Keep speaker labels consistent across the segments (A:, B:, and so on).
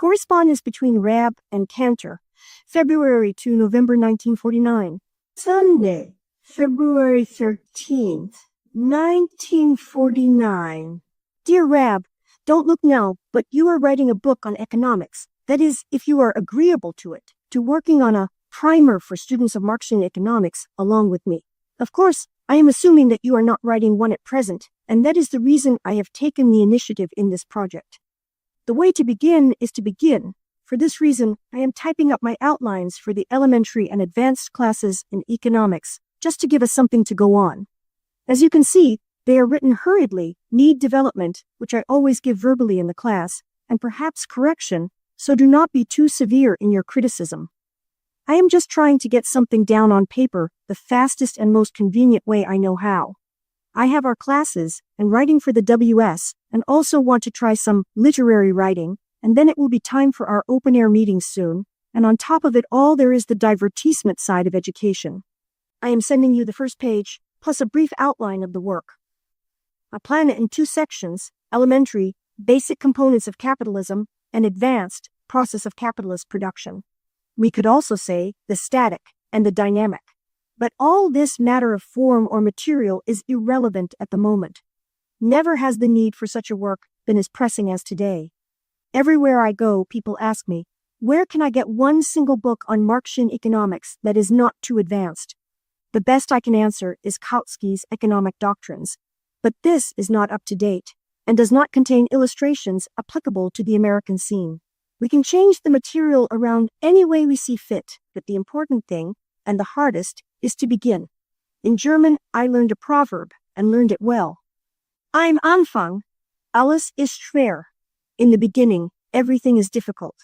A: Correspondence between Rab and Cantor, February to November 1949. Sunday, February 13th, 1949. Dear Rab, don't look now, but you are writing a book on economics. That is, if you are agreeable to it, to working on a primer for students of Marxian economics along with me. Of course, I am assuming that you are not writing one at present, and that is the reason I have taken the initiative in this project. The way to begin is to begin. For this reason, I am typing up my outlines for the elementary and advanced classes in economics, just to give us something to go on. As you can see, they are written hurriedly, need development, which I always give verbally in the class, and perhaps correction, so do not be too severe in your criticism. I am just trying to get something down on paper the fastest and most convenient way I know how. I have our classes and writing for the WS, and also want to try some literary writing, and then it will be time for our open-air meetings soon, and on top of it all there is the divertissement side of education. I am sending you the first page, plus a brief outline of the work. I plan it in 2 sections, elementary, basic components of capitalism, and advanced, process of capitalist production. We could also say the static and the dynamic. But all this matter of form or material is irrelevant at the moment. Never has the need for such a work been as pressing as today. Everywhere I go, people ask me, where can I get one single book on Marxian economics that is not too advanced? The best I can answer is Kautsky's Economic Doctrines, but this is not up to date and does not contain illustrations applicable to the American scene. We can change the material around any way we see fit, but the important thing, and the hardest, is to begin. In German, I learned a proverb, and learned it well. Im Anfang, alles ist schwer. In the beginning, everything is difficult.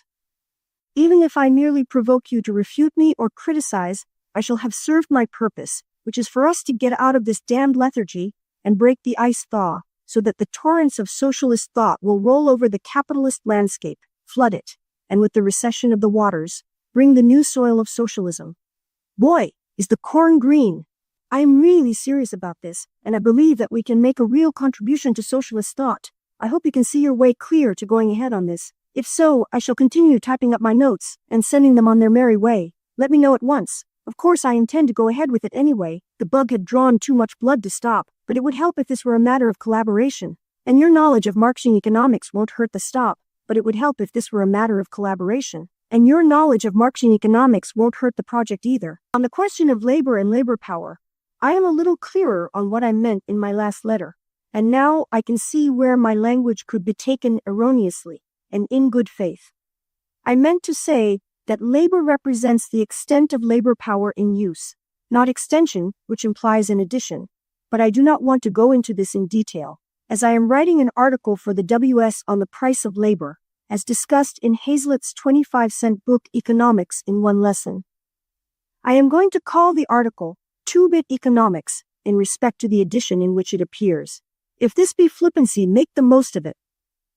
A: Even if I merely provoke you to refute me or criticize, I shall have served my purpose, which is for us to get out of this damned lethargy and break the ice thaw, so that the torrents of socialist thought will roll over the capitalist landscape, flood it, and with the recession of the waters, bring the new soil of socialism. Boy, is the corn green! I am really serious about this, and I believe that we can make a real contribution to socialist thought. I hope you can see your way clear to going ahead on this. If so, I shall continue typing up my notes and sending them on their merry way. Let me know at once. Of course, I intend to go ahead with it anyway. The bug had drawn too much blood to stop, but it would help if this were a matter of collaboration. And your knowledge of Marxian economics won't hurt the stop, but it would help if this were a matter of collaboration. And your knowledge of Marxian economics won't hurt the project either. On the question of labor and labor power, I am a little clearer on what I meant in my last letter, and now I can see where my language could be taken erroneously and in good faith. I meant to say that labor represents the extent of labor power in use, not extension, which implies an addition, but I do not want to go into this in detail, as I am writing an article for the WS on the price of labor, as discussed in Hazlitt's 25-cent book Economics in One Lesson. I am going to call the article 2-bit Economics in respect to the edition in which it appears. If this be flippancy, make the most of it.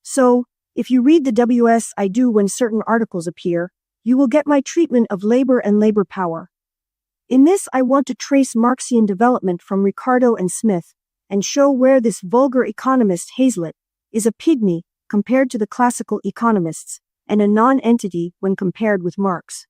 A: So, if you read the WS I do when certain articles appear, you will get my treatment of labor and labor power. In this I want to trace Marxian development from Ricardo and Smith, and show where this vulgar economist Hazlitt is a pygmy compared to the classical economists, and a non-entity when compared with Marx.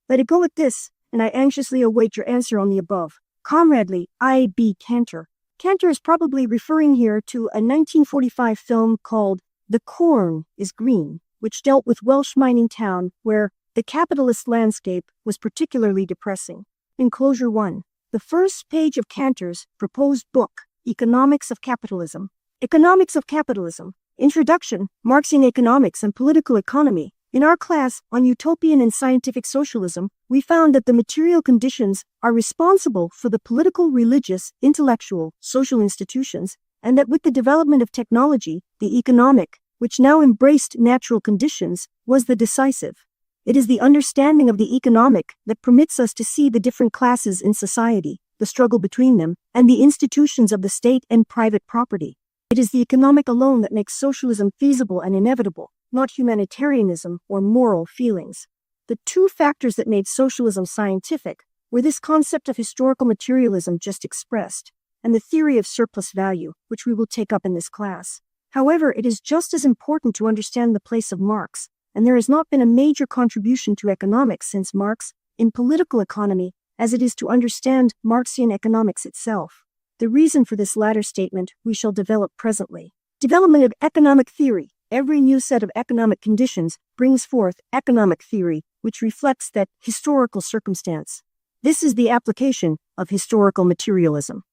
A: Let it go at this, and I anxiously await your answer on the above. Comradely, I.B. Cantor. Cantor is probably referring here to a 1945 film called The Corn is Green, which dealt with Welsh mining town where the capitalist landscape was particularly depressing. Enclosure 1. The first page of Cantor's proposed book, Economics of Capitalism. Economics of Capitalism. Introduction, Marxian Economics and Political Economy. In our class on Utopian and Scientific Socialism, we found that the material conditions are responsible for the political, religious, intellectual, social institutions, and that with the development of technology, the economic, which now embraced natural conditions, was the decisive. It is the understanding of the economic that permits us to see the different classes in society, the struggle between them, and the institutions of the state and private property. It is the economic alone that makes socialism feasible and inevitable, not humanitarianism or moral feelings. The 2 factors that made socialism scientific were this concept of historical materialism just expressed, and the theory of surplus value, which we will take up in this class. However, it is just as important to understand the place of Marx, and there has not been a major contribution to economics since Marx in political economy as it is to understand Marxian economics itself. The reason for this latter statement we shall develop presently. Development of economic theory. Every new set of economic conditions brings forth economic theory, which reflects that historical circumstance. This is the application of historical materialism.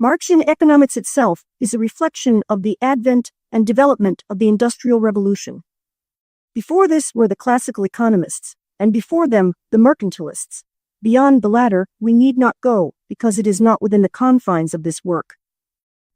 A: Marxian economics itself is a reflection of the advent and development of the Industrial Revolution. Before this were the classical economists, and before them the mercantilists. Beyond the latter, we need not go, because it is not within the confines of this work.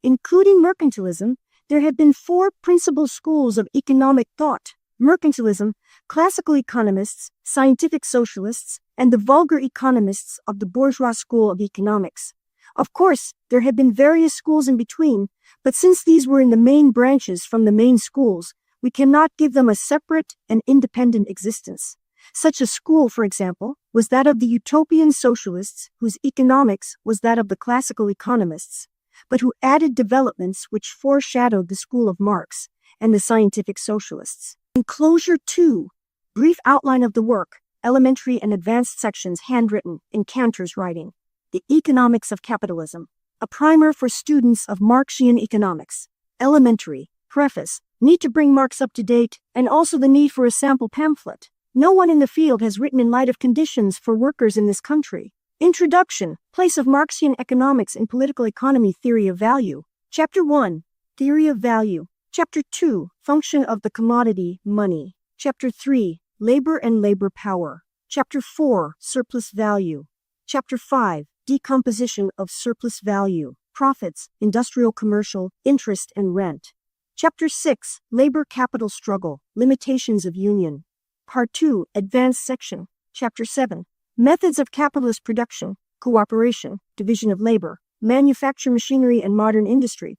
A: Including mercantilism, there have been four principal schools of economic thought: mercantilism, classical economists, scientific socialists, and the vulgar economists of the bourgeois school of economics. Of course, there have been various schools in between, but since these were in the main branches from the main schools, we cannot give them a separate and independent existence. Such a school, for example, was that of the utopian socialists, whose economics was that of the classical economists, but who added developments which foreshadowed the school of Marx and the scientific socialists. Enclosure 2. Brief outline of the work, elementary and advanced sections handwritten in Cantor's writing. The Economics of Capitalism. A primer for students of Marxian economics. Elementary. Preface. Need to bring Marx up to date, and also the need for a sample pamphlet. No one in the field has written in light of conditions for workers in this country. Introduction. Place of Marxian economics in political economy. Theory of value. Chapter 1. Theory of value. Chapter 2. Function of the commodity, money. Chapter 3. Labor and labor power. Chapter 4. Surplus value. Chapter 5. Decomposition of surplus value. Profits, industrial commercial, interest and rent. Chapter 6. Labor capital struggle. Limitations of union. Part 2. Advanced section. Chapter 7. Methods of capitalist production, cooperation, division of labor, manufacture machinery and modern industry.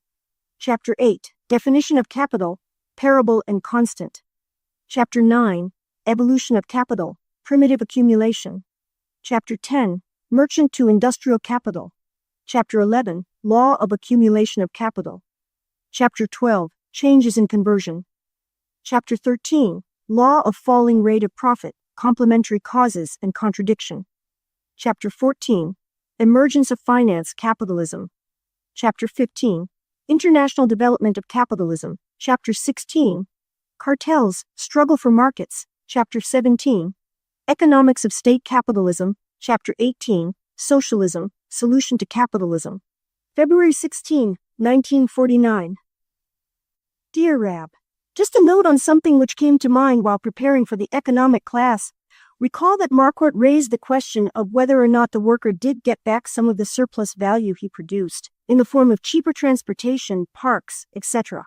A: Chapter 8. Definition of capital, parable and constant. Chapter 9. Evolution of capital, primitive accumulation. Chapter 10. Merchant to industrial capital. Chapter 11. Law of accumulation of capital. Chapter 12. Changes in conversion. Chapter 13. Law of falling rate of profit, complementary causes and contradiction. Chapter 14. Emergence of finance capitalism. Chapter 15. International development of capitalism. Chapter 16. Cartels, struggle for markets. Chapter 17. Economics of state capitalism. Chapter 18. Socialism, solution to capitalism. February 16, 1949. Dear Rab, just a note on something which came to mind while preparing for the economic class. Recall that Marquardt raised the question of whether or not the worker did get back some of the surplus value he produced, in the form of cheaper transportation, parks, etc.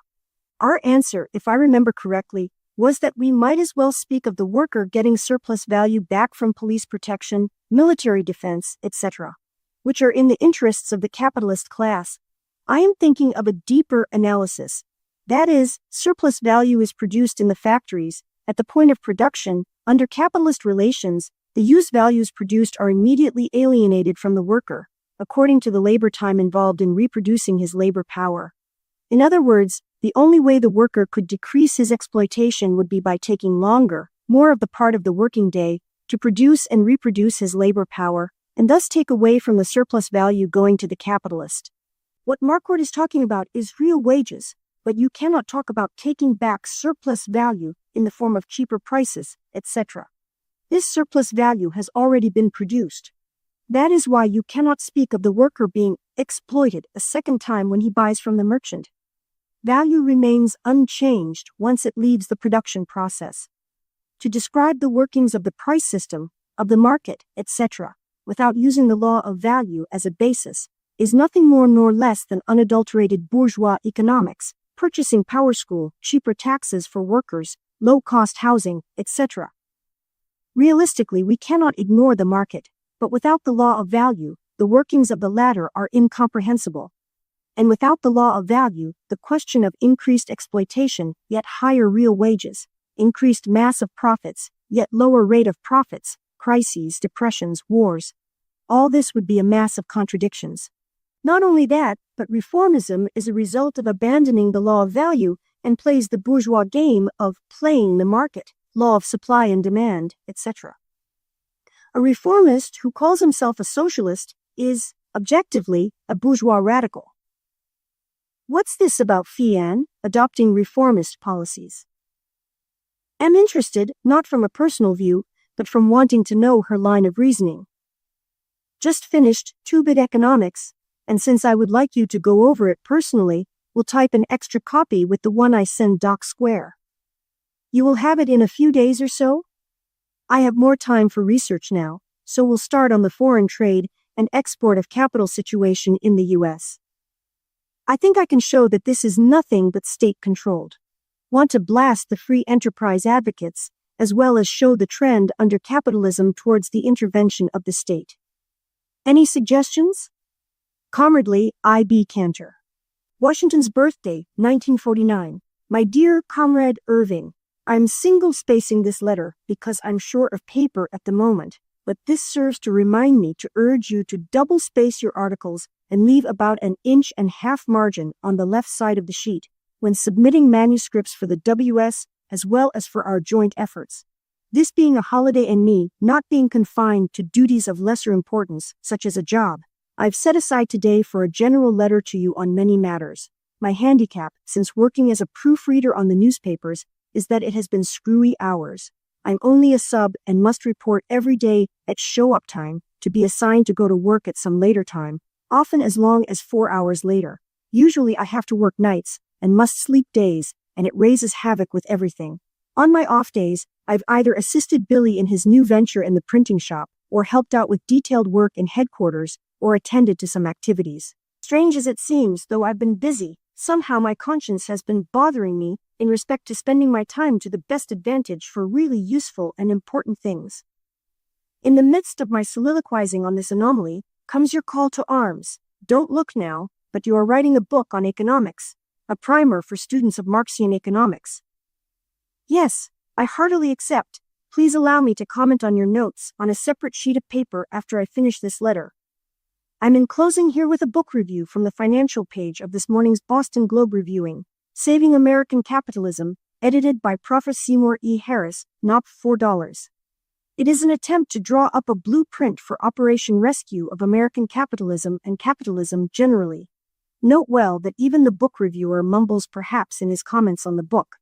A: Our answer, if I remember correctly, was that we might as well speak of the worker getting surplus value back from police protection, military defense, etc., which are in the interests of the capitalist class. I am thinking of a deeper analysis. That is, surplus value is produced in the factories. At the point of production, under capitalist relations, the use values produced are immediately alienated from the worker, according to the labor time involved in reproducing his labor power. In other words, the only way the worker could decrease his exploitation would be by taking longer, more of the part of the working day, to produce and reproduce his labor power, and thus take away from the surplus value going to the capitalist. What Marquardt is talking about is real wages, but you cannot talk about taking back surplus value in the form of cheaper prices, etc. This surplus value has already been produced. That is why you cannot speak of the worker being exploited a second time when he buys from the merchant. Value remains unchanged once it leaves the production process. To describe the workings of the price system, of the market, etc., without using the law of value as a basis, is nothing more nor less than unadulterated bourgeois economics, purchasing power school, cheaper taxes for workers, low-cost housing, etc. Realistically, we cannot ignore the market, but without the law of value, the workings of the latter are incomprehensible. And without the law of value, the question of increased exploitation, yet higher real wages, increased mass of profits, yet lower rate of profits, crises, depressions, wars, all this would be a mass of contradictions. Not only that, but reformism is a result of abandoning the law of value and plays the bourgeois game of playing the market, law of supply and demand, etc. A reformist who calls himself a socialist is, objectively, a bourgeois radical. What's this about Fian adopting reformist policies? I'm interested not from a personal view, but from wanting to know her line of reasoning. Just finished 2-bit economics, and since I would like you to go over it personally, we'll type an extra copy with the one I send Doc Square. You will have it in a few days or so? I have more time for research now, so we'll start on the foreign trade and export of capital situation in the U.S. I think I can show that this is nothing but state-controlled. Want to blast the free enterprise advocates, as well as show the trend under capitalism towards the intervention of the state. Any suggestions? Comradely, I.B. Cantor. Washington's birthday, 1949. My dear Comrade Irving, I'm single-spacing this letter because I'm short of paper at the moment, but this serves to remind me to urge you to double-space your articles and leave about an 1.5 inch margin on the left side of the sheet when submitting manuscripts for the WS as well as for our joint efforts. This being a holiday and me not being confined to duties of lesser importance, such as a job, I've set aside today for a general letter to you on many matters. My handicap, since working as a proofreader on the newspapers, is that it has been screwy hours. I'm only a sub and must report every day at show-up time to be assigned to go to work at some later time, often as long as 4 hours later. Usually I have to work nights and must sleep days, and it raises havoc with everything. On my off days, I've either assisted Billy in his new venture in the printing shop, or helped out with detailed work in headquarters, or attended to some activities. Strange as it seems, though I've been busy, somehow my conscience has been bothering me in respect to spending my time to the best advantage for really useful and important things. In the midst of my soliloquizing on this anomaly, comes your call to arms. Don't look now, but you are writing a book on economics, a primer for students of Marxian economics. Yes, I heartily accept. Please allow me to comment on your notes on a separate sheet of paper after I finish this letter. I'm enclosing here with a book review from the financial page of this morning's Boston Globe Reviewing, Saving American Capitalism, edited by Prof. Seymour E. Harris, NOP $4. It is an attempt to draw up a blueprint for Operation Rescue of American capitalism and capitalism generally. Note well that even the book reviewer mumbles perhaps in his comments on the book.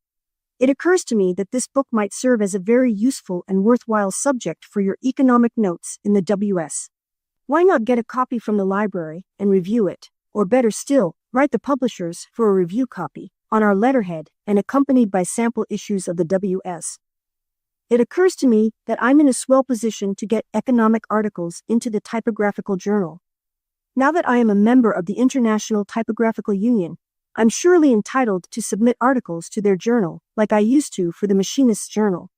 A: It occurs to me that this book might serve as a very useful and worthwhile subject for your economic notes in the WS. Why not get a copy from the library and review it, or better still, write the publishers for a review copy on our letterhead and accompanied by sample issues of the WS. It occurs to me that I'm in a swell position to get economic articles into the Typographical Journal. Now that I am a member of the International Typographical Union, I'm surely entitled to submit articles to their journal, like I used to for the Machinist's Journal.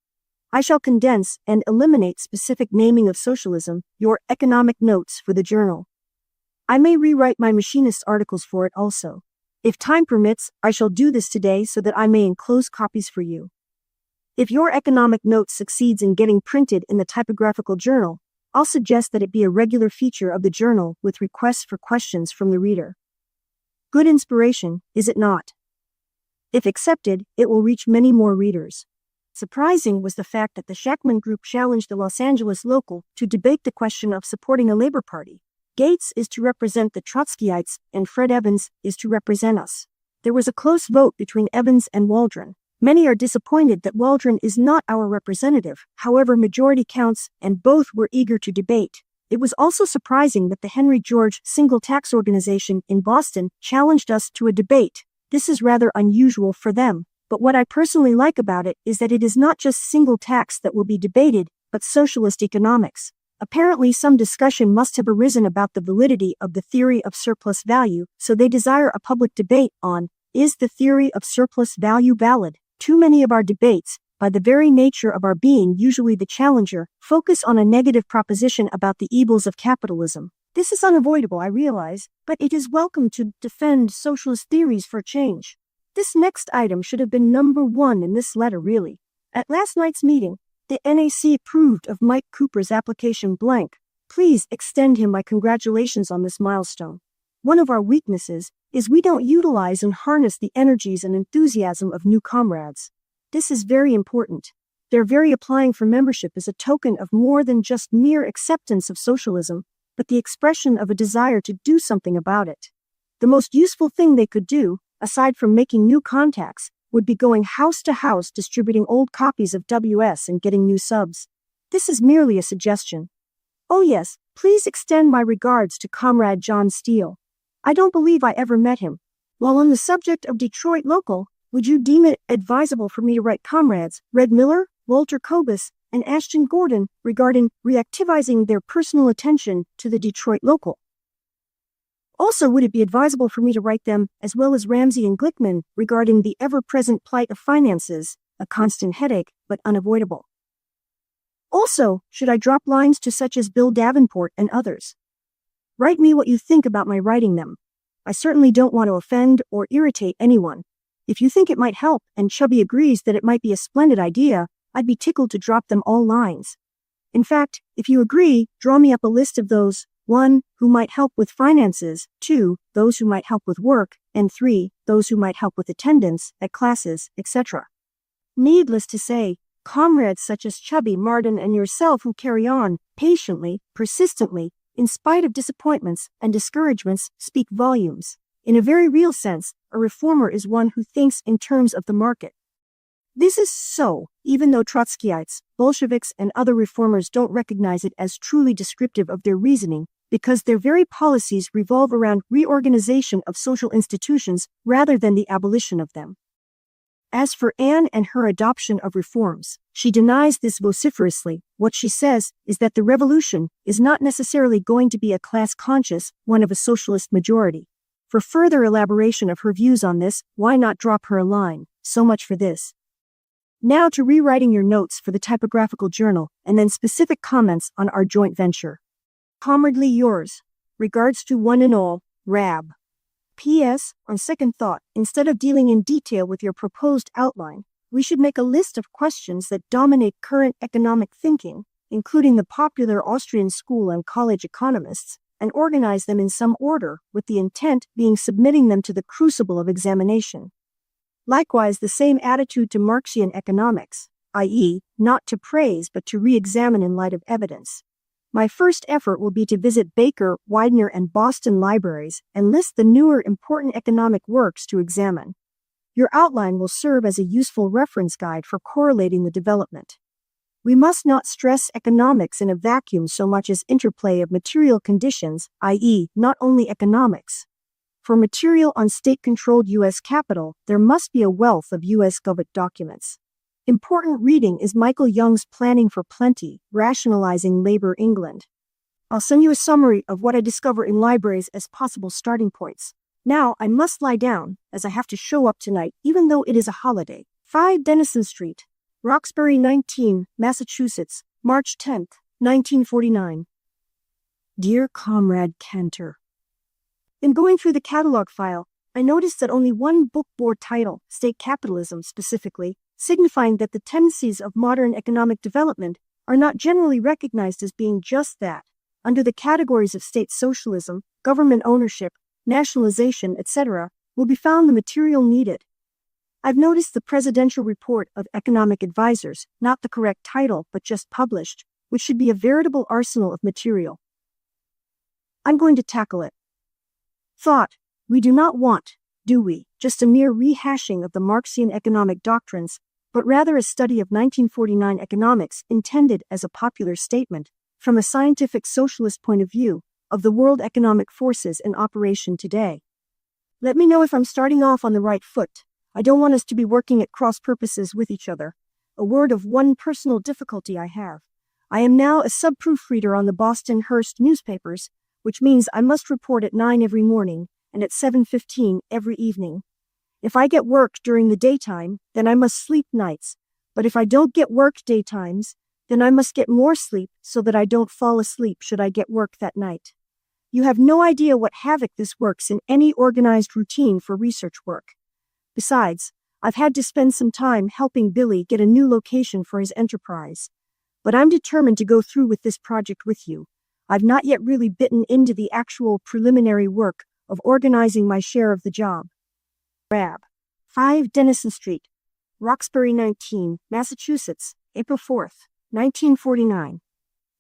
A: I shall condense and eliminate specific naming of socialism, your economic notes for the journal. I may rewrite my Machinist articles for it also. If time permits, I shall do this today so that I may enclose copies for you. If your economic note succeeds in getting printed in the Typographical Journal, I'll suggest that it be a regular feature of the journal with requests for questions from the reader. Good inspiration, is it not? If accepted, it will reach many more readers. Surprising was the fact that the Shackman Group challenged the Los Angeles local to debate the question of supporting a Labor Party. Gates is to represent the Trotskyites, and Fred Evans is to represent us. There was a close vote between Evans and Waldron. Many are disappointed that Waldron is not our representative, however majority counts, and both were eager to debate. It was also surprising that the Henry George Single Tax Organization in Boston challenged us to a debate. This is rather unusual for them, but what I personally like about it is that it is not just single tax that will be debated, but socialist economics. Apparently some discussion must have arisen about the validity of the theory of surplus value, so they desire a public debate on, is the theory of surplus value valid? Too many of our debates, by the very nature of our being usually the challenger, focus on a negative proposition about the evils of capitalism. This is unavoidable, I realize, but it is welcome to defend socialist theories for change. This next item should have been number 1 in this letter, really. At last night's meeting, the NAC approved of Mike Cooper's application blank. Please extend him my congratulations on this milestone. One of our weaknesses is we don't utilize and harness the energies and enthusiasm of new comrades. This is very important. Their very applying for membership is a token of more than just mere acceptance of socialism, but the expression of a desire to do something about it. The most useful thing they could do, aside from making new contacts, would be going house to house distributing old copies of WS and getting new subs. This is merely a suggestion. Oh yes, please extend my regards to Comrade John Steele. I don't believe I ever met him. While on the subject of Detroit Local, would you deem it advisable for me to write Comrades Red Miller, Walter Kobus, and Ashton Gordon regarding reactivizing their personal attention to the Detroit Local? Also, would it be advisable for me to write them, as well as Ramsey and Glickman, regarding the ever-present plight of finances, a constant headache, but unavoidable? Also, should I drop lines to such as Bill Davenport and others? Write me what you think about my writing them. I certainly don't want to offend or irritate anyone. If you think it might help, and Chubby agrees that it might be a splendid idea, I'd be tickled to drop them all lines. In fact, if you agree, draw me up a list of those: 1. Who might help with finances, 2. Those who might help with work, and 3. Those who might help with attendance at classes, etc. Needless to say, comrades such as Chubby, Martin, and yourself who carry on, patiently, persistently, in spite of disappointments and discouragements, speak volumes. In a very real sense, a reformer is one who thinks in terms of the market. This is so, even though Trotskyites, Bolsheviks, and other reformers don't recognize it as truly descriptive of their reasoning, because their very policies revolve around reorganization of social institutions rather than the abolition of them. As for Anne and her adoption of reforms, she denies this vociferously. What she says is that the revolution is not necessarily going to be a class-conscious one of a socialist majority. For further elaboration of her views on this, why not drop her a line? So much for this. Now to rewriting your notes for the typographical journal, and then specific comments on our joint venture. Comradely yours. Regards to one and all, Rab. P.S. On second thought, instead of dealing in detail with your proposed outline, we should make a list of questions that dominate current economic thinking, including the popular Austrian school and college economists, and organize them in some order, with the intent being submitting them to the crucible of examination. Likewise, the same attitude to Marxian economics, i.e., not to praise but to re-examine in light of evidence. My first effort will be to visit Baker, Widener, and Boston libraries and list the newer important economic works to examine. Your outline will serve as a useful reference guide for correlating the development. We must not stress economics in a vacuum so much as interplay of material conditions, i.e., not only economics. For material on state-controlled U.S. capital, there must be a wealth of U.S. government documents. Important reading is Michael Young's Planning for Plenty, Rationalizing Labor England. I'll send you a summary of what I discover in libraries as possible starting points. Now I must lie down, as I have to show up tonight, even though it is a holiday. 5 Denison Street, Roxbury 19, Massachusetts, March 10th, 1949. Dear Comrade Cantor, in going through the catalog file, I noticed that only one book bore title, State Capitalism specifically, signifying that the tendencies of modern economic development are not generally recognized as being just that. Under the categories of state socialism, government ownership, nationalization, etc., will be found the material needed. I've noticed the Presidential Report of Economic Advisors, not the correct title, but just published, which should be a veritable arsenal of material. I'm going to tackle it. Thought, we do not want, do we, just a mere rehashing of the Marxian economic doctrines, but rather a study of 1949 economics intended as a popular statement, from a scientific socialist point of view, of the world economic forces in operation today. Let me know if I'm starting off on the right foot. I don't want us to be working at cross purposes with each other. A word of one personal difficulty I have. I am now a sub-proofreader on the Boston Hearst newspapers, which means I must report at 9 every morning and at 7:15 every evening. If I get work during the daytime, then I must sleep nights, but if I don't get work daytimes, then I must get more sleep so that I don't fall asleep should I get work that night. You have no idea what havoc this works in any organized routine for research work. Besides, I've had to spend some time helping Billy get a new location for his enterprise. But I'm determined to go through with this project with you. I've not yet really bitten into the actual preliminary work of organizing my share of the job. Rab. 5 Denison Street, Roxbury 19, Massachusetts, April 4th, 1949.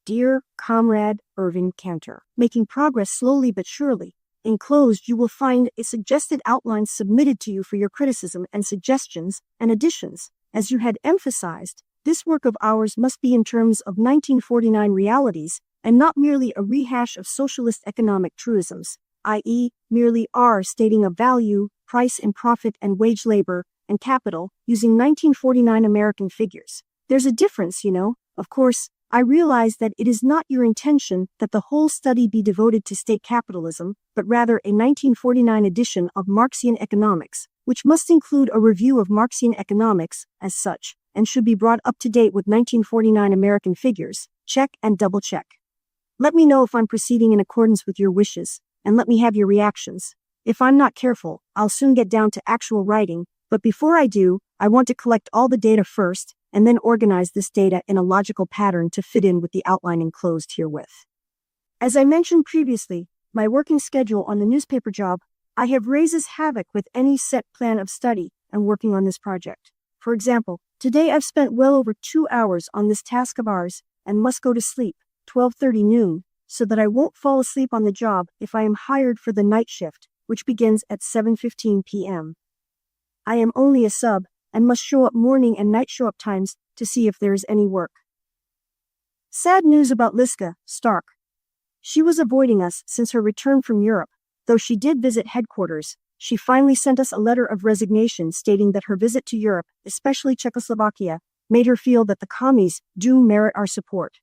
A: Dear Comrade Irving Cantor, making progress slowly but surely. Enclosed you will find a suggested outline submitted to you for your criticism and suggestions and additions. As you had emphasized, this work of ours must be in terms of 1949 realities and not merely a rehash of socialist economic truisms, i.e., merely our stating of value, price and profit and wage labor and capital using 1949 American figures. There's a difference, you know. Of course, I realize that it is not your intention that the whole study be devoted to state capitalism, but rather a 1949 edition of Marxian economics, which must include a review of Marxian economics as such, and should be brought up to date with 1949 American figures. Check and double check. Let me know if I'm proceeding in accordance with your wishes, and let me have your reactions. If I'm not careful, I'll soon get down to actual writing, but before I do, I want to collect all the data first, and then organize this data in a logical pattern to fit in with the outline enclosed herewith. As I mentioned previously, my working schedule on the newspaper job raises havoc with any set plan of study and working on this project. For example, today I've spent well over 2 hours on this task of ours and must go to sleep, 12:30 noon, so that I won't fall asleep on the job if I am hired for the night shift, which begins at 7:15 p.m. I am only a sub, and must show up morning and night show-up times to see if there is any work. Sad news about Liska Stark. She was avoiding us since her return from Europe. Though she did visit headquarters, she finally sent us a letter of resignation stating that her visit to Europe, especially Czechoslovakia, made her feel that the commies do merit our support.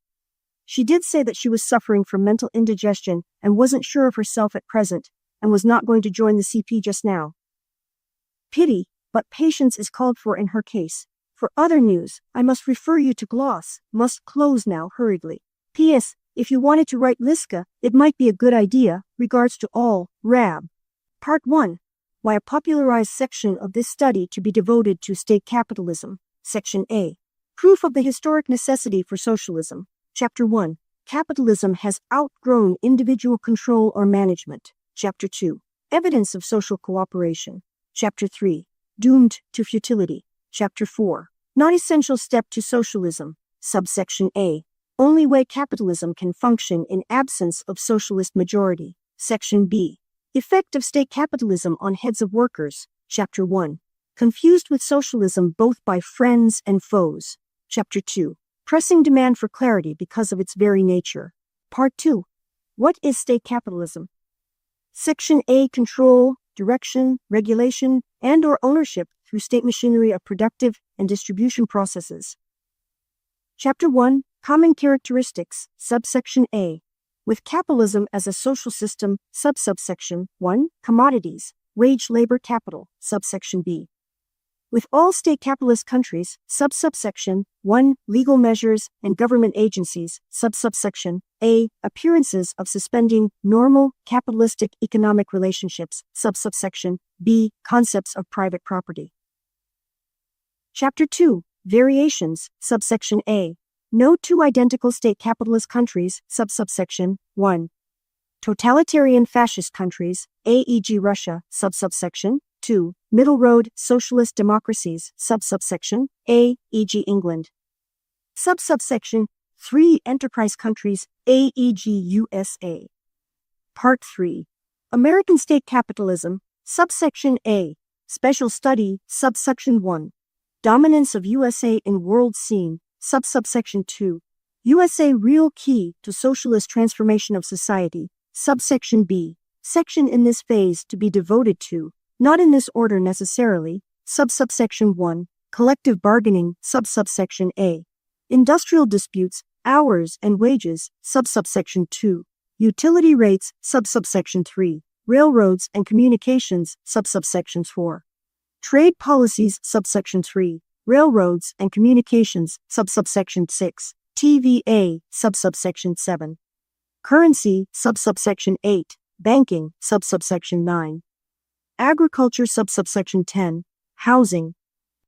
A: She did say that she was suffering from mental indigestion and wasn't sure of herself at present, and was not going to join the CP just now. Pity, but patience is called for in her case. For other news, I must refer you to Gloss, must close now hurriedly. P.S. If you wanted to write Liska, it might be a good idea, regards to all, Rab. Part 1. Why a popularized section of this study to be devoted to state capitalism. Section A. Proof of the historic necessity for socialism. Chapter 1. Capitalism has outgrown individual control or management. Chapter 2. Evidence of social cooperation. Chapter 3. Doomed to futility. Chapter 4. Non-essential step to socialism. Subsection A. Only way capitalism can function in absence of socialist majority. Section B. Effect of state capitalism on heads of workers. Chapter 1. Confused with socialism both by friends and foes. Chapter 2. Pressing demand for clarity because of its very nature. Part 2. What is state capitalism? Section A. Control, direction, regulation, and/or ownership through state machinery of productive and distribution processes. Chapter 1. Common characteristics. Subsection A. With capitalism as a social system. Subsection 1. Commodities, wage labor capital. Subsection B. With all state capitalist countries. Subsection 1. Legal measures and government agencies. Subsection A. Appearances of suspending normal capitalistic economic relationships. Subsection B. Concepts of private property. Chapter 2. Variations. Subsection A. No two identical state capitalist countries. Subsection 1. Totalitarian fascist countries, e.g. Russia. Subsection 2. Middle road socialist democracies. Subsection A, e.g. England. Subsection 3. Enterprise countries, e.g. USA. Part 3. American state capitalism. Subsection A. Special study. Subsection 1. Dominance of USA in world scene. Subsection 2. USA real key to socialist transformation of society. Subsection B. Section in this phase to be devoted to, not in this order necessarily. Subsection 1. Collective bargaining. Subsection A. Industrial disputes, hours and wages. Subsection 2. Utility rates. Subsection 3. Railroads and communications. Subsection 4. Trade policies. Subsection 3. Railroads and communications. Subsection 6. TVA. Subsection 7. Currency. Subsection 8. Banking. Subsection 9. Agriculture. Subsection 10. Housing.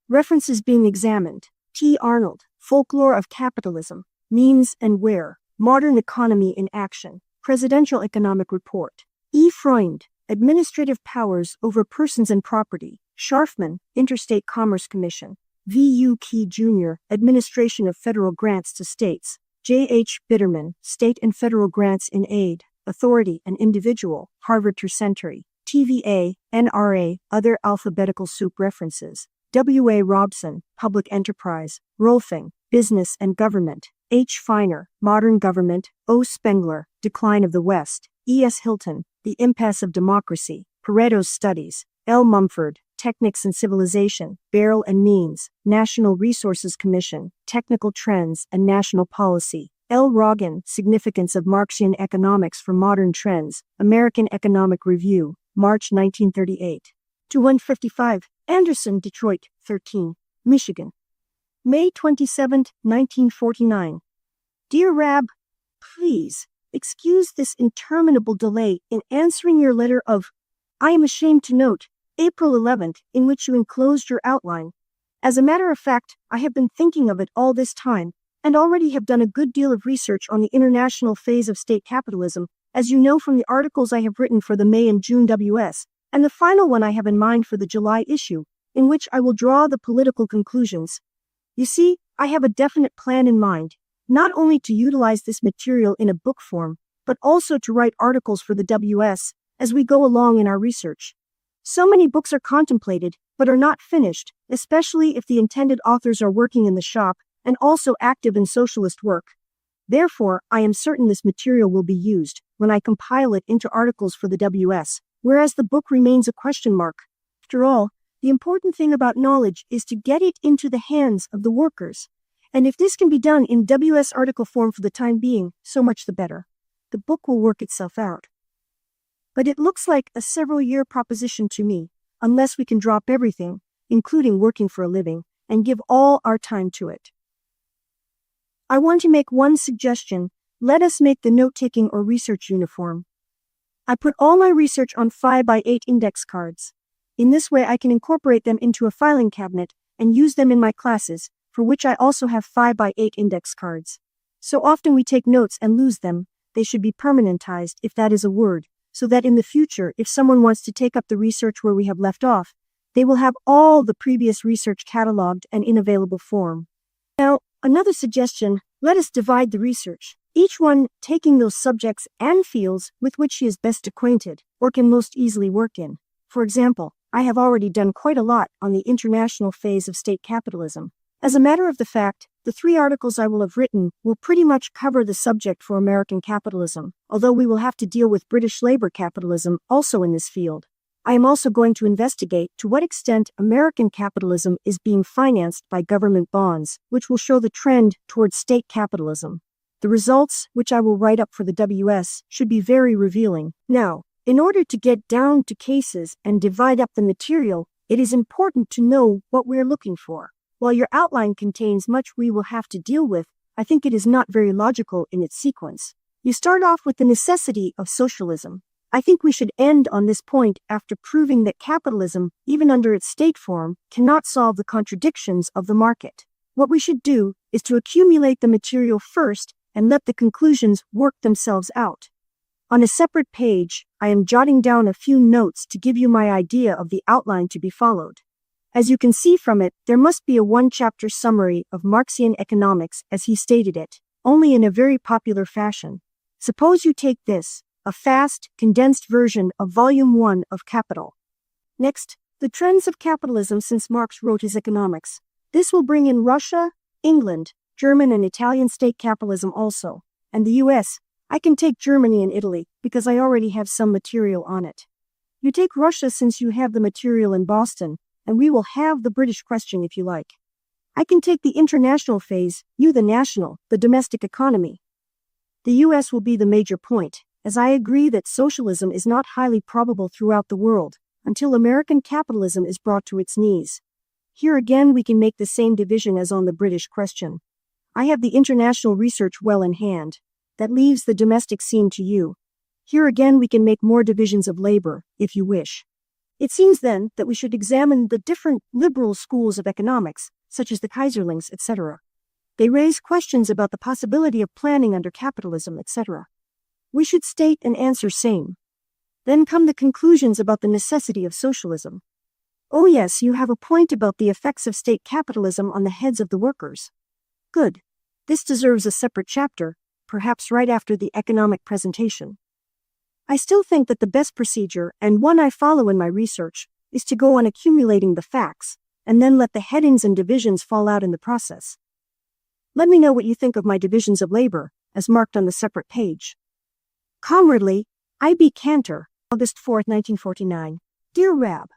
A: References being examined. T. Arnold. Folklore of Capitalism. Means and Where. Modern Economy in Action. Presidential Economic Report. E. Freund. Administrative Powers over Persons and Property. Scharfman, Interstate Commerce Commission. V.U. Key Jr., Administration of Federal Grants to States. J.H. Bitterman, State and Federal Grants in Aid, Authority and Individual, Harvard Tercentenary. TVA, NRA, Other Alphabetical Soup References. W.A. Robson, Public Enterprise. Rolfing, Business and Government. H. Feiner, Modern Government. O. Spengler, Decline of the West. E.S. Hilton, The Impasse of Democracy. Pareto's Studies. L. Mumford, Technics and Civilization. Barrel and Means, National Resources Commission. Technical Trends and National Policy. L. Roggen, Significance of Marxian Economics for Modern Trends. American Economic Review, March 1938. To 155, Anderson, Detroit, 13, Michigan. May 27, 1949. Dear Rab, please excuse this interminable delay in answering your letter of, I am ashamed to note, April 11th, in which you enclosed your outline. As a matter of fact, I have been thinking of it all this time, and already have done a good deal of research on the international phase of state capitalism, as you know from the articles I have written for the May and June WS, and the final one I have in mind for the July issue, in which I will draw the political conclusions. You see, I have a definite plan in mind, not only to utilize this material in a book form, but also to write articles for the WS as we go along in our research. So many books are contemplated, but are not finished, especially if the intended authors are working in the shop and also active in socialist work. Therefore, I am certain this material will be used when I compile it into articles for the WS, whereas the book remains a question mark. After all, the important thing about knowledge is to get it into the hands of the workers. And if this can be done in WS article form for the time being, so much the better. The book will work itself out. But it looks like a several-year proposition to me, unless we can drop everything, including working for a living, and give all our time to it. I want to make one suggestion. Let us make the note-taking or research uniform. I put all my research on 5x8 index cards. In this way I can incorporate them into a filing cabinet and use them in my classes, for which I also have 5x8 index cards. So often we take notes and lose them, they should be permanentized, if that is a word, so that in the future, if someone wants to take up the research where we have left off, they will have all the previous research cataloged and in available form. Now, another suggestion, let us divide the research, each one taking those subjects and fields with which she is best acquainted, or can most easily work in. For example, I have already done quite a lot on the international phase of state capitalism. As a matter of the fact, the 3 articles I will have written will pretty much cover the subject for American capitalism, although we will have to deal with British labor capitalism also in this field. I am also going to investigate to what extent American capitalism is being financed by government bonds, which will show the trend towards state capitalism. The results, which I will write up for the WS, should be very revealing. Now, in order to get down to cases and divide up the material, it is important to know what we're looking for. While your outline contains much we will have to deal with, I think it is not very logical in its sequence. You start off with the necessity of socialism. I think we should end on this point after proving that capitalism, even under its state form, cannot solve the contradictions of the market. What we should do is to accumulate the material first and let the conclusions work themselves out. On a separate page, I am jotting down a few notes to give you my idea of the outline to be followed. As you can see from it, there must be a 1-chapter summary of Marxian economics as he stated it, only in a very popular fashion. Suppose you take this, a fast, condensed version of Volume 1 of Capital. Next, the trends of capitalism since Marx wrote his economics. This will bring in Russia, England, German and Italian state capitalism also, and the US. I can take Germany and Italy, because I already have some material on it. You take Russia since you have the material in Boston, and we will have the British question if you like. I can take the international phase, you the national, the domestic economy. The US will be the major point, as I agree that socialism is not highly probable throughout the world, until American capitalism is brought to its knees. Here again we can make the same division as on the British question. I have the international research well in hand. That leaves the domestic scene to you. Here again we can make more divisions of labor, if you wish. It seems then that we should examine the different liberal schools of economics, such as the Kaiserlings, etc. They raise questions about the possibility of planning under capitalism, etc. We should state and answer same. Then come the conclusions about the necessity of socialism. Oh yes, you have a point about the effects of state capitalism on the heads of the workers. Good. This deserves a separate chapter, perhaps right after the economic presentation. I still think that the best procedure, and one I follow in my research, is to go on accumulating the facts, and then let the headings and divisions fall out in the process. Let me know what you think of my divisions of labor, as marked on the separate page. Comradely, I.B. Cantor, August 4, 1949. Dear Rab,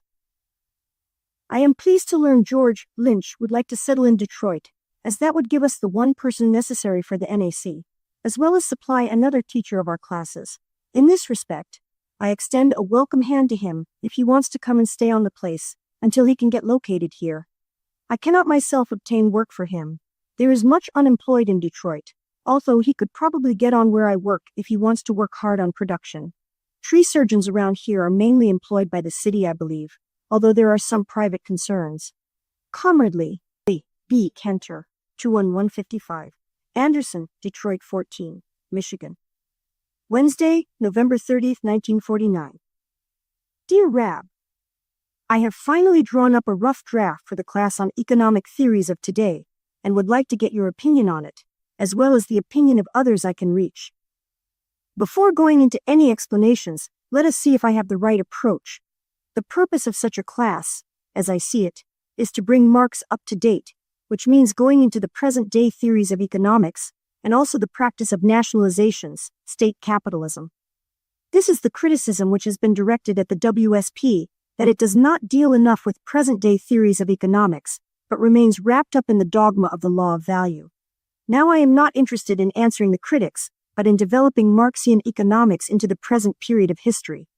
A: I am pleased to learn George Lynch would like to settle in Detroit, as that would give us the one person necessary for the NAC, as well as supply another teacher of our classes. In this respect, I extend a welcome hand to him if he wants to come and stay on the place until he can get located here. I cannot myself obtain work for him. There is much unemployed in Detroit, although he could probably get on where I work if he wants to work hard on production. Tree surgeons around here are mainly employed by the city, I believe, although there are some private concerns. Comradely, B. Cantor, 21155. Anderson, Detroit 14, Michigan. Wednesday, November 30th, 1949. Dear Rab, I have finally drawn up a rough draft for the class on economic theories of today, and would like to get your opinion on it, as well as the opinion of others I can reach. Before going into any explanations, let us see if I have the right approach. The purpose of such a class, as I see it, is to bring Marx up to date, which means going into the present-day theories of economics, and also the practice of nationalizations, state capitalism. This is the criticism which has been directed at the WSP, that it does not deal enough with present-day theories of economics, but remains wrapped up in the dogma of the law of value. Now I am not interested in answering the critics, but in developing Marxian economics into the present period of history.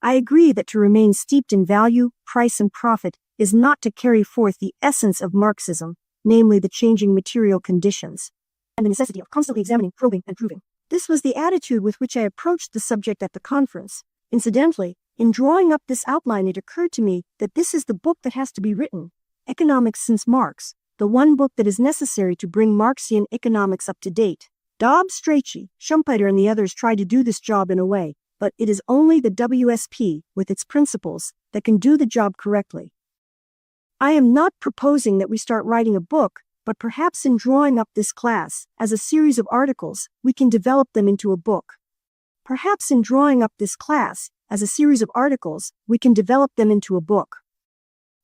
A: I agree that to remain steeped in value, price and profit is not to carry forth the essence of Marxism, namely the changing material conditions, and the necessity of constantly examining, probing, and proving. This was the attitude with which I approached the subject at the conference. Incidentally, in drawing up this outline, it occurred to me that this is the book that has to be written, Economics Since Marx, the one book that is necessary to bring Marxian economics up to date. Dobbs, Strachey, Schumpeter and the others tried to do this job in a way, but it is only the WSP, with its principles, that can do the job correctly. I am not proposing that we start writing a book, but perhaps in drawing up this class, as a series of articles, we can develop them into a book. Perhaps in drawing up this class, as a series of articles, we can develop them into a book.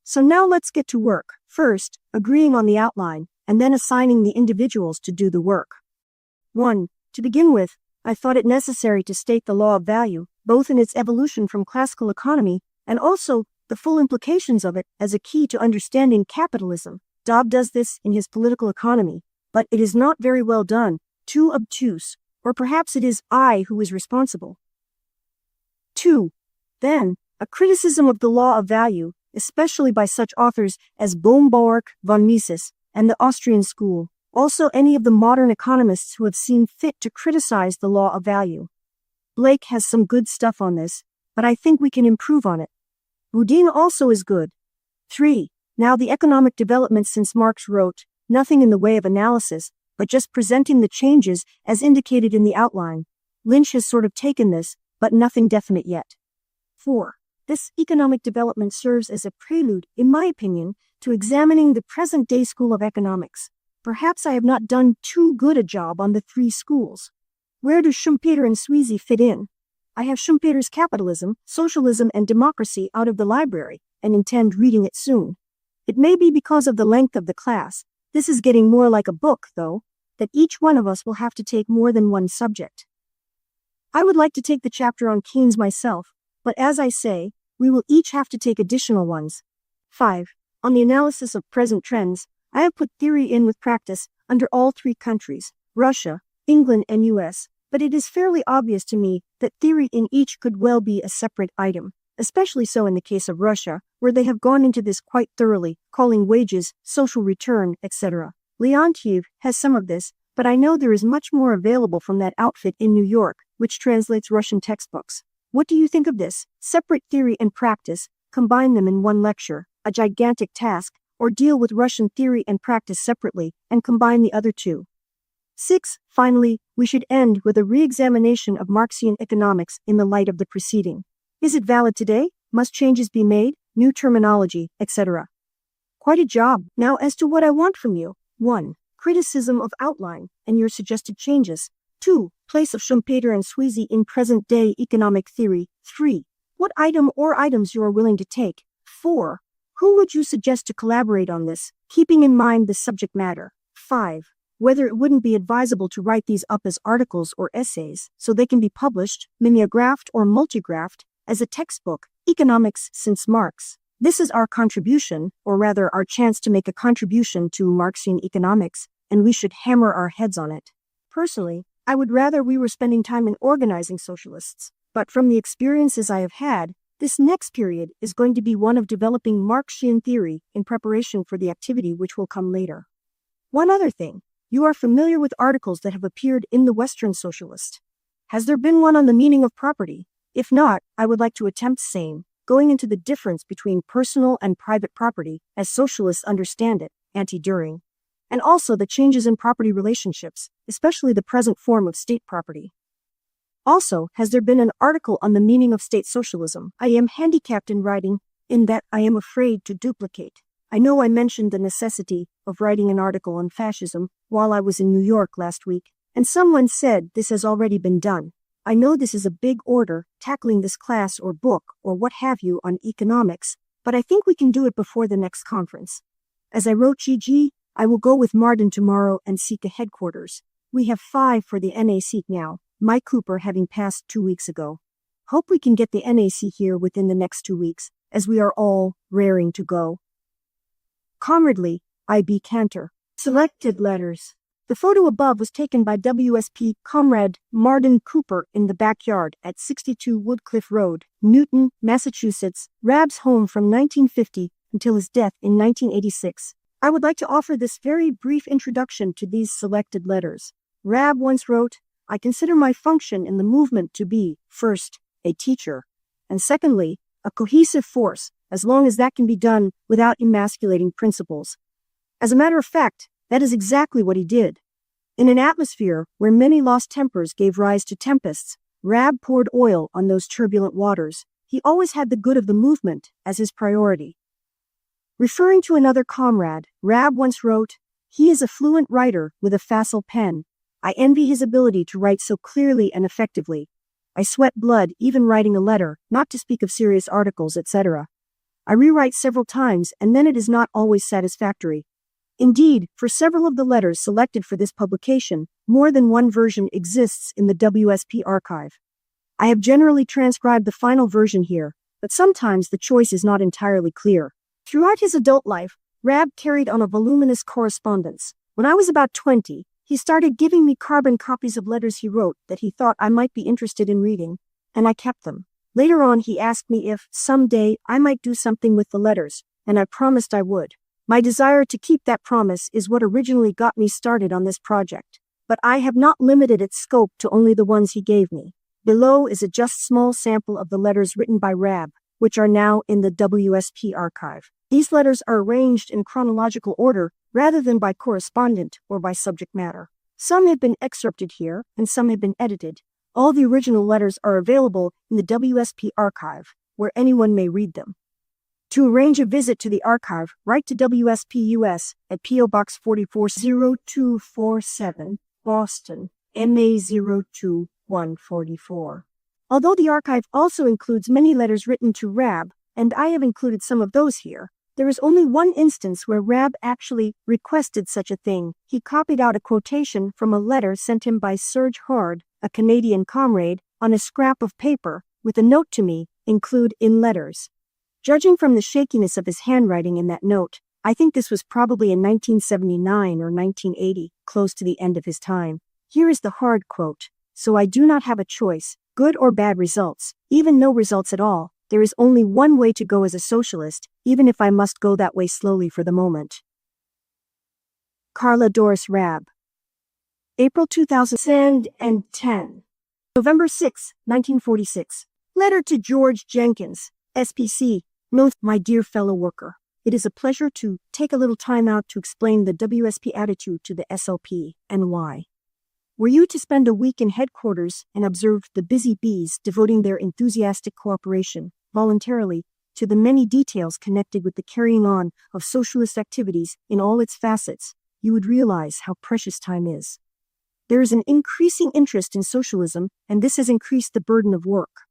A: So now let's get to work, first, agreeing on the outline, and then assigning the individuals to do the work. 1. To begin with, I thought it necessary to state the law of value, both in its evolution from classical economy, and also the full implications of it as a key to understanding capitalism. Dobbs does this in his Political Economy, but it is not very well done, too obtuse, or perhaps it is I who is responsible. 2. Then, a criticism of the law of value, especially by such authors as Bohm-Bawerk, von Mises, and the Austrian school, also any of the modern economists who have seen fit to criticize the law of value. Blake has some good stuff on this, but I think we can improve on it. Boudin also is good. 3. Now the economic development since Marx wrote, nothing in the way of analysis, but just presenting the changes as indicated in the outline. Lynch has sort of taken this, but nothing definite yet. 4. This economic development serves as a prelude, in my opinion, to examining the present-day school of economics. Perhaps I have not done too good a job on the three schools. Where do Schumpeter and Sweezy fit in? I have Schumpeter's Capitalism, Socialism and Democracy out of the library, and intend reading it soon. It may be because of the length of the class, this is getting more like a book, though, that each one of us will have to take more than one subject. I would like to take the chapter on Keynes myself, but as I say, we will each have to take additional ones. 5. On the analysis of present trends, I have put theory in with practice under all three countries, Russia, England and US, but it is fairly obvious to me that theory in each could well be a separate item, especially so in the case of Russia, where they have gone into this quite thoroughly, calling wages, social return, etc. Leontiev has some of this, but I know there is much more available from that outfit in New York, which translates Russian textbooks. What do you think of this? Separate theory and practice, combine them in one lecture, a gigantic task, or deal with Russian theory and practice separately, and combine the other two. 6. Finally, we should end with a re-examination of Marxian economics in the light of the preceding. Is it valid today? Must changes be made? New terminology, etc. Quite a job. Now as to what I want from you. 1. Criticism of outline and your suggested changes. 2. Place of Schumpeter and Sweezy in present-day economic theory. 3. What item or items you are willing to take. 4. Who would you suggest to collaborate on this, keeping in mind the subject matter. 5. Whether it wouldn't be advisable to write these up as articles or essays so they can be published, mimeographed or multigraphed, as a textbook, Economics since Marx. This is our contribution, or rather our chance to make a contribution to Marxian economics, and we should hammer our heads on it. Personally, I would rather we were spending time in organizing socialists, but from the experiences I have had, this next period is going to be one of developing Marxian theory in preparation for the activity which will come later. One other thing, you are familiar with articles that have appeared in the Western Socialist. Has there been one on the meaning of property? If not, I would like to attempt same, going into the difference between personal and private property, as socialists understand it, anti-Düring, and also the changes in property relationships, especially the present form of state property. Also, has there been an article on the meaning of state socialism? I am handicapped in writing, in that I am afraid to duplicate. I know I mentioned the necessity of writing an article on fascism while I was in New York last week, and someone said this has already been done. I know this is a big order, tackling this class or book or what have you on economics, but I think we can do it before the next conference. As I wrote Gigi, I will go with Martin tomorrow and seek a headquarters. We have 5 for the NAC now, Mike Cooper having passed 2 weeks ago. Hope we can get the NAC here within the next 2 weeks, as we are all raring to go. Comradely, I.B. Cantor. Selected letters. The photo above was taken by WSP Comrade Martin Cooper in the backyard at 62 Woodcliff Road, Newton, Massachusetts, Rab's home from 1950 until his death in 1986. I would like to offer this very brief introduction to these selected letters. Rab once wrote, I consider my function in the movement to be, first, a teacher, and secondly, a cohesive force, as long as that can be done without emasculating principles. As a matter of fact, that is exactly what he did. In an atmosphere where many lost tempers gave rise to tempests, Rab poured oil on those turbulent waters. He always had the good of the movement as his priority. Referring to another comrade, Rab once wrote, he is a fluent writer with a facile pen. I envy his ability to write so clearly and effectively. I sweat blood even writing a letter, not to speak of serious articles, etc. I rewrite several times and then it is not always satisfactory. Indeed, for several of the letters selected for this publication, more than one version exists in the WSP archive. I have generally transcribed the final version here, but sometimes the choice is not entirely clear. Throughout his adult life, Rab carried on a voluminous correspondence. When I was about 20, he started giving me carbon copies of letters he wrote that he thought I might be interested in reading, and I kept them. Later on, he asked me if, someday, I might do something with the letters, and I promised I would. My desire to keep that promise is what originally got me started on this project, but I have not limited its scope to only the ones he gave me. Below is a just small sample of the letters written by Rab, which are now in the WSP archive. These letters are arranged in chronological order rather than by correspondent or by subject matter. Some have been excerpted here and some have been edited. All the original letters are available in the WSP archive, where anyone may read them. To arrange a visit to the archive, write to WSP US at P.O. Box 440247, Boston, MA 02144. Although the archive also includes many letters written to Rab, and I have included some of those here, there is only one instance where Rab actually requested such a thing. He copied out a quotation from a letter sent him by Serge Hard, a Canadian comrade, on a scrap of paper, with a note to me, include in letters. Judging from the shakiness of his handwriting in that note, I think this was probably in 1979 or 1980, close to the end of his time. Here is the Hard quote. So I do not have a choice, good or bad results, even no results at all. There is only one way to go as a socialist, even if I must go that way slowly for the moment. Karla Doris Rab. April 2010. November 6, 1946. Letter to George Jenkins, SPC. Note, my dear fellow worker. It is a pleasure to take a little time out to explain the WSP attitude to the SLP and why. Were you to spend a week in headquarters and observe the busy bees devoting their enthusiastic cooperation, voluntarily, to the many details connected with the carrying on of socialist activities in all its facets, you would realize how precious time is. There is an increasing interest in socialism, and this has increased the burden of work.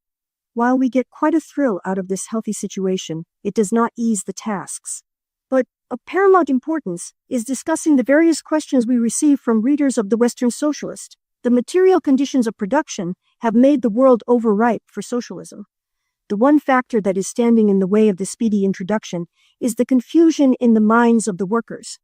A: While we get quite a thrill out of this healthy situation, it does not ease the tasks. But of paramount importance is discussing the various questions we receive from readers of the Western Socialist. The material conditions of production have made the world overripe for socialism. The one factor that is standing in the way of the speedy introduction is the confusion in the minds of the workers.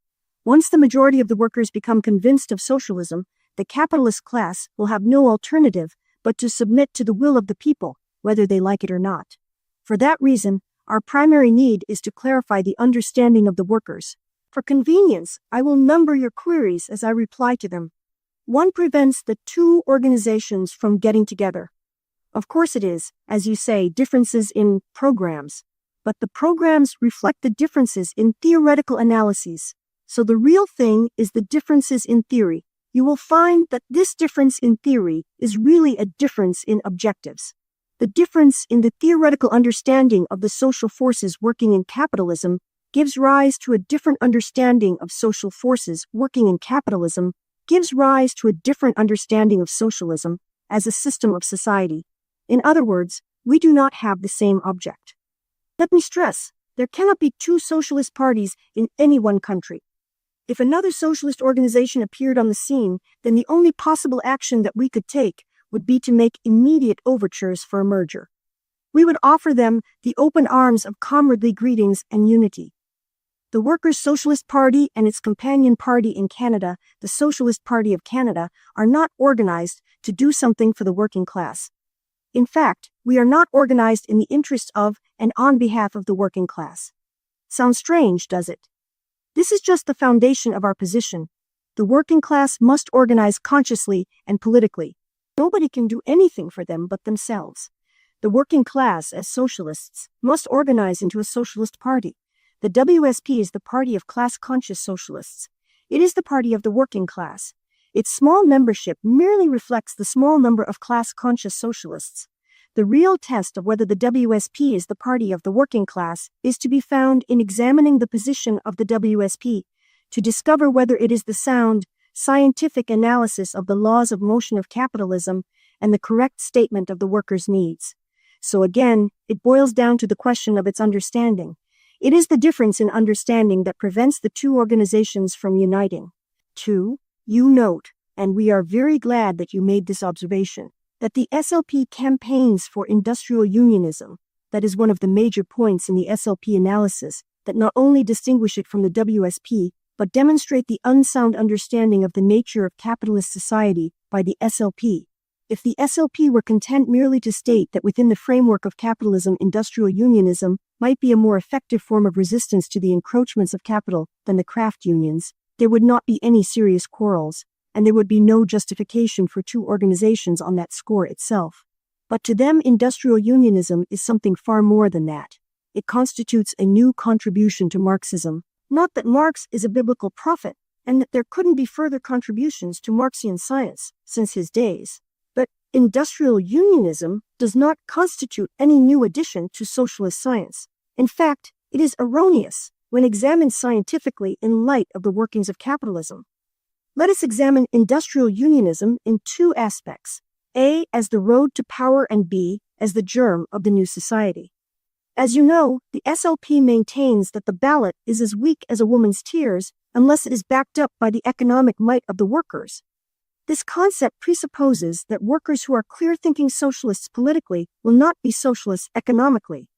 A: Once the majority of the workers become convinced of socialism, the capitalist class will have no alternative but to submit to the will of the people, whether they like it or not. For that reason, our primary need is to clarify the understanding of the workers. For convenience, I will number your queries as I reply to them. One prevents the two organizations from getting together. Of course it is, as you say, differences in programs. But the programs reflect the differences in theoretical analyses. So the real thing is the differences in theory. You will find that this difference in theory is really a difference in objectives. The difference in the theoretical understanding of the social forces working in capitalism gives rise to a different understanding of social forces working in capitalism, gives rise to a different understanding of socialism as a system of society. In other words, we do not have the same object. Let me stress, there cannot be two socialist parties in any one country. If another socialist organization appeared on the scene, then the only possible action that we could take would be to make immediate overtures for a merger. We would offer them the open arms of comradely greetings and unity. The Workers' Socialist Party and its companion party in Canada, the Socialist Party of Canada, are not organized to do something for the working class. In fact, we are not organized in the interest of and on behalf of the working class. Sounds strange, does it? This is just the foundation of our position. The working class must organize consciously and politically. Nobody can do anything for them but themselves. The working class, as socialists, must organize into a socialist party. The WSP is the party of class-conscious socialists. It is the party of the working class. Its small membership merely reflects the small number of class-conscious socialists. The real test of whether the WSP is the party of the working class is to be found in examining the position of the WSP, to discover whether it is the sound, scientific analysis of the laws of motion of capitalism and the correct statement of the workers' needs. So again, it boils down to the question of its understanding. It is the difference in understanding that prevents the two organizations from uniting. 2. You note, and we are very glad that you made this observation, that the SLP campaigns for industrial unionism, that is one of the major points in the SLP analysis, that not only distinguish it from the WSP, but demonstrate the unsound understanding of the nature of capitalist society by the SLP. If the SLP were content merely to state that within the framework of capitalism, industrial unionism might be a more effective form of resistance to the encroachments of capital than the craft unions, there would not be any serious quarrels, and there would be no justification for two organizations on that score itself. But to them, industrial unionism is something far more than that. It constitutes a new contribution to Marxism. Not that Marx is a biblical prophet, and that there couldn't be further contributions to Marxian science since his days. But industrial unionism does not constitute any new addition to socialist science. In fact, it is erroneous when examined scientifically in light of the workings of capitalism. Let us examine industrial unionism in two aspects: A, as the road to power, and B, as the germ of the new society. As you know, the SLP maintains that the ballot is as weak as a woman's tears unless it is backed up by the economic might of the workers. This concept presupposes that workers who are clear-thinking socialists politically will not be socialists economically.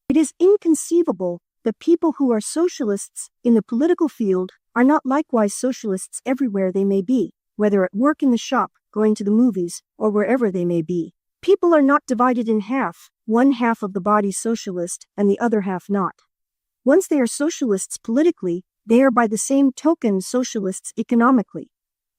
A: It is inconceivable that people who are socialists in the political field are not likewise socialists everywhere they may be, whether at work, in the shop, going to the movies, or wherever they may be. People are not divided in half, one half of the body socialist and the other half not. Once they are socialists politically, they are by the same token socialists economically.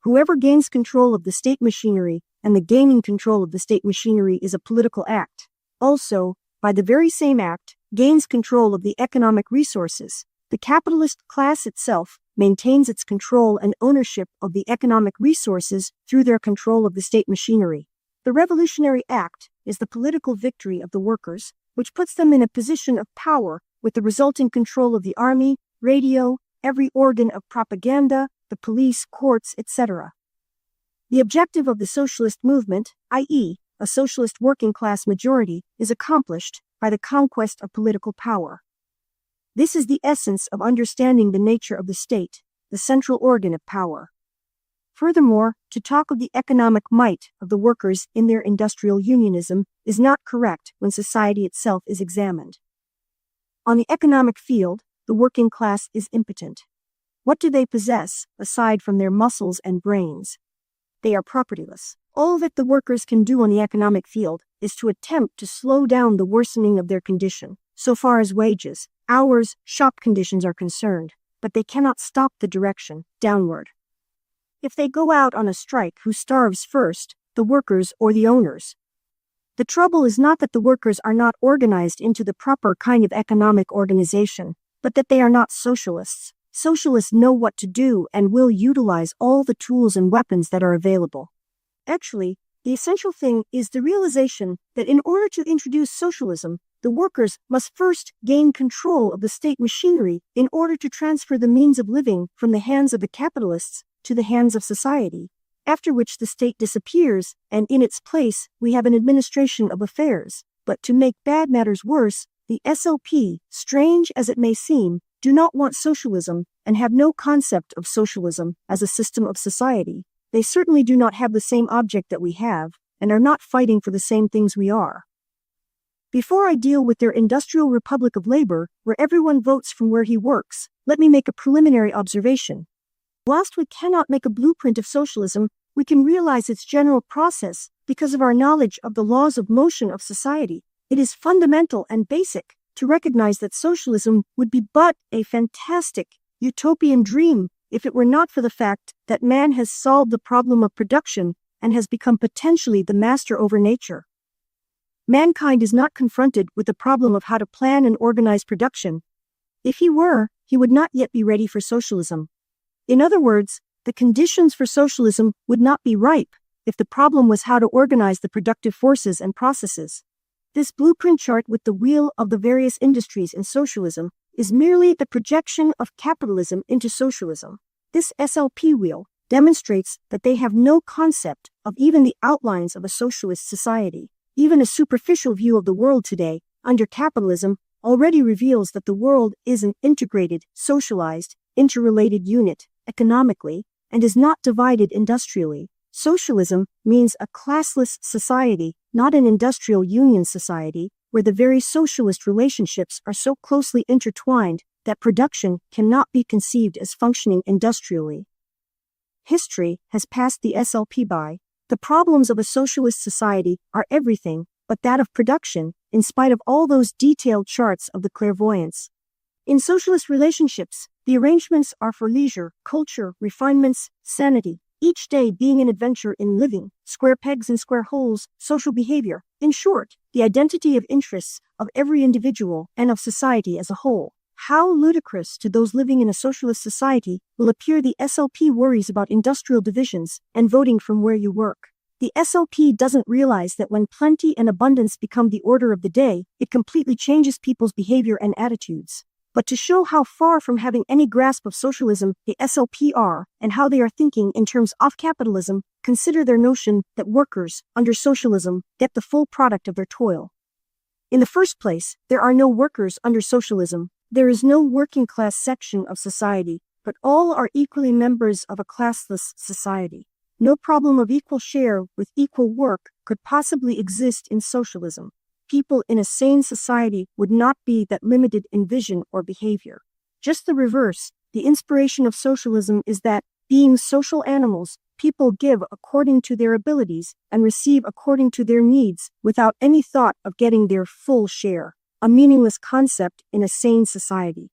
A: Whoever gains control of the state machinery, and the gaining control of the state machinery is a political act, also, by the very same act, gains control of the economic resources. The capitalist class itself maintains its control and ownership of the economic resources through their control of the state machinery. The Revolutionary Act is the political victory of the workers, which puts them in a position of power with the resulting control of the army, radio, every organ of propaganda, the police, courts, etc. The objective of the socialist movement, i.e., a socialist working class majority, is accomplished by the conquest of political power. This is the essence of understanding the nature of the state, the central organ of power. Furthermore, to talk of the economic might of the workers in their industrial unionism is not correct when society itself is examined. On the economic field, the working class is impotent. What do they possess, aside from their muscles and brains? They are propertyless. All that the workers can do on the economic field is to attempt to slow down the worsening of their condition, so far as wages, hours, shop conditions are concerned, but they cannot stop the direction, downward. If they go out on a strike, who starves first, the workers or the owners? The trouble is not that the workers are not organized into the proper kind of economic organization, but that they are not socialists. Socialists know what to do and will utilize all the tools and weapons that are available. Actually, the essential thing is the realization that in order to introduce socialism, the workers must first gain control of the state machinery in order to transfer the means of living from the hands of the capitalists to the hands of society, after which the state disappears, and in its place we have an administration of affairs. But to make bad matters worse, the SLP, strange as it may seem, do not want socialism and have no concept of socialism as a system of society. They certainly do not have the same object that we have, and are not fighting for the same things we are. Before I deal with their industrial republic of labor, where everyone votes from where he works, let me make a preliminary observation. Whilst we cannot make a blueprint of socialism, we can realize its general process because of our knowledge of the laws of motion of society. It is fundamental and basic to recognize that socialism would be but a fantastic, utopian dream if it were not for the fact that man has solved the problem of production and has become potentially the master over nature. Mankind is not confronted with the problem of how to plan and organize production. If he were, he would not yet be ready for socialism. In other words, the conditions for socialism would not be ripe if the problem was how to organize the productive forces and processes. This blueprint chart with the wheel of the various industries in socialism is merely the projection of capitalism into socialism. This SLP wheel demonstrates that they have no concept of even the outlines of a socialist society. Even a superficial view of the world today, under capitalism, already reveals that the world is an integrated, socialized, interrelated unit, economically, and is not divided industrially. Socialism means a classless society, not an industrial union society, where the very socialist relationships are so closely intertwined that production cannot be conceived as functioning industrially. History has passed the SLP by. The problems of a socialist society are everything but that of production, in spite of all those detailed charts of the clairvoyants. In socialist relationships, the arrangements are for leisure, culture, refinements, sanity, each day being an adventure in living, square pegs and square holes, social behavior, in short, the identity of interests of every individual and of society as a whole. How ludicrous to those living in a socialist society will appear the SLP worries about industrial divisions and voting from where you work. The SLP doesn't realize that when plenty and abundance become the order of the day, it completely changes people's behavior and attitudes. But to show how far from having any grasp of socialism the SLP are, and how they are thinking in terms of capitalism, consider their notion that workers, under socialism, get the full product of their toil. In the first place, there are no workers under socialism. There is no working class section of society, but all are equally members of a classless society. No problem of equal share with equal work could possibly exist in socialism. People in a sane society would not be that limited in vision or behavior. Just the reverse, the inspiration of socialism is that, being social animals, people give according to their abilities and receive according to their needs without any thought of getting their full share, a meaningless concept in a sane society.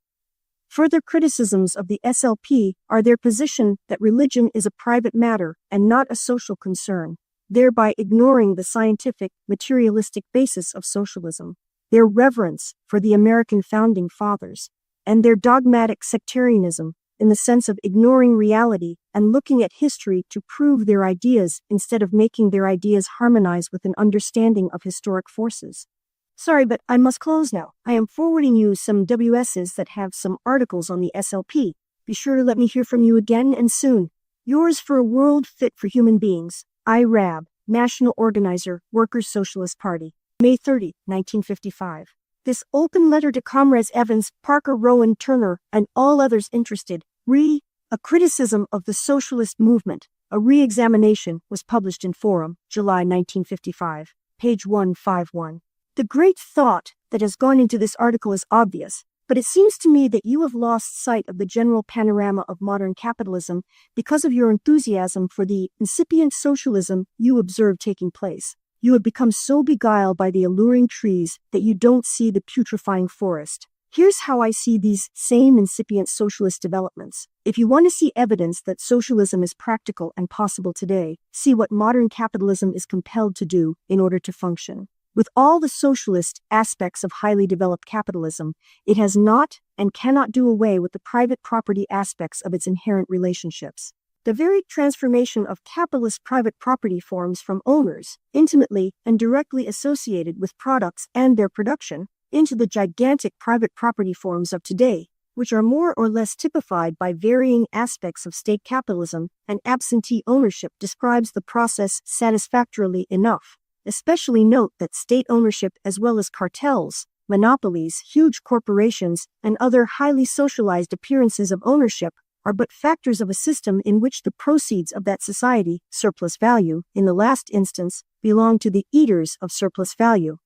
A: Further criticisms of the SLP are their position that religion is a private matter and not a social concern, thereby ignoring the scientific, materialistic basis of socialism, their reverence for the American founding fathers, and their dogmatic sectarianism, in the sense of ignoring reality and looking at history to prove their ideas instead of making their ideas harmonize with an understanding of historic forces. Sorry, but I must close now. I am forwarding you some WSs that have some articles on the SLP. Be sure to let me hear from you again and soon. Yours for a world fit for human beings. I. Rab, National Organizer, Workers' Socialist Party. May 30, 1955. This open letter to Comrades Evans, Parker, Rowan, Turner, and all others interested, a criticism of the socialist movement, a re-examination, was published in Forum, July 1955, page 151. The great thought that has gone into this article is obvious, but it seems to me that you have lost sight of the general panorama of modern capitalism because of your enthusiasm for the incipient socialism you observe taking place. You have become so beguiled by the alluring trees that you don't see the putrefying forest. Here's how I see these same incipient socialist developments. If you want to see evidence that socialism is practical and possible today, see what modern capitalism is compelled to do in order to function. With all the socialist aspects of highly developed capitalism, it has not and cannot do away with the private property aspects of its inherent relationships. The very transformation of capitalist private property forms from owners, intimately and directly associated with products and their production, into the gigantic private property forms of today, which are more or less typified by varying aspects of state capitalism and absentee ownership, describes the process satisfactorily enough. Especially note that state ownership as well as cartels, monopolies, huge corporations, and other highly socialized appearances of ownership are but factors of a system in which the proceeds of that society, surplus value, in the last instance, belong to the eaters of surplus value.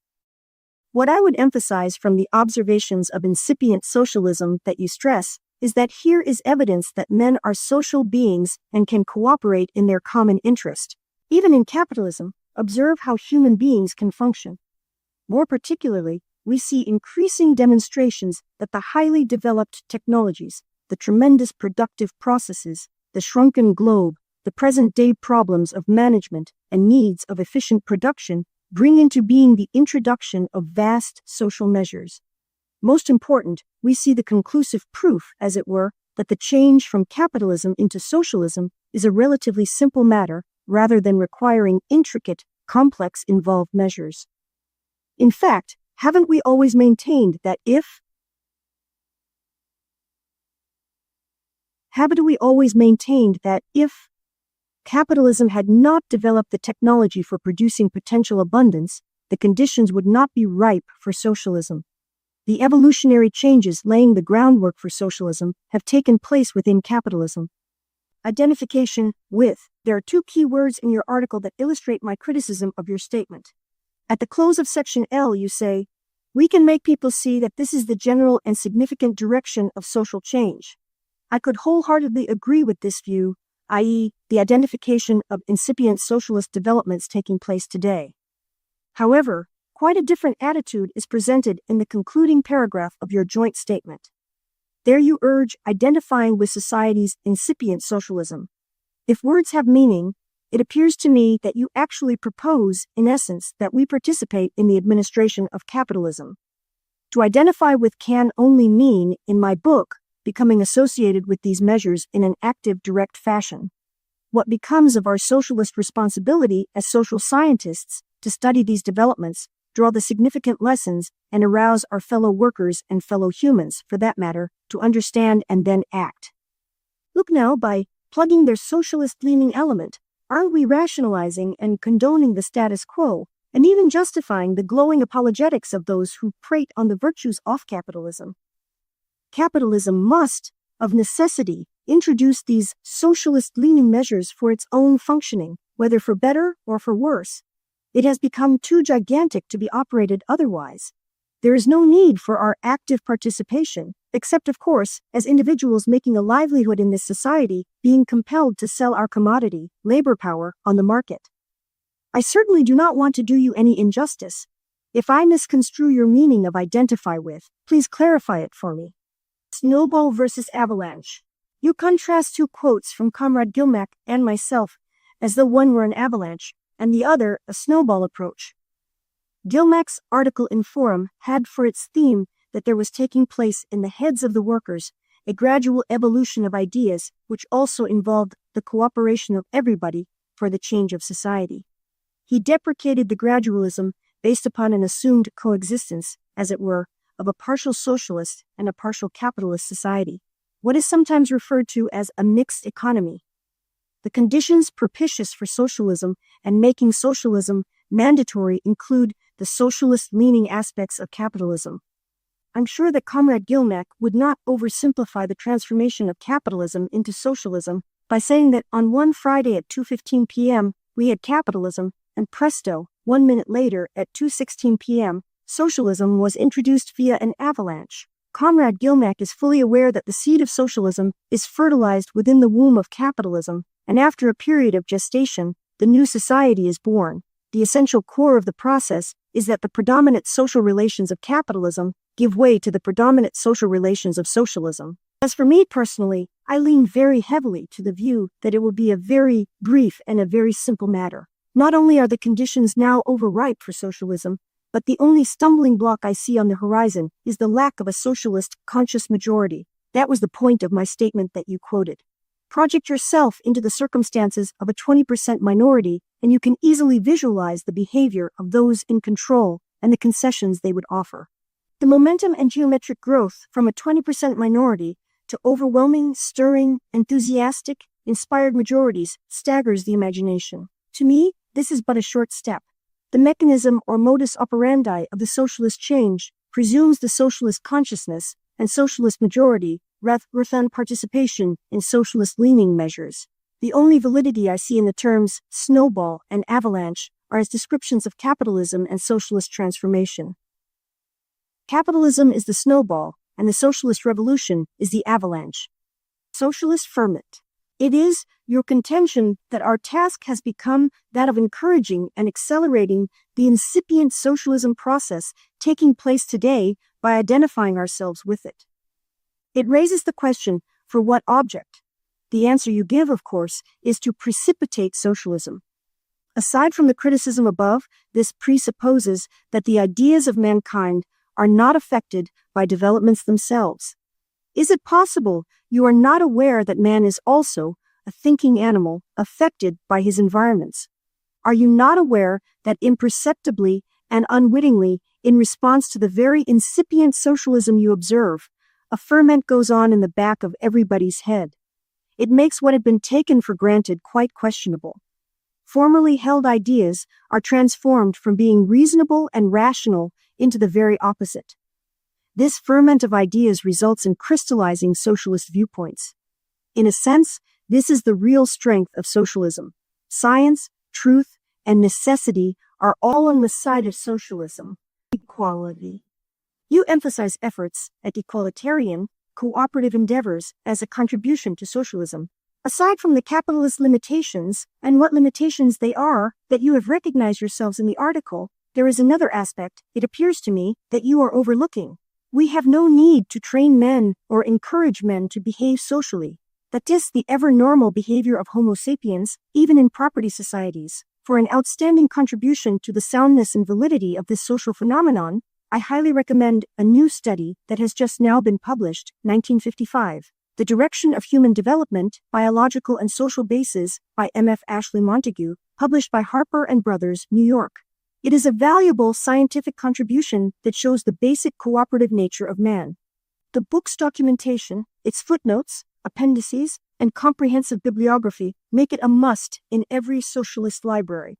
A: What I would emphasize from the observations of incipient socialism that you stress is that here is evidence that men are social beings and can cooperate in their common interest. Even in capitalism, observe how human beings can function. More particularly, we see increasing demonstrations that the highly developed technologies, the tremendous productive processes, the shrunken globe, the present-day problems of management and needs of efficient production bring into being the introduction of vast social measures. Most important, we see the conclusive proof, as it were, that the change from capitalism into socialism is a relatively simple matter rather than requiring intricate, complex, involved measures. In fact, haven't we always maintained that if capitalism had not developed the technology for producing potential abundance, the conditions would not be ripe for socialism? The evolutionary changes laying the groundwork for socialism have taken place within capitalism. Identification with. There are two key words in your article that illustrate my criticism of your statement. At the close of section L, you say, "We can make people see that this is the general and significant direction of social change." I could wholeheartedly agree with this view, i.e., the identification of incipient socialist developments taking place today. However, quite a different attitude is presented in the concluding paragraph of your joint statement. There you urge identifying with society's incipient socialism. If words have meaning, it appears to me that you actually propose, in essence, that we participate in the administration of capitalism. To identify with can only mean, in my book, becoming associated with these measures in an active, direct fashion. What becomes of our socialist responsibility as social scientists to study these developments, draw the significant lessons, and arouse our fellow workers and fellow humans, for that matter, to understand and then act? Look now, by plugging their socialist-leaning element, aren't we rationalizing and condoning the status quo, and even justifying the glowing apologetics of those who prate on the virtues of capitalism? Capitalism must, of necessity, introduce these socialist-leaning measures for its own functioning, whether for better or for worse. It has become too gigantic to be operated otherwise. There is no need for our active participation, except, of course, as individuals making a livelihood in this society, being compelled to sell our commodity, labor power, on the market. I certainly do not want to do you any injustice. If I misconstrue your meaning of identify with, please clarify it for me. Snowball versus avalanche. You contrast two quotes from Comrade Gilmack and myself, as though one were an avalanche, and the other a snowball approach. Gilmack's article in Forum had for its theme that there was taking place in the heads of the workers a gradual evolution of ideas which also involved the cooperation of everybody for the change of society. He deprecated the gradualism based upon an assumed coexistence, as it were, of a partial socialist and a partial capitalist society, what is sometimes referred to as a mixed economy. The conditions propitious for socialism and making socialism mandatory include the socialist-leaning aspects of capitalism. I'm sure that Comrade Gilmack would not oversimplify the transformation of capitalism into socialism by saying that on one Friday at 2:15 p.m. we had capitalism, and presto, 1 minute later at 2:16 p.m., socialism was introduced via an avalanche. Comrade Gilmack is fully aware that the seed of socialism is fertilized within the womb of capitalism, and after a period of gestation, the new society is born. The essential core of the process is that the predominant social relations of capitalism give way to the predominant social relations of socialism. As for me personally, I lean very heavily to the view that it will be a very brief and a very simple matter. Not only are the conditions now overripe for socialism, but the only stumbling block I see on the horizon is the lack of a socialist conscious majority. That was the point of my statement that you quoted. Project yourself into the circumstances of a 20% minority, and you can easily visualize the behavior of those in control and the concessions they would offer. The momentum and geometric growth from a 20% minority to overwhelming, stirring, enthusiastic, inspired majorities staggers the imagination. To me, this is but a short step. The mechanism or modus operandi of the socialist change presumes the socialist consciousness and socialist majority rather than participation in socialist-leaning measures. The only validity I see in the terms snowball and avalanche are as descriptions of capitalism and socialist transformation. Capitalism is the snowball, and the socialist revolution is the avalanche. Socialist ferment. It is your contention that our task has become that of encouraging and accelerating the incipient socialism process taking place today by identifying ourselves with it. It raises the question, for what object? The answer you give, of course, is to precipitate socialism. Aside from the criticism above, this presupposes that the ideas of mankind are not affected by developments themselves. Is it possible you are not aware that man is also a thinking animal affected by his environments? Are you not aware that imperceptibly and unwittingly, in response to the very incipient socialism you observe, a ferment goes on in the back of everybody's head? It makes what had been taken for granted quite questionable. Formerly held ideas are transformed from being reasonable and rational into the very opposite. This ferment of ideas results in crystallizing socialist viewpoints. In a sense, this is the real strength of socialism. Science, truth, and necessity are all on the side of socialism. Equality. You emphasize efforts at equalitarian, cooperative endeavors as a contribution to socialism. Aside from the capitalist limitations, and what limitations they are, that you have recognized yourselves in the article, there is another aspect, it appears to me, that you are overlooking. We have no need to train men or encourage men to behave socially. That is the ever-normal behavior of Homo sapiens, even in property societies. For an outstanding contribution to the soundness and validity of this social phenomenon, I highly recommend a new study that has just now been published, 1955, The Direction of Human Development, Biological and Social Bases, by M.F. Ashley Montagu, published by Harper & Brothers, New York. It is a valuable scientific contribution that shows the basic cooperative nature of man. The book's documentation, its footnotes, appendices, and comprehensive bibliography make it a must in every socialist library.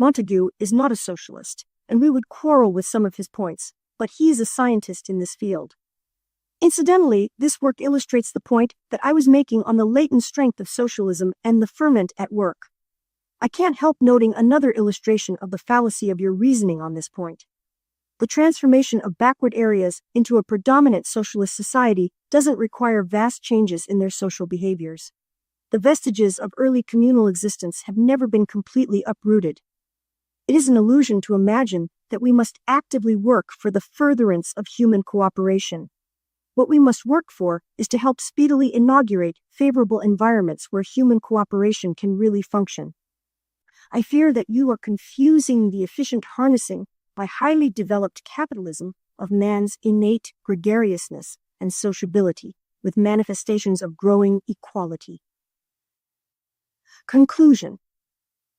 A: Montagu is not a socialist, and we would quarrel with some of his points, but he is a scientist in this field. Incidentally, this work illustrates the point that I was making on the latent strength of socialism and the ferment at work. I can't help noting another illustration of the fallacy of your reasoning on this point. The transformation of backward areas into a predominant socialist society doesn't require vast changes in their social behaviors. The vestiges of early communal existence have never been completely uprooted. It is an illusion to imagine that we must actively work for the furtherance of human cooperation. What we must work for is to help speedily inaugurate favorable environments where human cooperation can really function. I fear that you are confusing the efficient harnessing by highly developed capitalism of man's innate gregariousness and sociability with manifestations of growing equality. Conclusion.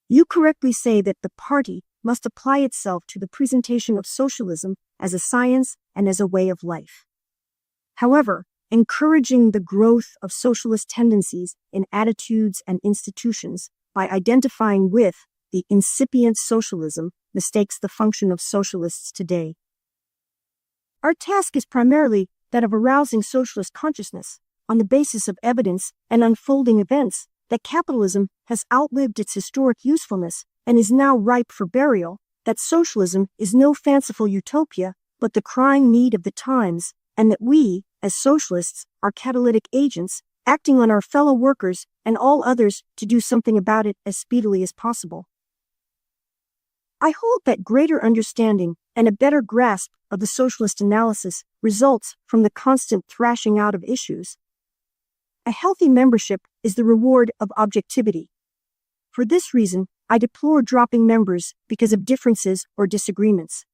A: You correctly say that the party must apply itself to the presentation of socialism as a science and as a way of life. However, encouraging the growth of socialist tendencies in attitudes and institutions by identifying with the incipient socialism mistakes the function of socialists today. Our task is primarily that of arousing socialist consciousness on the basis of evidence and unfolding events that capitalism has outlived its historic usefulness and is now ripe for burial, that socialism is no fanciful utopia, but the crying need of the times, and that we, as socialists, are catalytic agents, acting on our fellow workers and all others to do something about it as speedily as possible. I hold that greater understanding and a better grasp of the socialist analysis results from the constant thrashing out of issues. A healthy membership is the reward of objectivity. For this reason, I deplore dropping members because of differences or disagreements.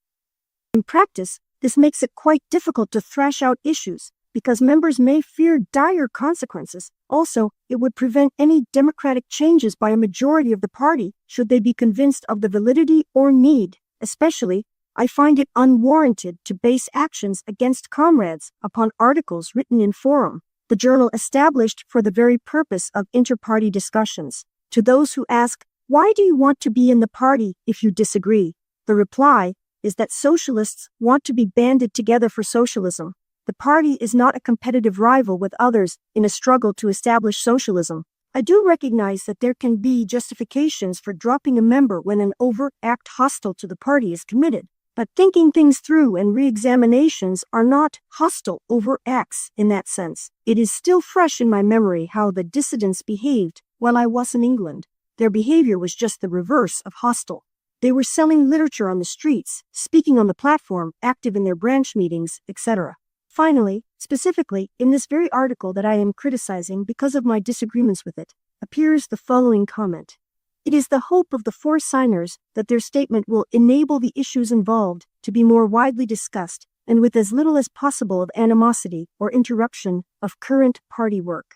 A: In practice, this makes it quite difficult to thrash out issues because members may fear dire consequences. Also, it would prevent any democratic changes by a majority of the party should they be convinced of the validity or need. Especially, I find it unwarranted to base actions against comrades upon articles written in Forum, the journal established for the very purpose of inter-party discussions. To those who ask, why do you want to be in the party if you disagree? The reply is that socialists want to be banded together for socialism. The party is not a competitive rival with others in a struggle to establish socialism. I do recognize that there can be justifications for dropping a member when an overt act hostile to the party is committed. But thinking things through and re-examinations are not hostile overt acts in that sense. It is still fresh in my memory how the dissidents behaved while I was in England. Their behavior was just the reverse of hostile. They were selling literature on the streets, speaking on the platform, active in their branch meetings, etc. Finally, specifically, in this very article that I am criticizing because of my disagreements with it, appears the following comment. It is the hope of the four signers that their statement will enable the issues involved to be more widely discussed and with as little as possible of animosity or interruption of current party work.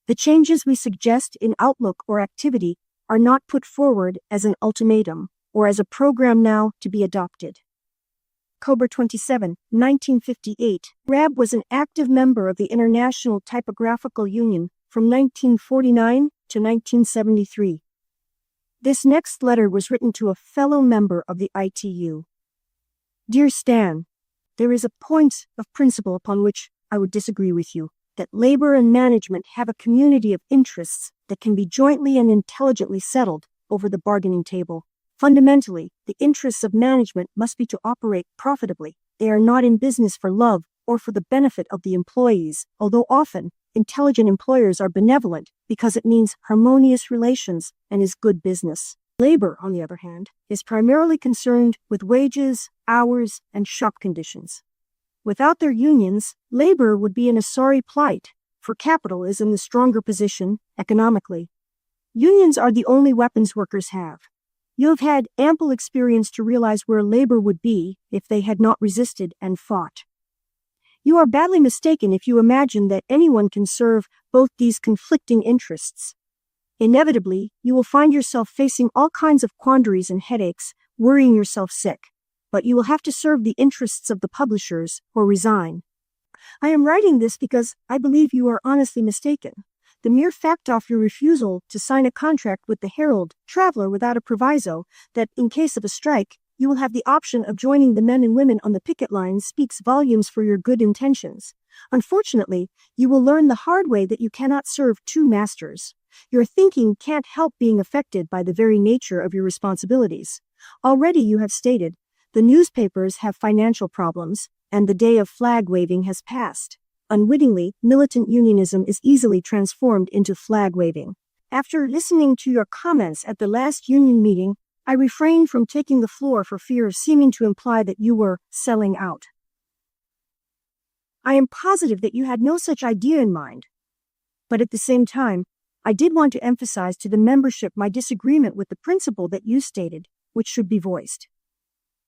A: The changes we suggest in outlook or activity are not put forward as an ultimatum or as a program now to be adopted. October 27, 1958, Rab was an active member of the International Typographical Union from 1949 to 1973. This next letter was written to a fellow member of the ITU. Dear Stan, there is a point of principle upon which I would disagree with you, that labor and management have a community of interests that can be jointly and intelligently settled over the bargaining table. Fundamentally, the interests of management must be to operate profitably. They are not in business for love or for the benefit of the employees, although often intelligent employers are benevolent because it means harmonious relations and is good business. Labor, on the other hand, is primarily concerned with wages, hours, and shop conditions. Without their unions, labor would be in a sorry plight, for capital is in the stronger position economically. Unions are the only weapons workers have. You have had ample experience to realize where labor would be if they had not resisted and fought. You are badly mistaken if you imagine that anyone can serve both these conflicting interests. Inevitably, you will find yourself facing all kinds of quandaries and headaches, worrying yourself sick. But you will have to serve the interests of the publishers or resign. I am writing this because I believe you are honestly mistaken. The mere fact of your refusal to sign a contract with the Herald Traveler without a proviso that, in case of a strike, you will have the option of joining the men and women on the picket line speaks volumes for your good intentions. Unfortunately, you will learn the hard way that you cannot serve two masters. Your thinking can't help being affected by the very nature of your responsibilities. Already you have stated, the newspapers have financial problems, and the day of flag waving has passed. Unwittingly, militant unionism is easily transformed into flag waving. After listening to your comments at the last union meeting, I refrained from taking the floor for fear of seeming to imply that you were selling out. I am positive that you had no such idea in mind. But at the same time, I did want to emphasize to the membership my disagreement with the principle that you stated, which should be voiced.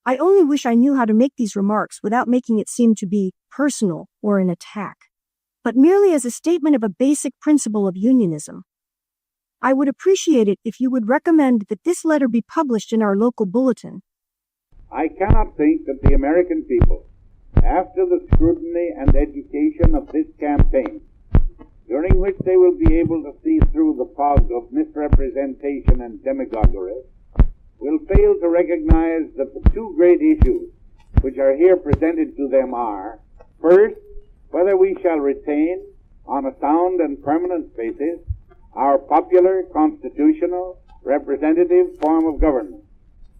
A: I only wish I knew how to make these remarks without making it seem to be personal or an attack. but merely as a statement of a basic principle of unionism. I would appreciate it if you would recommend that this letter be published in our local bulletin.
B: I cannot think that the American people, after the scrutiny and education of this campaign, during which they will be able to see through the fog of misrepresentation and demagoguery, will fail to recognize that the two great issues which are here presented to them are, first, whether we shall retain, on a sound and permanent basis, our popular, constitutional, representative form of government,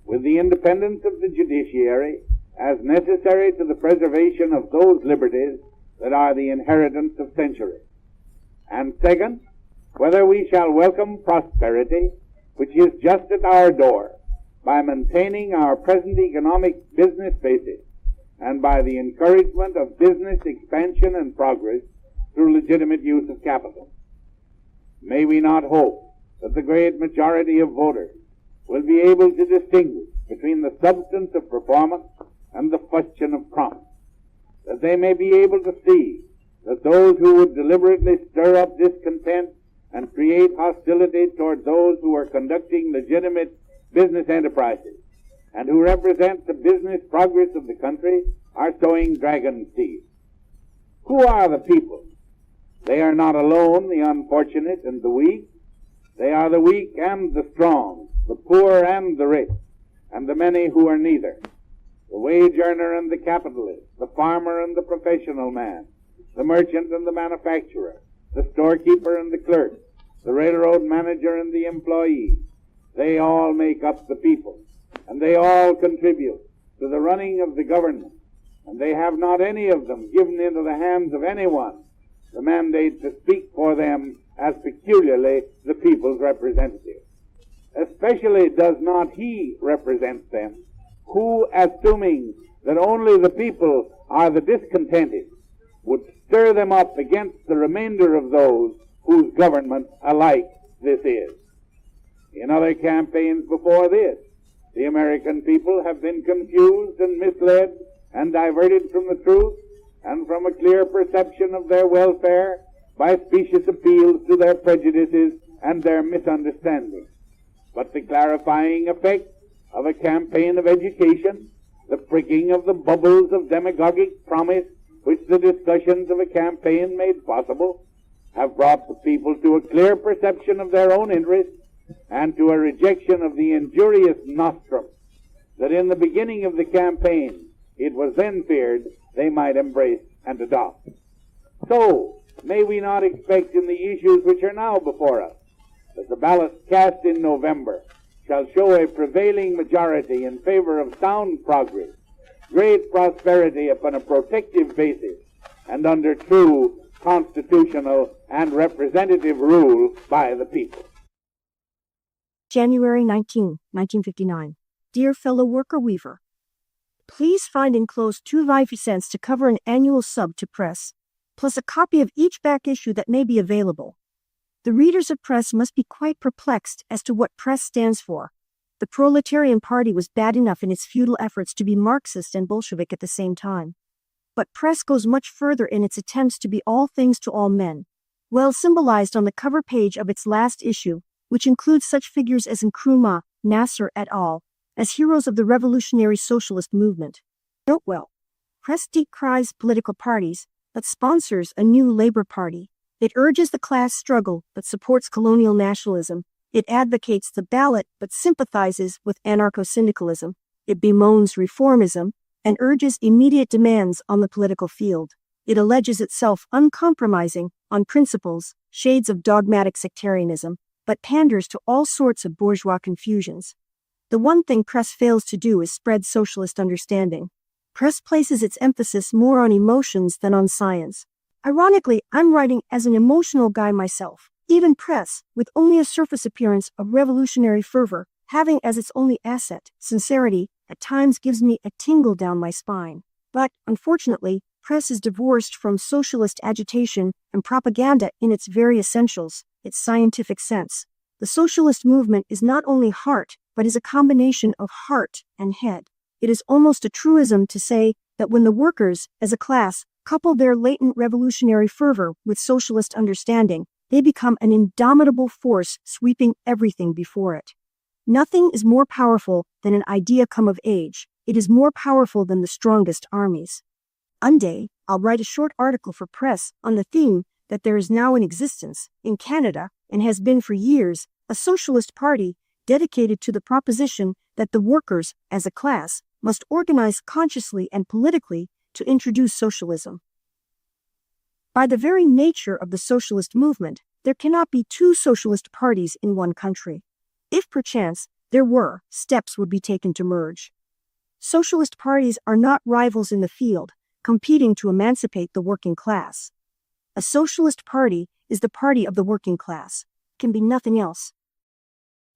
B: with the independence of the judiciary as necessary to the preservation of those liberties that are the inheritance of centuries. And second, whether we shall welcome prosperity, which is just at our door, by maintaining our present economic business basis and by the encouragement of business expansion and progress through legitimate use of capital. May we not hope that the great majority of voters will be able to distinguish between the substance of performance and the fustian of promise, that they may be able to see that those who would deliberately stir up discontent and create hostility toward those who are conducting legitimate business enterprises and who represent the business progress of the country are sowing dragon seeds. Who are the people? They are not alone the unfortunate and the weak. They are the weak and the strong, the poor and the rich, and the many who are neither, the wage earner and the capitalist, the farmer and the professional man, the merchant and the manufacturer, the storekeeper and the clerk, the railroad manager and the employee. They all make up the people, and they all contribute to the running of the government, and they have not any of them given into the hands of anyone the mandate to speak for them as peculiarly the people's representative. Especially does not he represent them, who, assuming that only the people are the discontented, would stir them up against the remainder of those whose government alike this is. In other campaigns before this, the American people have been confused and misled and diverted from the truth and from a clear perception of their welfare by specious appeals to their prejudices and their misunderstandings. But the clarifying effect of a campaign of education, the pricking of the bubbles of demagogic promise which the discussions of a campaign made possible, have brought the people to a clear perception of their own interests and to a rejection of the injurious nostrum that in the beginning of the campaign it was then feared they might embrace and adopt. So, may we not expect in the issues which are now before us that the ballots cast in November shall show a prevailing majority in favor of sound progress, great prosperity upon a protective basis, and under true constitutional and representative rule by the people.
A: January 19, 1959. Dear fellow worker weaver, please find enclosed 2 Vive cents to cover an annual sub to press, plus a copy of each back issue that may be available. The readers of press must be quite perplexed as to what press stands for. The proletarian party was bad enough in its futile efforts to be Marxist and Bolshevik at the same time. But press goes much further in its attempts to be all things to all men, well symbolized on the cover page of its last issue, which includes such figures as Nkrumah, Nasser et al., as heroes of the revolutionary socialist movement. Note well, press decries political parties, but sponsors a new labor party. It urges the class struggle, but supports colonial nationalism. It advocates the ballot, but sympathizes with anarcho-syndicalism. It bemoans reformism, and urges immediate demands on the political field. It alleges itself uncompromising on principles, shades of dogmatic sectarianism, but panders to all sorts of bourgeois confusions. The one thing press fails to do is spread socialist understanding. Press places its emphasis more on emotions than on science. Ironically, I'm writing as an emotional guy myself. Even press, with only a surface appearance of revolutionary fervor, having as its only asset sincerity, at times gives me a tingle down my spine. But, unfortunately, press is divorced from socialist agitation and propaganda in its very essentials, its scientific sense. The socialist movement is not only heart, but is a combination of heart and head. It is almost a truism to say that when the workers, as a class, Couple their latent revolutionary fervor with socialist understanding, they become an indomitable force sweeping everything before it. Nothing is more powerful than an idea come of age. It is more powerful than the strongest armies. One day, I'll write a short article for press on the theme that there is now in existence, in Canada, and has been for years, a socialist party dedicated to the proposition that the workers, as a class, must organize consciously and politically to introduce socialism. By the very nature of the socialist movement, there cannot be two socialist parties in one country. If perchance there were, steps would be taken to merge. Socialist parties are not rivals in the field, competing to emancipate the working class. A socialist party is the party of the working class, can be nothing else.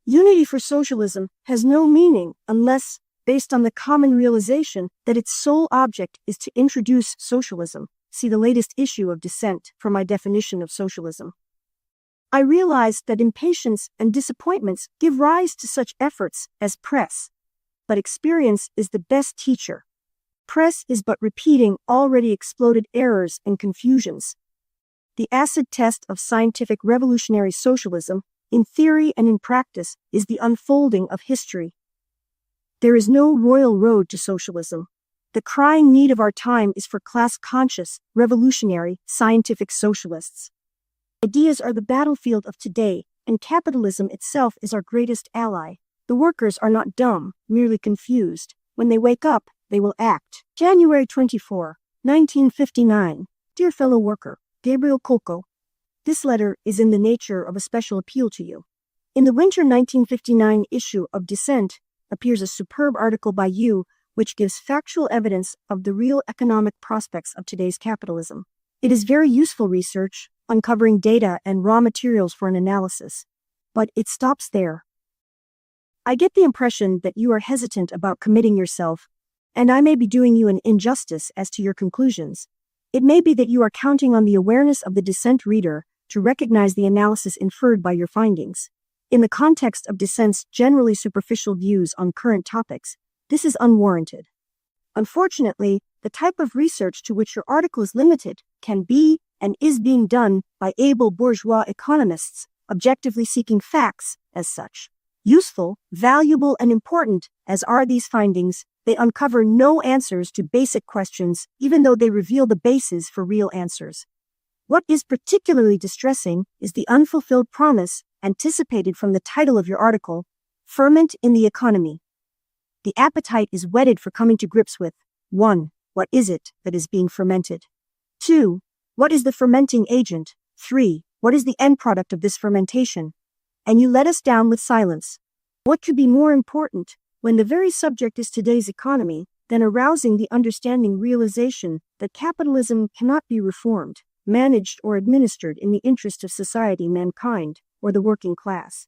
A: Unity for socialism has no meaning unless based on the common realization that its sole object is to introduce socialism. See the latest issue of Dissent for my definition of socialism. I realize that impatience and disappointments give rise to such efforts as press. But experience is the best teacher. Press is but repeating already exploded errors and confusions. The acid test of scientific revolutionary socialism, in theory and in practice, is the unfolding of history. There is no royal road to socialism. The crying need of our time is for class-conscious, revolutionary, scientific socialists. Ideas are the battlefield of today, and capitalism itself is our greatest ally. The workers are not dumb, merely confused. When they wake up, they will act. January 24, 1959. Dear fellow worker, Gabriel Colco. This letter is in the nature of a special appeal to you. In the winter 1959 issue of Dissent appears a superb article by you which gives factual evidence of the real economic prospects of today's capitalism. It is very useful research, uncovering data and raw materials for an analysis. But it stops there. I get the impression that you are hesitant about committing yourself, and I may be doing you an injustice as to your conclusions. It may be that you are counting on the awareness of the Dissent reader to recognize the analysis inferred by your findings. In the context of Dissent's generally superficial views on current topics, this is unwarranted. Unfortunately, the type of research to which your article is limited can be and is being done by able bourgeois economists, objectively seeking facts as such. Useful, valuable, and important as are these findings, they uncover no answers to basic questions, even though they reveal the basis for real answers. What is particularly distressing is the unfulfilled promise anticipated from the title of your article, Ferment in the Economy. The appetite is whetted for coming to grips with 1. What is it that is being fermented? 2. What is the fermenting agent? 3. What is the end product of this fermentation? And you let us down with silence. What could be more important, when the very subject is today's economy, than arousing the understanding realization that capitalism cannot be reformed, managed, or administered in the interest of society, mankind, or the working class?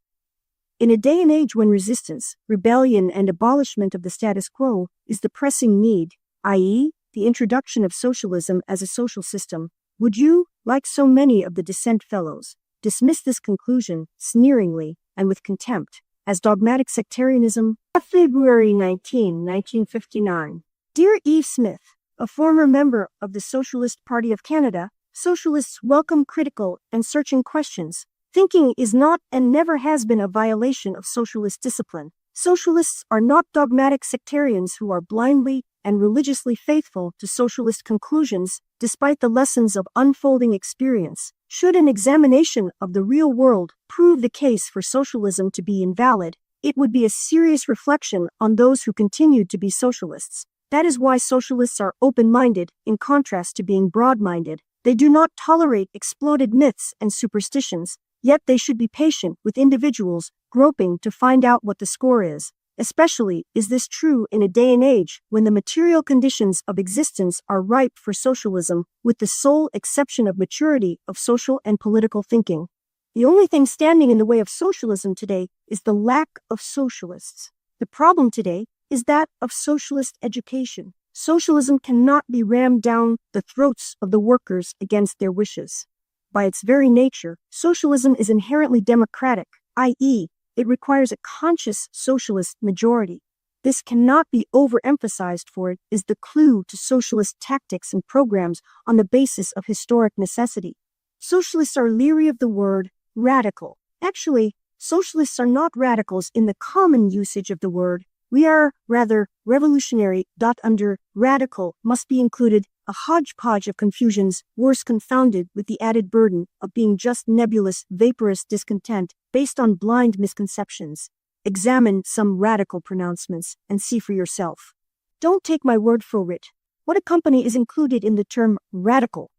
A: In a day and age when resistance, rebellion, and abolishment of the status quo is the pressing need, i.e., the introduction of socialism as a social system, would you, like so many of the Dissent fellows, dismiss this conclusion sneeringly and with contempt as dogmatic sectarianism? February 19, 1959. Dear Eve Smith, a former member of the Socialist Party of Canada, socialists welcome critical and searching questions. Thinking is not and never has been a violation of socialist discipline. Socialists are not dogmatic sectarians who are blindly and religiously faithful to socialist conclusions, despite the lessons of unfolding experience. Should an examination of the real world prove the case for socialism to be invalid, it would be a serious reflection on those who continued to be socialists. That is why socialists are open-minded, in contrast to being broad-minded. They do not tolerate exploded myths and superstitions, yet they should be patient with individuals groping to find out what the score is. Especially is this true in a day and age when the material conditions of existence are ripe for socialism, with the sole exception of maturity of social and political thinking. The only thing standing in the way of socialism today is the lack of socialists. The problem today is that of socialist education. Socialism cannot be rammed down the throats of the workers against their wishes. By its very nature, socialism is inherently democratic, i.e., it requires a conscious socialist majority. This cannot be overemphasized, for it is the clue to socialist tactics and programs on the basis of historic necessity. Socialists are leery of the word radical. Actually, socialists are not radicals in the common usage of the word. We are rather revolutionary. Under radical must be included a hodgepodge of confusions, worse confounded with the added burden of being just nebulous, vaporous discontent based on blind misconceptions. Examine some radical pronouncements and see for yourself. Don't take my word for it. What accompany is included in the term radical?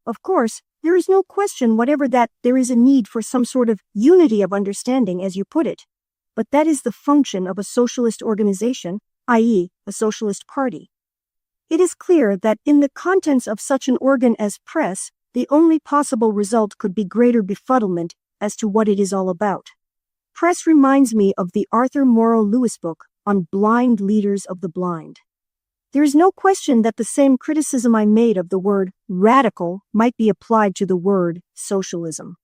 A: Of course, there is no question whatever that there is a need for some sort of unity of understanding, as you put it. But that is the function of a socialist organization, i.e., a socialist party. It is clear that in the contents of such an organ as press, the only possible result could be greater befuddlement as to what it is all about. Press reminds me of the Arthur Morrow Lewis book on blind leaders of the blind. There is no question that the same criticism I made of the word radical might be applied to the word socialism.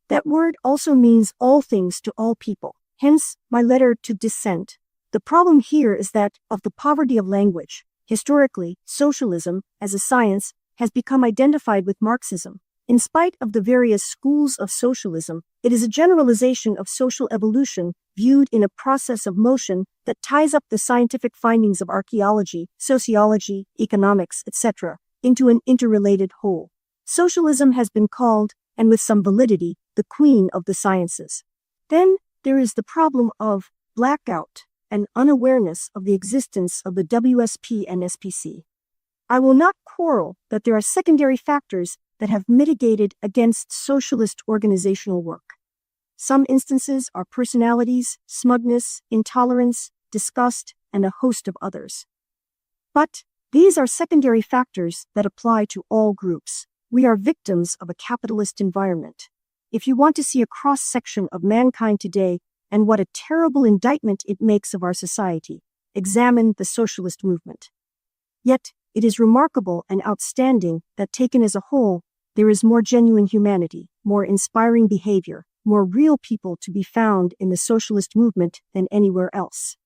A: That word also means all things to all people, hence my letter to dissent. The problem here is that of the poverty of language. Historically, socialism, as a science, has become identified with Marxism. In spite of the various schools of socialism, it is a generalization of social evolution viewed in a process of motion that ties up the scientific findings of archaeology, sociology, economics, etc., into an interrelated whole. Socialism has been called, and with some validity, the queen of the sciences. Then there is the problem of blackout and unawareness of the existence of the WSP and SPC. I will not quarrel that there are secondary factors that have mitigated against socialist organizational work. Some instances are personalities, smugness, intolerance, disgust, and a host of others. But these are secondary factors that apply to all groups. We are victims of a capitalist environment. If you want to see a cross-section of mankind today and what a terrible indictment it makes of our society, examine the socialist movement. Yet, it is remarkable and outstanding that taken as a whole, there is more genuine humanity, more inspiring behavior, more real people to be found in the socialist movement than anywhere else.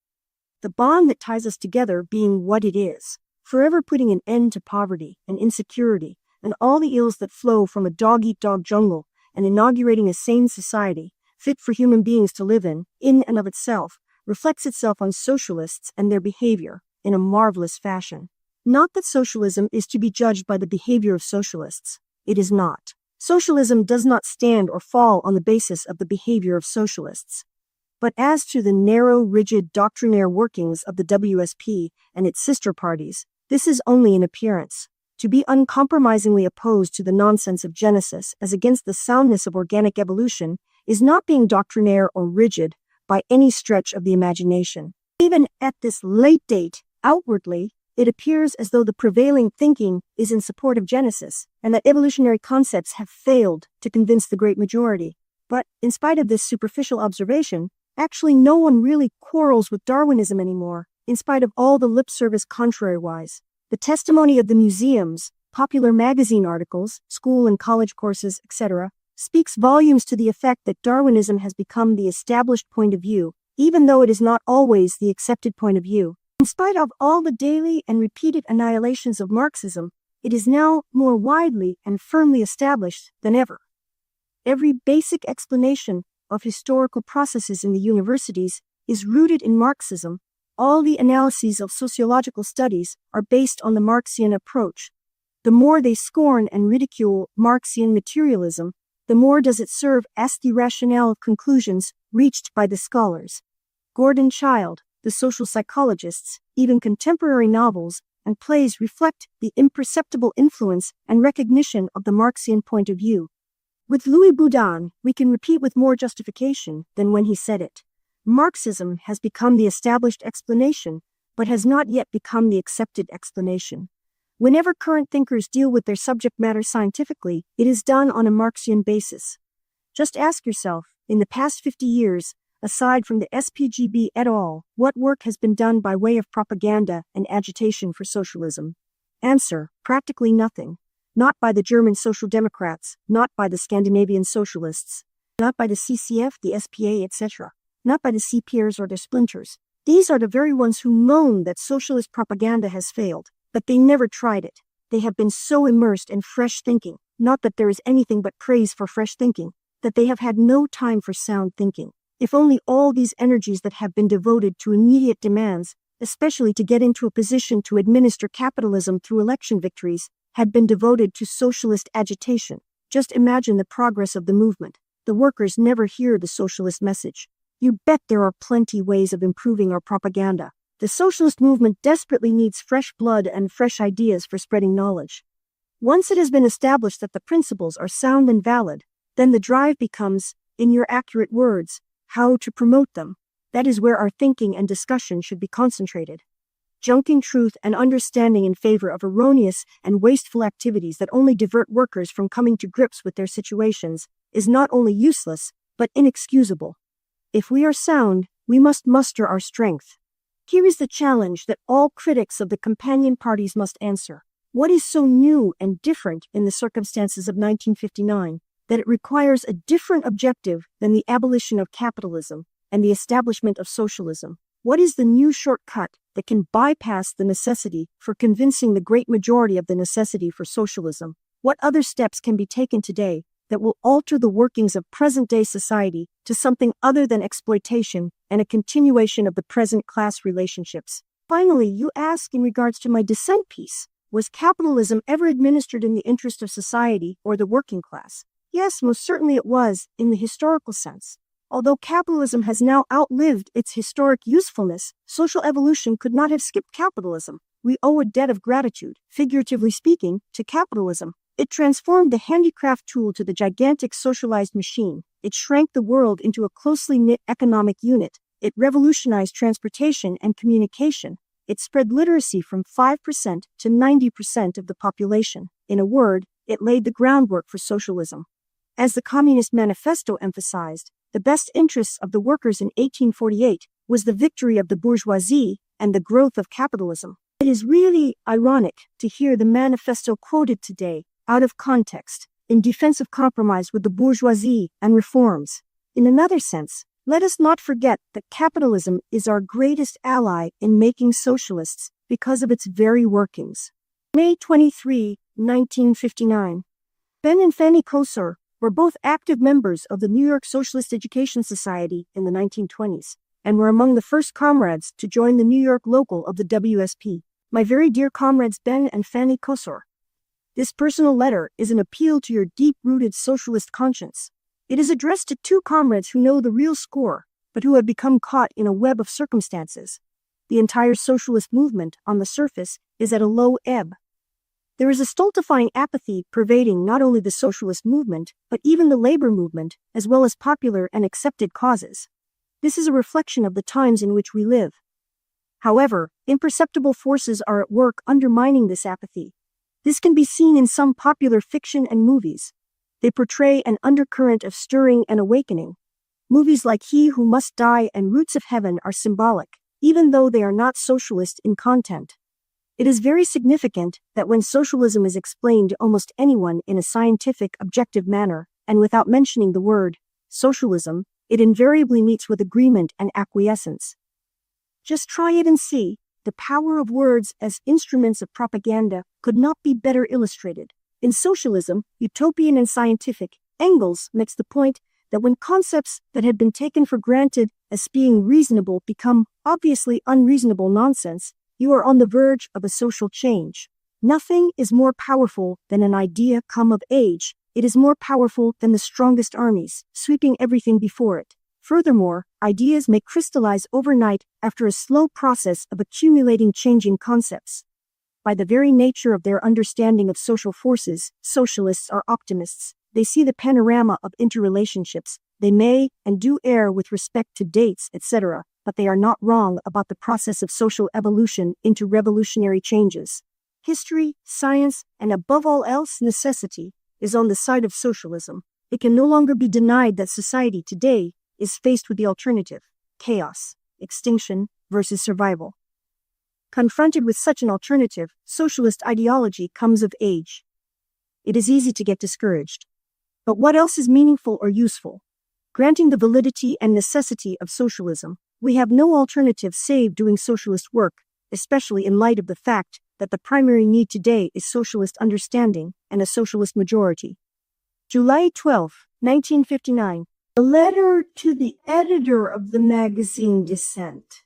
A: The bond that ties us together being what it is, forever putting an end to poverty and insecurity and all the ills that flow from a dog-eat-dog jungle and inaugurating a sane society, fit for human beings to live in and of itself, reflects itself on socialists and their behavior in a marvelous fashion. Not that socialism is to be judged by the behavior of socialists. It is not. Socialism does not stand or fall on the basis of the behavior of socialists. But as to the narrow, rigid, doctrinaire workings of the WSP and its sister parties, this is only an appearance. To be uncompromisingly opposed to the nonsense of Genesis as against the soundness of organic evolution is not being doctrinaire or rigid by any stretch of the imagination. Even at this late date, outwardly, it appears as though the prevailing thinking is in support of Genesis, and that evolutionary concepts have failed to convince the great majority. But, in spite of this superficial observation, actually no one really quarrels with Darwinism anymore, in spite of all the lip service contrariwise. The testimony of the museums, popular magazine articles, school and college courses, etc., speaks volumes to the effect that Darwinism has become the established point of view, even though it is not always the accepted point of view. In spite of all the daily and repeated annihilations of Marxism, it is now more widely and firmly established than ever. Every basic explanation of historical processes in the universities is rooted in Marxism. All the analyses of sociological studies are based on the Marxian approach. The more they scorn and ridicule Marxian materialism, the more does it serve as the rationale of conclusions reached by the scholars. Gordon Childe, the social psychologists, even contemporary novels and plays reflect the imperceptible influence and recognition of the Marxian point of view. With Louis Boudin, we can repeat with more justification than when he said it. Marxism has become the established explanation, but has not yet become the accepted explanation. Whenever current thinkers deal with their subject matter scientifically, it is done on a Marxian basis. Just ask yourself, in the past 50 years, aside from the SPGB et al., what work has been done by way of propaganda and agitation for socialism? Answer: practically nothing. Not by the German Social Democrats, not by the Scandinavian Socialists, not by the CCF, the SPA, etc., not by the CPers or their splinters, These are the very ones who moan that socialist propaganda has failed, but they never tried it. They have been so immersed in fresh thinking, not that there is anything but praise for fresh thinking, that they have had no time for sound thinking. If only all these energies that have been devoted to immediate demands, especially to get into a position to administer capitalism through election victories, had been devoted to socialist agitation. Just imagine the progress of the movement. The workers never hear the socialist message. You bet there are plenty ways of improving our propaganda. The socialist movement desperately needs fresh blood and fresh ideas for spreading knowledge. Once it has been established that the principles are sound and valid, then the drive becomes, in your accurate words, how to promote them. That is where our thinking and discussion should be concentrated. Junking truth and understanding in favor of erroneous and wasteful activities that only divert workers from coming to grips with their situations is not only useless, but inexcusable. If we are sound, we must muster our strength. Here is the challenge that all critics of the companion parties must answer. What is so new and different in the circumstances of 1959 that it requires a different objective than the abolition of capitalism and the establishment of socialism? What is the new shortcut that can bypass the necessity for convincing the great majority of the necessity for socialism? What other steps can be taken today that will alter the workings of present-day society to something other than exploitation and a continuation of the present class relationships? Finally, you ask in regards to my dissent piece, was capitalism ever administered in the interest of society or the working class? Yes, most certainly it was, in the historical sense. Although capitalism has now outlived its historic usefulness, social evolution could not have skipped capitalism. We owe a debt of gratitude, figuratively speaking, to capitalism. It transformed the handicraft tool to the gigantic socialized machine. It shrank the world into a closely knit economic unit. It revolutionized transportation and communication. It spread literacy from 5% to 90% of the population. In a word, it laid the groundwork for socialism. As the Communist Manifesto emphasized, the best interests of the workers in 1848 was the victory of the bourgeoisie and the growth of capitalism. It is really ironic to hear the manifesto quoted today out of context in defense of compromise with the bourgeoisie and reforms. In another sense, let us not forget that capitalism is our greatest ally in making socialists because of its very workings. May 23, 1959. Ben and Fanny Kosor were both active members of the New York Socialist Education Society in the 1920s, and were among the first comrades to join the New York local of the WSP. My very dear comrades Ben and Fanny Kosor, this personal letter is an appeal to your deep-rooted socialist conscience. It is addressed to two comrades who know the real score, but who have become caught in a web of circumstances. The entire socialist movement, on the surface, is at a low ebb. There is a stultifying apathy pervading not only the socialist movement, but even the labor movement, as well as popular and accepted causes. This is a reflection of the times in which we live. However, imperceptible forces are at work undermining this apathy. This can be seen in some popular fiction and movies. They portray an undercurrent of stirring and awakening. Movies like He Who Must Die and Roots of Heaven are symbolic, even though they are not socialist in content. It is very significant that when socialism is explained to almost anyone in a scientific, objective manner, and without mentioning the word socialism, it invariably meets with agreement and acquiescence. Just try it and see. The power of words as instruments of propaganda could not be better illustrated. In socialism, utopian and scientific, Engels makes the point that when concepts that had been taken for granted as being reasonable become obviously unreasonable nonsense, you are on the verge of a social change. Nothing is more powerful than an idea come of age. It is more powerful than the strongest armies, sweeping everything before it. Furthermore, ideas may crystallize overnight after a slow process of accumulating changing concepts. By the very nature of their understanding of social forces, socialists are optimists. They see the panorama of interrelationships. They may and do err with respect to dates, etc., but they are not wrong about the process of social evolution into revolutionary changes. History, science, and above all else necessity, is on the side of socialism. It can no longer be denied that society today is faced with the alternative: chaos, extinction versus survival. Confronted with such an alternative, socialist ideology comes of age. It is easy to get discouraged. But what else is meaningful or useful? Granting the validity and necessity of socialism, We have no alternative save doing socialist work, especially in light of the fact that the primary need today is socialist understanding and a socialist majority. July 12, 1959. A letter to the editor of the magazine Dissent.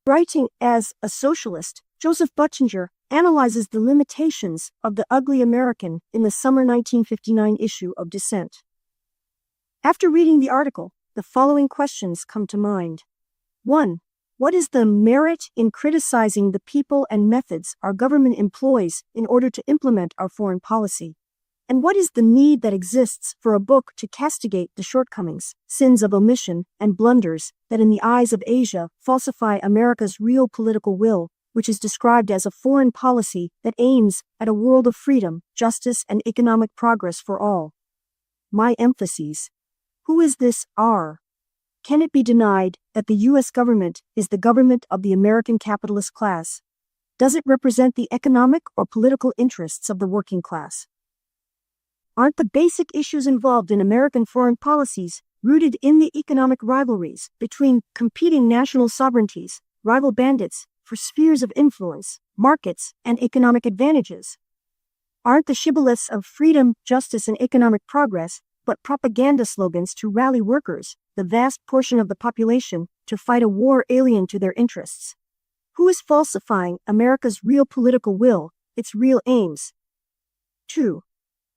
A: Writing as a socialist, Joseph Buttinger analyzes the limitations of the ugly American in the summer 1959 issue of Dissent. After reading the article, the following questions come to mind. 1. What is the merit in criticizing the people and methods our government employs in order to implement our foreign policy? And what is the need that exists for a book to castigate the shortcomings, sins of omission, and blunders that in the eyes of Asia falsify America's real political will, which is described as a foreign policy that aims at a world of freedom, justice, and economic progress for all? My emphases. Who is this R? Can it be denied that the U.S. government is the government of the American capitalist class? Does it represent the economic or political interests of the working class? Aren't the basic issues involved in American foreign policies rooted in the economic rivalries between competing national sovereignties, rival bandits for spheres of influence, markets, and economic advantages? Aren't the shibboleths of freedom, justice, and economic progress but propaganda slogans to rally workers, the vast portion of the population, to fight a war alien to their interests? Who is falsifying America's real political will, its real aims? 2.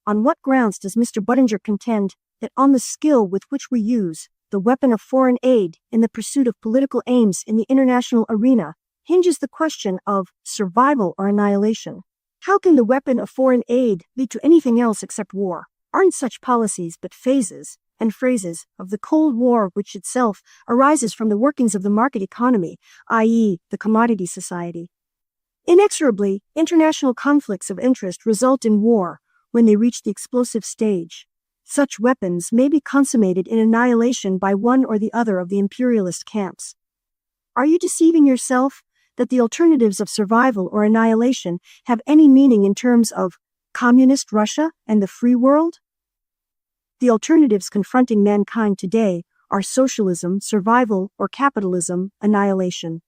A: On what grounds does Mr. Buttinger contend that on the skill with which we use the weapon of foreign aid in the pursuit of political aims in the international arena hinges the question of survival or annihilation? How can the weapon of foreign aid lead to anything else except war? Aren't such policies but phases and phrases of the Cold War, which itself arises from the workings of the market economy, i.e., the commodity society? Inexorably, international conflicts of interest result in war when they reach the explosive stage. Such weapons may be consummated in annihilation by one or the other of the imperialist camps. Are you deceiving yourself that the alternatives of survival or annihilation have any meaning in terms of communist Russia and the free world? The alternatives confronting mankind today are socialism, survival, or capitalism, annihilation.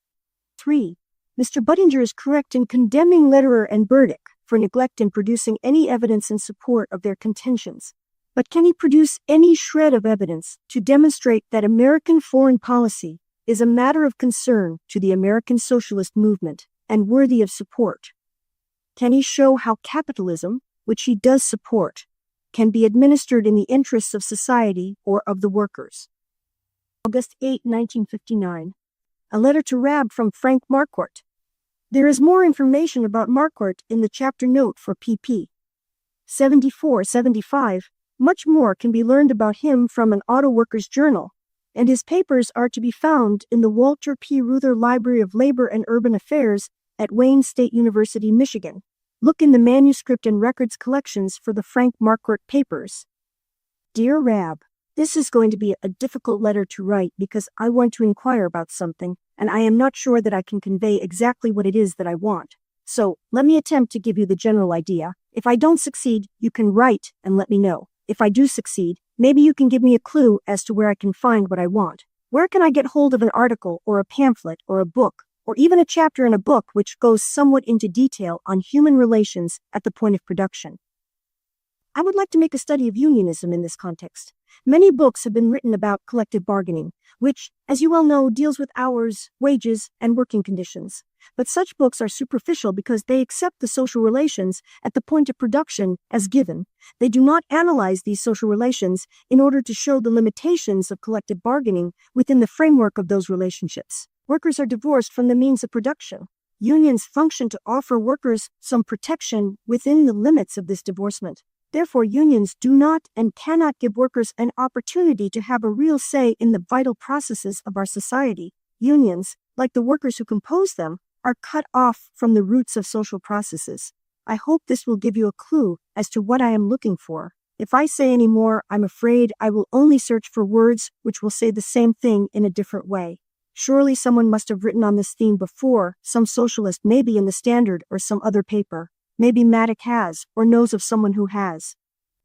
A: 3. Mr. Buttinger is correct in condemning Lederer and Burdick for neglect in producing any evidence in support of their contentions. But can he produce any shred of evidence to demonstrate that American foreign policy is a matter of concern to the American socialist movement and worthy of support? Can he show how capitalism, which he does support, can be administered in the interests of society or of the workers? August 8, 1959. A letter to Rab from Frank Marquardt. There is more information about Marquardt in the chapter note for pp. 74-75. Much more can be learned about him from an Auto Workers Journal, and his papers are to be found in the Walter P. Reuther Library of Labor and Urban Affairs at Wayne State University, Michigan. Look in the manuscript and records collections for the Frank Marquardt papers. Dear Rab, this is going to be a difficult letter to write because I want to inquire about something, and I am not sure that I can convey exactly what it is that I want. So, let me attempt to give you the general idea. If I don't succeed, you can write and let me know. If I do succeed, maybe you can give me a clue as to where I can find what I want. Where can I get hold of an article or a pamphlet or a book, or even a chapter in a book which goes somewhat into detail on human relations at the point of production? I would like to make a study of unionism in this context. Many books have been written about collective bargaining, which, as you well know, deals with hours, wages, and working conditions. But such books are superficial because they accept the social relations at the point of production as given. They do not analyze these social relations in order to show the limitations of collective bargaining within the framework of those relationships. Workers are divorced from the means of production. Unions function to offer workers some protection within the limits of this divorcement. Therefore, unions do not and cannot give workers an opportunity to have a real say in the vital processes of our society. Unions, like the workers who compose them, are cut off from the roots of social processes. I hope this will give you a clue as to what I am looking for. If I say any more, I'm afraid I will only search for words which will say the same thing in a different way. Surely someone must have written on this theme before, some socialist, maybe in the Standard or some other paper. Maybe Maddock has, or knows of someone who has.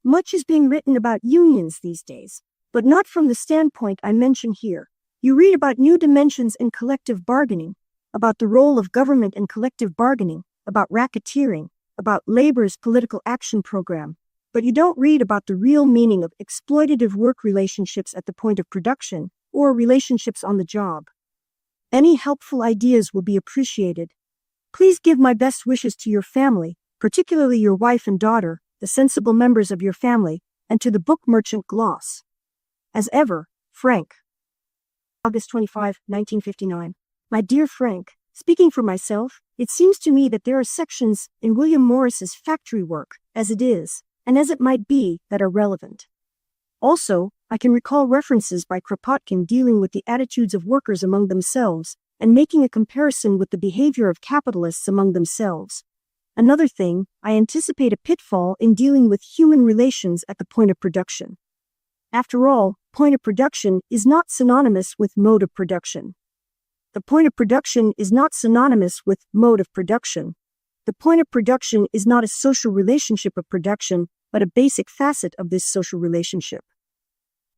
A: Much is being written about unions these days, but not from the standpoint I mention here. You read about new dimensions in collective bargaining, about the role of government in collective bargaining, about racketeering, about labor's political action program, but you don't read about the real meaning of exploitative work relationships at the point of production or relationships on the job. Any helpful ideas will be appreciated. Please give my best wishes to your family, particularly your wife and daughter, the sensible members of your family, and to the book merchant Gloss. As ever, Frank. August 25, 1959. My dear Frank, speaking for myself, it seems to me that there are sections in William Morris's factory work, as it is, and as it might be, that are relevant. Also, I can recall references by Kropotkin dealing with the attitudes of workers among themselves and making a comparison with the behavior of capitalists among themselves. Another thing, I anticipate a pitfall in dealing with human relations at the point of production. After all, point of production is not synonymous with mode of production. The point of production is not synonymous with mode of production. The point of production is not a social relationship of production, but a basic facet of this social relationship.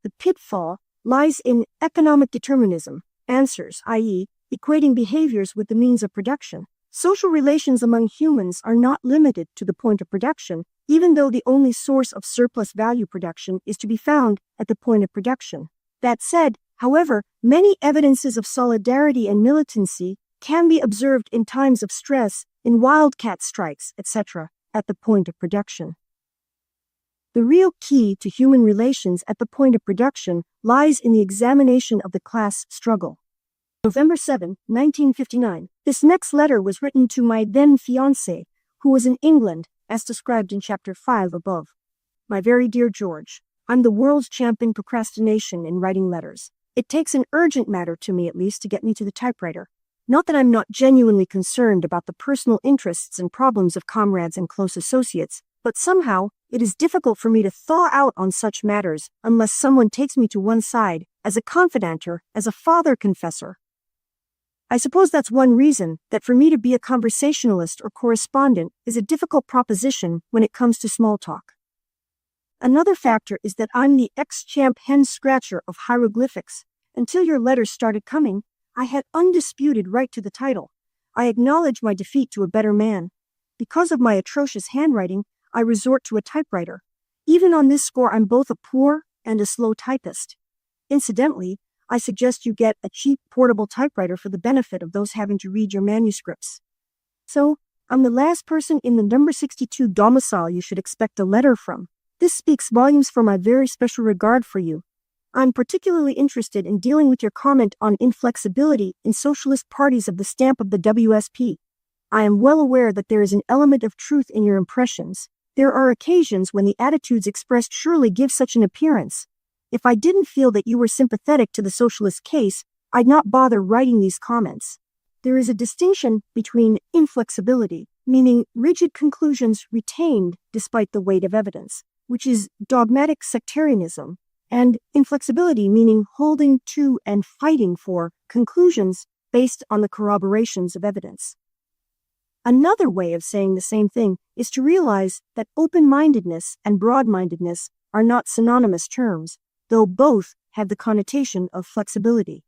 A: The pitfall lies in economic determinism, answers, i.e., equating behaviors with the means of production. Social relations among humans are not limited to the point of production, even though the only source of surplus value production is to be found at the point of production. That said, however, many evidences of solidarity and militancy can be observed in times of stress, in wildcat strikes, etc., at the point of production. The real key to human relations at the point of production lies in the examination of the class struggle. November 7, 1959. This next letter was written to my then fiancé, who was in England, as described in Chapter 5 above. My very dear George, I'm the world's champion procrastination in writing letters. It takes an urgent matter to me, at least, to get me to the typewriter. Not that I'm not genuinely concerned about the personal interests and problems of comrades and close associates, but somehow it is difficult for me to thaw out on such matters unless someone takes me to one side, as a confidanter, as a father confessor. I suppose that's one reason that for me to be a conversationalist or correspondent is a difficult proposition when it comes to small talk. Another factor is that I'm the ex-champ hen-scratcher of hieroglyphics. Until your letters started coming, I had undisputed right to the title. I acknowledge my defeat to a better man. Because of my atrocious handwriting, I resort to a typewriter. Even on this score, I'm both a poor and a slow typist. Incidentally, I suggest you get a cheap portable typewriter for the benefit of those having to read your manuscripts. So, I'm the last person in the number 62 domicile you should expect a letter from. This speaks volumes for my very special regard for you. I'm particularly interested in dealing with your comment on inflexibility in socialist parties of the stamp of the WSP. I am well aware that there is an element of truth in your impressions. There are occasions when the attitudes expressed surely give such an appearance. If I didn't feel that you were sympathetic to the socialist case, I'd not bother writing these comments. There is a distinction between inflexibility, meaning rigid conclusions retained despite the weight of evidence, which is dogmatic sectarianism, and inflexibility, meaning holding to and fighting for conclusions based on the corroborations of evidence. Another way of saying the same thing is to realize that open-mindedness and broad-mindedness are not synonymous terms, though both have the connotation of flexibility.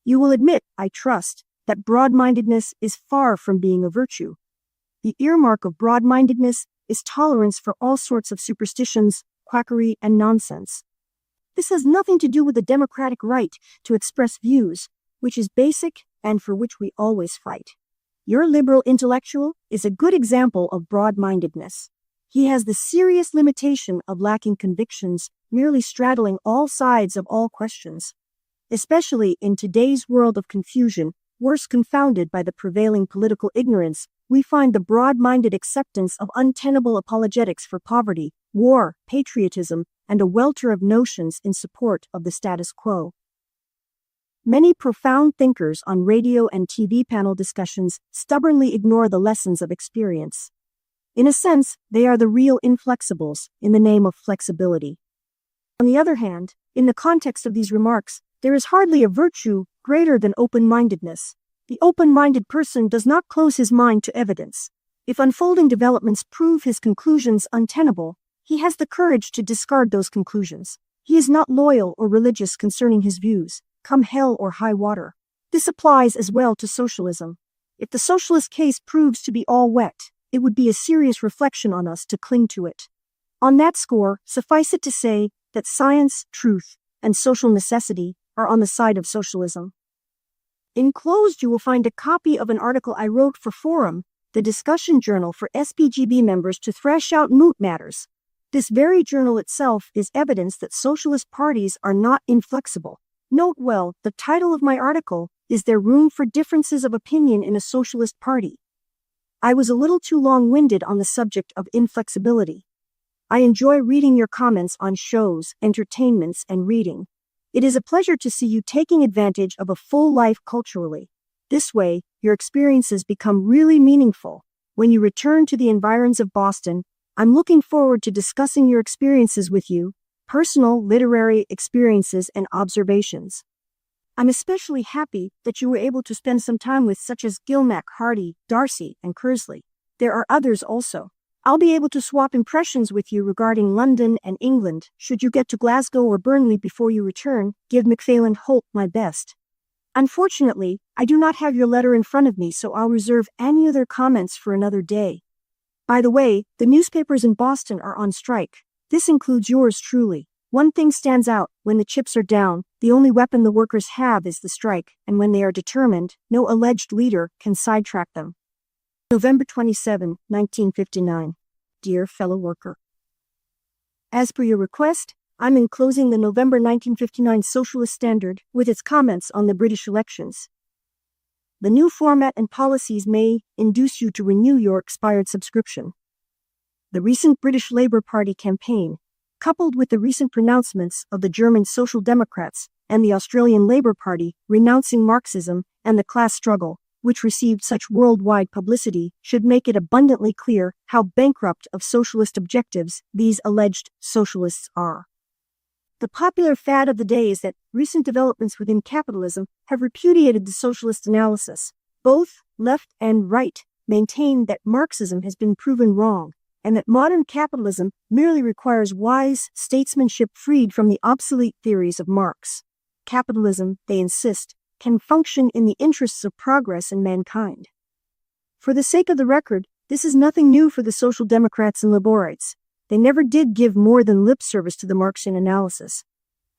A: You will admit, I trust, that broad-mindedness is far from being a virtue. The earmark of broad-mindedness is tolerance for all sorts of superstitions, quackery, and nonsense. This has nothing to do with the democratic right to express views, which is basic and for which we always fight. Your liberal intellectual is a good example of broad-mindedness. He has the serious limitation of lacking convictions, merely straddling all sides of all questions. Especially in today's world of confusion, worse confounded by the prevailing political ignorance, we find the broad-minded acceptance of untenable apologetics for poverty, war, patriotism, and a welter of notions in support of the status quo. Many profound thinkers on radio and TV panel discussions stubbornly ignore the lessons of experience. In a sense, they are the real inflexibles in the name of flexibility. On the other hand, in the context of these remarks, there is hardly a virtue greater than open-mindedness. The open-minded person does not close his mind to evidence. If unfolding developments prove his conclusions untenable, he has the courage to discard those conclusions. He is not loyal or religious concerning his views. come hell or high water. This applies as well to socialism. If the socialist case proves to be all wet, it would be a serious reflection on us to cling to it. On that score, suffice it to say that science, truth, and social necessity are on the side of socialism. Enclosed, you will find a copy of an article I wrote for Forum, the discussion journal for SPGB members to thrash out moot matters. This very journal itself is evidence that socialist parties are not inflexible. Note well, the title of my article is There Room for Differences of Opinion in a Socialist Party? I was a little too long-winded on the subject of inflexibility. I enjoy reading your comments on shows, entertainments, and reading. It is a pleasure to see you taking advantage of a full life culturally. This way, your experiences become really meaningful. When you return to the environs of Boston, I'm looking forward to discussing your experiences with you, personal literary experiences and observations. I'm especially happy that you were able to spend some time with such as Gilmack, Hardy, Darcy, and Kersley. There are others also. I'll be able to swap impressions with you regarding London and England. Should you get to Glasgow or Burnley before you return, give McPhail Holt my best. Unfortunately, I do not have your letter in front of me, so I'll reserve any other comments for another day. By the way, the newspapers in Boston are on strike. This includes yours truly. One thing stands out: when the chips are down, the only weapon the workers have is the strike, and when they are determined, no alleged leader can sidetrack them. November 27, 1959. Dear fellow worker, as per your request, I'm enclosing the November 1959 Socialist Standard with its comments on the British elections. The new format and policies may induce you to renew your expired subscription. The recent British Labour Party campaign, coupled with the recent pronouncements of the German Social Democrats and the Australian Labour Party renouncing Marxism and the class struggle, which received such worldwide publicity, should make it abundantly clear how bankrupt of socialist objectives these alleged socialists are. The popular fad of the day is that recent developments within capitalism have repudiated the socialist analysis. Both left and right maintain that Marxism has been proven wrong, and that modern capitalism merely requires wise statesmanship freed from the obsolete theories of Marx. Capitalism, they insist, can function in the interests of progress in mankind. For the sake of the record, this is nothing new for the Social Democrats and Laborites. They never did give more than lip service to the Marxian analysis.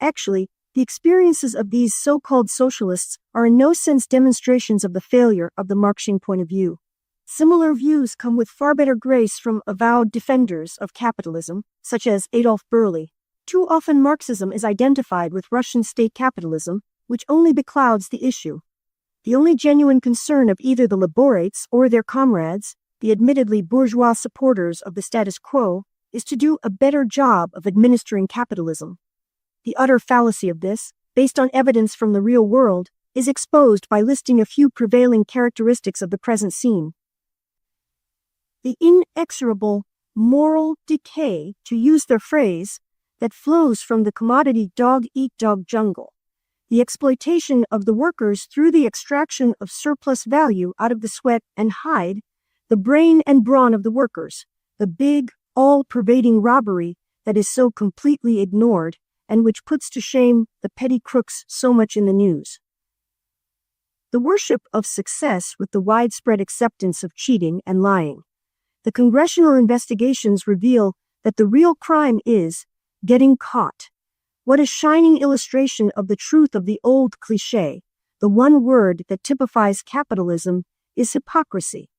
A: Actually, the experiences of these so-called socialists are in no sense demonstrations of the failure of the Marxian point of view. Similar views come with far better grace from avowed defenders of capitalism, such as Adolf Berle. Too often Marxism is identified with Russian state capitalism, which only beclouds the issue. The only genuine concern of either the Laborites or their comrades, the admittedly bourgeois supporters of the status quo, is to do a better job of administering capitalism. The utter fallacy of this, based on evidence from the real world, is exposed by listing a few prevailing characteristics of the present scene. The inexorable moral decay, to use their phrase, that flows from the commodity dog-eat-dog jungle. The exploitation of the workers through the extraction of surplus value out of the sweat and hide, the brain and brawn of the workers, the big, all-pervading robbery that is so completely ignored and which puts to shame the petty crooks so much in the news. The worship of success with the widespread acceptance of cheating and lying. The congressional investigations reveal that the real crime is getting caught. What a shining illustration of the truth of the old cliché. The one word that typifies capitalism is hypocrisy.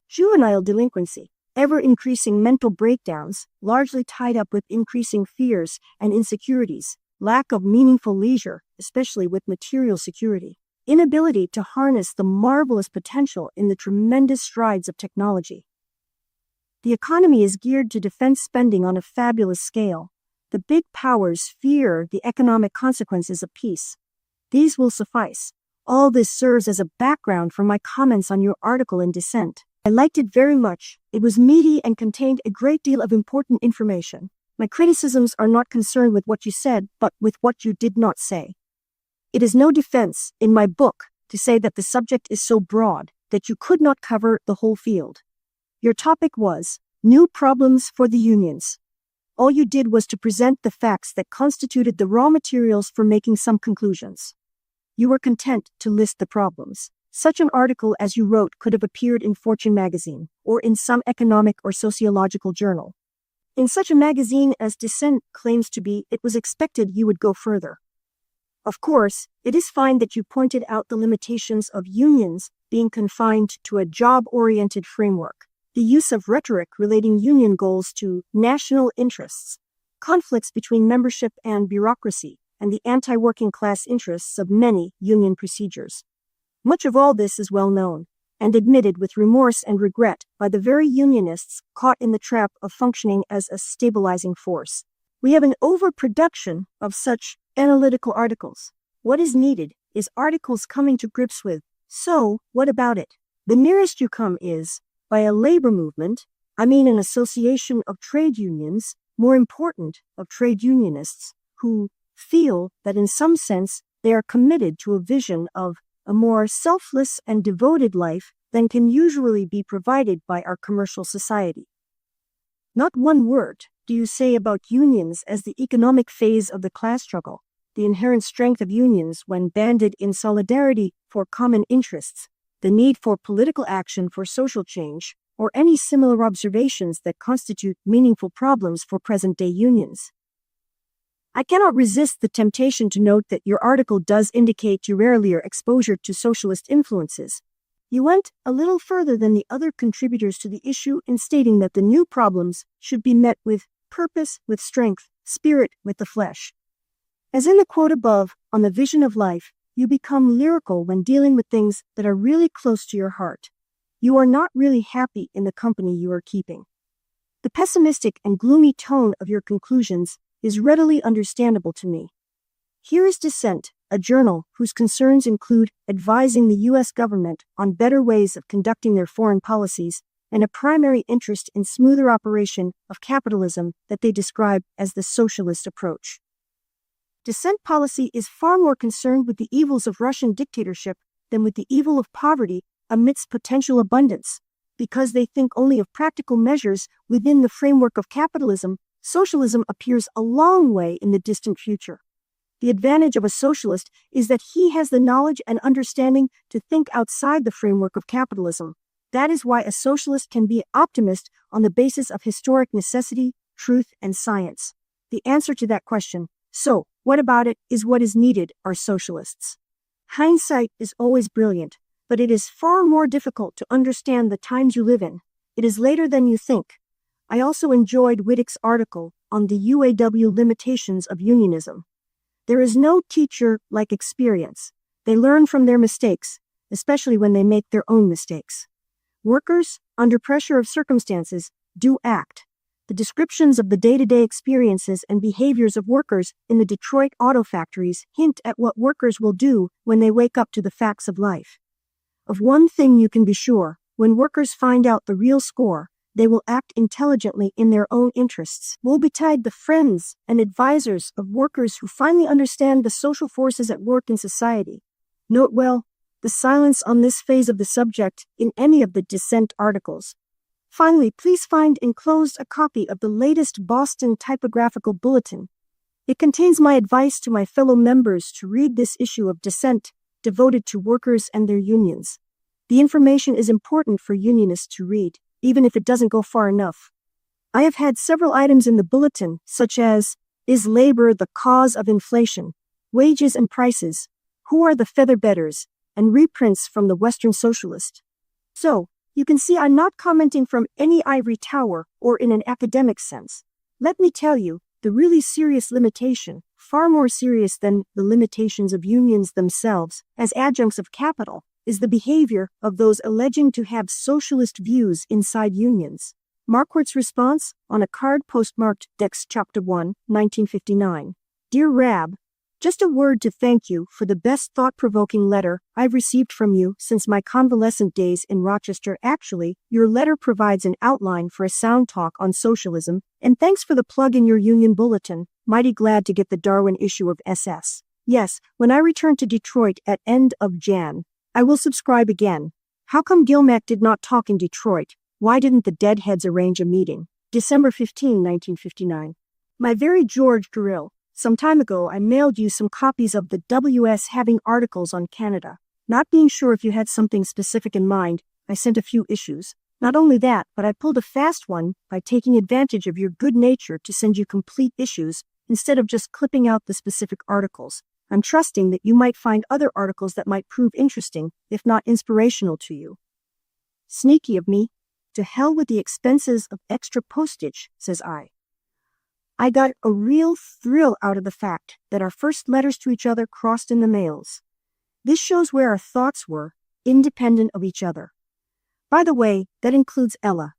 A: Juvenile delinquency, ever-increasing mental breakdowns, largely tied up with increasing fears and insecurities, lack of meaningful leisure, especially with material security, inability to harness the marvelous potential in the tremendous strides of technology. The economy is geared to defense spending on a fabulous scale. The big powers fear the economic consequences of peace. These will suffice. All this serves as a background for my comments on your article in Dissent. I liked it very much. It was meaty and contained a great deal of important information. My criticisms are not concerned with what you said, but with what you did not say. It is no defense, in my book, to say that the subject is so broad that you could not cover the whole field. Your topic was New Problems for the Unions. All you did was to present the facts that constituted the raw materials for making some conclusions. You were content to list the problems. Such an article as you wrote could have appeared in Fortune magazine, or in some economic or sociological journal. In such a magazine as Dissent claims to be, it was expected you would go further. Of course, it is fine that you pointed out the limitations of unions being confined to a job-oriented framework, the use of rhetoric relating union goals to national interests, conflicts between membership and bureaucracy, and the anti-working class interests of many union procedures. Much of all this is well known, and admitted with remorse and regret by the very unionists caught in the trap of functioning as a stabilizing force. We have an overproduction of such analytical articles. What is needed is articles coming to grips with, so, what about it? The nearest you come is, by a labor movement, I mean an association of trade unions, more important, of trade unionists, who feel that in some sense they are committed to a vision of a more selfless and devoted life than can usually be provided by our commercial society. Not one word do you say about unions as the economic phase of the class struggle, the inherent strength of unions when banded in solidarity for common interests, the need for political action for social change, or any similar observations that constitute meaningful problems for present-day unions. I cannot resist the temptation to note that your article does indicate your earlier exposure to socialist influences. You went a little further than the other contributors to the issue in stating that the new problems should be met with purpose, with strength, spirit, with the flesh. As in the quote above, on the vision of life, you become lyrical when dealing with things that are really close to your heart. You are not really happy in the company you are keeping. The pessimistic and gloomy tone of your conclusions is readily understandable to me. Here is Dissent, a journal whose concerns include advising the U.S. government on better ways of conducting their foreign policies and a primary interest in smoother operation of capitalism that they describe as the socialist approach. Dissent policy is far more concerned with the evils of Russian dictatorship than with the evil of poverty amidst potential abundance. Because they think only of practical measures within the framework of capitalism, socialism appears a long way in the distant future. The advantage of a socialist is that he has the knowledge and understanding to think outside the framework of capitalism. That is why a socialist can be an optimist on the basis of historic necessity, truth, and science. The answer to that question, so, what about it, is what is needed are socialists. Hindsight is always brilliant, but it is far more difficult to understand the times you live in. It is later than you think. I also enjoyed Wittick's article on the UAW limitations of unionism. There is no teacher like experience. They learn from their mistakes, especially when they make their own mistakes. Workers, under pressure of circumstances, do act. The descriptions of the day-to-day experiences and behaviors of workers in the Detroit auto factories hint at what workers will do when they wake up to the facts of life. Of one thing you can be sure, when workers find out the real score, they will act intelligently in their own interests. Woe betide the friends and advisors of workers who finally understand the social forces at work in society. Note well the silence on this phase of the subject in any of the Dissent articles. Finally, please find enclosed a copy of the latest Boston Typographical Bulletin. It contains my advice to my fellow members to read this issue of Dissent devoted to workers and their unions. The information is important for unionists to read, even if it doesn't go far enough. I have had several items in the bulletin, such as, is labor the cause of inflation? Wages and prices? Who are the featherbedders? And reprints from the Western Socialist. So, you can see I'm not commenting from any ivory tower or in an academic sense. Let me tell you, the really serious limitation, far more serious than the limitations of unions themselves as adjuncts of capital, is the behavior of those alleging to have socialist views inside unions. Marquardt's response on a card postmarked Dex Chapter 1, 1959. Dear Rab, just a word to thank you for the best thought-provoking letter I've received from you since my convalescent days in Rochester. Actually, your letter provides an outline for a sound talk on socialism, and thanks for the plug in your union bulletin. Mighty glad to get the Darwin issue of SS. Yes, when I return to Detroit at end of Jan, I will subscribe again. How come Gilmack did not talk in Detroit? Why didn't the Deadheads arrange a meeting? December 15, 1959. My very George Gorill, some time ago I mailed you some copies of the WS having articles on Canada. Not being sure if you had something specific in mind, I sent a few issues. Not only that, but I pulled a fast one by taking advantage of your good nature to send you complete issues instead of just clipping out the specific articles. I'm trusting that you might find other articles that might prove interesting, if not inspirational to you. Sneaky of me. To hell with the expenses of extra postage, says I. I got a real thrill out of the fact that our first letters to each other crossed in the mails. This shows where our thoughts were, independent of each other. By the way, that includes Ella.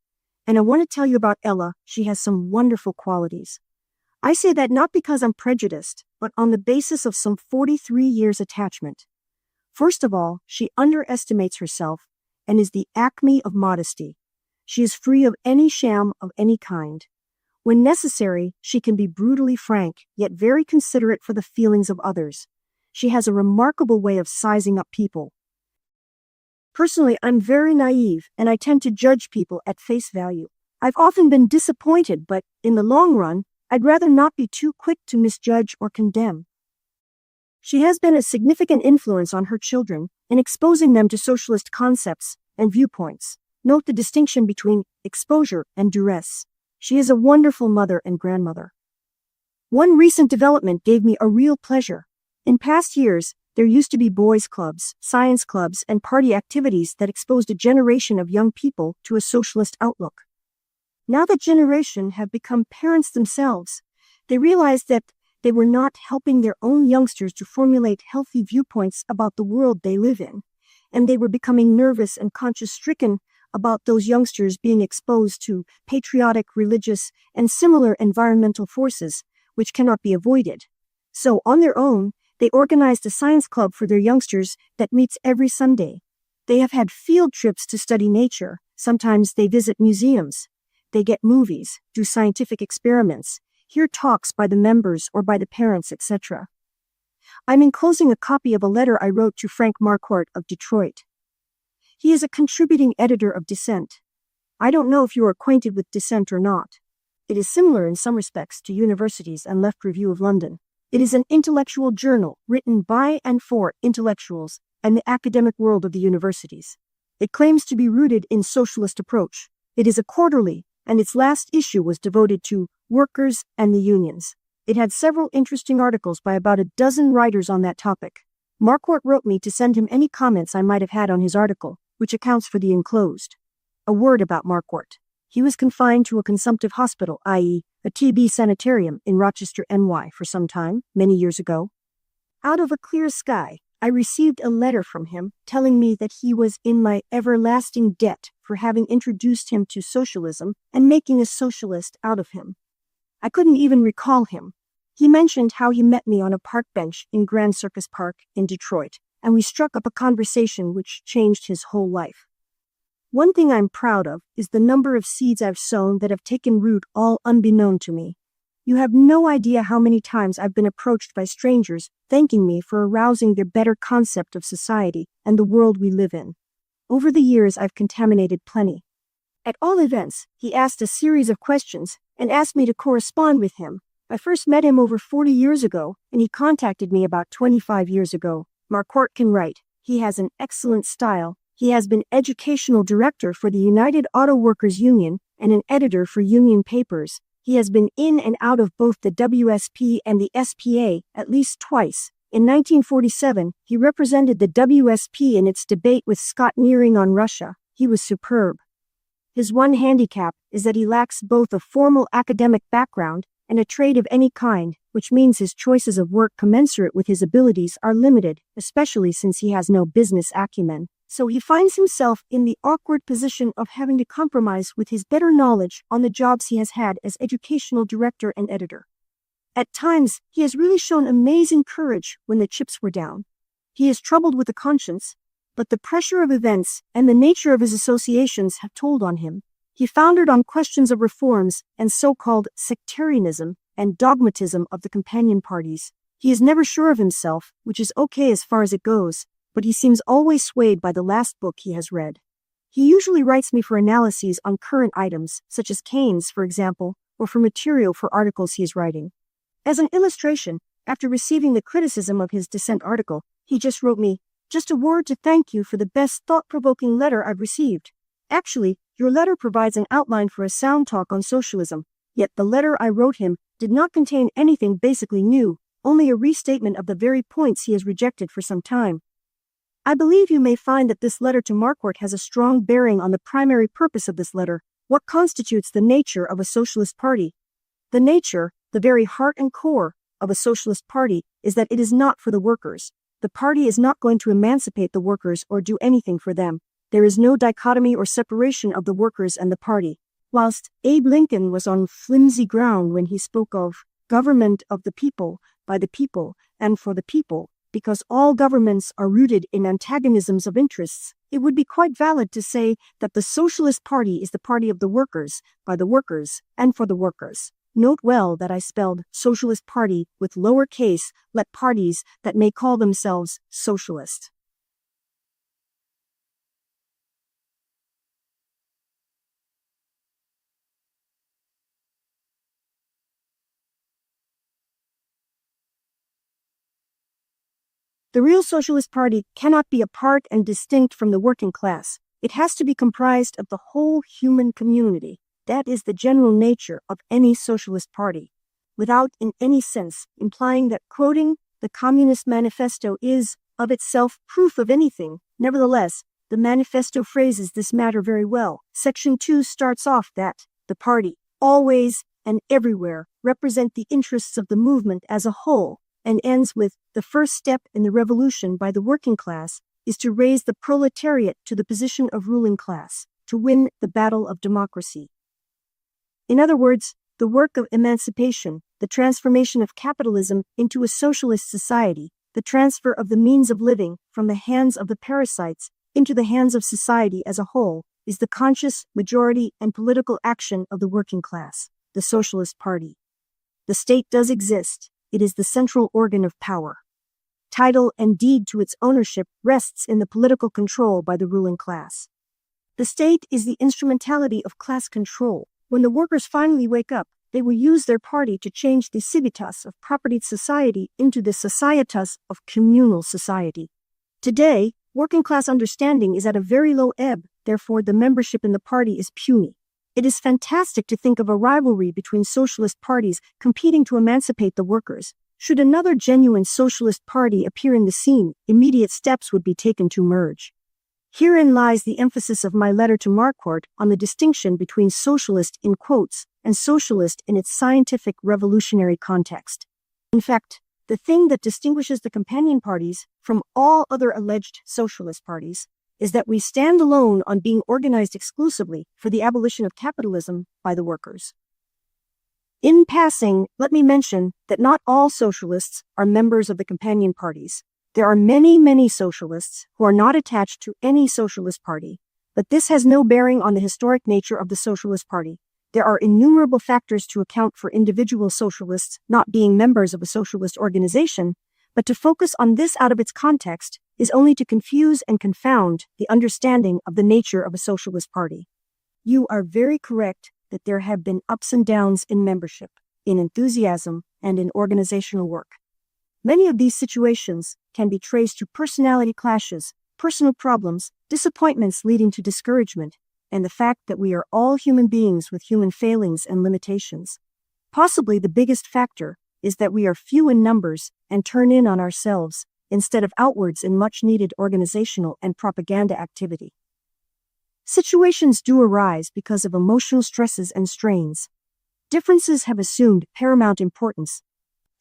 A: And I want to tell you about Ella. She has some wonderful qualities. I say that not because I'm prejudiced, but on the basis of some 43 years attachment. First of all, she underestimates herself and is the acme of modesty. She is free of any sham of any kind. When necessary, she can be brutally frank, yet very considerate for the feelings of others. She has a remarkable way of sizing up people. Personally, I'm very naive, and I tend to judge people at face value. I've often been disappointed, but in the long run, I'd rather not be too quick to misjudge or condemn. She has been a significant influence on her children in exposing them to socialist concepts and viewpoints. Note the distinction between exposure and duress. She is a wonderful mother and grandmother. One recent development gave me a real pleasure. In past years, there used to be boys' clubs, science clubs, and party activities that exposed a generation of young people to a socialist outlook. Now that generation have become parents themselves, they realize that they were not helping their own youngsters to formulate healthy viewpoints about the world they live in, and they were becoming nervous and conscience-stricken about those youngsters being exposed to patriotic, religious, and similar environmental forces, which cannot be avoided. So, on their own, they organized a science club for their youngsters that meets every Sunday. They have had field trips to study nature. Sometimes they visit museums. They get movies, do scientific experiments, hear talks by the members or by the parents, etc. I'm enclosing a copy of a letter I wrote to Frank Marquardt of Detroit. He is a contributing editor of Dissent. I don't know if you are acquainted with Dissent or not. It is similar in some respects to Universities and Left Review of London. It is an intellectual journal written by and for intellectuals and the academic world of the universities. It claims to be rooted in socialist approach. It is a quarterly, and its last issue was devoted to workers and the unions. It had several interesting articles by about a dozen writers on that topic. Marquardt wrote me to send him any comments I might have had on his article, which accounts for the enclosed. A word about Marquardt. He was confined to a consumptive hospital, i.e., a TB sanitarium in Rochester, NY, for some time, many years ago. Out of a clear sky, I received a letter from him telling me that he was in my everlasting debt for having introduced him to socialism and making a socialist out of him. I couldn't even recall him. He mentioned how he met me on a park bench in Grand Circus Park in Detroit, and we struck up a conversation which changed his whole life. One thing I'm proud of is the number of seeds I've sown that have taken root all unbeknown to me. You have no idea how many times I've been approached by strangers thanking me for arousing their better concept of society and the world we live in. Over the years, I've contaminated plenty. At all events, he asked a series of questions and asked me to correspond with him. I first met him over 40 years ago, and he contacted me about 25 years ago. Marquardt can write. He has an excellent style. He has been educational director for the United Auto Workers Union and an editor for union papers. He has been in and out of both the WSP and the SPA at least twice. In 1947, he represented the WSP in its debate with Scott Nearing on Russia. He was superb. His one handicap is that he lacks both a formal academic background and a trade of any kind, which means his choices of work commensurate with his abilities are limited, especially since he has no business acumen. So he finds himself in the awkward position of having to compromise with his better knowledge on the jobs he has had as educational director and editor. At times, he has really shown amazing courage when the chips were down. He is troubled with a conscience, but the pressure of events and the nature of his associations have told on him. He foundered on questions of reforms and so-called sectarianism and dogmatism of the companion parties. He is never sure of himself, which is okay as far as it goes, but he seems always swayed by the last book he has read. He usually writes me for analyses on current items, such as Keynes, for example, or for material for articles he is writing. As an illustration, after receiving the criticism of his dissent article, he just wrote me, "Just a word to thank you for the best thought-provoking letter I've received. Actually, your letter provides an outline for a sound talk on socialism, yet the letter I wrote him did not contain anything basically new, only a restatement of the very points he has rejected for some time." I believe you may find that this letter to Marquardt has a strong bearing on the primary purpose of this letter, what constitutes the nature of a socialist party. The nature, the very heart and core, of a socialist party is that it is not for the workers. The party is not going to emancipate the workers or do anything for them. There is no dichotomy or separation of the workers and the party. Whilst Abe Lincoln was on flimsy ground when he spoke of government of the people, by the people, and for the people, because all governments are rooted in antagonisms of interests, it would be quite valid to say that the Socialist Party is the party of the workers, by the workers, and for the workers. Note well that I spelled Socialist Party with lowercase let parties that may call themselves socialist. The real Socialist Party cannot be apart and distinct from the working class. It has to be comprised of the whole human community. That is the general nature of any socialist party, without in any sense implying that quoting the Communist Manifesto is, of itself, proof of anything. Nevertheless, the manifesto phrases this matter very well. Section 2 starts off that the party, always and everywhere, represent the interests of the movement as a whole, and ends with the first step in the revolution by the working class is to raise the proletariat to the position of ruling class, to win the battle of democracy. In other words, the work of emancipation, the transformation of capitalism into a socialist society, the transfer of the means of living from the hands of the parasites into the hands of society as a whole, is the conscious majority and political action of the working class, the Socialist Party. The state does exist. It is the central organ of power. Title and deed to its ownership rests in the political control by the ruling class. The state is the instrumentality of class control. When the workers finally wake up, they will use their party to change the civitas of propertied society into the societas of communal society. Today, working class understanding is at a very low ebb, therefore the membership in the party is puny. It is fantastic to think of a rivalry between socialist parties competing to emancipate the workers. Should another genuine socialist party appear in the scene, immediate steps would be taken to merge. Herein lies the emphasis of my letter to Marquardt on the distinction between socialist in quotes and socialist in its scientific revolutionary context. In fact, the thing that distinguishes the companion parties from all other alleged socialist parties is that we stand alone on being organized exclusively for the abolition of capitalism by the workers. In passing, let me mention that not all socialists are members of the companion parties. There are many socialists who are not attached to any socialist party, but this has no bearing on the historic nature of the Socialist Party. There are innumerable factors to account for individual socialists not being members of a socialist organization, but to focus on this out of its context is only to confuse and confound the understanding of the nature of a socialist party. You are very correct that there have been ups and downs in membership, in enthusiasm, and in organizational work. Many of these situations can be traced to personality clashes, personal problems, disappointments leading to discouragement, and the fact that we are all human beings with human failings and limitations. Possibly the biggest factor is that we are few in numbers and turn in on ourselves instead of outwards in much-needed organizational and propaganda activity. Situations do arise because of emotional stresses and strains. Differences have assumed paramount importance.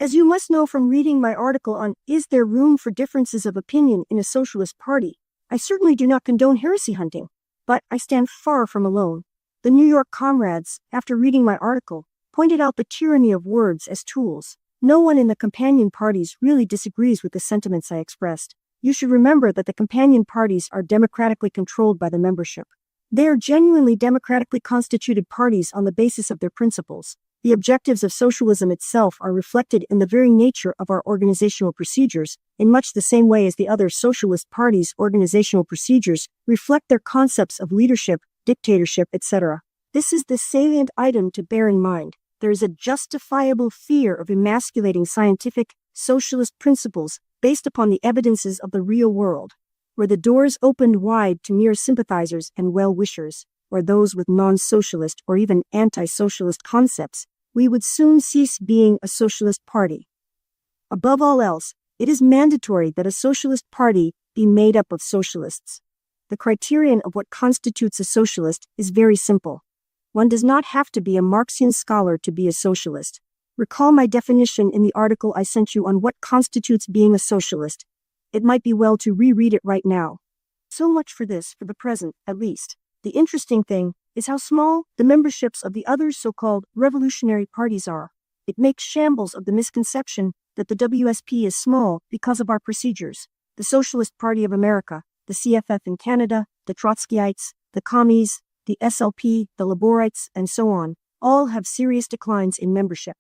A: As you must know from reading my article on Is There Room for Differences of Opinion in a Socialist Party, I certainly do not condone heresy hunting, but I stand far from alone. The New York comrades, after reading my article, pointed out the tyranny of words as tools. No one in the companion parties really disagrees with the sentiments I expressed. You should remember that the companion parties are democratically controlled by the membership. They are genuinely democratically constituted parties on the basis of their principles. The objectives of socialism itself are reflected in the very nature of our organizational procedures, in much the same way as the other socialist parties' organizational procedures reflect their concepts of leadership, dictatorship, etc. This is the salient item to bear in mind. there is a justifiable fear of emasculating scientific, socialist principles based upon the evidences of the real world. Were the doors opened wide to mere sympathizers and well-wishers, or those with non-socialist or even anti-socialist concepts, we would soon cease being a socialist party. Above all else, it is mandatory that a socialist party be made up of socialists. The criterion of what constitutes a socialist is very simple. One does not have to be a Marxian scholar to be a socialist. Recall my definition in the article I sent you on what constitutes being a socialist. It might be well to reread it right now. So much for this, for the present, at least. The interesting thing is how small the memberships of the other so-called revolutionary parties are. It makes shambles of the misconception that the WSP is small because of our procedures. The Socialist Party of America, the CFF in Canada, the Trotskyites, the Commies, the SLP, the Laborites, and so on, all have serious declines in membership.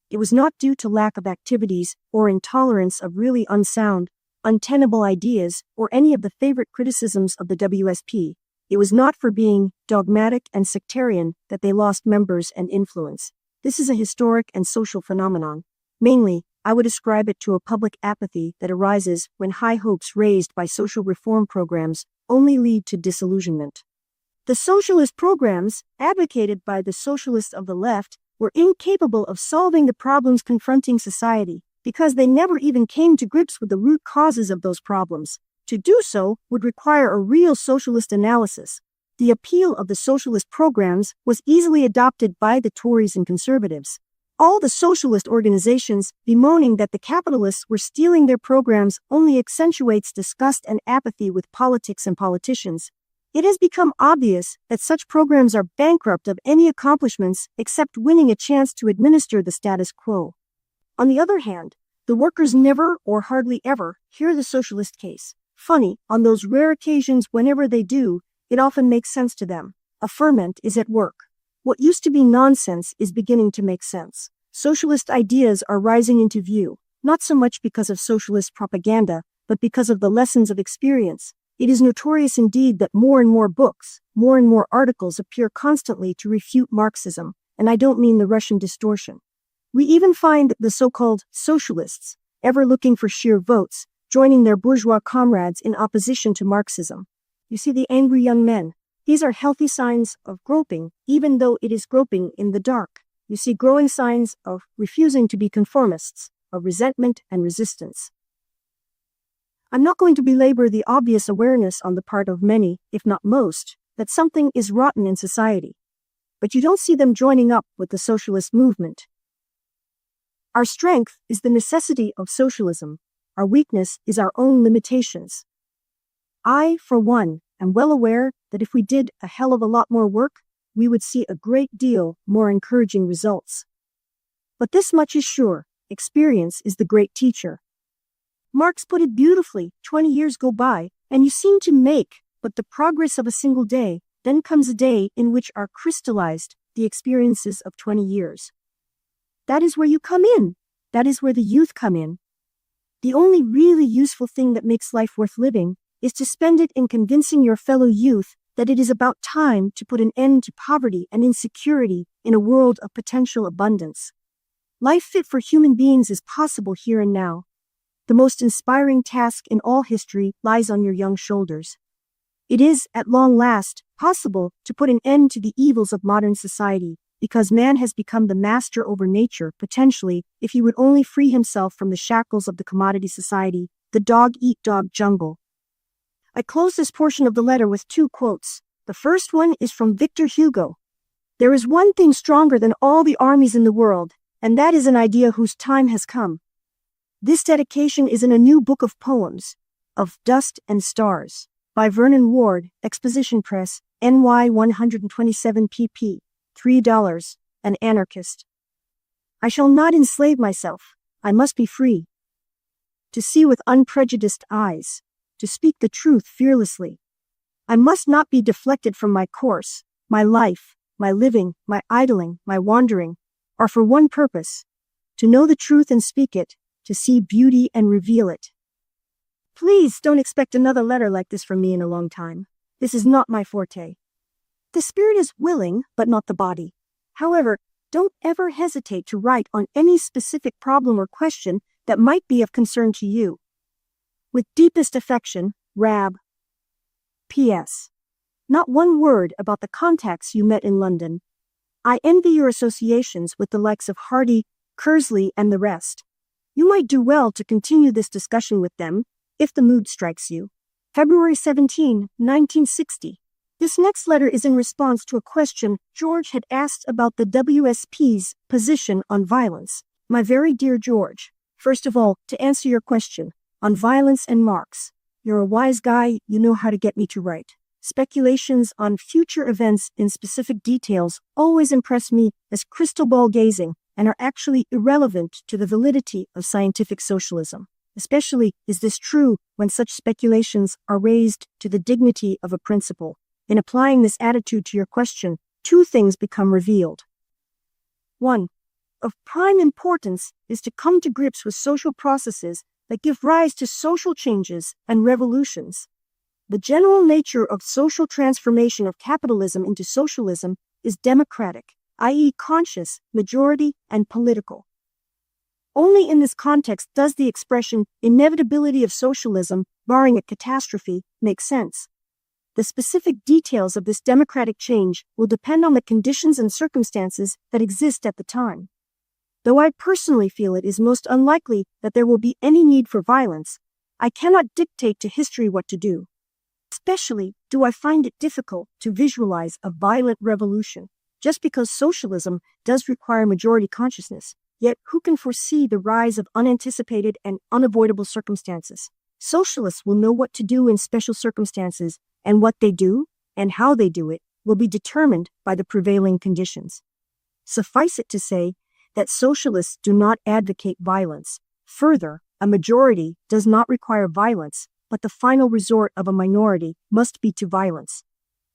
A: It was not due to lack of activities or intolerance of really unsound, untenable ideas or any of the favorite criticisms of the WSP. It was not for being dogmatic and sectarian that they lost members and influence. This is a historic and social phenomenon. Mainly, I would ascribe it to a public apathy that arises when high hopes raised by social reform programs only lead to disillusionment. The socialist programs, advocated by the socialists of the left, were incapable of solving the problems confronting society because they never even came to grips with the root causes of those problems. To do so would require a real socialist analysis. The appeal of the socialist programs was easily adopted by the Tories and conservatives. All the socialist organizations bemoaning that the capitalists were stealing their programs only accentuates disgust and apathy with politics and politicians. It has become obvious that such programs are bankrupt of any accomplishments except winning a chance to administer the status quo. On the other hand, the workers never or hardly ever hear the socialist case. Funny, on those rare occasions whenever they do, it often makes sense to them. A ferment is at work. What used to be nonsense is beginning to make sense. Socialist ideas are rising into view, not so much because of socialist propaganda, but because of the lessons of experience. It is notorious indeed that more and more books, more and more articles appear constantly to refute Marxism, and I don't mean the Russian distortion. We even find the so-called socialists, ever looking for sheer votes, joining their bourgeois comrades in opposition to Marxism. You see the angry young men. These are healthy signs of groping, even though it is groping in the dark. You see growing signs of refusing to be conformists, of resentment and resistance. I'm not going to belabor the obvious awareness on the part of many, if not most, that something is rotten in society. But you don't see them joining up with the socialist movement. Our strength is the necessity of socialism. Our weakness is our own limitations. I, for one, am well aware that if we did a hell of a lot more work, we would see a great deal more encouraging results. But this much is sure, experience is the great teacher. Marx put it beautifully, 20 years go by, and you seem to make but the progress of a single day, then comes a day in which are crystallized the experiences of 20 years. That is where you come in. That is where the youth come in. The only really useful thing that makes life worth living is to spend it in convincing your fellow youth that it is about time to put an end to poverty and insecurity in a world of potential abundance. Life fit for human beings is possible here and now. The most inspiring task in all history lies on your young shoulders. It is, at long last, possible to put an end to the evils of modern society, because man has become the master over nature, potentially, if he would only free himself from the shackles of the commodity society, the dog-eat-dog jungle. I close this portion of the letter with 2 quotes. The first one is from Victor Hugo. There is one thing stronger than all the armies in the world, and that is an idea whose time has come. This dedication is in a new book of poems, of Dust and Stars, by Vernon Ward, Exposition Press, NY 127 pp. $3, an anarchist. I shall not enslave myself. I must be free. To see with unprejudiced eyes, to speak the truth fearlessly. I must not be deflected from my course. My life, my living, my idling, my wandering, are for one purpose, to know the truth and speak it, to see beauty and reveal it. Please don't expect another letter like this from me in a long time. This is not my forte. The spirit is willing, but not the body. However, Don't ever hesitate to write on any specific problem or question that might be of concern to you. With deepest affection, Rab. P.S. Not one word about the contacts you met in London. I envy your associations with the likes of Hardy, Kersley, and the rest. You might do well to continue this discussion with them, if the mood strikes you. February 17, 1960. This next letter is in response to a question George had asked about the WSP's position on violence. My very dear George, first of all, to answer your question on violence and Marx, you're a wise guy, you know how to get me to write. Speculations on future events in specific details always impress me as crystal ball gazing and are actually irrelevant to the validity of scientific socialism. Especially is this true when such speculations are raised to the dignity of a principle. In applying this attitude to your question, two things become revealed. 1. Of prime importance is to come to grips with social processes that give rise to social changes and revolutions. The general nature of social transformation of capitalism into socialism is democratic, i.e., conscious, majority, and political. Only in this context does the expression inevitability of socialism, barring a catastrophe, make sense. The specific details of this democratic change will depend on the conditions and circumstances that exist at the time. Though I personally feel it is most unlikely that there will be any need for violence, I cannot dictate to history what to do. Especially do I find it difficult to visualize a violent revolution, just because socialism does require majority consciousness. Yet who can foresee the rise of unanticipated and unavoidable circumstances? Socialists will know what to do in special circumstances, and what they do, and how they do it, will be determined by the prevailing conditions. Suffice it to say that socialists do not advocate violence. Further, a majority does not require violence, but the final resort of a minority must be to violence.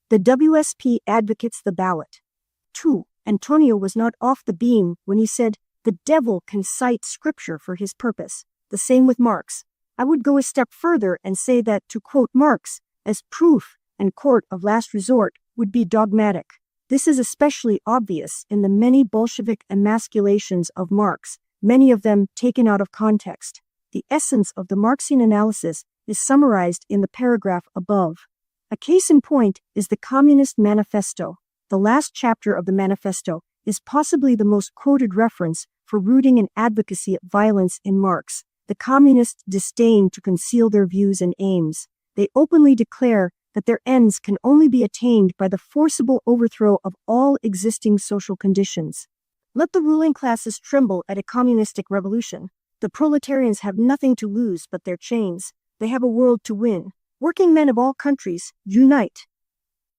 A: The WSP advocates the ballot. 2. Antonio was not off the beam when he said, "The devil can cite scripture for his purpose." The same with Marx. I would go a step further and say that to quote Marx as proof and court of last resort would be dogmatic. This is especially obvious in the many Bolshevik emasculations of Marx, many of them taken out of context. The essence of the Marxian analysis is summarized in the paragraph above. A case in point is the Communist Manifesto. The last chapter of the manifesto is possibly the most quoted reference for rooting and advocacy of violence in Marx. The communists disdain to conceal their views and aims. They openly declare that their ends can only be attained by the forcible overthrow of all existing social conditions. Let the ruling classes tremble at a communistic revolution. The proletarians have nothing to lose but their chains. They have a world to win. Working men of all countries, unite.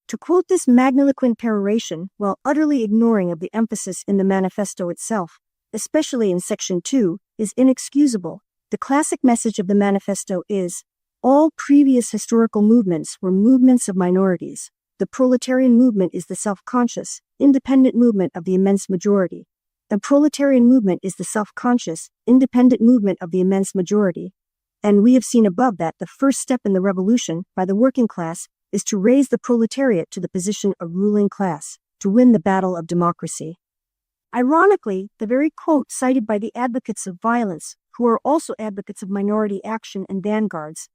A: To quote this magniloquent peroration while utterly ignoring of the emphasis in the manifesto itself, especially in Section 2, is inexcusable. The classic message of the manifesto is, all previous historical movements were movements of minorities. The proletarian movement is the self-conscious, independent movement of the immense majority. The proletarian movement is the self-conscious, independent movement of the immense majority. And we have seen above that the first step in the revolution by the working class is to raise the proletariat to the position of ruling class, to win the battle of democracy. Ironically, the very quote cited by the advocates of violence, who are also advocates of minority action and vanguards,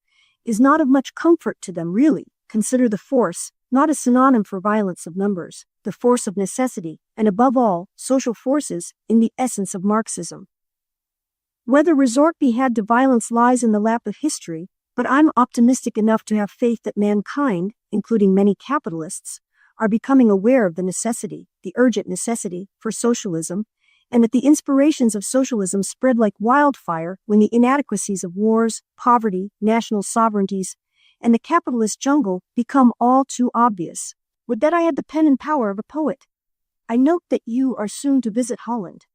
A: is not of much comfort to them really. Consider the force, not a synonym for violence of numbers, the force of necessity, and above all, social forces, in the essence of Marxism. Whether resort be had to violence lies in the lap of history, but I'm optimistic enough to have faith that mankind, including many capitalists, are becoming aware of the necessity, the urgent necessity, for socialism, and that the inspirations of socialism spread like wildfire when the inadequacies of wars, poverty, national sovereignties, and the capitalist jungle become all too obvious. Would that I had the pen and power of a poet. I note that you are soon to visit Holland.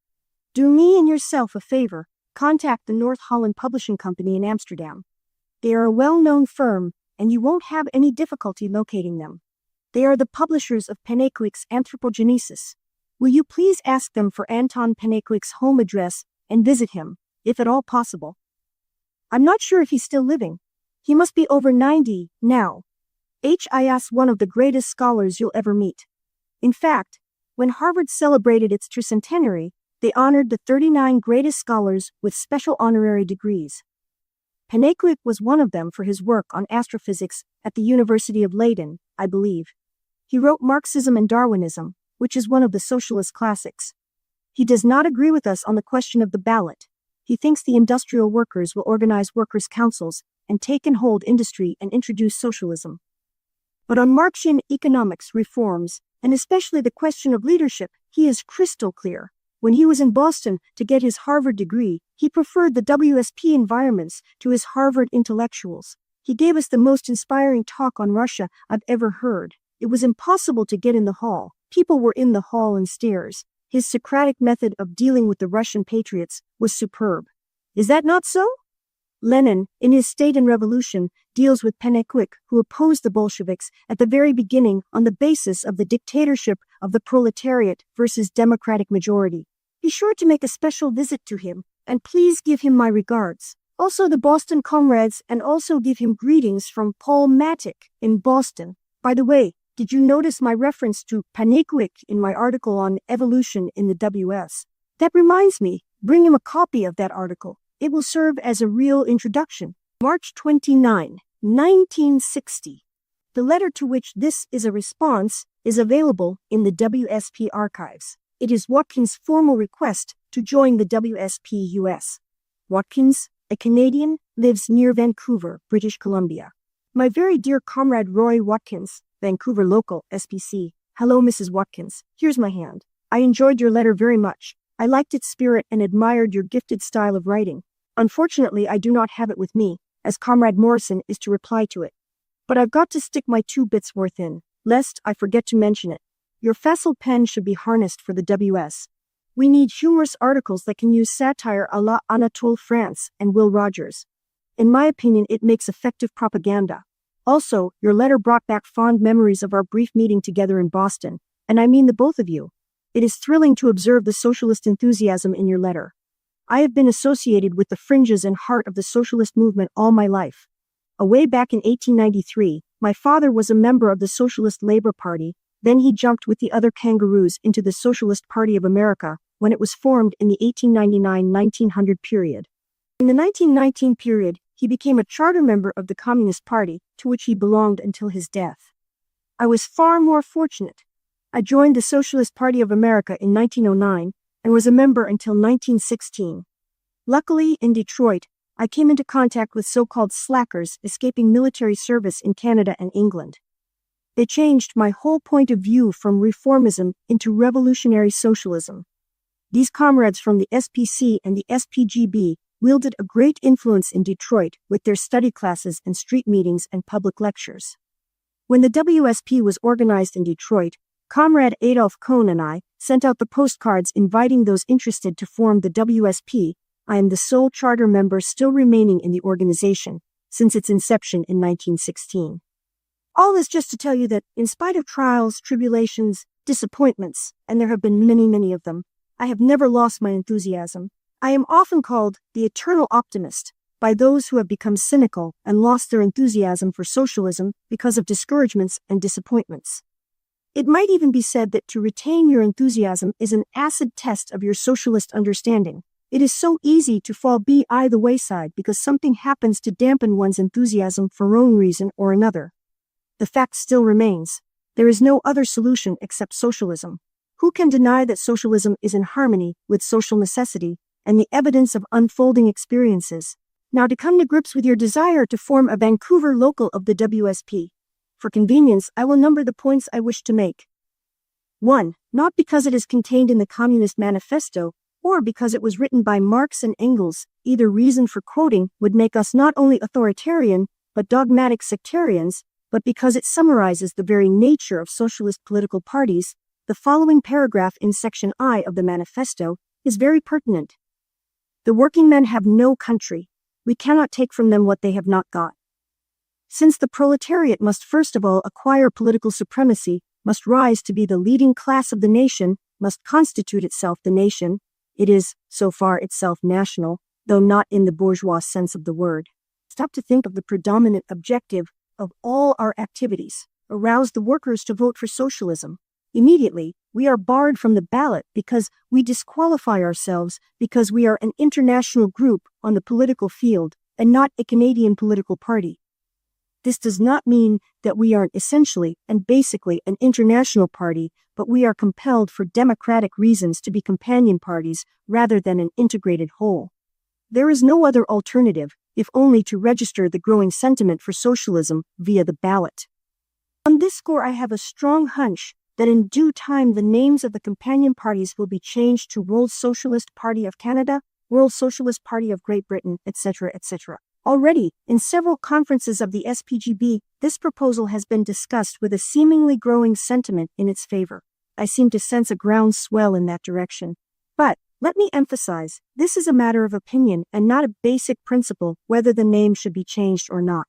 A: Do me and yourself a favor, contact the North Holland Publishing Company in Amsterdam. They are a well-known firm, and you won't have any difficulty locating them. They are the publishers of Pennequick's Anthropogenesis. Will you please ask them for Anton Pennequick's home address and visit him, if at all possible? I'm not sure if he's still living. He must be over 90 now. H.I.S. one of the greatest scholars you'll ever meet. In fact, When Harvard celebrated its tricentenary, they honored the 39 greatest scholars with special honorary degrees. Pennaquick was one of them for his work on astrophysics at the University of Leiden, I believe. He wrote Marxism and Darwinism, which is one of the socialist classics. He does not agree with us on the question of the ballot. He thinks the industrial workers will organize workers' councils and take and hold industry and introduce socialism. But on Marxian economics reforms, and especially the question of leadership, he is crystal clear. When he was in Boston to get his Harvard degree, he preferred the WSP environments to his Harvard intellectuals. He gave us the most inspiring talk on Russia I've ever heard. It was impossible to get in the hall. People were in the hall and stairs. His Socratic method of dealing with the Russian patriots was superb. Is that not so? Lenin, in his State and Revolution, deals with Pennaquick, who opposed the Bolsheviks at the very beginning on the basis of the dictatorship of the proletariat versus democratic majority. Be sure to make a special visit to him, and please give him my regards. Also the Boston comrades, and also give him greetings from Paul Matic in Boston. By the way, did you notice my reference to Pennaquick in my article on evolution in the WS? That reminds me, bring him a copy of that article. It will serve as a real introduction. March 29, 1960. The letter to which this is a response is available in the WSP archives. It is Watkins' formal request to join the WSP US. Watkins, a Canadian, lives near Vancouver, British Columbia. My very dear comrade Roy Watkins, Vancouver local, SPC. Hello, Mrs. Watkins. Here's my hand. I enjoyed your letter very much. I liked its spirit and admired your gifted style of writing. Unfortunately, I do not have it with me, as Comrade Morrison is to reply to it. But I've got to stick my 2 bits worth in, lest I forget to mention it. Your facile pen should be harnessed for the WS. We need humorous articles that can use satire a la Anatole France and Will Rogers. In my opinion, it makes effective propaganda. Also, your letter brought back fond memories of our brief meeting together in Boston, and I mean the both of you. It is thrilling to observe the socialist enthusiasm in your letter. I have been associated with the fringes and heart of the socialist movement all my life. Away back in 1893, my father was a member of the Socialist Labor Party, then he jumped with the other kangaroos into the Socialist Party of America when it was formed in the 1899-1900 period. In the 1919 period, he became a charter member of the Communist Party, to which he belonged until his death. I was far more fortunate. I joined the Socialist Party of America in 1909 and was a member until 1916. Luckily, in Detroit, I came into contact with so-called slackers escaping military service in Canada and England. They changed my whole point of view from reformism into revolutionary socialism. These comrades from the SPC and the SPGB wielded a great influence in Detroit with their study classes and street meetings and public lectures. When the WSP was organized in Detroit, Comrade Adolf Kohn and I sent out the postcards inviting those interested to form the WSP. I am the sole charter member still remaining in the organization since its inception in 1916. All this just to tell you that, in spite of trials, tribulations, disappointments, and there have been many, many of them, I have never lost my enthusiasm. I am often called the eternal optimist by those who have become cynical and lost their enthusiasm for socialism because of discouragements and disappointments. It might even be said that to retain your enthusiasm is an acid test of your socialist understanding. It is so easy to fall by the wayside because something happens to dampen one's enthusiasm for one reason or another. The fact still remains. There is no other solution except socialism. Who can deny that socialism is in harmony with social necessity and the evidence of unfolding experiences? Now to come to grips with your desire to form a Vancouver local of the WSP. For convenience, I will number the points I wish to make. 1. Not because it is contained in the Communist Manifesto, or because it was written by Marx and Engels, either reason for quoting would make us not only authoritarian, but dogmatic sectarians, but because it summarizes the very nature of socialist political parties. The following paragraph in Section I of the Manifesto is very pertinent. The working men have no country. We cannot take from them what they have not got. Since the proletariat must first of all acquire political supremacy, must rise to be the leading class of the nation, must constitute itself the nation, it is, so far, itself national, though not in the bourgeois sense of the word. Stop to think of the predominant objective of all our activities. Arouse the workers to vote for socialism. Immediately, We are barred from the ballot because we disqualify ourselves because we are an international group on the political field and not a Canadian political party. This does not mean that we aren't essentially and basically an international party, but we are compelled for democratic reasons to be companion parties rather than an integrated whole. There is no other alternative, if only to register the growing sentiment for socialism via the ballot. On this score, I have a strong hunch that in due time the names of the companion parties will be changed to World Socialist Party of Canada, World Socialist Party of Great Britain, etc., etc. Already, in several conferences of the SPGB, this proposal has been discussed with a seemingly growing sentiment in its favor. I seem to sense a groundswell in that direction. But, let me emphasize, this is a matter of opinion and not a basic principle whether the name should be changed or not.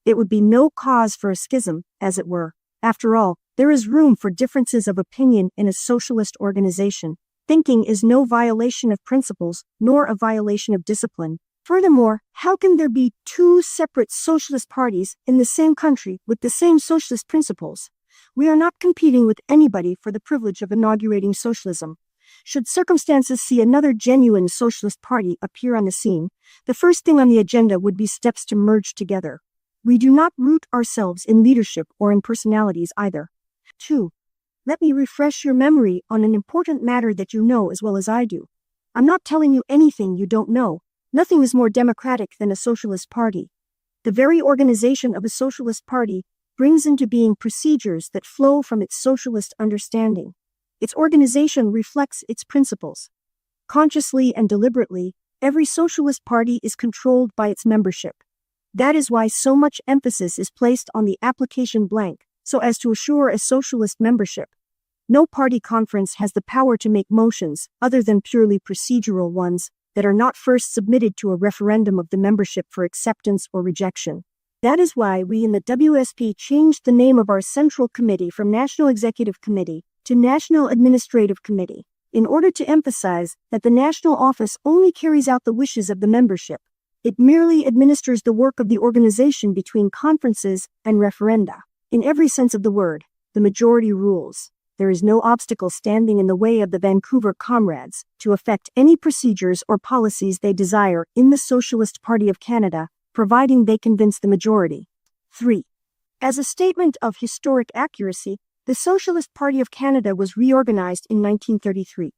A: It would be no cause for a schism, as it were. After all, there is room for differences of opinion in a socialist organization. Thinking is no violation of principles, nor a violation of discipline. Furthermore, how can there be two separate socialist parties in the same country with the same socialist principles? We are not competing with anybody for the privilege of inaugurating socialism. Should circumstances see another genuine socialist party appear on the scene, the first thing on the agenda would be steps to merge together. We do not root ourselves in leadership or in personalities either. 2. Let me refresh your memory on an important matter that you know as well as I do. I'm not telling you anything you don't know. Nothing is more democratic than a socialist party. The very organization of a socialist party brings into being procedures that flow from its socialist understanding. Its organization reflects its principles. Consciously and deliberately, every socialist party is controlled by its membership. That is why so much emphasis is placed on the application blank, so as to assure a socialist membership. No party conference has the power to make motions, other than purely procedural ones, that are not first submitted to a referendum of the membership for acceptance or rejection. That is why we in the WSP changed the name of our Central Committee from National Executive Committee to National Administrative Committee, in order to emphasize that the national office only carries out the wishes of the membership. It merely administers the work of the organization between conferences and referenda. In every sense of the word, the majority rules. There is no obstacle standing in the way of the Vancouver comrades to effect any procedures or policies they desire in the Socialist Party of Canada, providing they convince the majority. 3. As a statement of historic accuracy, the Socialist Party of Canada was reorganized in 1933.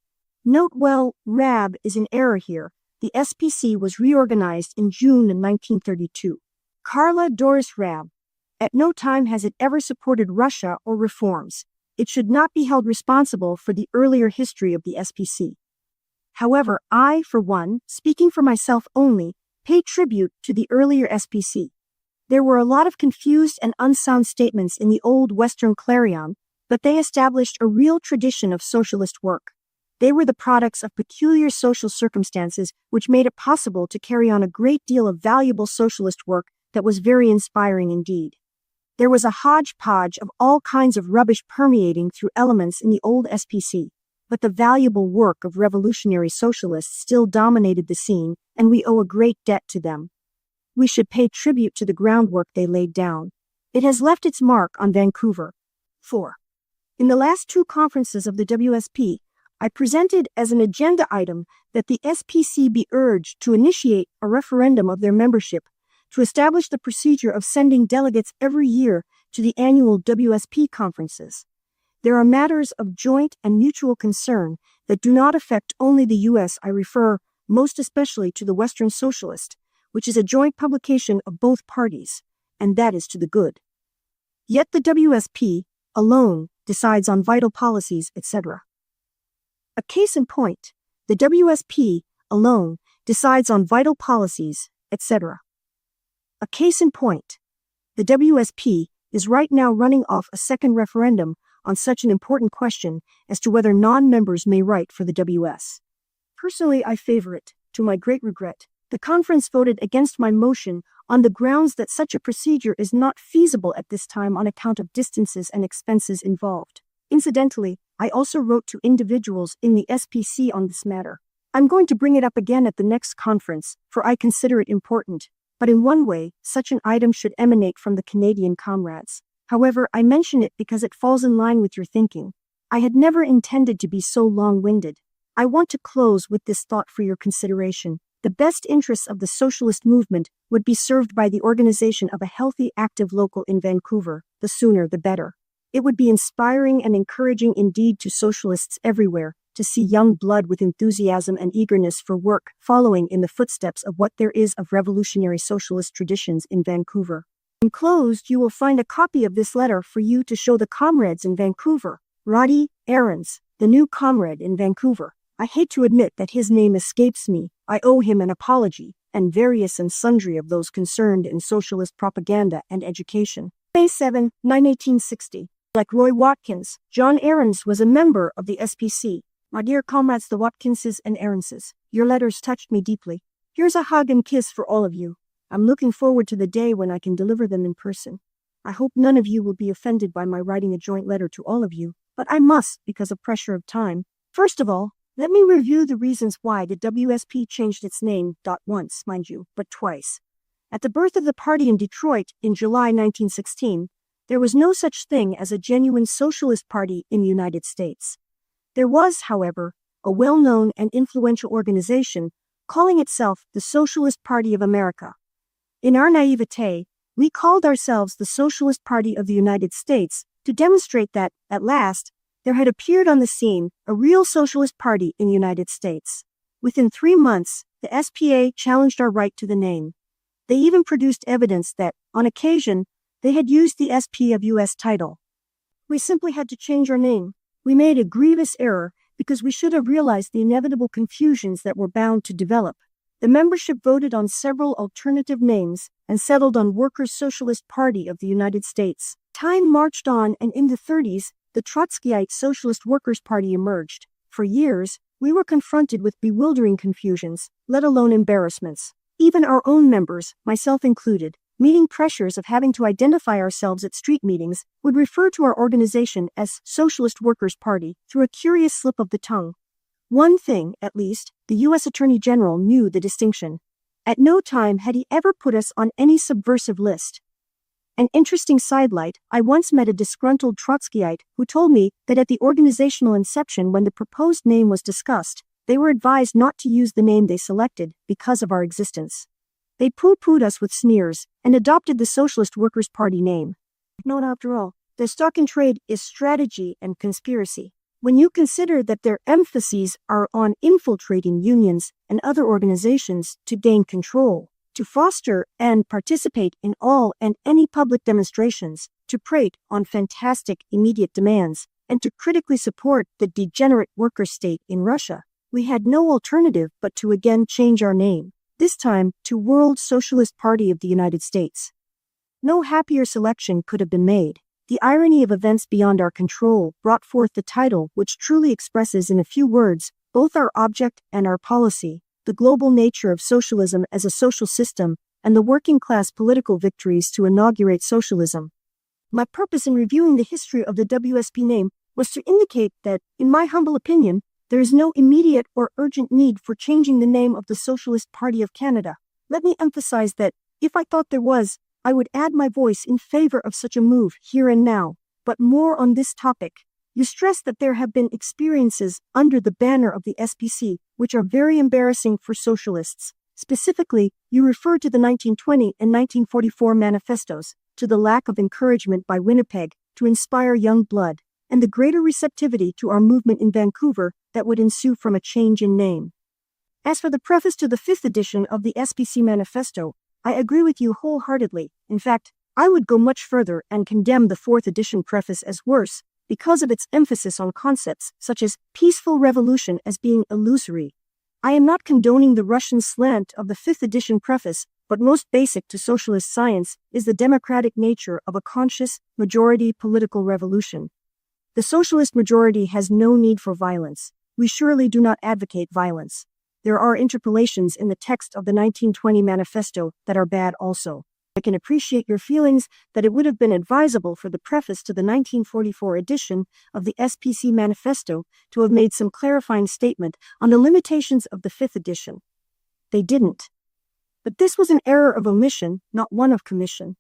A: Note well, Rab is in error here. The SPC was reorganized in June 1932. Karla Doris Rab. At no time has it ever supported Russia or reforms. It should not be held responsible for the earlier history of the SPC. However, I, for one, speaking for myself only, pay tribute to the earlier SPC. There were a lot of confused and unsound statements in the old Western Clarion, but they established a real tradition of socialist work. They were the products of peculiar social circumstances which made it possible to carry on a great deal of valuable socialist work that was very inspiring indeed. There was a hodgepodge of all kinds of rubbish permeating through elements in the old SPC, but the valuable work of revolutionary socialists still dominated the scene, and we owe a great debt to them. We should pay tribute to the groundwork they laid down. It has left its mark on Vancouver. 4. In the last two conferences of the WSP, I presented as an agenda item that the SPC be urged to initiate a referendum of their membership to establish the procedure of sending delegates every year to the annual WSP conferences. There are matters of joint and mutual concern that do not affect only the U.S. I refer most especially to the Western Socialist, which is a joint publication of both parties, and that is to the good. Yet the WSP, alone, decides on vital policies, etc. A case in point, the WSP, alone, decides on vital policies, etc. A case in point, the WSP is right now running off a second referendum on such an important question as to whether non-members may write for the WS. Personally, I favor it, to my great regret. The conference voted against my motion on the grounds that such a procedure is not feasible at this time on account of distances and expenses involved. Incidentally, I also wrote to individuals in the SPC on this matter. I'm going to bring it up again at the next conference, for I consider it important. But in one way, such an item should emanate from the Canadian comrades. However, I mention it because it falls in line with your thinking. I had never intended to be so long-winded. I want to close with this thought for your consideration. The best interests of the socialist movement would be served by the organization of a healthy, active local in Vancouver. The sooner the better. It would be inspiring and encouraging indeed to socialists everywhere to see young blood with enthusiasm and eagerness for work following in the footsteps of what there is of revolutionary socialist traditions in Vancouver. Enclosed, you will find a copy of this letter for you to show the comrades in Vancouver. Roddy Aarons, the new comrade in Vancouver. I hate to admit that his name escapes me. I owe him an apology, and various and sundry of those concerned in socialist propaganda and education. May 7, 1860. Like Roy Watkins, John Aarons was a member of the SPC. My dear comrades, the Watkinses and Aaronses, your letters touched me deeply. Here's a hug and kiss for all of you. I'm looking forward to the day when I can deliver them in person. I hope none of you will be offended by my writing a joint letter to all of you, but I must because of pressure of time. First of all, let me review the reasons why the WSP changed its name, not once, mind you, but twice. At the birth of the party in Detroit in July 1916, there was no such thing as a genuine socialist party in the United States. There was, however, a well-known and influential organization calling itself the Socialist Party of America. In our naivete, we called ourselves the Socialist Party of the United States to demonstrate that, at last, there had appeared on the scene a real socialist party in the United States. Within 3 months, the SPA challenged our right to the name. They even produced evidence that, on occasion, they had used the SP of US title. We simply had to change our name. We made a grievous error because we should have realized the inevitable confusions that were bound to develop. The membership voted on several alternative names and settled on Workers' Socialist Party of the United States. Time marched on, and in the 30s, the Trotskyite Socialist Workers' Party emerged. For years, we were confronted with bewildering confusions, let alone embarrassments. Even our own members, myself included, meeting pressures of having to identify ourselves at street meetings, would refer to our organization as Socialist Workers' Party through a curious slip of the tongue. One thing, at least, the U.S. Attorney General knew the distinction. At no time had he ever put us on any subversive list. An interesting sidelight, I once met a disgruntled Trotskyite who told me that at the organizational inception when the proposed name was discussed, they were advised not to use the name they selected because of our existence. They pooh-poohed us with sneers and adopted the Socialist Workers' Party name. Not after all, their stock in trade is strategy and conspiracy. When you consider that their emphases are on infiltrating unions and other organizations to gain control, to foster and participate in all and any public demonstrations, to prey on fantastic immediate demands, and to critically support the degenerate worker state in Russia, we had no alternative but to again change our name, this time to World Socialist Party of the United States. No happier selection could have been made. The irony of events beyond our control brought forth the title which truly expresses in a few words both our object and our policy, the global nature of socialism as a social system, and the working class political victories to inaugurate socialism. My purpose in reviewing the history of the WSP name was to indicate that, in my humble opinion, there is no immediate or urgent need for changing the name of the Socialist Party of Canada. Let me emphasize that, if I thought there was, I would add my voice in favor of such a move here and now. But more on this topic. You stress that there have been experiences under the banner of the SPC which are very embarrassing for socialists. Specifically, you refer to the 1920 and 1944 manifestos, to the lack of encouragement by Winnipeg to inspire young blood, and the greater receptivity to our movement in Vancouver that would ensue from a change in name. As for the preface to the 5th edition of the SPC manifesto, I agree with you wholeheartedly. In fact, I would go much further and condemn the 4th edition preface as worse because of its emphasis on concepts such as peaceful revolution as being illusory. I am not condoning the Russian slant of the 5th edition preface, but most basic to socialist science is the democratic nature of a conscious majority political revolution. The socialist majority has no need for violence. We surely do not advocate violence. There are interpolations in the text of the 1920 manifesto that are bad also. I can appreciate your feelings that it would have been advisable for the preface to the 1944 edition of the SPC manifesto to have made some clarifying statement on the limitations of the 5th edition. They didn't. But this was an error of omission, not one of commission.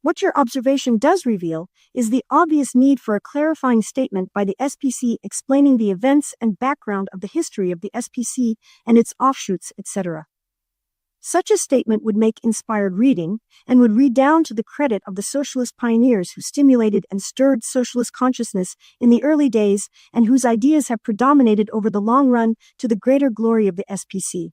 A: What your observation does reveal is the obvious need for a clarifying statement by the SPC explaining the events and background of the history of the SPC and its offshoots, etc. Such a statement would make inspired reading and would redound to the credit of the socialist pioneers who stimulated and stirred socialist consciousness in the early days and whose ideas have predominated over the long run to the greater glory of the SPC.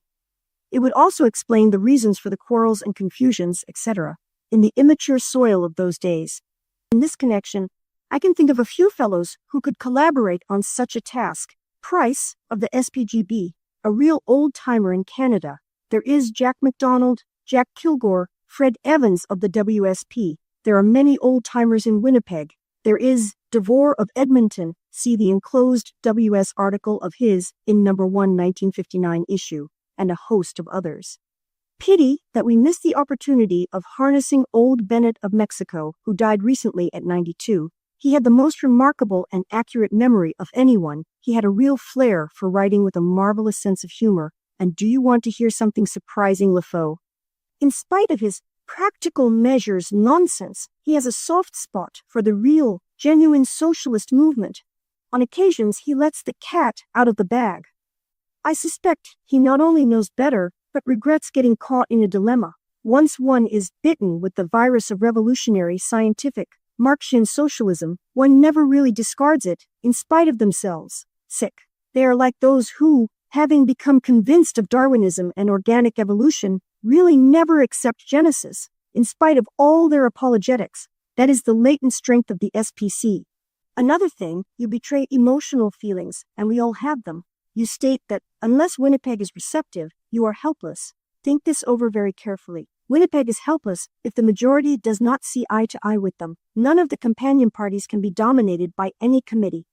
A: It would also explain the reasons for the quarrels and confusions, etc., in the immature soil of those days. In this connection, I can think of a few fellows who could collaborate on such a task. Price, of the SPGB, a real old-timer in Canada. There is Jack MacDonald, Jack Kilgore, Fred Evans of the WSP. There are many old-timers in Winnipeg. There is Devore of Edmonton. See the enclosed WS article of his in number 1 1959 issue, and a host of others. Pity that we missed the opportunity of harnessing old Bennett of Mexico, who died recently at 92. He had the most remarkable and accurate memory of anyone. He had a real flair for writing with a marvelous sense of humor. And do you want to hear something surprising, LeFaux? In spite of his practical measures nonsense, he has a soft spot for the real, genuine socialist movement. On occasions, he lets the cat out of the bag. I suspect he not only knows better, but regrets getting caught in a dilemma. Once one is bitten with the virus of revolutionary, scientific, Marxian socialism, one never really discards it, in spite of themselves. Sick. They are like those who, having become convinced of Darwinism and organic evolution, really never accept Genesis, in spite of all their apologetics. That is the latent strength of the SPC. Another thing, you betray emotional feelings, and we all have them. You state that, unless Winnipeg is receptive, you are helpless. Think this over very carefully. Winnipeg is helpless if the majority does not see eye to eye with them. None of the companion parties can be dominated by any committee.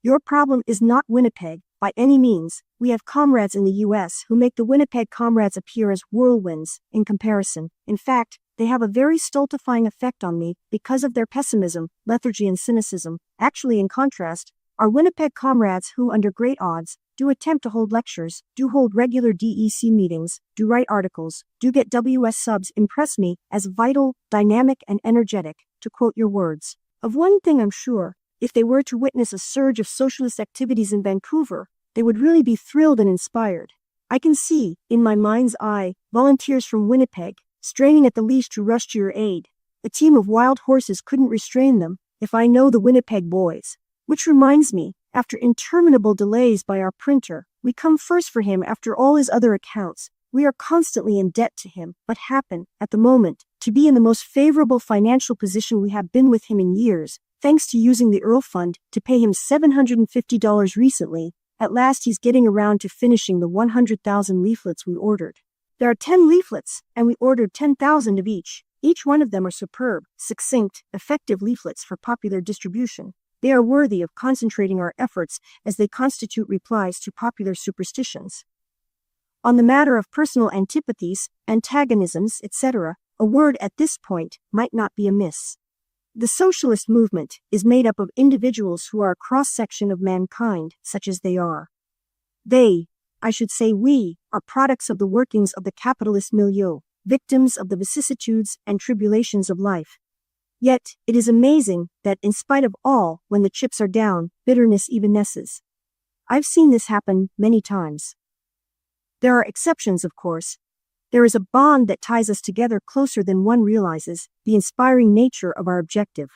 A: Your problem is not Winnipeg, by any means. We have comrades in the U.S. who make the Winnipeg comrades appear as whirlwinds, in comparison. In fact, they have a very stultifying effect on me because of their pessimism, lethargy, and cynicism. Actually, in contrast, our Winnipeg comrades who, under great odds, do attempt to hold lectures, do hold regular DEC meetings, do write articles, do get WS subs, impress me as vital, dynamic, and energetic, to quote your words. Of one thing I'm sure, if they were to witness a surge of socialist activities in Vancouver, they would really be thrilled and inspired. I can see, in my mind's eye, volunteers from Winnipeg, straining at the leash to rush to your aid. A team of wild horses couldn't restrain them, if I know the Winnipeg boys. Which reminds me, after interminable delays by our printer, we come first for him after all his other accounts. We are constantly in debt to him, but happen, at the moment, to be in the most favorable financial position we have been with him in years, thanks to using the Earl Fund to pay him $750 recently. At last he's getting around to finishing the 100,000 leaflets we ordered. There are 10 leaflets, and we ordered 10,000 of each. Each one of them are superb, succinct, effective leaflets for popular distribution. They are worthy of concentrating our efforts as they constitute replies to popular superstitions. On the matter of personal antipathies, antagonisms, etc., a word at this point might not be amiss. The socialist movement is made up of individuals who are a cross-section of mankind, such as they are. They, I should say we, are products of the workings of the capitalist milieu, victims of the vicissitudes and tribulations of life. Yet, it is amazing that in spite of all, when the chips are down, bitterness evanesces. I've seen this happen many times. There are exceptions, of course. There is a bond that ties us together closer than one realizes, the inspiring nature of our objective.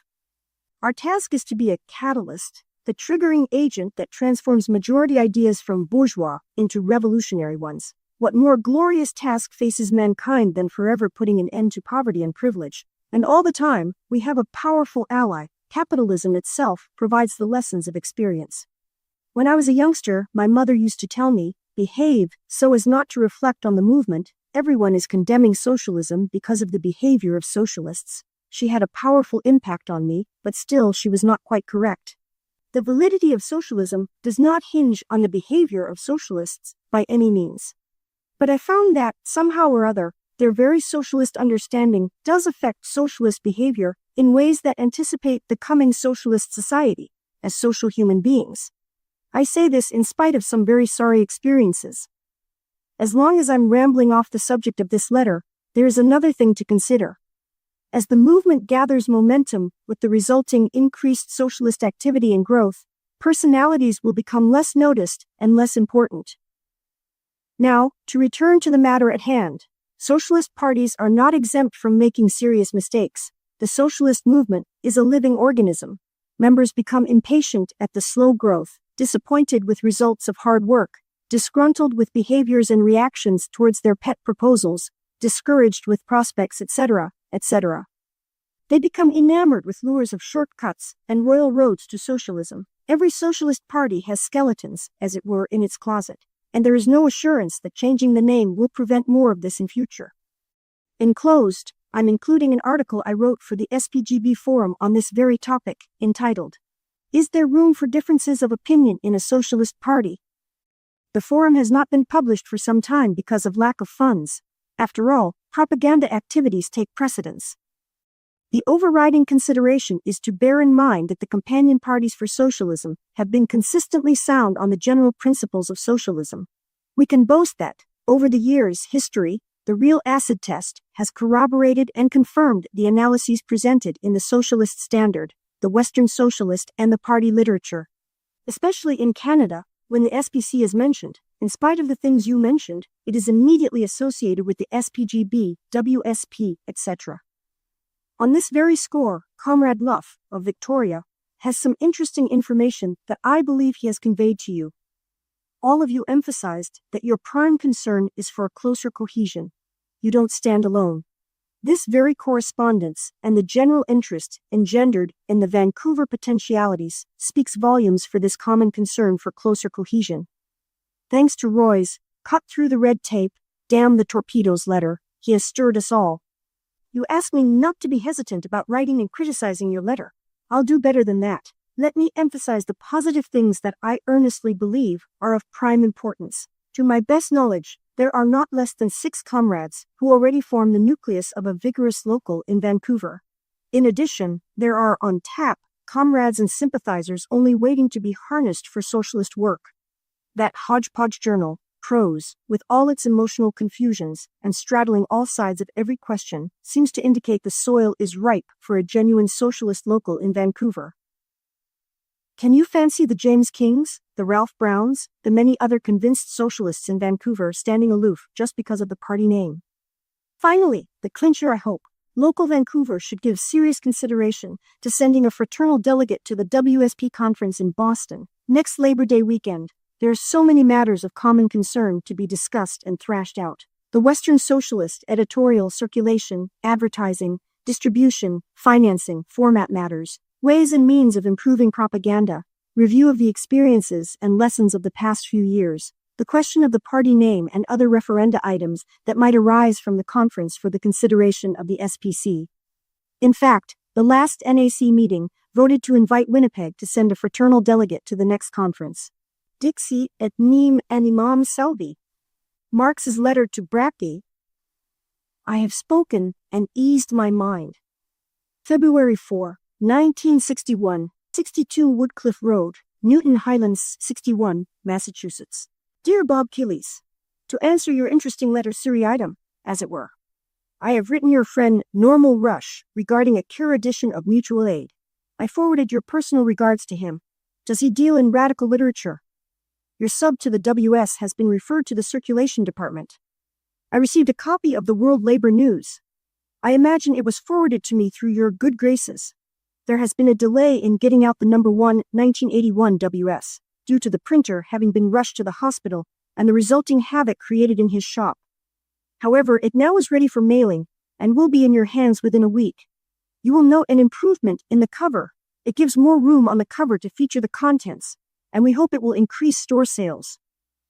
A: Our task is to be a catalyst, the triggering agent that transforms majority ideas from bourgeois into revolutionary ones. What more glorious task faces mankind than forever putting an end to poverty and privilege? And all the time, we have a powerful ally. Capitalism itself provides the lessons of experience. When I was a youngster, my mother used to tell me, behave so as not to reflect on the movement. Everyone is condemning socialism because of the behavior of socialists. She had a powerful impact on me, but still she was not quite correct. The validity of socialism does not hinge on the behavior of socialists by any means. But I found that, somehow or other, their very socialist understanding does affect socialist behavior in ways that anticipate the coming socialist society, as social human beings. I say this in spite of some very sorry experiences. As long as I'm rambling off the subject of this letter, there is another thing to consider. As the movement gathers momentum with the resulting increased socialist activity and growth, personalities will become less noticed and less important. Now, to return to the matter at hand, socialist parties are not exempt from making serious mistakes. The socialist movement is a living organism. Members become impatient at the slow growth, disappointed with results of hard work, disgruntled with behaviors and reactions towards their pet proposals, discouraged with prospects, etc., etc. They become enamored with lures of shortcuts and royal roads to socialism. Every socialist party has skeletons, as it were, in its closet, and there is no assurance that changing the name will prevent more of this in future. Enclosed, I'm including an article I wrote for the SPGB forum on this very topic, entitled, "Is There Room for Differences of Opinion in a Socialist Party?" The forum has not been published for some time because of lack of funds. After all, propaganda activities take precedence. The overriding consideration is to bear in mind that the companion parties for socialism have been consistently sound on the general principles of socialism. We can boast that, over the years, history, the real acid test, has corroborated and confirmed the analyses presented in the Socialist Standard, the Western Socialist, and the party literature. Especially in Canada, when the SPC is mentioned, in spite of the things you mentioned, it is immediately associated with the SPGB, WSP, etc. On this very score, Comrade Luff, of Victoria, has some interesting information that I believe he has conveyed to you. All of you emphasized that your prime concern is for closer cohesion. You don't stand alone. This very correspondence and the general interest engendered in the Vancouver potentialities speaks volumes for this common concern for closer cohesion. Thanks to Roy's cut through the red tape, damn the torpedoes letter, he has stirred us all. You asked me not to be hesitant about writing and criticizing your letter. I'll do better than that. Let me emphasize the positive things that I earnestly believe are of prime importance. To my best knowledge, there are not less than 6 comrades who already form the nucleus of a vigorous local in Vancouver. In addition, there are on tap comrades and sympathizers only waiting to be harnessed for socialist work. That hodgepodge journal, Prose, with all its emotional confusions and straddling all sides of every question, seems to indicate the soil is ripe for a genuine socialist local in Vancouver. Can you fancy the James Kings, the Ralph Browns, the many other convinced socialists in Vancouver standing aloof just because of the party name? Finally, the clincher, I hope, local Vancouver should give serious consideration to sending a fraternal delegate to the WSP conference in Boston next Labor Day weekend. There are so many matters of common concern to be discussed and thrashed out. The Western Socialist editorial circulation, advertising, distribution, financing, format matters, ways and means of improving propaganda, review of the experiences and lessons of the past few years, the question of the party name and other referenda items that might arise from the conference for the consideration of the SPC. In fact, the last NAC meeting voted to invite Winnipeg to send a fraternal delegate to the next conference. Dixie et nim animam salvi. Marx's letter to Bracky. I have spoken and eased my mind. February 4, 1961, 62 Woodcliff Road, Newton Highlands, 61, Massachusetts. Dear Bob Killies, to answer your interesting letter seriatim, as it were, I have written your friend Normal Rush regarding a cure edition of Mutual Aid. I forwarded your personal regards to him. Does he deal in radical literature? Your sub to the WS has been referred to the circulation department. I received a copy of the World Labor News. I imagine it was forwarded to me through your good graces. There has been a delay in getting out the number 1, 1981 WS, due to the printer having been rushed to the hospital and the resulting havoc created in his shop. However, it now is ready for mailing and will be in your hands within a week. You will note an improvement in the cover. It gives more room on the cover to feature the contents, and we hope it will increase store sales.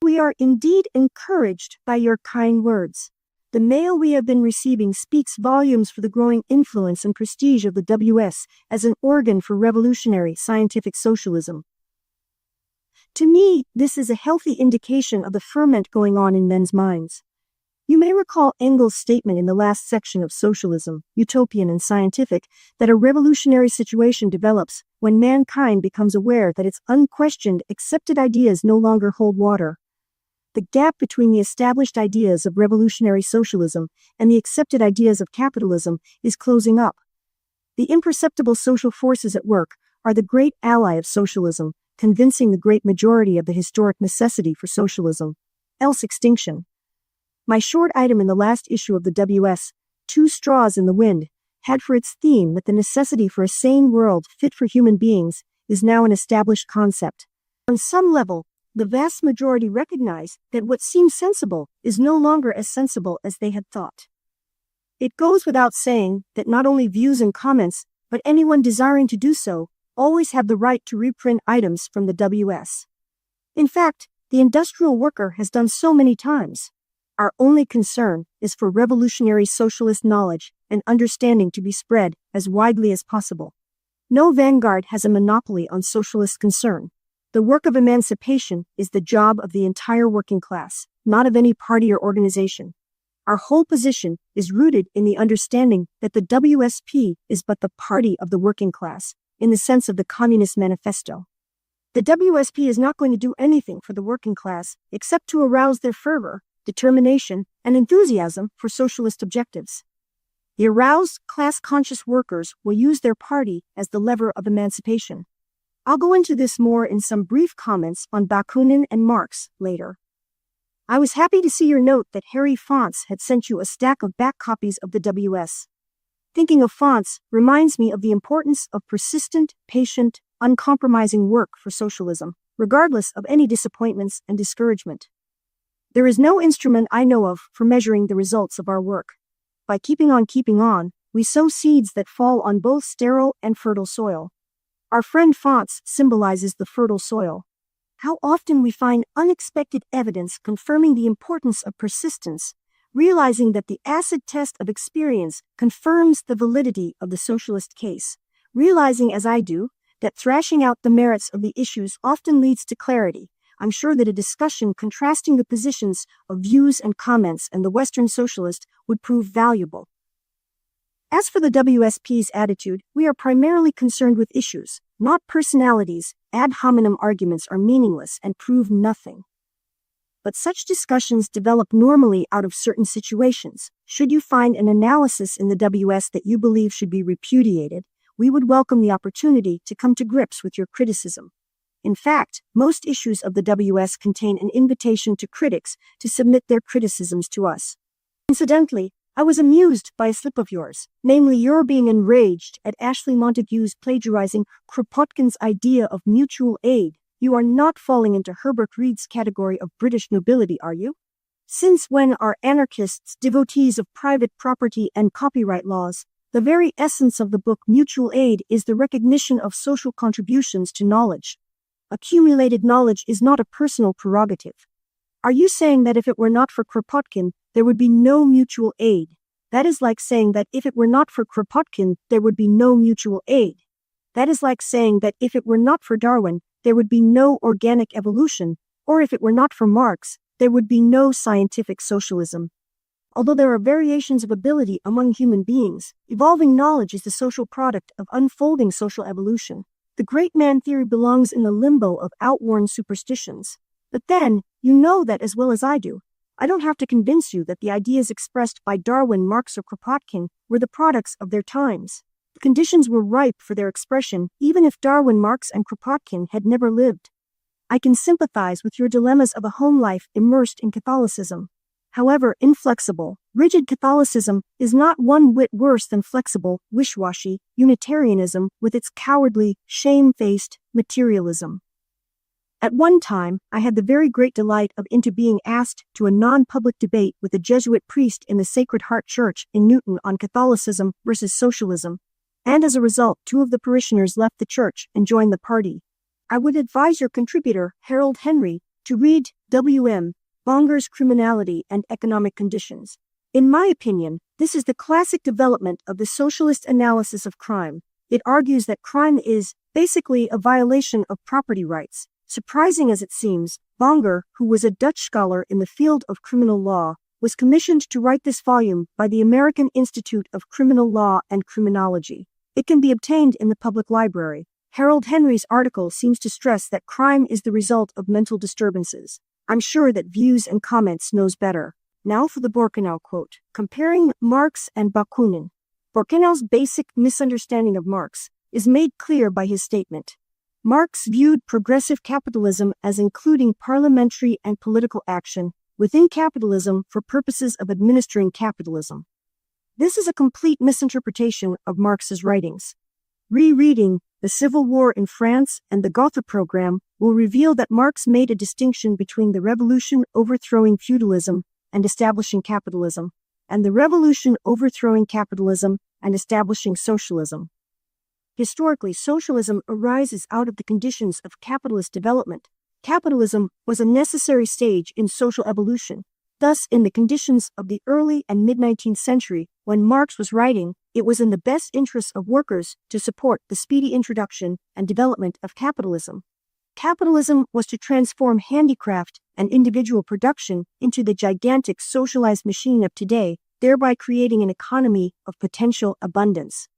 A: We are indeed encouraged by your kind words. The mail we have been receiving speaks volumes for the growing influence and prestige of the WS as an organ for revolutionary scientific socialism. To me, this is a healthy indication of the ferment going on in men's minds. You may recall Engels' statement in the last section of Socialism, Utopian and Scientific, that a revolutionary situation develops when mankind becomes aware that its unquestioned, accepted ideas no longer hold water. the gap between the established ideas of revolutionary socialism and the accepted ideas of capitalism is closing up. The imperceptible social forces at work are the great ally of socialism, convincing the great majority of the historic necessity for socialism, else extinction. My short item in the last issue of the WS, Two Straws in the Wind, had for its theme that the necessity for a sane world fit for human beings is now an established concept. On some level, the vast majority recognize that what seems sensible is no longer as sensible as they had thought. It goes without saying that not only views and comments, but anyone desiring to do so, always have the right to reprint items from the WS. In fact, the industrial worker has done so many times. Our only concern is for revolutionary socialist knowledge and understanding to be spread as widely as possible. No vanguard has a monopoly on socialist concern. The work of emancipation is the job of the entire working class, not of any party or organization. Our whole position is rooted in the understanding that the WSP is but the party of the working class, in the sense of the Communist Manifesto. The WSP is not going to do anything for the working class except to arouse their fervor, determination, and enthusiasm for socialist objectives. The aroused, class-conscious workers will use their party as the lever of emancipation. I'll go into this more in some brief comments on Bakunin and Marx later. I was happy to see your note that Harry Fonts had sent you a stack of back copies of the WS. Thinking of Fonts reminds me of the importance of persistent, patient, uncompromising work for socialism, regardless of any disappointments and discouragement. There is no instrument I know of for measuring the results of our work. By keeping on, we sow seeds that fall on both sterile and fertile soil. Our friend Fonts symbolizes the fertile soil. How often we find unexpected evidence confirming the importance of persistence, realizing that the acid test of experience confirms the validity of the socialist case, realizing as I do, that thrashing out the merits of the issues often leads to clarity. I'm sure that a discussion contrasting the positions of views and comments and the Western socialist would prove valuable. As for the WSP's attitude, we are primarily concerned with issues, not personalities. Ad hominem arguments are meaningless and prove nothing. But such discussions develop normally out of certain situations. Should you find an analysis in the WS that you believe should be repudiated, we would welcome the opportunity to come to grips with your criticism. In fact, most issues of the WS contain an invitation to critics to submit their criticisms to us. Incidentally, I was amused by a slip of yours, namely your being enraged at Ashley Montague's plagiarizing Kropotkin's idea of mutual aid. You are not falling into Herbert Reed's category of British nobility, are you? Since when are anarchists devotees of private property and copyright laws? The very essence of the book Mutual Aid is the recognition of social contributions to knowledge. Accumulated knowledge is not a personal prerogative. Are you saying that if it were not for Kropotkin, there would be no mutual aid? That is like saying that if it were not for Kropotkin, there would be no mutual aid. That is like saying that if it were not for Darwin, there would be no organic evolution, or if it were not for Marx, there would be no scientific socialism. Although there are variations of ability among human beings, evolving knowledge is the social product of unfolding social evolution. The great man theory belongs in the limbo of outworn superstitions. But then, you know that as well as I do. I don't have to convince you that the ideas expressed by Darwin, Marx, or Kropotkin were the products of their times. The conditions were ripe for their expression, even if Darwin, Marx, and Kropotkin had never lived. I can sympathize with your dilemmas of a home life immersed in Catholicism. However, inflexible, rigid Catholicism is not one whit worse than flexible, wish-washy Unitarianism with its cowardly, shame-faced materialism. At one time, I had the very great delight of being asked to a non-public debate with a Jesuit priest in the Sacred Heart Church in Newton on Catholicism versus socialism, and as a result, 2 of the parishioners left the church and joined the party. I would advise your contributor, Harold Henry, to read W.M. Bonger's Criminality and Economic Conditions. In my opinion, this is the classic development of the socialist analysis of crime. It argues that crime is, basically, a violation of property rights. Surprising as it seems, Bonger, who was a Dutch scholar in the field of criminal law, was commissioned to write this volume by the American Institute of Criminal Law and Criminology. It can be obtained in the public library. Harold Henry's article seems to stress that crime is the result of mental disturbances. I'm sure that Views and Comments knows better. Now for the Borkenau quote. Comparing Marx and Bakunin. Borkenau's basic misunderstanding of Marx is made clear by his statement. Marx viewed progressive capitalism as including parliamentary and political action within capitalism for purposes of administering capitalism. This is a complete misinterpretation of Marx's writings. Rereading The Civil War in France and the Gotha Program will reveal that Marx made a distinction between the revolution overthrowing feudalism and establishing capitalism, and the revolution overthrowing capitalism and establishing socialism. Historically, socialism arises out of the conditions of capitalist development. Capitalism was a necessary stage in social evolution. Thus, in the conditions of the early and mid-19th century, when Marx was writing, it was in the best interests of workers to support the speedy introduction and development of capitalism. Capitalism was to transform handicraft and individual production into the gigantic socialized machine of today, thereby creating an economy of potential abundance.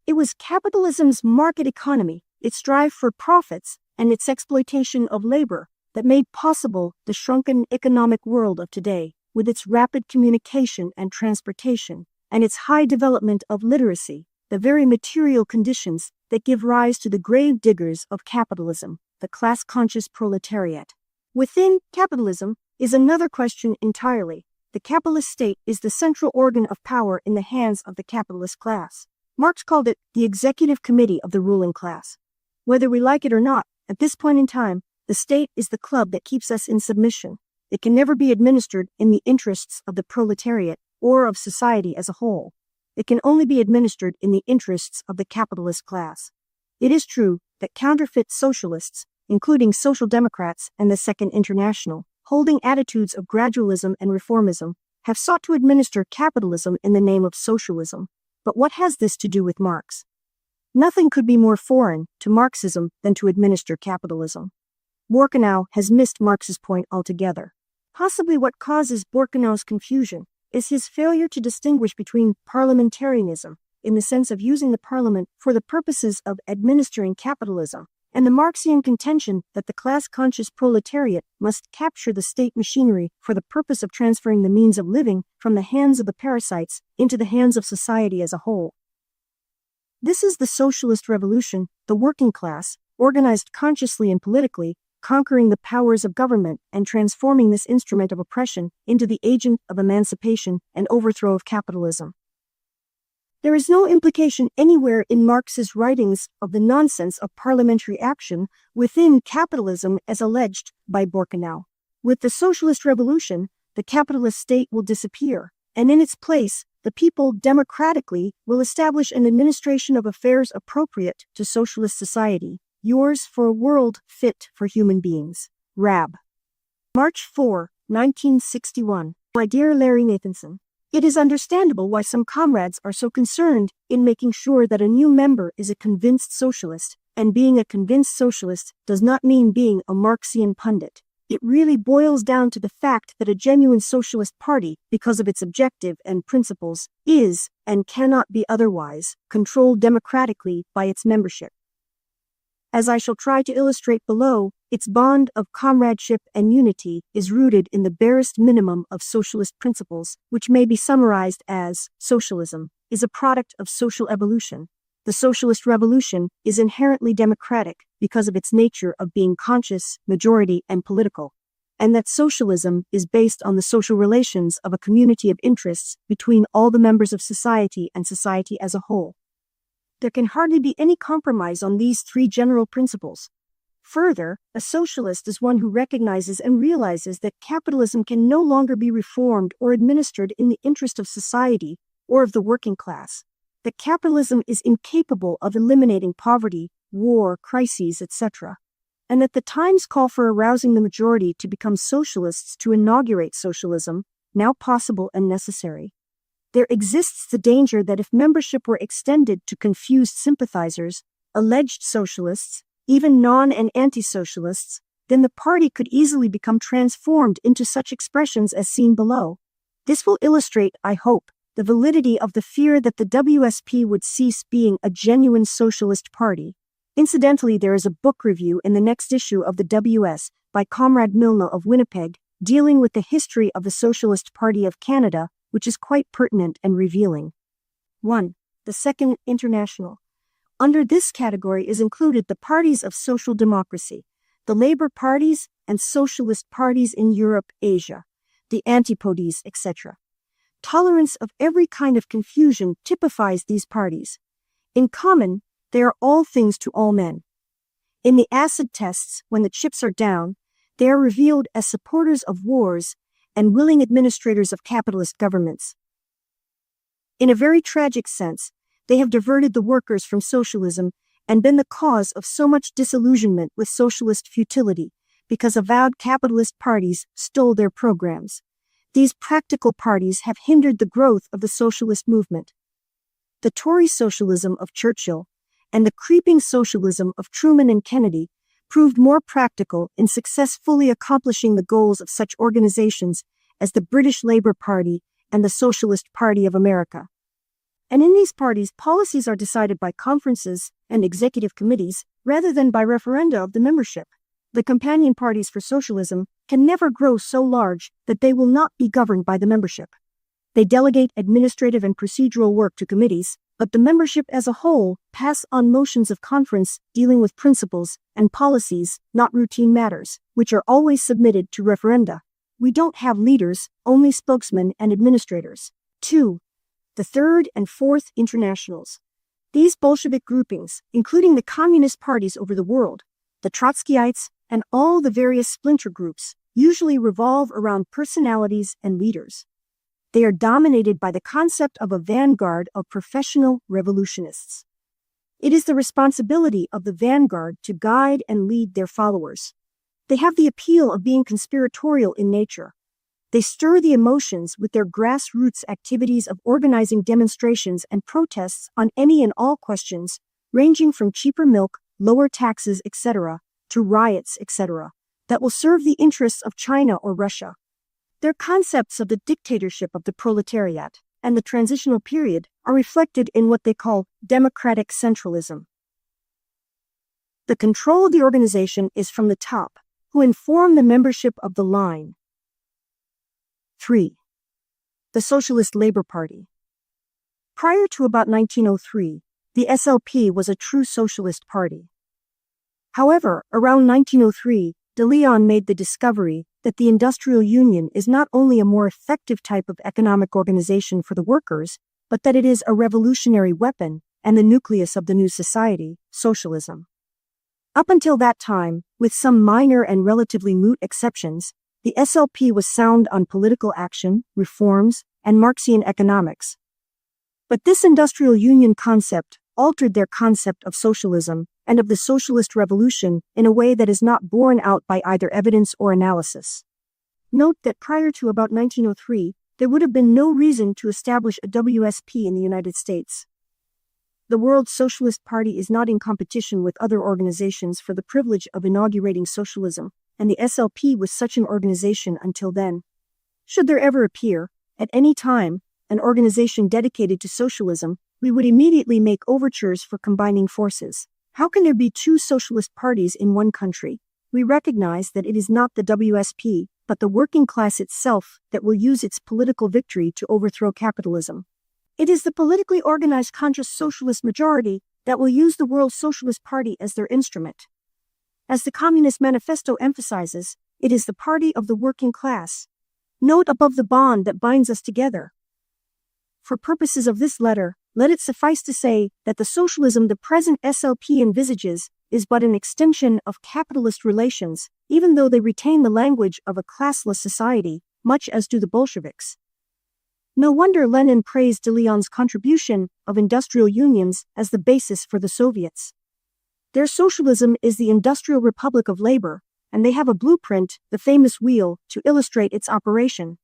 A: It was capitalism's market economy, its drive for profits, and its exploitation of labor that made possible the shrunken economic world of today, with its rapid communication and transportation, and its high development of literacy, the very material conditions that give rise to the grave diggers of capitalism, the class-conscious proletariat. Within capitalism is another question entirely. The capitalist state is the central organ of power in the hands of the capitalist class. Marx called it the executive committee of the ruling class. Whether we like it or not, at this point in time, the state is the club that keeps us in submission. It can never be administered in the interests of the proletariat or of society as a whole. It can only be administered in the interests of the capitalist class. It is true that counterfeit socialists, including Social Democrats and the Second International, holding attitudes of gradualism and reformism, have sought to administer capitalism in the name of socialism. But what has this to do with Marx? Nothing could be more foreign to Marxism than to administer capitalism. Borkenau has missed Marx's point altogether. Possibly what causes Borkenau's confusion is his failure to distinguish between parliamentarianism, in the sense of using the parliament for the purposes of administering capitalism, and the Marxian contention that the class-conscious proletariat must capture the state machinery for the purpose of transferring the means of living from the hands of the parasites into the hands of society as a whole. This is the socialist revolution, the working class, organized consciously and politically, conquering the powers of government and transforming this instrument of oppression into the agent of emancipation and overthrow of capitalism. There is no implication anywhere in Marx's writings of the nonsense of parliamentary action within capitalism as alleged by Borkenau. With the socialist revolution, the capitalist state will disappear, and in its place, the people democratically will establish an administration of affairs appropriate to socialist society. Yours for a world fit for human beings. Rab. March 4, 1961. My dear Larry Nathanson, it is understandable why some comrades are so concerned in making sure that a new member is a convinced socialist, and being a convinced socialist does not mean being a Marxian pundit. It really boils down to the fact that a genuine socialist party, because of its objective and principles, is, and cannot be otherwise, controlled democratically by its membership. As I shall try to illustrate below, its bond of comradeship and unity is rooted in the barest minimum of socialist principles, which may be summarized as socialism is a product of social evolution. The socialist revolution is inherently democratic because of its nature of being conscious, majority, and political, and that socialism is based on the social relations of a community of interests between all the members of society and society as a whole. There can hardly be any compromise on these three general principles. Further, a socialist is one who recognizes and realizes that capitalism can no longer be reformed or administered in the interest of society or of the working class, that capitalism is incapable of eliminating poverty, war, crises, etc., and that the times call for arousing the majority to become socialists to inaugurate socialism, now possible and necessary. There exists the danger that if membership were extended to confused sympathizers, alleged socialists, even non- and anti-socialists, then the party could easily become transformed into such expressions as seen below. This will illustrate, I hope, the validity of the fear that the WSP would cease being a genuine socialist party. Incidentally, there is a book review in the next issue of the WS by Comrade Milne of Winnipeg, dealing with the history of the Socialist Party of Canada, which is quite pertinent and revealing. 1. The Second International. Under this category is included the parties of social democracy, the labor parties and socialist parties in Europe, Asia, the antipodes, etc. Tolerance of every kind of confusion typifies these parties. In common, they are all things to all men. In the acid tests, when the chips are down, they are revealed as supporters of wars and willing administrators of capitalist governments. In a very tragic sense, they have diverted the workers from socialism and been the cause of so much disillusionment with socialist futility, because avowed capitalist parties stole their programs. These practical parties have hindered the growth of the socialist movement. The Tory socialism of Churchill and the creeping socialism of Truman and Kennedy proved more practical in successfully accomplishing the goals of such organizations as the British Labour Party and the Socialist Party of America. And in these parties, policies are decided by conferences and executive committees rather than by referenda of the membership. The companion parties for socialism can never grow so large that they will not be governed by the membership. They delegate administrative and procedural work to committees, but the membership as a whole pass on motions of conference dealing with principles and policies, not routine matters, which are always submitted to referenda. We don't have leaders, only spokesmen and administrators. 2. The Third and Fourth Internationals. These Bolshevik groupings, including the communist parties over the world, the Trotskyites, and all the various splinter groups, usually revolve around personalities and leaders. They are dominated by the concept of a vanguard of professional revolutionists. It is the responsibility of the vanguard to guide and lead their followers. They have the appeal of being conspiratorial in nature. They stir the emotions with their grassroots activities of organizing demonstrations and protests on any and all questions, ranging from cheaper milk, lower taxes, etc., to riots, etc., that will serve the interests of China or Russia. Their concepts of the dictatorship of the proletariat and the transitional period are reflected in what they call democratic centralism. The control of the organization is from the top, who inform the membership of the line. 3. The Socialist Labour Party. Prior to about 1903, the SLP was a true socialist party. However, around 1903, de Leon made the discovery that the industrial union is not only a more effective type of economic organization for the workers, but that it is a revolutionary weapon and the nucleus of the new society, socialism. Up until that time, with some minor and relatively moot exceptions, the SLP was sound on political action, reforms, and Marxian economics. But this industrial union concept altered their concept of socialism and of the socialist revolution in a way that is not borne out by either evidence or analysis. Note that prior to about 1903, there would have been no reason to establish a WSP in the United States. The World Socialist Party is not in competition with other organizations for the privilege of inaugurating socialism, and the SLP was such an organization until then. Should there ever appear, at any time, an organization dedicated to socialism, we would immediately make overtures for combining forces. How can there be two socialist parties in one country? We recognize that it is not the WSP, but the working class itself that will use its political victory to overthrow capitalism. It is the politically organized conscious socialist majority that will use the World Socialist Party as their instrument. As the Communist Manifesto emphasizes, it is the party of the working class. Note above the bond that binds us together. For purposes of this letter, let it suffice to say that the socialism the present SLP envisages is but an extension of capitalist relations, even though they retain the language of a classless society, much as do the Bolsheviks. No wonder Lenin praised de Leon's contribution of industrial unions as the basis for the Soviets. Their socialism is the Industrial Republic of Labor, and they have a blueprint, the famous wheel, to illustrate its operation.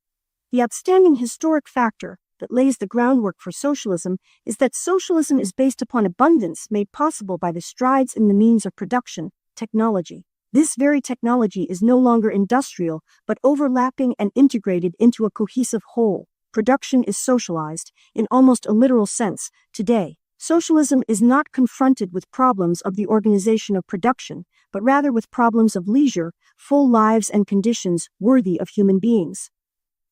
A: The outstanding historic factor that lays the groundwork for socialism is that socialism is based upon abundance made possible by the strides in the means of production, technology. This very technology is no longer industrial, but overlapping and integrated into a cohesive whole. Production is socialized, in almost a literal sense, today. Socialism is not confronted with problems of the organization of production, but rather with problems of leisure, full lives and conditions worthy of human beings.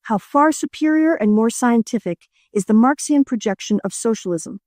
A: How far superior and more scientific is the Marxian projection of socialism?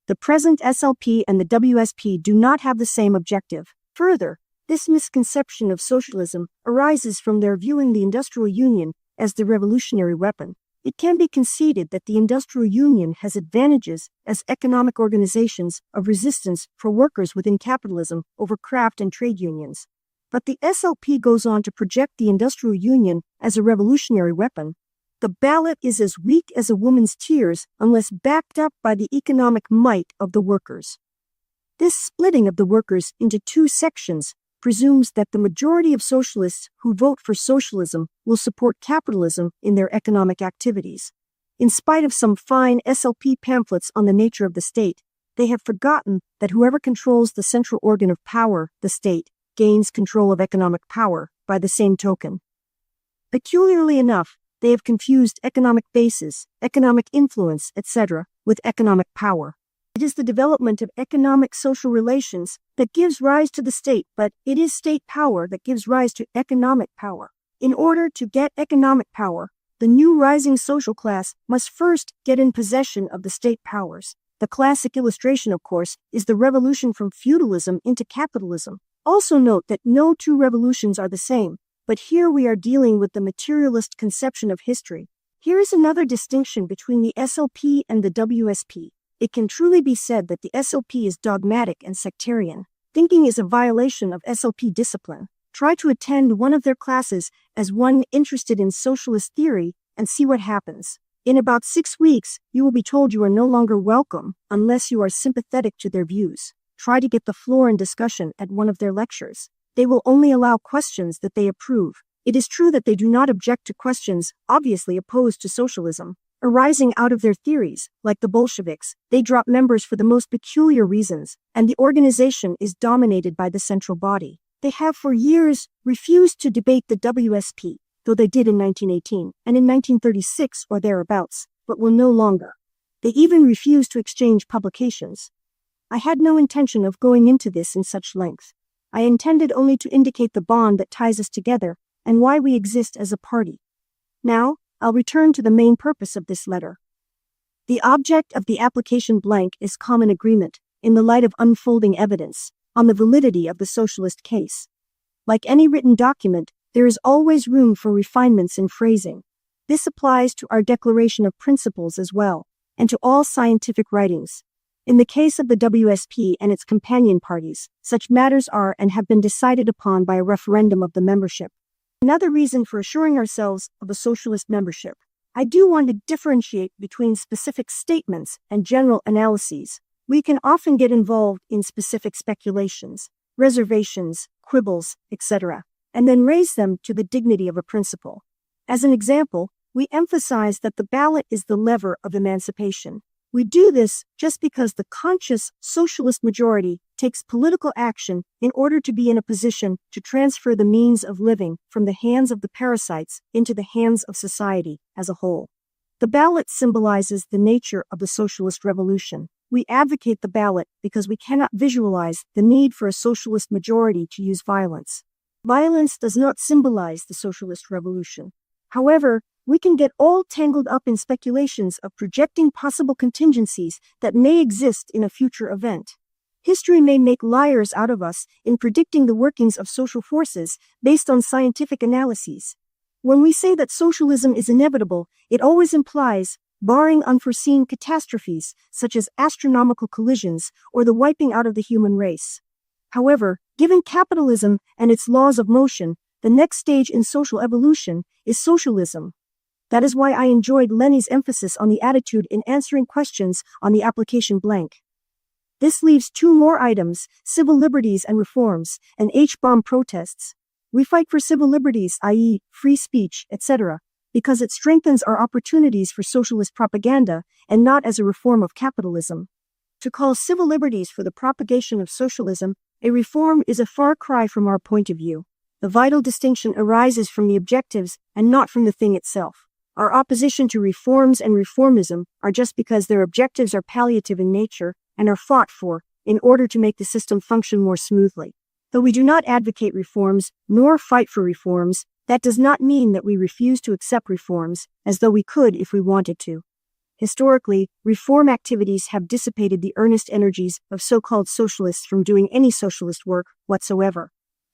A: The present SLP and the WSP do not have the same objective. Further, this misconception of socialism arises from their viewing the Industrial Union as the revolutionary weapon. It can be conceded that the Industrial Union has advantages as economic organizations of resistance for workers within capitalism over craft and trade unions. But the SLP goes on to project the Industrial Union as a revolutionary weapon. The ballot is as weak as a woman's tears unless backed up by the economic might of the workers. This splitting of the workers into two sections presumes that the majority of socialists who vote for socialism will support capitalism in their economic activities. In spite of some fine SLP pamphlets on the nature of the state, they have forgotten that whoever controls the central organ of power, the state, gains control of economic power by the same token. Peculiarly enough, they have confused economic basis, economic influence, etc., with economic power. It is the development of economic social relations that gives rise to the state, but it is state power that gives rise to economic power. In order to get economic power, the new rising social class must first get in possession of the state powers. The classic illustration, of course, is the revolution from feudalism into capitalism. Also note that no two revolutions are the same, but here we are dealing with the materialist conception of history. Here is another distinction between the SLP and the WSP. It can truly be said that the SLP is dogmatic and sectarian. Thinking is a violation of SLP discipline. Try to attend one of their classes as one interested in socialist theory and see what happens. In about 6 weeks, you will be told you are no longer welcome unless you are sympathetic to their views. Try to get the floor in discussion at one of their lectures. They will only allow questions that they approve. It is true that they do not object to questions obviously opposed to socialism. Arising out of their theories, like the Bolsheviks, they drop members for the most peculiar reasons, and the organization is dominated by the central body. They have for years refused to debate the WSP, though they did in 1918 and in 1936 or thereabouts, but will no longer. They even refuse to exchange publications. I had no intention of going into this in such length. I intended only to indicate the bond that ties us together and why we exist as a party. Now, I'll return to the main purpose of this letter. The object of the application blank is common agreement, in the light of unfolding evidence, on the validity of the socialist case. Like any written document, there is always room for refinements in phrasing. This applies to our declaration of principles as well, and to all scientific writings. In the case of the WSP and its companion parties, such matters are and have been decided upon by a referendum of the membership. Another reason for assuring ourselves of a socialist membership. I do want to differentiate between specific statements and general analyses. We can often get involved in specific speculations, reservations, quibbles, etc., and then raise them to the dignity of a principle. As an example, we emphasize that the ballot is the lever of emancipation. We do this just because the conscious socialist majority takes political action in order to be in a position to transfer the means of living from the hands of the parasites into the hands of society as a whole. The ballot symbolizes the nature of the socialist revolution. We advocate the ballot because we cannot visualize the need for a socialist majority to use violence. Violence does not symbolize the socialist revolution. However, we can get all tangled up in speculations of projecting possible contingencies that may exist in a future event. History may make liars out of us in predicting the workings of social forces based on scientific analyses. When we say that socialism is inevitable, it always implies, barring unforeseen catastrophes such as astronomical collisions or the wiping out of the human race. However, given capitalism and its laws of motion, the next stage in social evolution is socialism. That is why I enjoyed Lenny's emphasis on the attitude in answering questions on the application blank. This leaves 2 more items, civil liberties and reforms, and H-bomb protests. We fight for civil liberties, i.e., free speech, etc., because it strengthens our opportunities for socialist propaganda and not as a reform of capitalism. To call civil liberties for the propagation of socialism a reform is a far cry from our point of view. The vital distinction arises from the objectives and not from the thing itself. Our opposition to reforms and reformism are just because their objectives are palliative in nature and are fought for in order to make the system function more smoothly. Though we do not advocate reforms nor fight for reforms, that does not mean that we refuse to accept reforms, as though we could if we wanted to. Historically, reform activities have dissipated the earnest energies of so-called socialists from doing any socialist work whatsoever.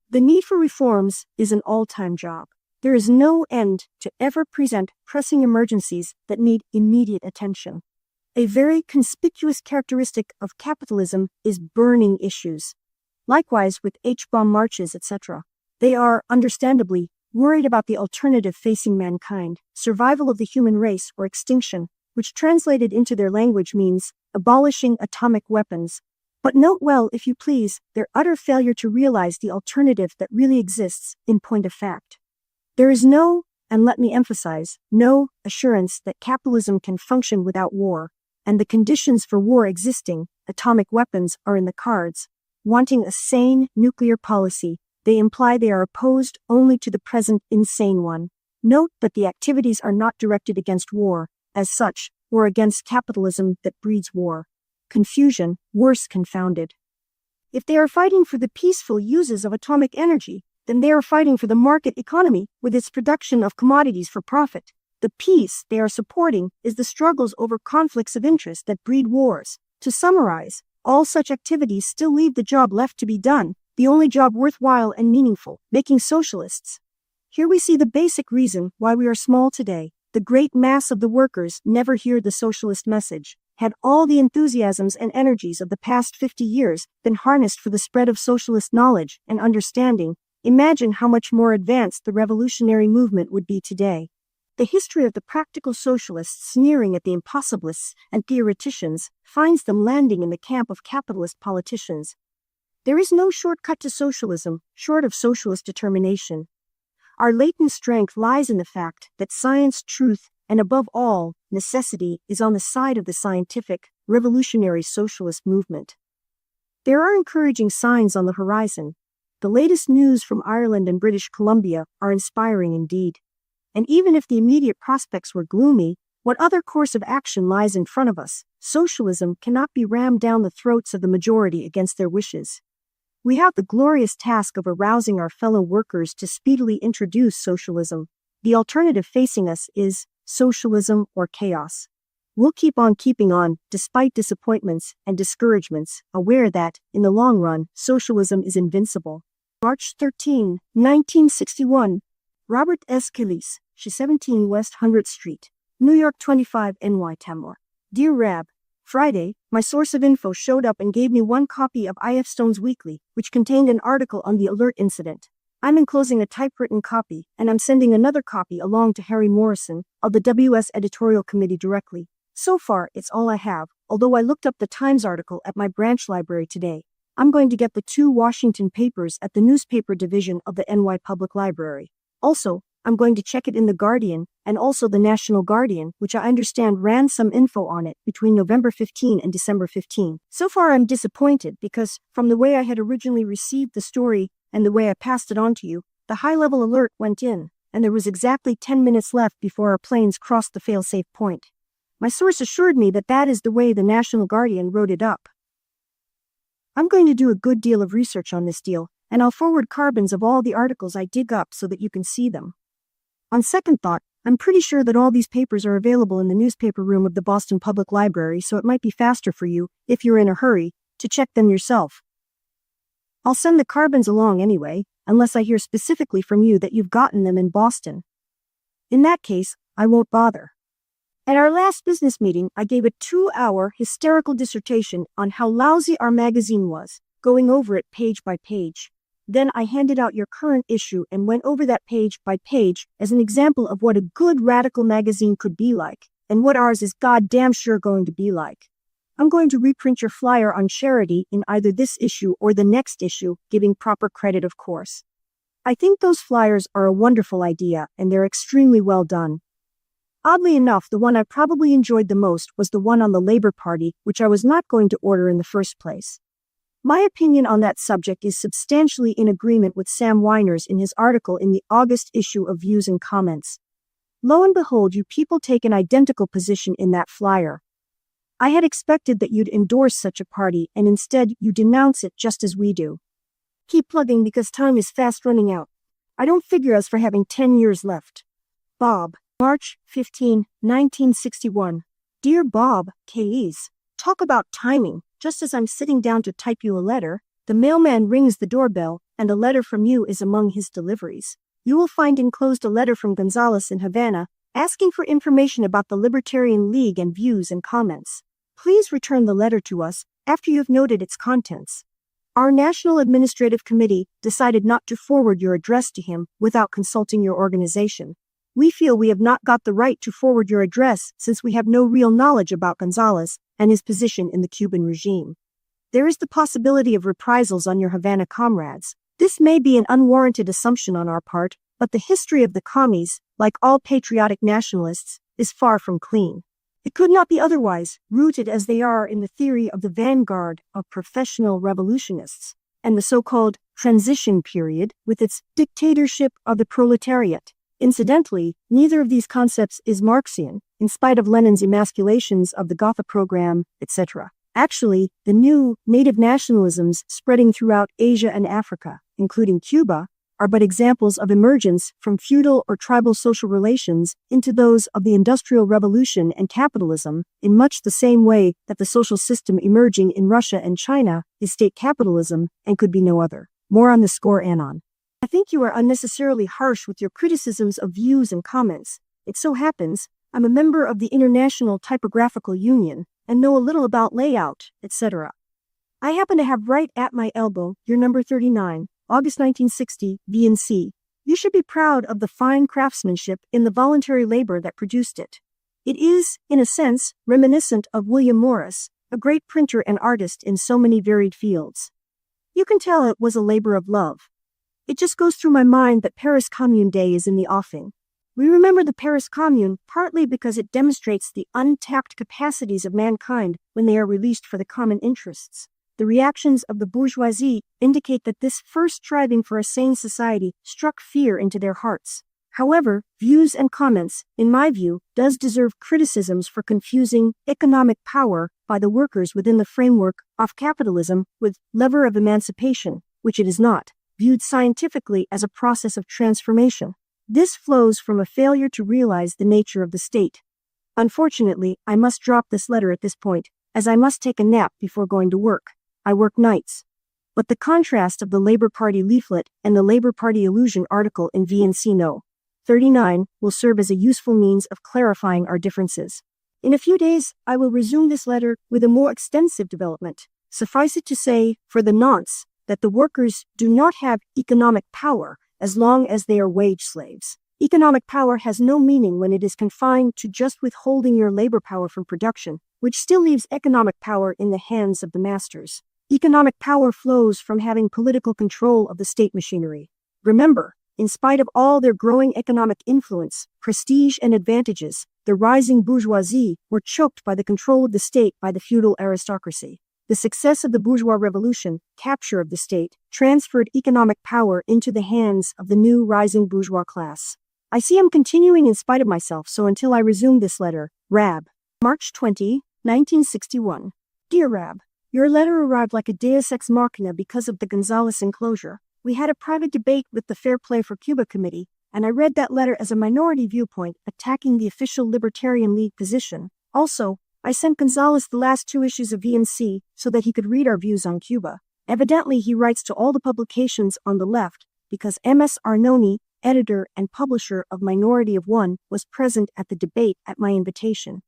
A: The need for reforms is an all-time job. There is no end to ever present pressing emergencies that need immediate attention. A very conspicuous characteristic of capitalism is burning issues. Likewise with H-bomb marches, etc. They are, understandably, worried about the alternative facing mankind, survival of the human race or extinction, which translated into their language means abolishing atomic weapons. But note well, if you please, their utter failure to realize the alternative that really exists in point of fact. There is no, and let me emphasize, no assurance that capitalism can function without war, and the conditions for war existing, atomic weapons, are in the cards. Wanting a sane nuclear policy, they imply they are opposed only to the present insane one. Note that the activities are not directed against war, as such, or against capitalism that breeds war. Confusion, worse confounded. If they are fighting for the peaceful uses of atomic energy, then they are fighting for the market economy with its production of commodities for profit. The peace they are supporting is the struggles over conflicts of interest that breed wars. To summarize, all such activities still leave the job left to be done, the only job worthwhile and meaningful, making socialists. Here we see the basic reason why we are small today. The great mass of the workers never hear the socialist message. Had all the enthusiasms and energies of the past 50 years been harnessed for the spread of socialist knowledge and understanding, imagine how much more advanced the revolutionary movement would be today. The history of the practical socialists sneering at the impossibilists and theoreticians finds them landing in the camp of capitalist politicians. There is no shortcut to socialism, short of socialist determination. Our latent strength lies in the fact that science, truth, and above all, necessity is on the side of the scientific, revolutionary socialist movement. There are encouraging signs on the horizon. The latest news from Ireland and British Columbia are inspiring indeed. And even if the immediate prospects were gloomy, what other course of action lies in front of us? Socialism cannot be rammed down the throats of the majority against their wishes. We have the glorious task of arousing our fellow workers to speedily introduce socialism. The alternative facing us is socialism or chaos. We'll keep on keeping on, despite disappointments and discouragements, aware that, in the long run, socialism is invincible. March 13, 1961. Robert S. Killis, 17 West 100th Street, New York 25 NY Tamor. Dear Rab, Friday, my source of info showed up and gave me one copy of I.F. Stone's Weekly, which contained an article on the alert incident. I'm enclosing a typewritten copy, and I'm sending another copy along to Harry Morrison of the WS Editorial Committee directly. So far, it's all I have, although I looked up the Times article at my branch library today. I'm going to get the 2 Washington papers at the newspaper division of the NY Public Library. Also, I'm going to check it in The Guardian and also the National Guardian, which I understand ran some info on it between November 15 and December 15. So far I'm disappointed because, from the way I had originally received the story and the way I passed it on to you, the high-level alert went in, and there was exactly 10 minutes left before our planes crossed the fail-safe point. My source assured me that that is the way the National Guardian wrote it up. I'm going to do a good deal of research on this deal, and I'll forward carbons of all the articles I dig up so that you can see them. On second thought, I'm pretty sure that all these papers are available in the newspaper room of the Boston Public Library, so it might be faster for you, if you're in a hurry, to check them yourself. I'll send the carbons along anyway, unless I hear specifically from you that you've gotten them in Boston. In that case, I won't bother. At our last business meeting, I gave a 2-hour hysterical dissertation on how lousy our magazine was, going over it page by page. Then I handed out your current issue and went over that page by page as an example of what a good radical magazine could be like, and what ours is goddamn sure going to be like. I'm going to reprint your flyer on charity in either this issue or the next issue, giving proper credit, of course. I think those flyers are a wonderful idea, and they're extremely well done. Oddly enough, the one I probably enjoyed the most was the one on the Labor Party, which I was not going to order in the first place. My opinion on that subject is substantially in agreement with Sam Weiner's in his article in the August issue of Views and Comments. Lo and behold, you people take an identical position in that flyer. I had expected that you'd endorse such a party, and instead you denounce it just as we do. Keep plugging because time is fast running out. I don't figure us for having 10 years left. Bob, March 15, 1961. Dear Bob, K.E.'s. Talk about timing. Just as I'm sitting down to type you a letter, the mailman rings the doorbell, and a letter from you is among his deliveries. You will find enclosed a letter from Gonzales in Havana, asking for information about the Libertarian League and views and comments. Please return the letter to us after you have noted its contents. Our National Administrative Committee decided not to forward your address to him without consulting your organization. We feel we have not got the right to forward your address since we have no real knowledge about Gonzales and his position in the Cuban regime. There is the possibility of reprisals on your Havana comrades. This may be an unwarranted assumption on our part, but the history of the commies, like all patriotic nationalists, is far from clean. It could not be otherwise, rooted as they are in the theory of the vanguard of professional revolutionists, and the so-called transition period with its dictatorship of the proletariat. Incidentally, neither of these concepts is Marxian, in spite of Lenin's emasculations of the Gotha program, etc. Actually, the new native nationalisms spreading throughout Asia and Africa, including Cuba, are but examples of emergence from feudal or tribal social relations into those of the Industrial Revolution and capitalism, in much the same way that the social system emerging in Russia and China is state capitalism and could be no other. More on this score anon. I think you are unnecessarily harsh with your criticisms of views and comments. It so happens, I'm a member of the International Typographical Union and know a little about layout, etc. I happen to have right at my elbow your number 39, August 1960, V&C. You should be proud of the fine craftsmanship in the voluntary labor that produced it. It is, in a sense, reminiscent of William Morris, a great printer and artist in so many varied fields. You can tell it was a labor of love. It just goes through my mind that Paris Commune Day is in the offing. We remember the Paris Commune partly because it demonstrates the untapped capacities of mankind when they are released for the common interests. The reactions of the bourgeoisie indicate that this first striving for a sane society struck fear into their hearts. However, views and comments, in my view, does deserve criticisms for confusing economic power by the workers within the framework of capitalism with lever of emancipation, which it is not, viewed scientifically as a process of transformation. This flows from a failure to realize the nature of the state. Unfortunately, I must drop this letter at this point, as I must take a nap before going to work. I work nights. But the contrast of the Labour Party leaflet and the Labour Party illusion article in V&C No. 39 will serve as a useful means of clarifying our differences. In a few days, I will resume this letter with a more extensive development. Suffice it to say, for the nonce, that the workers do not have economic power as long as they are wage slaves. Economic power has no meaning when it is confined to just withholding your labor power from production, which still leaves economic power in the hands of the masters. Economic power flows from having political control of the state machinery. Remember, in spite of all their growing economic influence, prestige, and advantages, the rising bourgeoisie were choked by the control of the state by the feudal aristocracy. The success of the bourgeois revolution, capture of the state, transferred economic power into the hands of the new rising bourgeois class. I see I'm continuing in spite of myself, so until I resume this letter, Rab. March 20, 1961. Dear Rab, your letter arrived like a deus ex machina because of the Gonzales enclosure. We had a private debate with the Fair Play for Cuba Committee, and I read that letter as a minority viewpoint attacking the official Libertarian League position. Also, I sent Gonzales the last 2 issues of V&C so that he could read our views on Cuba. Evidently, he writes to all the publications on the left because M.S. Arnone, editor and publisher of Minority of One, was present at the debate at my invitation.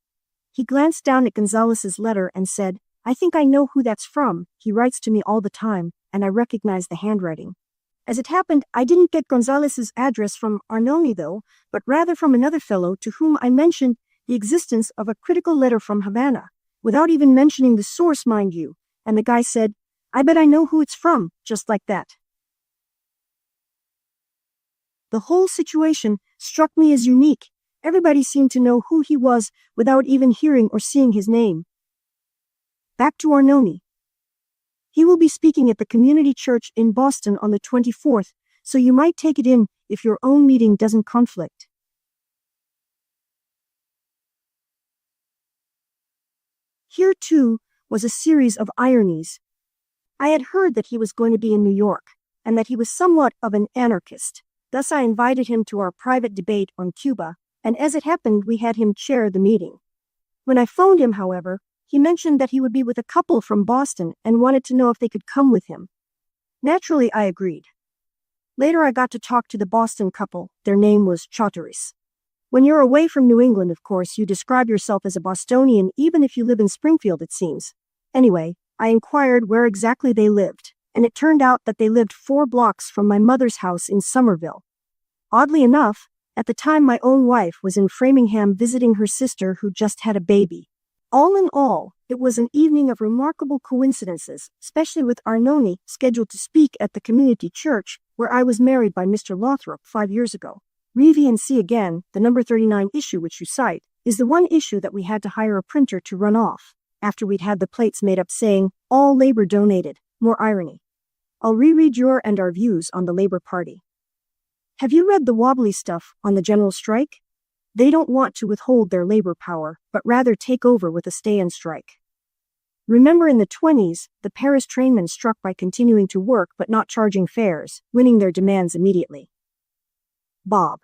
A: He glanced down at Gonzales's letter and said, I think I know who that's from. He writes to me all the time, and I recognize the handwriting. As it happened, I didn't get Gonzales's address from Arnone, though, but rather from another fellow to whom I mentioned the existence of a critical letter from Havana, without even mentioning the source, mind you, and the guy said, I bet I know who it's from, just like that. The whole situation struck me as unique. Everybody seemed to know who he was without even hearing or seeing his name. Back to Arnone. He will be speaking at the community church in Boston on the 24th, so you might take it in if your own meeting doesn't conflict. Here, too, was a series of ironies. I had heard that he was going to be in New York, and that he was somewhat of an anarchist. Thus I invited him to our private debate on Cuba, and as it happened, we had him chair the meeting. When I phoned him, however, he mentioned that he would be with a couple from Boston and wanted to know if they could come with him. Naturally, I agreed. Later I got to talk to the Boston couple. Their name was Charteris. When you're away from New England, of course, you describe yourself as a Bostonian even if you live in Springfield, it seems. Anyway, I inquired where exactly they lived, and it turned out that they lived 4 blocks from my mother's house in Somerville. Oddly enough, at the time my own wife was in Framingham visiting her sister who just had a baby. All in all, it was an evening of remarkable coincidences, especially with Arnone scheduled to speak at the community church where I was married by Mr. Lothrop 5 years ago. Reeve and see again, the number 39 issue which you cite, is the one issue that we had to hire a printer to run off, after we'd had the plates made up saying, all labor donated. More irony. I'll reread your and our views on the Labor Party. Have you read the wobbly stuff on the general strike? They don't want to withhold their labor power, but rather take over with a stay-in strike. Remember in the 1920s, the Paris trainmen struck by continuing to work but not charging fares, winning their demands immediately. Bob.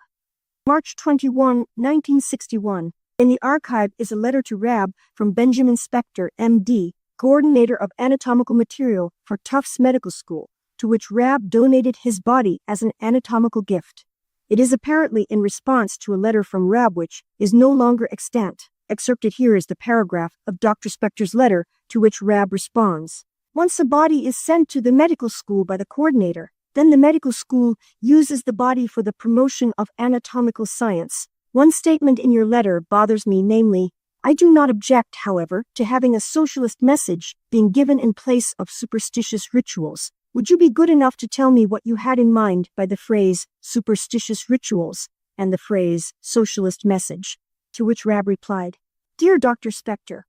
A: March 21, 1961. In the archive is a letter to Rab from Benjamin Spector, M.D., coordinator of anatomical material for Tufts Medical School, to which Rab donated his body as an anatomical gift. It is apparently in response to a letter from Rab which is no longer extant. Excerpted here is the paragraph of Dr. Spector's letter to which Rab responds. Once a body is sent to the medical school by the coordinator, then the medical school uses the body for the promotion of anatomical science. One statement in your letter bothers me, namely, I do not object, however, to having a socialist message being given in place of superstitious rituals. Would you be good enough to tell me what you had in mind by the phrase superstitious rituals and the phrase socialist message? To which Rab replied, Dear Dr. Spector,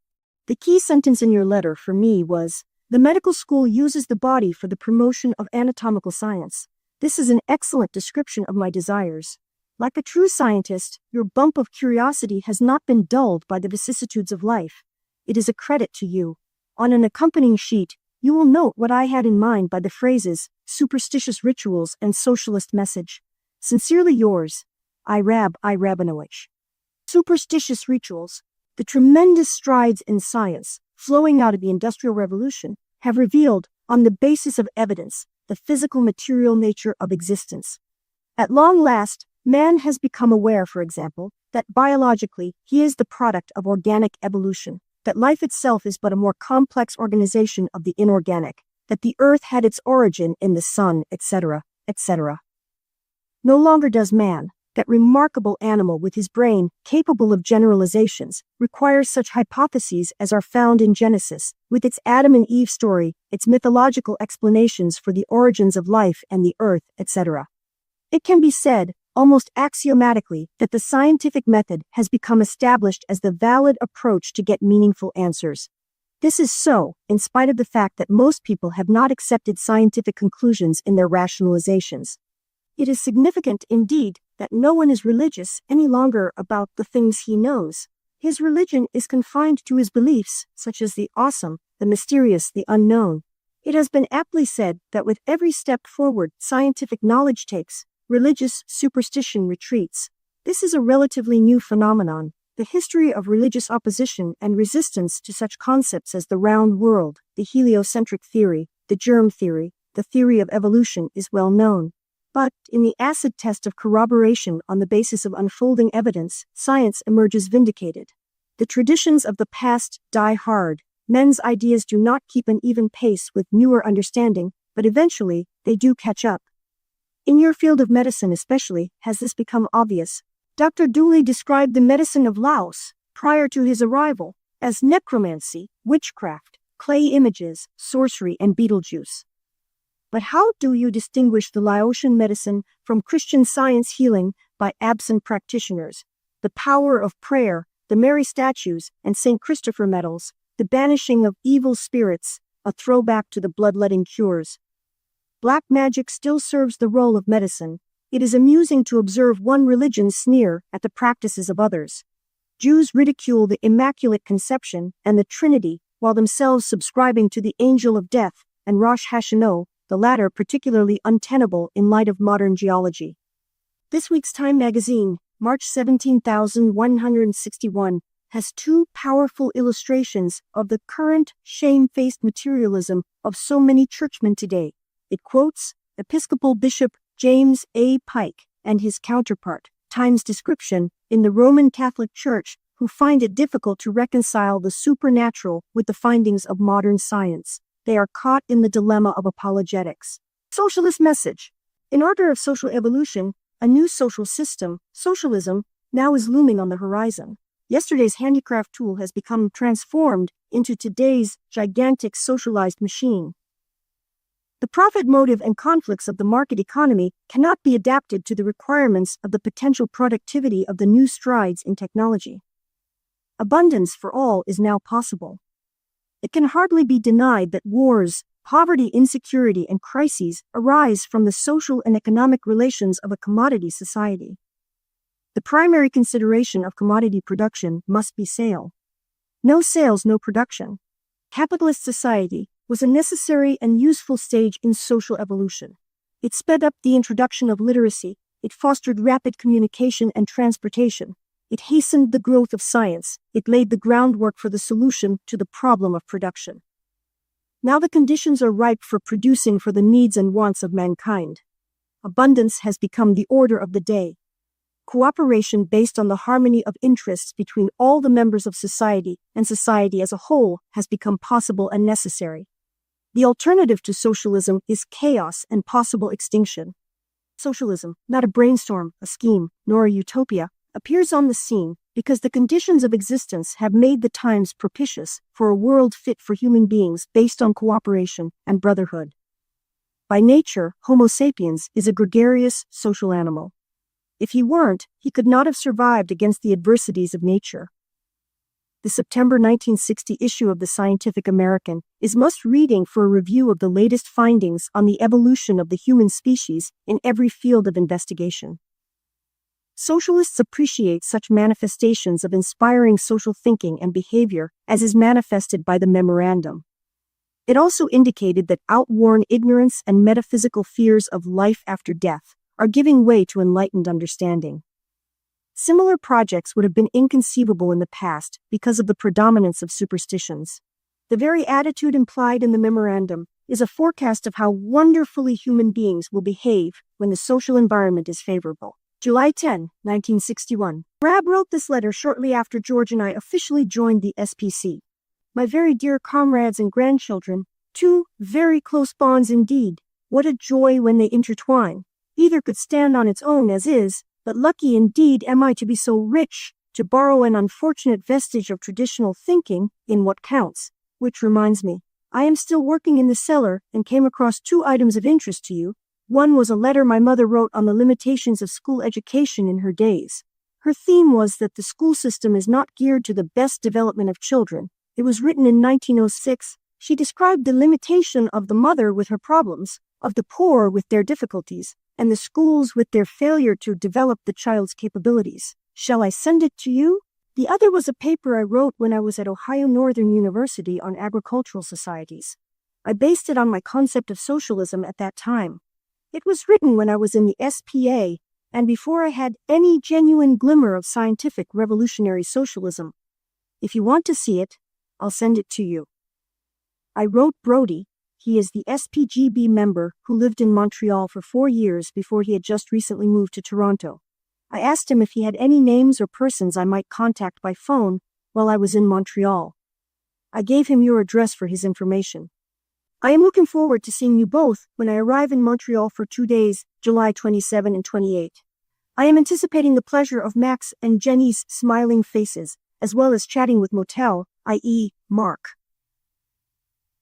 A: the key sentence in your letter for me was, the medical school uses the body for the promotion of anatomical science. This is an excellent description of my desires. Like a true scientist, your bump of curiosity has not been dulled by the vicissitudes of life. It is a credit to you. On an accompanying sheet, you will note what I had in mind by the phrases superstitious rituals and socialist message. Sincerely yours, I. Rabinovich. Superstitious rituals. The tremendous strides in science, flowing out of the Industrial Revolution, have revealed, on the basis of evidence, the physical material nature of existence. At long last, man has become aware, for example, that biologically he is the product of organic evolution, that life itself is but a more complex organization of the inorganic, that the earth had its origin in the sun, etc., etc. No longer does man, that remarkable animal with his brain capable of generalizations, require such hypotheses as are found in Genesis, with its Adam and Eve story, its mythological explanations for the origins of life and the earth, etc. It can be said, almost axiomatically, that the scientific method has become established as the valid approach to get meaningful answers. This is so, in spite of the fact that most people have not accepted scientific conclusions in their rationalizations. It is significant, indeed, that no one is religious any longer about the things he knows. His religion is confined to his beliefs, such as the awesome, the mysterious, the unknown. It has been aptly said that with every step forward scientific knowledge takes, religious superstition retreats. This is a relatively new phenomenon. The history of religious opposition and resistance to such concepts as the round world, the heliocentric theory, the germ theory, the theory of evolution is well known. But, in the acid test of corroboration on the basis of unfolding evidence, science emerges vindicated. The traditions of the past die hard. Men's ideas do not keep an even pace with newer understanding, but eventually, they do catch up. In your field of medicine especially, has this become obvious. Dr. Dooley described the medicine of Laos, prior to his arrival, as necromancy, witchcraft, clay images, sorcery, and Beetlejuice. But how do you distinguish the Laotian medicine from Christian Science healing by absent practitioners? The power of prayer, the Mary statues and St. Christopher medals, the banishing of evil spirits, a throwback to the bloodletting cures. Black magic still serves the role of medicine. It is amusing to observe one religion's sneer at the practices of others. Jews ridicule the Immaculate Conception and the Trinity, while themselves subscribing to the Angel of Death and Rosh Hashanah, the latter particularly untenable in light of modern geology. This week's Time magazine, March 17161, has two powerful illustrations of the current shamefaced materialism of so many churchmen today. It quotes Episcopal Bishop James A. Pike and his counterpart, Time's description, in the Roman Catholic Church, who find it difficult to reconcile the supernatural with the findings of modern science. They are caught in the dilemma of apologetics. Socialist message. In order of social evolution, a new social system, socialism, now is looming on the horizon. Yesterday's handicraft tool has become transformed into today's gigantic socialized machine. The profit motive and conflicts of the market economy cannot be adapted to the requirements of the potential productivity of the new strides in technology. Abundance for all is now possible. It can hardly be denied that wars, poverty, insecurity, and crises arise from the social and economic relations of a commodity society. The primary consideration of commodity production must be sale. No sales, no production. Capitalist society was a necessary and useful stage in social evolution. It sped up the introduction of literacy, it fostered rapid communication and transportation, it hastened the growth of science, it laid the groundwork for the solution to the problem of production. Now the conditions are ripe for producing for the needs and wants of mankind. Abundance has become the order of the day. Cooperation based on the harmony of interests between all the members of society and society as a whole has become possible and necessary. The alternative to socialism is chaos and possible extinction. Socialism, not a brainstorm, a scheme, nor a utopia, appears on the scene because the conditions of existence have made the times propitious for a world fit for human beings based on cooperation and brotherhood. By nature, Homo sapiens is a gregarious social animal. If he weren't, he could not have survived against the adversities of nature. The September 1960 issue of the Scientific American is must reading for a review of the latest findings on the evolution of the human species in every field of investigation. Socialists appreciate such manifestations of inspiring social thinking and behavior as is manifested by the memorandum. It also indicated that outworn ignorance and metaphysical fears of life after death are giving way to enlightened understanding. Similar projects would have been inconceivable in the past because of the predominance of superstitions. The very attitude implied in the memorandum is a forecast of how wonderfully human beings will behave when the social environment is favorable. July 10, 1961. Rab wrote this letter shortly after George and I officially joined the SPC. My very dear comrades and grandchildren, two very close bonds indeed. What a joy when they intertwine. Either could stand on its own as is, but lucky indeed am I to be so rich, to borrow an unfortunate vestige of traditional thinking in what counts. Which reminds me, I am still working in the cellar and came across two items of interest to you. One was a letter my mother wrote on the limitations of school education in her days. Her theme was that the school system is not geared to the best development of children. It was written in 1906. She described the limitation of the mother with her problems, of the poor with their difficulties, and the schools with their failure to develop the child's capabilities. Shall I send it to you? The other was a paper I wrote when I was at Ohio Northern University on agricultural societies. I based it on my concept of socialism at that time. It was written when I was in the SPA, and before I had any genuine glimmer of scientific revolutionary socialism. If you want to see it, I'll send it to you. I wrote Brody. He is the SPGB member who lived in Montreal for 4 years before he had just recently moved to Toronto. I asked him if he had any names or persons I might contact by phone while I was in Montreal. I gave him your address for his information. I am looking forward to seeing you both when I arrive in Montreal for 2 days, July 27 and 28. I am anticipating the pleasure of Max and Jenny's smiling faces, as well as chatting with Motel, i.e., Mark.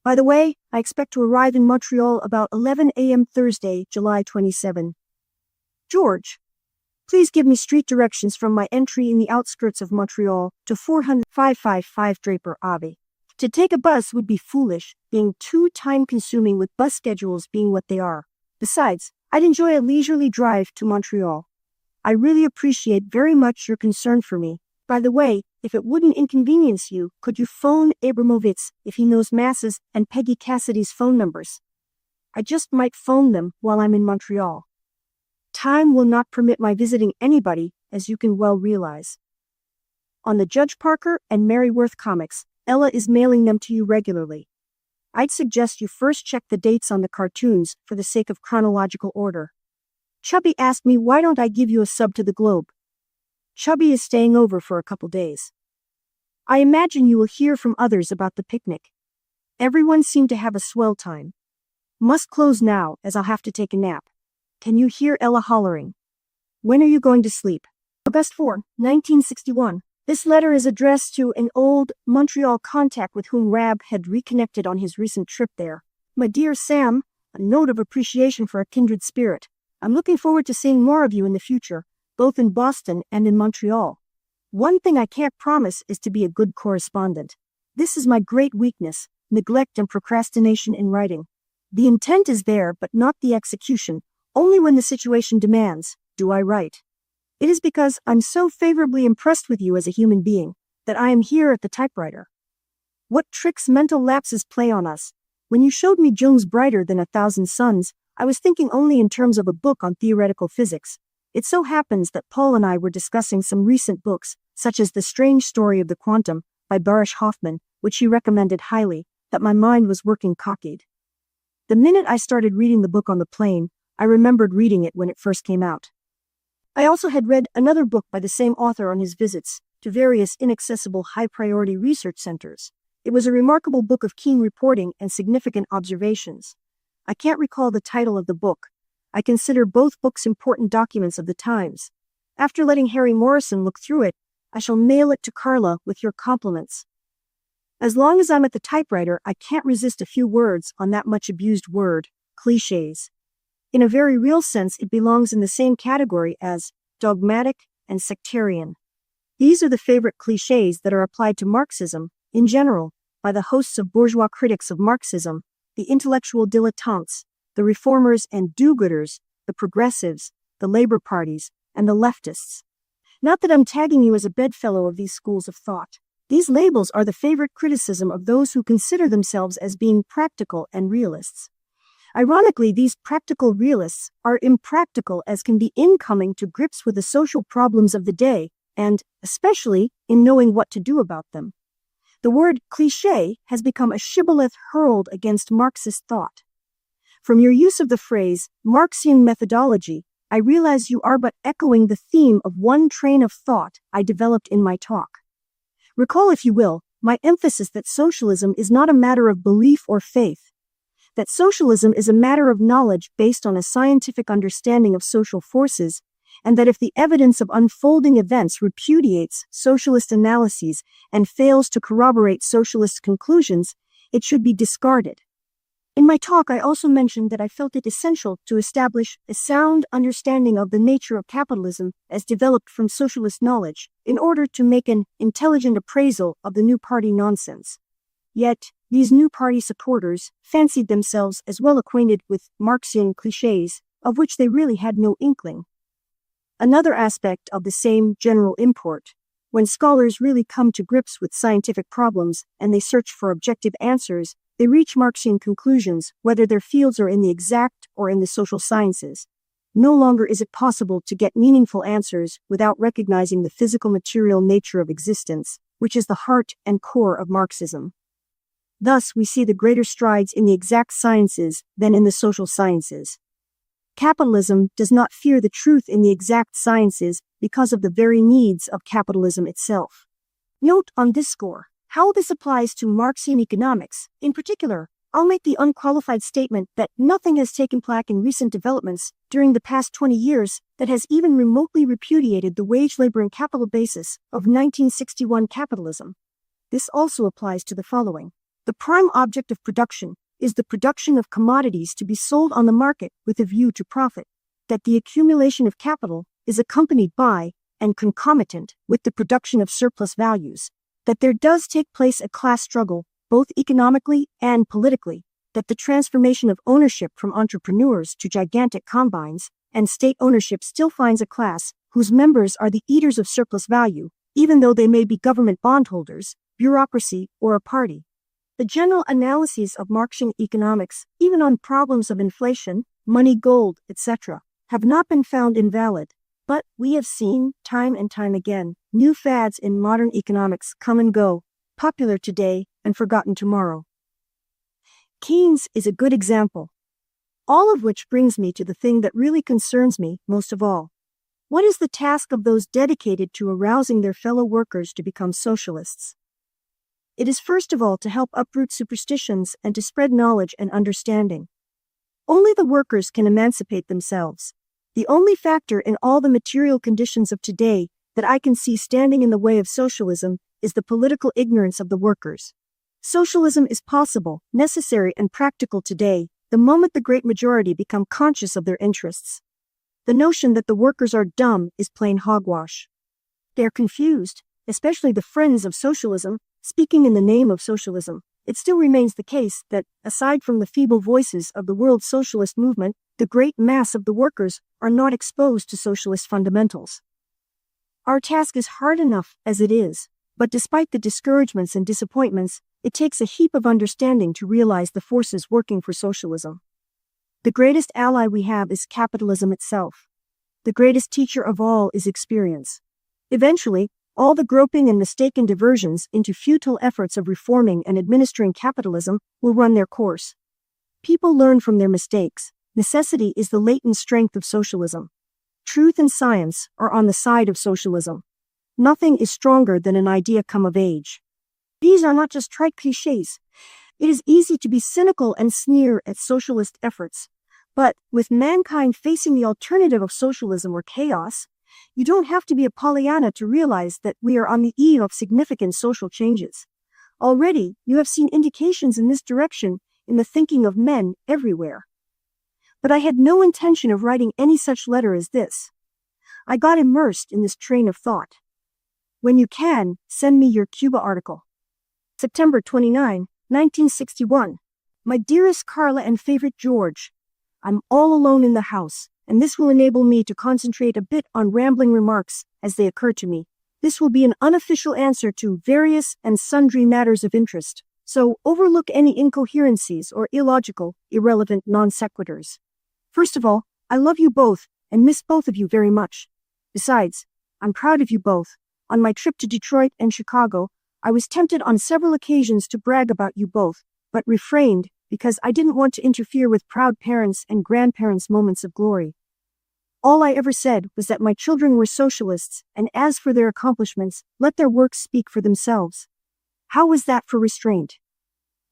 A: By the way, I expect to arrive in Montreal about 11 a.m. Thursday, July 27. George, please give me street directions from my entry in the outskirts of Montreal to 400-555 Draper Ave. To take a bus would be foolish, being too time-consuming with bus schedules being what they are. Besides, I'd enjoy a leisurely drive to Montreal. I really appreciate very much your concern for me. By the way, if it wouldn't inconvenience you, could you phone Abramovitz if he knows Mass's and Peggy Cassidy's phone numbers? I just might phone them while I'm in Montreal. Time will not permit my visiting anybody, as you can well realize. On the Judge Parker and Mary Worth comics, Ella is mailing them to you regularly. I'd suggest you first check the dates on the cartoons for the sake of chronological order. Chubby asked me why don't I give you a sub to the Globe. Chubby is staying over for a couple days. I imagine you will hear from others about the picnic. Everyone seemed to have a swell time. Must close now, as I'll have to take a nap. Can you hear Ella hollering? When are you going to sleep? August 4, 1961. This letter is addressed to an old Montreal contact with whom Rab had reconnected on his recent trip there. My dear Sam, a note of appreciation for a kindred spirit. I'm looking forward to seeing more of you in the future, both in Boston and in Montreal. One thing I can't promise is to be a good correspondent. This is my great weakness, neglect and procrastination in writing. The intent is there, but not the execution. Only when the situation demands do I write. It is because I'm so favorably impressed with you as a human being that I am here at the typewriter. What tricks mental lapses play on us. When you showed me Jones Brighter Than 1,000 Suns, I was thinking only in terms of a book on theoretical physics. It so happens that Paul and I were discussing some recent books, such as The Strange Story of the Quantum by Barish Hoffman, which he recommended highly, that my mind was working cockeyed. The minute I started reading the book on the plane, I remembered reading it when it first came out. I also had read another book by the same author on his visits to various inaccessible high-priority research centers. It was a remarkable book of keen reporting and significant observations. I can't recall the title of the book. I consider both books important documents of the times. After letting Harry Morrison look through it, I shall mail it to Karla with your compliments. As long as I'm at the typewriter, I can't resist a few words on that much-abused word, clichés. In a very real sense, it belongs in the same category as dogmatic and sectarian. These are the favorite clichés that are applied to Marxism, in general, by the hosts of bourgeois critics of Marxism, the intellectual dilettantes, the reformers and do-gooders, the progressives, the labor parties, and the leftists. Not that I'm tagging you as a bedfellow of these schools of thought. These labels are the favorite criticism of those who consider themselves as being practical and realists. Ironically, these practical realists are impractical as can be in coming to grips with the social problems of the day, and, especially, in knowing what to do about them. The word cliché has become a shibboleth hurled against Marxist thought. From your use of the phrase Marxian methodology, I realize you are but echoing the theme of one train of thought I developed in my talk. Recall, if you will, my emphasis that socialism is not a matter of belief or faith, that socialism is a matter of knowledge based on a scientific understanding of social forces, and that if the evidence of unfolding events repudiates socialist analyses and fails to corroborate socialist conclusions, it should be discarded. In my talk, I also mentioned that I felt it essential to establish a sound understanding of the nature of capitalism as developed from socialist knowledge in order to make an intelligent appraisal of the new party nonsense. Yet, these new party supporters fancied themselves as well acquainted with Marxian clichés, of which they really had no inkling. Another aspect of the same general import, when scholars really come to grips with scientific problems and they search for objective answers, they reach Marxian conclusions, whether their fields are in the exact or in the social sciences. No longer is it possible to get meaningful answers without recognizing the physical material nature of existence, which is the heart and core of Marxism. Thus, we see the greater strides in the exact sciences than in the social sciences. Capitalism does not fear the truth in the exact sciences because of the very needs of capitalism itself. Note on this score how this applies to Marxian economics. In particular, I'll make the unqualified statement that nothing has taken place in recent developments during the past 20 years that has even remotely repudiated the wage, labor, and capital basis of 1961 capitalism. This also applies to the following. The prime object of production is the production of commodities to be sold on the market with a view to profit. That the accumulation of capital is accompanied by and concomitant with the production of surplus values. That there does take place a class struggle, both economically and politically. That the transformation of ownership from entrepreneurs to gigantic combines and state ownership still finds a class whose members are the eaters of surplus value, even though they may be government bondholders, bureaucracy, or a party. The general analyses of Marxian economics, even on problems of inflation, money, gold, etc., have not been found invalid. But we have seen, time and time again, new fads in modern economics come and go, popular today and forgotten tomorrow. Keynes is a good example. All of which brings me to the thing that really concerns me most of all. What is the task of those dedicated to arousing their fellow workers to become socialists? It is first of all to help uproot superstitions and to spread knowledge and understanding. Only the workers can emancipate themselves. The only factor in all the material conditions of today that I can see standing in the way of socialism is the political ignorance of the workers. Socialism is possible, necessary, and practical today, the moment the great majority become conscious of their interests. The notion that the workers are dumb is plain hogwash. They are confused, especially the friends of socialism, speaking in the name of socialism. It still remains the case that, aside from the feeble voices of the world socialist movement, the great mass of the workers are not exposed to socialist fundamentals. Our task is hard enough as it is, but despite the discouragements and disappointments, it takes a heap of understanding to realize the forces working for socialism. The greatest ally we have is capitalism itself. The greatest teacher of all is experience. Eventually, all the groping and mistaken diversions into futile efforts of reforming and administering capitalism will run their course. People learn from their mistakes. Necessity is the latent strength of socialism. Truth and science are on the side of socialism. Nothing is stronger than an idea come of age. These are not just trite cliches. It is easy to be cynical and sneer at socialist efforts. But with mankind facing the alternative of socialism or chaos, you don't have to be a Pollyanna to realize that we are on the eve of significant social changes. Already, you have seen indications in this direction in the thinking of men everywhere. But I had no intention of writing any such letter as this. I got immersed in this train of thought. When you can, send me your Cuba article. September 29, 1961. My dearest Karla and favorite George, I'm all alone in the house, and this will enable me to concentrate a bit on rambling remarks as they occur to me. This will be an unofficial answer to various and sundry matters of interest, so overlook any incoherencies or illogical, irrelevant non sequiturs. First of all, I love you both and miss both of you very much. Besides, I'm proud of you both. On my trip to Detroit and Chicago, I was tempted on several occasions to brag about you both, but refrained because I didn't want to interfere with proud parents' and grandparents' moments of glory. All I ever said was that my children were socialists, and as for their accomplishments, let their works speak for themselves. How was that for restraint?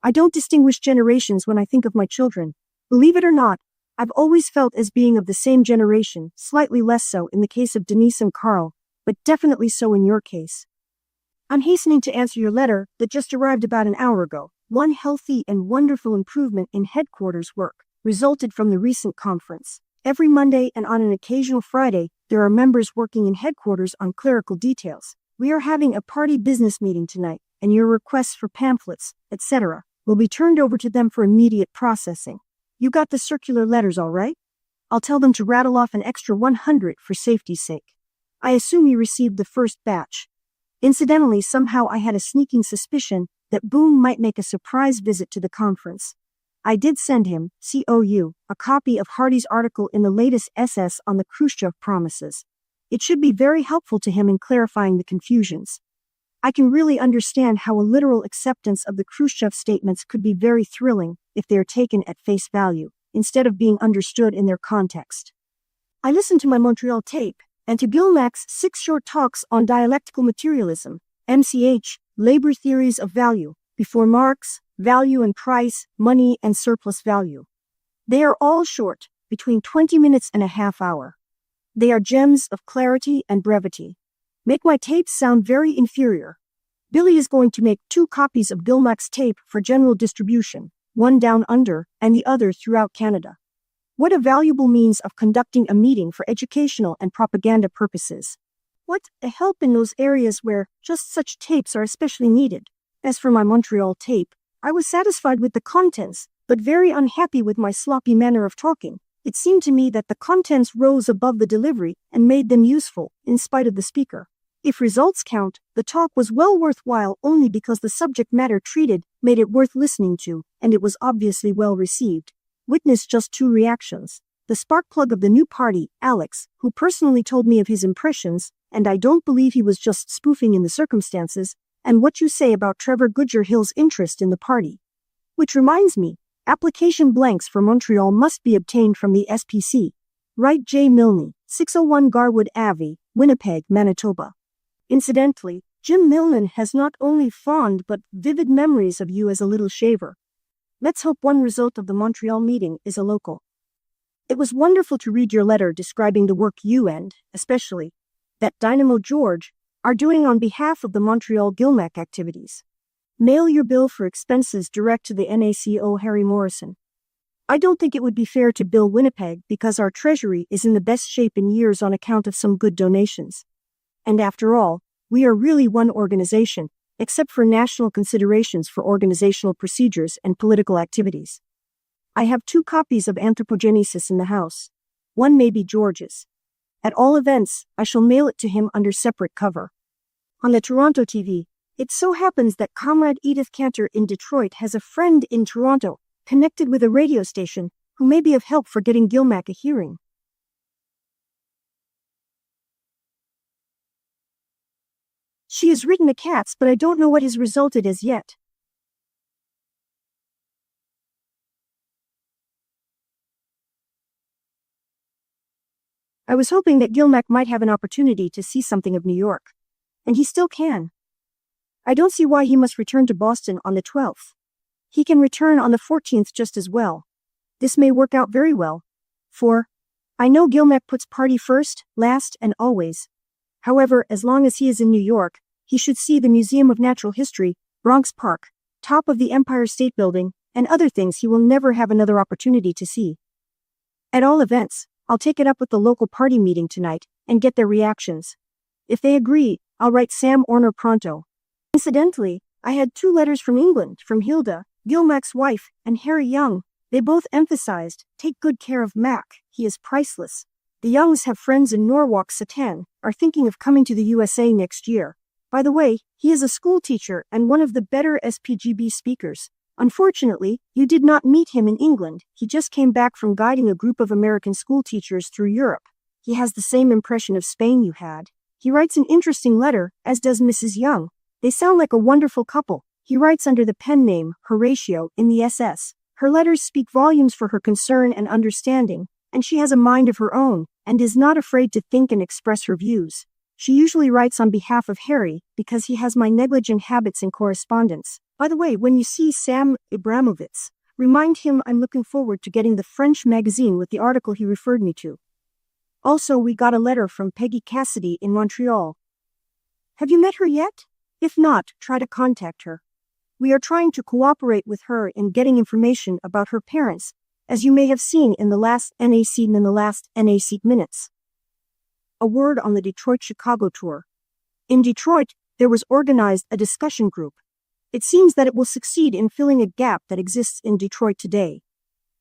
A: I don't distinguish generations when I think of my children. Believe it or not, I've always felt as being of the same generation, slightly less so in the case of Denise and Carl, but definitely so in your case. I'm hastening to answer your letter that just arrived about an hour ago. One healthy and wonderful improvement in headquarters work resulted from the recent conference. Every Monday and on an occasional Friday, there are members working in headquarters on clerical details. We are having a party business meeting tonight, and your requests for pamphlets, etc., will be turned over to them for immediate processing. You got the circular letters all right? I'll tell them to rattle off an extra 100 for safety's sake. I assume you received the first batch. Incidentally, somehow I had a sneaking suspicion that Boone might make a surprise visit to the conference. I did send him, COU, a copy of Hardy's article in the latest SS on the Khrushchev promises. It should be very helpful to him in clarifying the confusions. I can really understand how a literal acceptance of the Khrushchev statements could be very thrilling if they are taken at face value, instead of being understood in their context. I listened to my Montreal tape, and to Gilmack's 6 short talks on dialectical materialism, MCH, labor theories of value, before Marx, value and price, money and surplus value. They are all short, between 20 minutes and a half hour. They are gems of clarity and brevity. Make my tapes sound very inferior. Billy is going to make 2 copies of Gilmack's tape for general distribution, one down under and the other throughout Canada. What a valuable means of conducting a meeting for educational and propaganda purposes. What a help in those areas where just such tapes are especially needed. As for my Montreal tape, I was satisfied with the contents, but very unhappy with my sloppy manner of talking. It seemed to me that the contents rose above the delivery and made them useful, in spite of the speaker. If results count, the talk was well worthwhile only because the subject matter treated made it worth listening to, and it was obviously well received. Witness just 2 reactions. The spark plug of the new party, Alex, who personally told me of his impressions, and I don't believe he was just spoofing in the circumstances, and what you say about Trevor Goodger-Hill's interest in the party. Which reminds me, application blanks for Montreal must be obtained from the SPC. Write J. Milne, 601 Garwood Ave, Winnipeg, Manitoba. Incidentally, Jim Milne has not only fond but vivid memories of you as a little shaver. Let's hope one result of the Montreal meeting is a local. It was wonderful to read your letter describing the work you and, especially, that Dynamo George, are doing on behalf of the Montreal Gilmac activities. Mail your bill for expenses direct to the NACO Harry Morrison. I don't think it would be fair to bill Winnipeg because our treasury is in the best shape in years on account of some good donations. And after all, we are really one organization, except for national considerations for organizational procedures and political activities. I have 2 copies of Anthropogenesis in the house. One may be George's. At all events, I shall mail it to him under separate cover. On the Toronto TV, it so happens that Comrade Edith Cantor in Detroit has a friend in Toronto, connected with a radio station, who may be of help for getting Gilmac a hearing. She has written the cats, but I don't know what has resulted as yet. I was hoping that Gilmac might have an opportunity to see something of New York. And he still can. I don't see why he must return to Boston on the 12th. He can return on the 14th just as well. This may work out very well. For I know Gilmac puts party first, last, and always. However, as long as he is in New York, he should see the Museum of Natural History, Bronx Park, top of the Empire State Building, and other things he will never have another opportunity to see. At all events, I'll take it up with the local party meeting tonight and get their reactions. If they agree, I'll write Sam Orner pronto. Incidentally, I had 2 letters from England, from Hilda, Gilmac's wife, and Harry Young. They both emphasized, take good care of Mac, he is priceless. The Youngs have friends in Norwalk, Satan, are thinking of coming to the USA next year. By the way, he is a school teacher and one of the better SPGB speakers. Unfortunately, you did not meet him in England. He just came back from guiding a group of American school teachers through Europe. He has the same impression of Spain you had. He writes an interesting letter, as does Mrs. Young. They sound like a wonderful couple. He writes under the pen name Horatio in the SS. Her letters speak volumes for her concern and understanding, and she has a mind of her own, and is not afraid to think and express her views. She usually writes on behalf of Harry, because he has my negligent habits in correspondence. By the way, when you see Sam Abramovitz, remind him I'm looking forward to getting the French magazine with the article he referred me to. Also, we got a letter from Peggy Cassidy in Montreal. Have you met her yet? If not, try to contact her. We are trying to cooperate with her in getting information about her parents, as you may have seen in the last NAC minutes. A word on the Detroit-Chicago tour. In Detroit, there was organized a discussion group. It seems that it will succeed in filling a gap that exists in Detroit today.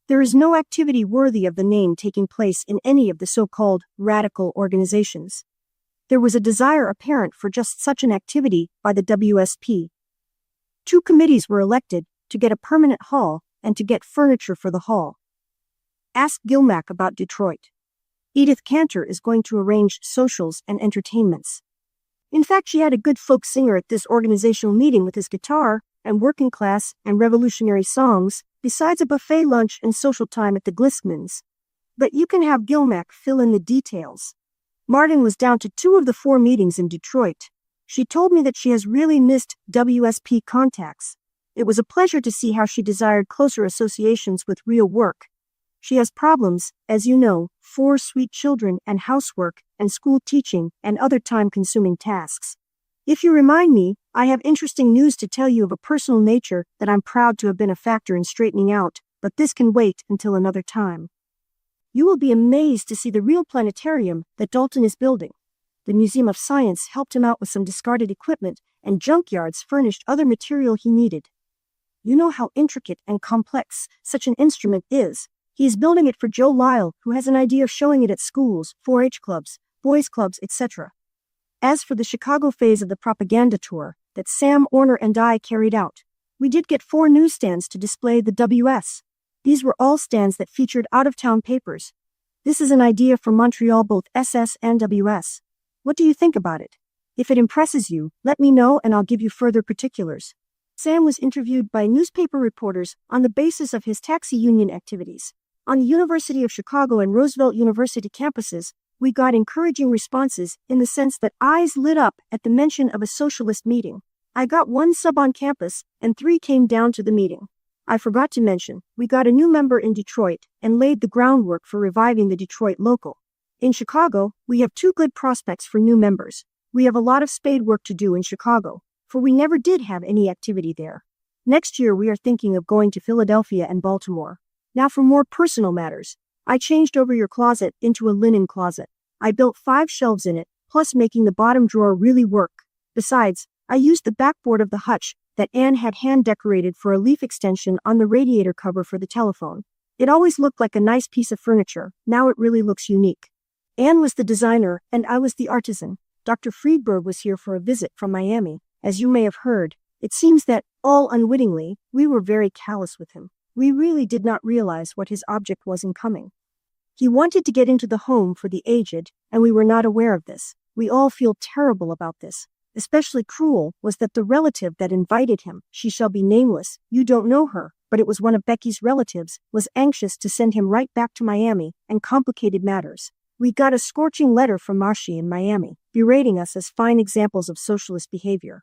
A: There is no activity worthy of the name taking place in any of the so-called radical organizations. There was a desire apparent for just such an activity by the WSP. 2 committees were elected to get a permanent hall and to get furniture for the hall. Ask Gilmac about Detroit. Edith Cantor is going to arrange socials and entertainments. In fact, she had a good folk singer at this organizational meeting with his guitar and working class and revolutionary songs, besides a buffet lunch and social time at the Glismans. But you can have Gilmac fill in the details. Martin was down to 2 of the 4 meetings in Detroit. She told me that she has really missed WSP contacts. It was a pleasure to see how she desired closer associations with real work. She has problems, as you know, 4 sweet children and housework and school teaching and other time-consuming tasks. If you remind me, I have interesting news to tell you of a personal nature that I'm proud to have been a factor in straightening out, but this can wait until another time. You will be amazed to see the real planetarium that Dalton is building. The Museum of Science helped him out with some discarded equipment, and junkyards furnished other material he needed. You know how intricate and complex such an instrument is. He is building it for Joe Lyle, who has an idea of showing it at schools, 4-H clubs, boys clubs, etc. As for the Chicago phase of the propaganda tour that Sam Orner and I carried out, we did get 4 newsstands to display the WS. These were all stands that featured out-of-town papers. This is an idea for Montreal, both SS and WS. What do you think about it? If it impresses you, let me know and I'll give you further particulars. Sam was interviewed by newspaper reporters on the basis of his taxi union activities. On the University of Chicago and Roosevelt University campuses, we got encouraging responses in the sense that eyes lit up at the mention of a socialist meeting. I got 1 sub on campus and 3 came down to the meeting. I forgot to mention, we got a new member in Detroit and laid the groundwork for reviving the Detroit local. In Chicago, we have 2 good prospects for new members. We have a lot of spade work to do in Chicago, for we never did have any activity there. Next year we are thinking of going to Philadelphia and Baltimore. Now for more personal matters. I changed over your closet into a linen closet. I built 5 shelves in it, plus making the bottom drawer really work. Besides, I used the backboard of the hutch that Anne had hand decorated for a leaf extension on the radiator cover for the telephone. It always looked like a nice piece of furniture. Now it really looks unique. Anne was the designer and I was the artisan. Dr. Friedberg was here for a visit from Miami. As you may have heard, it seems that, all unwittingly, we were very callous with him. We really did not realize what his object was in coming. He wanted to get into the home for the aged, and we were not aware of this. We all feel terrible about this. Especially cruel was that the relative that invited him, she shall be nameless, you don't know her, but it was one of Becky's relatives, was anxious to send him right back to Miami and complicated matters. We got a scorching letter from Marshy in Miami, berating us as fine examples of socialist behavior.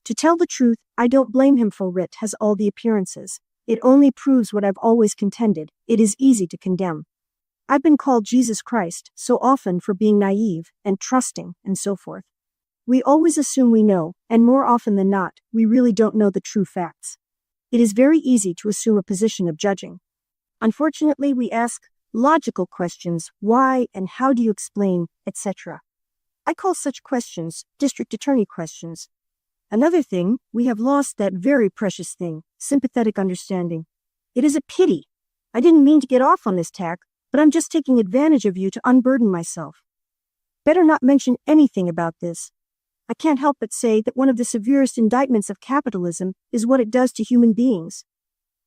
A: To tell the truth, I don't blame him, for it has all the appearances. It only proves what I've always contended, it is easy to condemn. I've been called Jesus Christ so often for being naive and trusting and so forth. We always assume we know, and more often than not, we really don't know the true facts. It is very easy to assume a position of judging. Unfortunately, we ask logical questions, why and how do you explain, etc. I call such questions district attorney questions. Another thing, we have lost that very precious thing, sympathetic understanding. It is a pity. I didn't mean to get off on this tack, but I'm just taking advantage of you to unburden myself. Better not mention anything about this. I can't help but say that one of the severest indictments of capitalism is what it does to human beings.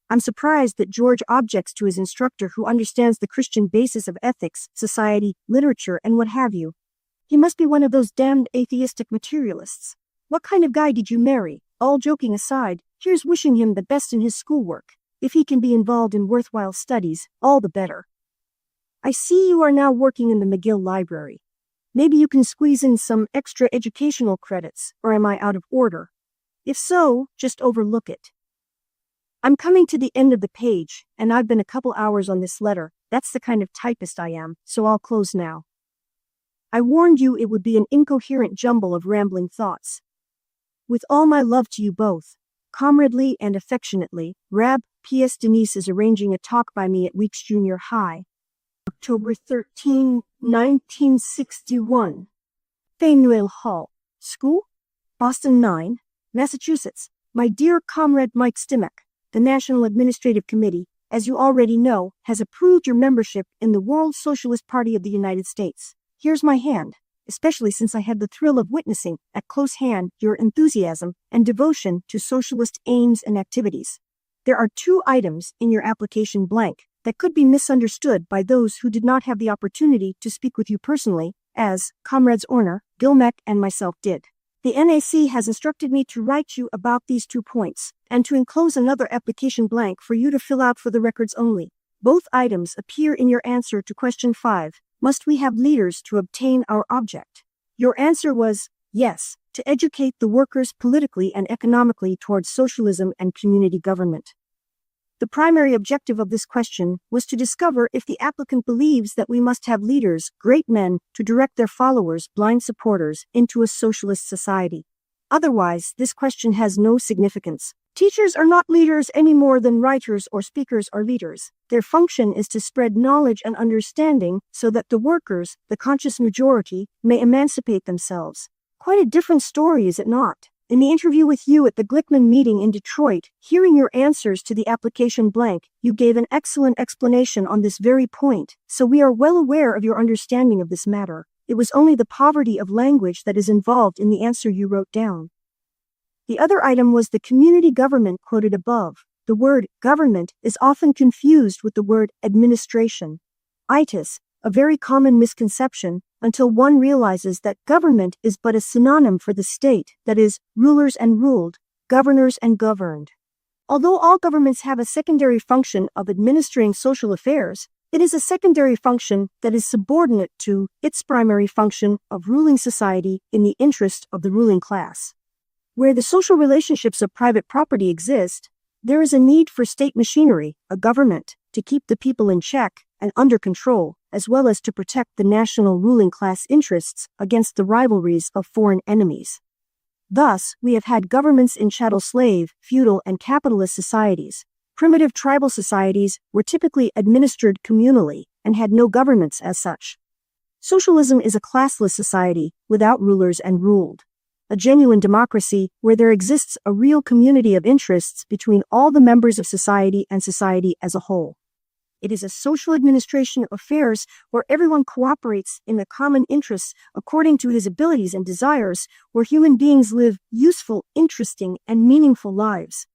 A: I'm surprised that George objects to his instructor who understands the Christian basis of ethics, society, literature, and what have you. He must be one of those damned atheistic materialists. What kind of guy did you marry? All joking aside, here's wishing him the best in his schoolwork. If he can be involved in worthwhile studies, all the better. I see you are now working in the McGill Library. Maybe you can squeeze in some extra educational credits, or am I out of order? If so, just overlook it. I'm coming to the end of the page, and I've been a couple hours on this letter. That's the kind of typist I am, so I'll close now. I warned you it would be an incoherent jumble of rambling thoughts. With all my love to you both, comradely and affectionately, Rab. P.S. Denise is arranging a talk by me at Weeks Junior High. October 13, 1961. Faneuil Hall. School? Boston 9, Massachusetts. My dear comrade Mike Stimac, the National Administrative Committee, as you already know, has approved your membership in the World Socialist Party of the United States. Here's my hand, especially since I had the thrill of witnessing, at close hand, your enthusiasm and devotion to socialist aims and activities. There are 2 items in your application blank that could be misunderstood by those who did not have the opportunity to speak with you personally, as Comrades Orner, Gilmeck, and myself did. The NAC has instructed me to write you about these 2 points, and to enclose another application blank for you to fill out for the records only. Both items appear in your answer to question 5. Must we have leaders to obtain our object? Your answer was, yes, to educate the workers politically and economically towards socialism and community government. The primary objective of this question was to discover if the applicant believes that we must have leaders, great men, to direct their followers, blind supporters, into a socialist society. Otherwise, this question has no significance. Teachers are not leaders any more than writers or speakers are leaders. Their function is to spread knowledge and understanding so that the workers, the conscious majority, may emancipate themselves. Quite a different story, is it not? In the interview with you at the Glickman meeting in Detroit, hearing your answers to the application blank, you gave an excellent explanation on this very point, so we are well aware of your understanding of this matter. It was only the poverty of language that is involved in the answer you wrote down. The other item was the community government quoted above. The word government is often confused with the word administration. Itis, a very common misconception, until one realizes that government is but a synonym for the state, that is, rulers and ruled, governors and governed. Although all governments have a secondary function of administering social affairs, it is a secondary function that is subordinate to its primary function of ruling society in the interest of the ruling class. Where the social relationships of private property exist, there is a need for state machinery, a government, to keep the people in check and under control, as well as to protect the national ruling class interests against the rivalries of foreign enemies. Thus, we have had governments in chattel slave, feudal, and capitalist societies. Primitive tribal societies were typically administered communally and had no governments as such. Socialism is a classless society without rulers and ruled. A genuine democracy where there exists a real community of interests between all the members of society and society as a whole. It is a social administration of affairs where everyone cooperates in the common interests according to his abilities and desires, where human beings live useful, interesting, and meaningful lives.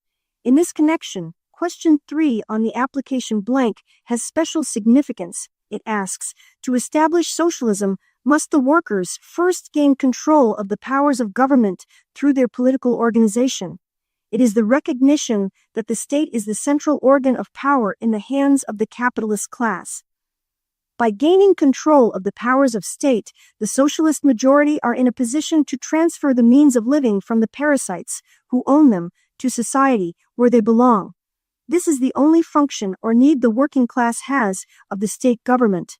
A: In this connection, question 3 on the application blank has special significance. It asks, to establish socialism, must the workers first gain control of the powers of government through their political organization? It is the recognition that the state is the central organ of power in the hands of the capitalist class. By gaining control of the powers of state, the socialist majority are in a position to transfer the means of living from the parasites, who own them, to society, where they belong. This is the only function or need the working class has of the state government.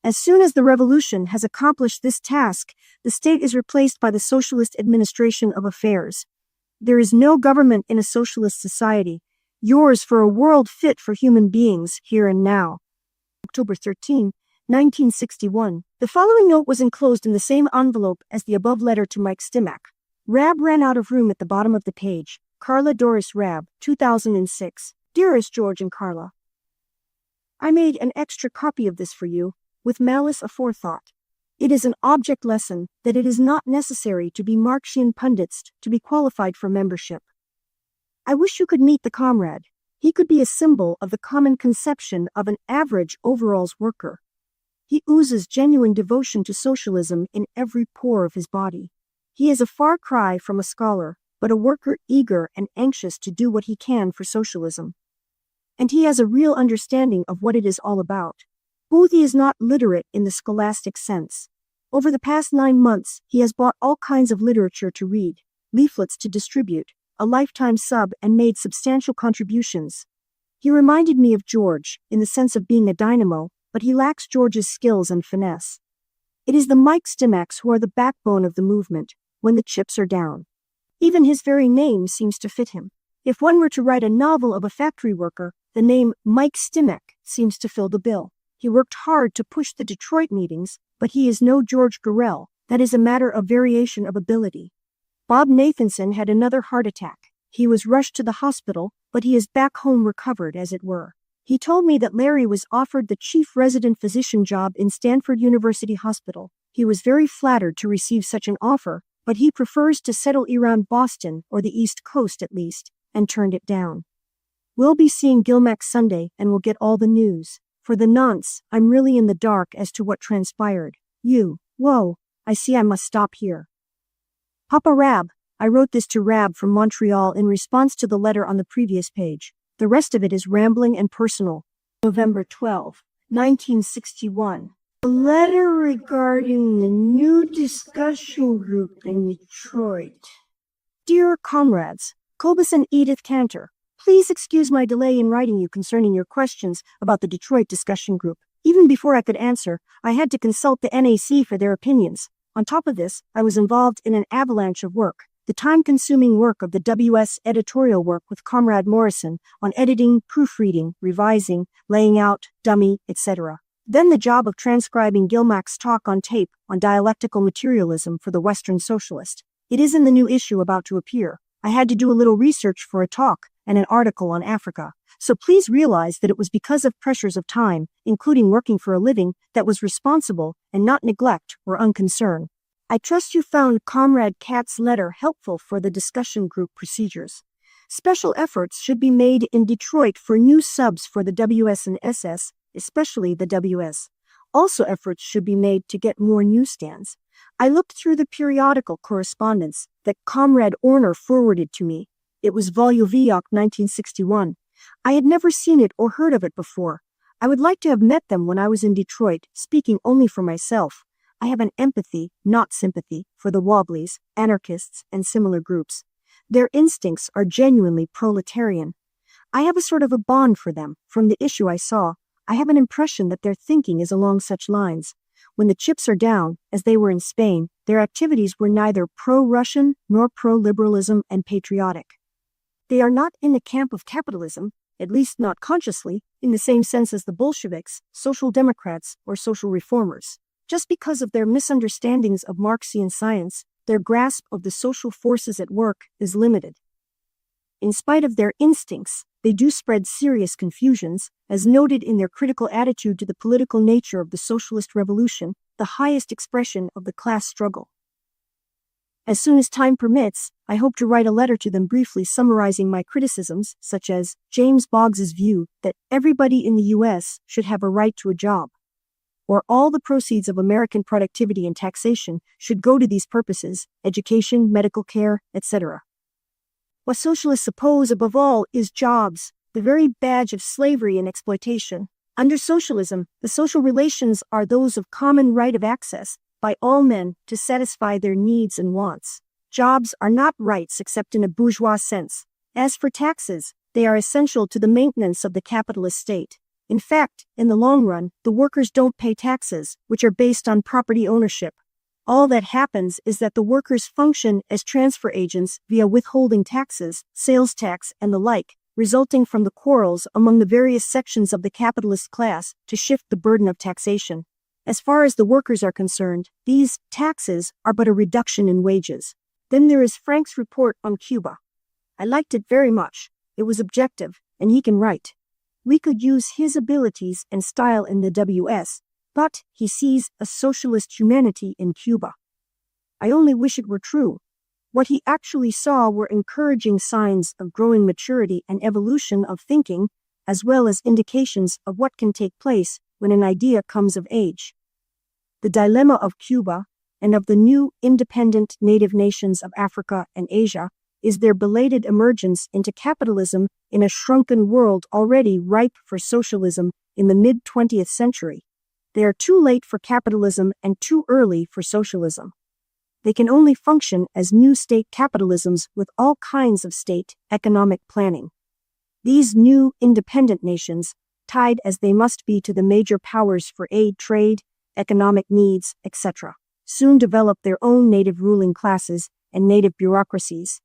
A: As soon as the revolution has accomplished this task, the state is replaced by the socialist administration of affairs. There is no government in a socialist society. Yours for a world fit for human beings, here and now. October 13, 1961. The following note was enclosed in the same envelope as the above letter to Mike Stimac. Rab ran out of room at the bottom of the page. Karla Doris Rab, 2006. Dearest George and Karla, I made an extra copy of this for you, with malice aforethought. It is an object lesson that it is not necessary to be Marxian pundits to be qualified for membership. I wish you could meet the comrade. He could be a symbol of the common conception of an average overalls worker. He oozes genuine devotion to socialism in every pore of his body. He is a far cry from a scholar, but a worker eager and anxious to do what he can for socialism. And he has a real understanding of what it is all about. Boothie is not literate in the scholastic sense. Over the past 9 months, he has bought all kinds of literature to read, leaflets to distribute, a lifetime sub, and made substantial contributions. He reminded me of George, in the sense of being a dynamo, but he lacks George's skills and finesse. It is the Mike Stimacs who are the backbone of the movement, when the chips are down. Even his very name seems to fit him. If one were to write a novel of a factory worker, the name Mike Stimac seems to fill the bill. He worked hard to push the Detroit meetings, but he is no George Gorell. That is a matter of variation of ability. Bob Nathanson had another heart attack. He was rushed to the hospital, but he is back home recovered, as it were. He told me that Larry was offered the chief resident physician job in Stanford University Hospital. He was very flattered to receive such an offer, but he prefers to settle around Boston, or the East Coast at least, and turned it down. We'll be seeing Gilmack Sunday, and we'll get all the news. For the nonce, I'm really in the dark as to what transpired. Whoa, I see I must stop here. Papa Rab, I wrote this to Rab from Montreal in response to the letter on the previous page. The rest of it is rambling and personal. November 12, 1961. A letter regarding the new discussion group in Detroit. Dear comrades, Cobus and Edith Cantor, please excuse my delay in writing you concerning your questions about the Detroit discussion group. Even before I could answer, I had to consult the NAC for their opinions. On top of this, I was involved in an avalanche of work, the time-consuming work of the WS editorial work with Comrade Morrison on editing, proofreading, revising, laying out, dummy, etc. Then the job of transcribing Gilmack's talk on tape on dialectical materialism for the Western Socialist. It is in the new issue about to appear. I had to do a little research for a talk, and an article on Africa. So please realize that it was because of pressures of time, including working for a living, that was responsible and not neglect or unconcern. I trust you found Comrade Katz's letter helpful for the discussion group procedures. Special efforts should be made in Detroit for new subs for the WS and SS, especially the WS. Also, efforts should be made to get more newsstands. I looked through the periodical correspondence that Comrade Orner forwarded to me. It was Voljoviak 1961. I had never seen it or heard of it before. I would like to have met them when I was in Detroit, speaking only for myself. I have an empathy, not sympathy, for the Wobblies, anarchists, and similar groups. Their instincts are genuinely proletarian. I have a sort of a bond for them. From the issue I saw, I have an impression that their thinking is along such lines. When the chips are down, as they were in Spain, their activities were neither pro-Russian nor pro-liberalism and patriotic. They are not in the camp of capitalism, at least not consciously, in the same sense as the Bolsheviks, social democrats, or social reformers. Just because of their misunderstandings of Marxian science, their grasp of the social forces at work is limited. In spite of their instincts, they do spread serious confusions, as noted in their critical attitude to the political nature of the socialist revolution, the highest expression of the class struggle. As soon as time permits, I hope to write a letter to them briefly summarizing my criticisms, such as James Boggs's view that everybody in the U.S. should have a right to a job, or all the proceeds of American productivity and taxation should go to these purposes, education, medical care, etc. What socialists oppose above all is jobs, the very badge of slavery and exploitation. Under socialism, the social relations are those of common right of access by all men to satisfy their needs and wants. Jobs are not rights except in a bourgeois sense. As for taxes, they are essential to the maintenance of the capitalist state. In fact, in the long run, the workers don't pay taxes, which are based on property ownership. All that happens is that the workers function as transfer agents via withholding taxes, sales tax, and the like, resulting from the quarrels among the various sections of the capitalist class to shift the burden of taxation. As far as the workers are concerned, these taxes are but a reduction in wages. Then there is Frank's report on Cuba. I liked it very much. It was objective, and he can write. We could use his abilities and style in the WS, but he sees a socialist humanity in Cuba. I only wish it were true. What he actually saw were encouraging signs of growing maturity and evolution of thinking, as well as indications of what can take place when an idea comes of age. The dilemma of Cuba and of the new independent native nations of Africa and Asia is their belated emergence into capitalism in a shrunken world already ripe for socialism in the mid-20th century. They are too late for capitalism and too early for socialism. They can only function as new state capitalisms with all kinds of state economic planning. These new independent nations, tied as they must be to the major powers for aid, trade, economic needs, etc., soon develop their own native ruling classes and native bureaucracies.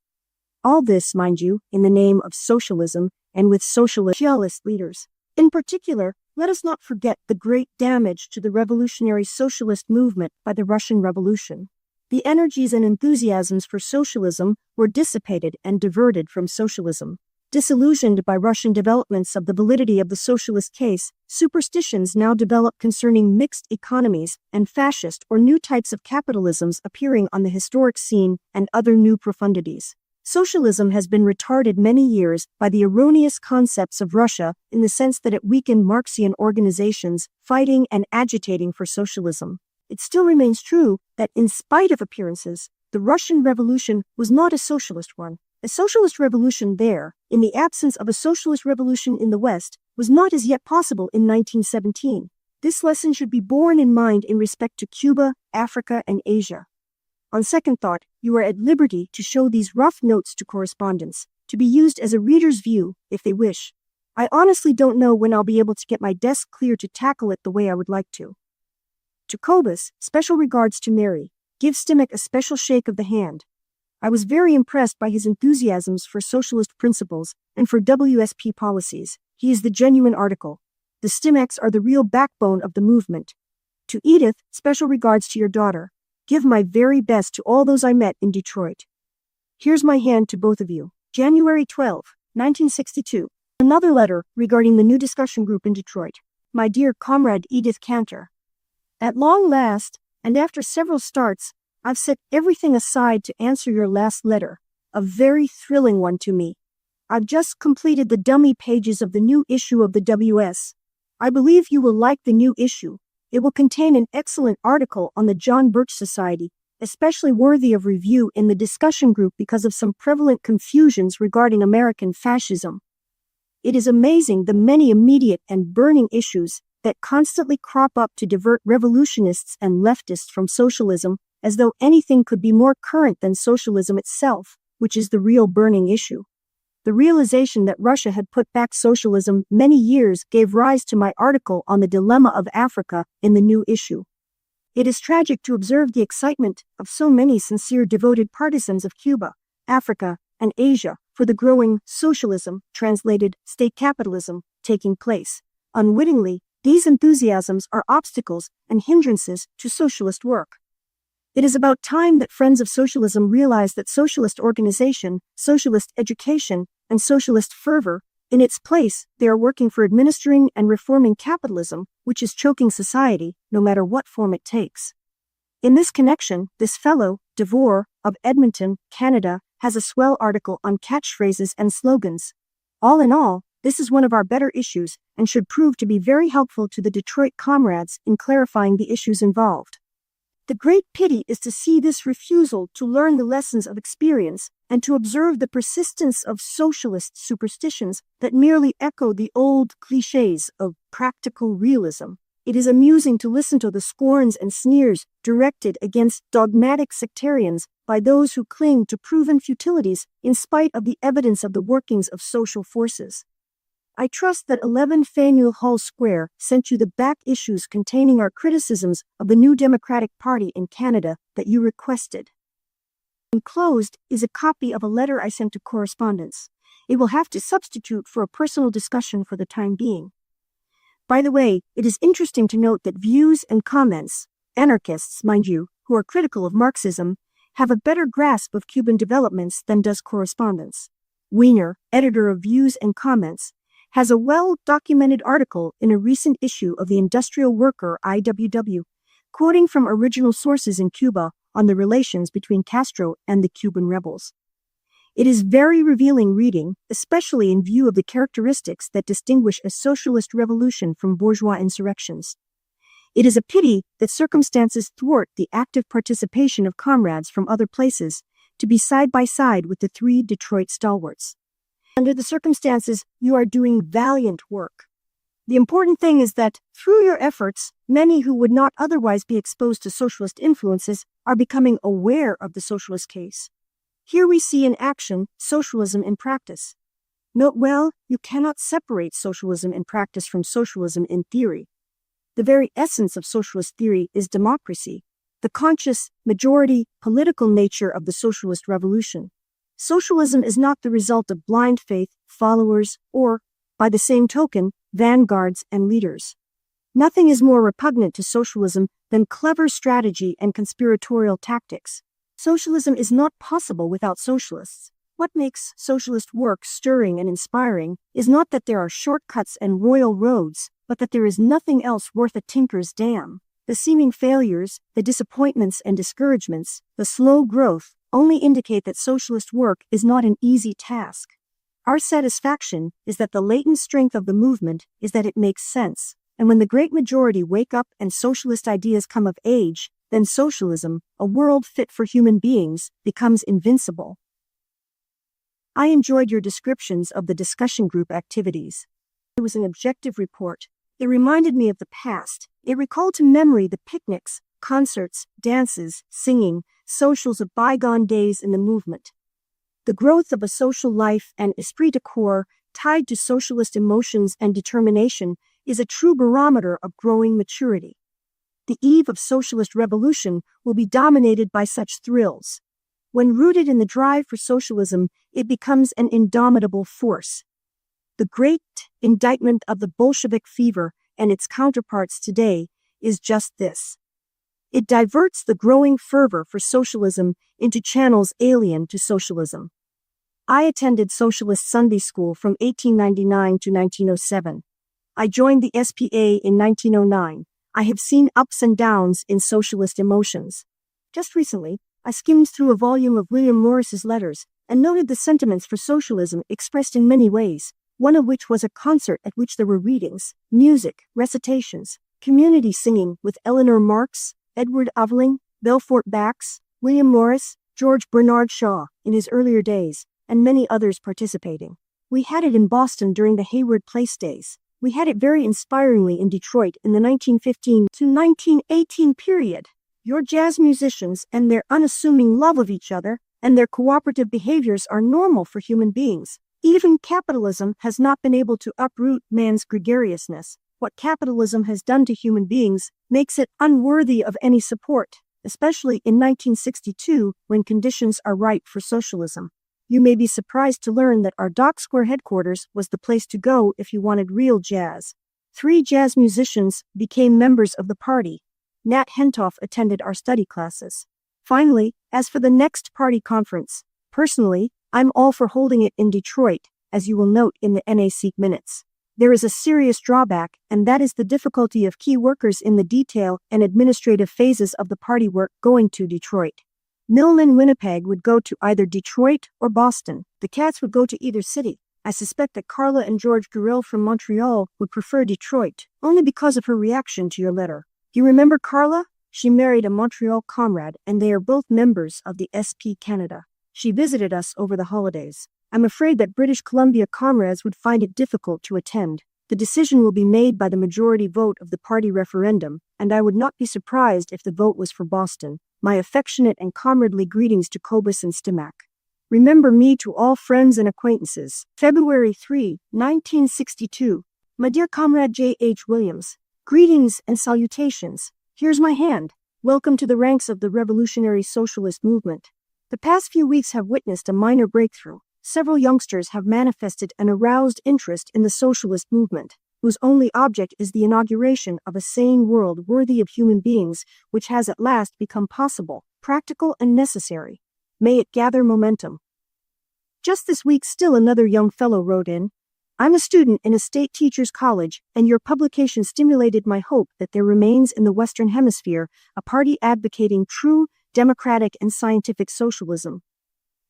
A: All this, mind you, in the name of socialism and with socialist leaders. In particular, let us not forget the great damage to the revolutionary socialist movement by the Russian Revolution. The energies and enthusiasms for socialism were dissipated and diverted from socialism. Disillusioned by Russian developments of the validity of the socialist case, superstitions now develop concerning mixed economies and fascist or new types of capitalisms appearing on the historic scene and other new profundities. Socialism has been retarded many years by the erroneous concepts of Russia in the sense that it weakened Marxian organizations fighting and agitating for socialism. It still remains true that in spite of appearances, the Russian Revolution was not a socialist one. A socialist revolution there, in the absence of a socialist revolution in the West, was not as yet possible in 1917. This lesson should be borne in mind in respect to Cuba, Africa, and Asia. On second thought, you are at liberty to show these rough notes to correspondents, to be used as a reader's view, if they wish. I honestly don't know when I'll be able to get my desk clear to tackle it the way I would like to. To Cobus, special regards to Mary. Give Stimac a special shake of the hand. I was very impressed by his enthusiasms for socialist principles and for WSP policies. He is the genuine article. The Stimacs are the real backbone of the movement. To Edith, special regards to your daughter. Give my very best to all those I met in Detroit. Here's my hand to both of you. January 12. 1962. Another letter regarding the new discussion group in Detroit. My dear comrade Edith Cantor. At long last, and after several starts, I've set everything aside to answer your last letter, a very thrilling one to me. I've just completed the dummy pages of the new issue of the WS. I believe you will like the new issue. It will contain an excellent article on the John Birch Society, especially worthy of review in the discussion group because of some prevalent confusions regarding American fascism. It is amazing the many immediate and burning issues that constantly crop up to divert revolutionists and leftists from socialism, as though anything could be more current than socialism itself, which is the real burning issue. The realization that Russia had put back socialism many years gave rise to my article on the dilemma of Africa in the new issue. It is tragic to observe the excitement of so many sincere devoted partisans of Cuba, Africa, and Asia for the growing socialism, translated state capitalism, taking place. Unwittingly, these enthusiasms are obstacles and hindrances to socialist work. It is about time that friends of socialism realize that socialist organization, socialist education, and socialist fervor, in its place, they are working for administering and reforming capitalism, which is choking society, no matter what form it takes. In this connection, this fellow, DeVore, of Edmonton, Canada, has a swell article on catchphrases and slogans. All in all, this is one of our better issues and should prove to be very helpful to the Detroit comrades in clarifying the issues involved. The great pity is to see this refusal to learn the lessons of experience and to observe the persistence of socialist superstitions that merely echo the old clichés of practical realism. It is amusing to listen to the scorns and sneers directed against dogmatic sectarians by those who cling to proven futilities in spite of the evidence of the workings of social forces. I trust that 11 Faneuil Hall Square sent you the back issues containing our criticisms of the new Democratic Party in Canada that you requested. Enclosed is a copy of a letter I sent to correspondents. It will have to substitute for a personal discussion for the time being. By the way, it is interesting to note that views and comments, anarchists, mind you, who are critical of Marxism, have a better grasp of Cuban developments than does correspondents. Wiener, editor of Views and Comments, has a well-documented article in a recent issue of the Industrial Worker IWW, quoting from original sources in Cuba on the relations between Castro and the Cuban rebels. It is very revealing reading, especially in view of the characteristics that distinguish a socialist revolution from bourgeois insurrections. It is a pity that circumstances thwart the active participation of comrades from other places to be side by side with the three Detroit stalwarts. Under the circumstances, you are doing valiant work. The important thing is that, through your efforts, many who would not otherwise be exposed to socialist influences are becoming aware of the socialist case. Here we see in action socialism in practice. Note well, you cannot separate socialism in practice from socialism in theory. The very essence of socialist theory is democracy, the conscious, majority, political nature of the socialist revolution. Socialism is not the result of blind faith, followers, or, by the same token, vanguards and leaders. Nothing is more repugnant to socialism than clever strategy and conspiratorial tactics. Socialism is not possible without socialists. What makes socialist work stirring and inspiring is not that there are shortcuts and royal roads, but that there is nothing else worth a tinker's dam. The seeming failures, the disappointments and discouragements, the slow growth, only indicate that socialist work is not an easy task. Our satisfaction is that the latent strength of the movement is that it makes sense, and when the great majority wake up and socialist ideas come of age, then socialism, a world fit for human beings, becomes invincible. I enjoyed your descriptions of the discussion group activities. It was an objective report. It reminded me of the past. It recalled to memory the picnics, concerts, dances, singing, socials of bygone days in the movement. The growth of a social life and esprit de corps tied to socialist emotions and determination is a true barometer of growing maturity. The eve of socialist revolution will be dominated by such thrills. When rooted in the drive for socialism, it becomes an indomitable force. The great indictment of the Bolshevik fever and its counterparts today is just this. It diverts the growing fervor for socialism into channels alien to socialism. I attended Socialist Sunday School from 1899 to 1907. I joined the SPA in 1909. I have seen ups and downs in socialist emotions. Just recently, I skimmed through a volume of William Morris's letters and noted the sentiments for socialism expressed in many ways, one of which was a concert at which there were readings, music, recitations, community singing with Eleanor Marx, Edward Aveling, Belfort Bax, William Morris, George Bernard Shaw in his earlier days, and many others participating. We had it in Boston during the Hayward Place days. We had it very inspiringly in Detroit in the 1915 to 1918 period. Your jazz musicians and their unassuming love of each other and their cooperative behaviors are normal for human beings. Even capitalism has not been able to uproot man's gregariousness. What capitalism has done to human beings makes it unworthy of any support, especially in 1962 when conditions are ripe for socialism. You may be surprised to learn that our Dock Square headquarters was the place to go if you wanted real jazz. 3 jazz musicians became members of the party. Nat Hentoff attended our study classes. Finally, as for the next party conference, personally, I'm all for holding it in Detroit, as you will note in the NAC minutes. There is a serious drawback, and that is the difficulty of key workers in the detail and administrative phases of the party work going to Detroit. Milne and Winnipeg would go to either Detroit or Boston. The Cats would go to either city. I suspect that Karla and George Gurel from Montreal would prefer Detroit, only because of her reaction to your letter. You remember Karla? She married a Montreal comrade, and they are both members of the SP Canada. She visited us over the holidays. I'm afraid that British Columbia comrades would find it difficult to attend. The decision will be made by the majority vote of the party referendum, and I would not be surprised if the vote was for Boston. My affectionate and comradely greetings to Cobus and Stimac. Remember me to all friends and acquaintances. February 3, 1962. My dear comrade J. H. Williams, greetings and salutations. Here's my hand. Welcome to the ranks of the revolutionary socialist movement. The past few weeks have witnessed a minor breakthrough. Several youngsters have manifested an aroused interest in the socialist movement, whose only object is the inauguration of a sane world worthy of human beings, which has at last become possible, practical and necessary. May it gather momentum. Just this week still another young fellow wrote in, I'm a student in a state teachers' college, and your publication stimulated my hope that there remains in the Western Hemisphere a party advocating true, democratic and scientific socialism.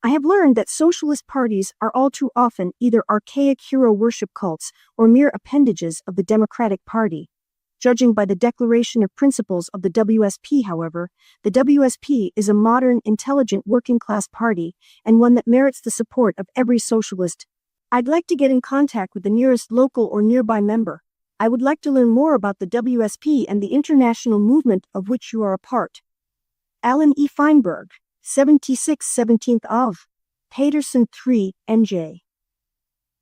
A: I have learned that socialist parties are all too often either archaic hero worship cults or mere appendages of the Democratic Party. Judging by the Declaration of Principles of the WSP, however, the WSP is a modern, intelligent working-class party and one that merits the support of every socialist. I'd like to get in contact with the nearest local or nearby member. I would like to learn more about the WSP and the international movement of which you are a part. Alan E. Feinberg, 76 17th of Paterson 3, NJ.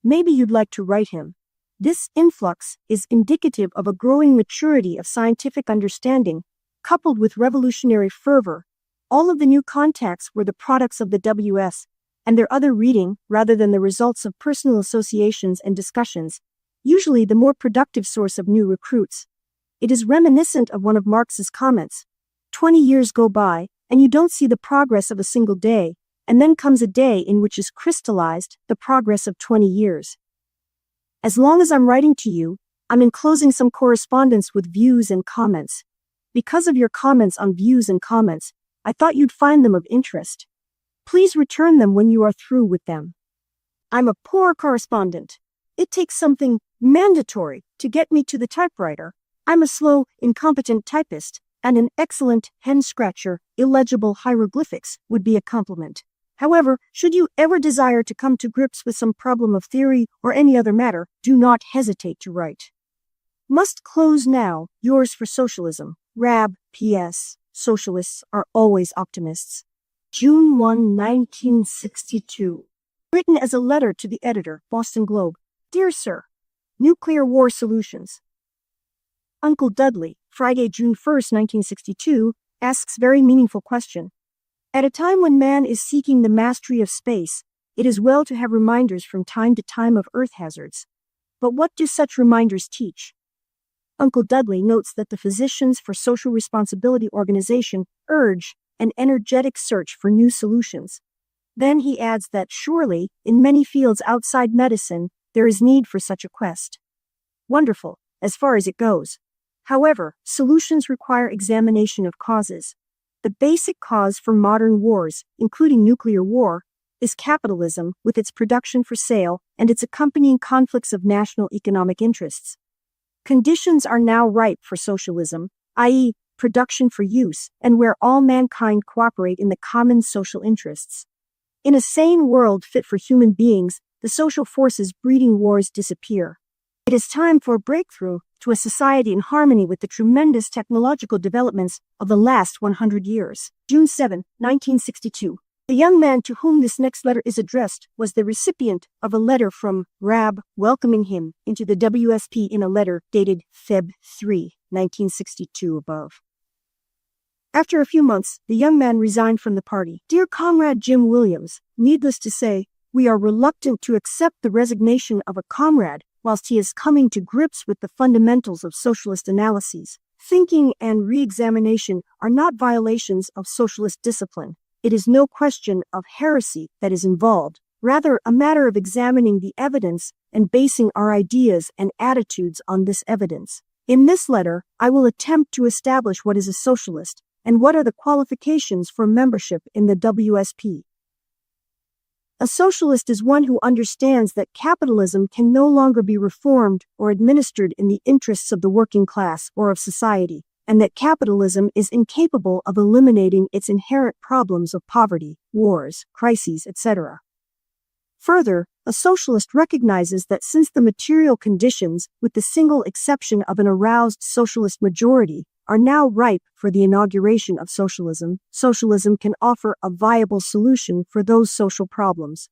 A: Maybe you'd like to write him. This influx is indicative of a growing maturity of scientific understanding, coupled with revolutionary fervor. All of the new contacts were the products of the WS, and their other reading, rather than the results of personal associations and discussions, usually the more productive source of new recruits. It is reminiscent of one of Marx's comments. 20 years go by, and you don't see the progress of a single day, and then comes a day in which is crystallized the progress of 20 years. As long as I'm writing to you, I'm enclosing some correspondence with views and comments. Because of your comments on views and comments, I thought you'd find them of interest. Please return them when you are through with them. I'm a poor correspondent. It takes something mandatory to get me to the typewriter. I'm a slow, incompetent typist, and an excellent hen-scratcher, illegible hieroglyphics would be a compliment. However, should you ever desire to come to grips with some problem of theory or any other matter, do not hesitate to write. Must close now. Yours for Socialism. Rab, P.S. Socialists are always optimists. June 1, 1962. Written as a letter to the editor, Boston Globe. Dear Sir, Nuclear War Solutions. Uncle Dudley, Friday, June 1, 1962, asks very meaningful question. At a time when man is seeking the mastery of space, it is well to have reminders from time to time of Earth hazards. But what do such reminders teach? Uncle Dudley notes that the Physicians for Social Responsibility organization urge an energetic search for new solutions. Then he adds that surely, in many fields outside medicine, there is need for such a quest. Wonderful, as far as it goes. However, solutions require examination of causes. The basic cause for modern wars, including nuclear war, is capitalism with its production for sale and its accompanying conflicts of national economic interests. Conditions are now ripe for socialism, i.e., production for use, and where all mankind cooperate in the common social interests. In a sane world fit for human beings, the social forces breeding wars disappear. It is time for a breakthrough to a society in harmony with the tremendous technological developments of the last 100 years. June 7, 1962. The young man to whom this next letter is addressed was the recipient of a letter from Rab welcoming him into the WSP in a letter dated Feb 3, 1962 above. After a few months, the young man resigned from the party. Dear Comrade Jim Williams, needless to say, we are reluctant to accept the resignation of a comrade whilst he is coming to grips with the fundamentals of socialist analyses. Thinking and re-examination are not violations of socialist discipline. It is no question of heresy that is involved, rather a matter of examining the evidence and basing our ideas and attitudes on this evidence. In this letter, I will attempt to establish what is a socialist and what are the qualifications for membership in the WSP. A socialist is one who understands that capitalism can no longer be reformed or administered in the interests of the working class or of society, and that capitalism is incapable of eliminating its inherent problems of poverty, wars, crises, etc. Further, a socialist recognizes that since the material conditions, with the single exception of an aroused socialist majority, are now ripe for the inauguration of socialism, socialism can offer a viable solution for those social problems.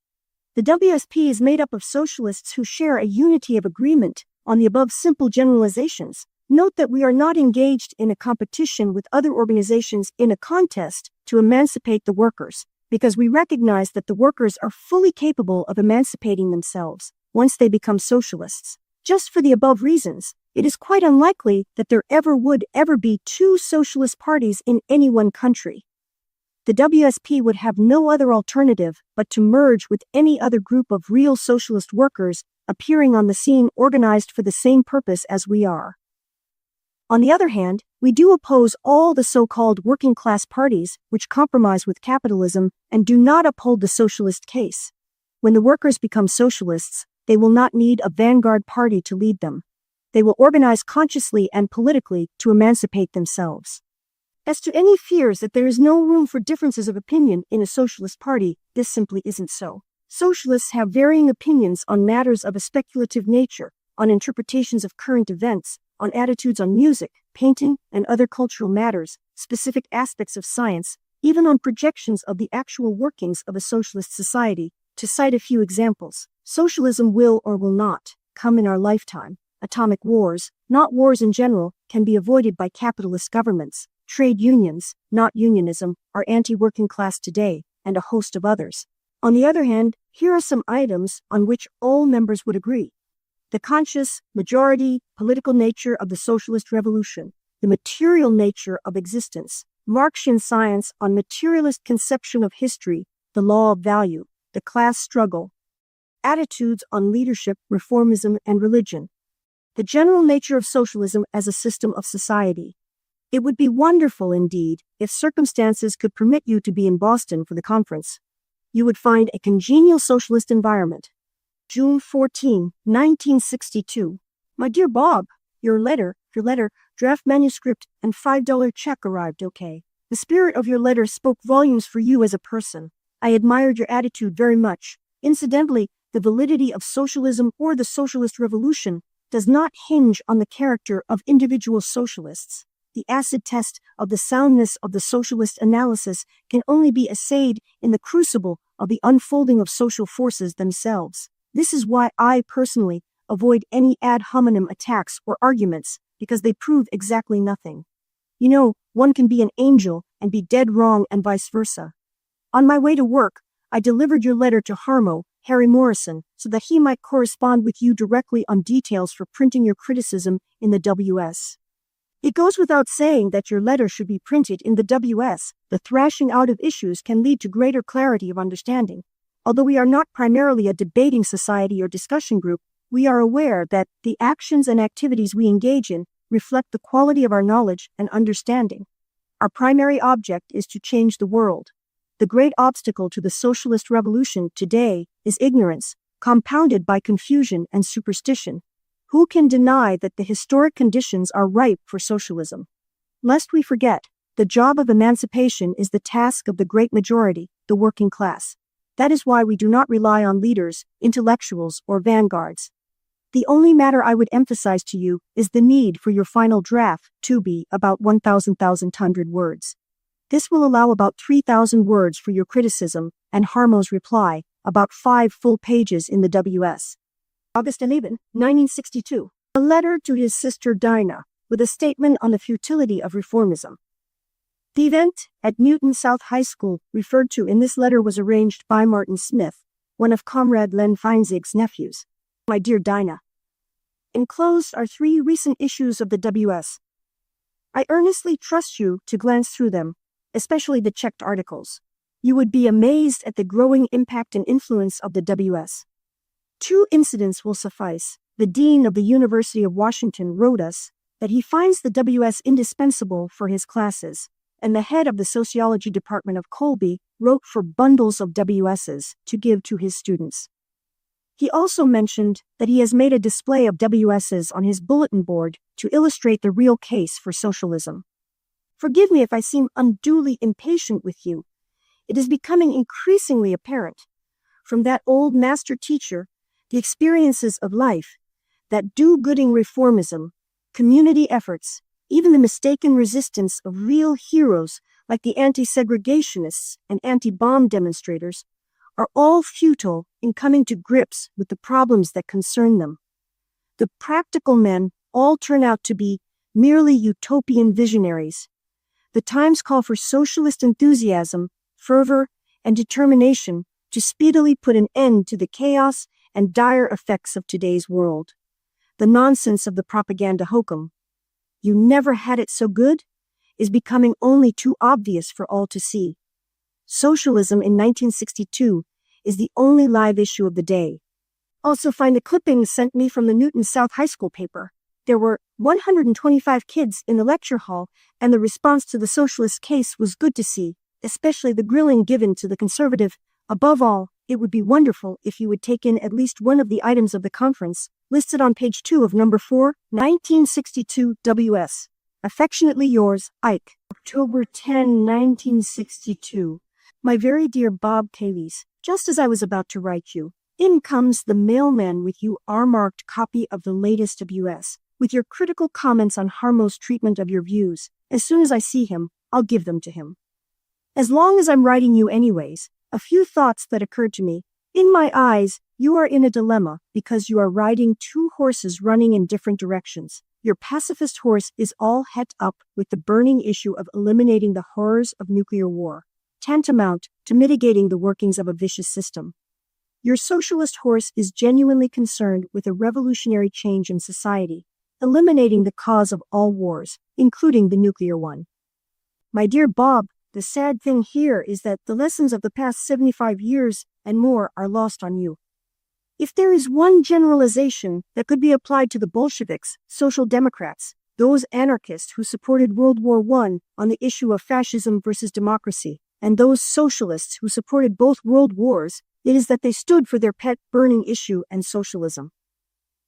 A: The WSP is made up of socialists who share a unity of agreement on the above simple generalizations. Note that we are not engaged in a competition with other organizations in a contest to emancipate the workers, because we recognize that the workers are fully capable of emancipating themselves once they become socialists. Just for the above reasons, it is quite unlikely that there would ever be two socialist parties in any one country. The WSP would have no other alternative but to merge with any other group of real socialist workers appearing on the scene organized for the same purpose as we are. On the other hand, we do oppose all the so-called working class parties which compromise with capitalism and do not uphold the socialist case. When the workers become socialists, they will not need a vanguard party to lead them. They will organize consciously and politically to emancipate themselves. As to any fears that there is no room for differences of opinion in a socialist party, this simply isn't so. Socialists have varying opinions on matters of a speculative nature, on interpretations of current events, on attitudes on music, painting, and other cultural matters, specific aspects of science, even on projections of the actual workings of a socialist society. To cite a few examples, socialism will or will not come in our lifetime. Atomic wars, not wars in general, can be avoided by capitalist governments. Trade unions, not unionism, are anti-working class today, and a host of others. On the other hand, here are some items on which all members would agree. The conscious, majority, political nature of the socialist revolution, the material nature of existence, Marxian science on materialist conception of history, the law of value, the class struggle, attitudes on leadership, reformism, and religion, the general nature of socialism as a system of society. It would be wonderful indeed if circumstances could permit you to be in Boston for the conference. You would find a congenial socialist environment. June 14, 1962. My dear Bob, your letter, draft manuscript, and $5 check arrived okay. The spirit of your letter spoke volumes for you as a person. I admired your attitude very much. Incidentally, the validity of socialism or the socialist revolution does not hinge on the character of individual socialists. The acid test of the soundness of the socialist analysis can only be assayed in the crucible of the unfolding of social forces themselves. This is why I personally avoid any ad hominem attacks or arguments, because they prove exactly nothing. You know, one can be an angel and be dead wrong and vice versa. On my way to work, I delivered your letter to Harry Morrison, so that he might correspond with you directly on details for printing your criticism in the WS. It goes without saying that your letter should be printed in the WS. The thrashing out of issues can lead to greater clarity of understanding. Although we are not primarily a debating society or discussion group, we are aware that the actions and activities we engage in reflect the quality of our knowledge and understanding. Our primary object is to change the world. The great obstacle to the socialist revolution today is ignorance, compounded by confusion and superstition. Who can deny that the historic conditions are ripe for socialism? Lest we forget, the job of emancipation is the task of the great majority, the working class. That is why we do not rely on leaders, intellectuals, or vanguards. The only matter I would emphasize to you is the need for your final draft to be about 1,100 words. This will allow about 3,000 words for your criticism and Harmo's reply, about 5 full pages in the WS. August 11, 1962. A letter to his sister Dinah, with a statement on the futility of reformism. The event at Newton South High School referred to in this letter was arranged by Martin Smith, one of Comrade Len Feinzig's nephews. My dear Dinah, enclosed are 3 recent issues of the WS. I earnestly trust you to glance through them, especially the checked articles. You would be amazed at the growing impact and influence of the WS. 2 incidents will suffice. The Dean of the University of Washington wrote us that he finds the WS indispensable for his classes, and the head of the Sociology Department of Colby wrote for bundles of WSs to give to his students. He also mentioned that he has made a display of WSs on his bulletin board to illustrate the real case for socialism. Forgive me if I seem unduly impatient with you. It is becoming increasingly apparent from that old master teacher, the experiences of life, that do-gooding reformism, community efforts, even the mistaken resistance of real heroes like the anti-segregationists and anti-bomb demonstrators, are all futile in coming to grips with the problems that concern them. The practical men all turn out to be merely utopian visionaries. The times call for socialist enthusiasm, fervor, and determination to speedily put an end to the chaos and dire effects of today's world. The nonsense of the propaganda hokum, "You never had it so good," is becoming only too obvious for all to see. Socialism in 1962 is the only live issue of the day. Also find the clippings sent me from the Newton South High School paper. There were 125 kids in the lecture hall, and the response to the socialist case was good to see, especially the grilling given to the conservative. Above all, it would be wonderful if you would take in at least one of the items of the conference, listed on page 2 of number 4, 1962 WS. Affectionately yours, Ike. October 10, 1962. My very dear Bob Cayles, just as I was about to write you, in comes the mailman with your R-marked copy of the latest WS, with your critical comments on Harmo's treatment of your views. As soon as I see him, I'll give them to him. As long as I'm writing you anyways, a few thoughts that occurred to me. In my eyes, you are in a dilemma because you are riding 2 horses running in different directions. Your pacifist horse is all het up with the burning issue of eliminating the horrors of nuclear war, tantamount to mitigating the workings of a vicious system. Your socialist horse is genuinely concerned with a revolutionary change in society, eliminating the cause of all wars, including the nuclear one. My dear Bob, the sad thing here is that the lessons of the past 75 years and more are lost on you. If there is one generalization that could be applied to the Bolsheviks, Social Democrats, those anarchists who supported World War I on the issue of fascism versus democracy, and those socialists who supported both world wars, it is that they stood for their pet burning issue and socialism.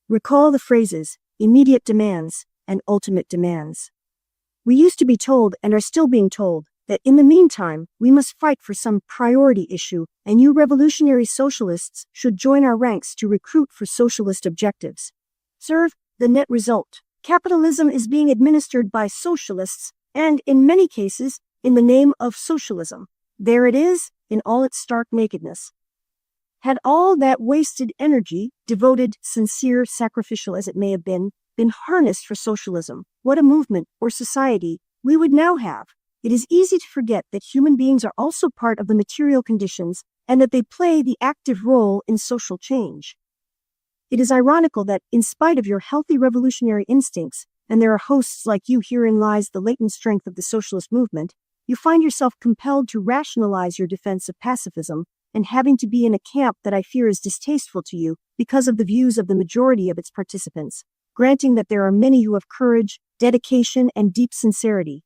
A: Recall the phrases, immediate demands and ultimate demands. We used to be told, and are still being told, that in the meantime, we must fight for some priority issue, and you revolutionary socialists should join our ranks to recruit for socialist objectives. Observe the net result. Capitalism is being administered by socialists, and in many cases, in the name of socialism. There it is, in all its stark nakedness. Had all that wasted energy, devoted, sincere, sacrificial as it may have been harnessed for socialism, what a movement or society we would now have. It is easy to forget that human beings are also part of the material conditions and that they play the active role in social change. It is ironical that, in spite of your healthy revolutionary instincts, and there are hosts like you. Herein lies the latent strength of the socialist movement. You find yourself compelled to rationalize your defense of pacifism, and having to be in a camp that I fear is distasteful to you because of the views of the majority of its participants, granting that there are many who have courage, dedication, and deep sincerity.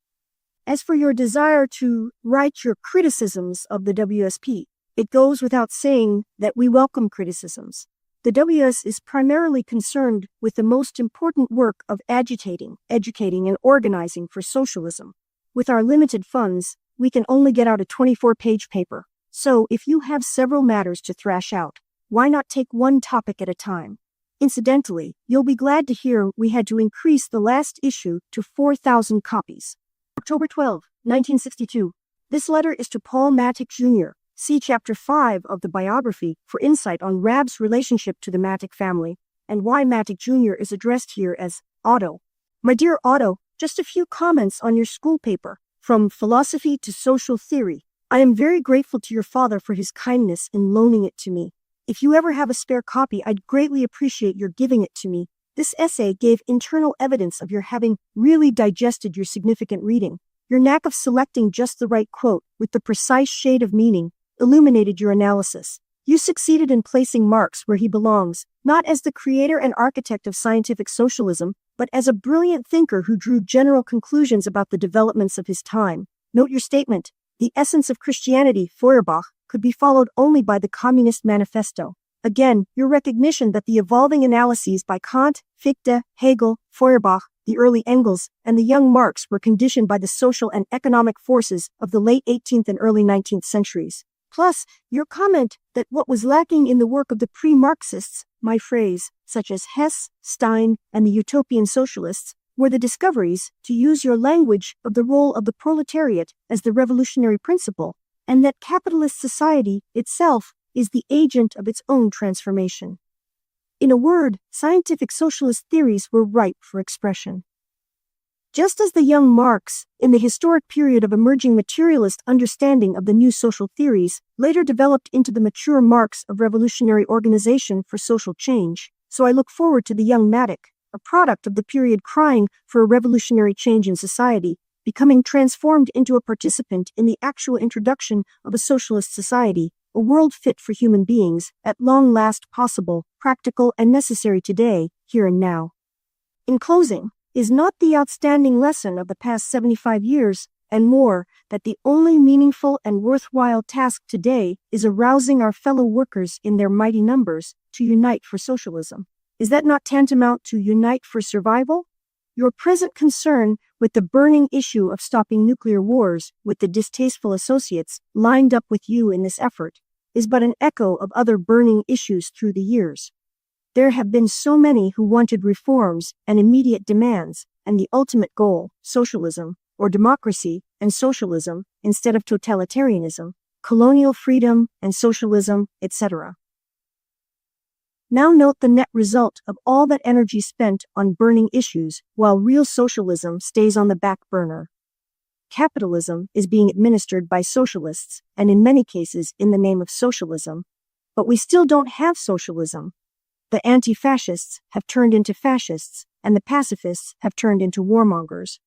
A: As for your desire to write your criticisms of the WSP, it goes without saying that we welcome criticisms. The WS is primarily concerned with the most important work of agitating, educating, and organizing for socialism. With our limited funds, we can only get out a 24-page paper. So, if you have several matters to thrash out, why not take one topic at a time? Incidentally, you'll be glad to hear we had to increase the last issue to 4,000 copies. October 12, 1962. This letter is to Paul Matic Jr. See Chapter 5 of the biography for insight on Rab's relationship to the Matic family, and why Matic Jr. is addressed here as Otto. My dear Otto, just a few comments on your school paper, From Philosophy to Social Theory. I am very grateful to your father for his kindness in loaning it to me. If you ever have a spare copy, I'd greatly appreciate your giving it to me. This essay gave internal evidence of your having really digested your significant reading. Your knack of selecting just the right quote with the precise shade of meaning illuminated your analysis. You succeeded in placing Marx where he belongs, not as the creator and architect of scientific socialism, but as a brilliant thinker who drew general conclusions about the developments of his time. Note your statement. The essence of Christianity, Feuerbach, could be followed only by the Communist Manifesto. Again, your recognition that the evolving analyses by Kant, Fichte, Hegel, Feuerbach, the early Engels, and the young Marx were conditioned by the social and economic forces of the late 18th and early 19th centuries. Plus, your comment that what was lacking in the work of the pre-Marxists, my phrase, such as Hess, Stein, and the utopian socialists, were the discoveries, to use your language, of the role of the proletariat as the revolutionary principle, and that capitalist society itself is the agent of its own transformation. In a word, scientific socialist theories were ripe for expression. Just as the young Marx, in the historic period of emerging materialist understanding of the new social theories, later developed into the mature Marx of revolutionary organization for social change, so I look forward to the young Matic, a product of the period crying for a revolutionary change in society, becoming transformed into a participant in the actual introduction of a socialist society, a world fit for human beings, at long last possible, practical, and necessary today, here and now. In closing, is not the outstanding lesson of the past 75 years, and more, that the only meaningful and worthwhile task today is arousing our fellow workers in their mighty numbers to unite for socialism? Is that not tantamount to unite for survival? Your present concern with the burning issue of stopping nuclear wars with the distasteful associates lined up with you in this effort is but an echo of other burning issues through the years. There have been so many who wanted reforms and immediate demands, and the ultimate goal, socialism, or democracy and socialism instead of totalitarianism, colonial freedom and socialism, etc. Now note the net result of all that energy spent on burning issues while real socialism stays on the back burner. Capitalism is being administered by socialists, and in many cases in the name of socialism, but we still don't have socialism. The anti-fascists have turned into fascists, and the pacifists have turned into warmongers.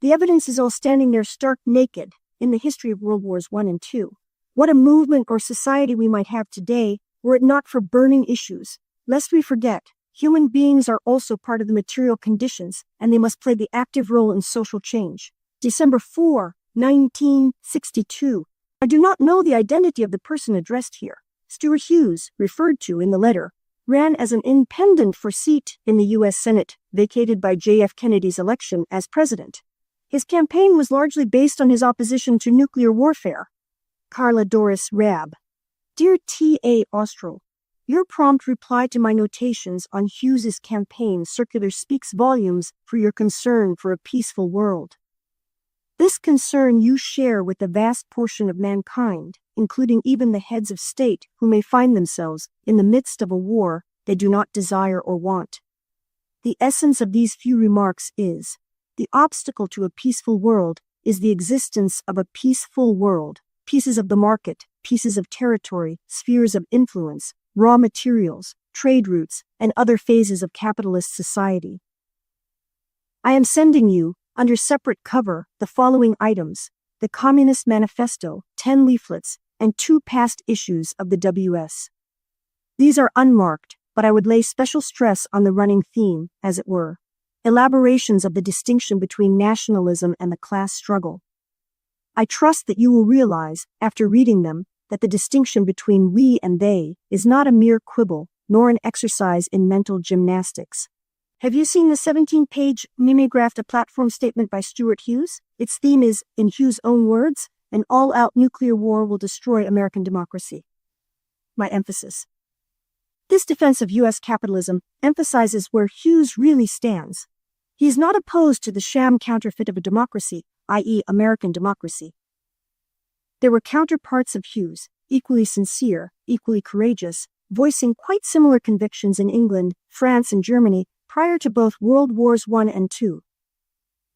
A: The evidence is all standing there stark naked in the history of World Wars I and II. What a movement or society we might have today were it not for burning issues. Lest we forget, human beings are also part of the material conditions, and they must play the active role in social change. December 4, 1962. I do not know the identity of the person addressed here. Stuart Hughes, referred to in the letter, ran as an independent for seat in the U.S. Senate, vacated by J.F. Kennedy's election as president. His campaign was largely based on his opposition to nuclear warfare. Karla Doris Rab. Dear T.A. Austral, your prompt reply to my notations on Hughes's campaign circular speaks volumes for your concern for a peaceful world. This concern you share with the vast portion of mankind, including even the heads of state who may find themselves in the midst of a war they do not desire or want. The essence of these few remarks is, the obstacle to a peaceful world is the existence of a peaceful world, pieces of the market, pieces of territory, spheres of influence, raw materials, trade routes, and other phases of capitalist society. I am sending you, under separate cover, the following items: the Communist Manifesto, 10 leaflets, and 2 past issues of the WS. These are unmarked, but I would lay special stress on the running theme, as it were. Elaborations of the distinction between nationalism and the class struggle. I trust that you will realize, after reading them, that the distinction between we and they is not a mere quibble, nor an exercise in mental gymnastics. Have you seen the 17-page mimeographed a platform statement by Stuart Hughes? Its theme is, in Hughes' own words, an all-out nuclear war will destroy American democracy. My emphasis. This defense of U.S. capitalism emphasizes where Hughes really stands. He is not opposed to the sham counterfeit of a democracy, i.e. American democracy. There were counterparts of Hughes, equally sincere, equally courageous, voicing quite similar convictions in England, France, and Germany prior to both World Wars I and II.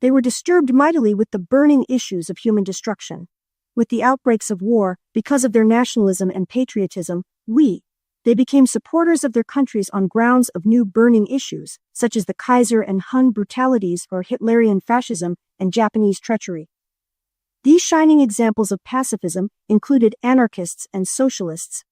A: They were disturbed mightily with the burning issues of human destruction. With the outbreaks of war, because of their nationalism and patriotism, they became supporters of their countries on grounds of new burning issues, such as the Kaiser and Hun brutalities or Hitlerian fascism and Japanese treachery. These shining examples of pacifism included anarchists and socialists.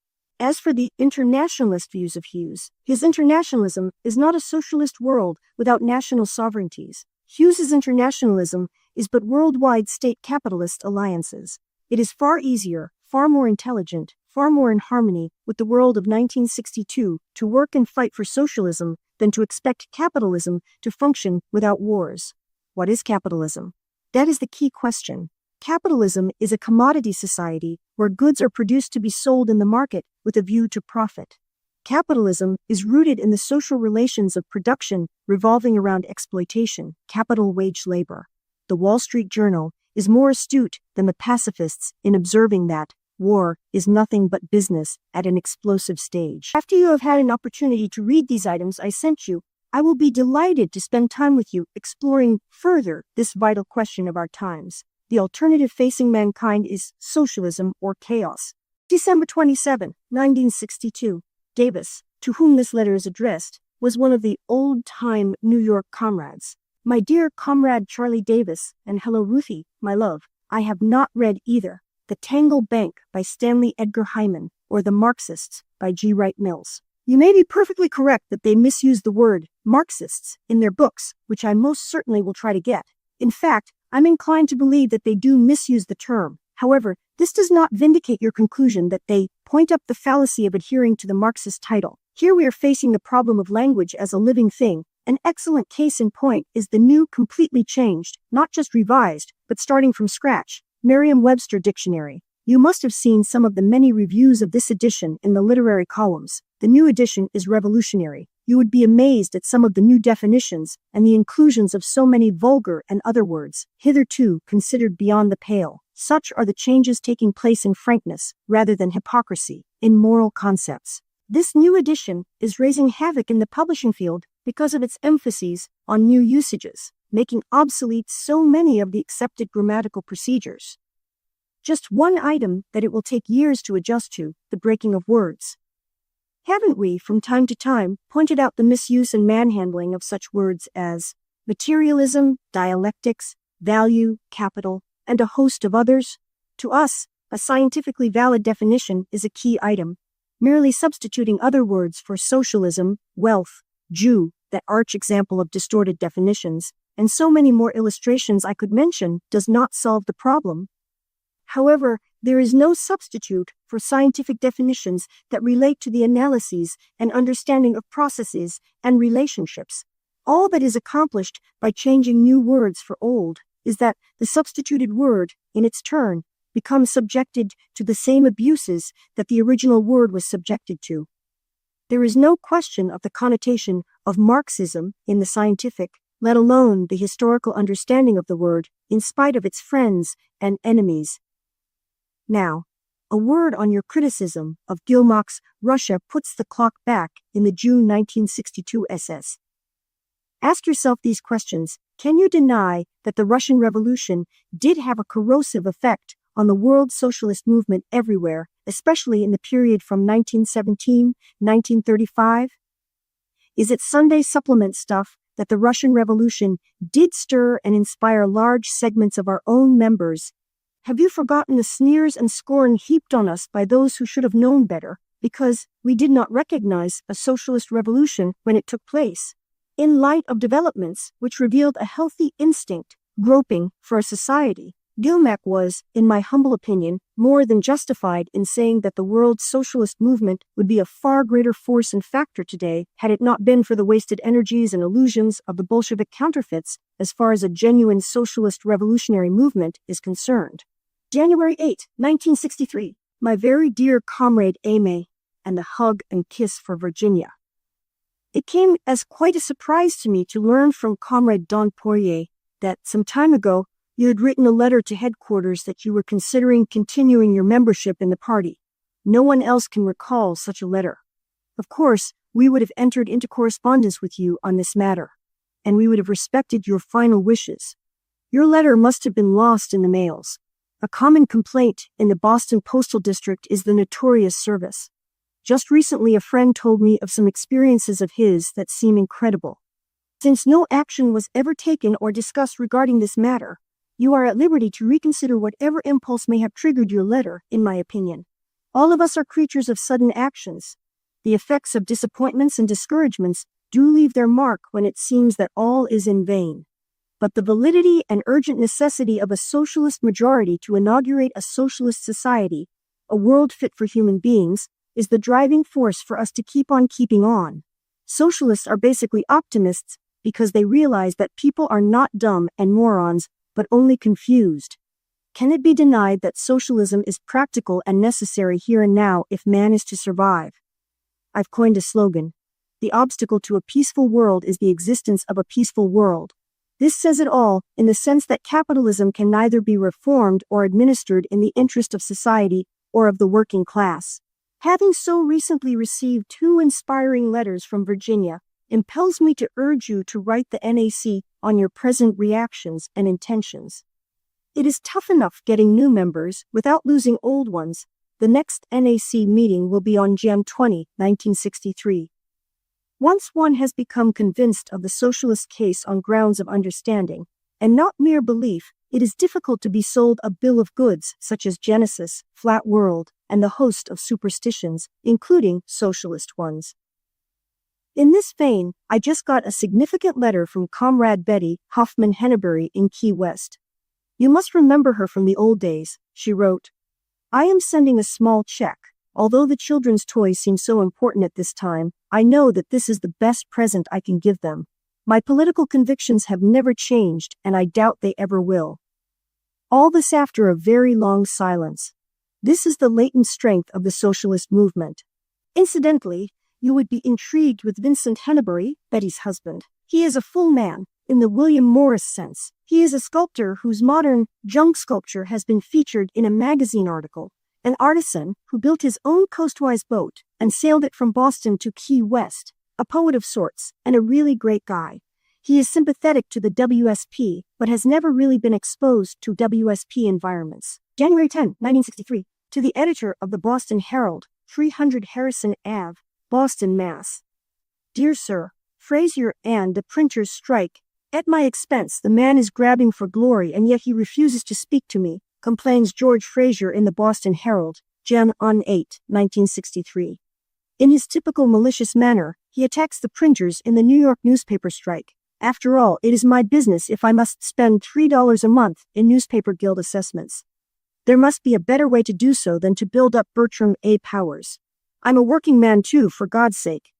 A: As for the internationalist views of Hughes, his internationalism is not a socialist world without national sovereignties. Hughes's internationalism is but worldwide state capitalist alliances. It is far easier, far more intelligent, far more in harmony with the world of 1962 to work and fight for socialism than to expect capitalism to function without wars. What is capitalism? That is the key question. Capitalism is a commodity society where goods are produced to be sold in the market with a view to profit. Capitalism is rooted in the social relations of production revolving around exploitation, capital wage labor. The Wall Street Journal is more astute than the pacifists in observing that war is nothing but business at an explosive stage. After you have had an opportunity to read these items I sent you, I will be delighted to spend time with you exploring further this vital question of our times. The alternative facing mankind is socialism or chaos. December 27, 1962. Davis, to whom this letter is addressed, was one of the old-time New York comrades. My dear comrade Charlie Davis, and hello Ruthie, my love, I have not read either The Tangle Bank by Stanley Edgar Hyman or The Marxists by G. Wright Mills. You may be perfectly correct that they misuse the word Marxists in their books, which I most certainly will try to get. In fact, I'm inclined to believe that they do misuse the term. However, this does not vindicate your conclusion that they point up the fallacy of adhering to the Marxist title. Here we are facing the problem of language as a living thing. An excellent case in point is the new, completely changed, not just revised, but starting from scratch, Merriam-Webster Dictionary. You must have seen some of the many reviews of this edition in the literary columns. The new edition is revolutionary. You would be amazed at some of the new definitions and the inclusions of so many vulgar and other words, hitherto considered beyond the pale. Such are the changes taking place in frankness, rather than hypocrisy, in moral concepts. This new edition is raising havoc in the publishing field because of its emphases on new usages, making obsolete so many of the accepted grammatical procedures. Just one item that it will take years to adjust to, the breaking of words. Haven't we, from time to time, pointed out the misuse and manhandling of such words as materialism, dialectics, value, capital, and a host of others? To us, a scientifically valid definition is a key item. Merely substituting other words for socialism, wealth, Jew, that arch example of distorted definitions, and so many more illustrations I could mention, does not solve the problem. However, there is no substitute for scientific definitions that relate to the analyses and understanding of processes and relationships. All that is accomplished by changing new words for old is that the substituted word, in its turn, becomes subjected to the same abuses that the original word was subjected to. There is no question of the connotation of Marxism in the scientific, let alone the historical understanding of the word, in spite of its friends and enemies. Now, a word on your criticism of Gilmock's Russia puts the clock back in the June 1962 SS. Ask yourself these questions. Can you deny that the Russian Revolution did have a corrosive effect on the world socialist movement everywhere, especially in the period from 1917, 1935? Is it Sunday supplement stuff that the Russian Revolution did stir and inspire large segments of our own members, have you forgotten the sneers and scorn heaped on us by those who should have known better, because we did not recognize a socialist revolution when it took place? In light of developments which revealed a healthy instinct groping for a society, Gilmack was, in my humble opinion, more than justified in saying that the world socialist movement would be a far greater force and factor today had it not been for the wasted energies and illusions of the Bolshevik counterfeits as far as a genuine socialist revolutionary movement is concerned. January 8, 1963. My very dear comrade Aimee, and a hug and kiss for Virginia. It came as quite a surprise to me to learn from Comrade Don Poirier that some time ago you had written a letter to headquarters that you were considering continuing your membership in the party. No one else can recall such a letter. Of course, we would have entered into correspondence with you on this matter, and we would have respected your final wishes. Your letter must have been lost in the mails. A common complaint in the Boston Postal District is the notorious service. Just recently, a friend told me of some experiences of his that seem incredible. Since no action was ever taken or discussed regarding this matter, you are at liberty to reconsider whatever impulse may have triggered your letter, in my opinion. All of us are creatures of sudden actions. The effects of disappointments and discouragements do leave their mark when it seems that all is in vain. But the validity and urgent necessity of a socialist majority to inaugurate a socialist society, a world fit for human beings, is the driving force for us to keep on keeping on. Socialists are basically optimists because they realize that people are not dumb and morons, but only confused. Can it be denied that socialism is practical and necessary here and now if man is to survive? I've coined a slogan. The obstacle to a peaceful world is the existence of a peaceful world. This says it all, in the sense that capitalism can neither be reformed or administered in the interest of society or of the working class. Having so recently received 2 inspiring letters from Virginia, impels me to urge you to write the NAC on your present reactions and intentions. It is tough enough getting new members without losing old ones. The next NAC meeting will be on Jan 20, 1963. Once one has become convinced of the socialist case on grounds of understanding, and not mere belief, it is difficult to be sold a bill of goods such as Genesis, Flat World, and the host of superstitions, including socialist ones. In this vein, I just got a significant letter from Comrade Betty Hoffman Henneberry in Key West. You must remember her from the old days, she wrote. I am sending a small check. Although the children's toys seem so important at this time, I know that this is the best present I can give them. My political convictions have never changed, and I doubt they ever will. All this after a very long silence. This is the latent strength of the socialist movement. Incidentally, you would be intrigued with Vincent Henneberry, Betty's husband. He is a full man, in the William Morris sense. He is a sculptor whose modern junk sculpture has been featured in a magazine article, an artisan who built his own coastwise boat and sailed it from Boston to Key West, a poet of sorts, and a really great guy. He is sympathetic to the WSP, but has never really been exposed to WSP environments. January 10, 1963, to the editor of the Boston Herald, 300 Harrison Ave, Boston, Mass. Dear Sir, Fraser and the printers strike. At my expense, the man is grabbing for glory and yet he refuses to speak to me, complains George Fraser in the Boston Herald, Jan 8, 1963. In his typical malicious manner, he attacks the printers in the New York newspaper strike. After all, it is my business if I must spend $3 a month in newspaper guild assessments. There must be a better way to do so than to build up Bertram A. Powers. I'm a working man too, for God's sake.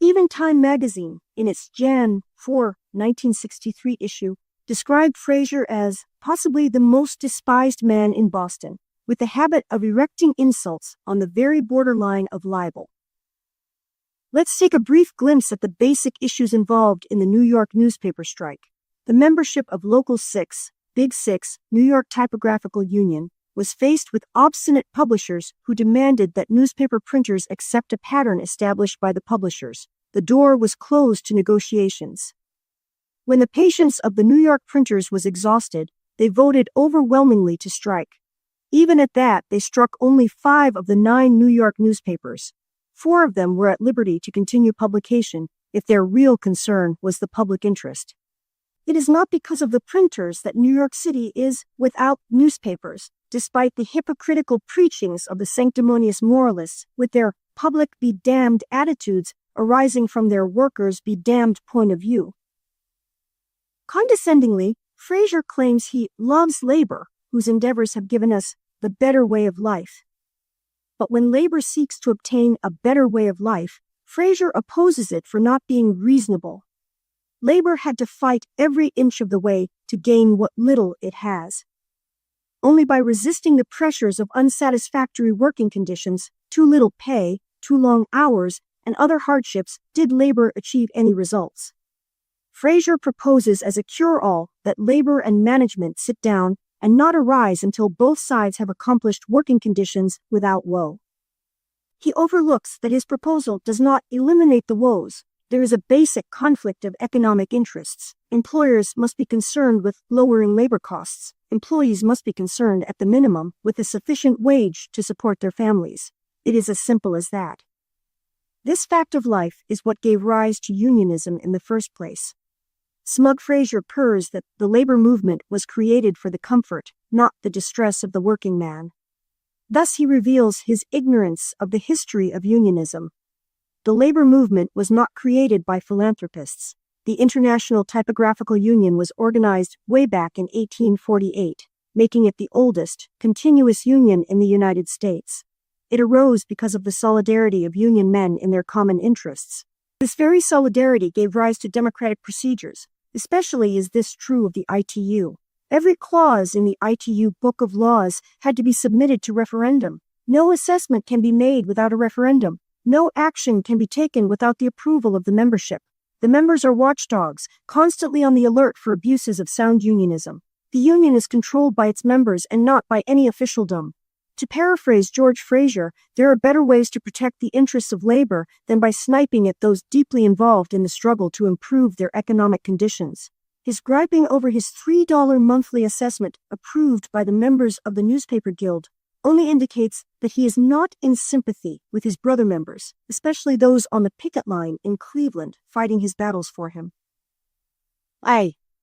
A: Even Time magazine, in its Jan 4, 1963 issue, described Fraser as possibly the most despised man in Boston, with the habit of erecting insults on the very borderline of libel. Let's take a brief glimpse at the basic issues involved in the New York newspaper strike. The membership of Local 6, Big 6, New York Typographical Union, was faced with obstinate publishers who demanded that newspaper printers accept a pattern established by the publishers. The door was closed to negotiations. When the patience of the New York printers was exhausted, they voted overwhelmingly to strike. Even at that, they struck only 5 of the 9 New York newspapers. 4 of them were at liberty to continue publication, if their real concern was the public interest. It is not because of the printers that New York City is without newspapers, despite the hypocritical preachings of the sanctimonious moralists with their public be damned attitudes arising from their workers be damned point of view. Condescendingly, Fraser claims he loves labor, whose endeavors have given us the better way of life. But when labor seeks to obtain a better way of life, Fraser opposes it for not being reasonable. Labor had to fight every inch of the way to gain what little it has. Only by resisting the pressures of unsatisfactory working conditions, too little pay, too long hours, and other hardships did labor achieve any results. Fraser proposes as a cure-all that labor and management sit down and not arise until both sides have accomplished working conditions without woe. He overlooks that his proposal does not eliminate the woes. There is a basic conflict of economic interests. Employers must be concerned with lowering labor costs. Employees must be concerned at the minimum with a sufficient wage to support their families. It is as simple as that. This fact of life is what gave rise to unionism in the first place. Smug Fraser purrs that the labor movement was created for the comfort, not the distress of the working man. Thus he reveals his ignorance of the history of unionism. The labor movement was not created by philanthropists. The International Typographical Union was organized way back in 1848, making it the oldest, continuous union in the United States. It arose because of the solidarity of union men in their common interests. This very solidarity gave rise to democratic procedures. Especially is this true of the ITU. Every clause in the ITU Book of Laws had to be submitted to referendum. No assessment can be made without a referendum. No action can be taken without the approval of the membership. The members are watchdogs, constantly on the alert for abuses of sound unionism. The union is controlled by its members and not by any officialdom. To paraphrase George Fraser, there are better ways to protect the interests of labor than by sniping at those deeply involved in the struggle to improve their economic conditions. His griping over his $3 monthly assessment approved by the members of the newspaper guild only indicates that he is not in sympathy with his brother members, especially those on the picket line in Cleveland fighting his battles for him.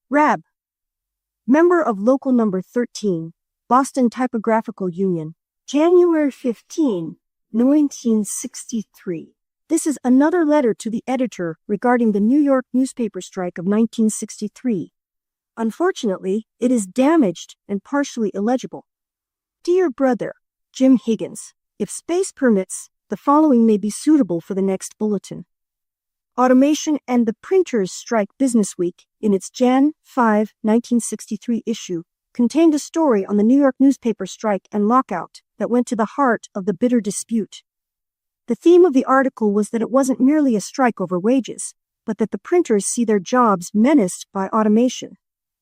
A: Rab, member of Local Number 13, Boston Typographical Union, January 15, 1963. This is another letter to the editor regarding the New York newspaper strike of 1963. Unfortunately, it is damaged and partially illegible. Dear brother, Jim Higgins, if space permits, the following may be suitable for the next bulletin. Automation and the Printers Strike Business Week, in its Jan 5, 1963 issue, contained a story on the New York newspaper strike and lockout that went to the heart of the bitter dispute. The theme of the article was that it wasn't merely a strike over wages, but that the printers see their jobs menaced by automation.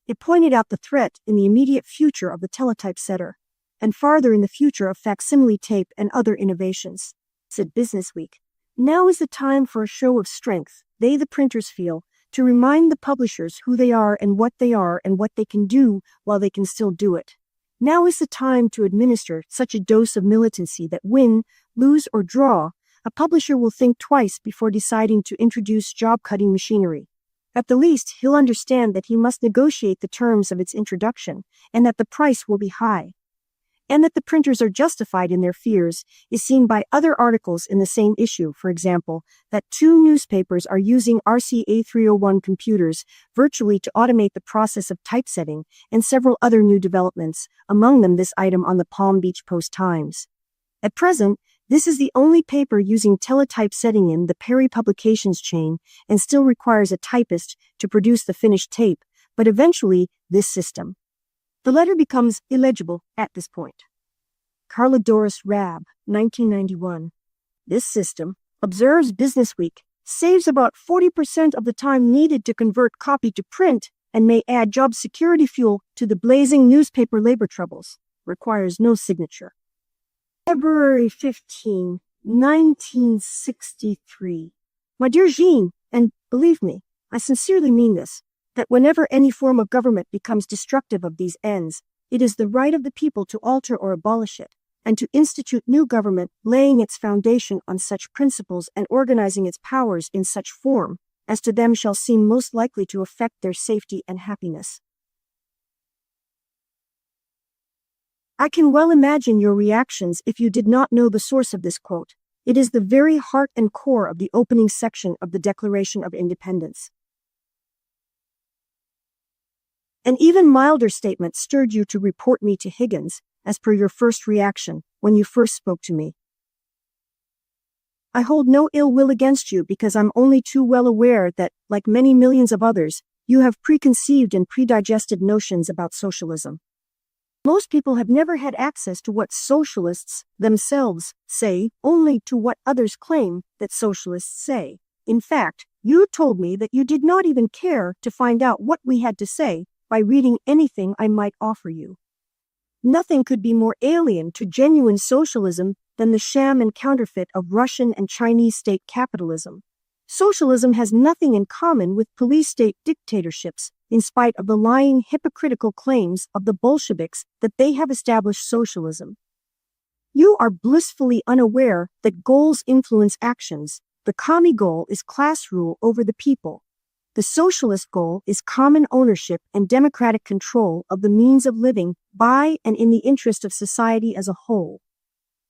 A: It pointed out the threat in the immediate future of the teletypesetter, and farther in the future of facsimile tape and other innovations. Said Business Week, now is the time for a show of strength, they the printers feel, to remind the publishers who they are and what they can do while they can still do it. Now is the time to administer such a dose of militancy that win, lose, or draw, a publisher will think twice before deciding to introduce job-cutting machinery. At the least, he'll understand that he must negotiate the terms of its introduction, and that the price will be high. And that the printers are justified in their fears is seen by other articles in the same issue. For example, that 2 newspapers are using RCA 301 computers virtually to automate the process of typesetting, and several other new developments, among them this item on the Palm Beach Post-Times. At present, this is the only paper using teletypesetting in the Perry Publications chain and still requires a typist to produce the finished tape, but eventually this system. The letter becomes illegible at this point. Karla Doris Rab, 1991. This system, observes Business Week, saves about 40% of the time needed to convert copy to print and may add job security fuel to the blazing newspaper labor troubles. Requires no signature. February 15, 1963. My dear Jean, and believe me, I sincerely mean this, that whenever any form of government becomes destructive of these ends, it is the right of the people to alter or abolish it, and to institute new government laying its foundation on such principles and organizing its powers in such form as to them shall seem most likely to affect their safety and happiness. I can well imagine your reactions if you did not know the source of this quote. It is the very heart and core of the opening section of the Declaration of Independence. An even milder statement stirred you to report me to Higgins, as per your first reaction when you first spoke to me. I hold no ill will against you because I'm only too well aware that, like many millions of others, you have preconceived and predigested notions about socialism. Most people have never had access to what socialists themselves say, only to what others claim that socialists say. In fact, you told me that you did not even care to find out what we had to say by reading anything I might offer you. Nothing could be more alien to genuine socialism than the sham and counterfeit of Russian and Chinese state capitalism. Socialism has nothing in common with police state dictatorships, in spite of the lying, hypocritical claims of the Bolsheviks that they have established socialism. You are blissfully unaware that goals influence actions. The commie goal is class rule over the people. The socialist goal is common ownership and democratic control of the means of living by and in the interest of society as a whole.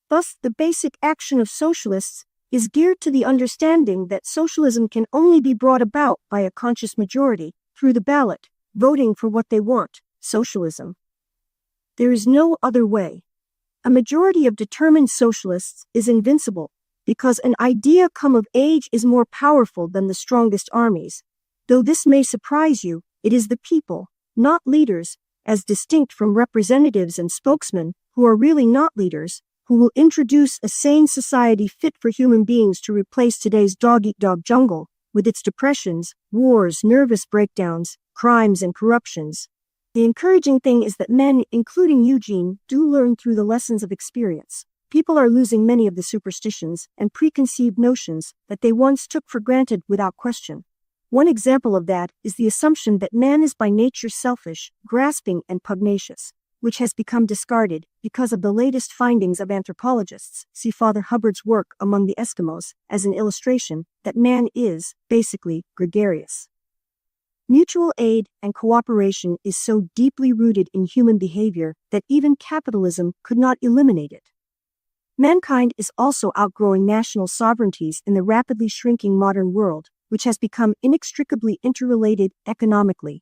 A: Thus, the basic action of socialists is geared to the understanding that socialism can only be brought about by a conscious majority, through the ballot, voting for what they want, socialism. There is no other way. A majority of determined socialists is invincible, because an idea come of age is more powerful than the strongest armies. Though this may surprise you, it is the people, not leaders, as distinct from representatives and spokesmen, who are really not leaders, who will introduce a sane society fit for human beings to replace today's dog-eat-dog jungle, with its depressions, wars, nervous breakdowns, crimes, and corruptions. The encouraging thing is that men, including Eugene, do learn through the lessons of experience. People are losing many of the superstitions and preconceived notions that they once took for granted without question. One example of that is the assumption that man is by nature selfish, grasping, and pugnacious, which has become discarded because of the latest findings of anthropologists. See Father Hubbard's work among the Eskimos as an illustration that man is, basically, gregarious. Mutual aid and cooperation is so deeply rooted in human behavior that even capitalism could not eliminate it. Mankind is also outgrowing national sovereignties in the rapidly shrinking modern world, which has become inextricably interrelated economically.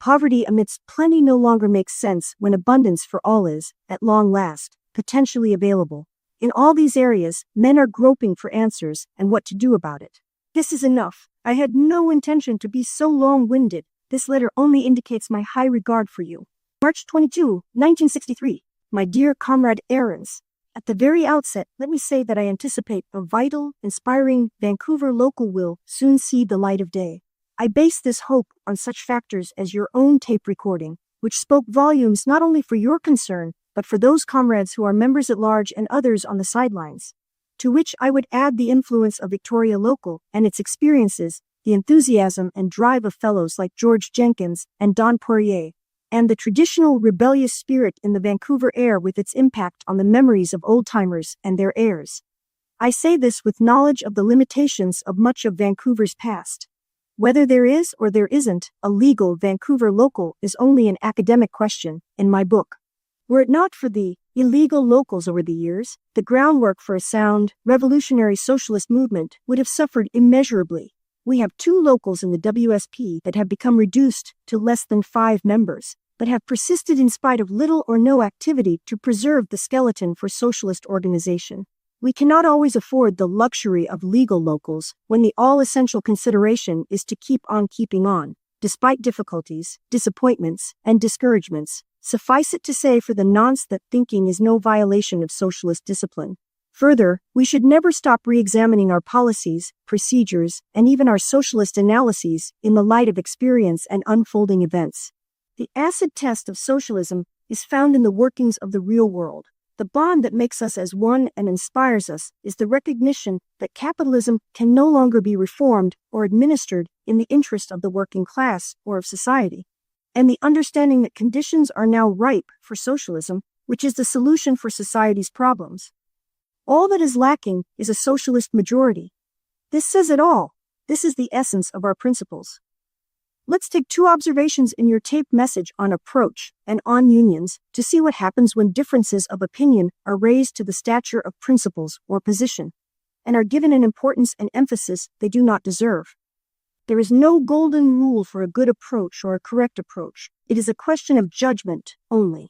A: Poverty amidst plenty no longer makes sense when abundance for all is, at long last, potentially available. In all these areas, men are groping for answers and what to do about it. This is enough. I had no intention to be so long-winded. This letter only indicates my high regard for you. March 22, 1963. My dear Comrade Ahrens, at the very outset, let me say that I anticipate a vital, inspiring Vancouver local will soon see the light of day. I base this hope on such factors as your own tape recording, which spoke volumes not only for your concern, but for those comrades who are members at large and others on the sidelines. To which I would add the influence of Victoria Local and its experiences, the enthusiasm and drive of fellows like George Jenkins and Don Poirier, and the traditional rebellious spirit in the Vancouver air with its impact on the memories of old-timers and their heirs. I say this with knowledge of the limitations of much of Vancouver's past. Whether there is or there isn't a legal Vancouver local is only an academic question in my book. Were it not for the illegal locals over the years, the groundwork for a sound, revolutionary socialist movement would have suffered immeasurably. We have 2 locals in the WSP that have become reduced to less than 5 members, but have persisted in spite of little or no activity to preserve the skeleton for socialist organization. We cannot always afford the luxury of legal locals when the all-essential consideration is to keep on keeping on, despite difficulties, disappointments, and discouragements. Suffice it to say for the nonce that thinking is no violation of socialist discipline. Further, we should never stop re-examining our policies, procedures, and even our socialist analyses in the light of experience and unfolding events. The acid test of socialism is found in the workings of the real world. The bond that makes us as one and inspires us is the recognition that capitalism can no longer be reformed or administered in the interest of the working class or of society, and the understanding that conditions are now ripe for socialism, which is the solution for society's problems. All that is lacking is a socialist majority. This says it all. This is the essence of our principles. Let's take two observations in your taped message on approach and on unions to see what happens when differences of opinion are raised to the stature of principles or position, and are given an importance and emphasis they do not deserve. There is no golden rule for a good approach or a correct approach. It is a question of judgment only.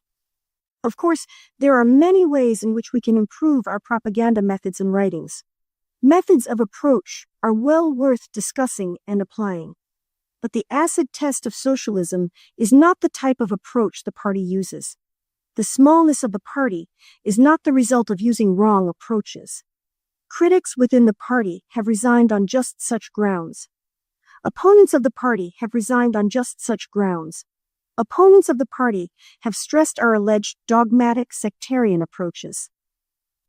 A: Of course, there are many ways in which we can improve our propaganda methods and writings. Methods of approach are well worth discussing and applying. But the acid test of socialism is not the type of approach the party uses. The smallness of the party is not the result of using wrong approaches. Critics within the party have resigned on just such grounds. Opponents of the party have resigned on just such grounds. Opponents of the party have stressed our alleged dogmatic sectarian approaches.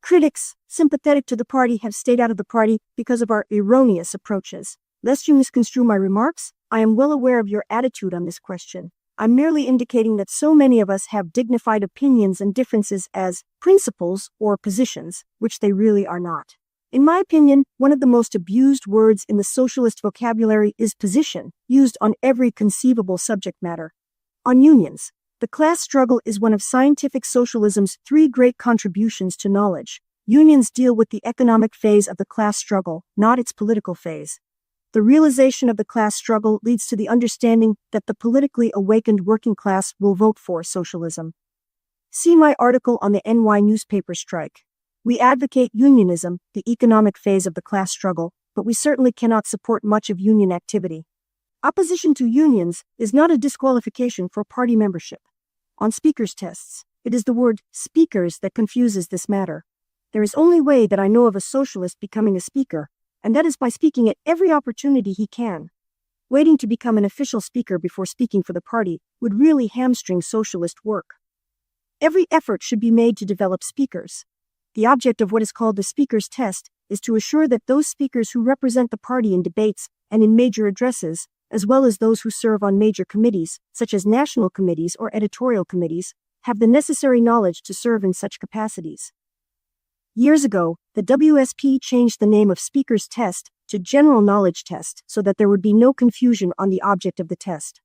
A: Critics sympathetic to the party have stayed out of the party because of our erroneous approaches. Lest you misconstrue my remarks, I am well aware of your attitude on this question. I'm merely indicating that so many of us have dignified opinions and differences as principles or positions, which they really are not. In my opinion, one of the most abused words in the socialist vocabulary is position, used on every conceivable subject matter. On unions, the class struggle is one of scientific socialism's three great contributions to knowledge. Unions deal with the economic phase of the class struggle, not its political phase. The realization of the class struggle leads to the understanding that the politically awakened working class will vote for socialism. See my article on the NY newspaper strike. We advocate unionism, the economic phase of the class struggle, but we certainly cannot support much of union activity. Opposition to unions is not a disqualification for party membership. On speakers' tests, it is the word speakers that confuses this matter. There is only way that I know of a socialist becoming a speaker, and that is by speaking at every opportunity he can. Waiting to become an official speaker before speaking for the party would really hamstring socialist work. Every effort should be made to develop speakers. The object of what is called the speaker's test is to assure that those speakers who represent the party in debates and in major addresses, as well as those who serve on major committees, such as national committees or editorial committees, have the necessary knowledge to serve in such capacities. Years ago, the WSP changed the name of Speaker's Test to General Knowledge Test so that there would be no confusion on the object of the test.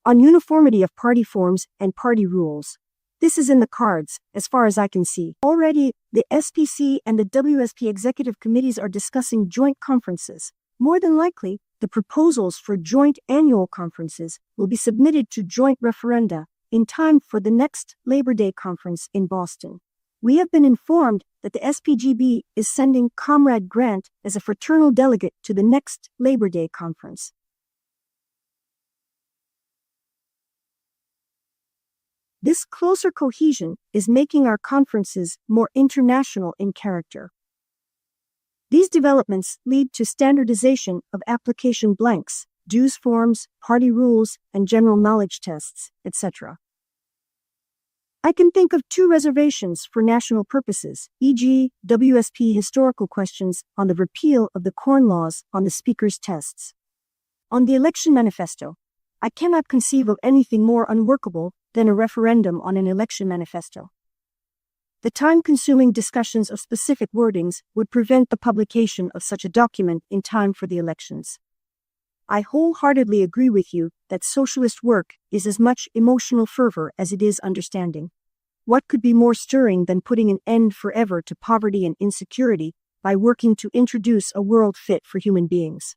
A: On uniformity of party forms and party rules, this is in the cards, as far as I can see. Already, the SPC and the WSP executive committees are discussing joint conferences. More than likely, the proposals for joint annual conferences will be submitted to joint referenda in time for the next Labor Day conference in Boston. We have been informed that the SPGB is sending Comrade Grant as a fraternal delegate to the next Labor Day conference. This closer cohesion is making our conferences more international in character. These developments lead to standardization of application blanks, dues forms, party rules, and general knowledge tests, etc. I can think of two reservations for national purposes, e.g., WSP historical questions on the repeal of the Corn Laws on the speaker's tests. On the election manifesto, I cannot conceive of anything more unworkable than a referendum on an election manifesto. The time-consuming discussions of specific wordings would prevent the publication of such a document in time for the elections. I wholeheartedly agree with you that socialist work is as much emotional fervor as it is understanding. What could be more stirring than putting an end forever to poverty and insecurity by working to introduce a world fit for human beings?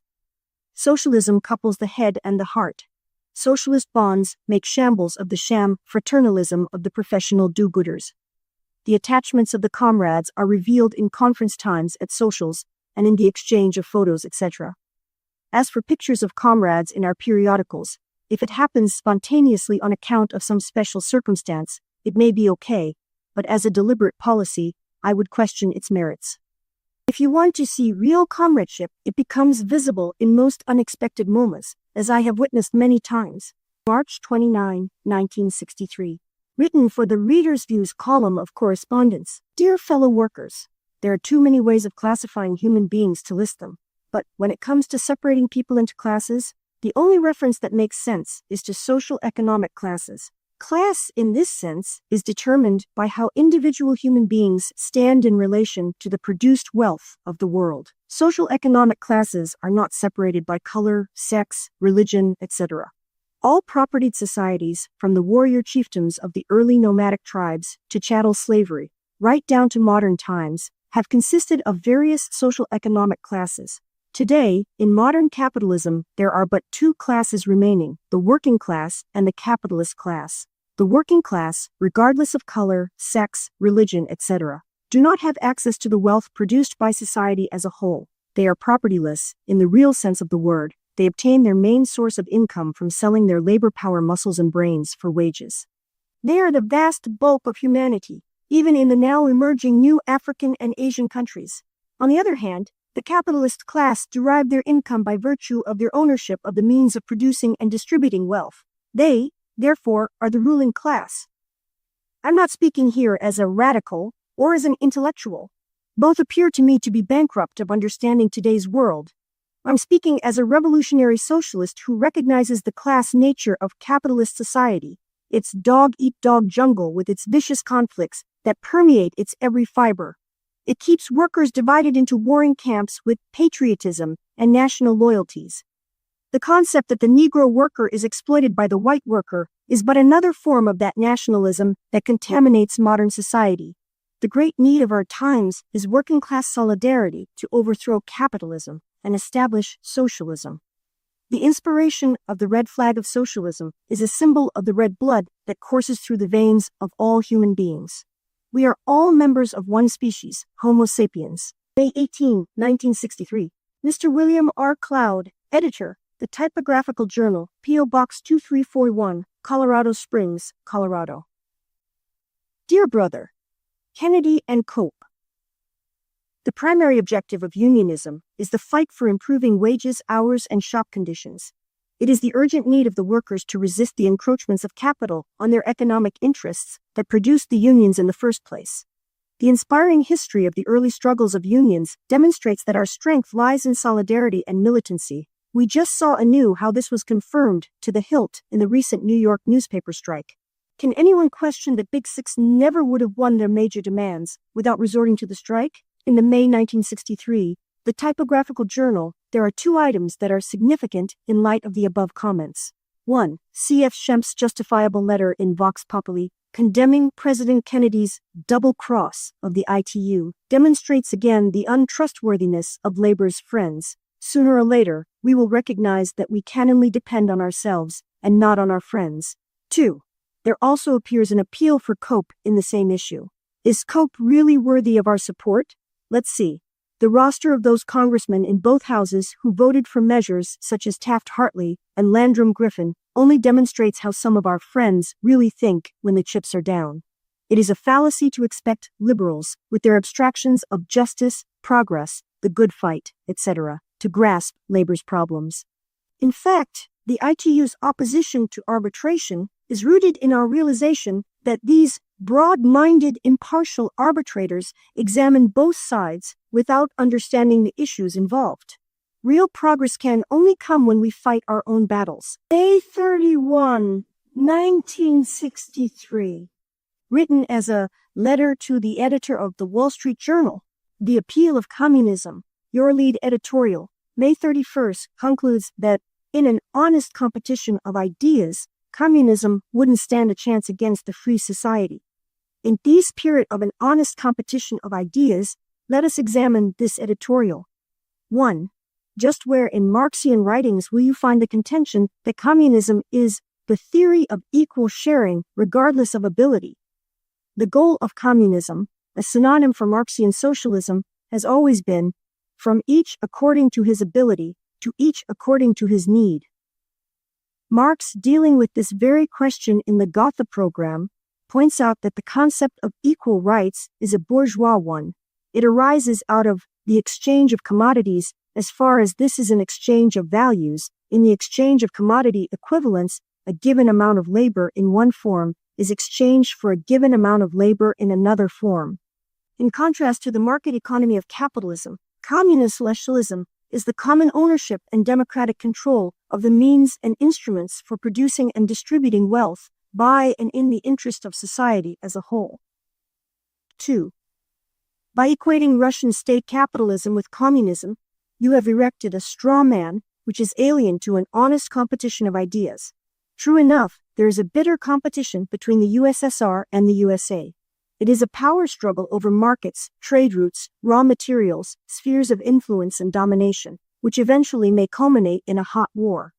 A: Socialism couples the head and the heart. Socialist bonds make shambles of the sham fraternalism of the professional do-gooders. The attachments of the comrades are revealed in conference times at socials and in the exchange of photos, etc. As for pictures of comrades in our periodicals, if it happens spontaneously on account of some special circumstance, it may be okay, but as a deliberate policy, I would question its merits. If you want to see real comradeship, it becomes visible in most unexpected moments, as I have witnessed many times. March 29, 1963. Written for the Reader's Views column of correspondence. Dear fellow workers, there are too many ways of classifying human beings to list them. But when it comes to separating people into classes, the only reference that makes sense is to social economic classes. Class, in this sense, is determined by how individual human beings stand in relation to the produced wealth of the world. Social economic classes are not separated by color, sex, religion, etc. All propertied societies, from the warrior chieftains of the early nomadic tribes to chattel slavery, right down to modern times, have consisted of various social economic classes. Today, in modern capitalism, there are but two classes remaining, the working class and the capitalist class. The working class, regardless of color, sex, religion, etc., do not have access to the wealth produced by society as a whole. They are propertyless, in the real sense of the word. They obtain their main source of income from selling their labor power, muscles, and brains for wages. They are the vast bulk of humanity, even in the now emerging new African and Asian countries. On the other hand, the capitalist class derive their income by virtue of their ownership of the means of producing and distributing wealth. They, therefore, are the ruling class. I'm not speaking here as a radical or as an intellectual. Both appear to me to be bankrupt of understanding today's world. I'm speaking as a revolutionary socialist who recognizes the class nature of capitalist society, its dog-eat-dog jungle with its vicious conflicts that permeate its every fiber. It keeps workers divided into warring camps with patriotism and national loyalties. The concept that the Negro worker is exploited by the white worker is but another form of that nationalism that contaminates modern society. The great need of our times is working-class solidarity to overthrow capitalism and establish socialism. The inspiration of the red flag of socialism is a symbol of the red blood that courses through the veins of all human beings. We are all members of one species, Homo sapiens. May 18, 1963. Mr. William R. Cloud, editor, The Typographical Journal, P.O. Box 2341, Colorado Springs, Colorado. Dear Brother, Kennedy and Cope. The primary objective of unionism is the fight for improving wages, hours, and shop conditions. It is the urgent need of the workers to resist the encroachments of capital on their economic interests that produced the unions in the first place. The inspiring history of the early struggles of unions demonstrates that our strength lies in solidarity and militancy. We just saw anew how this was confirmed to the hilt in the recent New York newspaper strike. Can anyone question that Big Six never would have won their major demands without resorting to the strike? In the May 1963, The Typographical Journal, there are two items that are significant in light of the above comments. 1. C.F. Schemp's justifiable letter in Vox Populi, condemning President Kennedy's double cross of the ITU, demonstrates again the untrustworthiness of labor's friends. Sooner or later, we will recognize that we can only depend on ourselves and not on our friends. 2. There also appears an appeal for Cope in the same issue. Is Cope really worthy of our support? Let's see. The roster of those congressmen in both houses who voted for measures such as Taft-Hartley and Landrum-Griffin only demonstrates how some of our friends really think when the chips are down. It is a fallacy to expect liberals, with their abstractions of justice, progress, the good fight, etc., to grasp labor's problems. In fact, the ITU's opposition to arbitration is rooted in our realization that these broad-minded, impartial arbitrators examine both sides without understanding the issues involved. Real progress can only come when we fight our own battles. May 31, 1963. Written as a letter to the editor of the Wall Street Journal, The Appeal of Communism, your lead editorial, May 31st, concludes that in an honest competition of ideas, communism wouldn't stand a chance against a free society. In the spirit of an honest competition of ideas, let us examine this editorial. 1. Just where in Marxian writings will you find the contention that communism is the theory of equal sharing regardless of ability? The goal of communism, a synonym for Marxian socialism, has always been from each according to his ability to each according to his need. Marx, dealing with this very question in the Gotha program, points out that the concept of equal rights is a bourgeois one. It arises out of the exchange of commodities as far as this is an exchange of values. In the exchange of commodity equivalents, a given amount of labor in one form is exchanged for a given amount of labor in another form. In contrast to the market economy of capitalism, communist socialism is the common ownership and democratic control of the means and instruments for producing and distributing wealth by and in the interest of society as a whole. 2. By equating Russian state capitalism with communism, you have erected a straw man which is alien to an honest competition of ideas. True enough, there is a bitter competition between the USSR and the USA. It is a power struggle over markets, trade routes, raw materials, spheres of influence and domination, which eventually may culminate in a hot war.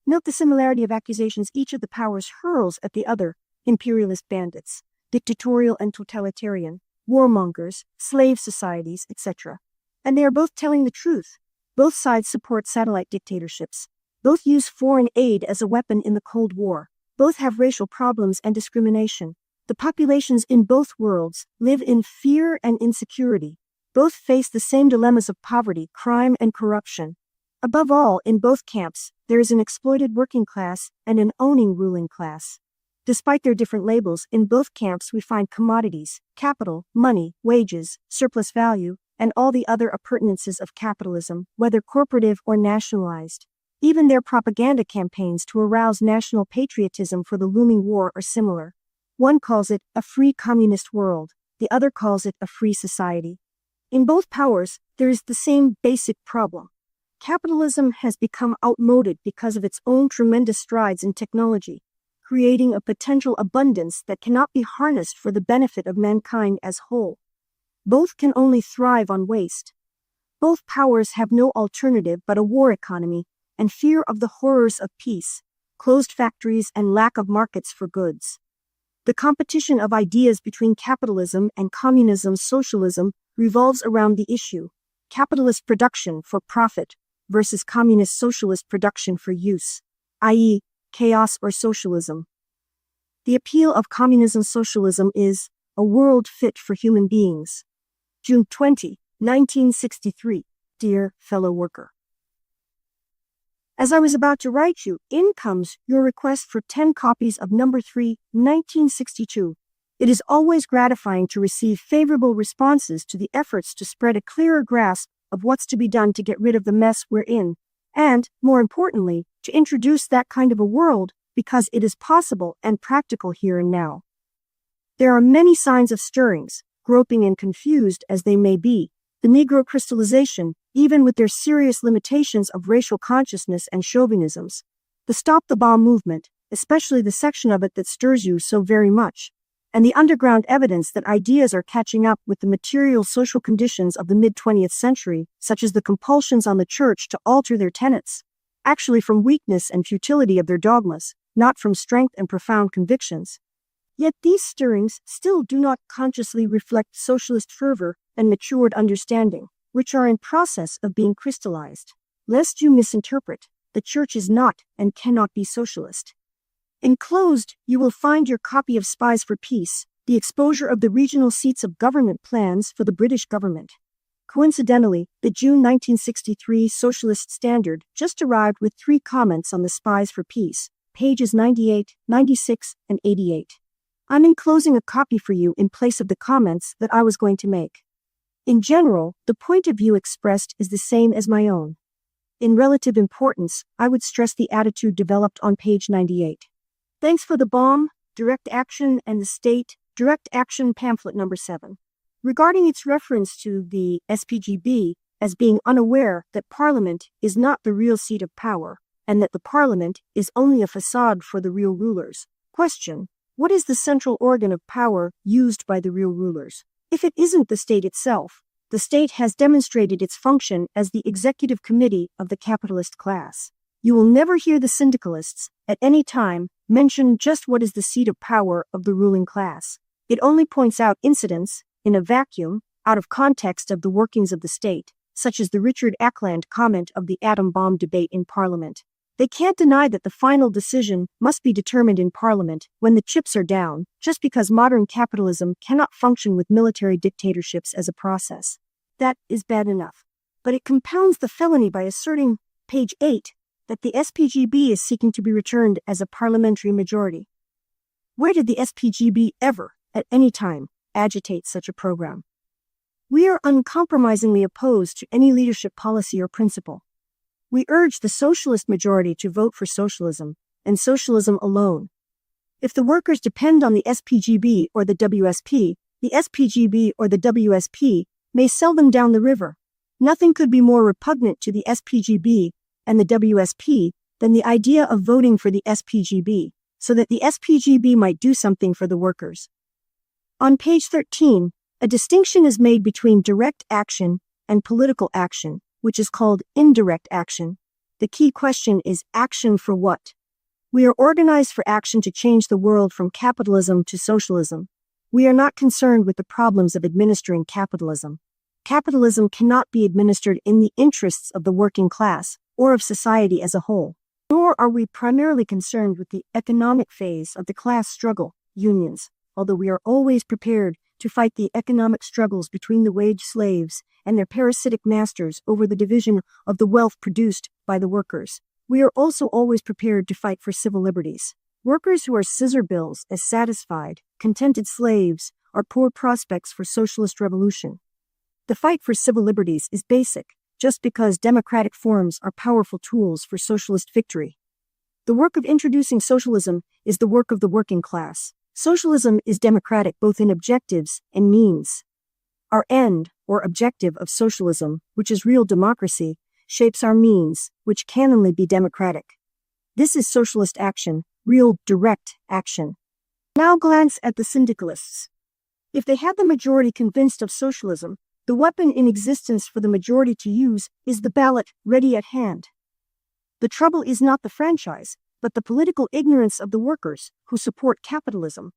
A: Note the similarity of accusations each of the powers hurls at the other: imperialist bandits, dictatorial and totalitarian, warmongers, slave societies, etc. And they are both telling the truth. Both sides support satellite dictatorships. Both use foreign aid as a weapon in the Cold War. Both have racial problems and discrimination. The populations in both worlds live in fear and insecurity. Both face the same dilemmas of poverty, crime, and corruption. Above all, in both camps, there is an exploited working class and an owning ruling class. Despite their different labels, in both camps we find commodities, capital, money, wages, surplus value, and all the other appurtenances of capitalism, whether corporative or nationalized. Even their propaganda campaigns to arouse national patriotism for the looming war are similar. One calls it a free communist world, the other calls it a free society. In both powers, there is the same basic problem. Capitalism has become outmoded because of its own tremendous strides in technology, creating a potential abundance that cannot be harnessed for the benefit of mankind as whole. Both can only thrive on waste. Both powers have no alternative but a war economy and fear of the horrors of peace, closed factories, and lack of markets for goods. The competition of ideas between capitalism and communism socialism revolves around the issue: capitalist production for profit versus communist socialist production for use, i.e., chaos or socialism. The appeal of communism socialism is a world fit for human beings. June 20, 1963. Dear fellow worker. As I was about to write you, in comes your request for 10 copies of number 3, 1962. It is always gratifying to receive favorable responses to the efforts to spread a clearer grasp of what's to be done to get rid of the mess we're in, and, more importantly, to introduce that kind of a world because it is possible and practical here and now. There are many signs of stirrings, groping and confused as they may be, the Negro crystallization, even with their serious limitations of racial consciousness and chauvinisms, the Stop the Bomb movement, especially the section of it that stirs you so very much, and the underground evidence that ideas are catching up with the material social conditions of the mid-20th century, such as the compulsions on the church to alter their tenets, actually from weakness and futility of their dogmas, not from strength and profound convictions. Yet these stirrings still do not consciously reflect socialist fervor and matured understanding, which are in process of being crystallized. Lest you misinterpret, the church is not and cannot be socialist. Enclosed, you will find your copy of Spies for Peace, the exposure of the regional seats of government plans for the British government. Coincidentally, the June 1963 Socialist Standard just arrived with 3 comments on the Spies for Peace, pages 98, 96, and 88. I'm enclosing a copy for you in place of the comments that I was going to make. In general, the point of view expressed is the same as my own. In relative importance, I would stress the attitude developed on page 98. Thanks for the bomb, direct action, and the state, direct action pamphlet number 7. Regarding its reference to the SPGB as being unaware that Parliament is not the real seat of power, and that the Parliament is only a facade for the real rulers. Question: what is the central organ of power used by the real rulers? If it isn't the state itself, the state has demonstrated its function as the executive committee of the capitalist class. You will never hear the syndicalists, at any time, mention just what is the seat of power of the ruling class. It only points out incidents, in a vacuum, out of context of the workings of the state, such as the Richard Ackland comment of the atom bomb debate in Parliament. They can't deny that the final decision must be determined in Parliament when the chips are down, just because modern capitalism cannot function with military dictatorships as a process. That is bad enough. But it compounds the felony by asserting, page 8, that the SPGB is seeking to be returned as a parliamentary majority. Where did the SPGB ever, at any time, agitate such a program? We are uncompromisingly opposed to any leadership policy or principle. We urge the socialist majority to vote for socialism, and socialism alone. If the workers depend on the SPGB or the WSP or the WSP may sell them down the river. Nothing could be more repugnant to the SPGB and the WSP than the idea of voting for the SPGB, so that the SPGB might do something for the workers. On page 13, a distinction is made between direct action and political action, which is called indirect action. The key question is action for what? We are organized for action to change the world from capitalism to socialism. We are not concerned with the problems of administering capitalism. Capitalism cannot be administered in the interests of the working class or of society as a whole. Nor are we primarily concerned with the economic phase of the class struggle, unions, although we are always prepared to fight the economic struggles between the wage slaves and their parasitic masters over the division of the wealth produced by the workers. We are also always prepared to fight for civil liberties. Workers who are scissor bills as satisfied, contented slaves are poor prospects for socialist revolution. The fight for civil liberties is basic, just because democratic forms are powerful tools for socialist victory. The work of introducing socialism is the work of the working class. Socialism is democratic both in objectives and means. Our end, or objective of socialism, which is real democracy, shapes our means, which can only be democratic. This is socialist action, real direct action. Now glance at the syndicalists. If they had the majority convinced of socialism, the weapon in existence for the majority to use is the ballot ready at hand. The trouble is not the franchise, but the political ignorance of the workers who support capitalism.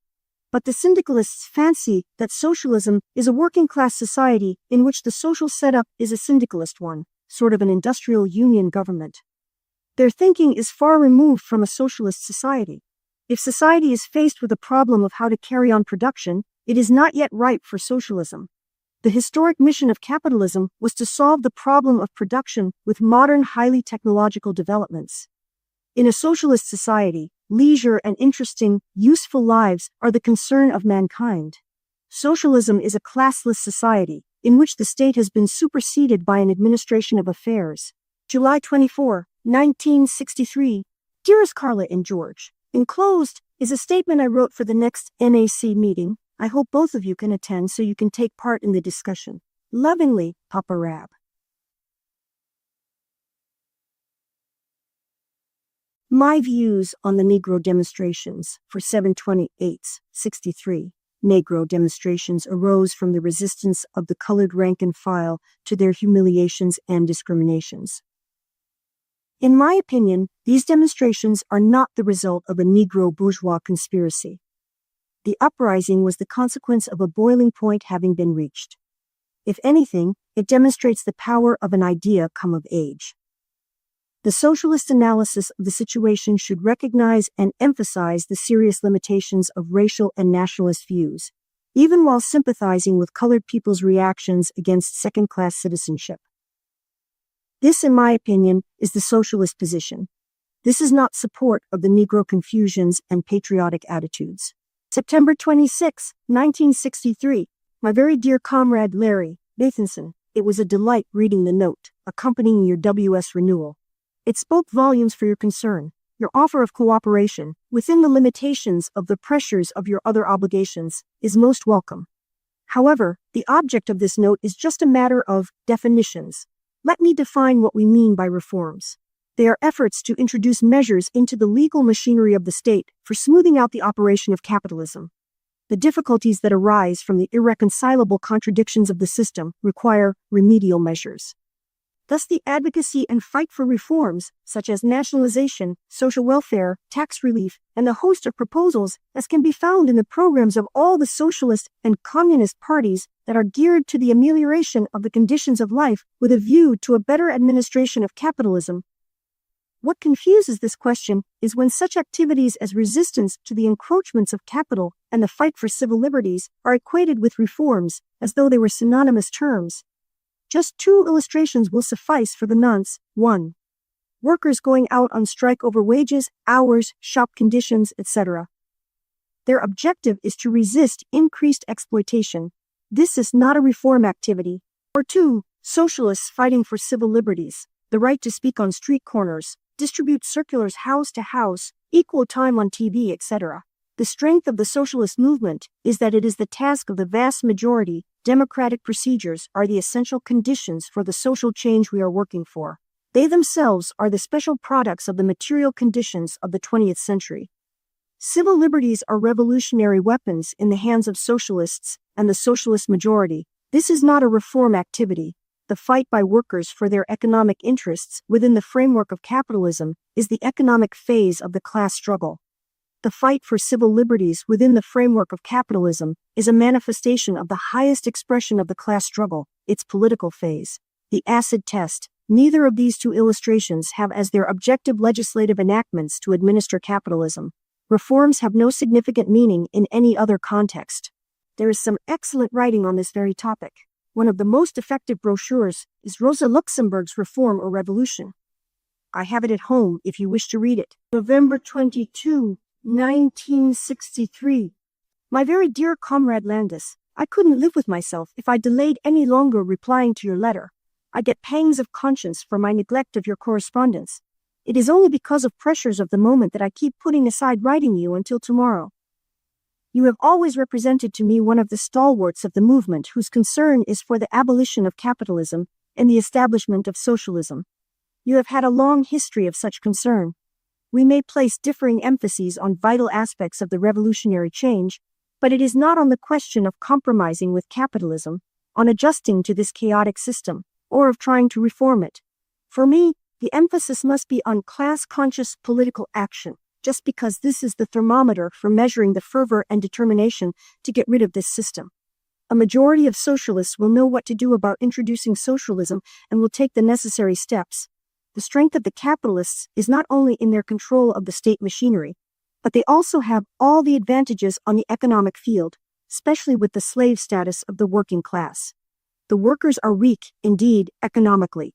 A: But the syndicalists fancy that socialism is a working-class society in which the social setup is a syndicalist one, sort of an industrial union government. Their thinking is far removed from a socialist society. If society is faced with a problem of how to carry on production, it is not yet ripe for socialism. The historic mission of capitalism was to solve the problem of production with modern, highly technological developments. In a socialist society, leisure and interesting, useful lives are the concern of mankind. Socialism is a classless society, in which the state has been superseded by an administration of affairs. July 24, 1963. Dearest Karla and George, enclosed is a statement I wrote for the next NAC meeting. I hope both of you can attend so you can take part in the discussion. Lovingly, Papa Rab. My views on the Negro demonstrations for 7/28/63. Negro demonstrations arose from the resistance of the colored rank and file to their humiliations and discriminations. In my opinion, these demonstrations are not the result of a Negro bourgeois conspiracy. The uprising was the consequence of a boiling point having been reached. If anything, it demonstrates the power of an idea come of age. The socialist analysis of the situation should recognize and emphasize the serious limitations of racial and nationalist views, even while sympathizing with colored people's reactions against second-class citizenship. This, in my opinion, is the socialist position. This is not support of the Negro confusions and patriotic attitudes. September 26, 1963. My very dear comrade Larry Nathanson, it was a delight reading the note accompanying your WS renewal. It spoke volumes for your concern. Your offer of cooperation, within the limitations of the pressures of your other obligations, is most welcome. However, the object of this note is just a matter of definitions. Let me define what we mean by reforms. They are efforts to introduce measures into the legal machinery of the state for smoothing out the operation of capitalism. The difficulties that arise from the irreconcilable contradictions of the system require remedial measures. Thus, the advocacy and fight for reforms, such as nationalization, social welfare, tax relief, and the host of proposals as can be found in the programs of all the socialist and communist parties that are geared to the amelioration of the conditions of life with a view to a better administration of capitalism. What confuses this question is when such activities as resistance to the encroachments of capital and the fight for civil liberties are equated with reforms as though they were synonymous terms. Just two illustrations will suffice for the nonce. 1. Workers going out on strike over wages, hours, shop conditions, etc. Their objective is to resist increased exploitation. This is not a reform activity. Or 2. Socialists fighting for civil liberties, the right to speak on street corners, distribute circulars house to house, equal time on TV, etc. The strength of the socialist movement is that it is the task of the vast majority. Democratic procedures are the essential conditions for the social change we are working for. They themselves are the special products of the material conditions of the 20th century. Civil liberties are revolutionary weapons in the hands of socialists and the socialist majority. This is not a reform activity. The fight by workers for their economic interests within the framework of capitalism is the economic phase of the class struggle. The fight for civil liberties within the framework of capitalism is a manifestation of the highest expression of the class struggle, its political phase. The acid test. Neither of these two illustrations have as their objective legislative enactments to administer capitalism. Reforms have no significant meaning in any other context. There is some excellent writing on this very topic. One of the most effective brochures is Rosa Luxemburg's Reform or Revolution. I have it at home if you wish to read it. November 22, 1963. My very dear Comrade Landis, I couldn't live with myself if I delayed any longer replying to your letter. I get pangs of conscience for my neglect of your correspondence. It is only because of pressures of the moment that I keep putting aside writing you until tomorrow. You have always represented to me one of the stalwarts of the movement whose concern is for the abolition of capitalism and the establishment of socialism. You have had a long history of such concern. We may place differing emphases on vital aspects of the revolutionary change, but it is not on the question of compromising with capitalism, on adjusting to this chaotic system, or of trying to reform it. For me, the emphasis must be on class-conscious political action, just because this is the thermometer for measuring the fervor and determination to get rid of this system. A majority of socialists will know what to do about introducing socialism and will take the necessary steps. The strength of the capitalists is not only in their control of the state machinery, but they also have all the advantages on the economic field, especially with the slave status of the working class. The workers are weak, indeed, economically.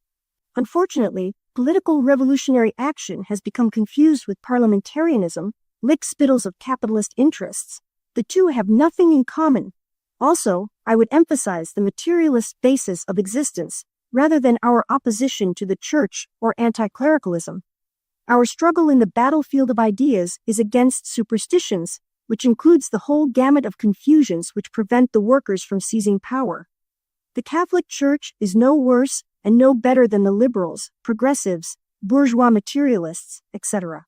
A: Unfortunately, political revolutionary action has become confused with parliamentarism, lick-spittles of capitalist interests. The two have nothing in common. Also, I would emphasize the materialist basis of existence, rather than our opposition to the church or anti-clericalism. Our struggle in the battlefield of ideas is against superstitions, which includes the whole gamut of confusions which prevent the workers from seizing power. The Catholic Church is no worse and no better than the liberals, progressives, bourgeois materialists, etc.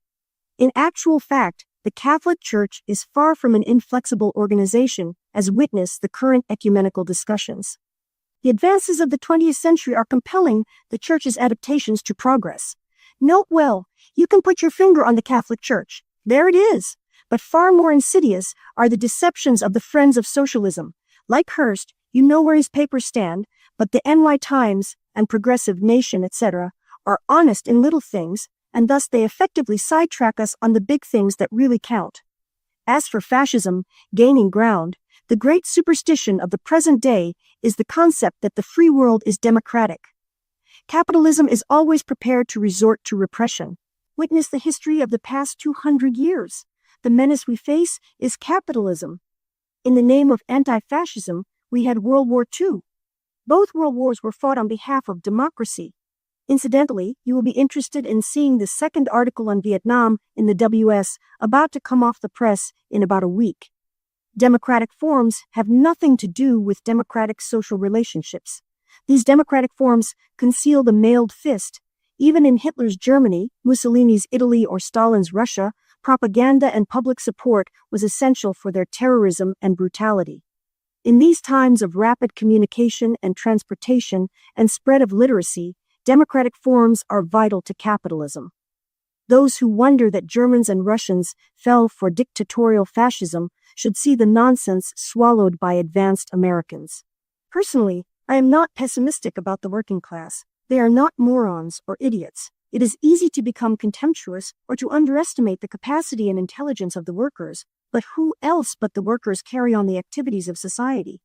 A: In actual fact, the Catholic Church is far from an inflexible organization, as witness the current ecumenical discussions. The advances of the 20th century are compelling the Church's adaptations to progress. Note well, you can put your finger on the Catholic Church. There it is. But far more insidious are the deceptions of the friends of socialism. Like Hearst, you know where his papers stand, but the NY Times and Progressive Nation, etc., are honest in little things, and thus they effectively sidetrack us on the big things that really count. As for fascism, gaining ground, the great superstition of the present day is the concept that the free world is democratic. Capitalism is always prepared to resort to repression. Witness the history of the past 200 years. The menace we face is capitalism. In the name of anti-fascism, we had World War II. Both world wars were fought on behalf of democracy. Incidentally, you will be interested in seeing the second article on Vietnam in the WS about to come off the press in about a week. Democratic forms have nothing to do with democratic social relationships. These democratic forms conceal the mailed fist. Even in Hitler's Germany, Mussolini's Italy, or Stalin's Russia, propaganda and public support was essential for their terrorism and brutality. In these times of rapid communication and transportation and spread of literacy, democratic forms are vital to capitalism. Those who wonder that Germans and Russians fell for dictatorial fascism should see the nonsense swallowed by advanced Americans. Personally, I am not pessimistic about the working class. They are not morons or idiots. It is easy to become contemptuous or to underestimate the capacity and intelligence of the workers, but who else but the workers carry on the activities of society?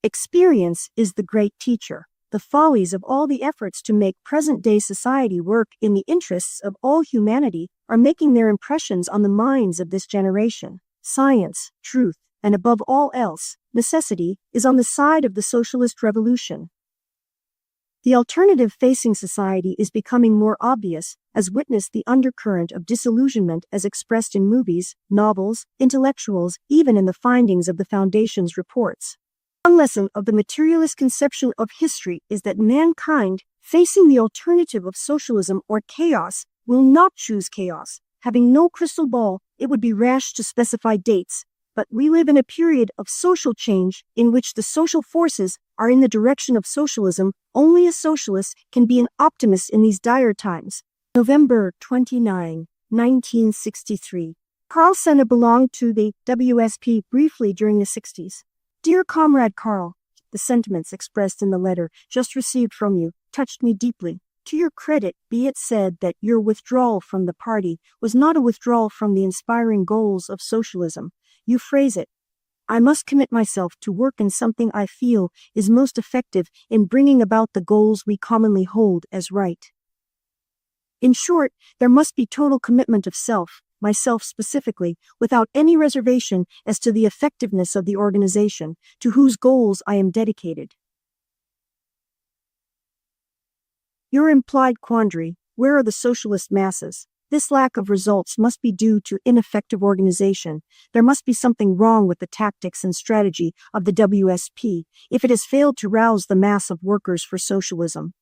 A: Experience is the great teacher. The follies of all the efforts to make present-day society work in the interests of all humanity are making their impressions on the minds of this generation. Science, truth, and above all else, necessity is on the side of the socialist revolution. The alternative facing society is becoming more obvious, as witness the undercurrent of disillusionment as expressed in movies, novels, intellectuals, even in the findings of the Foundation's reports. One lesson of the materialist conception of history is that mankind, facing the alternative of socialism or chaos, will not choose chaos. Having no crystal ball, it would be rash to specify dates, but we live in a period of social change in which the social forces are in the direction of socialism. Only a socialist can be an optimist in these dire times. November 29, 1963. Carl Senna belonged to the WSP briefly during the 60s. Dear Comrade Carl, the sentiments expressed in the letter just received from you touched me deeply. To your credit, be it said that your withdrawal from the party was not a withdrawal from the inspiring goals of socialism. You phrase it, I must commit myself to work in something I feel is most effective in bringing about the goals we commonly hold as right. In short, there must be total commitment of self, myself specifically, without any reservation as to the effectiveness of the organization, to whose goals I am dedicated. Your implied quandary, where are the socialist masses? This lack of results must be due to ineffective organization. There must be something wrong with the tactics and strategy of the WSP if it has failed to rouse the mass of workers for socialism.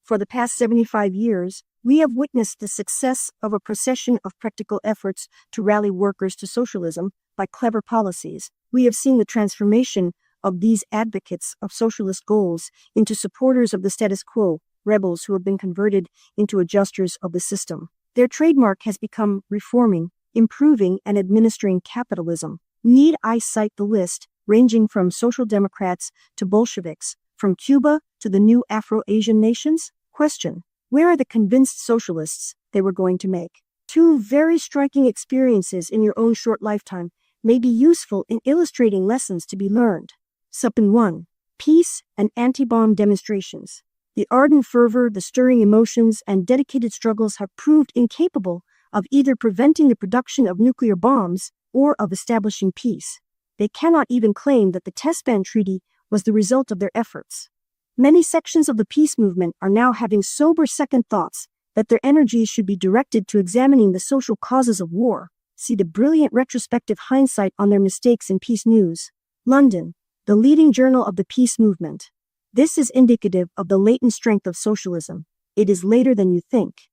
A: For the past 75 years, we have witnessed the success of a procession of practical efforts to rally workers to socialism by clever policies. We have seen the transformation of these advocates of socialist goals into supporters of the status quo, rebels who have been converted into adjusters of the system. Their trademark has become reforming, improving, and administering capitalism. Need I cite the list, ranging from social democrats to Bolsheviks, from Cuba to the new Afro-Asian nations? Question: where are the convinced socialists they were going to make? Two very striking experiences in your own short lifetime may be useful in illustrating lessons to be learned. Suppin 1. Peace and anti-bomb demonstrations. The ardent fervor, the stirring emotions, and dedicated struggles have proved incapable of either preventing the production of nuclear bombs or of establishing peace. They cannot even claim that the Test Ban Treaty was the result of their efforts. Many sections of the peace movement are now having sober second thoughts that their energies should be directed to examining the social causes of war. See the brilliant retrospective hindsight on their mistakes in Peace News. London, the leading journal of the peace movement. This is indicative of the latent strength of socialism. It is later than you think.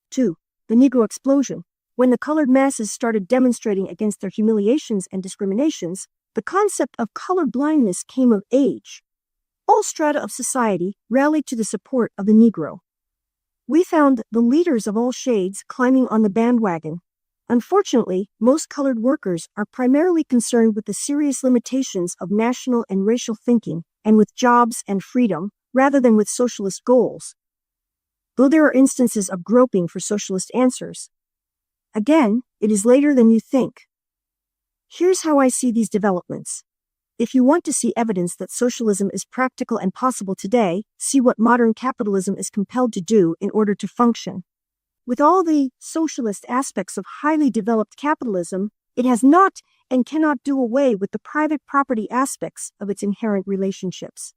A: 2. The Negro explosion. When the colored masses started demonstrating against their humiliations and discriminations, the concept of color blindness came of age. All strata of society rallied to the support of the Negro. We found the leaders of all shades climbing on the bandwagon. Unfortunately, most colored workers are primarily concerned with the serious limitations of national and racial thinking and with jobs and freedom, rather than with socialist goals. Though there are instances of groping for socialist answers. Again, it is later than you think. Here's how I see these developments. If you want to see evidence that socialism is practical and possible today, see what modern capitalism is compelled to do in order to function. With all the socialist aspects of highly developed capitalism, it has not and cannot do away with the private property aspects of its inherent relationships.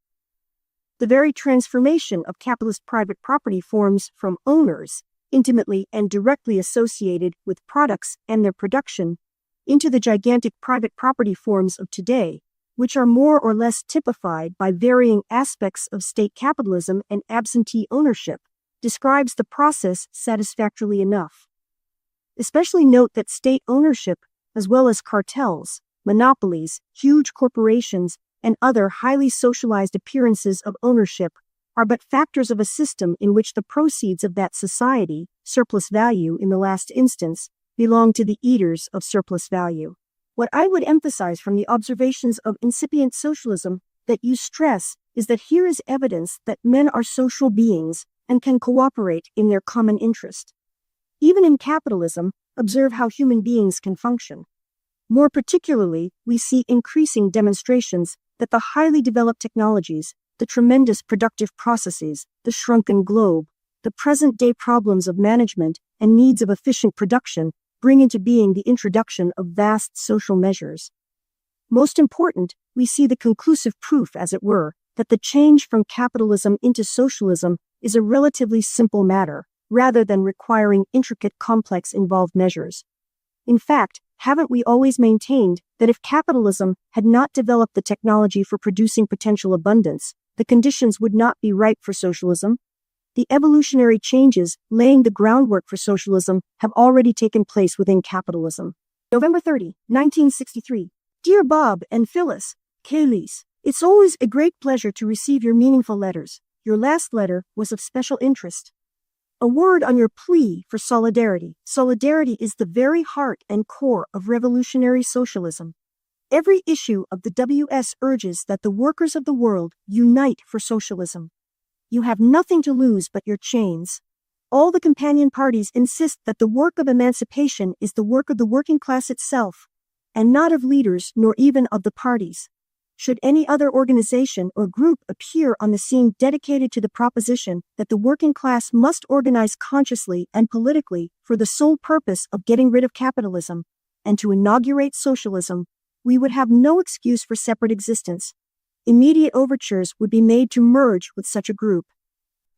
A: The very transformation of capitalist private property forms from owners, intimately and directly associated with products and their production, into the gigantic private property forms of today, which are more or less typified by varying aspects of state capitalism and absentee ownership, describes the process satisfactorily enough. Especially note that state ownership, as well as cartels, monopolies, huge corporations, and other highly socialized appearances of ownership are but factors of a system in which the proceeds of that society, surplus value in the last instance, belong to the eaters of surplus value. What I would emphasize from the observations of incipient socialism that you stress is that here is evidence that men are social beings and can cooperate in their common interest. Even in capitalism, observe how human beings can function. More particularly, we see increasing demonstrations that the highly developed technologies, the tremendous productive processes, the shrunken globe, the present-day problems of management and needs of efficient production bring into being the introduction of vast social measures. Most important, we see the conclusive proof, as it were, that the change from capitalism into socialism is a relatively simple matter, rather than requiring intricate, complex, involved measures. In fact, haven't we always maintained that if capitalism had not developed the technology for producing potential abundance, the conditions would not be ripe for socialism? The evolutionary changes laying the groundwork for socialism have already taken place within capitalism. November 30, 1963. Dear Bob and Phyllis, Kaylees, it's always a great pleasure to receive your meaningful letters. Your last letter was of special interest. A word on your plea for solidarity. Solidarity is the very heart and core of revolutionary socialism. Every issue of the WS urges that the workers of the world unite for socialism. You have nothing to lose but your chains. All the companion parties insist that the work of emancipation is the work of the working class itself, and not of leaders nor even of the parties. Should any other organization or group appear on the scene dedicated to the proposition that the working class must organize consciously and politically for the sole purpose of getting rid of capitalism and to inaugurate socialism, we would have no excuse for separate existence. Immediate overtures would be made to merge with such a group.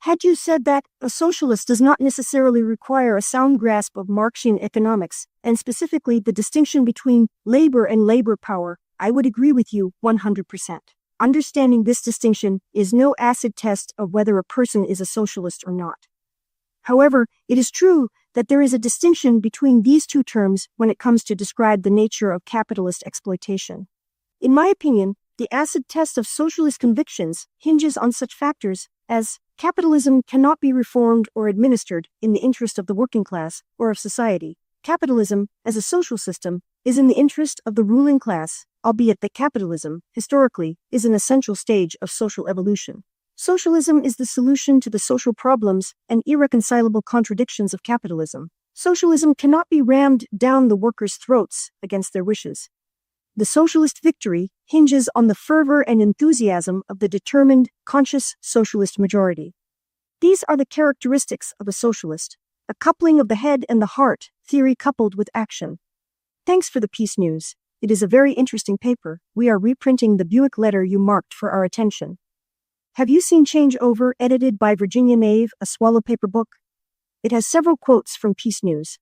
A: Had you said that a socialist does not necessarily require a sound grasp of Marxian economics, and specifically the distinction between labor and labor power, I would agree with you 100%. Understanding this distinction is no acid test of whether a person is a socialist or not. However, it is true that there is a distinction between these two terms when it comes to describe the nature of capitalist exploitation. In my opinion, the acid test of socialist convictions hinges on such factors as capitalism cannot be reformed or administered in the interest of the working class or of society. Capitalism, as a social system, is in the interest of the ruling class, albeit that capitalism, historically, is an essential stage of social evolution. Socialism is the solution to the social problems and irreconcilable contradictions of capitalism. Socialism cannot be rammed down the workers' throats against their wishes. The socialist victory hinges on the fervor and enthusiasm of the determined, conscious socialist majority. These are the characteristics of a socialist, a coupling of the head and the heart, theory coupled with action. Thanks for the peace news. It is a very interesting paper. We are reprinting the Buick letter you marked for our attention. Have you seen Change Over, edited by Virginia Nave, a swallow paper book? It has several quotes from Peace News.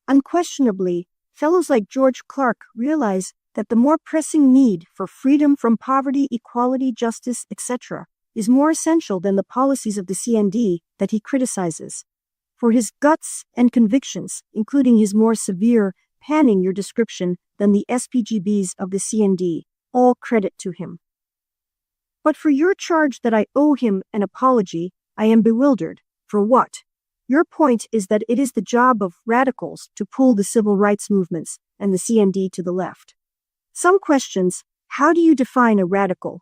A: Unquestionably, fellows like George Clark realize that the more pressing need for freedom from poverty, equality, justice, etc., is more essential than the policies of the CND that he criticizes. For his guts and convictions, including his more severe, panning your description than the SPGBs of the CND, all credit to him. But for your charge that I owe him an apology, I am bewildered. For what? Your point is that it is the job of radicals to pull the civil rights movements and the CND to the left. Some questions: how do you define a radical?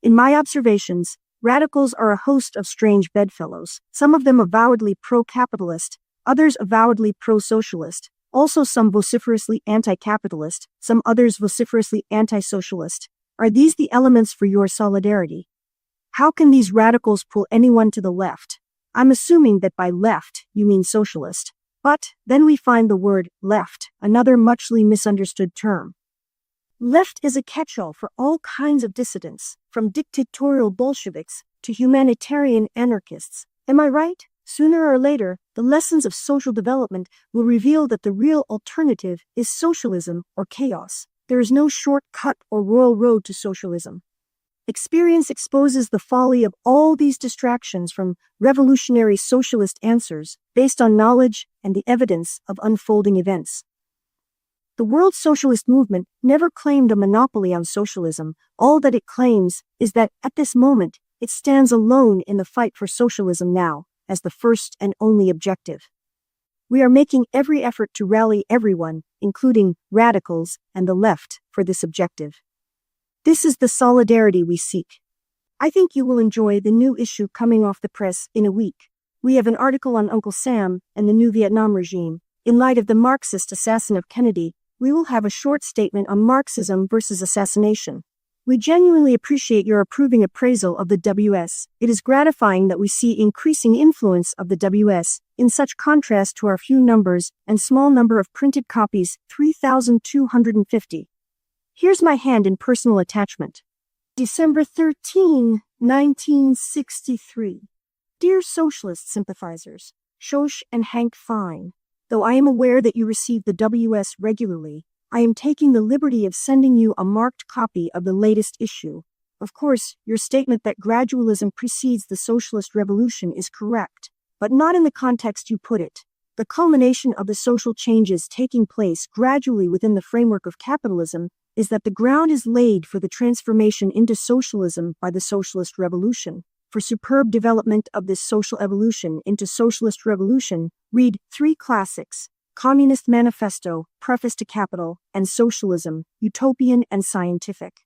A: In my observations, radicals are a host of strange bedfellows, some of them avowedly pro-capitalist, others avowedly pro-socialist, also some vociferously anti-capitalist, some others vociferously anti-socialist. Are these the elements for your solidarity? How can these radicals pull anyone to the left? I'm assuming that by left, you mean socialist. But then we find the word left, another muchly misunderstood term. Left is a catch-all for all kinds of dissidents, from dictatorial Bolsheviks to humanitarian anarchists. Am I right? Sooner or later, the lessons of social development will reveal that the real alternative is socialism or chaos. There is no shortcut or royal road to socialism. Experience exposes the folly of all these distractions from revolutionary socialist answers based on knowledge and the evidence of unfolding events. The world socialist movement never claimed a monopoly on socialism. All that it claims is that, at this moment, it stands alone in the fight for socialism now, as the first and only objective. We are making every effort to rally everyone, including radicals and the left, for this objective. This is the solidarity we seek. I think you will enjoy the new issue coming off the press in a week. We have an article on Uncle Sam and the new Vietnam regime. In light of the Marxist assassin of Kennedy, we will have a short statement on Marxism versus assassination. We genuinely appreciate your approving appraisal of the WS. It is gratifying that we see increasing influence of the WS, in such contrast to our few numbers and small number of printed copies, 3,250. Here's my hand in personal attachment. December 13, 1963. Dear Socialist sympathizers, Shosh and Hank Fine, though I am aware that you receive the WS regularly, I am taking the liberty of sending you a marked copy of the latest issue. Of course, your statement that gradualism precedes the socialist revolution is correct, but not in the context you put it. The culmination of the social changes taking place gradually within the framework of capitalism is that the ground is laid for the transformation into socialism by the socialist revolution. For superb development of this social evolution into socialist revolution, read three classics: Communist Manifesto, Preface to Capital, and Socialism, Utopian and Scientific.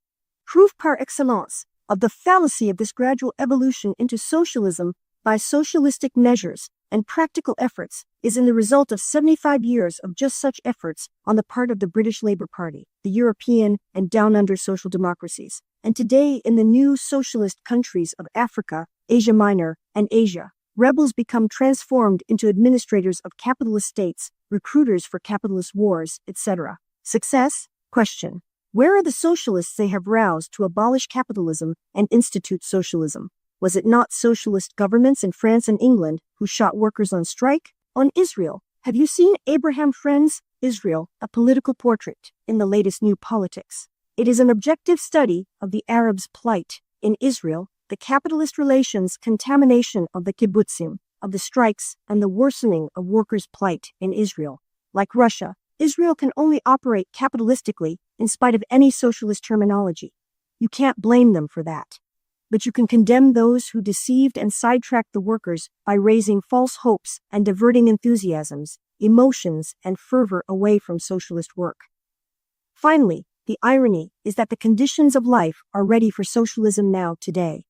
A: Proof par excellence of the fallacy of this gradual evolution into socialism by socialistic measures and practical efforts is in the result of 75 years of just such efforts on the part of the British Labour Party, the European and down-under social democracies, and today in the new socialist countries of Africa, Asia Minor, and Asia. Rebels become transformed into administrators of capitalist states, recruiters for capitalist wars, etc. Success? Question. Where are the socialists they have roused to abolish capitalism and institute socialism? Was it not socialist governments in France and England who shot workers on strike? On Israel, have you seen Abraham Friend's Israel, a Political Portrait, in the latest New Politics? It is an objective study of the Arabs' plight in Israel, the capitalist relations contamination of the kibbutzim, of the strikes, and the worsening of workers' plight in Israel. Like Russia, Israel can only operate capitalistically in spite of any socialist terminology. You can't blame them for that. But you can condemn those who deceived and sidetracked the workers by raising false hopes and diverting enthusiasms, emotions, and fervor away from socialist work. Finally, the irony is that the conditions of life are ready for socialism now today.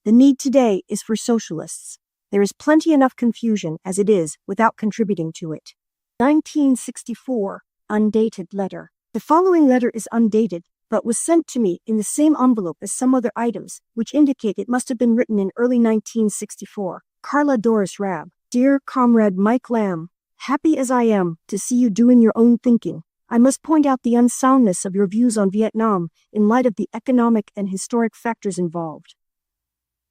A: The need today is for socialists. There is plenty enough confusion as it is without contributing to it. 1964, undated letter. The following letter is undated, but was sent to me in the same envelope as some other items, which indicate it must have been written in early 1964. Karla Doris Rab. Dear Comrade Mike Lamb, happy as I am to see you doing your own thinking, I must point out the unsoundness of your views on Vietnam in light of the economic and historic factors involved.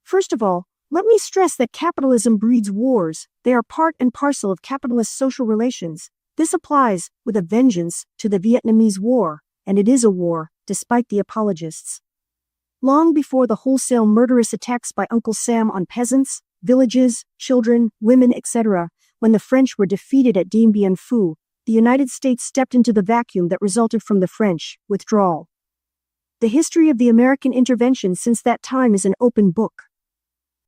A: First of all, let me stress that capitalism breeds wars. They are part and parcel of capitalist social relations. This applies with a vengeance to the Vietnamese War, and it is a war, despite the apologists. Long before the wholesale murderous attacks by Uncle Sam on peasants, villages, children, women, etc., when the French were defeated at Dien Bien Phu, the United States stepped into the vacuum that resulted from the French withdrawal. The history of the American intervention since that time is an open book.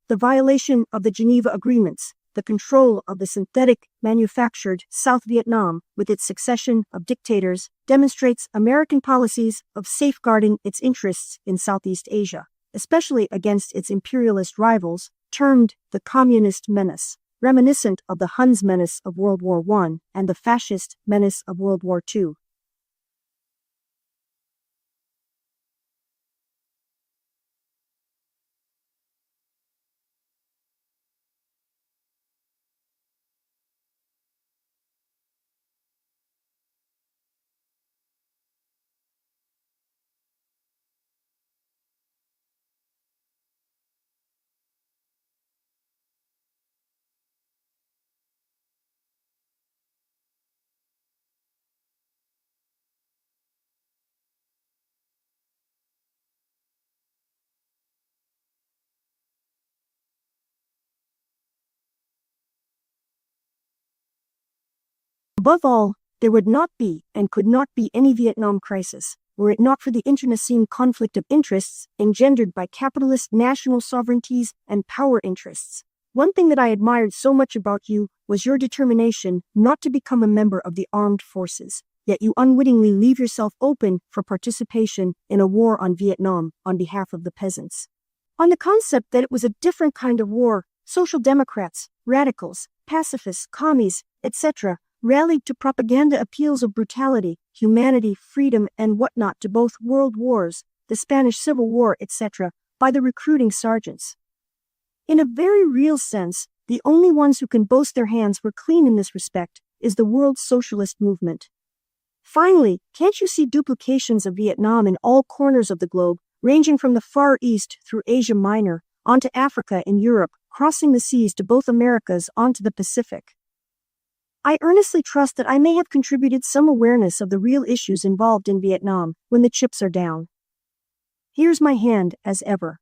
A: The violation of the Geneva Agreements, the control of the synthetic manufactured South Vietnam with its succession of dictators, demonstrates American policies of safeguarding its interests in Southeast Asia, especially against its imperialist rivals, termed the Communist Menace, reminiscent of the Hun's menace of World War I and the Fascist menace of World War II. Above all, there would not be and could not be any Vietnam crisis were it not for the internecine conflict of interests engendered by capitalist national sovereignties and power interests. One thing that I admired so much about you was your determination not to become a member of the armed forces, yet you unwittingly leave yourself open for participation in a war on Vietnam on behalf of the peasants. On the concept that it was a different kind of war, social democrats, radicals, pacifists, commies, etc., rallied to propaganda appeals of brutality, humanity, freedom, and whatnot to both world wars, the Spanish Civil War, etc., by the recruiting sergeants. In a very real sense, the only ones who can boast their hands were clean in this respect is the world socialist movement. Finally, can't you see duplications of Vietnam in all corners of the globe ranging from the Far East through Asia Minor, onto Africa and Europe, crossing the seas to both Americas onto the Pacific. I earnestly trust that I may have contributed some awareness of the real issues involved in Vietnam when the chips are down. Here's my hand, as ever.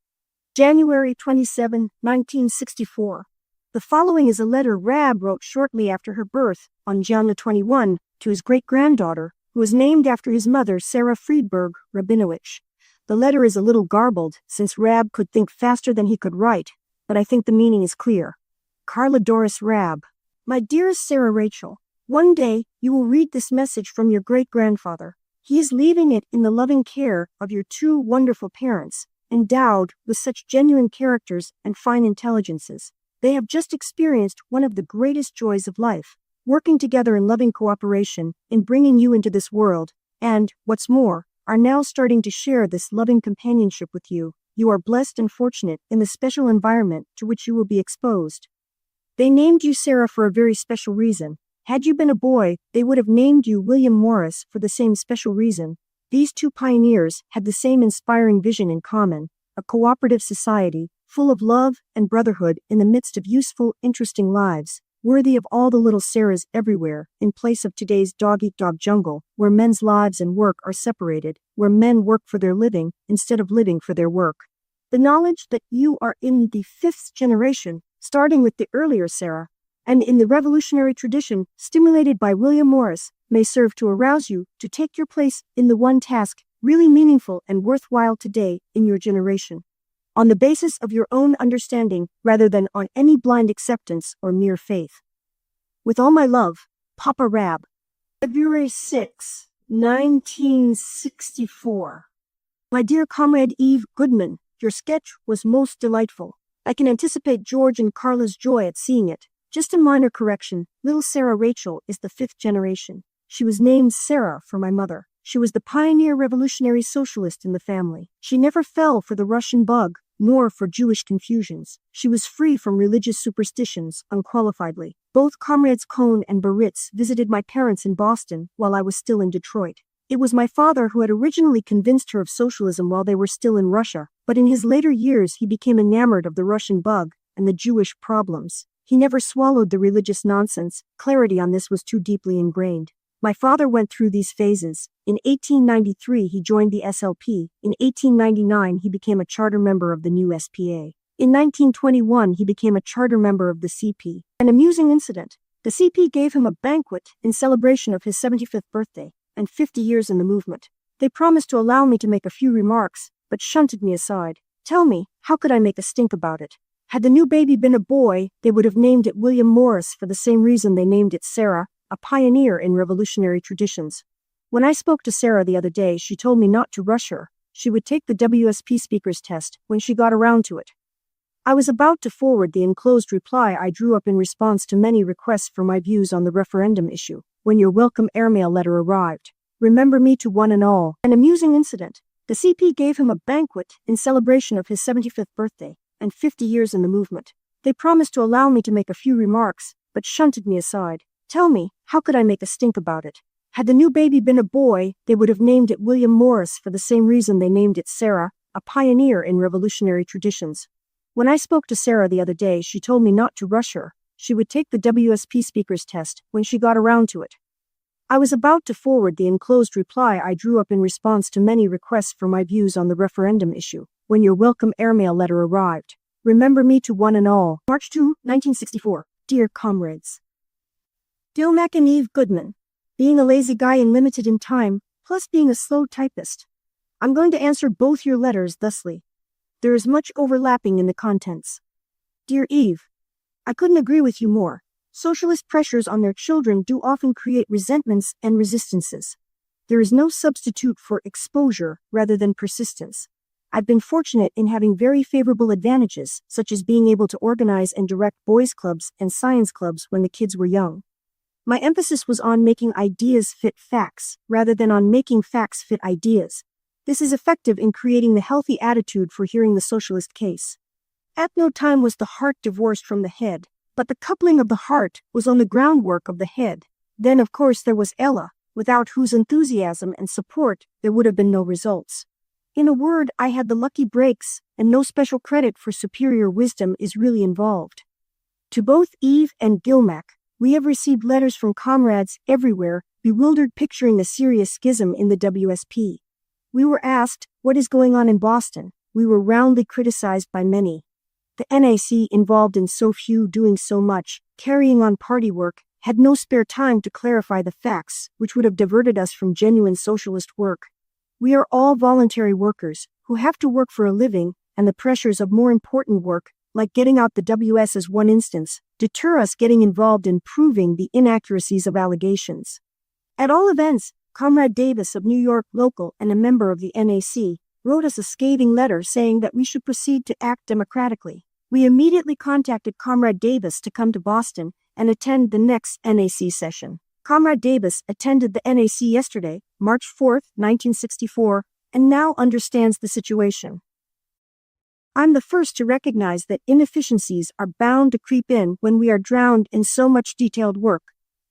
A: January 27, 1964. The following is a letter Rab wrote shortly after her birth, on January 21, to his great-granddaughter, who was named after his mother, Sarah Friedberg Rabinowitz. The letter is a little garbled, since Rab could think faster than he could write, but I think the meaning is clear. Karla Doris Rab. My dearest Sarah Rachel, one day you will read this message from your great-grandfather. He is leaving it in the loving care of your two wonderful parents, endowed with such genuine characters and fine intelligences. They have just experienced one of the greatest joys of life, working together in loving cooperation in bringing you into this world, and, what's more, are now starting to share this loving companionship with you. You are blessed and fortunate in the special environment to which you will be exposed. They named you Sarah for a very special reason. Had you been a boy, they would have named you William Morris for the same special reason. These two pioneers had the same inspiring vision in common, a cooperative society, full of love and brotherhood in the midst of useful, interesting lives, worthy of all the little Sarahs everywhere, in place of today's dog-eat-dog jungle, where men's lives and work are separated, where men work for their living instead of living for their work. The knowledge that you are in the fifth generation, starting with the earlier Sarah, and in the revolutionary tradition stimulated by William Morris, may serve to arouse you to take your place in the one task really meaningful and worthwhile today in your generation, on the basis of your own understanding rather than on any blind acceptance or mere faith. With all my love, Papa Rab. February 6, 1964. My dear comrade Eve Goodman, your sketch was most delightful. I can anticipate George and Carla's joy at seeing it. Just a minor correction, little Sarah Rachel is the fifth generation. She was named Sarah for my mother. She was the pioneer revolutionary socialist in the family. She never fell for the Russian bug, nor for Jewish confusions. She was free from religious superstitions, unqualifiedly. Both comrades Cohn and Baritz visited my parents in Boston while I was still in Detroit. It was my father who had originally convinced her of socialism while they were still in Russia, but in his later years he became enamored of the Russian bug and the Jewish problems. He never swallowed the religious nonsense. Clarity on this was too deeply ingrained. My father went through these phases. In 1893 he joined the SLP. In 1899 he became a charter member of the new SPA. In 1921 he became a charter member of the CP. An amusing incident. The CP gave him a banquet in celebration of his 75th birthday and 50 years in the movement. They promised to allow me to make a few remarks, but shunted me aside. Tell me, how could I make a stink about it? Had the new baby been a boy, they would have named it William Morris for the same reason they named it Sarah, a pioneer in revolutionary traditions. When I spoke to Sarah the other day, she told me not to rush her. She would take the WSP speaker's test when she got around to it. I was about to forward the enclosed reply I drew up in response to many requests for my views on the referendum issue, when your welcome airmail letter arrived. Remember me to one and all. An amusing incident. The CP gave him a banquet in celebration of his 75th birthday and 50 years in the movement. They promised to allow me to make a few remarks, but shunted me aside. Tell me, how could I make a stink about it? Had the new baby been a boy, they would have named it William Morris for the same reason they named it Sarah, a pioneer in revolutionary traditions. When I spoke to Sarah the other day, she told me not to rush her. She would take the WSP speaker's test when she got around to it. I was about to forward the enclosed reply I drew up in response to many requests for my views on the referendum issue, when your welcome airmail letter arrived. Remember me to one and all. March 2, 1964. Dear comrades. Dilmac and Eve Goodman. Being a lazy guy and limited in time, plus being a slow typist, I'm going to answer both your letters thusly. There is much overlapping in the contents. Dear Eve, I couldn't agree with you more. Socialist pressures on their children do often create resentments and resistances. There is no substitute for exposure rather than persistence. I've been fortunate in having very favorable advantages, such as being able to organize and direct boys' clubs and science clubs when the kids were young. My emphasis was on making ideas fit facts, rather than on making facts fit ideas. This is effective in creating the healthy attitude for hearing the socialist case. At no time was the heart divorced from the head, but the coupling of the heart was on the groundwork of the head. Then, of course, there was Ella, without whose enthusiasm and support there would have been no results. In a word, I had the lucky breaks, and no special credit for superior wisdom is really involved. To both Eve and Gilmac, we have received letters from comrades everywhere, bewildered picturing a serious schism in the WSP. We were asked, what is going on in Boston? We were roundly criticized by many. The NAC, involved in so few doing so much, carrying on party work, had no spare time to clarify the facts, which would have diverted us from genuine socialist work. We are all voluntary workers, who have to work for a living, and the pressures of more important work, like getting out the WS as one instance, deter us getting involved in proving the inaccuracies of allegations. At all events, Comrade Davis of New York Local and a member of the NAC wrote us a scathing letter saying that we should proceed to act democratically. We immediately contacted Comrade Davis to come to Boston and attend the next NAC session. Comrade Davis attended the NAC yesterday, March 4, 1964, and now understands the situation. I'm the first to recognize that inefficiencies are bound to creep in when we are drowned in so much detailed work.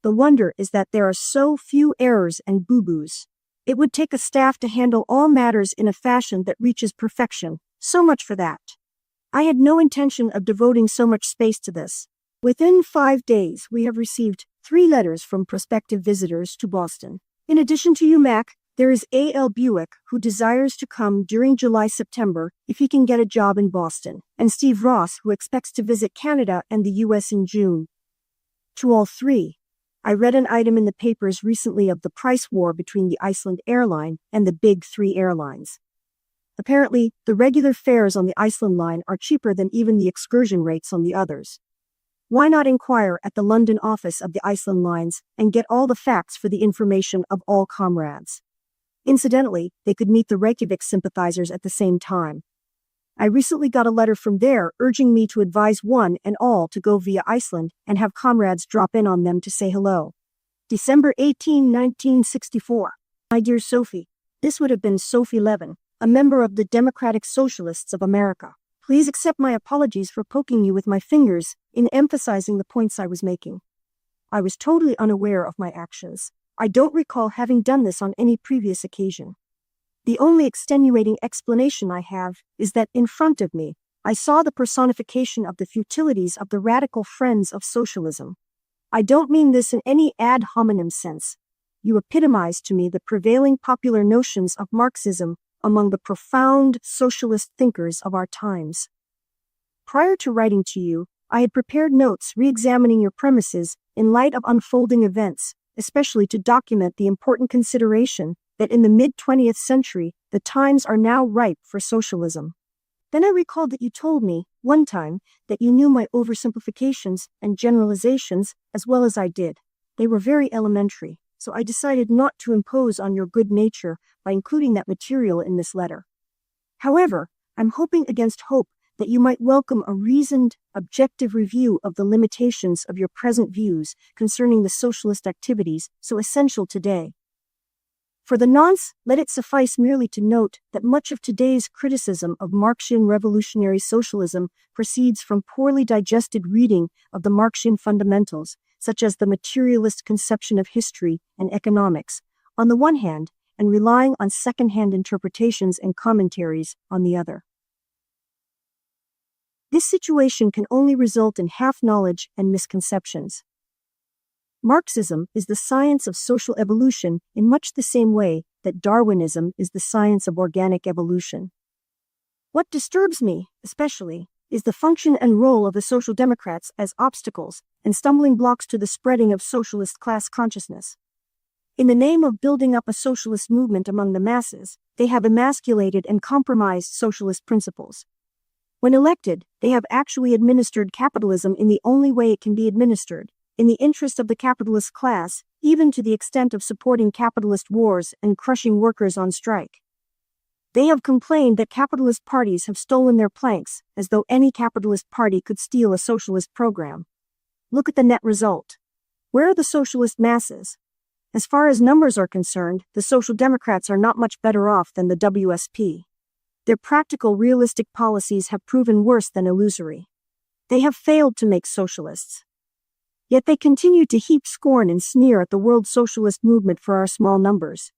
A: The wonder is that there are so few errors and boo-boos. It would take a staff to handle all matters in a fashion that reaches perfection. So much for that. I had no intention of devoting so much space to this. Within 5 days, we have received 3 letters from prospective visitors to Boston. In addition to UMac, there is A.L. Buick, who desires to come during July-September if he can get a job in Boston, and Steve Ross, who expects to visit Canada and the U.S. in June. To all 3, I read an item in the papers recently of the price war between the Iceland airline and the big 3 airlines. Apparently, the regular fares on the Iceland line are cheaper than even the excursion rates on the others. Why not inquire at the London office of the Iceland lines and get all the facts for the information of all comrades? Incidentally, they could meet the Reykjavik sympathizers at the same time. I recently got a letter from there urging me to advise one and all to go via Iceland and have comrades drop in on them to say hello. December 18, 1964. My dear Sophie, this would have been Sophie Levin, a member of the Democratic Socialists of America. Please accept my apologies for poking you with my fingers in emphasizing the points I was making. I was totally unaware of my actions. I don't recall having done this on any previous occasion. The only extenuating explanation I have is that in front of me, I saw the personification of the futilities of the radical friends of socialism. I don't mean this in any ad hominem sense. You epitomize to me the prevailing popular notions of Marxism among the profound socialist thinkers of our times. Prior to writing to you, I had prepared notes re-examining your premises in light of unfolding events, especially to document the important consideration that in the mid-20th century, the times are now ripe for socialism. Then I recalled that you told me, one time, that you knew my oversimplifications and generalizations as well as I did. They were very elementary, so I decided not to impose on your good nature by including that material in this letter. However, I'm hoping against hope that you might welcome a reasoned, objective review of the limitations of your present views concerning the socialist activities so essential today. For the nonce, let it suffice merely to note that much of today's criticism of Marxian revolutionary socialism proceeds from poorly digested reading of the Marxian fundamentals, such as the materialist conception of history and economics, on the one hand, and relying on second-hand interpretations and commentaries on the other. This situation can only result in half-knowledge and misconceptions. Marxism is the science of social evolution in much the same way that Darwinism is the science of organic evolution. What disturbs me, especially, is the function and role of the Social Democrats as obstacles and stumbling blocks to the spreading of socialist class consciousness. In the name of building up a socialist movement among the masses, they have emasculated and compromised socialist principles. When elected, they have actually administered capitalism in the only way it can be administered, in the interest of the capitalist class, even to the extent of supporting capitalist wars and crushing workers on strike. They have complained that capitalist parties have stolen their planks, as though any capitalist party could steal a socialist program. Look at the net result. Where are the socialist masses? As far as numbers are concerned, the Social Democrats are not much better off than the WSP. Their practical, realistic policies have proven worse than illusory. They have failed to make socialists. Yet they continue to heap scorn and sneer at the world socialist movement for our small numbers.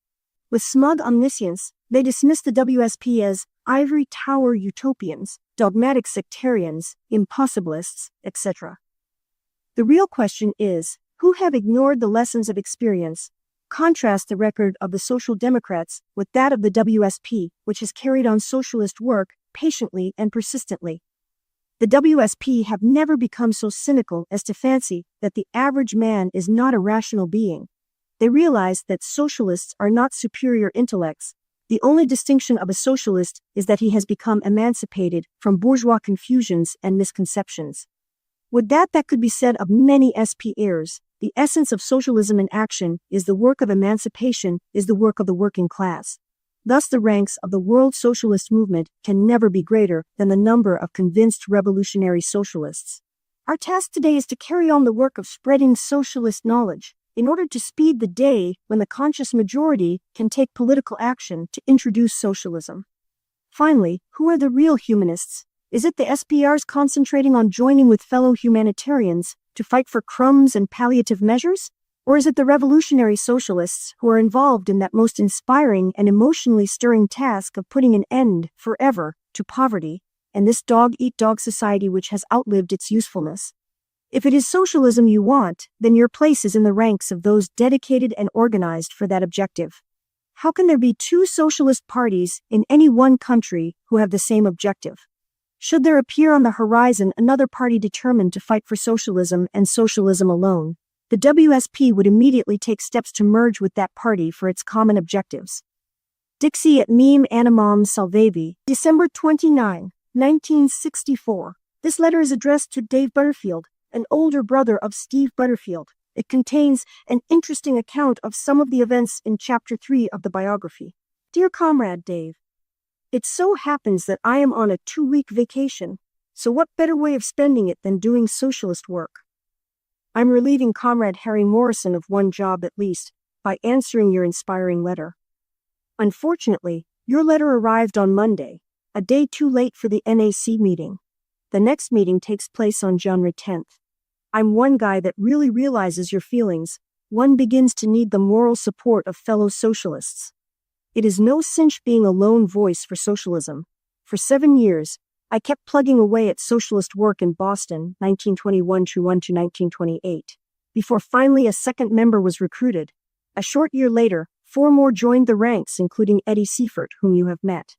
A: With smug omniscience, they dismiss the WSP as ivory tower utopians, dogmatic sectarians, impossibilists, etc. The real question is, who have ignored the lessons of experience? Contrast the record of the Social Democrats with that of the WSP, which has carried on socialist work patiently and persistently. The WSP have never become so cynical as to fancy that the average man is not a rational being. They realize that socialists are not superior intellects. The only distinction of a socialist is that he has become emancipated from bourgeois confusions and misconceptions. Would that could be said of many SPers. The essence of socialism in action is the work of emancipation, is the work of the working class. Thus the ranks of the world socialist movement can never be greater than the number of convinced revolutionary socialists. Our task today is to carry on the work of spreading socialist knowledge, in order to speed the day when the conscious majority can take political action to introduce socialism. Finally, who are the real humanists? Is it the SPRs concentrating on joining with fellow humanitarians to fight for crumbs and palliative measures? Or is it the revolutionary socialists who are involved in that most inspiring and emotionally stirring task of putting an end, forever, to poverty, and this dog-eat-dog society which has outlived its usefulness? If it is socialism you want, then your place is in the ranks of those dedicated and organized for that objective. How can there be two socialist parties in any one country who have the same objective? Should there appear on the horizon another party determined to fight for socialism and socialism alone, the WSP would immediately take steps to merge with that party for its common objectives. Dixie et meme animam salvavi, December 29, 1964. This letter is addressed to Dave Butterfield, an older brother of Steve Butterfield. It contains an interesting account of some of the events in Chapter 3 of the biography. Dear Comrade Dave, it so happens that I am on a 2-week vacation, so what better way of spending it than doing socialist work? I'm relieving Comrade Harry Morrison of one job at least, by answering your inspiring letter. Unfortunately, your letter arrived on Monday, a day too late for the NAC meeting. The next meeting takes place on January 10th. I'm one guy that really realizes your feelings. One begins to need the moral support of fellow socialists. It is no cinch being a lone voice for socialism. For 7 years, I kept plugging away at socialist work in Boston, 1921 to 1928, before finally a second member was recruited. A short year later, 4 more joined the ranks, including Eddie Seifert, whom you have met.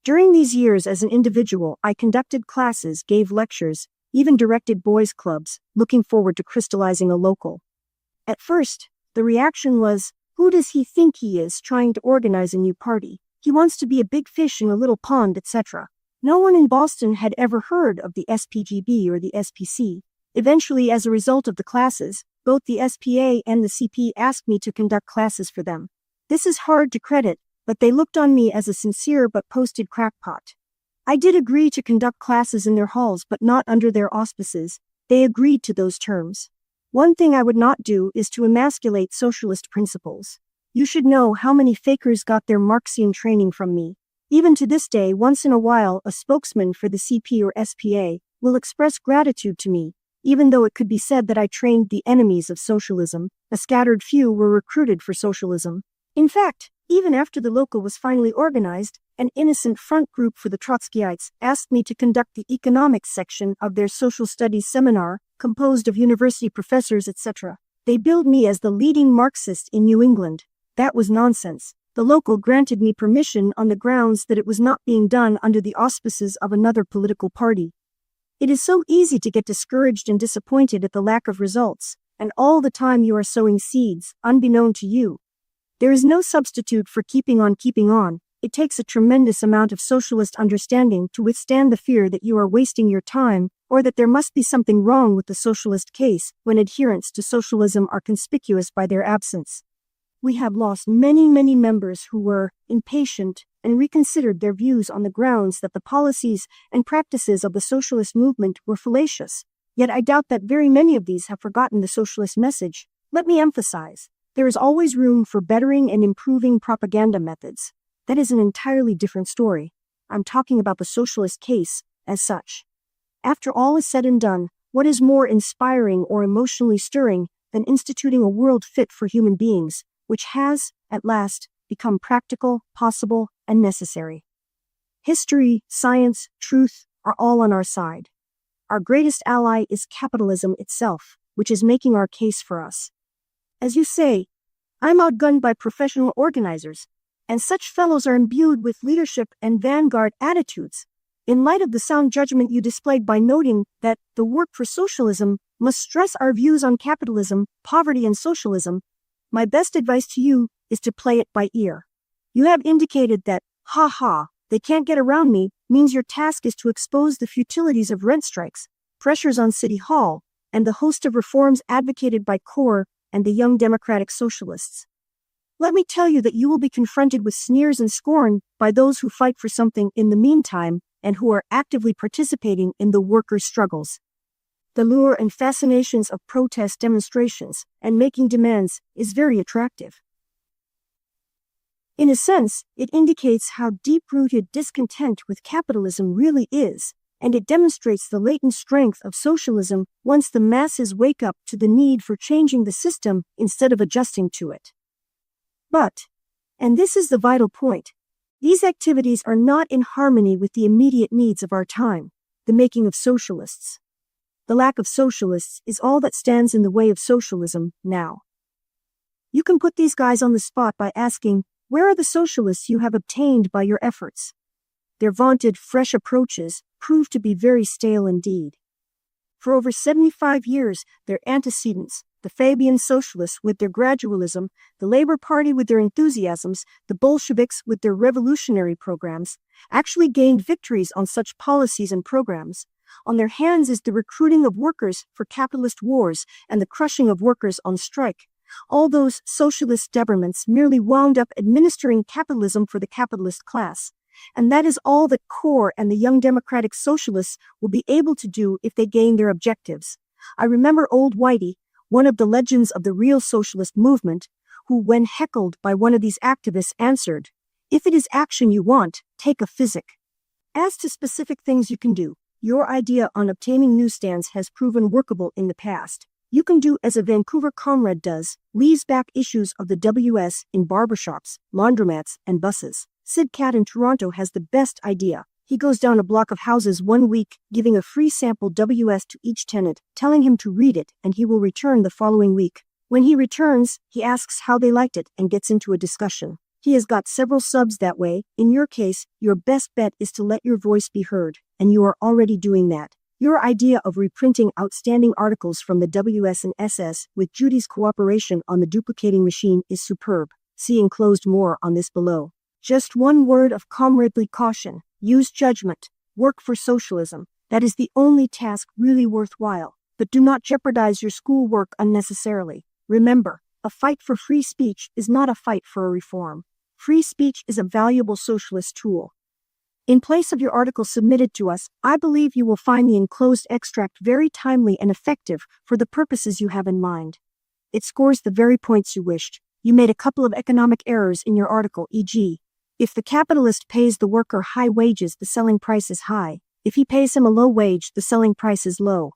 A: During these years as an individual, I conducted classes, gave lectures, even directed boys' clubs, looking forward to crystallizing a local. At first, the reaction was, who does he think he is trying to organize a new party? He wants to be a big fish in a little pond, etc. No one in Boston had ever heard of the SPGB or the SPC. Eventually, as a result of the classes, both the SPA and the CP asked me to conduct classes for them. This is hard to credit, but they looked on me as a sincere but posted crackpot. I did agree to conduct classes in their halls, but not under their auspices. They agreed to those terms. One thing I would not do is to emasculate socialist principles. You should know how many fakers got their Marxian training from me. Even to this day, once in a while, a spokesman for the CP or SPA will express gratitude to me, even though it could be said that I trained the enemies of socialism. A scattered few were recruited for socialism. In fact, even after the local was finally organized, an innocent front group for the Trotskyites asked me to conduct the economics section of their social studies seminar, composed of university professors, etc. They billed me as the leading Marxist in New England. That was nonsense. The local granted me permission on the grounds that it was not being done under the auspices of another political party. It is so easy to get discouraged and disappointed at the lack of results, and all the time you are sowing seeds, unbeknown to you. There is no substitute for keeping on keeping on. It takes a tremendous amount of socialist understanding to withstand the fear that you are wasting your time, or that there must be something wrong with the socialist case when adherents to socialism are conspicuous by their absence. We have lost many members who were impatient and reconsidered their views on the grounds that the policies and practices of the socialist movement were fallacious. Yet I doubt that very many of these have forgotten the socialist message. Let me emphasize, there is always room for bettering and improving propaganda methods. That is an entirely different story. I'm talking about the socialist case as such. After all is said and done, what is more inspiring or emotionally stirring than instituting a world fit for human beings, which has, at last, become practical, possible, and necessary. History, science, truth are all on our side. Our greatest ally is capitalism itself, which is making our case for us. As you say, I'm outgunned by professional organizers, and such fellows are imbued with leadership and vanguard attitudes. In light of the sound judgment you displayed by noting that the work for socialism must stress our views on capitalism, poverty, and socialism, my best advice to you is to play it by ear. You have indicated that, they can't get around me, means your task is to expose the futilities of rent strikes, pressures on City Hall, and the host of reforms advocated by CORE and the Young Democratic Socialists. Let me tell you that you will be confronted with sneers and scorn by those who fight for something in the meantime and who are actively participating in the workers' struggles. The lure and fascinations of protest demonstrations and making demands is very attractive. In a sense, it indicates how deep-rooted discontent with capitalism really is, and it demonstrates the latent strength of socialism once the masses wake up to the need for changing the system instead of adjusting to it. But, and this is the vital point, these activities are not in harmony with the immediate needs of our time, the making of socialists. The lack of socialists is all that stands in the way of socialism now. You can put these guys on the spot by asking, where are the socialists you have obtained by your efforts? Their vaunted fresh approaches prove to be very stale indeed. For over 75 years, their antecedents, the Fabian socialists with their gradualism, the Labor Party with their enthusiasms, the Bolsheviks with their revolutionary programs, actually gained victories on such policies and programs. On their hands is the recruiting of workers for capitalist wars and the crushing of workers on strike. All those socialist governments merely wound up administering capitalism for the capitalist class. And that is all that CORE and the Young Democratic Socialists will be able to do if they gain their objectives. I remember old Whitey, one of the legends of the real socialist movement, who, when heckled by one of these activists, answered, "If it is action you want, take a physic." As to specific things you can do, your idea on obtaining newsstands has proven workable in the past. You can do as a Vancouver comrade does, leaves back issues of the WS in barbershops, laundromats, and buses. Sid Cat in Toronto has the best idea. He goes down a block of houses one week, giving a free sample WS to each tenant, telling him to read it, and he will return the following week. When he returns, he asks how they liked it and gets into a discussion. He has got several subs that way. In your case, your best bet is to let your voice be heard, and you are already doing that. Your idea of reprinting outstanding articles from the WS and SS with Judy's cooperation on the duplicating machine is superb. See enclosed more on this below. Just one word of comradely caution. Use judgment. Work for socialism. That is the only task really worthwhile. But do not jeopardize your schoolwork unnecessarily. Remember, a fight for free speech is not a fight for a reform. Free speech is a valuable socialist tool. In place of your article submitted to us, I believe you will find the enclosed extract very timely and effective for the purposes you have in mind. It scores the very points you wished. You made a couple of economic errors in your article, e.g., if the capitalist pays the worker high wages, the selling price is high. If he pays him a low wage, the selling price is low.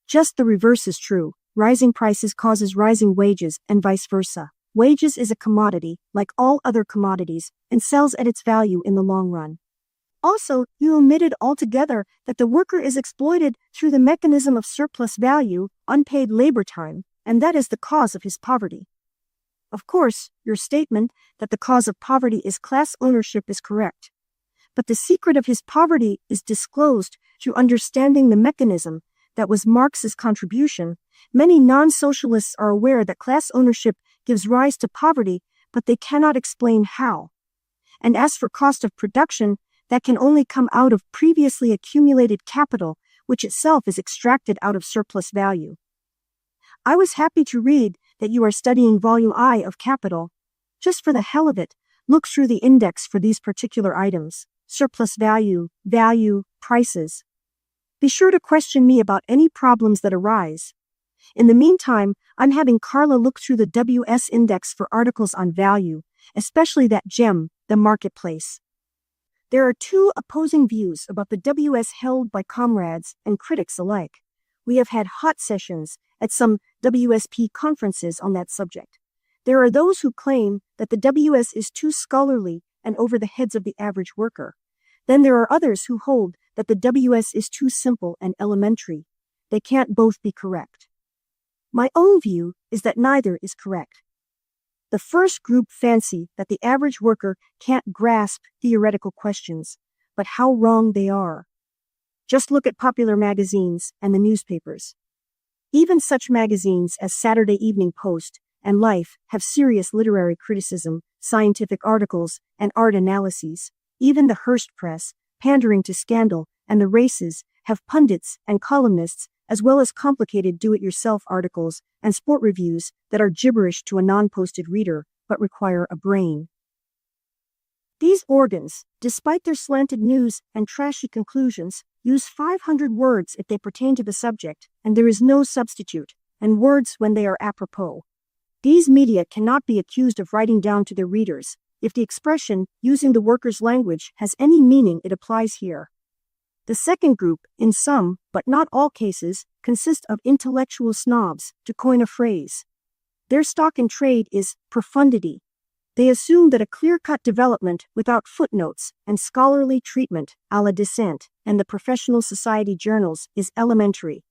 A: Just the reverse is true. Rising prices causes rising wages, and vice versa. Wages is a commodity, like all other commodities, and sells at its value in the long run. Also, you omitted altogether that the worker is exploited through the mechanism of surplus value, unpaid labor time, and that is the cause of his poverty. Of course, your statement that the cause of poverty is class ownership is correct. But the secret of his poverty is disclosed through understanding the mechanism that was Marx's contribution. Many non-socialists are aware that class ownership gives rise to poverty, but they cannot explain how. And as for cost of production, that can only come out of previously accumulated capital, which itself is extracted out of surplus value. I was happy to read that you are studying Volume I of Capital. Just for the hell of it, look through the index for these particular items: surplus value, prices. Be sure to question me about any problems that arise. In the meantime, I'm having Karla look through the WS index for articles on value, especially that gem, the marketplace. There are two opposing views about the WS held by comrades and critics alike. We have had hot sessions at some WSP conferences on that subject. There are those who claim that the WS is too scholarly and over the heads of the average worker. Then there are others who hold that the WS is too simple and elementary. They can't both be correct. My own view is that neither is correct. The first group fancy that the average worker can't grasp theoretical questions, but how wrong they are. Just look at popular magazines and the newspapers. Even such magazines as Saturday Evening Post and Life have serious literary criticism, scientific articles, and art analyses. Even the Hearst Press, pandering to scandal, and the races have pundits and columnists, as well as complicated do-it-yourself articles and sport reviews that are gibberish to a non-posted reader, but require a brain. These organs, despite their slanted news and trashy conclusions, use 500 words if they pertain to the subject, and there is no substitute, and words when they are apropos. These media cannot be accused of writing down to their readers. If the expression, using the worker's language, has any meaning, it applies here. The second group, in some, but not all cases, consist of intellectual snobs, to coin a phrase. Their stock in trade is profundity. They assume that a clear-cut development without footnotes and scholarly treatment, a la Dissent, and the professional society journals is elementary.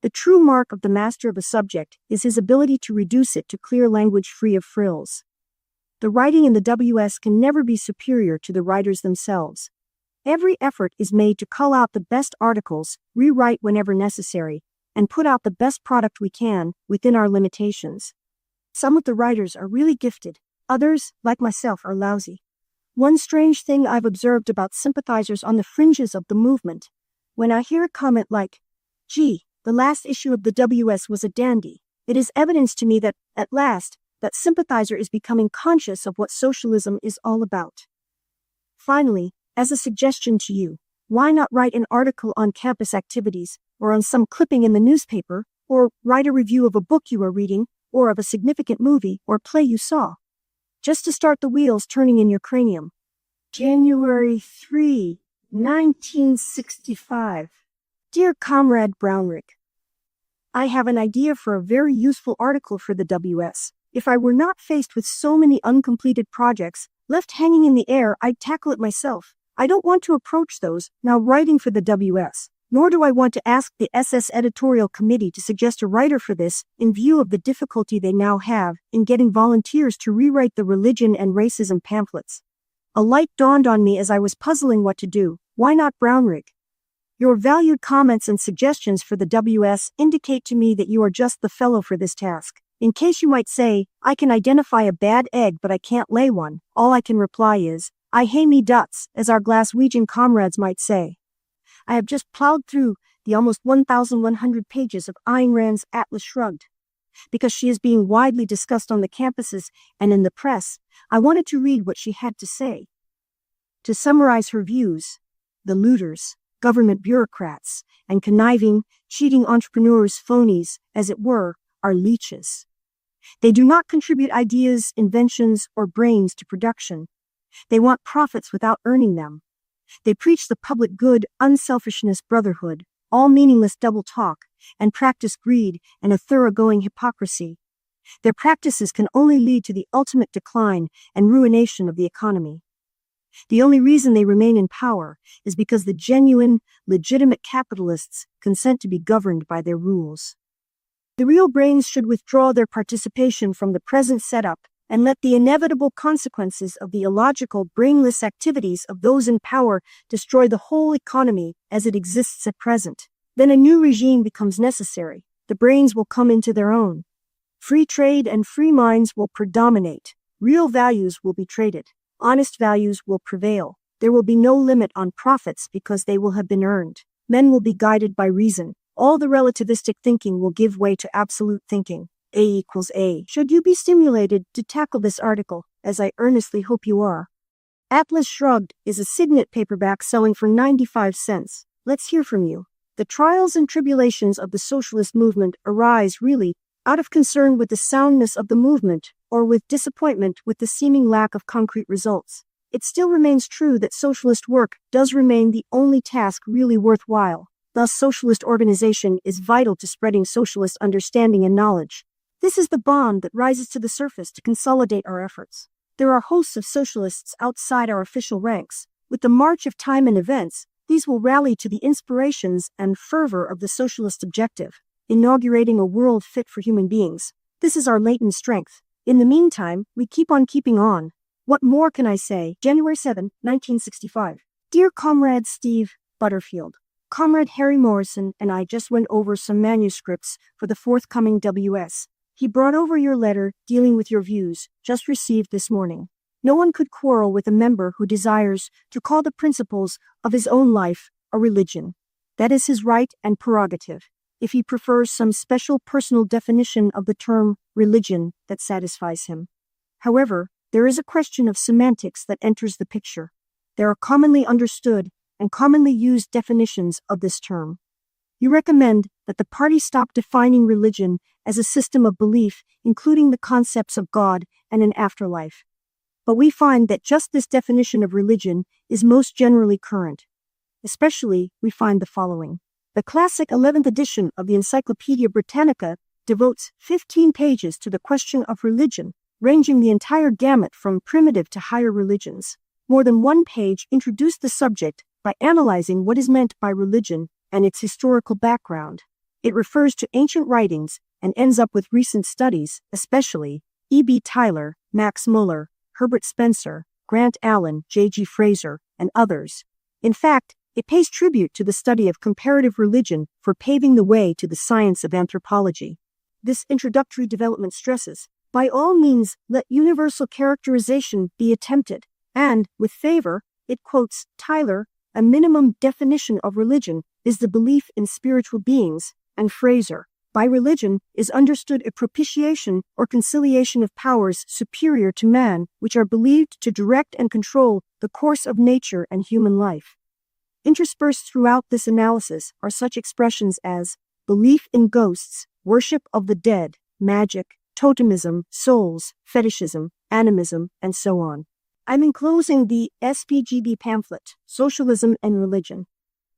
A: The true mark of the master of a subject is his ability to reduce it to clear language free of frills. The writing in the WS can never be superior to the writers themselves. Every effort is made to cull out the best articles, rewrite whenever necessary, and put out the best product we can within our limitations. Some of the writers are really gifted. Others, like myself, are lousy. One strange thing I've observed about sympathizers on the fringes of the movement, when I hear a comment like, "Gee, the last issue of the WS was a dandy," it is evidence to me that, at last, that sympathizer is becoming conscious of what socialism is all about. Finally, as a suggestion to you, why not write an article on campus activities, or on some clipping in the newspaper, or write a review of a book you are reading, or of a significant movie or play you saw? Just to start the wheels turning in your cranium. January 3, 1965. Dear Comrade Brownrigg, I have an idea for a very useful article for the WS. If I were not faced with so many uncompleted projects left hanging in the air, I'd tackle it myself. I don't want to approach those now writing for the WS, nor do I want to ask the SS editorial committee to suggest a writer for this in view of the difficulty they now have in getting volunteers to rewrite the religion and racism pamphlets. A light dawned on me as I was puzzling what to do. Why not Brownrigg? Your valued comments and suggestions for the WS indicate to me that you are just the fellow for this task. In case you might say, I can identify a bad egg but I can't lay one, all I can reply is, I hae me duts, as our Glaswegian comrades might say. I have just plowed through the almost 1,100 pages of Ayn Rand's Atlas Shrugged. Because she is being widely discussed on the campuses and in the press, I wanted to read what she had to say. To summarize her views, the looters, government bureaucrats, and conniving, cheating entrepreneurs, phonies, as it were, are leeches. They do not contribute ideas, inventions, or brains to production. They want profits without earning them. They preach the public good, unselfishness, brotherhood, all meaningless double talk, and practice greed and a thoroughgoing hypocrisy. Their practices can only lead to the ultimate decline and ruination of the economy. The only reason they remain in power is because the genuine, legitimate capitalists consent to be governed by their rules. The real brains should withdraw their participation from the present setup and let the inevitable consequences of the illogical, brainless activities of those in power destroy the whole economy as it exists at present. Then a new regime becomes necessary. The brains will come into their own. Free trade and free minds will predominate. Real values will be traded. Honest values will prevail. There will be no limit on profits because they will have been earned. Men will be guided by reason. All the relativistic thinking will give way to absolute thinking. A equals A. Should you be stimulated to tackle this article, as I earnestly hope you are? Atlas Shrugged is a signet paperback selling for 95 cents. Let's hear from you. The trials and tribulations of the socialist movement arise really out of concern with the soundness of the movement or with disappointment with the seeming lack of concrete results. It still remains true that socialist work does remain the only task really worthwhile. Thus, socialist organization is vital to spreading socialist understanding and knowledge. This is the bond that rises to the surface to consolidate our efforts. There are hosts of socialists outside our official ranks. With the march of time and events, these will rally to the inspirations and fervor of the socialist objective, inaugurating a world fit for human beings. This is our latent strength. In the meantime, we keep on keeping on. What more can I say? January 7, 1965. Dear Comrade Steve Butterfield, Comrade Harry Morrison and I just went over some manuscripts for the forthcoming WS. He brought over your letter dealing with your views, just received this morning. No one could quarrel with a member who desires to call the principles of his own life a religion. That is his right and prerogative. If he prefers some special personal definition of the term religion that satisfies him. However, there is a question of semantics that enters the picture. There are commonly understood and commonly used definitions of this term. You recommend that the party stop defining religion as a system of belief, including the concepts of God and an afterlife. But we find that just this definition of religion is most generally current. Especially, we find the following. The classic 11th edition of the Encyclopedia Britannica devotes 15 pages to the question of religion, ranging the entire gamut from primitive to higher religions. More than one page introduced the subject by analyzing what is meant by religion and its historical background. It refers to ancient writings and ends up with recent studies, especially E.B. Tyler, Max Muller, Herbert Spencer, Grant Allen, J.G. Fraser, and others. In fact, it pays tribute to the study of comparative religion for paving the way to the science of anthropology. This introductory development stresses, by all means, let universal characterization be attempted, and, with favor, it quotes Tyler, a minimum definition of religion is the belief in spiritual beings, and Fraser, by religion is understood a propitiation or conciliation of powers superior to man, which are believed to direct and control the course of nature and human life. Interspersed throughout this analysis are such expressions as belief in ghosts, worship of the dead, magic, totemism, souls, fetishism, animism, and so on. I'm enclosing the SPGB pamphlet, Socialism and Religion.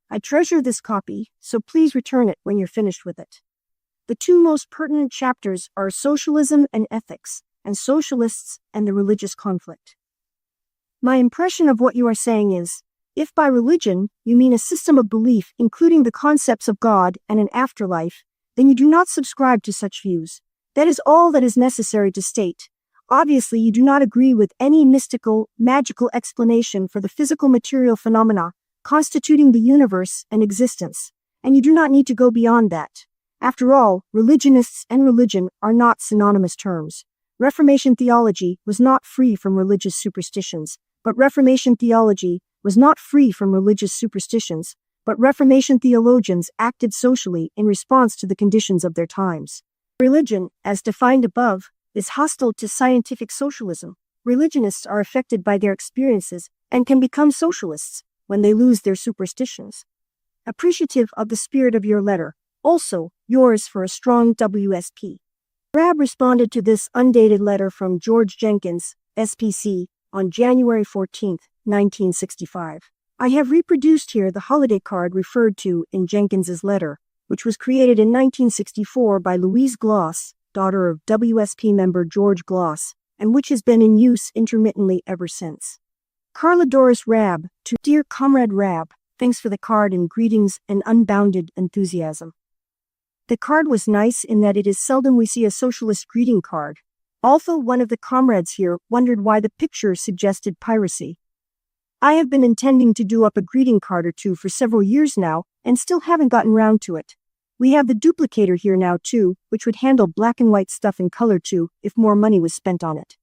A: I treasure this copy, so please return it when you're finished with it. The two most pertinent chapters are Socialism and Ethics, and Socialists and the Religious Conflict. My impression of what you are saying is, if by religion you mean a system of belief including the concepts of God and an afterlife, then you do not subscribe to such views. That is all that is necessary to state. Obviously, you do not agree with any mystical, magical explanation for the physical material phenomena constituting the universe and existence, and you do not need to go beyond that. After all, religionists and religion are not synonymous terms. Reformation theology was not free from religious superstitions, but Reformation theologians acted socially in response to the conditions of their times. Religion, as defined above, is hostile to scientific socialism. Religionists are affected by their experiences and can become socialists when they lose their superstitions. Appreciative of the spirit of your letter, also yours for a strong WSP. Rab responded to this undated letter from George Jenkins, SPC, on January 14, 1965. I have reproduced here the holiday card referred to in Jenkins's letter, which was created in 1964 by Louise Gloss, daughter of WSP member George Gloss, and which has been in use intermittently ever since. Karla Doris Rab, to Dear Comrade Rab, thanks for the card and greetings and unbounded enthusiasm. The card was nice in that it is seldom we see a socialist greeting card. Although one of the comrades here wondered why the picture suggested piracy. I have been intending to do up a greeting card or two for several years now and still haven't gotten round to it. We have the duplicator here now too, which would handle black and white stuff in color too if more money was spent on it.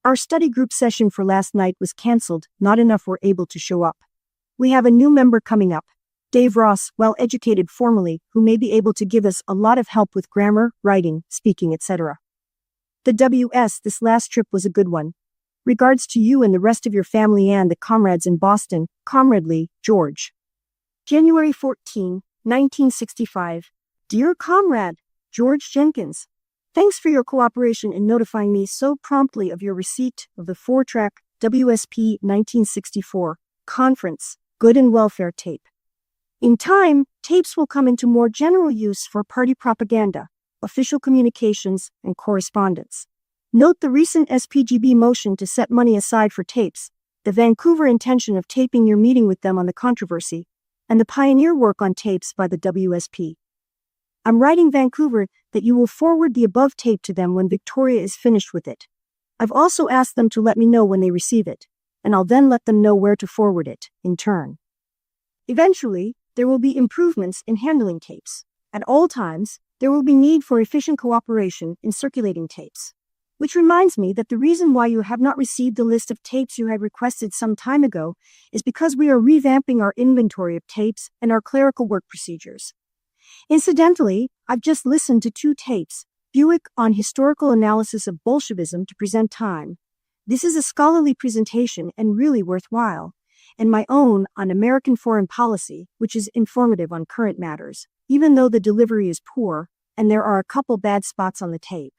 A: Our study group session for last night was cancelled, not enough were able to show up. We have a new member coming up, Dave Ross, well educated formally, who may be able to give us a lot of help with grammar, writing, speaking, etc. The WS this last trip was a good one. Regards to you and the rest of your family and the comrades in Boston, comradely, George. January 14, 1965. Dear Comrade, George Jenkins. Thanks for your cooperation in notifying me so promptly of your receipt of the 4-track WSP 1964 Conference Good and Welfare tape. In time, tapes will come into more general use for party propaganda, official communications, and correspondence. Note the recent SPGB motion to set money aside for tapes, the Vancouver intention of taping your meeting with them on the controversy, and the pioneer work on tapes by the WSP. I'm writing Vancouver that you will forward the above tape to them when Victoria is finished with it. I've also asked them to let me know when they receive it, and I'll then let them know where to forward it, in turn. Eventually, there will be improvements in handling tapes. At all times, there will be need for efficient cooperation in circulating tapes. Which reminds me that the reason why you have not received the list of tapes you had requested some time ago is because we are revamping our inventory of tapes and our clerical work procedures. Incidentally, I've just listened to 2 tapes, Buick on historical analysis of Bolshevism to present time. This is a scholarly presentation and really worthwhile, and my own on American foreign policy, which is informative on current matters, even though the delivery is poor and there are a couple bad spots on the tape.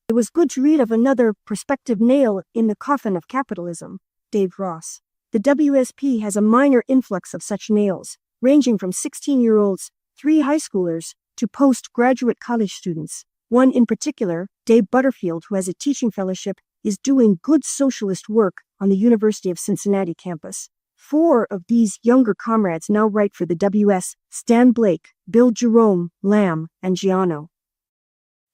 A: It was good to read of another prospective nail in the coffin of capitalism, Dave Ross. The WSP has a minor influx of such nails, ranging from 16-year-olds, 3 high schoolers, to postgraduate college students. One in particular, Dave Butterfield, who has a teaching fellowship, is doing good socialist work on the University of Cincinnati campus. 4 of these younger comrades now write for the WS, Stan Blake, Bill Jerome, Lamb, and Giano.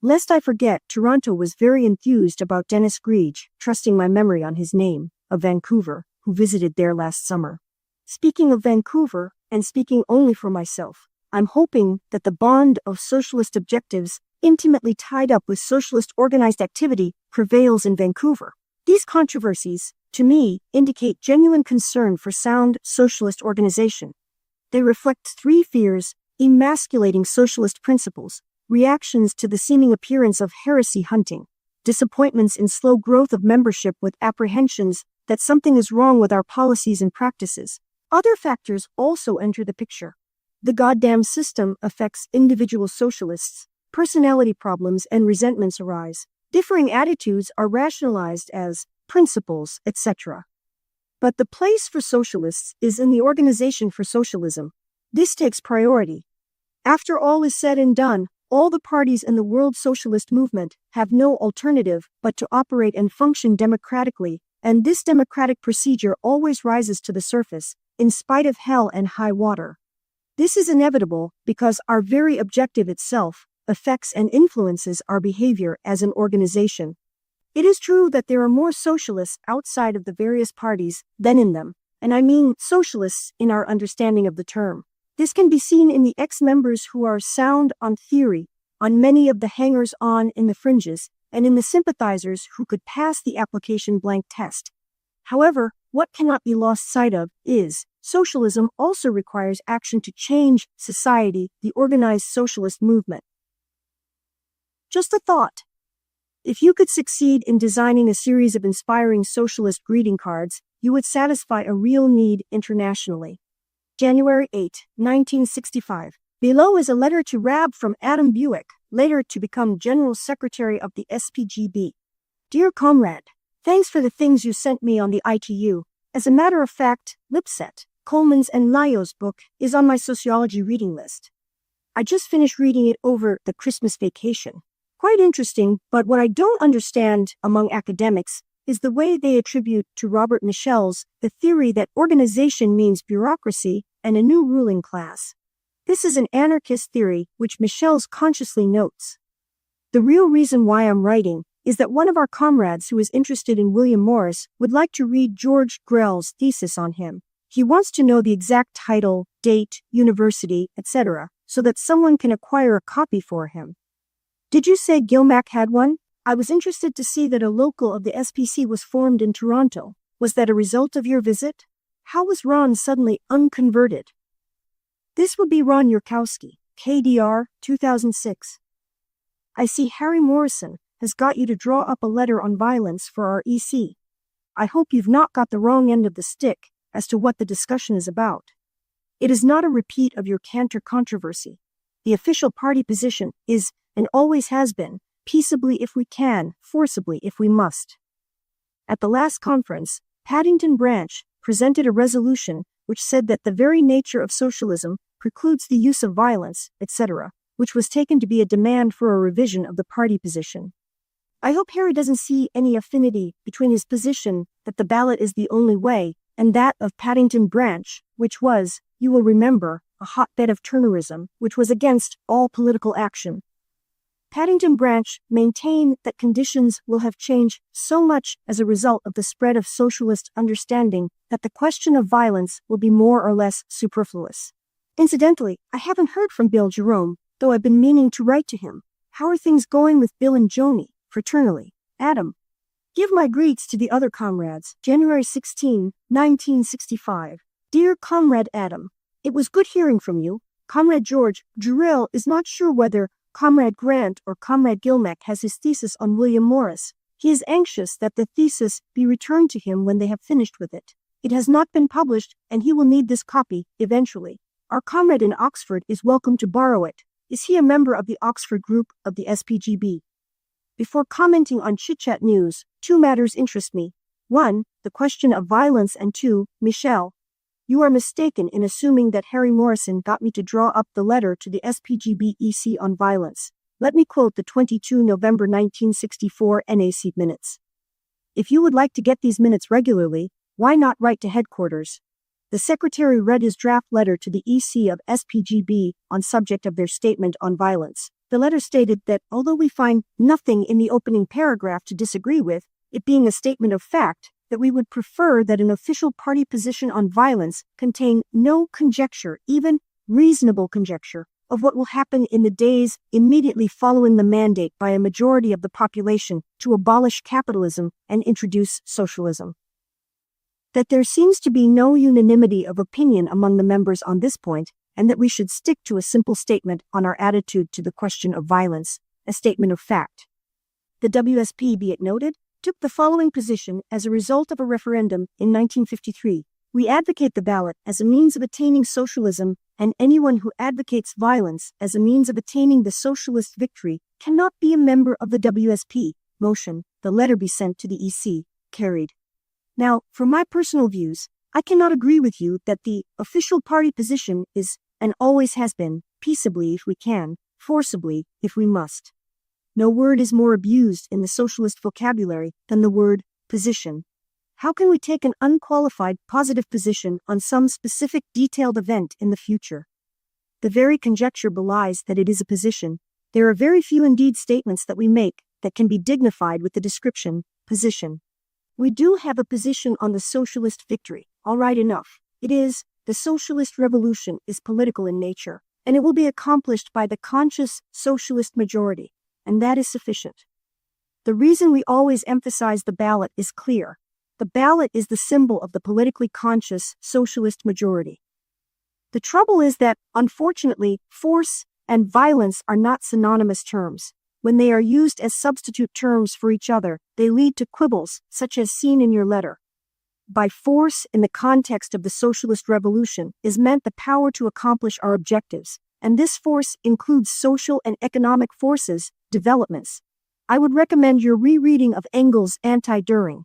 A: Lest I forget, Toronto was very enthused about Dennis Greige, trusting my memory on his name, of Vancouver, who visited there last summer. Speaking of Vancouver, and speaking only for myself, I'm hoping that the bond of socialist objectives, intimately tied up with socialist organized activity, prevails in Vancouver. These controversies, to me, indicate genuine concern for sound socialist organization. They reflect 3 fears: emasculating socialist principles, reactions to the seeming appearance of heresy hunting, disappointments in slow growth of membership with apprehensions that something is wrong with our policies and practices. Other factors also enter the picture. The goddamn system affects individual socialists. Personality problems and resentments arise. Differing attitudes are rationalized as principles, etc. But the place for socialists is in the Organization for Socialism. This takes priority. After all is said and done, all the parties in the world socialist movement have no alternative but to operate and function democratically, and this democratic procedure always rises to the surface, in spite of hell and high water. This is inevitable because our very objective itself affects and influences our behavior as an organization. It is true that there are more socialists outside of the various parties than in them, and I mean socialists in our understanding of the term. This can be seen in the ex-members who are sound on theory, on many of the hangers-on in the fringes, and in the sympathizers who could pass the application blank test. However, what cannot be lost sight of is, socialism also requires action to change society, the organized socialist movement. Just a thought. If you could succeed in designing a series of inspiring socialist greeting cards, you would satisfy a real need internationally. January 8, 1965. Below is a letter to Rab from Adam Buick, later to become General Secretary of the SPGB. Dear Comrade, thanks for the things you sent me on the ITU. As a matter of fact, Lipset, Coleman's and Lyot's book is on my sociology reading list. I just finished reading it over the Christmas vacation. Quite interesting, but what I don't understand among academics is the way they attribute to Robert Michel's the theory that organization means bureaucracy and a new ruling class. This is an anarchist theory which Michel's consciously notes. The real reason why I'm writing is that one of our comrades who is interested in William Morris would like to read George Grell's thesis on him. He wants to know the exact title, date, university, etc., so that someone can acquire a copy for him. Did you say Gilmac had one? I was interested to see that a local of the SPC was formed in Toronto. Was that a result of your visit? How was Ron suddenly unconverted? This would be Ron Yurkowski, KDR, 2006. I see Harry Morrison has got you to draw up a letter on violence for our EC. I hope you've not got the wrong end of the stick as to what the discussion is about. It is not a repeat of your Cantor controversy. The official party position is, and always has been, peaceably if we can, forcibly if we must. At the last conference, Paddington Branch presented a resolution which said that the very nature of socialism precludes the use of violence, etc., which was taken to be a demand for a revision of the party position. I hope Harry doesn't see any affinity between his position that the ballot is the only way and that of Paddington Branch, which was, you will remember, a hotbed of Turnerism, which was against all political action. Paddington Branch maintain that conditions will have changed so much as a result of the spread of socialist understanding that the question of violence will be more or less superfluous. Incidentally, I haven't heard from Bill Jerome, though I've been meaning to write to him. How are things going with Bill and Joni, fraternally? Adam. Give my greets to the other comrades. January 16, 1965. Dear Comrade Adam, it was good hearing from you. Comrade George Jurell is not sure whether Comrade Grant or Comrade Gilmack has his thesis on William Morris. He is anxious that the thesis be returned to him when they have finished with it. It has not been published, and he will need this copy eventually. Our comrade in Oxford is welcome to borrow it. Is he a member of the Oxford group of the SPGB? Before commenting on chit-chat news, two matters interest me. 1. The question of violence, and 2. Michelle. You are mistaken in assuming that Harry Morrison got me to draw up the letter to the SPGB EC on violence. Let me quote the 22 November 1964 NAC minutes. If you would like to get these minutes regularly, why not write to headquarters? The secretary read his draft letter to the EC of SPGB on subject of their statement on violence. The letter stated that although we find nothing in the opening paragraph to disagree with, it being a statement of fact, that we would prefer that an official party position on violence contain no conjecture, even reasonable conjecture, of what will happen in the days immediately following the mandate by a majority of the population to abolish capitalism and introduce socialism. That there seems to be no unanimity of opinion among the members on this point, and that we should stick to a simple statement on our attitude to the question of violence, a statement of fact. The WSP, be it noted, took the following position as a result of a referendum in 1953. We advocate the ballot as a means of attaining socialism, and anyone who advocates violence as a means of attaining the socialist victory cannot be a member of the WSP. Motion, the letter be sent to the EC. Carried. Now, for my personal views, I cannot agree with you that the official party position is, and always has been, peaceably if we can, forcibly if we must. No word is more abused in the socialist vocabulary than the word position. How can we take an unqualified positive position on some specific detailed event in the future? The very conjecture belies that it is a position. There are very few indeed statements that we make that can be dignified with the description, position. We do have a position on the socialist victory, all right enough. It is, the socialist revolution is political in nature, and it will be accomplished by the conscious socialist majority. And that is sufficient. The reason we always emphasize the ballot is clear. The ballot is the symbol of the politically conscious socialist majority. The trouble is that, unfortunately, force and violence are not synonymous terms. When they are used as substitute terms for each other, they lead to quibbles, such as seen in your letter. By force in the context of the socialist revolution is meant the power to accomplish our objectives, and this force includes social and economic forces, developments. I would recommend your rereading of Engels' Anti-Düring.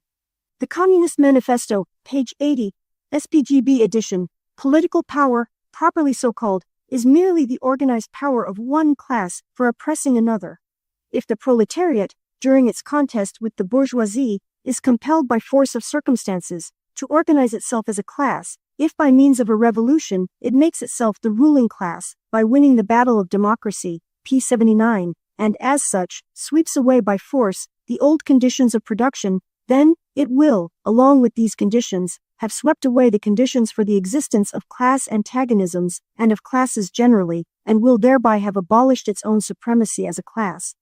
A: The Communist Manifesto, page 80, SPGB edition, political power, properly so called, is merely the organized power of one class for oppressing another. If the proletariat, during its contest with the bourgeoisie, is compelled by force of circumstances to organize itself as a class, if by means of a revolution it makes itself the ruling class by winning the battle of democracy, p. 79, and as such, sweeps away by force the old conditions of production, then it will, along with these conditions, have swept away the conditions for the existence of class antagonisms and of classes generally, and will thereby have abolished its own supremacy as a class.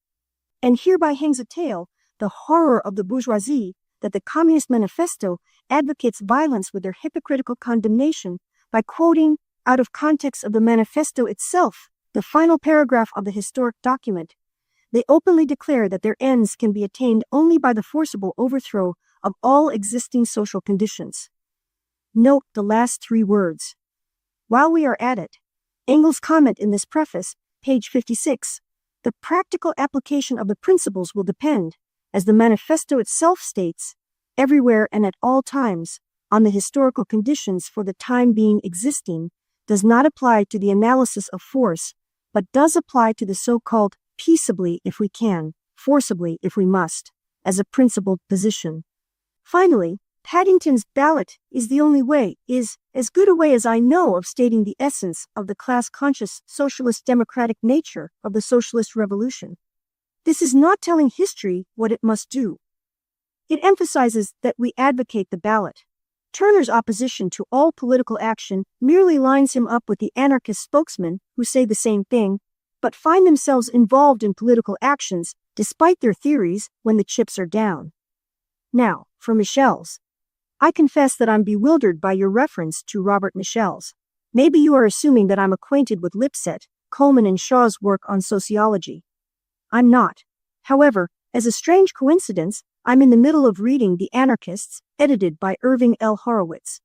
A: And hereby hangs a tale, the horror of the bourgeoisie, that the Communist Manifesto advocates violence with their hypocritical condemnation by quoting, out of context of the manifesto itself, the final paragraph of the historic document. They openly declare that their ends can be attained only by the forcible overthrow of all existing social conditions. Note the last three words. While we are at it, Engels' comment in this preface, page 56, the practical application of the principles will depend, as the manifesto itself states, everywhere and at all times, on the historical conditions for the time being existing, does not apply to the analysis of force, but does apply to the so-called peaceably if we can, forcibly if we must, as a principled position. Finally, Paddington's ballot is the only way is as good a way as I know of stating the essence of the class-conscious socialist democratic nature of the socialist revolution. This is not telling history what it must do. It emphasizes that we advocate the ballot. Turner's opposition to all political action merely lines him up with the anarchist spokesmen who say the same thing, but find themselves involved in political actions despite their theories when the chips are down. Now, for Michels. I confess that I'm bewildered by your reference to Robert Michels. Maybe you are assuming that I'm acquainted with Lipset, Coleman and Shaw's work on sociology. I'm not. However, as a strange coincidence, I'm in the middle of reading The Anarchists, edited by Irving L. Horowitz.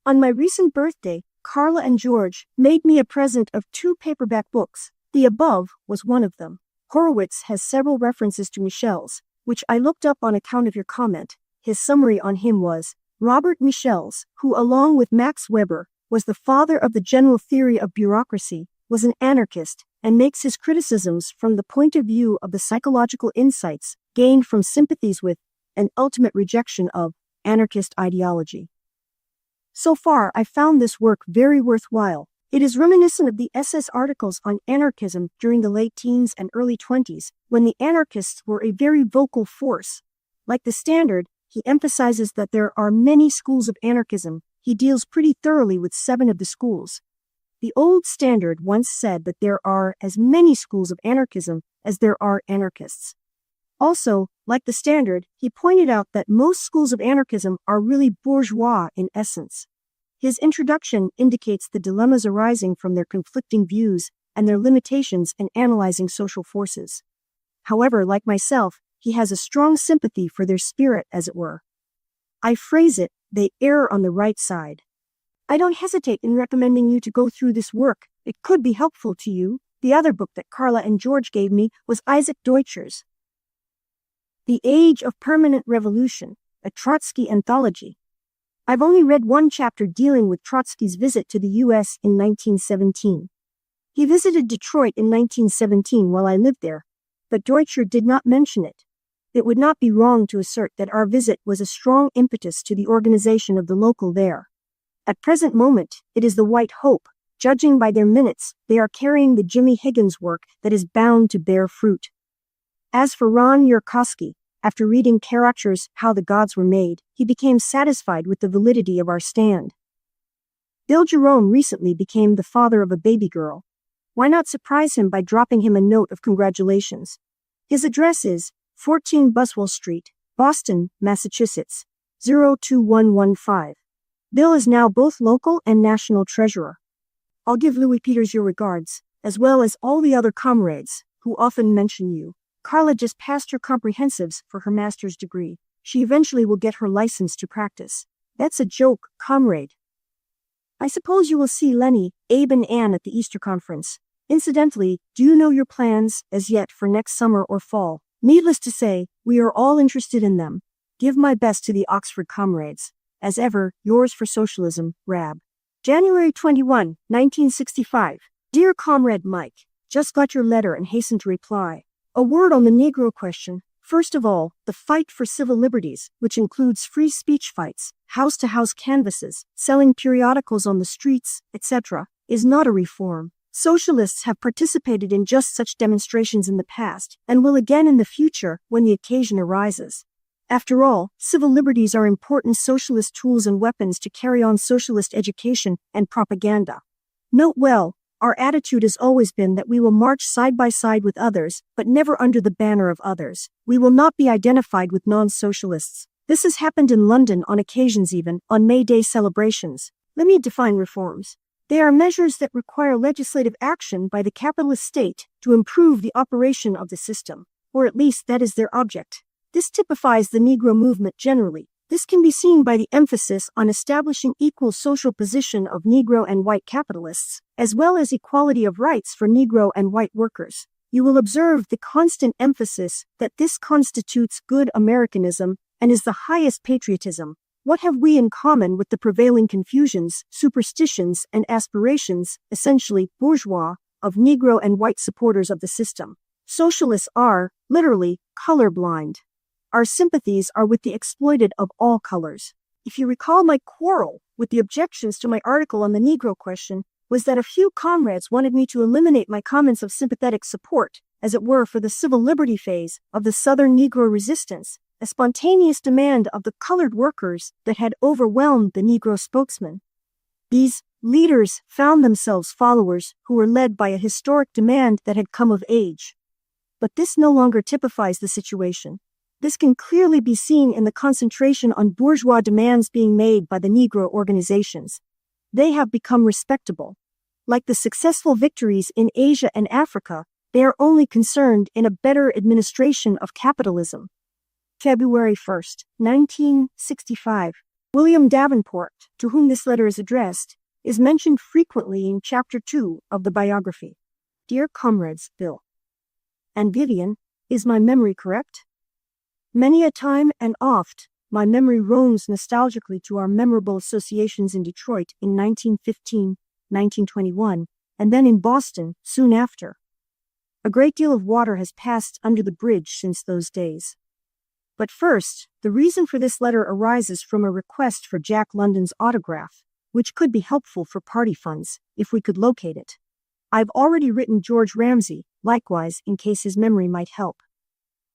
A: On my recent birthday, Karla and George made me a present of 2 paperback books. The above was one of them. Horowitz has several references to Michels, which I looked up on account of your comment. His summary on him was, Robert Michels, who along with Max Weber, was the father of the general theory of bureaucracy, was an anarchist, and makes his criticisms from the point of view of the psychological insights gained from sympathies with, and ultimate rejection of, anarchist ideology. So far, I found this work very worthwhile. It is reminiscent of the SS articles on anarchism during the late teens and early 20s, when the anarchists were a very vocal force. Like the Standard, he emphasizes that there are many schools of anarchism. He deals pretty thoroughly with 7 of the schools. The old Standard once said that there are as many schools of anarchism as there are anarchists. Also, like the Standard, he pointed out that most schools of anarchism are really bourgeois in essence. His introduction indicates the dilemmas arising from their conflicting views and their limitations in analyzing social forces. However, like myself, he has a strong sympathy for their spirit, as it were. I phrase it, they err on the right side. I don't hesitate in recommending you to go through this work. It could be helpful to you. The other book that Karla and George gave me was Isaac Deutscher's The Age of Permanent Revolution, a Trotsky anthology. I've only read one chapter dealing with Trotsky's visit to the U.S. in 1917. He visited Detroit in 1917 while I lived there, but Deutscher did not mention it. It would not be wrong to assert that our visit was a strong impetus to the organization of the local there. At present moment, it is the White Hope. Judging by their minutes, they are carrying the Jimmy Higgins work that is bound to bear fruit. As for Ron Yurkowski, after reading Karacher's How the Gods Were Made, he became satisfied with the validity of our stand. Bill Jerome recently became the father of a baby girl. Why not surprise him by dropping him a note of congratulations? His address is 14 Buswell Street, Boston, Massachusetts, 02115. Bill is now both local and national treasurer. I'll give Louis Peters your regards, as well as all the other comrades who often mention you. Karla just passed her comprehensives for her master's degree. She eventually will get her license to practice. That's a joke, comrade. I suppose you will see Lenny, Abe and Ann at the Easter conference. Incidentally, do you know your plans as yet for next summer or fall? Needless to say, we are all interested in them. Give my best to the Oxford comrades. As ever, yours for socialism, Rab. January 21, 1965. Dear Comrade Mike, just got your letter and hasten to reply. A word on the Negro question. First of all, the fight for civil liberties, which includes free speech fights, house-to-house canvasses, selling periodicals on the streets, etc., is not a reform. Socialists have participated in just such demonstrations in the past, and will again in the future when the occasion arises. After all, civil liberties are important socialist tools and weapons to carry on socialist education and propaganda. Note well, our attitude has always been that we will march side by side with others, but never under the banner of others. We will not be identified with non-socialists. This has happened in London on occasions even, on May Day celebrations. Let me define reforms. They are measures that require legislative action by the capitalist state to improve the operation of the system, or at least that is their object. This typifies the Negro movement generally. This can be seen by the emphasis on establishing equal social position of Negro and white capitalists, as well as equality of rights for Negro and white workers. You will observe the constant emphasis that this constitutes good Americanism and is the highest patriotism. What have we in common with the prevailing confusions, superstitions, and aspirations, essentially bourgeois, of Negro and white supporters of the system. Socialists are, literally, colorblind. Our sympathies are with the exploited of all colors. If you recall, my quarrel with the objections to my article on the Negro question was that a few comrades wanted me to eliminate my comments of sympathetic support, as it were, for the civil liberty phase of the Southern Negro resistance, a spontaneous demand of the colored workers that had overwhelmed the Negro spokesman. These leaders found themselves followers who were led by a historic demand that had come of age. But this no longer typifies the situation. This can clearly be seen in the concentration on bourgeois demands being made by the Negro organizations. They have become respectable. Like the successful victories in Asia and Africa, they are only concerned in a better administration of capitalism. February 1st, 1965. William Davenport, to whom this letter is addressed, is mentioned frequently in Chapter 2 of the biography. Dear comrades, Bill and Vivian, is my memory correct? Many a time and oft, my memory roams nostalgically to our memorable associations in Detroit in 1915, 1921, and then in Boston soon after. A great deal of water has passed under the bridge since those days. But first, the reason for this letter arises from a request for Jack London's autograph, which could be helpful for party funds, if we could locate it. I've already written George Ramsay, likewise, in case his memory might help.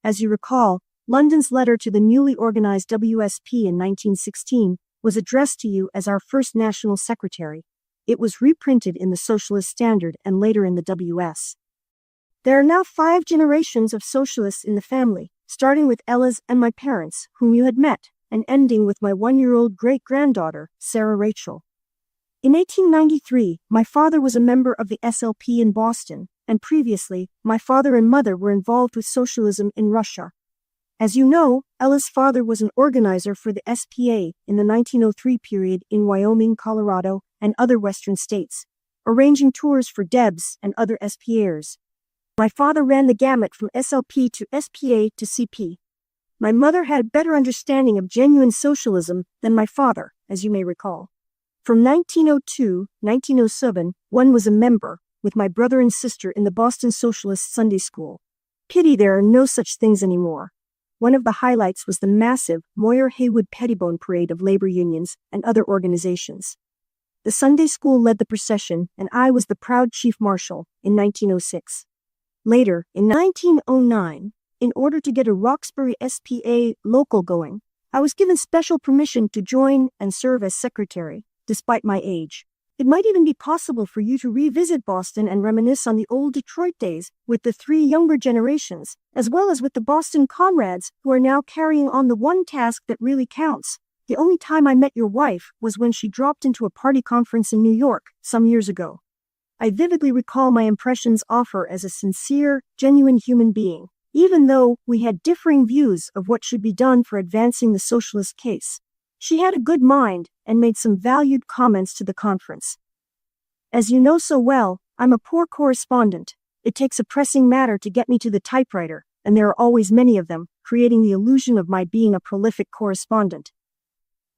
A: As you recall, London's letter to the newly organized WSP in 1916 was addressed to you as our first national secretary. It was reprinted in the Socialist Standard and later in the WS. There are now 5 generations of socialists in the family, starting with Ella's and my parents, whom you had met, and ending with my 1-year-old great-granddaughter, Sarah Rachel. In 1893, my father was a member of the SLP in Boston, and previously, my father and mother were involved with socialism in Russia. As you know, Ella's father was an organizer for the SPA in the 1903 period in Wyoming, Colorado, and other western states, arranging tours for Debs and other SPAers. My father ran the gamut from SLP to SPA to CP. My mother had a better understanding of genuine socialism than my father, as you may recall. From 1902-1907, one was a member, with my brother and sister in the Boston Socialist Sunday School. Pity there are no such things anymore. One of the highlights was the massive Moyer-Haywood Pettibone Parade of labor unions and other organizations. The Sunday school led the procession, and I was the proud chief marshal in 1906. Later, in 1909, in order to get a Roxbury SPA local going, I was given special permission to join and serve as secretary, despite my age. It might even be possible for you to revisit Boston and reminisce on the old Detroit days with the 3 younger generations, as well as with the Boston comrades who are now carrying on the one task that really counts. The only time I met your wife was when she dropped into a party conference in New York some years ago. I vividly recall my impressions of her as a sincere, genuine human being, even though we had differing views of what should be done for advancing the socialist case. She had a good mind and made some valued comments to the conference. As you know so well, I'm a poor correspondent. It takes a pressing matter to get me to the typewriter, and there are always many of them, creating the illusion of my being a prolific correspondent.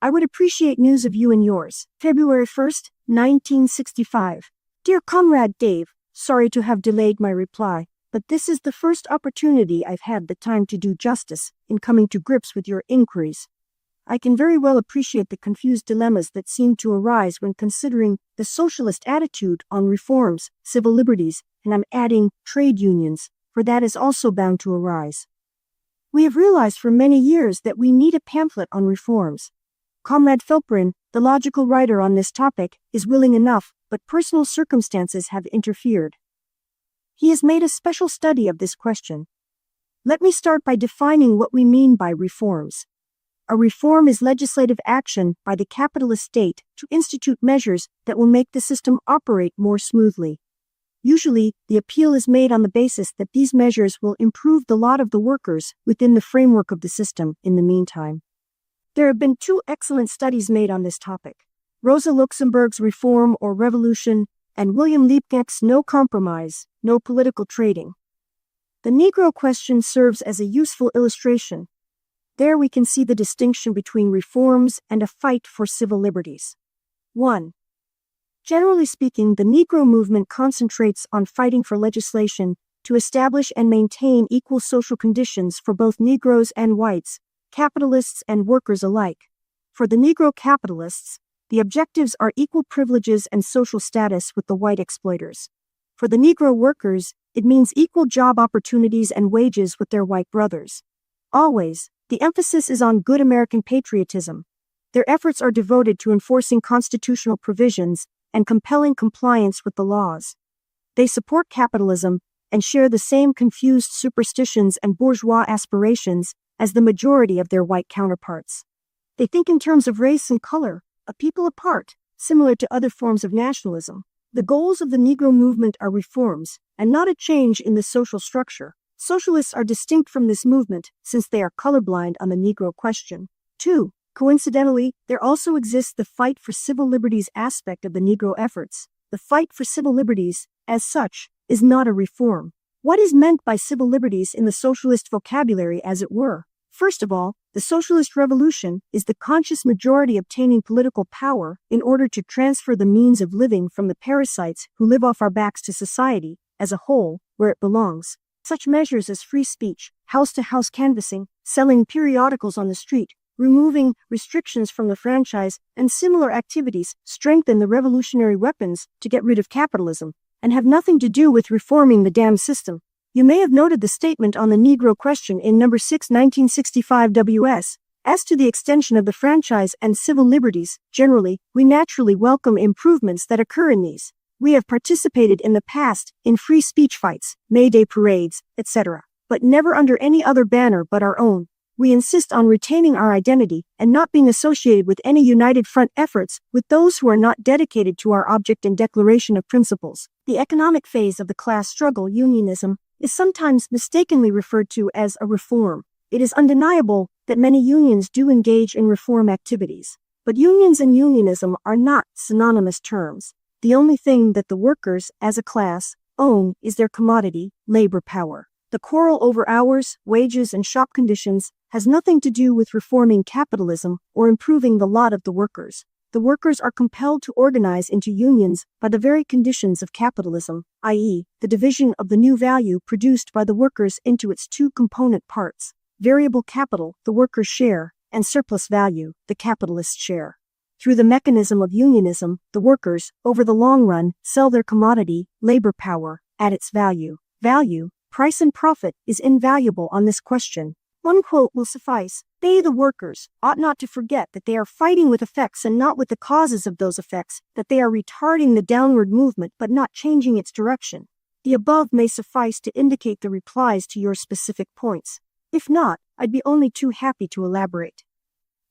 A: I would appreciate news of you and yours. February 1st, 1965. Dear Comrade Dave, sorry to have delayed my reply, but this is the first opportunity I've had the time to do justice in coming to grips with your inquiries. I can very well appreciate the confused dilemmas that seem to arise when considering the socialist attitude on reforms, civil liberties, and I'm adding trade unions, for that is also bound to arise. We have realized for many years that we need a pamphlet on reforms. Comrade Felperin, the logical writer on this topic, is willing enough, but personal circumstances have interfered. He has made a special study of this question. Let me start by defining what we mean by reforms. A reform is legislative action by the capitalist state to institute measures that will make the system operate more smoothly. Usually, the appeal is made on the basis that these measures will improve the lot of the workers within the framework of the system in the meantime. There have been 2 excellent studies made on this topic. Rosa Luxemburg's Reform or Revolution and William Liebknecht's No Compromise, No Political Trading. The Negro question serves as a useful illustration. There we can see the distinction between reforms and a fight for civil liberties. 1. Generally speaking, the Negro movement concentrates on fighting for legislation to establish and maintain equal social conditions for both Negroes and whites, capitalists and workers alike. For the Negro capitalists, the objectives are equal privileges and social status with the white exploiters. For the Negro workers, it means equal job opportunities and wages with their white brothers. Always, the emphasis is on good American patriotism. Their efforts are devoted to enforcing constitutional provisions and compelling compliance with the laws. They support capitalism and share the same confused superstitions and bourgeois aspirations as the majority of their white counterparts. They think in terms of race and color, a people apart, similar to other forms of nationalism. The goals of the Negro movement are reforms, and not a change in the social structure. Socialists are distinct from this movement since they are colorblind on the Negro question. 2. Coincidentally, there also exists the fight for civil liberties aspect of the Negro efforts. The fight for civil liberties, as such, is not a reform. What is meant by civil liberties in the socialist vocabulary, as it were? First of all, the socialist revolution is the conscious majority obtaining political power in order to transfer the means of living from the parasites who live off our backs to society, as a whole, where it belongs. Such measures as free speech, house-to-house canvassing, selling periodicals on the street, removing restrictions from the franchise, and similar activities strengthen the revolutionary weapons to get rid of capitalism, and have nothing to do with reforming the damn system. You may have noted the statement on the Negro question in No. 6, 1965 W.S. As to the extension of the franchise and civil liberties, generally, we naturally welcome improvements that occur in these. We have participated in the past in free speech fights, May Day parades, etc., but never under any other banner but our own. We insist on retaining our identity and not being associated with any united front efforts with those who are not dedicated to our object and declaration of principles. The economic phase of the class struggle, unionism, is sometimes mistakenly referred to as a reform. It is undeniable that many unions do engage in reform activities, but unions and unionism are not synonymous terms. The only thing that the workers, as a class, own is their commodity, labor power. The quarrel over hours, wages, and shop conditions has nothing to do with reforming capitalism or improving the lot of the workers. The workers are compelled to organize into unions by the very conditions of capitalism, i.e., the division of the new value produced by the workers into its two component parts: variable capital, the workers' share, and surplus value, the capitalist's share. Through the mechanism of unionism, the workers, over the long run, sell their commodity, labor power, at its value. Value, price and profit, is invaluable on this question. One quote will suffice: "They, the workers, ought not to forget that they are fighting with effects and not with the causes of those effects, that they are retarding the downward movement but not changing its direction." The above may suffice to indicate the replies to your specific points. If not, I'd be only too happy to elaborate.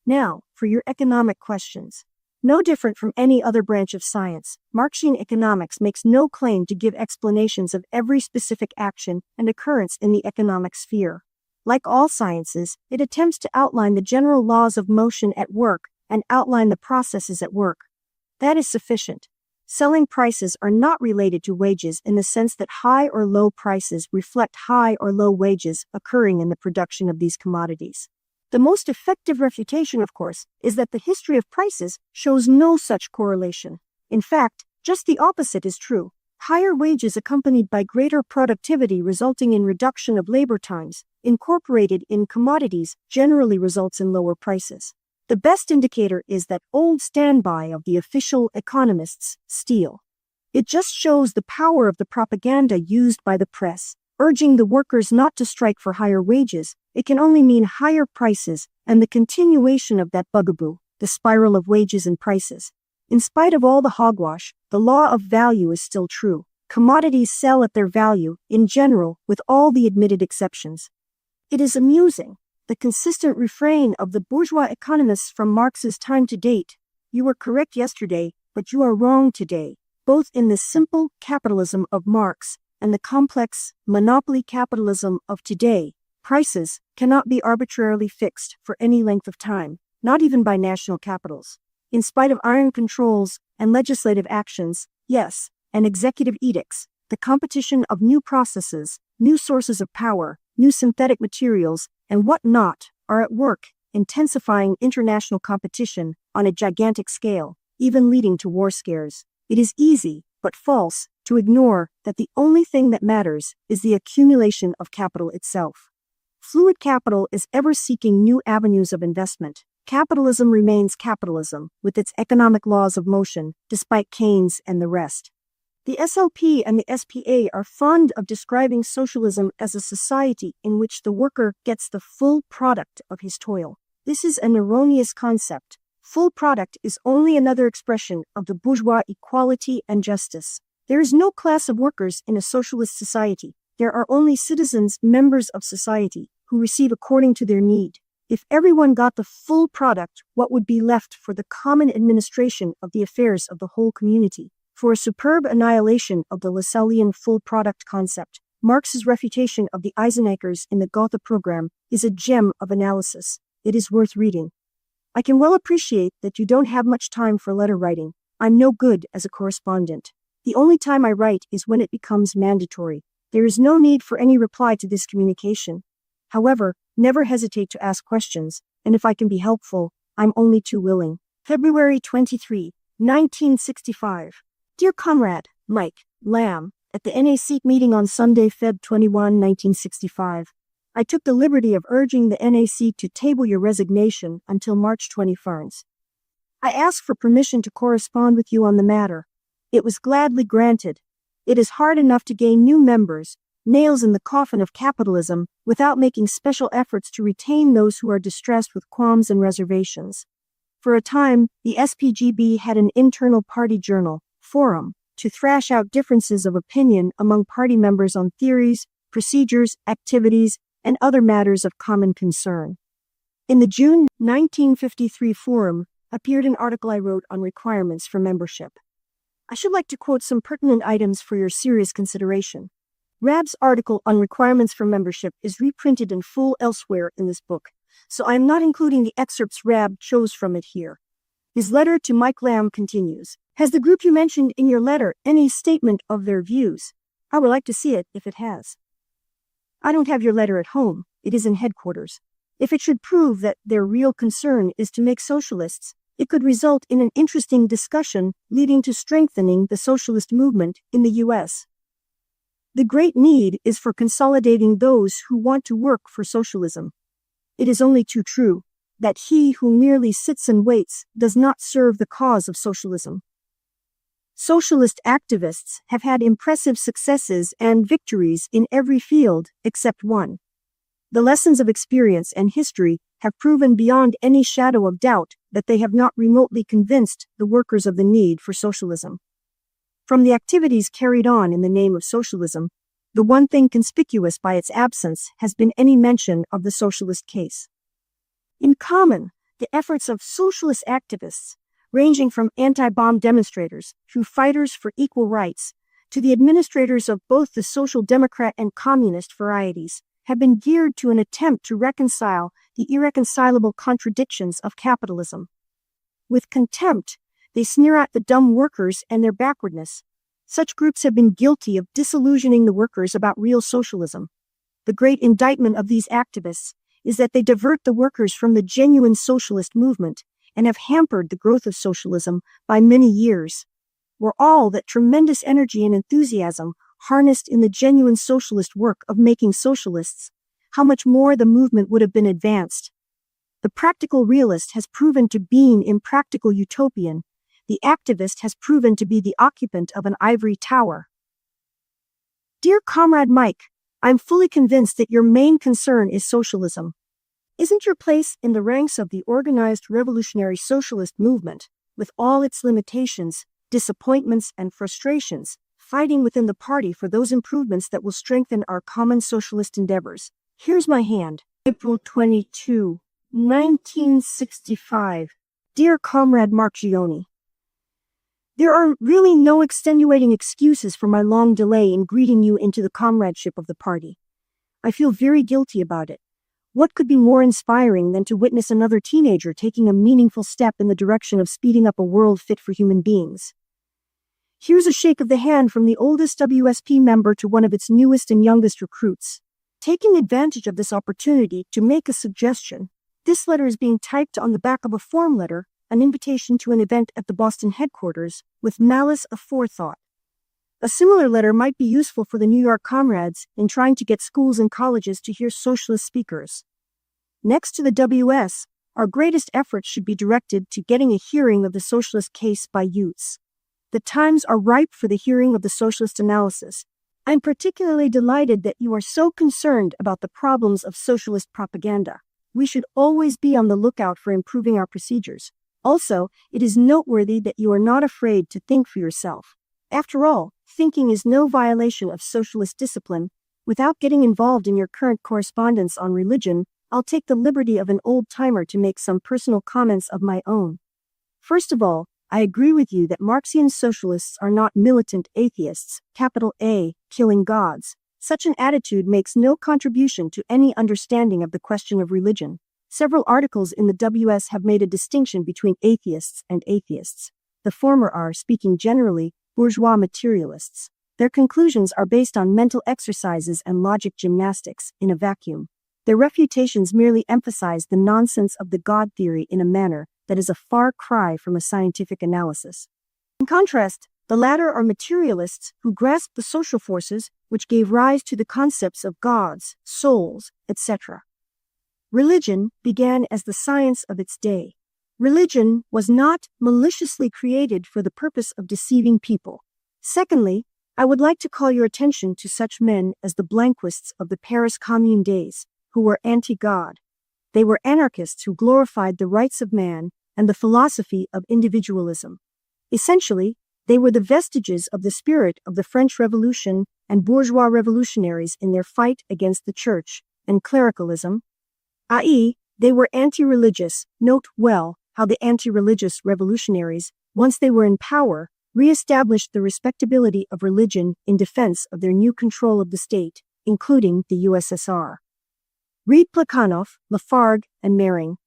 A: Now, for your economic questions. No different from any other branch of science, Marxian economics makes no claim to give explanations of every specific action and occurrence in the economic sphere. Like all sciences, it attempts to outline the general laws of motion at work and outline the processes at work. That is sufficient. Selling prices are not related to wages in the sense that high or low prices reflect high or low wages occurring in the production of these commodities. The most effective refutation, of course, is that the history of prices shows no such correlation. In fact, just the opposite is true. Higher wages accompanied by greater productivity resulting in reduction of labor times, incorporated in commodities, generally results in lower prices. The best indicator is that old standby of the official economists, steel. It just shows the power of the propaganda used by the press, urging the workers not to strike for higher wages. It can only mean higher prices and the continuation of that bugaboo, the spiral of wages and prices. In spite of all the hogwash, the law of value is still true. Commodities sell at their value, in general, with all the admitted exceptions. It is amusing, the consistent refrain of the bourgeois economists from Marx's time to date: "You were correct yesterday, but you are wrong today," both in the simple capitalism of Marx and the complex monopoly capitalism of today. Prices cannot be arbitrarily fixed for any length of time, not even by national capitals. In spite of iron controls and legislative actions, yes, and executive edicts, the competition of new processes, new sources of power, new synthetic materials, and what not are at work, intensifying international competition on a gigantic scale, even leading to war scares. It is easy, but false, to ignore that the only thing that matters is the accumulation of capital itself. Fluid capital is ever seeking new avenues of investment. Capitalism remains capitalism, with its economic laws of motion, despite Keynes and the rest. The SLP and the SPA are fond of describing socialism as a society in which the worker gets the full product of his toil. This is an erroneous concept. Full product is only another expression of the bourgeois equality and justice. There is no class of workers in a socialist society. There are only citizens, members of society, who receive according to their need. If everyone got the full product, what would be left for the common administration of the affairs of the whole community? For a superb annihilation of the Lassallean full product concept, Marx's refutation of the Eisenachers in the Gotha program is a gem of analysis. It is worth reading. I can well appreciate that you don't have much time for letter writing. I'm no good as a correspondent. The only time I write is when it becomes mandatory. There is no need for any reply to this communication. However, never hesitate to ask questions, and if I can be helpful, I'm only too willing. February 23, 1965. Dear Comrade, Mike, Lamb, at the NAC meeting on Sunday, Feb 21, 1965, I took the liberty of urging the NAC to table your resignation until March 21st. I asked for permission to correspond with you on the matter. It was gladly granted. It is hard enough to gain new members, nails in the coffin of capitalism, without making special efforts to retain those who are distressed with qualms and reservations. For a time, the SPGB had an internal party journal, Forum, to thrash out differences of opinion among party members on theories, procedures, activities, and other matters of common concern. In the June 1953 Forum appeared an article I wrote on requirements for membership. I should like to quote some pertinent items for your serious consideration. Rab's article on requirements for membership is reprinted in full elsewhere in this book, so I am not including the excerpts Rab chose from it here. His letter to Mike Lamb continues. Has the group you mentioned in your letter any statement of their views? I would like to see it if it has. I don't have your letter at home. It is in headquarters. If it should prove that their real concern is to make socialists, it could result in an interesting discussion leading to strengthening the socialist movement in the U.S. The great need is for consolidating those who want to work for socialism. It is only too true that he who merely sits and waits does not serve the cause of socialism. Socialist activists have had impressive successes and victories in every field except one. The lessons of experience and history have proven beyond any shadow of doubt that they have not remotely convinced the workers of the need for socialism. From the activities carried on in the name of socialism, the one thing conspicuous by its absence has been any mention of the socialist case. In common, the efforts of socialist activists, ranging from anti-bomb demonstrators through fighters for equal rights to the administrators of both the social democrat and communist varieties, have been geared to an attempt to reconcile the irreconcilable contradictions of capitalism. With contempt, they sneer at the dumb workers and their backwardness. Such groups have been guilty of disillusioning the workers about real socialism. The great indictment of these activists is that they divert the workers from the genuine socialist movement and have hampered the growth of socialism by many years. Were all that tremendous energy and enthusiasm harnessed in the genuine socialist work of making socialists, how much more the movement would have been advanced. The practical realist has proven to be an impractical utopian. The activist has proven to be the occupant of an ivory tower. Dear Comrade Mike, I'm fully convinced that your main concern is socialism. Isn't your place in the ranks of the organized revolutionary socialist movement, with all its limitations, disappointments, and frustrations, fighting within the party for those improvements that will strengthen our common socialist endeavors? Here's my hand. April 22, 1965. Dear Comrade Marchioni, there are really no extenuating excuses for my long delay in greeting you into the comradeship of the party. I feel very guilty about it. What could be more inspiring than to witness another teenager taking a meaningful step in the direction of speeding up a world fit for human beings? Here's a shake of the hand from the oldest WSP member to one of its newest and youngest recruits. Taking advantage of this opportunity to make a suggestion, this letter is being typed on the back of a form letter an invitation to an event at the Boston headquarters, with malice aforethought. A similar letter might be useful for the New York comrades in trying to get schools and colleges to hear socialist speakers. Next to the WS, our greatest efforts should be directed to getting a hearing of the socialist case by youths. The times are ripe for the hearing of the socialist analysis. I'm particularly delighted that you are so concerned about the problems of socialist propaganda. We should always be on the lookout for improving our procedures. Also, it is noteworthy that you are not afraid to think for yourself. After all, thinking is no violation of socialist discipline. Without getting involved in your current correspondence on religion, I'll take the liberty of an old-timer to make some personal comments of my own. First of all, I agree with you that Marxian socialists are not militant atheists, capital A, killing gods. Such an attitude makes no contribution to any understanding of the question of religion. Several articles in the WS have made a distinction between atheists and atheists. The former are, speaking generally, bourgeois materialists. Their conclusions are based on mental exercises and logic gymnastics, in a vacuum. Their refutations merely emphasize the nonsense of the God theory in a manner that is a far cry from a scientific analysis. In contrast, the latter are materialists who grasp the social forces which gave rise to the concepts of gods, souls, etc. Religion began as the science of its day. Religion was not maliciously created for the purpose of deceiving people. Secondly, I would like to call your attention to such men as the Blanquists of the Paris Commune days, who were anti-God. They were anarchists who glorified the rights of man and the philosophy of individualism. Essentially, they were the vestiges of the spirit of the French Revolution and bourgeois revolutionaries in their fight against the church and clericalism, i.e., they were anti-religious. Note well how the anti-religious revolutionaries, once they were in power, re-established the respectability of religion in defense of their new control of the state, including the USSR. Read Plekhanov, Lafargue, and Mering.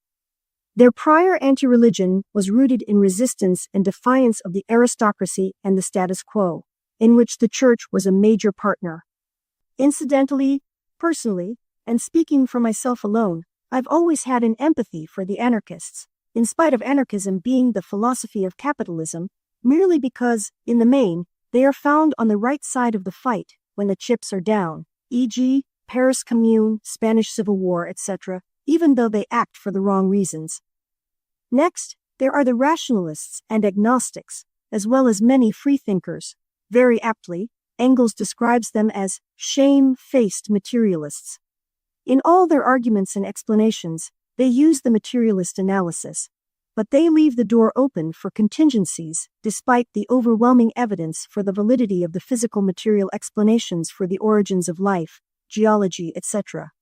A: Their prior anti-religion was rooted in resistance and defiance of the aristocracy and the status quo, in which the church was a major partner. Incidentally, personally, and speaking for myself alone, I've always had an empathy for the anarchists, in spite of anarchism being the philosophy of capitalism, merely because, in the main, they are found on the right side of the fight when the chips are down, e.g., Paris Commune, Spanish Civil War, etc., even though they act for the wrong reasons. Next, there are the rationalists and agnostics, as well as many freethinkers. Very aptly, Engels describes them as shame-faced materialists. In all their arguments and explanations, they use the materialist analysis, but they leave the door open for contingencies, despite the overwhelming evidence for the validity of the physical material explanations for the origins of life, geology, etc.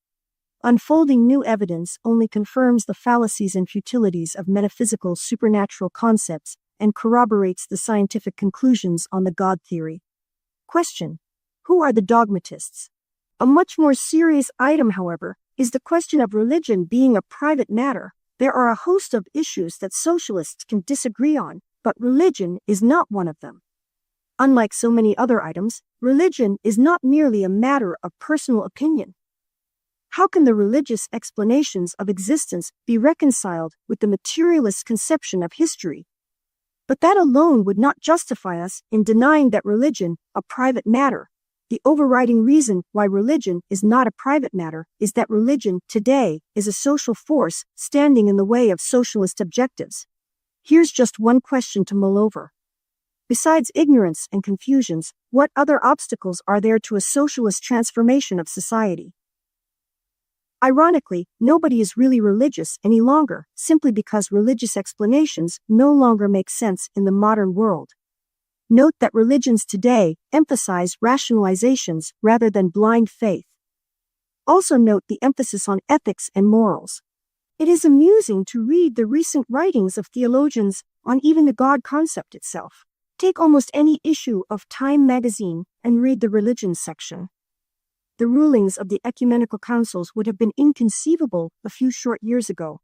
A: Unfolding new evidence only confirms the fallacies and futilities of metaphysical supernatural concepts and corroborates the scientific conclusions on the God theory. Question: who are the dogmatists? A much more serious item, however, is the question of religion being a private matter. There are a host of issues that socialists can disagree on, but religion is not one of them. Unlike so many other items, religion is not merely a matter of personal opinion. How can the religious explanations of existence be reconciled with the materialist conception of history? But that alone would not justify us in denying that religion, a private matter. The overriding reason why religion is not a private matter is that religion today is a social force standing in the way of socialist objectives. Here's just one question to mull over. Besides ignorance and confusions, what other obstacles are there to a socialist transformation of society? Ironically, nobody is really religious any longer, simply because religious explanations no longer make sense in the modern world. Note that religions today emphasize rationalizations rather than blind faith. Also note the emphasis on ethics and morals. It is amusing to read the recent writings of theologians on even the God concept itself. Take almost any issue of Time magazine and read the religion section. The rulings of the ecumenical councils would have been inconceivable a few short years ago.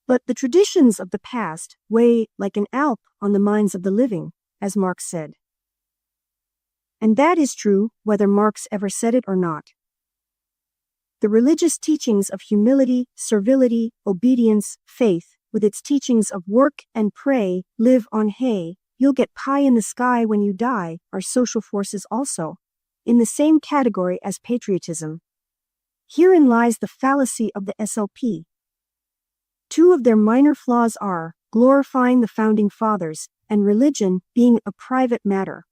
A: But the traditions of the past weigh like an Alp on the minds of the living, as Marx said. And that is true whether Marx ever said it or not. The religious teachings of humility, servility, obedience, faith, with its teachings of work and pray, live on hay, you'll get pie in the sky when you die, are social forces also, in the same category as patriotism. Herein lies the fallacy of the SLP. Two of their minor flaws are glorifying the Founding Fathers and religion being a private matter.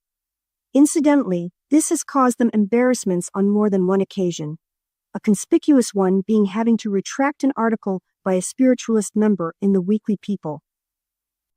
A: Incidentally, this has caused them embarrassments on more than one occasion, a conspicuous one being having to retract an article by a spiritualist member in the Weekly People.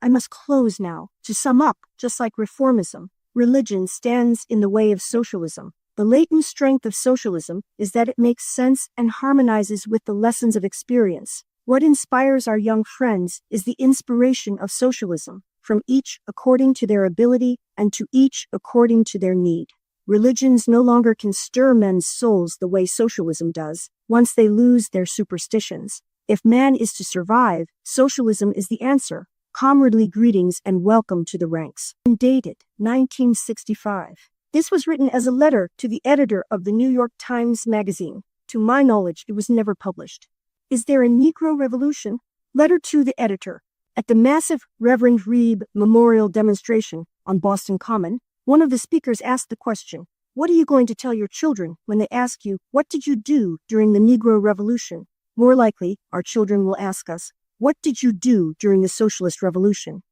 A: I must close now. To sum up, just like reformism, religion stands in the way of socialism. The latent strength of socialism is that it makes sense and harmonizes with the lessons of experience. What inspires our young friends is the inspiration of socialism, from each according to their ability and to each according to their need. Religions no longer can stir men's souls the way socialism does, once they lose their superstitions. If man is to survive, socialism is the answer. Comradely greetings and welcome to the ranks. Dated 1965. This was written as a letter to the editor of the New York Times Magazine. To my knowledge, it was never published. Is there a Negro Revolution? Letter to the editor. At the massive Reverend Reb Memorial demonstration on Boston Common, one of the speakers asked the question, "What are you going to tell your children when they ask you, what did you do during the Negro Revolution?" More likely, our children will ask us, "What did you do during the Socialist Revolution?"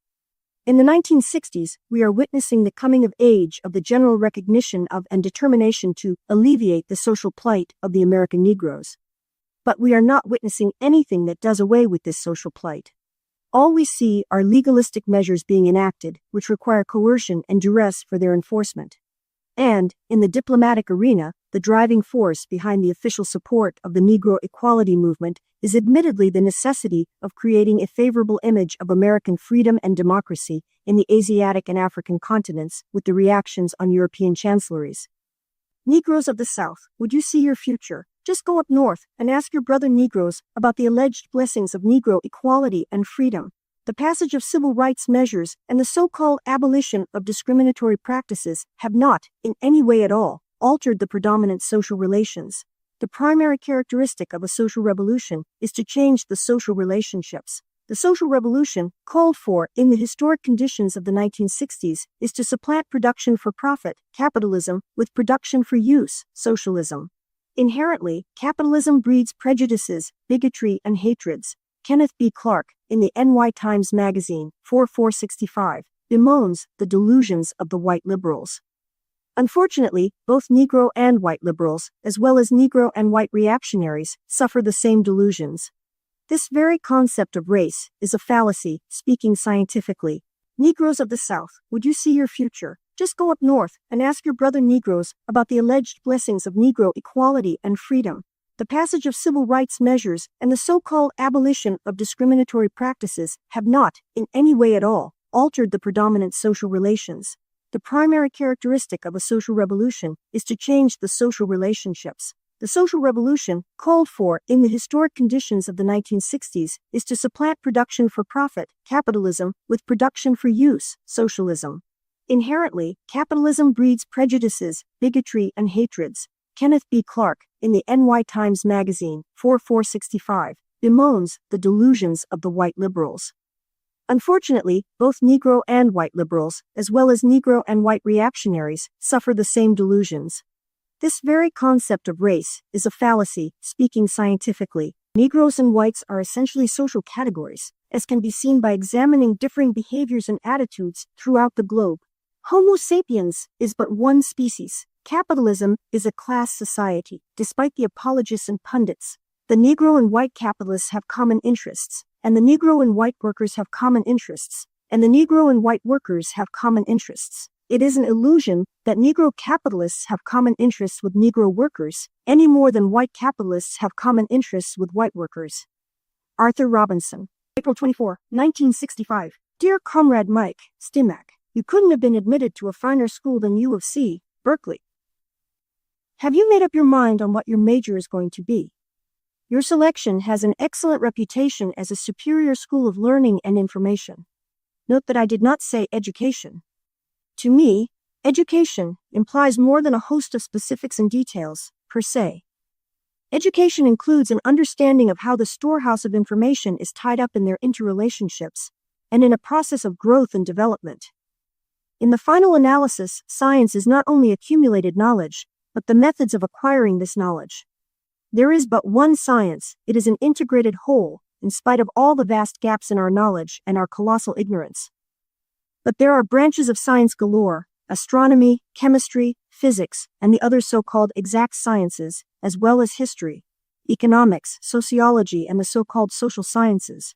A: In the 1960s, we are witnessing the coming of age of the general recognition of and determination to alleviate the social plight of the American Negroes. But we are not witnessing anything that does away with this social plight. All we see are legalistic measures being enacted, which require coercion and duress for their enforcement. And, in the diplomatic arena, the driving force behind the official support of the Negro equality movement is admittedly the necessity of creating a favorable image of American freedom and democracy in the Asiatic and African continents with the reactions on European chancelleries. Negroes of the South, would you see your future? Just go up north and ask your brother Negroes about the alleged blessings of Negro equality and freedom. The passage of civil rights measures and the so-called abolition of discriminatory practices have not, in any way at all, altered the predominant social relations. The primary characteristic of a social revolution is to change the social relationships. The social revolution, called for in the historic conditions of the 1960s, is to supplant production for profit, capitalism, with production for use, socialism. Inherently, capitalism breeds prejudices, bigotry, and hatreds. Kenneth B. Clark, in the NY Times Magazine, 4/465, bemoans the delusions of the white liberals. Unfortunately, both Negro and white liberals, as well as Negro and white reactionaries, suffer the same delusions. This very concept of race is a fallacy, speaking scientifically. Negroes of the South, would you see your future? Just go up north and ask your brother Negroes about the alleged blessings of Negro equality and freedom. The passage of civil rights measures and the so-called abolition of discriminatory practices have not, in any way at all, altered the predominant social relations. The primary characteristic of a social revolution is to change the social relationships. The social revolution, called for in the historic conditions of the 1960s, is to supplant production for profit, capitalism, with production for use, socialism. Inherently, capitalism breeds prejudices, bigotry, and hatreds. Kenneth B. Clark, in the NY Times Magazine, 4/465, bemoans the delusions of the white liberals. Unfortunately, both Negro and white liberals, as well as Negro and white reactionaries, suffer the same delusions. This very concept of race is a fallacy, speaking scientifically. Negroes and whites are essentially social categories, as can be seen by examining differing behaviors and attitudes throughout the globe. Homo sapiens is but one species. Capitalism is a class society, despite the apologists and pundits. The Negro and white capitalists have common interests, and the Negro and white workers have common interests, and the Negro and white workers have common interests. It is an illusion that Negro capitalists have common interests with Negro workers, any more than white capitalists have common interests with white workers. Arthur Robinson, April 24, 1965. Dear Comrade Mike, Stimac, you couldn't have been admitted to a finer school than U of C, Berkeley. Have you made up your mind on what your major is going to be? Your selection has an excellent reputation as a superior school of learning and information. Note that I did not say education. To me, education implies more than a host of specifics and details, per se. Education includes an understanding of how the storehouse of information is tied up in their interrelationships, and in a process of growth and development. In the final analysis, science is not only accumulated knowledge, but the methods of acquiring this knowledge. There is but one science, it is an integrated whole, in spite of all the vast gaps in our knowledge and our colossal ignorance. But there are branches of science galore: astronomy, chemistry, physics, and the other so-called exact sciences, as well as history, economics, sociology, and the so-called social sciences.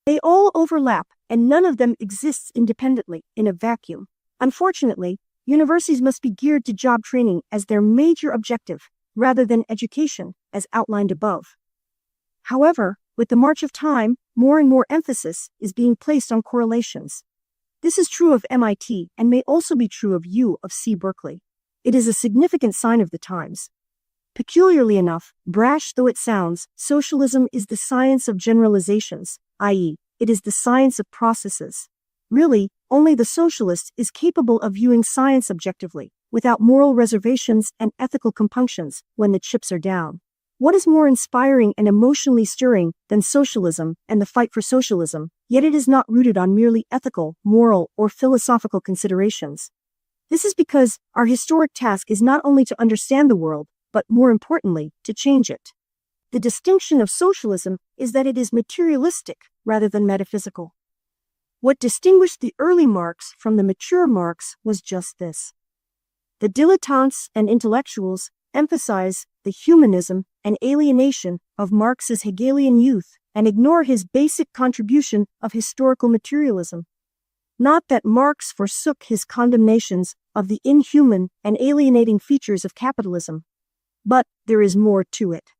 A: They all overlap, and none of them exists independently, in a vacuum. Unfortunately, universities must be geared to job training as their major objective, rather than education, as outlined above. However, with the march of time, more and more emphasis is being placed on correlations. This is true of MIT and may also be true of U of C Berkeley. It is a significant sign of the times. Peculiarly enough, brash though it sounds, socialism is the science of generalizations, i.e., it is the science of processes. Really, only the socialist is capable of viewing science objectively, without moral reservations and ethical compunctions, when the chips are down. What is more inspiring and emotionally stirring than socialism and the fight for socialism, yet it is not rooted on merely ethical, moral, or philosophical considerations. This is because our historic task is not only to understand the world, but more importantly, to change it. The distinction of socialism is that it is materialistic rather than metaphysical. What distinguished the early Marx from the mature Marx was just this. The dilettantes and intellectuals emphasize the humanism and alienation of Marx's Hegelian youth and ignore his basic contribution of historical materialism. Not that Marx forsook his condemnations of the inhuman and alienating features of capitalism, but there is more to it.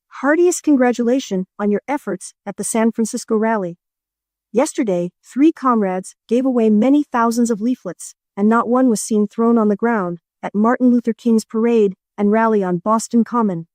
A: Heartiest congratulations on your efforts at the San Francisco rally. Yesterday, 3 comrades gave away many thousands of leaflets, and not one was seen thrown on the ground at Martin Luther King's parade and rally on Boston Common.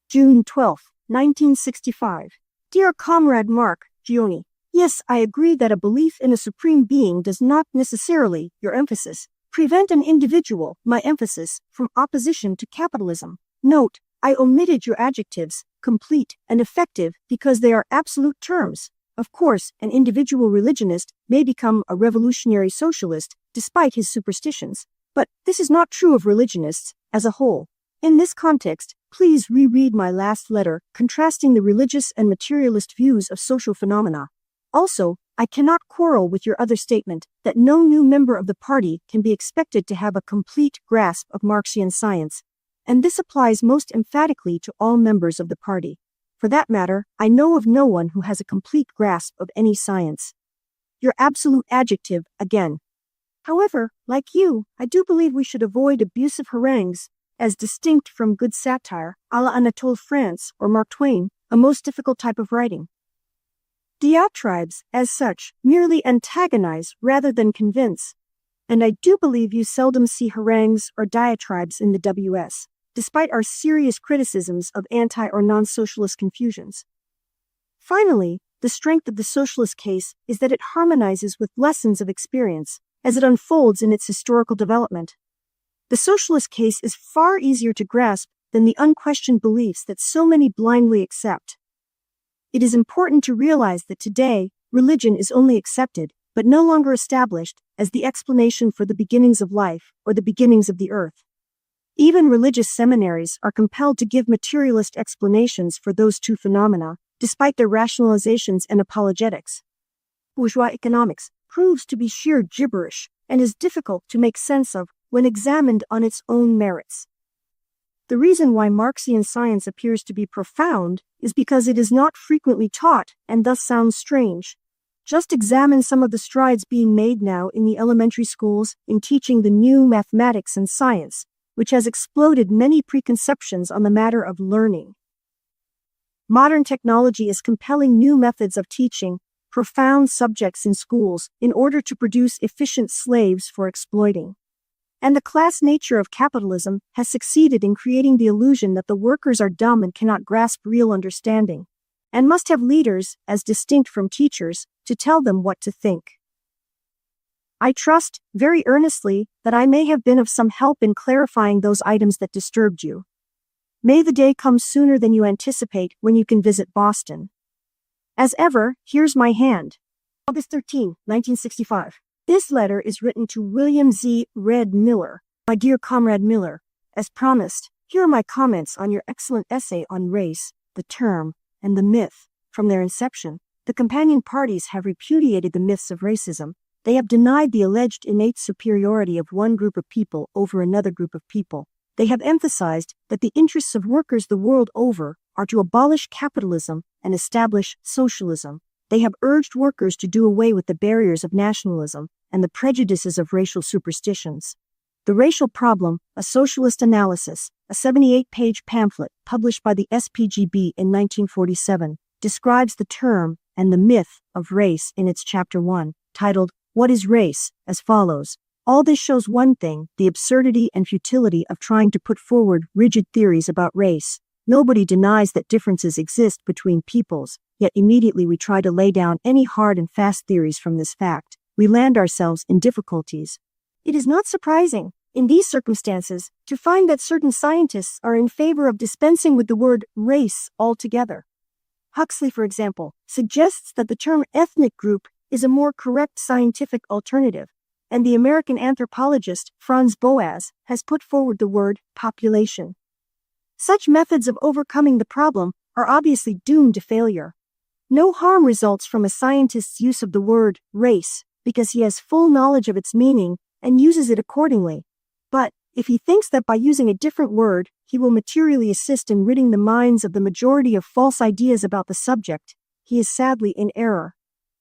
A: June 12, 1965. Dear Comrade Mark Gioni, yes, I agree that a belief in a supreme being does not necessarily, your emphasis, prevent an individual, my emphasis, from opposition to capitalism. Note, I omitted your adjectives, complete and effective, because they are absolute terms. Of course, an individual religionist may become a revolutionary socialist despite his superstitions, but this is not true of religionists as a whole. In this context, please reread my last letter contrasting the religious and materialist views of social phenomena. Also, I cannot quarrel with your other statement that no new member of the party can be expected to have a complete grasp of Marxian science, and this applies most emphatically to all members of the party. For that matter, I know of no one who has a complete grasp of any science. Your absolute adjective, again. However, like you, I do believe we should avoid abusive harangues, as distinct from good satire, a la Anatole France or Mark Twain, a most difficult type of writing. Diatribes, as such, merely antagonize rather than convince, and I do believe you seldom see harangues or diatribes in the WS, despite our serious criticisms of anti- or non-socialist confusions. Finally, the strength of the socialist case is that it harmonizes with lessons of experience as it unfolds in its historical development. The socialist case is far easier to grasp than the unquestioned beliefs that so many blindly accept. It is important to realize that today, religion is only accepted, but no longer established, as the explanation for the beginnings of life or the beginnings of the earth. Even religious seminaries are compelled to give materialist explanations for those two phenomena, despite their rationalizations and apologetics. Bourgeois economics proves to be sheer gibberish and is difficult to make sense of when examined on its own merits. The reason why Marxian science appears to be profound is because it is not frequently taught and thus sounds strange. Just examine some of the strides being made now in the elementary schools in teaching the new mathematics and science, which has exploded many preconceptions on the matter of learning. Modern technology is compelling new methods of teaching profound subjects in schools in order to produce efficient slaves for exploiting. And the class nature of capitalism has succeeded in creating the illusion that the workers are dumb and cannot grasp real understanding, and must have leaders, as distinct from teachers, to tell them what to think. I trust, very earnestly, that I may have been of some help in clarifying those items that disturbed you. May the day come sooner than you anticipate when you can visit Boston. As ever, here's my hand. August 13, 1965. This letter is written to William Z. Red Miller. My dear Comrade Miller, as promised, here are my comments on your excellent essay on race, the term, and the myth. From their inception, the companion parties have repudiated the myths of racism. They have denied the alleged innate superiority of one group of people over another group of people. They have emphasized that the interests of workers the world over are to abolish capitalism and establish socialism. They have urged workers to do away with the barriers of nationalism and the prejudices of racial superstitions. The Racial Problem, a Socialist Analysis, a 78-page pamphlet published by the SPGB in 1947, describes the term and the myth of race in its Chapter 1, titled, What is Race?, as follows. All this shows one thing, the absurdity and futility of trying to put forward rigid theories about race. Nobody denies that differences exist between peoples, yet immediately we try to lay down any hard and fast theories from this fact. We land ourselves in difficulties. It is not surprising, in these circumstances, to find that certain scientists are in favor of dispensing with the word race altogether. Huxley, for example, suggests that the term ethnic group is a more correct scientific alternative, and the American anthropologist Franz Boas has put forward the word population. Such methods of overcoming the problem are obviously doomed to failure. No harm results from a scientist's use of the word race because he has full knowledge of its meaning and uses it accordingly. But if he thinks that by using a different word, he will materially assist in ridding the minds of the majority of false ideas about the subject, he is sadly in error.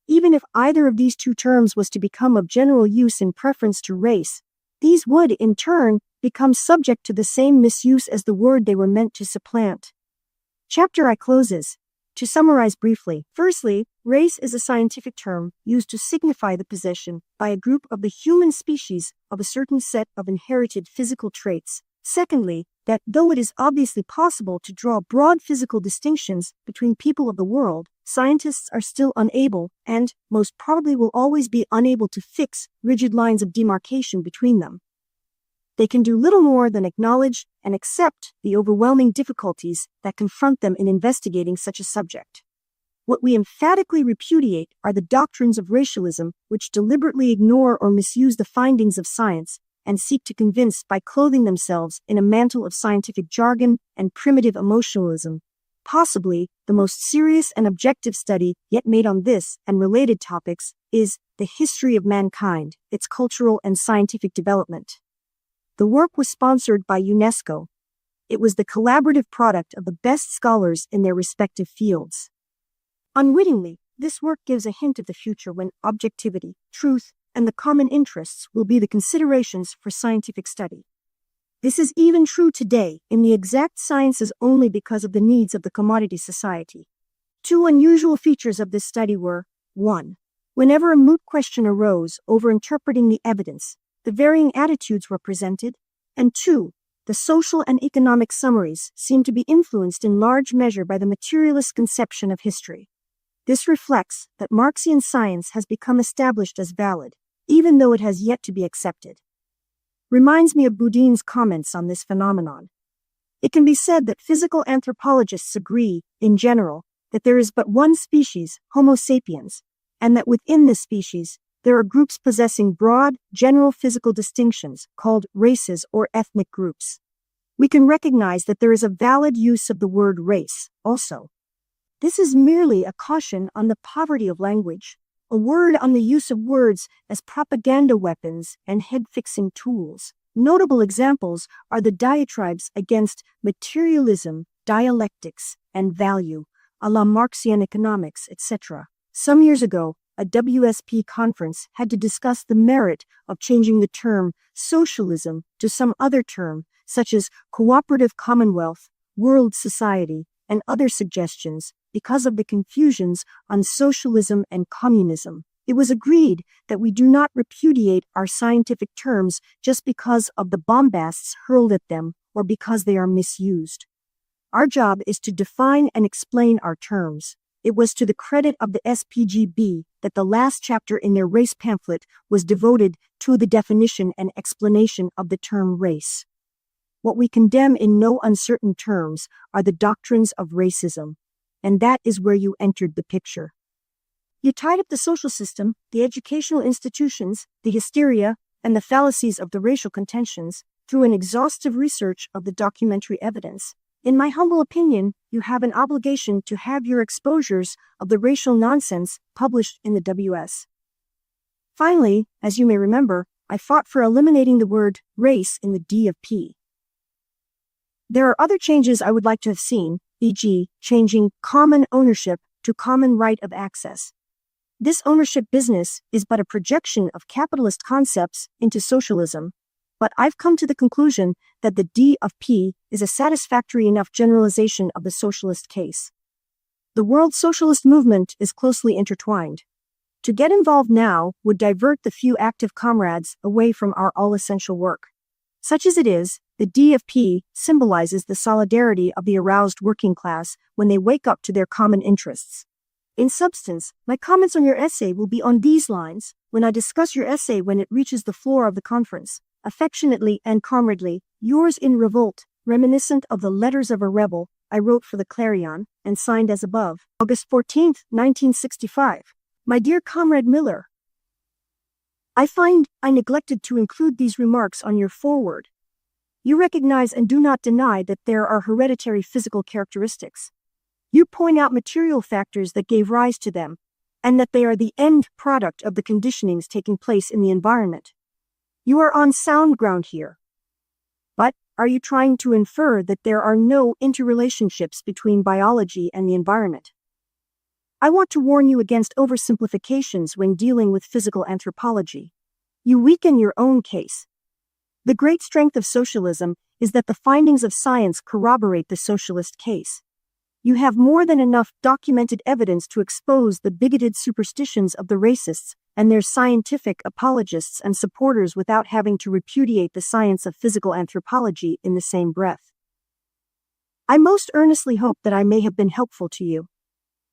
A: Even if either of these two terms was to become of general use in preference to race, these would, in turn, become subject to the same misuse as the word they were meant to supplant. Chapter I closes. To summarize briefly, firstly, race is a scientific term used to signify the possession by a group of the human species of a certain set of inherited physical traits. Secondly, that though it is obviously possible to draw broad physical distinctions between people of the world, scientists are still unable, and most probably will always be unable to fix rigid lines of demarcation between them. They can do little more than acknowledge and accept the overwhelming difficulties that confront them in investigating such a subject. What we emphatically repudiate are the doctrines of racialism which deliberately ignore or misuse the findings of science and seek to convince by clothing themselves in a mantle of scientific jargon and primitive emotionalism. Possibly the most serious and objective study yet made on this and related topics is The History of Mankind, Its Cultural and Scientific Development. The work was sponsored by UNESCO. It was the collaborative product of the best scholars in their respective fields. Unwittingly, this work gives a hint of the future when objectivity, truth, and the common interests will be the considerations for scientific study. This is even true today in the exact sciences only because of the needs of the commodity society. Two unusual features of this study were, 1. Whenever a moot question arose over interpreting the evidence, the varying attitudes were presented, and 2. The social and economic summaries seemed to be influenced in large measure by the materialist conception of history. This reflects that Marxian science has become established as valid, even though it has yet to be accepted. Reminds me of Boudin's comments on this phenomenon. It can be said that physical anthropologists agree, in general, that there is but one species, Homo sapiens, and that within this species, there are groups possessing broad, general physical distinctions called races or ethnic groups. We can recognize that there is a valid use of the word race, also. This is merely a caution on the poverty of language, a word on the use of words as propaganda weapons and head-fixing tools. Notable examples are the diatribes against materialism, dialectics, and value, a la Marxian economics, etc. Some years ago, a WSP conference had to discuss the merit of changing the term socialism to some other term, such as cooperative commonwealth, world society, and other suggestions, because of the confusions on socialism and communism. It was agreed that we do not repudiate our scientific terms just because of the bombasts hurled at them or because they are misused. Our job is to define and explain our terms. It was to the credit of the SPGB that the last chapter in their race pamphlet was devoted to the definition and explanation of the term race. What we condemn in no uncertain terms are the doctrines of racism, and that is where you entered the picture. You tied up the social system, the educational institutions, the hysteria, and the fallacies of the racial contentions through an exhaustive research of the documentary evidence. In my humble opinion, you have an obligation to have your exposures of the racial nonsense published in the WS. Finally, as you may remember, I fought for eliminating the word race in the D of P. There are other changes I would like to have seen, e.g., changing common ownership to common right of access. This ownership business is but a projection of capitalist concepts into socialism, but I've come to the conclusion that the D of P is a satisfactory enough generalization of the socialist case. The world socialist movement is closely intertwined. To get involved now would divert the few active comrades away from our all-essential work. Such as it is, the D of P symbolizes the solidarity of the aroused working class when they wake up to their common interests. In substance, my comments on your essay will be on these lines when I discuss your essay when it reaches the floor of the conference. Affectionately and comradely, yours in revolt, reminiscent of the letters of a rebel I wrote for the Clarion and signed as above, August 14, 1965. My dear Comrade Miller, I find I neglected to include these remarks on your foreword. You recognize and do not deny that there are hereditary physical characteristics. You point out material factors that gave rise to them, and that they are the end product of the conditionings taking place in the environment. You are on sound ground here. But are you trying to infer that there are no interrelationships between biology and the environment? I want to warn you against oversimplifications when dealing with physical anthropology. You weaken your own case. The great strength of socialism is that the findings of science corroborate the socialist case. You have more than enough documented evidence to expose the bigoted superstitions of the racists and their scientific apologists and supporters without having to repudiate the science of physical anthropology in the same breath. I most earnestly hope that I may have been helpful to you.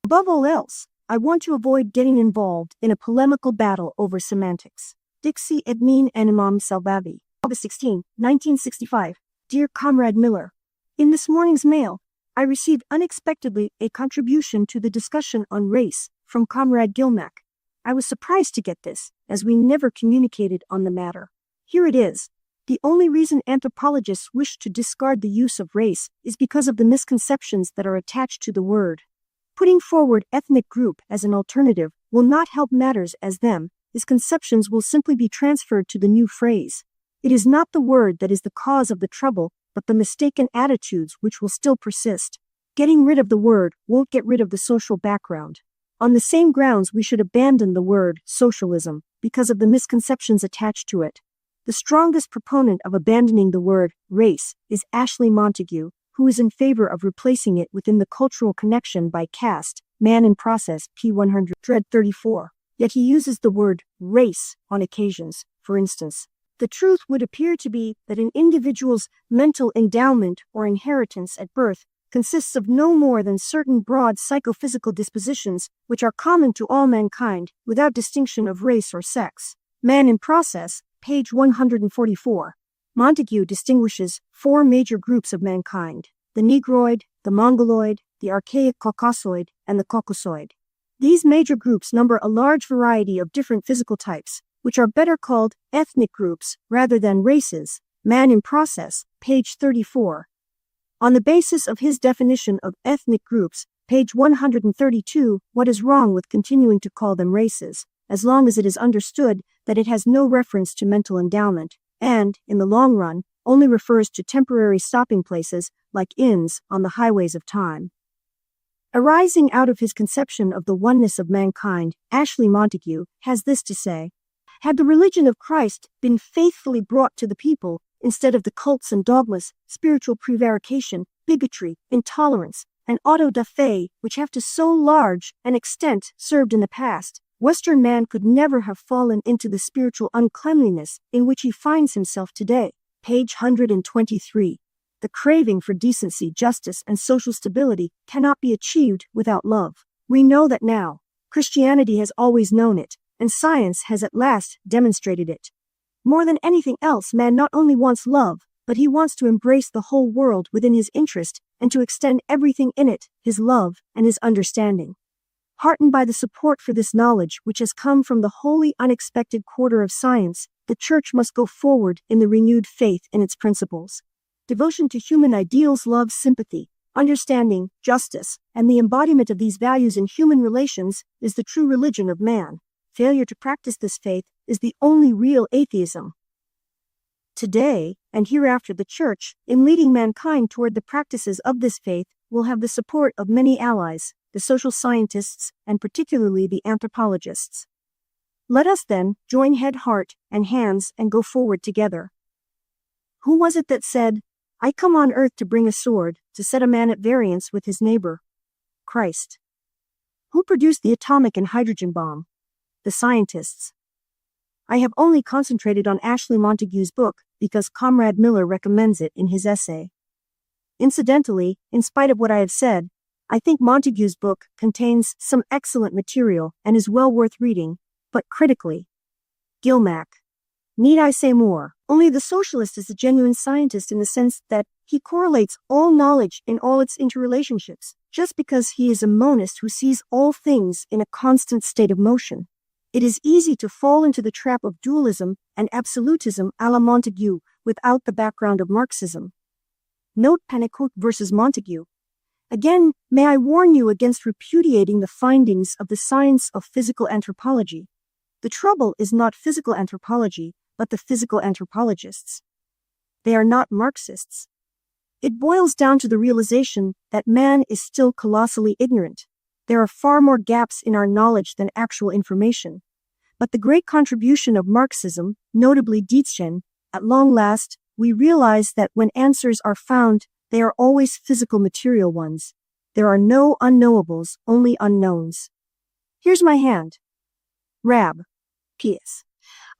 A: Above all else, I want to avoid getting involved in a polemical battle over semantics. Dixie Edmine Animam Salvavi, August 16, 1965. Dear Comrade Miller, in this morning's mail, I received unexpectedly a contribution to the discussion on race from Comrade Gilmack. I was surprised to get this, as we never communicated on the matter. Here it is. The only reason anthropologists wish to discard the use of race is because of the misconceptions that are attached to the word. Putting forward ethnic group as an alternative will not help matters as them, his conceptions will simply be transferred to the new phrase. It is not the word that is the cause of the trouble, but the mistaken attitudes which will still persist. Getting rid of the word won't get rid of the social background. On the same grounds, we should abandon the word socialism because of the misconceptions attached to it. The strongest proponent of abandoning the word race is Ashley Montague, who is in favor of replacing it within the cultural connection by caste, man in process, P100, Dread 34. Yet he uses the word race on occasions, for instance. The truth would appear to be that an individual's mental endowment or inheritance at birth consists of no more than certain broad psychophysical dispositions which are common to all mankind without distinction of race or sex. Man in Process, page 144. Montague distinguishes four major groups of mankind: the Negroid, the Mongoloid, the archaic Caucasoid, and the Caucasoid. These major groups number a large variety of different physical types, which are better called ethnic groups rather than races. Man in Process, page 34. On the basis of his definition of ethnic groups, page 132, what is wrong with continuing to call them races, as long as it is understood that it has no reference to mental endowment, and, in the long run, only refers to temporary stopping places like inns on the highways of time. Arising out of his conception of the oneness of mankind, Ashley Montague has this to say: had the religion of Christ been faithfully brought to the people, instead of the cults and dogmas, spiritual prevarication, bigotry, intolerance, and auto-da-fe which have to so large an extent served in the past, Western man could never have fallen into the spiritual uncleanliness in which he finds himself today. Page 123. The craving for decency, justice, and social stability cannot be achieved without love. We know that now. Christianity has always known it, and science has at last demonstrated it. More than anything else, man not only wants love, but he wants to embrace the whole world within his interest and to extend everything in it, his love and his understanding. Heartened by the support for this knowledge which has come from the wholly unexpected quarter of science, the Church must go forward in the renewed faith in its principles. Devotion to human ideals, love, sympathy, understanding, justice, and the embodiment of these values in human relations is the true religion of man. Failure to practice this faith is the only real atheism. Today, and hereafter, the Church, in leading mankind toward the practices of this faith, will have the support of many allies, the social scientists, and particularly the anthropologists. Let us then join head, heart, and hands and go forward together. Who was it that said, "I come on earth to bring a sword, to set a man at variance with his neighbor"? Christ. Who produced the atomic and hydrogen bomb? The scientists. I have only concentrated on Ashley Montagu's book because Comrade Miller recommends it in his essay. Incidentally, in spite of what I have said, I think Montagu's book contains some excellent material and is well worth reading, but critically. Gilmack. Need I say more? Only the socialist is a genuine scientist in the sense that he correlates all knowledge in all its interrelationships, just because he is a monist who sees all things in a constant state of motion. It is easy to fall into the trap of dualism and absolutism a la Montague without the background of Marxism. Note Pennicote versus Montague. Again, may I warn you against repudiating the findings of the science of physical anthropology. The trouble is not physical anthropology, but the physical anthropologists. They are not Marxists. It boils down to the realization that man is still colossally ignorant. There are far more gaps in our knowledge than actual information. But the great contribution of Marxism, notably Dietzschen, at long last, we realize that when answers are found, they are always physical material ones. There are no unknowables, only unknowns. Here's my hand. Rab. P.S.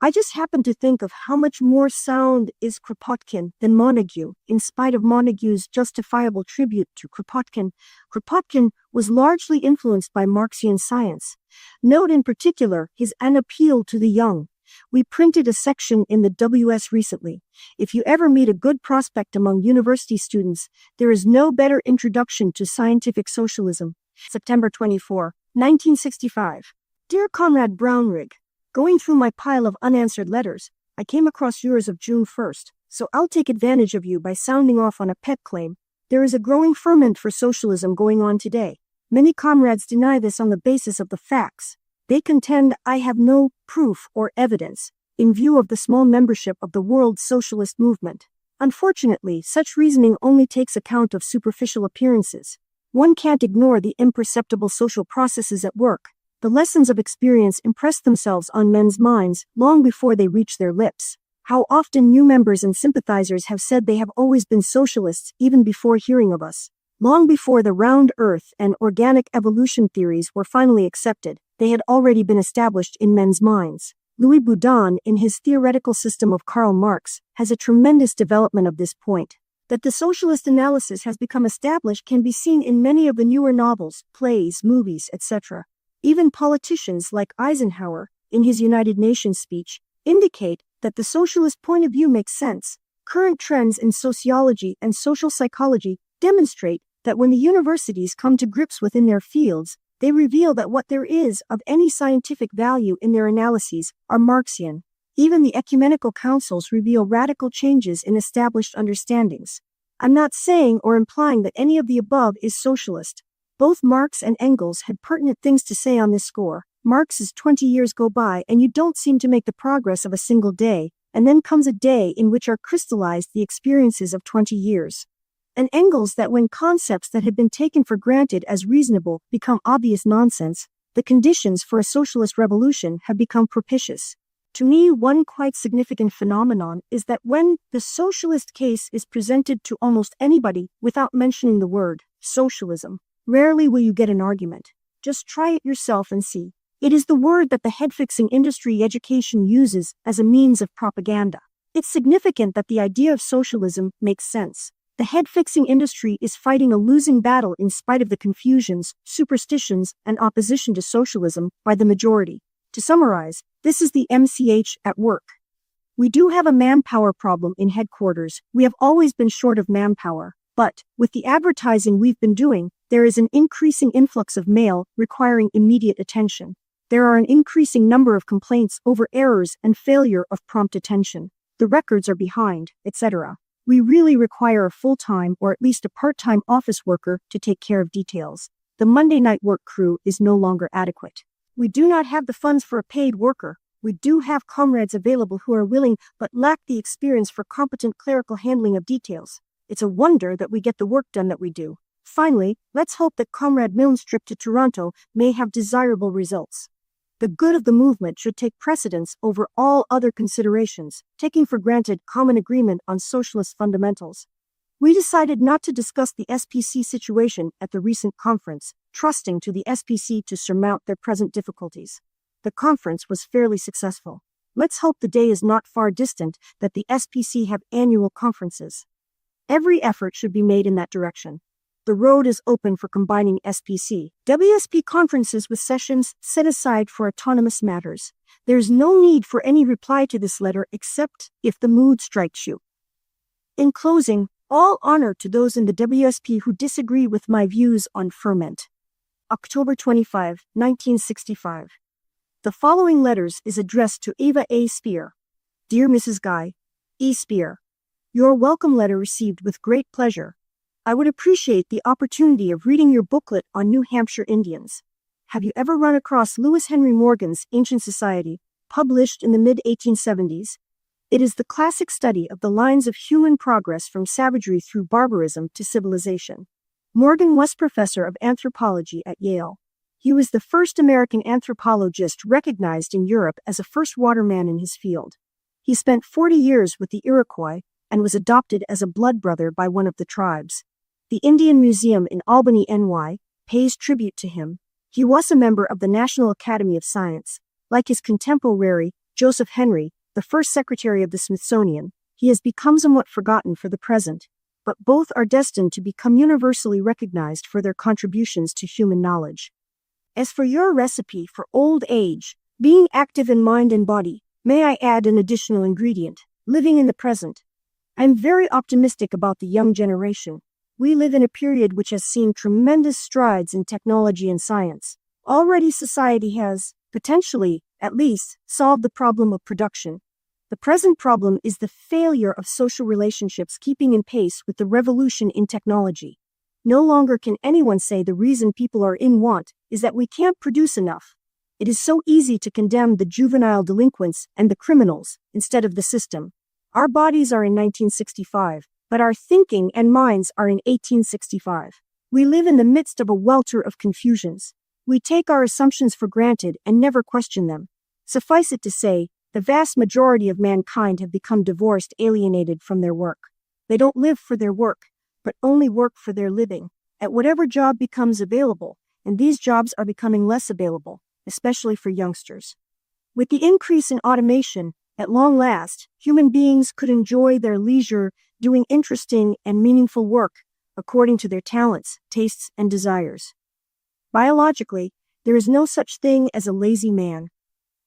A: I just happen to think of how much more sound is Kropotkin than Montague, in spite of Montague's justifiable tribute to Kropotkin. Kropotkin was largely influenced by Marxian science. Note in particular his An Appeal to the Young. We printed a section in the WS recently. If you ever meet a good prospect among university students, there is no better introduction to scientific socialism. September 24, 1965. Dear Comrade Brownrigg, going through my pile of unanswered letters, I came across yours of June 1st, so I'll take advantage of you by sounding off on a pet claim. There is a growing ferment for socialism going on today. Many comrades deny this on the basis of the facts. They contend I have no proof or evidence in view of the small membership of the world socialist movement. Unfortunately, such reasoning only takes account of superficial appearances. One can't ignore the imperceptible social processes at work. The lessons of experience impress themselves on men's minds long before they reach their lips. How often new members and sympathizers have said they have always been socialists even before hearing of us. Long before the round earth and organic evolution theories were finally accepted, they had already been established in men's minds. Louis Boudin, in his theoretical system of Karl Marx, has a tremendous development of this point. That the socialist analysis has become established can be seen in many of the newer novels, plays, movies, etc. Even politicians like Eisenhower, in his United Nations speech, indicate that the socialist point of view makes sense. Current trends in sociology and social psychology demonstrate that when the universities come to grips within their fields, they reveal that what there is of any scientific value in their analyses are Marxian. Even the ecumenical councils reveal radical changes in established understandings. I'm not saying or implying that any of the above is socialist. Both Marx and Engels had pertinent things to say on this score. Marx's 20 years go by and you don't seem to make the progress of a single day, and then comes a day in which are crystallized the experiences of 20 years. And Engels that when concepts that had been taken for granted as reasonable become obvious nonsense, the conditions for a socialist revolution have become propitious. To me, one quite significant phenomenon is that when the socialist case is presented to almost anybody without mentioning the word socialism, rarely will you get an argument. Just try it yourself and see. It is the word that the head-fixing industry education uses as a means of propaganda. It's significant that the idea of socialism makes sense. The head-fixing industry is fighting a losing battle in spite of the confusions, superstitions, and opposition to socialism by the majority. To summarize, this is the MCH at work. We do have a manpower problem in headquarters. We have always been short of manpower. But, with the advertising we've been doing, there is an increasing influx of mail requiring immediate attention. There are an increasing number of complaints over errors and failure of prompt attention. The records are behind, etc. We really require a full-time or at least a part-time office worker to take care of details. The Monday night work crew is no longer adequate. We do not have the funds for a paid worker. We do have comrades available who are willing but lack the experience for competent clerical handling of details. It's a wonder that we get the work done that we do. Finally, let's hope that Comrade Milne's trip to Toronto may have desirable results. The good of the movement should take precedence over all other considerations, taking for granted common agreement on socialist fundamentals. We decided not to discuss the SPC situation at the recent conference, trusting to the SPC to surmount their present difficulties. The conference was fairly successful. Let's hope the day is not far distant that the SPC have annual conferences. Every effort should be made in that direction. The road is open for combining SPC, WSP conferences with sessions set aside for autonomous matters. There's no need for any reply to this letter except if the mood strikes you. In closing, all honor to those in the WSP who disagree with my views on ferment. October 25, 1965. The following letters is addressed to Eva A. Spear. Dear Mrs. Guy, E. Spear. Your welcome letter received with great pleasure. I would appreciate the opportunity of reading your booklet on New Hampshire Indians. Have you ever run across Lewis Henry Morgan's Ancient Society, published in the mid-1870s? It is the classic study of the lines of human progress from savagery through barbarism to civilization. Morgan was professor of anthropology at Yale. He was the first American anthropologist recognized in Europe as a first waterman in his field. He spent 40 years with the Iroquois and was adopted as a blood brother by one of the tribes. The Indian Museum in Albany, NY, pays tribute to him. He was a member of the National Academy of Science. Like his contemporary, Joseph Henry, the first secretary of the Smithsonian, he has become somewhat forgotten for the present, but both are destined to become universally recognized for their contributions to human knowledge. As for your recipe for old age, being active in mind and body, may I add an additional ingredient, living in the present. I'm very optimistic about the young generation. We live in a period which has seen tremendous strides in technology and science. Already society has, potentially, at least, solved the problem of production. The present problem is the failure of social relationships keeping in pace with the revolution in technology. No longer can anyone say the reason people are in want is that we can't produce enough. It is so easy to condemn the juvenile delinquents and the criminals instead of the system. Our bodies are in 1965, but our thinking and minds are in 1865. We live in the midst of a welter of confusions. We take our assumptions for granted and never question them. Suffice it to say, the vast majority of mankind have become divorced, alienated from their work. They don't live for their work, but only work for their living, at whatever job becomes available, and these jobs are becoming less available, especially for youngsters. With the increase in automation, at long last, human beings could enjoy their leisure doing interesting and meaningful work according to their talents, tastes, and desires. Biologically, there is no such thing as a lazy man.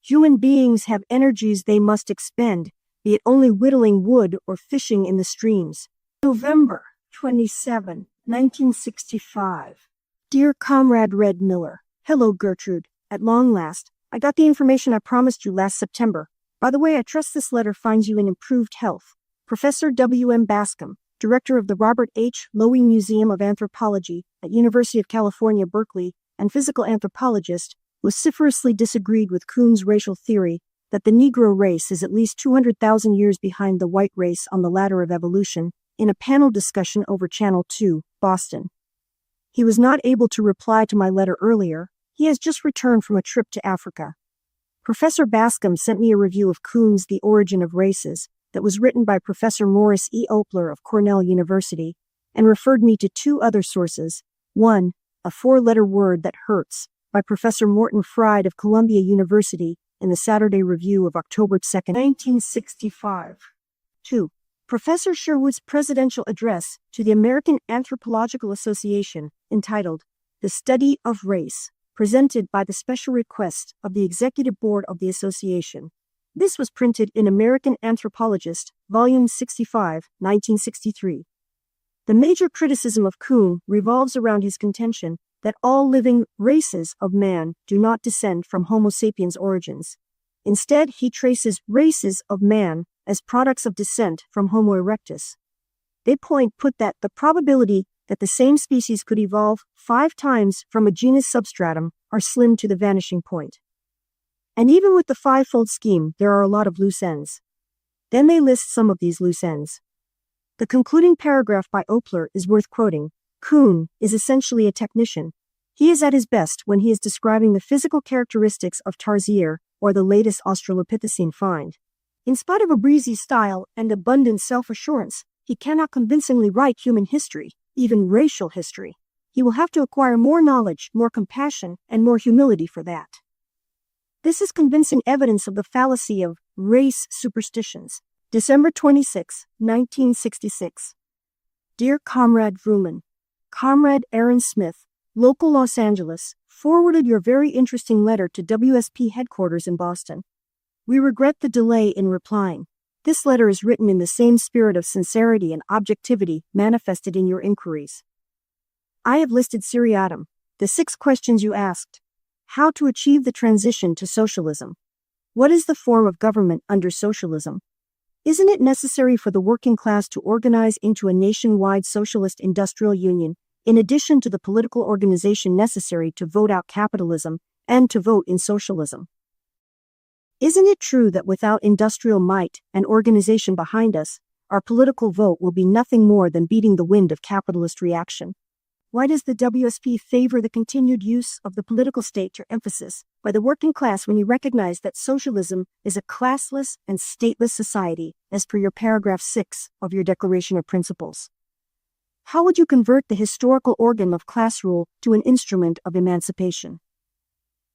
A: Human beings have energies they must expend, be it only whittling wood or fishing in the streams. November 27, 1965. Dear Comrade Red Miller, hello Gertrude. At long last, I got the information I promised you last September. By the way, I trust this letter finds you in improved health. Professor W.M. Bascom, director of the Robert H. Lowy Museum of Anthropology at University of California, Berkeley, and physical anthropologist, vociferously disagreed with Kuhn's racial theory that the Negro race is at least 200,000 years behind the white race on the ladder of evolution in a panel discussion over Channel 2, Boston. He was not able to reply to my letter earlier. He has just returned from a trip to Africa. Professor Bascom sent me a review of Kuhn's The Origin of Races that was written by Professor Morris E. Opler of Cornell University and referred me to two other sources. One, A Four-Letter Word That Hurts, by Professor Morton Fried of Columbia University in the Saturday Review of October 2, 1965. 2. Professor Sherwood's presidential address to the American Anthropological Association entitled The Study of Race, presented by the special request of the Executive Board of the Association. This was printed in American Anthropologist, Volume 65, 1963. The major criticism of Kuhn revolves around his contention that all living races of man do not descend from Homo sapiens origins. Instead, he traces races of man as products of descent from Homo erectus. They put that the probability that the same species could evolve 5 times from a genus substratum are slim to the vanishing point. And even with the 5-fold scheme, there are a lot of loose ends. Then they list some of these loose ends. The concluding paragraph by Opler is worth quoting. Kuhn is essentially a technician. He is at his best when he is describing the physical characteristics of Tarsier or the latest Australopithecine find. In spite of a breezy style and abundant self-assurance, he cannot convincingly write human history, even racial history. He will have to acquire more knowledge, more compassion, and more humility for that. This is convincing evidence of the fallacy of race superstitions. December 26, 1966. Dear Comrade Vrooman, Comrade Aaron Smith, local Los Angeles, forwarded your very interesting letter to WSP headquarters in Boston. We regret the delay in replying. This letter is written in the same spirit of sincerity and objectivity manifested in your inquiries. I have listed seriatim, the 6 questions you asked. How to achieve the transition to socialism? What is the form of government under socialism? Isn't it necessary for the working class to organize into a nationwide socialist industrial union, in addition to the political organization necessary to vote out capitalism and to vote in socialism? Isn't it true that without industrial might and organization behind us, our political vote will be nothing more than beating the wind of capitalist reaction? Why does the WSP favor the continued use of the political state or emphasis by the working class when you recognize that socialism is a classless and stateless society, as per your paragraph 6 of your Declaration of Principles? How would you convert the historical organ of class rule to an instrument of emancipation?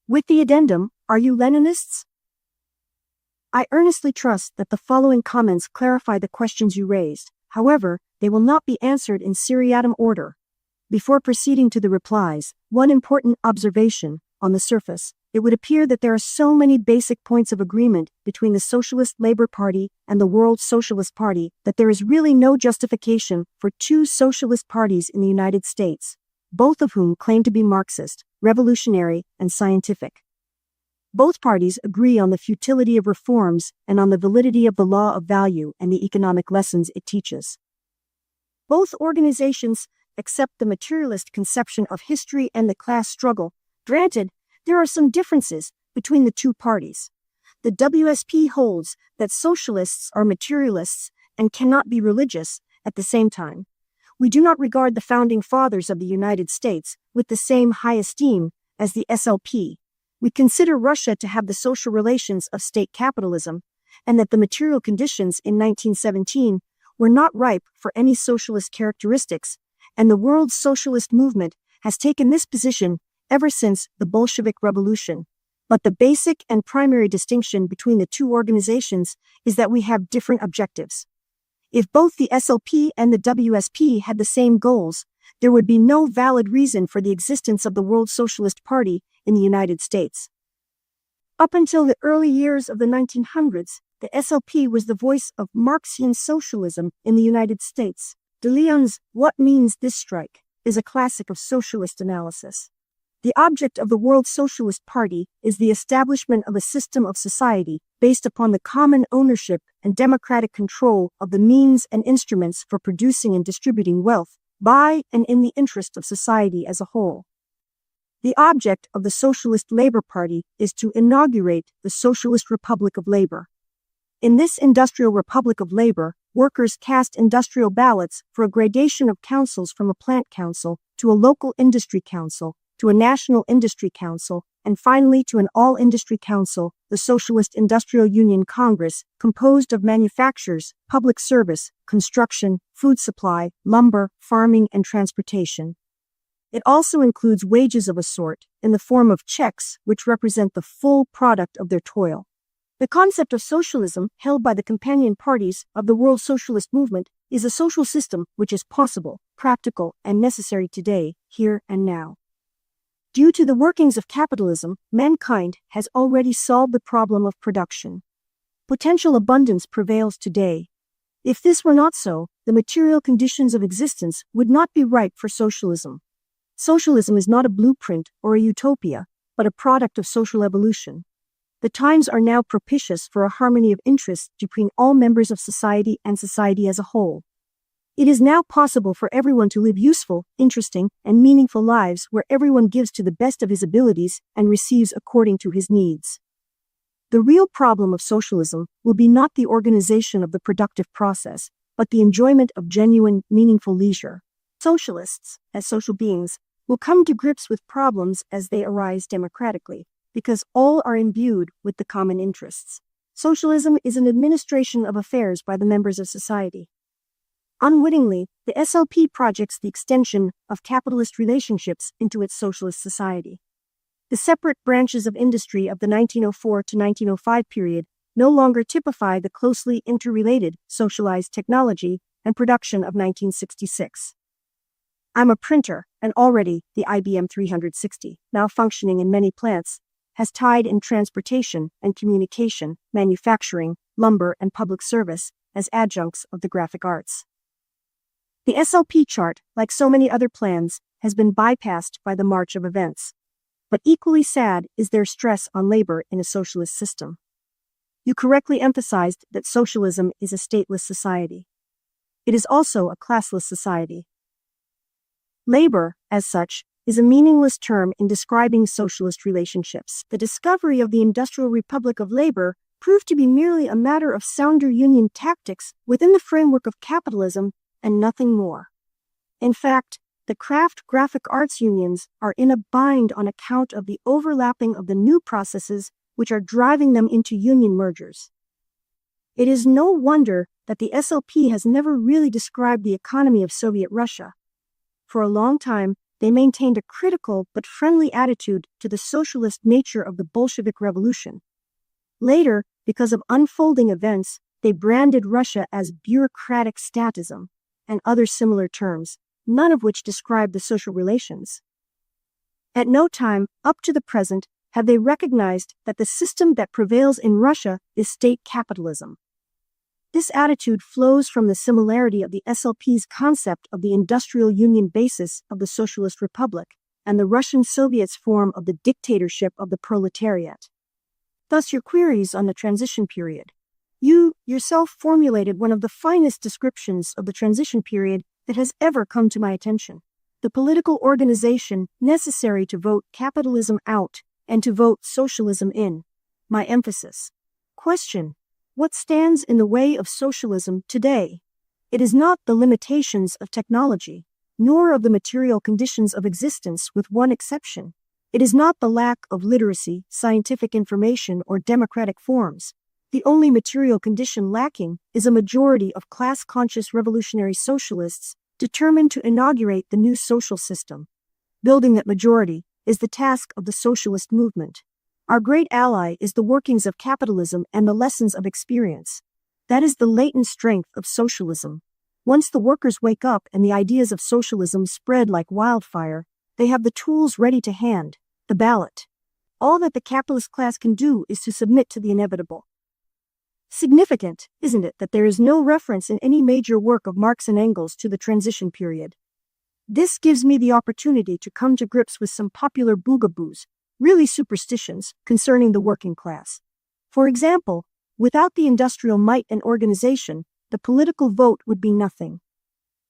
A: With the addendum, are you Leninists? I earnestly trust that the following comments clarify the questions you raised. However, they will not be answered in seriatim order. Before proceeding to the replies, one important observation. On the surface, it would appear that there are so many basic points of agreement between the Socialist Labor Party and the World Socialist Party that there is really no justification for 2 socialist parties in the United States, both of whom claim to be Marxist, revolutionary, and scientific. Both parties agree on the futility of reforms and on the validity of the law of value and the economic lessons it teaches. Both organizations accept the materialist conception of history and the class struggle. Granted, there are some differences between the 2 parties. The WSP holds that socialists are materialists and cannot be religious at the same time. We do not regard the founding fathers of the United States with the same high esteem as the SLP. We consider Russia to have the social relations of state capitalism, and that the material conditions in 1917 were not ripe for any socialist characteristics, and the world socialist movement has taken this position ever since the Bolshevik Revolution. But the basic and primary distinction between the 2 organizations is that we have different objectives. If both the SLP and the WSP had the same goals, there would be no valid reason for the existence of the World Socialist Party in the United States. Up until the early years of the 1900s, the SLP was the voice of Marxian socialism in the United States. De Leon's What Means This Strike is a classic of socialist analysis. The object of the World Socialist Party is the establishment of a system of society based upon the common ownership and democratic control of the means and instruments for producing and distributing wealth by and in the interest of society as a whole. The object of the Socialist Labor Party is to inaugurate the Socialist Republic of Labor. In this industrial republic of labor, workers cast industrial ballots for a gradation of councils from a plant council to a local industry council, to a national industry council, and finally to an all-industry council, the Socialist Industrial Union Congress, composed of manufacturers, public service, construction, food supply, lumber, farming, and transportation. It also includes wages of a sort, in the form of checks which represent the full product of their toil. The concept of socialism, held by the companion parties of the World Socialist Movement, is a social system which is possible, practical, and necessary today, here and now. Due to the workings of capitalism, mankind has already solved the problem of production. Potential abundance prevails today. If this were not so, the material conditions of existence would not be ripe for socialism. Socialism is not a blueprint or a utopia, but a product of social evolution. The times are now propitious for a harmony of interests between all members of society and society as a whole. It is now possible for everyone to live useful, interesting, and meaningful lives where everyone gives to the best of his abilities and receives according to his needs. The real problem of socialism will be not the organization of the productive process, but the enjoyment of genuine, meaningful leisure. Socialists, as social beings, will come to grips with problems as they arise democratically, because all are imbued with the common interests. Socialism is an administration of affairs by the members of society. Unwittingly, the SLP projects the extension of capitalist relationships into its socialist society. The separate branches of industry of the 1904 to 1905 period no longer typify the closely interrelated socialized technology and production of 1966. I'm a printer, and already the IBM 360, now functioning in many plants, has tied in transportation and communication, manufacturing, lumber, and public service as adjuncts of the graphic arts. The SLP chart, like so many other plans, has been bypassed by the march of events. But equally sad is their stress on labor in a socialist system. You correctly emphasized that socialism is a stateless society. It is also a classless society. Labor, as such, is a meaningless term in describing socialist relationships. The discovery of the Industrial Republic of Labor proved to be merely a matter of sounder union tactics within the framework of capitalism and nothing more. In fact, the craft graphic arts unions are in a bind on account of the overlapping of the new processes which are driving them into union mergers. It is no wonder that the SLP has never really described the economy of Soviet Russia. For a long time, they maintained a critical but friendly attitude to the socialist nature of the Bolshevik Revolution. Later, because of unfolding events, they branded Russia as bureaucratic statism and other similar terms, none of which describe the social relations. At no time, up to the present, have they recognized that the system that prevails in Russia is state capitalism. This attitude flows from the similarity of the SLP's concept of the industrial union basis of the Socialist Republic and the Russian Soviets' form of the dictatorship of the proletariat. Thus, your queries on the transition period. You yourself formulated one of the finest descriptions of the transition period that has ever come to my attention. The political organization necessary to vote capitalism out and to vote socialism in. My emphasis. Question: what stands in the way of socialism today? It is not the limitations of technology, nor of the material conditions of existence, with one exception. It is not the lack of literacy, scientific information, or democratic forms. The only material condition lacking is a majority of class-conscious revolutionary socialists determined to inaugurate the new social system. Building that majority is the task of the socialist movement. Our great ally is the workings of capitalism and the lessons of experience. That is the latent strength of socialism. Once the workers wake up and the ideas of socialism spread like wildfire, they have the tools ready to hand, the ballot. All that the capitalist class can do is to submit to the inevitable. Significant, isn't it, that there is no reference in any major work of Marx and Engels to the transition period? This gives me the opportunity to come to grips with some popular boogaboos, really superstitions, concerning the working class. For example, without the industrial might and organization, the political vote would be nothing.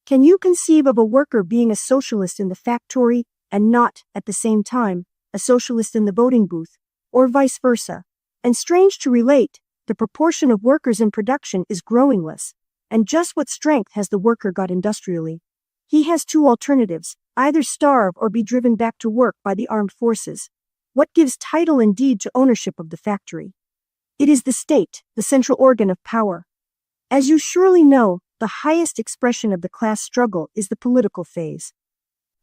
A: Can you conceive of a worker being a socialist in the factory and not, at the same time, a socialist in the voting booth, or vice versa? And strange to relate, the proportion of workers in production is growing less, and just what strength has the worker got industrially? He has two alternatives, either starve or be driven back to work by the armed forces. What gives title and deed to ownership of the factory? It is the state, the central organ of power. As you surely know, the highest expression of the class struggle is the political phase.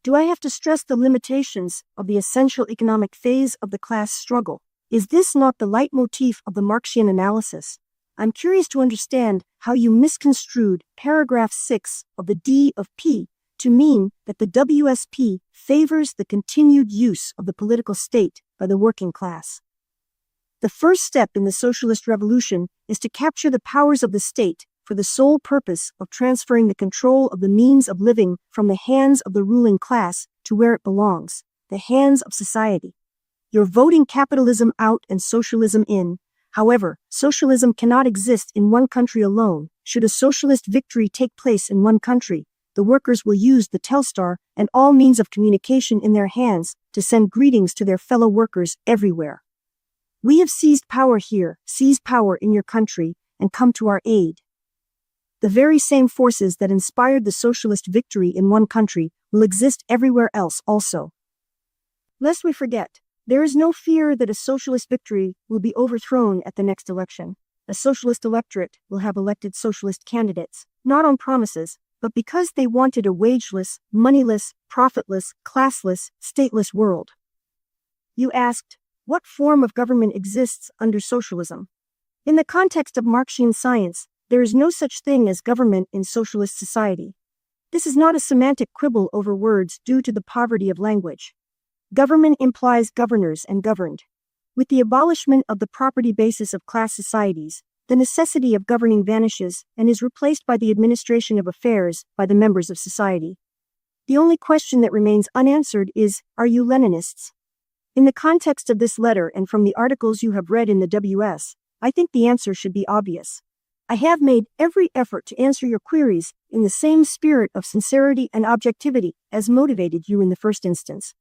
A: Do I have to stress the limitations of the essential economic phase of the class struggle? Is this not the leitmotif of the Marxian analysis? I'm curious to understand how you misconstrued paragraph 6 of the D of P to mean that the WSP favors the continued use of the political state by the working class. The first step in the socialist revolution is to capture the powers of the state for the sole purpose of transferring the control of the means of living from the hands of the ruling class to where it belongs, the hands of society. You're voting capitalism out and socialism in. However, socialism cannot exist in one country alone. Should a socialist victory take place in one country, the workers will use the Telstar and all means of communication in their hands to send greetings to their fellow workers everywhere. We have seized power here, seize power in your country, and come to our aid. The very same forces that inspired the socialist victory in one country will exist everywhere else also. Lest we forget, there is no fear that a socialist victory will be overthrown at the next election. A socialist electorate will have elected socialist candidates, not on promises, but because they wanted a wageless, moneyless, profitless, classless, stateless world. You asked, what form of government exists under socialism? In the context of Marxian science, there is no such thing as government in socialist society. This is not a semantic quibble over words due to the poverty of language. Government implies governors and governed. With the abolishment of the property basis of class societies, the necessity of governing vanishes and is replaced by the administration of affairs by the members of society. The only question that remains unanswered is, are you Leninists? In the context of this letter and from the articles you have read in the WS, I think the answer should be obvious. I have made every effort to answer your queries in the same spirit of sincerity and objectivity as motivated you in the first instance.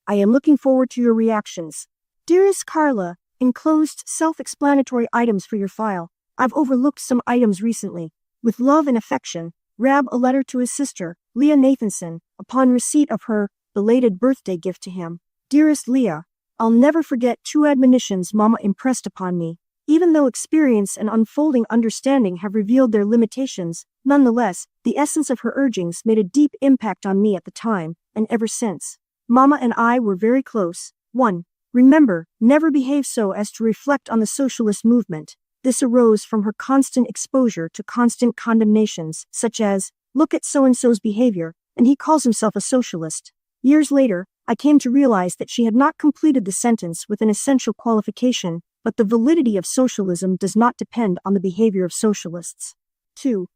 A: I am looking forward to your reactions. Dearest Karla, enclosed self-explanatory items for your file. I've overlooked some items recently. With love and affection, Rab a letter to his sister, Leah Nathanson, upon receipt of her belated birthday gift to him. Dearest Leah, I'll never forget two admonitions Mama impressed upon me. Even though experience and unfolding understanding have revealed their limitations, nonetheless, the essence of her urgings made a deep impact on me at the time, and ever since. Mama and I were very close. 1. Remember, never behave so as to reflect on the socialist movement. This arose from her constant exposure to constant condemnations, such as, look at so-and-so's behavior, and he calls himself a socialist. Years later, I came to realize that she had not completed the sentence with an essential qualification, but the validity of socialism does not depend on the behavior of socialists. 2.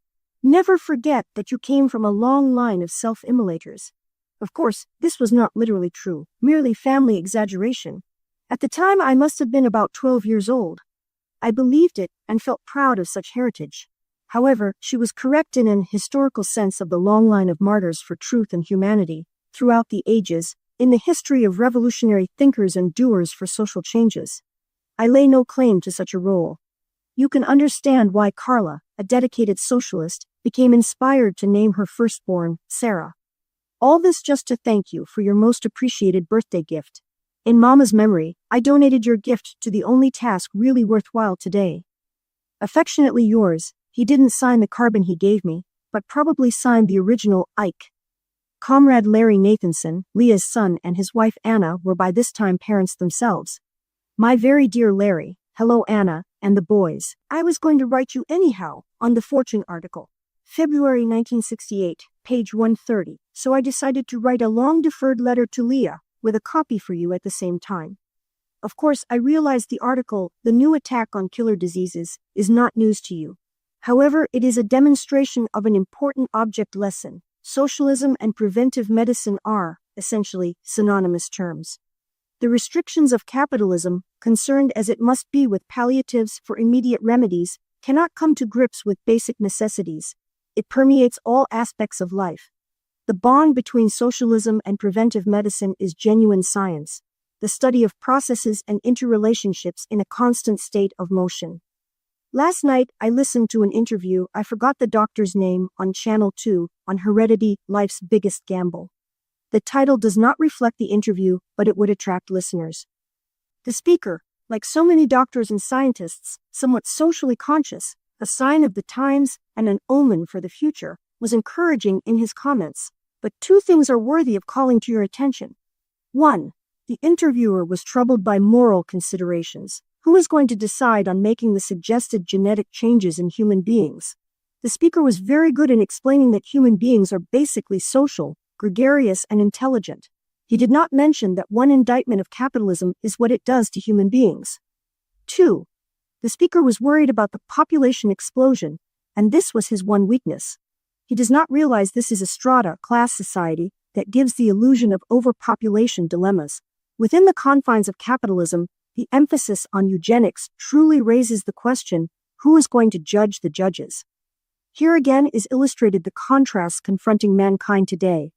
A: Never forget that you came from a long line of self-immolators. Of course, this was not literally true, merely family exaggeration. At the time I must have been about 12 years old. I believed it and felt proud of such heritage. However, she was correct in an historical sense of the long line of martyrs for truth and humanity, throughout the ages, in the history of revolutionary thinkers and doers for social changes. I lay no claim to such a role. You can understand why Karla, a dedicated socialist, became inspired to name her firstborn, Sarah. All this just to thank you for your most appreciated birthday gift. In Mama's memory, I donated your gift to the only task really worthwhile today. Affectionately yours, he didn't sign the carbon he gave me, but probably signed the original Ike. Comrade Larry Nathanson, Leah's son, and his wife Anna were by this time parents themselves. My very dear Larry, hello Anna, and the boys. I was going to write you anyhow, on the Fortune article. February 1968, page 130, so I decided to write a long-deferred letter to Leah, with a copy for you at the same time. Of course, I realize the article, The New Attack on Killer Diseases, is not news to you. However, it is a demonstration of an important object lesson. Socialism and preventive medicine are, essentially, synonymous terms. The restrictions of capitalism, concerned as it must be with palliatives for immediate remedies, cannot come to grips with basic necessities. It permeates all aspects of life. The bond between socialism and preventive medicine is genuine science, the study of processes and interrelationships in a constant state of motion. Last night, I listened to an interview, I forgot the doctor's name, on Channel 2, on heredity, life's biggest gamble. The title does not reflect the interview, but it would attract listeners. The speaker, like so many doctors and scientists, somewhat socially conscious, a sign of the times and an omen for the future, was encouraging in his comments. But two things are worthy of calling to your attention. 1. The interviewer was troubled by moral considerations. Who is going to decide on making the suggested genetic changes in human beings? The speaker was very good in explaining that human beings are basically social, gregarious, and intelligent. He did not mention that one indictment of capitalism is what it does to human beings. 2. The speaker was worried about the population explosion, and this was his one weakness. He does not realize this is a strata class society that gives the illusion of overpopulation dilemmas. Within the confines of capitalism, the emphasis on eugenics truly raises the question, who is going to judge the judges? Here again is illustrated the contrast confronting mankind today.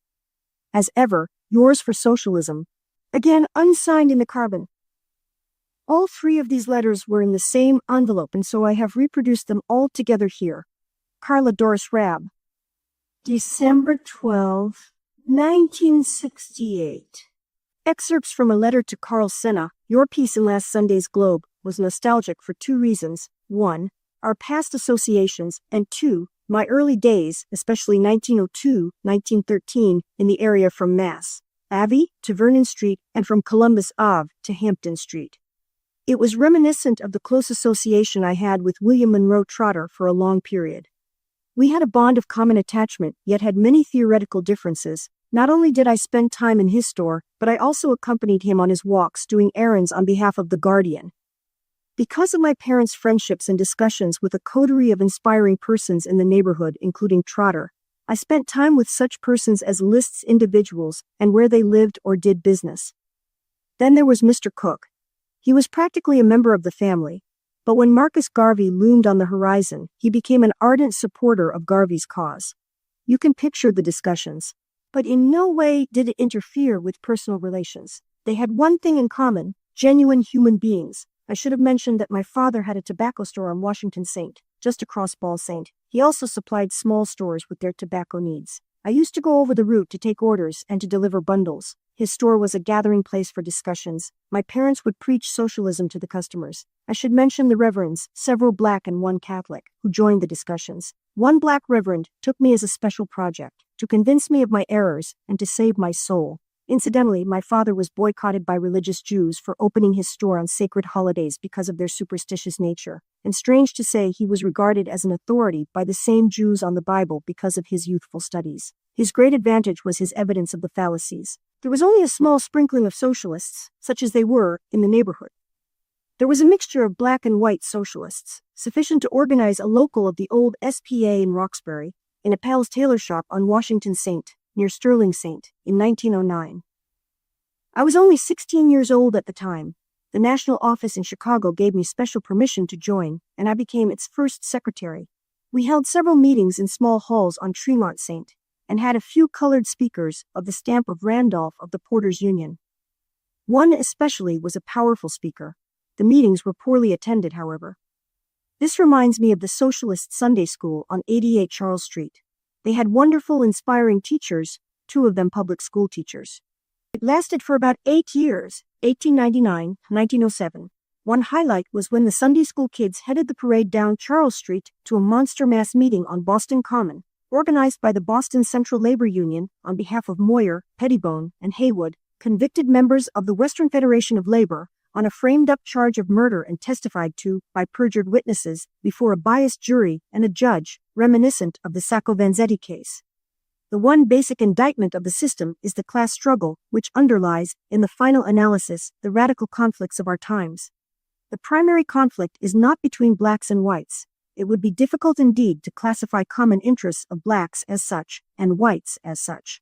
A: As ever, yours for socialism. Again, unsigned in the carbon. All three of these letters were in the same envelope, and so I have reproduced them all together here. Karla Doris Rab. December 12, 1968. Excerpts from a letter to Carl Senna. Your piece in last Sunday's Globe was nostalgic for two reasons. 1. Our past associations, and 2. My early days, especially 1902, 1913, in the area from Mass Ave to Vernon Street and from Columbus Ave to Hampton Street. It was reminiscent of the close association I had with William Monroe Trotter for a long period. We had a bond of common attachment, yet had many theoretical differences. Not only did I spend time in his store, but I also accompanied him on his walks doing errands on behalf of the Guardian. Because of my parents' friendships and discussions with a coterie of inspiring persons in the neighborhood, including Trotter, I spent time with such persons as List's individuals and where they lived or did business. Then there was Mr. Cook. He was practically a member of the family, but when Marcus Garvey loomed on the horizon, he became an ardent supporter of Garvey's cause. You can picture the discussions, but in no way did it interfere with personal relations. They had one thing in common: genuine human beings. I should have mentioned that my father had a tobacco store on Washington St., just across Ball St. He also supplied small stores with their tobacco needs. I used to go over the route to take orders and to deliver bundles. His store was a gathering place for discussions. My parents would preach socialism to the customers. I should mention the reverends, several black and one Catholic, who joined the discussions. One black reverend took me as a special project, to convince me of my errors and to save my soul. Incidentally, my father was boycotted by religious Jews for opening his store on sacred holidays because of their superstitious nature. And strange to say, he was regarded as an authority by the same Jews on the Bible because of his youthful studies. His great advantage was his evidence of the fallacies. There was only a small sprinkling of socialists, such as they were, in the neighborhood. There was a mixture of black and white socialists, sufficient to organize a local of the old SPA in Roxbury, in a Pal's tailor shop on Washington St., near Sterling St., in 1909. I was only 16 years old at the time. The national office in Chicago gave me special permission to join, and I became its first secretary. We held several meetings in small halls on Tremont St., and had a few colored speakers of the stamp of Randolph of the Porters Union. One especially was a powerful speaker. The meetings were poorly attended, however. This reminds me of the Socialist Sunday School on 88 Charles Street. They had wonderful, inspiring teachers, 2 of them public school teachers. It lasted for about 8 years, 1899, 1907. One highlight was when the Sunday school kids headed the parade down Charles Street to a monster mass meeting on Boston Common, organized by the Boston Central Labor Union on behalf of Moyer, Pettibone, and Haywood, convicted members of the Western Federation of Labor, on a framed-up charge of murder and testified to by perjured witnesses before a biased jury and a judge, reminiscent of the Sacco-Vanzetti case. The one basic indictment of the system is the class struggle, which underlies, in the final analysis, the radical conflicts of our times. The primary conflict is not between blacks and whites. It would be difficult indeed to classify common interests of blacks as such and whites as such.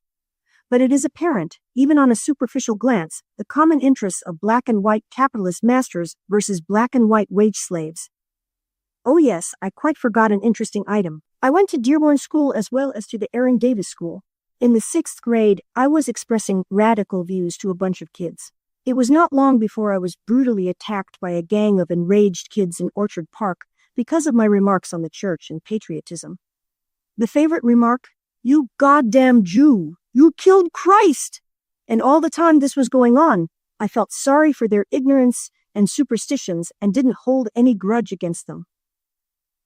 A: But it is apparent, even on a superficial glance, the common interests of black and white capitalist masters versus black and white wage slaves. Oh yes, I quite forgot an interesting item. I went to Dearborn School as well as to the Aaron Davis School. In the 6th grade, I was expressing radical views to a bunch of kids. It was not long before I was brutally attacked by a gang of enraged kids in Orchard Park because of my remarks on the church and patriotism. The favorite remark, "You goddamn Jew, you killed Christ!" And all the time this was going on, I felt sorry for their ignorance and superstitions and didn't hold any grudge against them.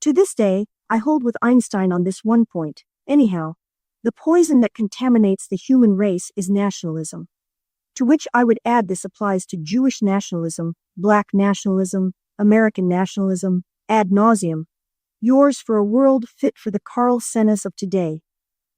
A: To this day, I hold with Einstein on this one point. Anyhow, the poison that contaminates the human race is nationalism. To which I would add this applies to Jewish nationalism, black nationalism, American nationalism, ad nauseum. Yours for a world fit for the Carl Sennas of today.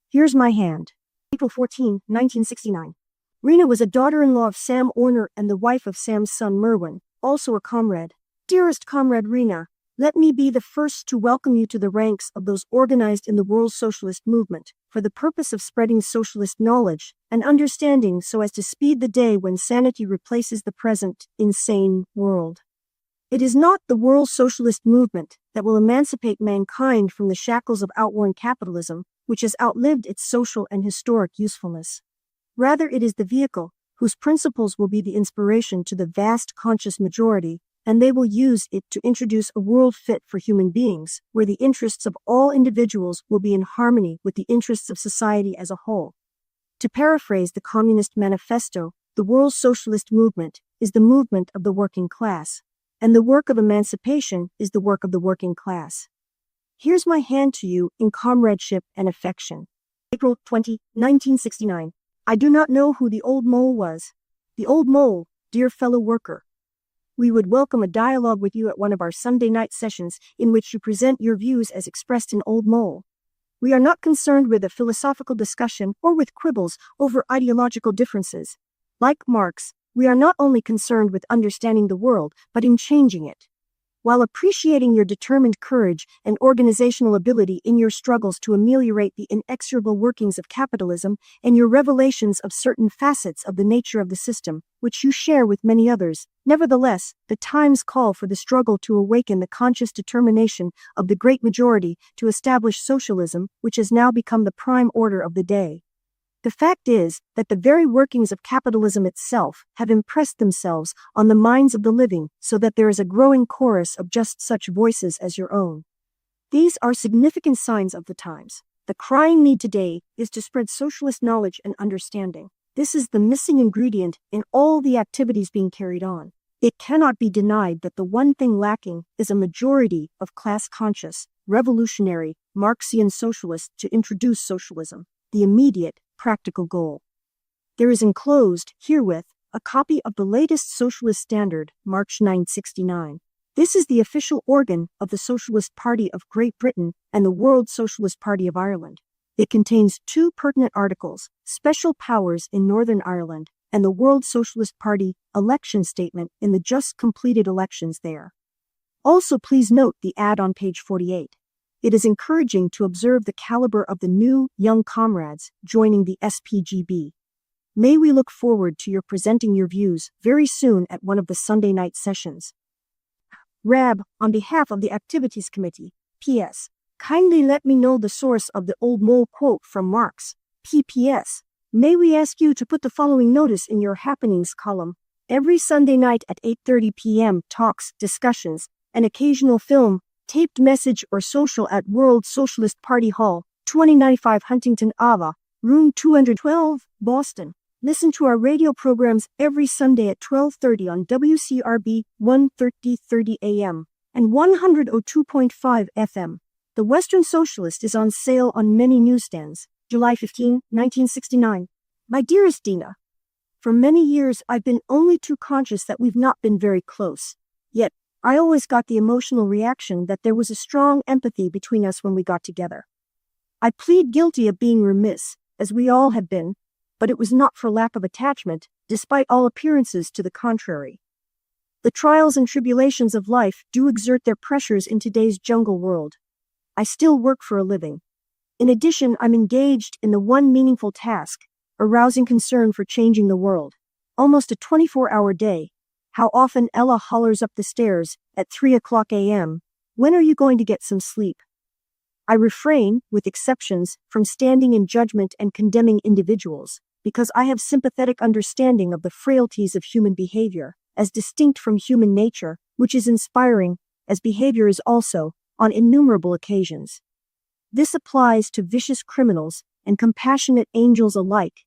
A: Here's my hand. April 14, 1969. Rena was a daughter-in-law of Sam Orner and the wife of Sam's son Merwin, also a comrade. Dearest Comrade Rina, let me be the first to welcome you to the ranks of those organized in the world socialist movement for the purpose of spreading socialist knowledge and understanding so as to speed the day when sanity replaces the present insane world. It is not the world socialist movement that will emancipate mankind from the shackles of outworn capitalism, which has outlived its social and historic usefulness. Rather, it is the vehicle whose principles will be the inspiration to the vast conscious majority, and they will use it to introduce a world fit for human beings, where the interests of all individuals will be in harmony with the interests of society as a whole. To paraphrase the Communist Manifesto, the world socialist movement is the movement of the working class, and the work of emancipation is the work of the working class. Here's my hand to you in comradeship and affection. April 20, 1969. I do not know who the old mole was. The old mole, dear fellow worker. We would welcome a dialogue with you at one of our Sunday night sessions in which you present your views as expressed in Old Mole. We are not concerned with a philosophical discussion or with quibbles over ideological differences. Like Marx, we are not only concerned with understanding the world, but in changing it. While appreciating your determined courage and organizational ability in your struggles to ameliorate the inexorable workings of capitalism and your revelations of certain facets of the nature of the system, which you share with many others, nevertheless, the times call for the struggle to awaken the conscious determination of the great majority to establish socialism, which has now become the prime order of the day. The fact is that the very workings of capitalism itself have impressed themselves on the minds of the living so that there is a growing chorus of just such voices as your own. These are significant signs of the times. The crying need today is to spread socialist knowledge and understanding. This is the missing ingredient in all the activities being carried on. It cannot be denied that the one thing lacking is a majority of class-conscious, revolutionary, Marxian socialists to introduce socialism, the immediate, practical goal. There is enclosed, herewith, a copy of the latest Socialist Standard, March 969. This is the official organ of the Socialist Party of Great Britain and the World Socialist Party of Ireland. It contains two pertinent articles, Special Powers in Northern Ireland and the World Socialist Party election statement in the just completed elections there. Also, please note the ad on page 48. It is encouraging to observe the caliber of the new, young comrades joining the SPGB. May we look forward to your presenting your views very soon at one of the Sunday night sessions. Rab, on behalf of the Activities Committee, P.S. Kindly let me know the source of the old mole quote from Marx. P.P.S. May we ask you to put the following notice in your happenings column. Every Sunday night at 8:30 p.m. talks, discussions, an occasional film, taped message or social at World Socialist Party Hall, 2095 Huntington Ave, room 212, Boston. Listen to our radio programs every Sunday at 12:30 on WCRB 130:30 AM and 102.5 FM. The Western Socialist is on sale on many newsstands. July 15, 1969. My dearest Dina, for many years I've been only too conscious that we've not been very close. Yet, I always got the emotional reaction that there was a strong empathy between us when we got together. I plead guilty of being remiss, as we all have been, but it was not for lack of attachment, despite all appearances to the contrary. The trials and tribulations of life do exert their pressures in today's jungle world. I still work for a living. In addition, I'm engaged in the one meaningful task, arousing concern for changing the world. Almost a 24-hour day. How often Ella hollers up the stairs at 3 o'clock a.m., "When are you going to get some sleep?" I refrain, with exceptions, from standing in judgment and condemning individuals, because I have sympathetic understanding of the frailties of human behavior, as distinct from human nature, which is inspiring, as behavior is also, on innumerable occasions. This applies to vicious criminals and compassionate angels alike.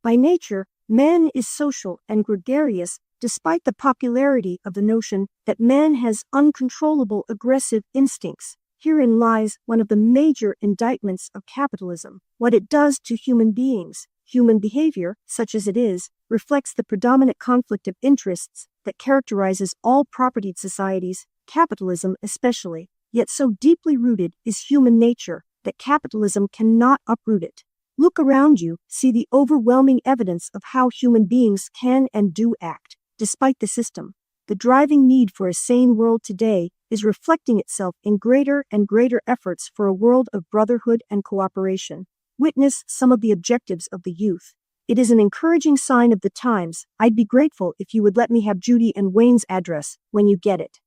A: By nature, man is social and gregarious, despite the popularity of the notion that man has uncontrollable aggressive instincts. Herein lies one of the major indictments of capitalism. What it does to human beings, human behavior, such as it is, reflects the predominant conflict of interests that characterizes all propertied societies, capitalism especially. Yet so deeply rooted is human nature that capitalism cannot uproot it. Look around you, see the overwhelming evidence of how human beings can and do act, despite the system. the driving need for a sane world today is reflecting itself in greater and greater efforts for a world of brotherhood and cooperation. Witness some of the objectives of the youth. It is an encouraging sign of the times. I'd be grateful if you would let me have Judy and Wayne's address when you get it.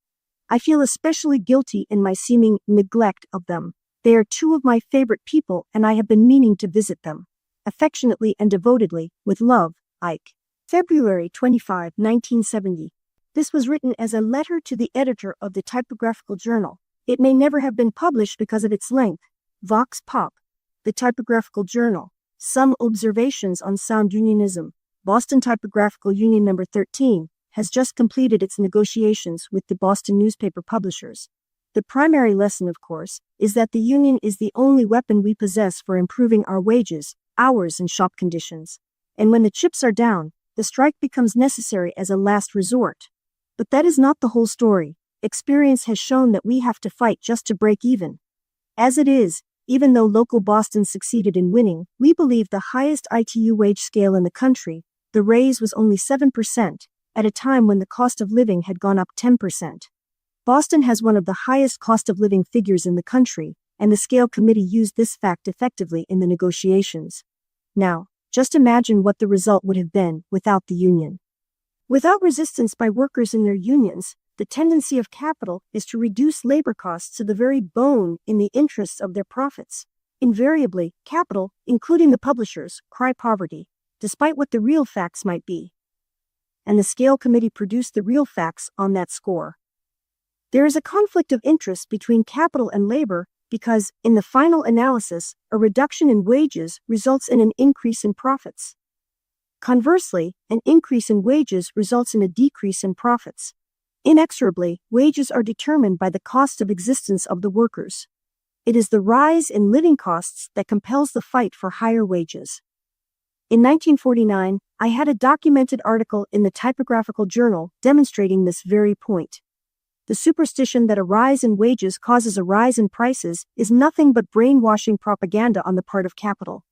A: I feel especially guilty in my seeming neglect of them. They are two of my favorite people and I have been meaning to visit them. Affectionately and devotedly, with love, Ike. February 25, 1970. This was written as a letter to the editor of the Typographical Journal. It may never have been published because of its length. Vox Pop. The Typographical Journal. Some Observations on Sound Unionism. Boston Typographical Union No. 13 has just completed its negotiations with the Boston newspaper publishers. The primary lesson, of course, is that the union is the only weapon we possess for improving our wages, hours, and shop conditions. And when the chips are down, the strike becomes necessary as a last resort. But that is not the whole story. Experience has shown that we have to fight just to break even. As it is, even though local Boston succeeded in winning, we believe the highest ITU wage scale in the country, the raise was only 7%, at a time when the cost of living had gone up 10%. Boston has one of the highest cost of living figures in the country, and the Scale Committee used this fact effectively in the negotiations. Now, just imagine what the result would have been without the union. Without resistance by workers in their unions, the tendency of capital is to reduce labor costs to the very bone in the interests of their profits. Invariably, capital, including the publishers, cry poverty, despite what the real facts might be. And the Scale Committee produced the real facts on that score. There is a conflict of interest between capital and labor because, in the final analysis, a reduction in wages results in an increase in profits. Conversely, an increase in wages results in a decrease in profits. Inexorably, wages are determined by the cost of existence of the workers. It is the rise in living costs that compels the fight for higher wages. In 1949, I had a documented article in the Typographical Journal demonstrating this very point. The superstition that a rise in wages causes a rise in prices is nothing but brainwashing propaganda on the part of capital.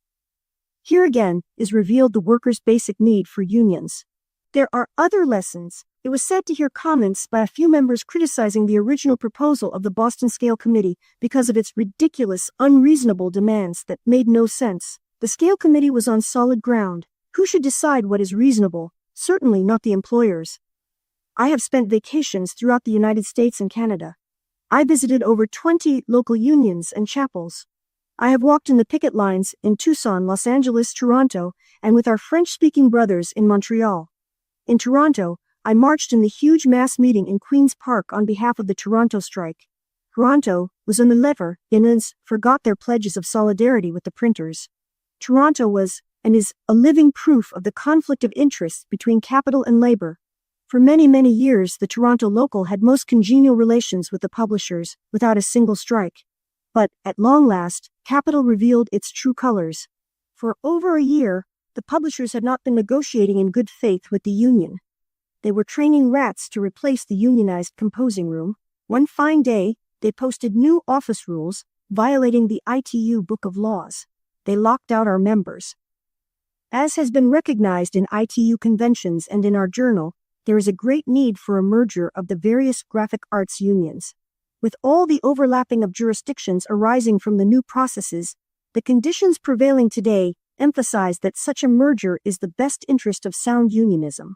A: Here again is revealed the workers' basic need for unions. There are other lessons. It was sad to hear comments by a few members criticizing the original proposal of the Boston Scale Committee because of its ridiculous, unreasonable demands that made no sense. The Scale Committee was on solid ground. Who should decide what is reasonable? Certainly not the employers. I have spent vacations throughout the United States and Canada. I visited over 20 local unions and chapels. I have walked in the picket lines in Tucson, Los Angeles, Toronto, and with our French-speaking brothers in Montreal. In Toronto, I marched in the huge mass meeting in Queen's Park on behalf of the Toronto strike. Toronto was on the lever, unions forgot their pledges of solidarity with the printers. Toronto was, and is, a living proof of the conflict of interests between capital and labor. For many, many years, the Toronto local had most congenial relations with the publishers, without a single strike. But, at long last, capital revealed its true colors. For over a year, the publishers had not been negotiating in good faith with the union. They were training rats to replace the unionized composing room. One fine day, they posted new office rules, violating the ITU Book of Laws. They locked out our members. As has been recognized in ITU conventions and in our journal, there is a great need for a merger of the various graphic arts unions. With all the overlapping of jurisdictions arising from the new processes, the conditions prevailing today emphasize that such a merger is the best interest of sound unionism.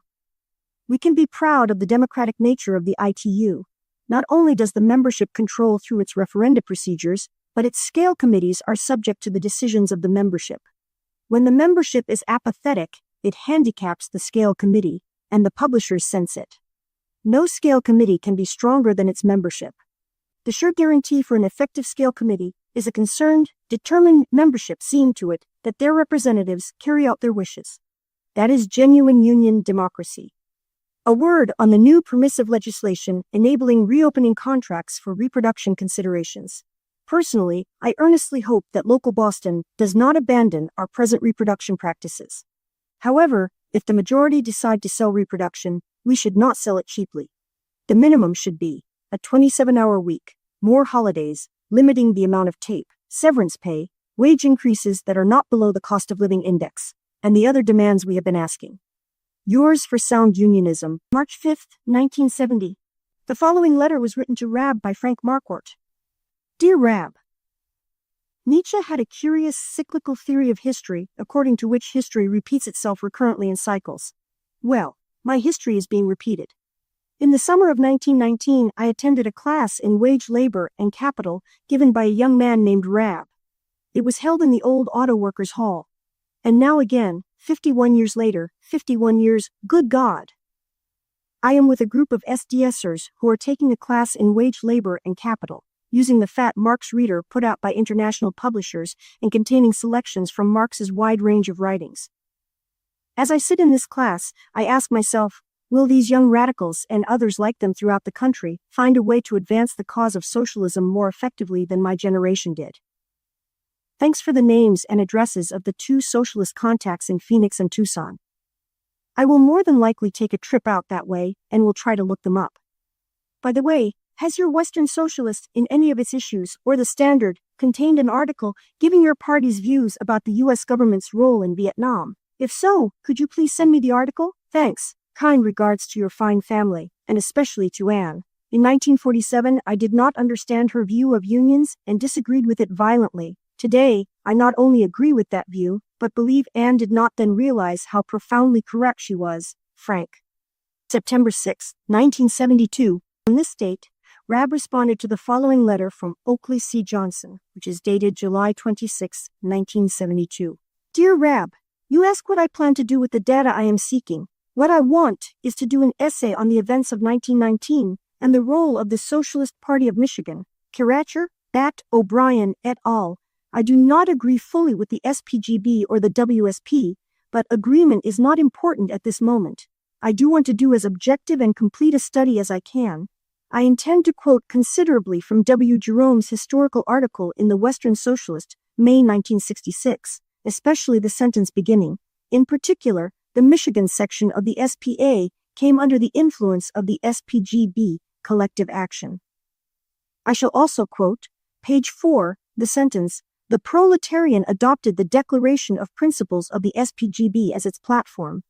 A: We can be proud of the democratic nature of the ITU. Not only does the membership control through its referenda procedures, but its scale committees are subject to the decisions of the membership. When the membership is apathetic, it handicaps the scale committee, and the publishers sense it. No scale committee can be stronger than its membership. The sure guarantee for an effective scale committee is a concerned, determined membership seeing to it that their representatives carry out their wishes. That is genuine union democracy. A word on the new permissive legislation enabling reopening contracts for reproduction considerations. Personally, I earnestly hope that local Boston does not abandon our present reproduction practices. However, if the majority decide to sell reproduction, we should not sell it cheaply. The minimum should be a 27-hour week, more holidays, limiting the amount of tape, severance pay, wage increases that are not below the cost of living index, and the other demands we have been asking. Yours for Sound Unionism, March 5, 1970. The following letter was written to Rab by Frank Marquardt. Dear Rab, Nietzsche had a curious cyclical theory of history, according to which history repeats itself recurrently in cycles. Well, my history is being repeated. In the summer of 1919, I attended a class in wage labor and capital given by a young man named Rab. It was held in the old Auto Workers' Hall. And now again, 51 years later, 51 years, good God! I am with a group of SDSers who are taking a class in wage labor and capital, using the fat Marx reader put out by international publishers and containing selections from Marx's wide range of writings. As I sit in this class, I ask myself, will these young radicals and others like them throughout the country find a way to advance the cause of socialism more effectively than my generation did? Thanks for the names and addresses of the 2 socialist contacts in Phoenix and Tucson. I will more than likely take a trip out that way and will try to look them up. By the way, has your Western Socialist in any of its issues or the Standard contained an article giving your party's views about the U.S. government's role in Vietnam? If so, could you please send me the article? Thanks. Kind regards to your fine family, and especially to Anne. In 1947, I did not understand her view of unions and disagreed with it violently. Today, I not only agree with that view, but believe Anne did not then realize how profoundly correct she was. Frank. September 6, 1972. On this date, Rab responded to the following letter from Oakley C. Johnson, which is dated July 26, 1972. Dear Rab, you ask what I plan to do with the data I am seeking. What I want is to do an essay on the events of 1919 and the role of the Socialist Party of Michigan. Karacher, Bat, O'Brien, et al. I do not agree fully with the SPGB or the WSP, but agreement is not important at this moment. I do want to do as objective and complete a study as I can. I intend to quote considerably from W. Jerome's historical article in the Western Socialist, May 1966, especially the sentence beginning. In particular, the Michigan section of the SPA came under the influence of the SPGB, collective action. I shall also quote, page 4, the sentence, the proletarian adopted the Declaration of Principles of the SPGB as its platform.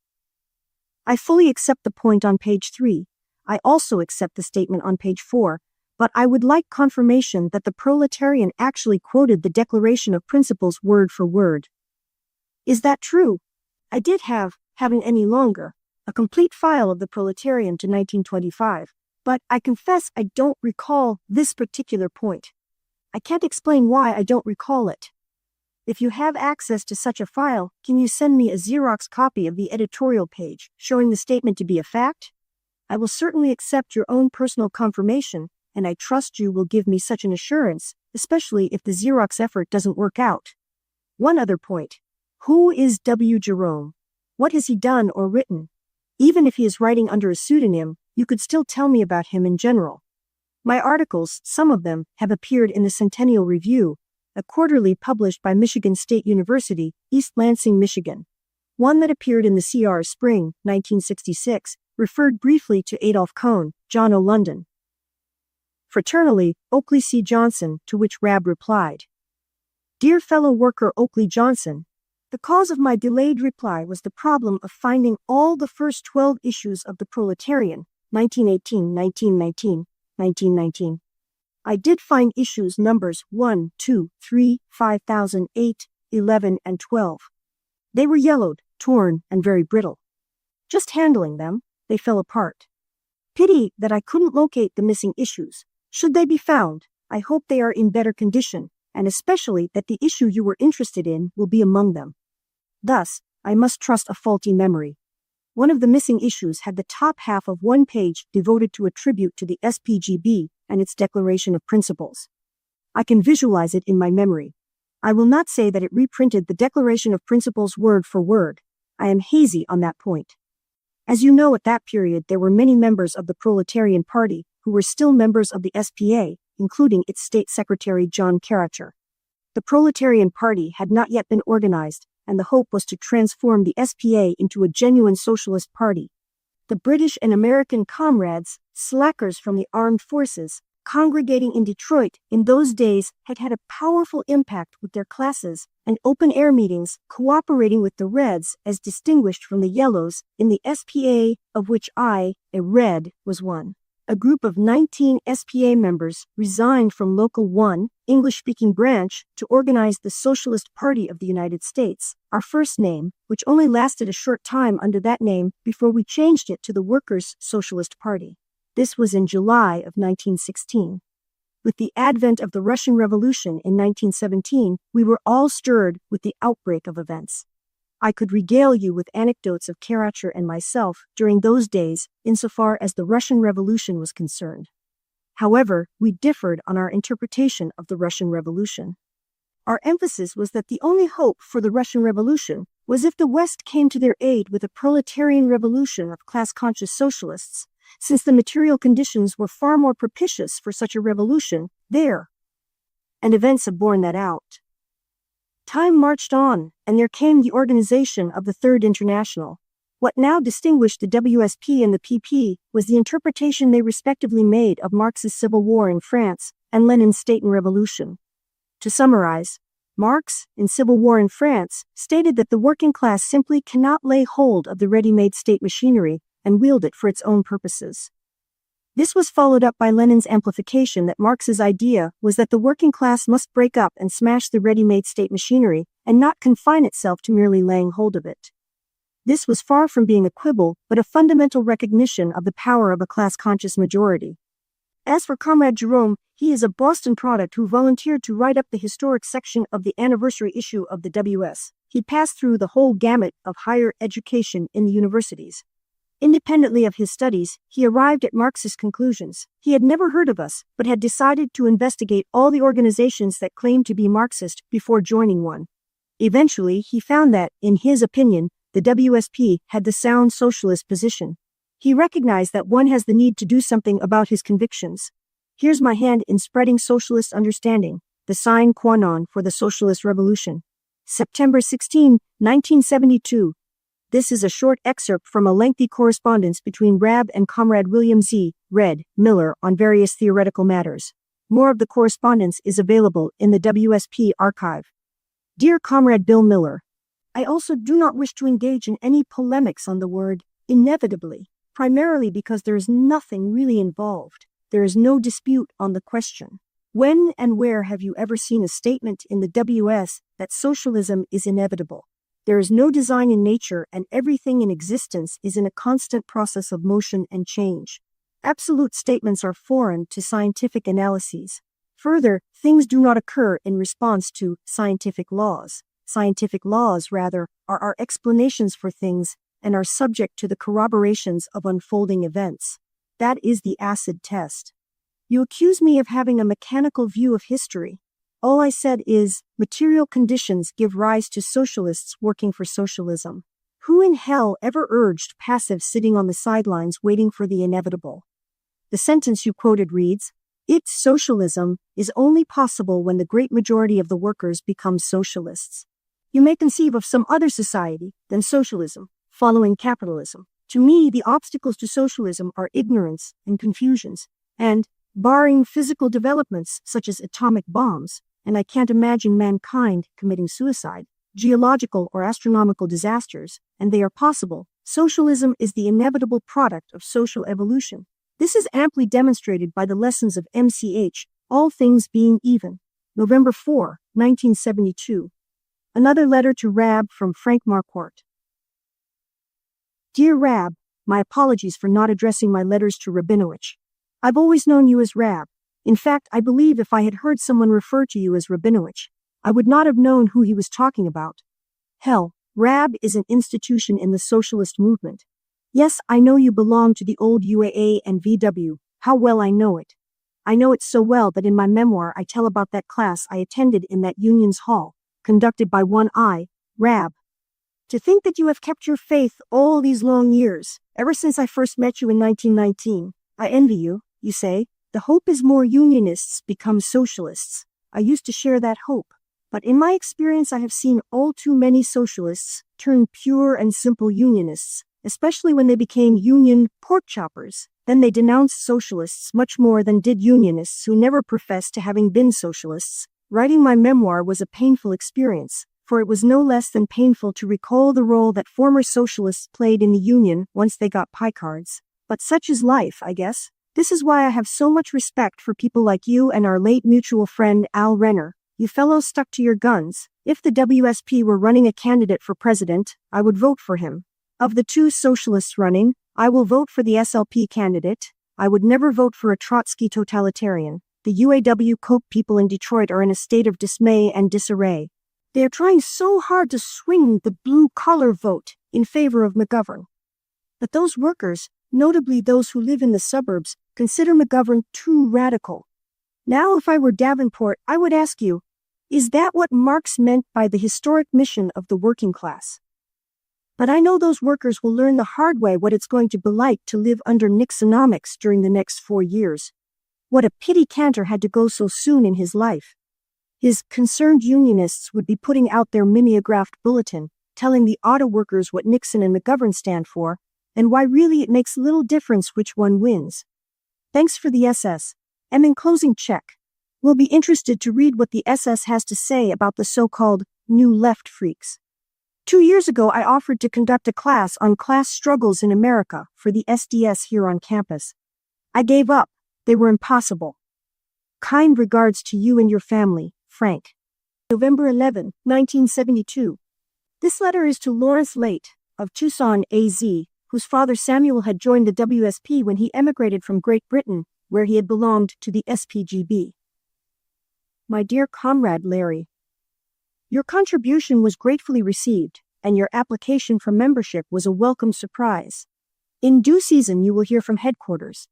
A: I fully accept the point on page 3. I also accept the statement on page 4, but I would like confirmation that the proletarian actually quoted the Declaration of Principles word for word. Is that true? I did haven't any longer, a complete file of the proletarian to 1925, but I confess I don't recall this particular point. I can't explain why I don't recall it. If you have access to such a file, can you send me a Xerox copy of the editorial page showing the statement to be a fact? I will certainly accept your own personal confirmation, and I trust you will give me such an assurance, especially if the Xerox effort doesn't work out. One other point. Who is W. Jerome? What has he done or written? Even if he is writing under a pseudonym, you could still tell me about him in general. My articles, some of them, have appeared in the Centennial Review, a quarterly published by Michigan State University, East Lansing, Michigan. One that appeared in the CR Spring, 1966, referred briefly to Adolph Cohn, John O. London. Fraternally, Oakley C. Johnson, to which Rab replied. Dear fellow worker Oakley Johnson, the cause of my delayed reply was the problem of finding all the first 12 issues of the Proletarian, 1918, 1919, 1919. I did find issues numbers 1, 2, 3, 5008, 11, and 12. They were yellowed, torn, and very brittle. Just handling them, they fell apart. Pity that I couldn't locate the missing issues. Should they be found, I hope they are in better condition, and especially that the issue you were interested in will be among them. Thus, I must trust a faulty memory. One of the missing issues had the top half of one page devoted to a tribute to the SPGB and its Declaration of Principles. I can visualize it in my memory. I will not say that it reprinted the Declaration of Principles word for word. I am hazy on that point. As you know, at that period there were many members of the Proletarian Party who were still members of the SPA, including its State Secretary John Karacher. The Proletarian Party had not yet been organized, and the hope was to transform the SPA into a genuine socialist party. The British and American comrades, slackers from the armed forces, congregating in Detroit in those days had had a powerful impact with their classes and open-air meetings, cooperating with the Reds as distinguished from the Yellows in the SPA, of which I, a Red, was one. A group of 19 SPA members resigned from Local 1, English-speaking branch, to organize the Socialist Party of the United States, our first name, which only lasted a short time under that name before we changed it to the Workers' Socialist Party. This was in July of 1916. With the advent of the Russian Revolution in 1917, we were all stirred with the outbreak of events. I could regale you with anecdotes of Karacher and myself during those days insofar as the Russian Revolution was concerned. However, we differed on our interpretation of the Russian Revolution. Our emphasis was that the only hope for the Russian Revolution was if the West came to their aid with a proletarian revolution of class-conscious socialists, since the material conditions were far more propitious for such a revolution there. And events have borne that out. Time marched on, and there came the organization of the Third International. What now distinguished the WSP and the PP was the interpretation they respectively made of Marx's civil war in France and Lenin's state and revolution. To summarize, Marx, in Civil War in France, stated that the working class simply cannot lay hold of the ready-made state machinery and wield it for its own purposes. This was followed up by Lenin's amplification that Marx's idea was that the working class must break up and smash the ready-made state machinery and not confine itself to merely laying hold of it. This was far from being a quibble, but a fundamental recognition of the power of a class-conscious majority. As for Comrade Jerome, he is a Boston product who volunteered to write up the historic section of the anniversary issue of the WS. He passed through the whole gamut of higher education in the universities. Independently of his studies, he arrived at Marxist conclusions. He had never heard of us, but had decided to investigate all the organizations that claimed to be Marxist before joining one. Eventually, he found that, in his opinion, the WSP had the sound socialist position. He recognized that one has the need to do something about his convictions. Here's my hand in spreading socialist understanding, the sine qua non for the socialist revolution. September 16, 1972. This is a short excerpt from a lengthy correspondence between Rab and Comrade William Z. Red Miller on various theoretical matters. More of the correspondence is available in the WSP archive. Dear Comrade Bill Miller, I also do not wish to engage in any polemics on the word inevitably, primarily because there is nothing really involved. There is no dispute on the question. When and where have you ever seen a statement in the WS that socialism is inevitable? There is no design in nature, and everything in existence is in a constant process of motion and change. Absolute statements are foreign to scientific analyses. Further, things do not occur in response to scientific laws. Scientific laws, rather, are our explanations for things and are subject to the corroborations of unfolding events. That is the acid test. You accuse me of having a mechanical view of history. All I said is, material conditions give rise to socialists working for socialism. Who in hell ever urged passive sitting on the sidelines waiting for the inevitable? The sentence you quoted reads, "Its socialism is only possible when the great majority of the workers become socialists." You may conceive of some other society than socialism, following capitalism. To me, the obstacles to socialism are ignorance and confusions, and, barring physical developments such as atomic bombs, and I can't imagine mankind committing suicide, geological or astronomical disasters, and they are possible, socialism is the inevitable product of social evolution. This is amply demonstrated by the lessons of MCH, All Things Being Even, November 4, 1972. Another letter to Rab from Frank Marquardt. Dear Rab, my apologies for not addressing my letters to Rabinowitz. I've always known you as Rab. In fact, I believe if I had heard someone refer to you as Rabinowitz, I would not have known who he was talking about. Hell, Rab is an institution in the socialist movement. Yes, I know you belong to the old UAA and VW. How well I know it. I know it so well that in my memoir I tell about that class I attended in that Union's Hall, conducted by one I, Rab. To think that you have kept your faith all these long years, ever since I first met you in 1919. I envy you, you say. The hope is more Unionists become socialists. I used to share that hope. But in my experience I have seen all too many socialists turn pure and simple Unionists, especially when they became Union pork choppers, Then they denounced socialists much more than did unionists who never professed to having been socialists. Writing my memoir was a painful experience, for it was no less than painful to recall the role that former socialists played in the union once they got pie cards. But such is life, I guess. This is why I have so much respect for people like you and our late mutual friend Al Renner. You fellows stuck to your guns. If the WSP were running a candidate for president, I would vote for him. Of the two socialists running, I will vote for the SLP candidate. I would never vote for a Trotsky totalitarian. The UAW Coke people in Detroit are in a state of dismay and disarray. They are trying so hard to swing the blue-collar vote in favor of McGovern. But those workers, notably those who live in the suburbs, consider McGovern too radical. Now, if I were Davenport, I would ask you, is that what Marx meant by the historic mission of the working class? But I know those workers will learn the hard way what it's going to be like to live under Nixonomics during the next 4 years. What a pity Cantor had to go so soon in his life. His concerned unionists would be putting out their mimeographed bulletin, telling the auto workers what Nixon and McGovern stand for, and why really it makes little difference which one wins. Thanks for the SS. And in closing check, we'll be interested to read what the SS has to say about the so-called New Left freaks. 2 years ago, I offered to conduct a class on class struggles in America for the SDS here on campus. I gave up. They were impossible. Kind regards to you and your family, Frank. November 11, 1972. This letter is to Lawrence Late, of Tucson, AZ, whose father Samuel had joined the WSP when he emigrated from Great Britain, where he had belonged to the SPGB. My dear comrade Larry, your contribution was gratefully received, and your application for membership was a welcome surprise. In due season you will hear from headquarters.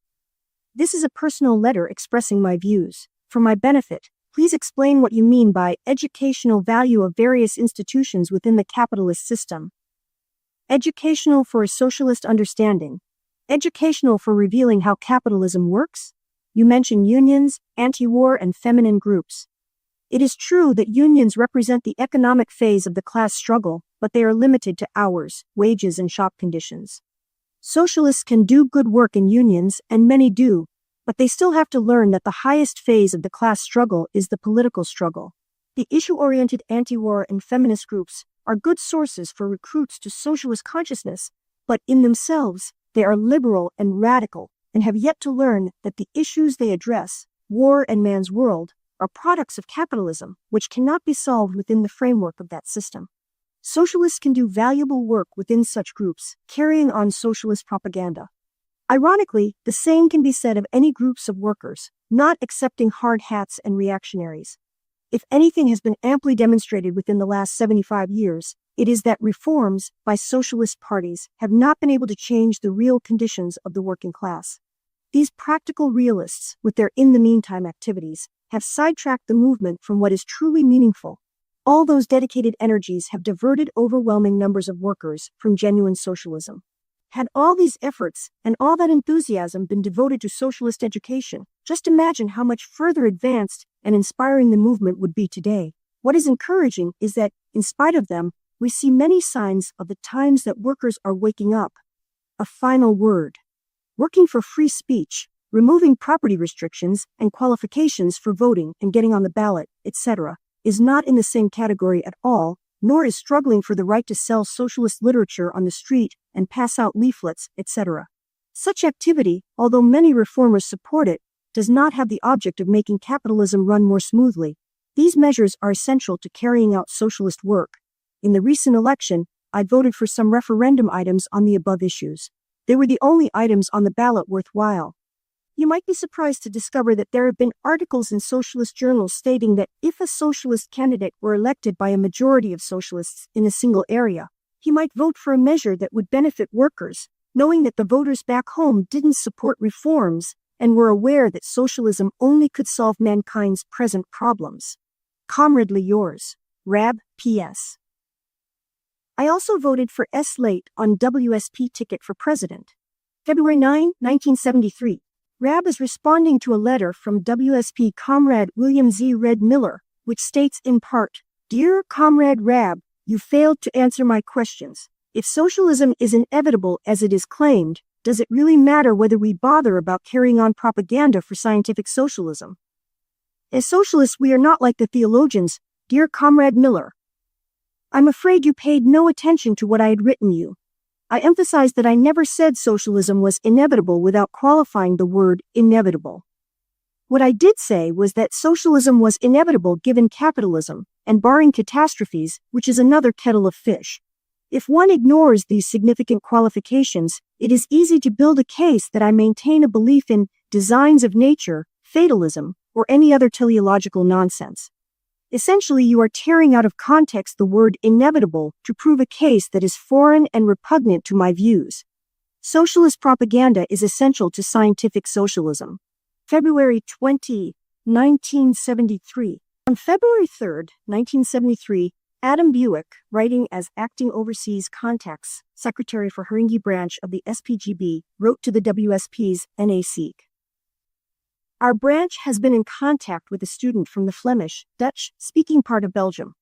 A: This is a personal letter expressing my views. For my benefit, please explain what you mean by educational value of various institutions within the capitalist system. Educational for a socialist understanding. Educational for revealing how capitalism works. You mention unions, anti-war, and feminine groups. It is true that unions represent the economic phase of the class struggle, but they are limited to hours, wages, and shop conditions. Socialists can do good work in unions, and many do, but they still have to learn that the highest phase of the class struggle is the political struggle. The issue-oriented anti-war and feminist groups are good sources for recruits to socialist consciousness, but in themselves, they are liberal and radical, and have yet to learn that the issues they address, war and man's world, are products of capitalism, which cannot be solved within the framework of that system. Socialists can do valuable work within such groups, carrying on socialist propaganda. Ironically, the same can be said of any groups of workers, not accepting hard hats and reactionaries. If anything has been amply demonstrated within the last 75 years, it is that reforms by socialist parties have not been able to change the real conditions of the working class. These practical realists, with their in-the-meantime activities, have sidetracked the movement from what is truly meaningful. All those dedicated energies have diverted overwhelming numbers of workers from genuine socialism. Had all these efforts and all that enthusiasm been devoted to socialist education, just imagine how much further advanced and inspiring the movement would be today. What is encouraging is that, in spite of them, we see many signs of the times that workers are waking up. A final word. Working for free speech, removing property restrictions and qualifications for voting and getting on the ballot, etc., is not in the same category at all, nor is struggling for the right to sell socialist literature on the street and pass out leaflets, etc. Such activity, although many reformers support it, does not have the object of making capitalism run more smoothly. These measures are essential to carrying out socialist work. In the recent election, I voted for some referendum items on the above issues. They were the only items on the ballot worthwhile. You might be surprised to discover that there have been articles in socialist journals stating that if a socialist candidate were elected by a majority of socialists in a single area, he might vote for a measure that would benefit workers, knowing that the voters back home didn't support reforms and were aware that socialism only could solve mankind's present problems. Comradely yours, Rab, P.S. I also voted for S. Late on WSP ticket for president. February 9, 1973. Rab is responding to a letter from WSP Comrade William Z. Red Miller, which states in part, Dear Comrade Rab, you failed to answer my questions. If socialism is inevitable as it is claimed, does it really matter whether we bother about carrying on propaganda for scientific socialism? As socialists, we are not like the theologians, dear Comrade Miller. I'm afraid you paid no attention to what I had written you. I emphasized that I never said socialism was inevitable without qualifying the word inevitable. What I did say was that socialism was inevitable given capitalism, and barring catastrophes, which is another kettle of fish. If one ignores these significant qualifications, it is easy to build a case that I maintain a belief in designs of nature, fatalism, or any other teleological nonsense. Essentially, you are tearing out of context the word inevitable to prove a case that is foreign and repugnant to my views. Socialist propaganda is essential to scientific socialism. February 20, 1973. On February 3, 1973, Adam Buick, writing as Acting Overseas Contacts Secretary for Haringey Branch of the SPGB, wrote to the WSP's NAC. Our branch has been in contact with a student from the Flemish, Dutch-speaking part of Belgium.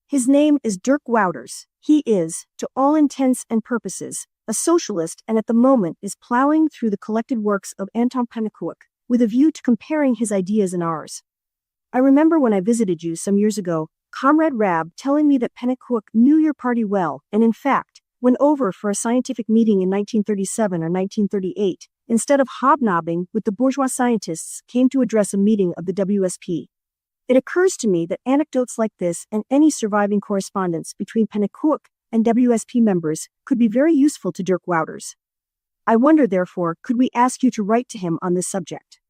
A: His name is Dirk Wouters. He is, to all intents and purposes, a socialist and at the moment is plowing through the collected works of Anton Pannekoek with a view to comparing his ideas and ours. I remember when I visited you some years ago, Comrade Rab telling me that Pannekoek knew your party well and in fact, went over for a scientific meeting in 1937 or 1938, instead of hobnobbing with the bourgeois scientists, came to address a meeting of the WSP. It occurs to me that anecdotes like this and any surviving correspondence between Pannekoek and WSP members could be very useful to Dirk Wouters. I wonder, therefore, could we ask you to write to him on this subject?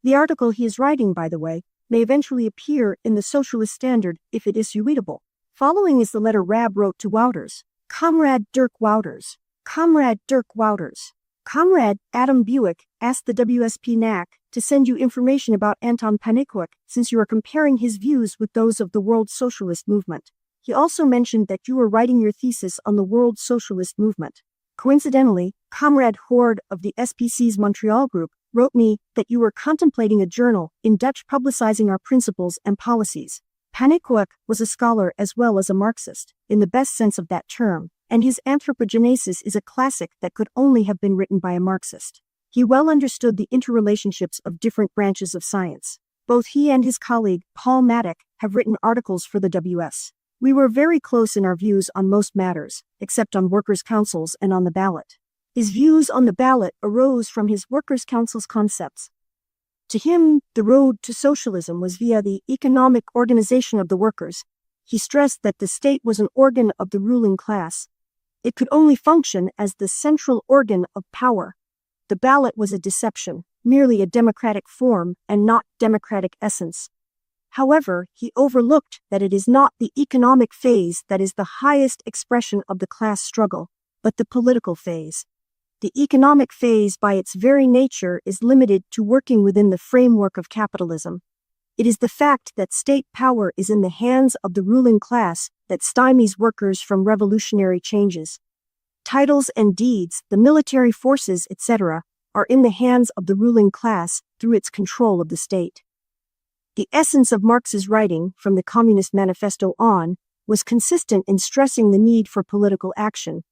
A: The article he is writing, by the way, may eventually appear in the Socialist Standard if it is readable. Following is the letter Rab wrote to Wouters. Comrade Dirk Wouters. Comrade Dirk Wouters. Comrade Adam Buick asked the WSP NAC to send you information about Anton Pannekoek since you are comparing his views with those of the World Socialist Movement. He also mentioned that you were writing your thesis on the World Socialist Movement. Coincidentally, Comrade Horde of the SPC's Montreal group wrote me that you were contemplating a journal in Dutch publicizing our principles and policies. Pannekoek was a scholar as well as a Marxist, in the best sense of that term, and his Anthropogenesis is a classic that could only have been written by a Marxist. He well understood the interrelationships of different branches of science. Both he and his colleague, Paul Maddock, have written articles for the WS. We were very close in our views on most matters, except on workers' councils and on the ballot. His views on the ballot arose from his workers' council's concepts. To him, the road to socialism was via the economic organization of the workers. He stressed that the state was an organ of the ruling class. It could only function as the central organ of power. The ballot was a deception, merely a democratic form and not democratic essence. However, he overlooked that it is not the economic phase that is the highest expression of the class struggle, but the political phase. The economic phase by its very nature is limited to working within the framework of capitalism. It is the fact that state power is in the hands of the ruling class that stymies workers from revolutionary changes. Titles and deeds, the military forces, etc., are in the hands of the ruling class through its control of the state. The essence of Marx's writing, from the Communist Manifesto on, was consistent in stressing the need for political action,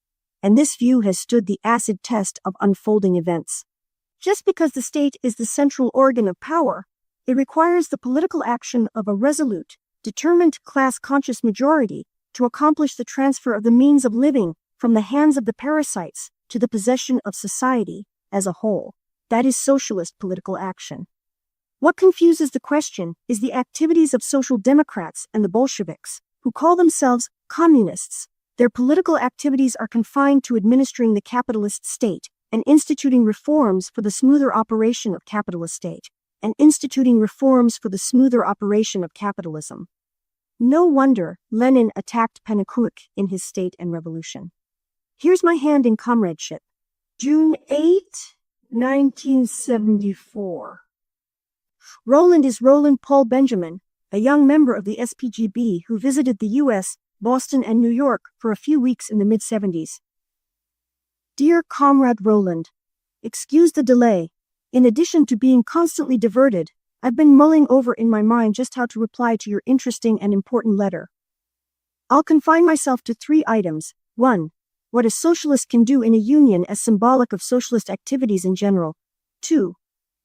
A: and this view has stood the acid test of unfolding events. Just because the state is the central organ of power, it requires the political action of a resolute, determined class-conscious majority to accomplish the transfer of the means of living from the hands of the parasites to the possession of society as a whole. That is socialist political action. What confuses the question is the activities of social democrats and the Bolsheviks, who call themselves communists. Their political activities are confined to administering the capitalist state and instituting reforms for the smoother operation of capitalist state, and instituting reforms for the smoother operation of capitalism. No wonder Lenin attacked Pannekoek in his State and Revolution. Here's my hand in comradeship. June 8, 1974. Roland is Roland Paul Benjamin, a young member of the SPGB who visited the U.S., Boston, and New York for a few weeks in the mid-70s. Dear Comrade Roland, excuse the delay. In addition to being constantly diverted, I've been mulling over in my mind just how to reply to your interesting and important letter. I'll confine myself to 3 items. 1. what a socialist can do in a union as symbolic of socialist activities in general. 2.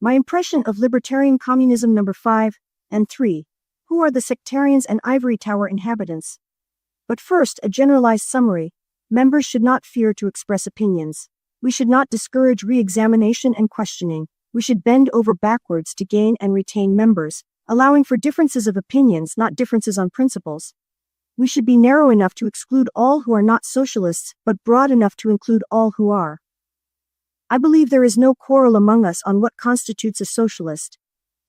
A: My impression of libertarian communism number 5, and 3. Who are the sectarians and ivory tower inhabitants? But first, a generalized summary. Members should not fear to express opinions. We should not discourage re-examination and questioning. We should bend over backwards to gain and retain members, allowing for differences of opinions, not differences on principles. We should be narrow enough to exclude all who are not socialists, but broad enough to include all who are. I believe there is no quarrel among us on what constitutes a socialist.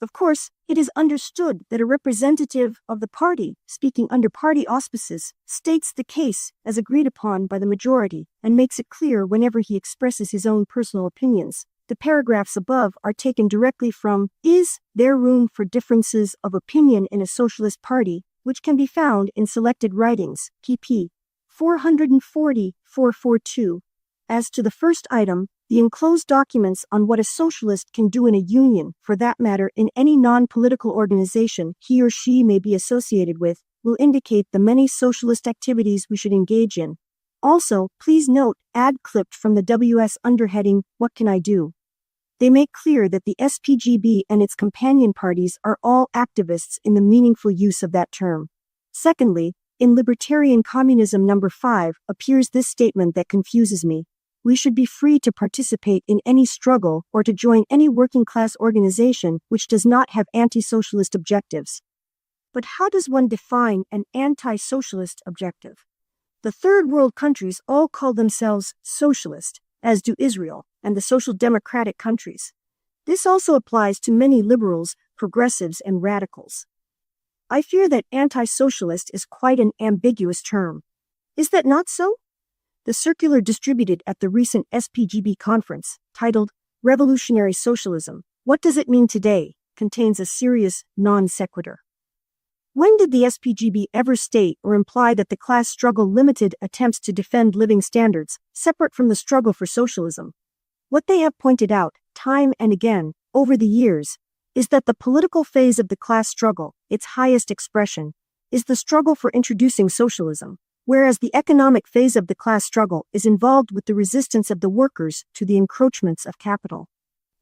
A: Of course, it is understood that a representative of the party, speaking under party auspices, states the case as agreed upon by the majority and makes it clear whenever he expresses his own personal opinions. The paragraphs above are taken directly from Is There Room for Differences of Opinion in a Socialist Party, which can be found in selected writings, pp. 440-442. As to the first item, the enclosed documents on what a socialist can do in a union, for that matter in any non-political organization he or she may be associated with, will indicate the many socialist activities we should engage in. Also, please note, ad clipped from the WS underheading, What Can I Do? They make clear that the SPGB and its companion parties are all activists in the meaningful use of that term. Secondly, in Libertarian Communism number 5 appears this statement that confuses me. We should be free to participate in any struggle or to join any working-class organization which does not have anti-socialist objectives. But how does one define an anti-socialist objective? The third world countries all call themselves socialist, as do Israel and the social democratic countries. This also applies to many liberals, progressives, and radicals. I fear that anti-socialist is quite an ambiguous term. Is that not so? The circular distributed at the recent SPGB conference, titled Revolutionary Socialism, What Does It Mean Today?, contains a serious non sequitur. When did the SPGB ever state or imply that the class struggle limited attempts to defend living standards, separate from the struggle for socialism? What they have pointed out, time and again, over the years, is that the political phase of the class struggle, its highest expression, is the struggle for introducing socialism, whereas the economic phase of the class struggle is involved with the resistance of the workers to the encroachments of capital.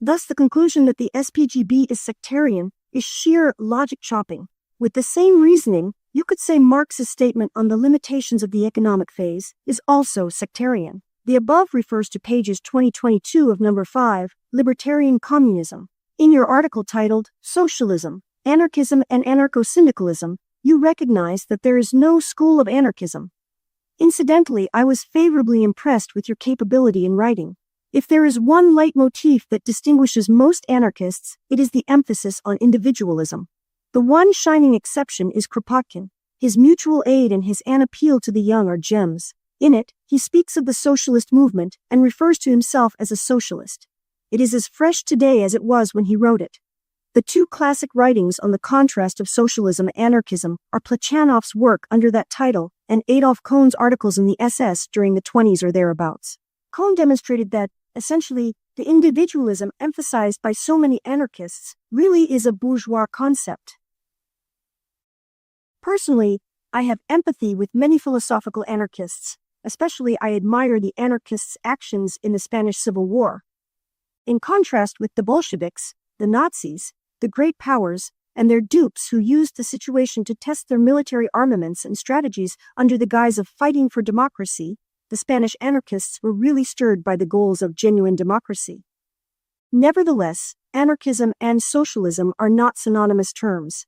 A: Thus, the conclusion that the SPGB is sectarian is sheer logic chopping. With the same reasoning, you could say Marx's statement on the limitations of the economic phase is also sectarian. The above refers to pages 2022 of number 5, Libertarian Communism. In your article titled Socialism, Anarchism and Anarcho-Syndicalism, you recognize that there is no school of anarchism. Incidentally, I was favorably impressed with your capability in writing. If there is one leitmotif that distinguishes most anarchists, it is the emphasis on individualism. The one shining exception is Kropotkin. His mutual aid and his appeal to the young are gems. In it, he speaks of the socialist movement and refers to himself as a socialist. It is as fresh today as it was when he wrote it. The two classic writings on the contrast of socialism and anarchism are Plechanov's work under that title and Adolf Kohn's articles in the SS during the 20s or thereabouts. Kohn demonstrated that, essentially, the individualism emphasized by so many anarchists really is a bourgeois concept. Personally, I have empathy with many philosophical anarchists, especially I admire the anarchists' actions in the Spanish Civil War. In contrast with the Bolsheviks, the Nazis, the great powers, and their dupes who used the situation to test their military armaments and strategies under the guise of fighting for democracy, the Spanish anarchists were really stirred by the goals of genuine democracy. Nevertheless, anarchism and socialism are not synonymous terms.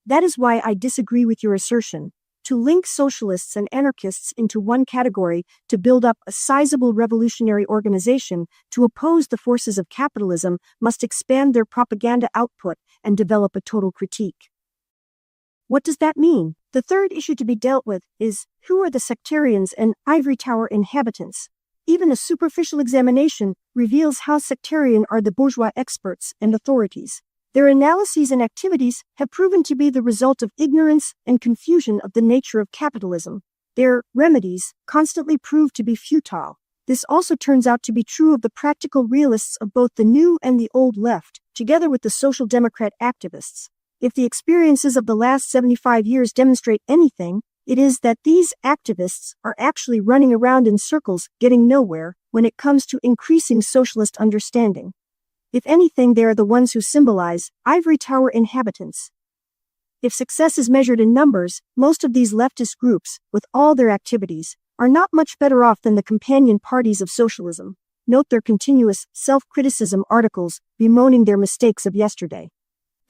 A: That is why I disagree with your assertion. To link socialists and anarchists into one category to build up a sizable revolutionary organization to oppose the forces of capitalism must expand their propaganda output and develop a total critique. What does that mean? The third issue to be dealt with is, who are the sectarians and ivory tower inhabitants? Even a superficial examination reveals how sectarian are the bourgeois experts and authorities. Their analyses and activities have proven to be the result of ignorance and confusion of the nature of capitalism. Their remedies constantly prove to be futile. This also turns out to be true of the practical realists of both the new and the old left, together with the social democrat activists. If the experiences of the last 75 years demonstrate anything, It is that these activists are actually running around in circles getting nowhere when it comes to increasing socialist understanding. If anything, they are the ones who symbolize ivory tower inhabitants. If success is measured in numbers, most of these leftist groups, with all their activities, are not much better off than the companion parties of socialism. Note their continuous self-criticism articles bemoaning their mistakes of yesterday.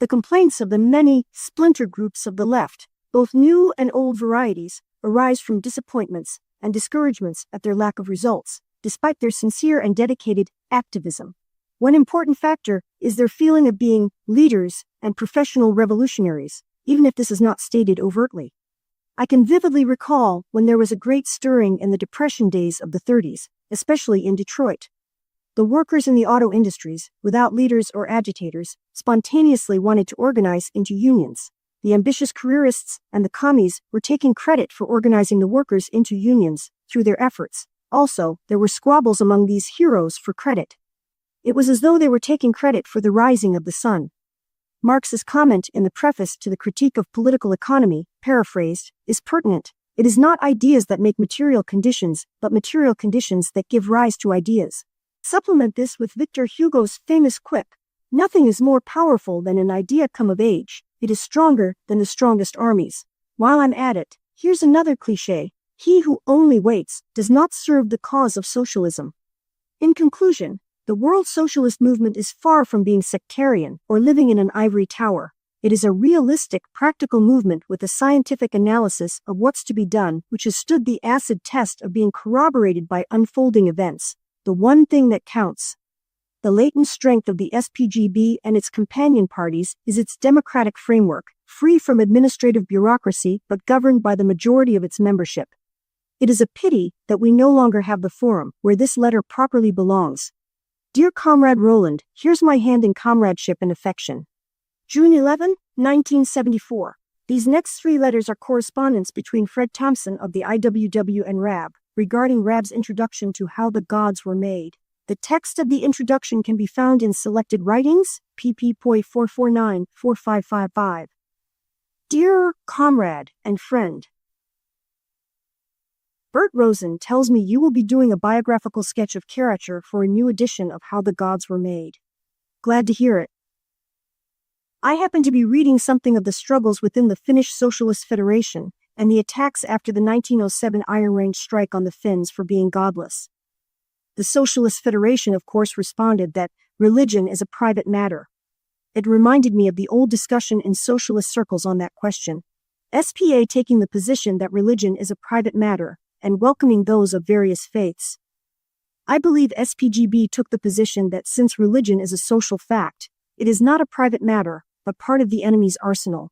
A: The complaints of the many splinter groups of the left, both new and old varieties, arise from disappointments and discouragements at their lack of results, despite their sincere and dedicated activism. One important factor is their feeling of being leaders and professional revolutionaries, even if this is not stated overtly. I can vividly recall when there was a great stirring in the Depression days of the 30s, especially in Detroit. The workers in the auto industries, without leaders or agitators, spontaneously wanted to organize into unions. The ambitious careerists and the commies were taking credit for organizing the workers into unions through their efforts. Also, there were squabbles among these heroes for credit. It was as though they were taking credit for the rising of the sun. Marx's comment in the preface to the Critique of Political Economy, paraphrased, is pertinent. It is not ideas that make material conditions, but material conditions that give rise to ideas. Supplement this with Victor Hugo's famous quip, "Nothing is more powerful than an idea come of age. It is stronger than the strongest armies." While I'm at it, here's another cliché. He who only waits does not serve the cause of socialism. In conclusion, the world socialist movement is far from being sectarian or living in an ivory tower. It is a realistic, practical movement with a scientific analysis of what's to be done, which has stood the acid test of being corroborated by unfolding events. The one thing that counts. The latent strength of the SPGB and its companion parties is its democratic framework, free from administrative bureaucracy but governed by the majority of its membership. It is a pity that we no longer have the forum where this letter properly belongs. Dear Comrade Roland, here's my hand in comradeship and affection. June 11, 1974. These next three letters are correspondence between Fred Thompson of the IWW and Rab, regarding Rab's introduction to How the Gods Were Made. The text of the introduction can be found in Selected Writings, pp. 449-4555. Dear Comrade and Friend, Bert Rosen tells me you will be doing a biographical sketch of Karacher for a new edition of How the Gods Were Made. Glad to hear it. I happen to be reading something of the struggles within the Finnish Socialist Federation and the attacks after the 1907 Iron Range strike on the Finns for being godless. The Socialist Federation, of course, responded that religion is a private matter. It reminded me of the old discussion in socialist circles on that question. SPA taking the position that religion is a private matter and welcoming those of various faiths. I believe SPGB took the position that since religion is a social fact, it is not a private matter, but part of the enemy's arsenal.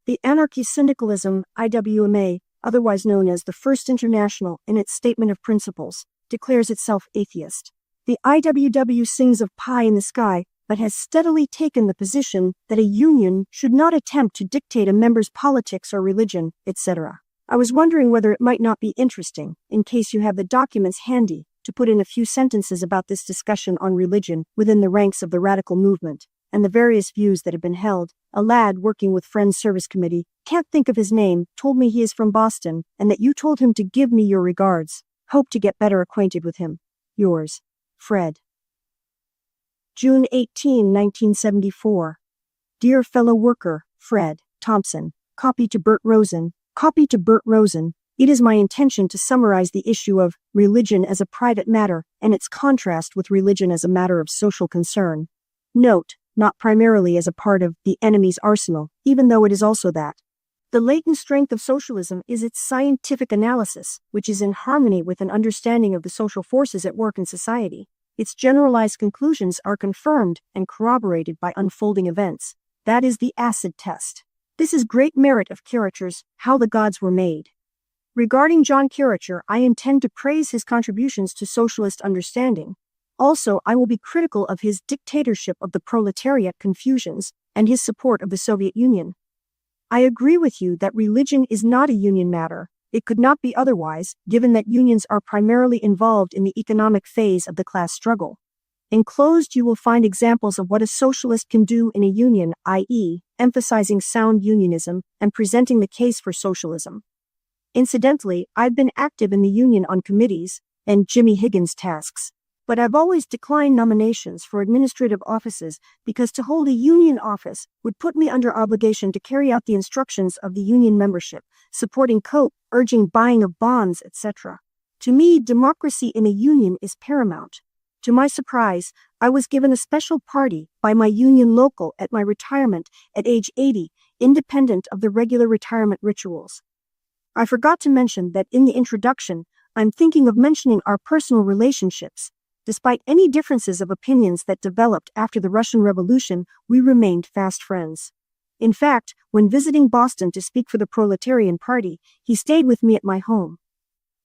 A: The Anarchy-Syndicalism, IWMA, otherwise known as the First International in its Statement of Principles, declares itself atheist. The IWW sings of pie in the sky, but has steadily taken the position that a union should not attempt to dictate a member's politics or religion, etc. I was wondering whether it might not be interesting, in case you have the documents handy, to put in a few sentences about this discussion on religion within the ranks of the radical movement, and the various views that have been held. A lad working with Friends Service Committee, can't think of his name, told me he is from Boston, and that you told him to give me your regards. Hope to get better acquainted with him. Yours, Fred. June 18, 1974. Dear fellow worker, Fred Thompson, copy to Bert Rosen. Copy to Bert Rosen. It is my intention to summarize the issue of religion as a private matter and its contrast with religion as a matter of social concern. Note, not primarily as a part of the enemy's arsenal, even though it is also that. The latent strength of socialism is its scientific analysis, which is in harmony with an understanding of the social forces at work in society. Its generalized conclusions are confirmed and corroborated by unfolding events. That is the acid test. This is great merit of Karacher's How the Gods Were Made. Regarding John Karacher, I intend to praise his contributions to socialist understanding. Also, I will be critical of his dictatorship of the proletariat confusions and his support of the Soviet Union. I agree with you that religion is not a union matter. It could not be otherwise, given that unions are primarily involved in the economic phase of the class struggle. Enclosed, you will find examples of what a socialist can do in a union, i.e., emphasizing sound unionism and presenting the case for socialism. Incidentally, I've been active in the union on committees and Jimmy Higgins tasks. But I've always declined nominations for administrative offices because to hold a union office would put me under obligation to carry out the instructions of the union membership, supporting COPE, urging buying of bonds, etc. To me, democracy in a union is paramount. To my surprise, I was given a special party by my union local at my retirement at age 80, independent of the regular retirement rituals. I forgot to mention that in the introduction, I'm thinking of mentioning our personal relationships. Despite any differences of opinions that developed after the Russian Revolution, we remained fast friends. In fact, when visiting Boston to speak for the Proletarian Party, he stayed with me at my home.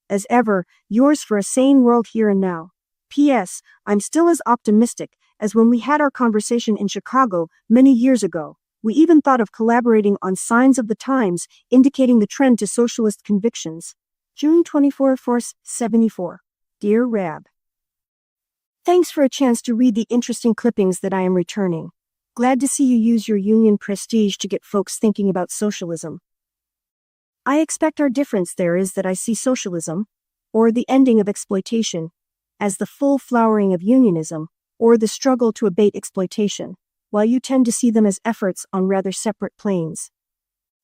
A: As ever, yours for a sane world here and now. P.S. I'm still as optimistic as when we had our conversation in Chicago many years ago. We even thought of collaborating on Signs of the Times, indicating the trend to socialist convictions. June 24, 74. Dear Rab. Thanks for a chance to read the interesting clippings that I am returning. Glad to see you use your union prestige to get folks thinking about socialism. I expect our difference there is that I see socialism, or the ending of exploitation, as the full flowering of unionism, or the struggle to abate exploitation, while you tend to see them as efforts on rather separate planes.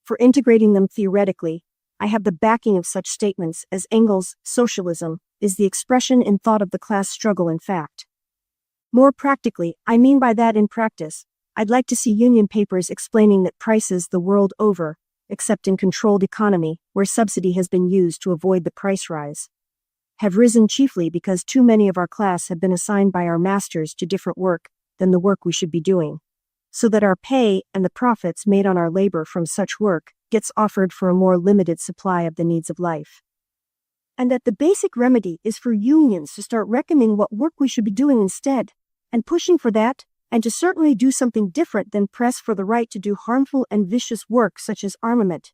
A: For integrating them theoretically, I have the backing of such statements as Engels' socialism is the expression in thought of the class struggle in fact. More practically, I mean by that in practice, I'd like to see union papers explaining that prices the world over, except in controlled economy, where subsidy has been used to avoid the price rise, have risen chiefly because too many of our class have been assigned by our masters to different work than the work we should be doing, so that our pay and the profits made on our labor from such work gets offered for a more limited supply of the needs of life. And that the basic remedy is for unions to start reckoning what work we should be doing instead, and pushing for that, and to certainly do something different than press for the right to do harmful and vicious work such as armament.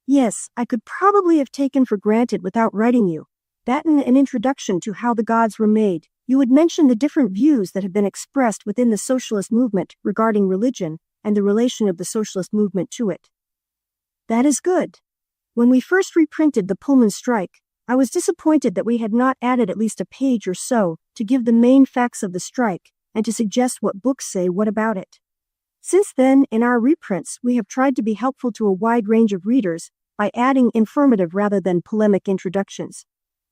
A: Yes, I could probably have taken for granted without writing you, that in an introduction to How the Gods Were Made, you would mention the different views that have been expressed within the socialist movement regarding religion and the relation of the socialist movement to it. That is good. When we first reprinted the Pullman strike, I was disappointed that we had not added at least a page or so to give the main facts of the strike and to suggest what books say what about it. Since then, in our reprints, we have tried to be helpful to a wide range of readers by adding informative rather than polemic introductions.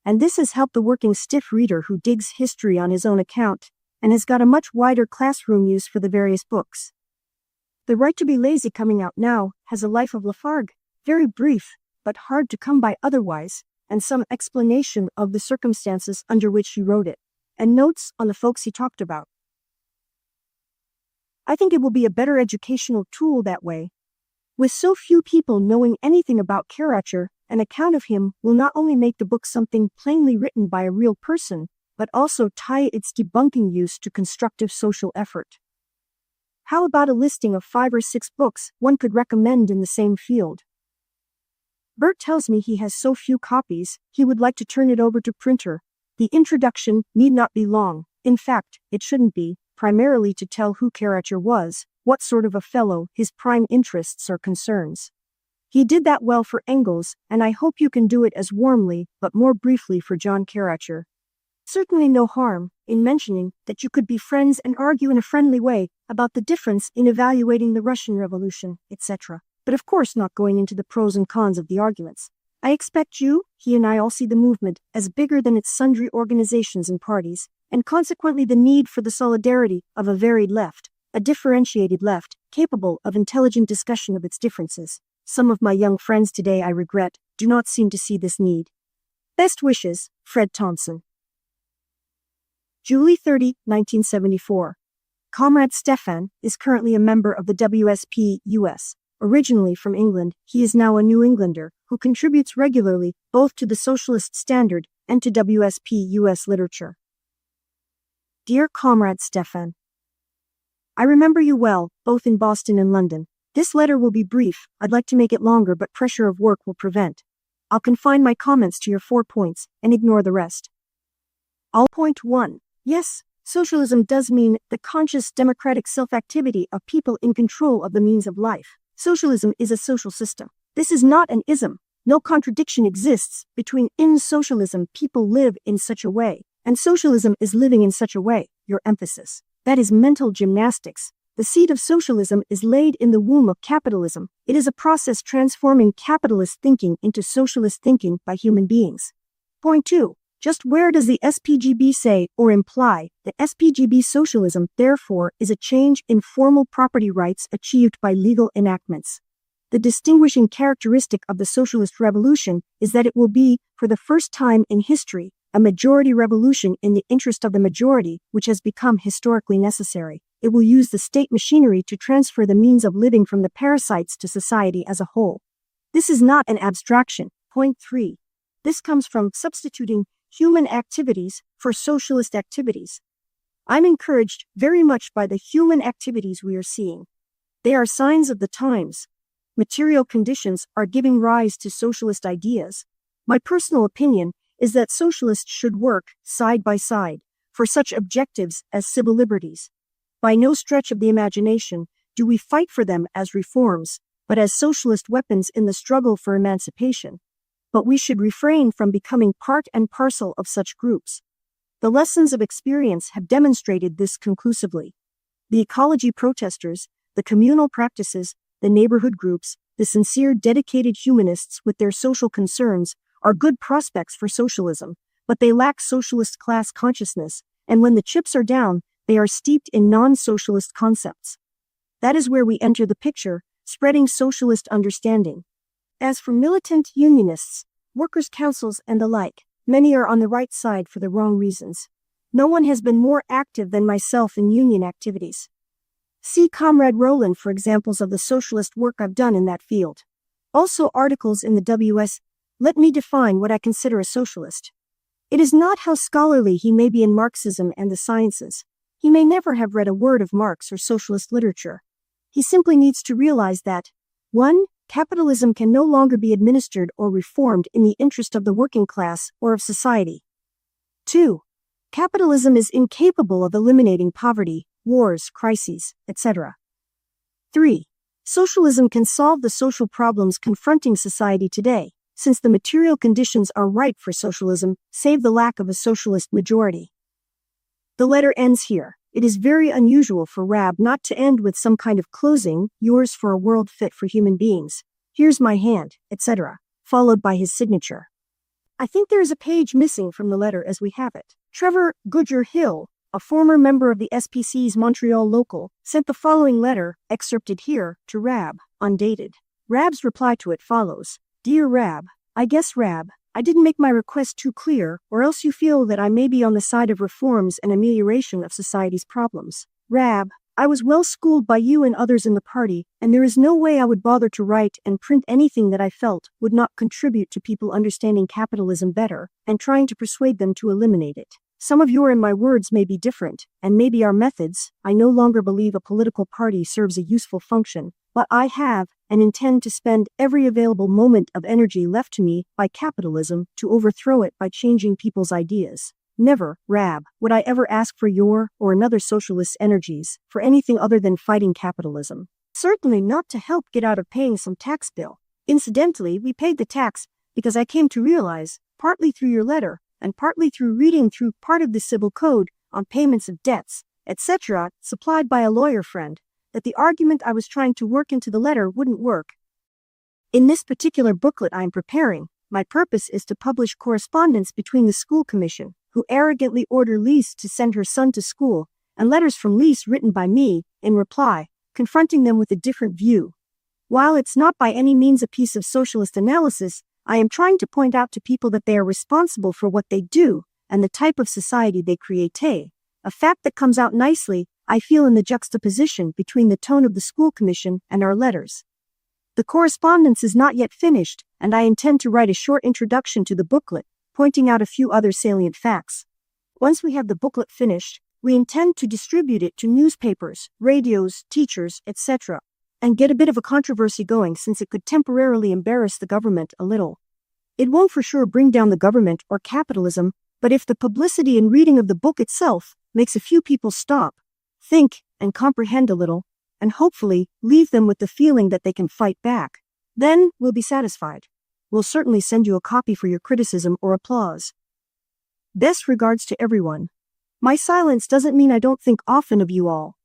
A: And this has helped the working stiff reader who digs history on his own account and has got a much wider classroom use for the various books. The Right to be Lazy coming out now has a life of Lafargue, very brief, but hard to come by otherwise, and some explanation of the circumstances under which he wrote it, and notes on the folks he talked about. I think it will be a better educational tool that way. With so few people knowing anything about Karacher, an account of him will not only make the book something plainly written by a real person, but also tie its debunking use to constructive social effort. How about a listing of 5 or 6 books one could recommend in the same field? Bert tells me he has so few copies, he would like to turn it over to printer. The introduction need not be long. In fact, it shouldn't be, primarily to tell who Karacher was, what sort of a fellow, his prime interests or concerns. He did that well for Engels, and I hope you can do it as warmly, but more briefly for John Karacher. Certainly no harm in mentioning that you could be friends and argue in a friendly way about the difference in evaluating the Russian Revolution, etc., but of course not going into the pros and cons of the arguments. I expect you, he and I all see the movement as bigger than its sundry organizations and parties, and consequently the need for the solidarity of a varied left, a differentiated left, capable of intelligent discussion of its differences. Some of my young friends today, I regret, do not seem to see this need. Best wishes, Fred Thompson. July 30, 1974. Comrade Stefan is currently a member of the WSP US. Originally from England, he is now a New Englander who contributes regularly both to the Socialist Standard and to WSP US literature. Dear Comrade Stefan, I remember you well, both in Boston and London. This letter will be brief. I'd like to make it longer, but pressure of work will prevent. I'll confine my comments to your 4 points and ignore the rest. All point 1. Yes, socialism does mean the conscious democratic self-activity of people in control of the means of life. Socialism is a social system. This is not an ism, No contradiction exists between in socialism people live in such a way, and socialism is living in such a way, your emphasis. That is mental gymnastics. The seed of socialism is laid in the womb of capitalism. It is a process transforming capitalist thinking into socialist thinking by human beings. Point 2. Just where does the SPGB say or imply that SPGB socialism, therefore, is a change in formal property rights achieved by legal enactments? The distinguishing characteristic of the socialist revolution is that it will be, for the first time in history, a majority revolution in the interest of the majority, which has become historically necessary. It will use the state machinery to transfer the means of living from the parasites to society as a whole. This is not an abstraction. Point 3. This comes from substituting human activities for socialist activities. I'm encouraged very much by the human activities we are seeing. They are signs of the times. Material conditions are giving rise to socialist ideas. My personal opinion is that socialists should work side by side for such objectives as civil liberties. By no stretch of the imagination do we fight for them as reforms, but as socialist weapons in the struggle for emancipation. But we should refrain from becoming part and parcel of such groups. The lessons of experience have demonstrated this conclusively. The ecology protesters, the communal practices, the neighborhood groups, the sincere dedicated humanists with their social concerns are good prospects for socialism, but they lack socialist class consciousness, and when the chips are down, they are steeped in non-socialist concepts. That is where we enter the picture, spreading socialist understanding. As for militant unionists, workers' councils and the like, many are on the right side for the wrong reasons. No one has been more active than myself in union activities. See Comrade Rowland for examples of the socialist work I've done in that field. Also articles in the WS. Let me define what I consider a socialist. It is not how scholarly he may be in Marxism and the sciences. He may never have read a word of Marx or socialist literature. He simply needs to realize that 1. Capitalism can no longer be administered or reformed in the interest of the working class or of society. 2. Capitalism is incapable of eliminating poverty, wars, crises, etc. 3. Socialism can solve the social problems confronting society today, since the material conditions are ripe for socialism, save the lack of a socialist majority. The letter ends here. It is very unusual for Rab not to end with some kind of closing, yours for a world fit for human beings. Here's my hand, etc., followed by his signature. I think there is a page missing from the letter as we have it. Trevor Goodger-Hill, a former member of the SPC's Montreal local, sent the following letter, excerpted here, to Rab, undated. Rab's reply to it follows. Dear Rab, I guess Rab, I didn't make my request too clear, or else you feel that I may be on the side of reforms and amelioration of society's problems. Rab, I was well schooled by you and others in the party, and there is no way I would bother to write and print anything that I felt would not contribute to people understanding capitalism better and trying to persuade them to eliminate it. Some of your and my words may be different, and maybe our methods. I no longer believe a political party serves a useful function, but I have and intend to spend every available moment of energy left to me by capitalism to overthrow it by changing people's ideas. Never, Rab, would I ever ask for your or another socialist's energies for anything other than fighting capitalism. Certainly not to help get out of paying some tax bill. Incidentally, we paid the tax because I came to realize, partly through your letter, and partly through reading through part of the civil code on payments of debts, etc., supplied by a lawyer friend, that the argument I was trying to work into the letter wouldn't work. In this particular booklet I am preparing, my purpose is to publish correspondence between the school commission, who arrogantly order Lise to send her son to school, and letters from Lise written by me, in reply, confronting them with a different view. While it's not by any means a piece of socialist analysis, I am trying to point out to people that they are responsible for what they do and the type of society they create, a fact that comes out nicely, I feel, in the juxtaposition between the tone of the school commission and our letters. The correspondence is not yet finished, and I intend to write a short introduction to the booklet, pointing out a few other salient facts. Once we have the booklet finished, we intend to distribute it to newspapers, radios, teachers, etc., and get a bit of a controversy going since it could temporarily embarrass the government a little. It won't for sure bring down the government or capitalism, but if the publicity and reading of the book itself makes a few people stop, think, and comprehend a little, and hopefully leave them with the feeling that they can fight back, then we'll be satisfied. will certainly send you a copy for your criticism or applause. Best regards to everyone. My silence doesn't mean I don't think often of you all.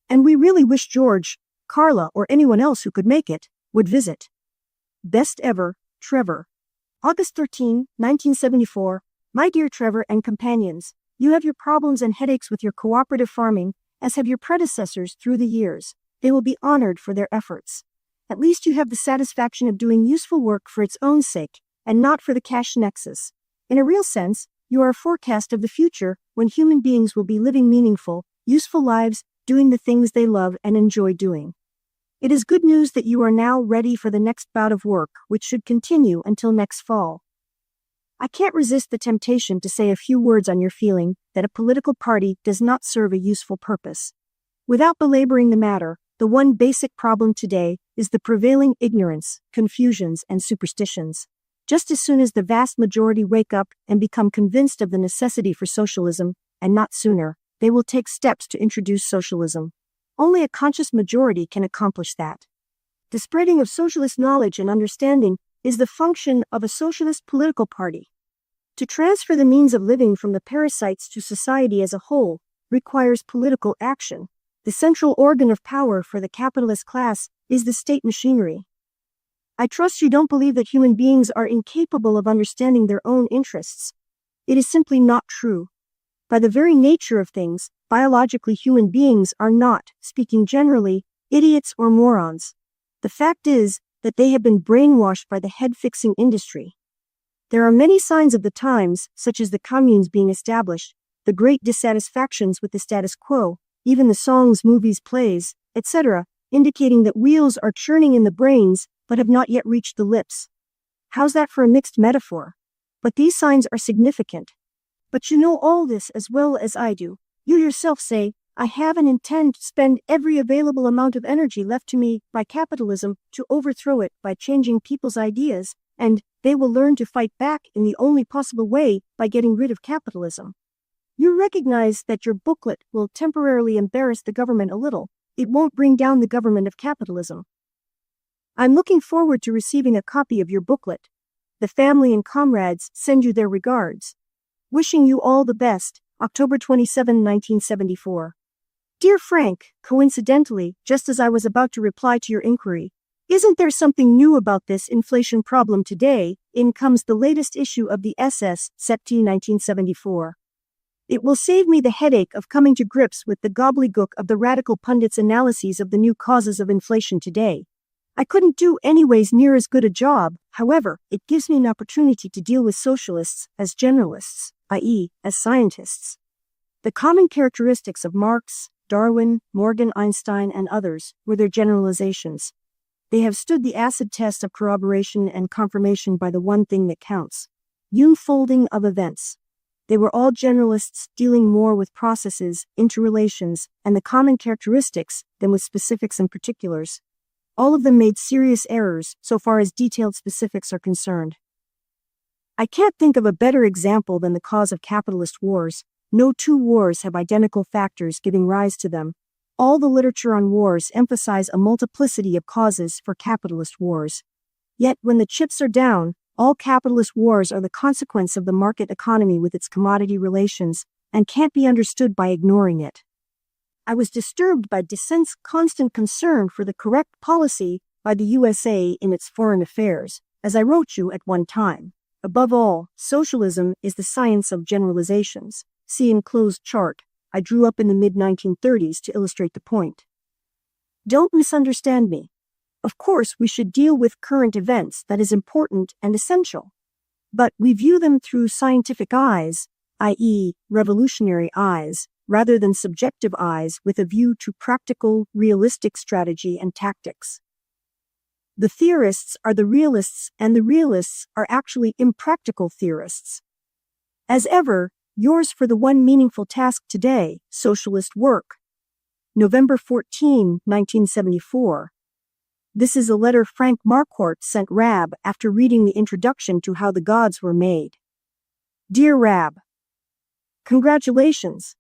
A: And we really wish George, Karla, or anyone else who could make it, would visit. Best ever, Trevor. August 13, 1974. My dear Trevor and companions, you have your problems and headaches with your cooperative farming, as have your predecessors through the years. They will be honored for their efforts. At least you have the satisfaction of doing useful work for its own sake, and not for the cash nexus. In a real sense, you are a forecast of the future when human beings will be living meaningful, useful lives, doing the things they love and enjoy doing. It is good news that you are now ready for the next bout of work, which should continue until next fall. I can't resist the temptation to say a few words on your feeling that a political party does not serve a useful purpose. Without belaboring the matter, the one basic problem today is the prevailing ignorance, confusions, and superstitions. Just as soon as the vast majority wake up and become convinced of the necessity for socialism, and not sooner, they will take steps to introduce socialism. Only a conscious majority can accomplish that. The spreading of socialist knowledge and understanding is the function of a socialist political party. To transfer the means of living from the parasites to society as a whole requires political action. The central organ of power for the capitalist class is the state machinery. I trust you don't believe that human beings are incapable of understanding their own interests. It is simply not true. By the very nature of things, biologically human beings are not, speaking generally, idiots or morons. The fact is that they have been brainwashed by the head-fixing industry. There are many signs of the times, such as the communes being established, the great dissatisfactions with the status quo, even the songs, movies, plays, etc., indicating that wheels are churning in the brains but have not yet reached the lips. How's that for a mixed metaphor? But these signs are significant. But you know all this as well as I do. You yourself say, I have and intend to spend every available amount of energy left to me by capitalism to overthrow it by changing people's ideas, and they will learn to fight back in the only possible way by getting rid of capitalism. You recognize that your booklet will temporarily embarrass the government a little. It won't bring down the government of capitalism. I'm looking forward to receiving a copy of your booklet. The family and comrades send you their regards. Wishing you all the best, October 27, 1974. Dear Frank, coincidentally, just as I was about to reply to your inquiry, isn't there something new about this inflation problem today? In comes the latest issue of the SS, Sept. 1974. It will save me the headache of coming to grips with the gobbledygook of the radical pundits' analyses of the new causes of inflation today. I couldn't do anyways near as good a job, however, it gives me an opportunity to deal with socialists as generalists, i.e., as scientists. The common characteristics of Marx, Darwin, Morgan, Einstein, and others were their generalizations. They have stood the acid test of corroboration and confirmation by the one thing that counts: unfolding of events. They were all generalists dealing more with processes, interrelations, and the common characteristics than with specifics and particulars. All of them made serious errors so far as detailed specifics are concerned. I can't think of a better example than the cause of capitalist wars. No two wars have identical factors giving rise to them. All the literature on wars emphasize a multiplicity of causes for capitalist wars. Yet when the chips are down, all capitalist wars are the consequence of the market economy with its commodity relations, and can't be understood by ignoring it. I was disturbed by dissent's constant concern for the correct policy by the USA in its foreign affairs, as I wrote you at one time. Above all, socialism is the science of generalizations. See enclosed chart I drew up in the mid-1930s to illustrate the point. Don't misunderstand me. Of course, we should deal with current events, that is important and essential. But we view them through scientific eyes, i.e., revolutionary eyes, rather than subjective eyes with a view to practical, realistic strategy and tactics. The theorists are the realists, and the realists are actually impractical theorists. As ever, yours for the one meaningful task today, socialist work. November 14, 1974. This is a letter Frank Marquardt sent Rab after reading the introduction to How the Gods Were Made. Dear Rab, congratulations.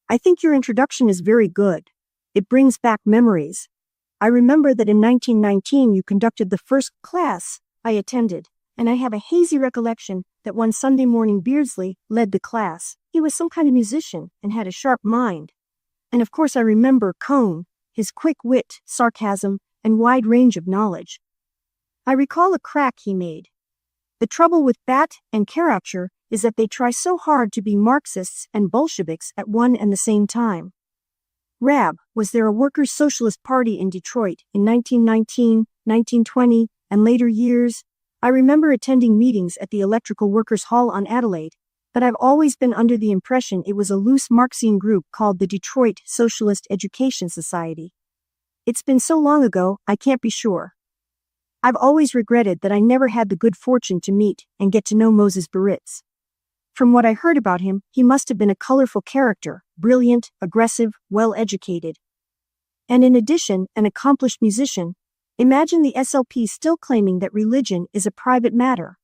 A: I think your introduction is very good. It brings back memories. I remember that in 1919 you conducted the first class I attended, and I have a hazy recollection that one Sunday morning Beardsley led the class. He was some kind of musician and had a sharp mind. And of course I remember Cone, his quick wit, sarcasm, and wide range of knowledge. I recall a crack he made. The trouble with Bat and Karacher is that they try so hard to be Marxists and Bolsheviks at one and the same time. Rab, was there a Workers' Socialist Party in Detroit in 1919, 1920, and later years? I remember attending meetings at the Electrical Workers' Hall on Adelaide, but I've always been under the impression it was a loose Marxian group called the Detroit Socialist Education Society. It's been so long ago, I can't be sure. I've always regretted that I never had the good fortune to meet and get to know Moses Baritz. From what I heard about him, he must have been a colorful character, brilliant, aggressive, well-educated. And in addition, an accomplished musician. Imagine the SLP still claiming that religion is a private matter.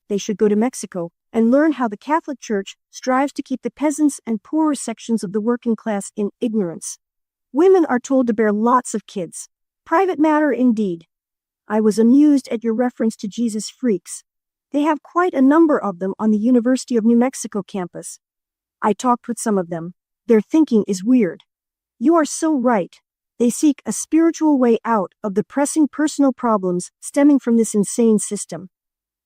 A: They should go to Mexico and learn how the Catholic Church strives to keep the peasants and poorer sections of the working class in ignorance. Women are told to bear lots of kids. Private matter indeed. I was amused at your reference to Jesus freaks. They have quite a number of them on the University of New Mexico campus. I talked with some of them. Their thinking is weird. You are so right. They seek a spiritual way out of the pressing personal problems stemming from this insane system.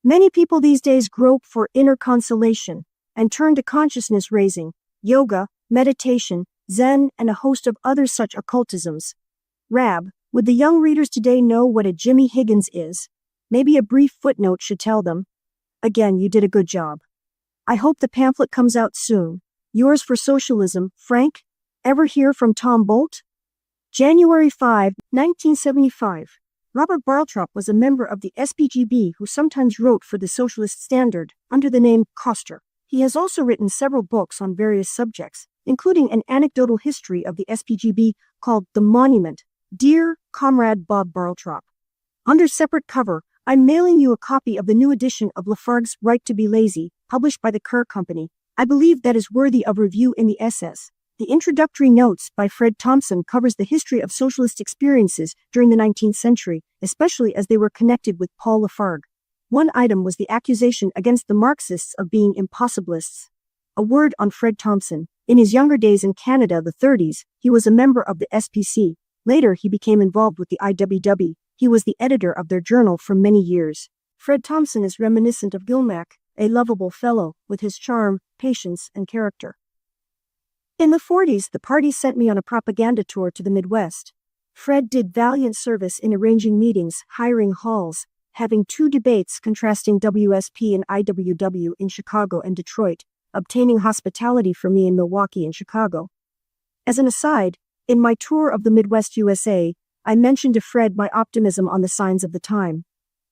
A: Many people these days grope for inner consolation and turn to consciousness raising, yoga, meditation, Zen, and a host of other such occultisms. Rab, would the young readers today know what a Jimmy Higgins is? Maybe a brief footnote should tell them. Again, you did a good job. I hope the pamphlet comes out soon. Yours for Socialism, Frank. Ever hear from Tom Bolt? January 5, 1975. Robert Barltrop was a member of the SPGB who sometimes wrote for the Socialist Standard under the name Koster. He has also written several books on various subjects, including an anecdotal history of the SPGB called The Monument. Dear Comrade Bob Barltrop, under separate cover, I'm mailing you a copy of the new edition of Lafargue's Right to be Lazy, published by the Kerr Company. I believe that is worthy of review in the SS. The introductory notes by Fred Thompson covers the history of socialist experiences during the 19th century, especially as they were connected with Paul Lafargue. One item was the accusation against the Marxists of being impossibilists. A word on Fred Thompson. In his younger days in Canada, the 30s, he was a member of the SPC. Later, he became involved with the IWW. He was the editor of their journal for many years. Fred Thompson is reminiscent of Gilmack, a lovable fellow with his charm, patience, and character. In the 40s, the party sent me on a propaganda tour to the Midwest. Fred did valiant service in arranging meetings, hiring halls, having 2 debates contrasting WSP and IWW in Chicago and Detroit, obtaining hospitality for me in Milwaukee and Chicago. As an aside, in my tour of the Midwest USA, I mentioned to Fred my optimism on the signs of the time.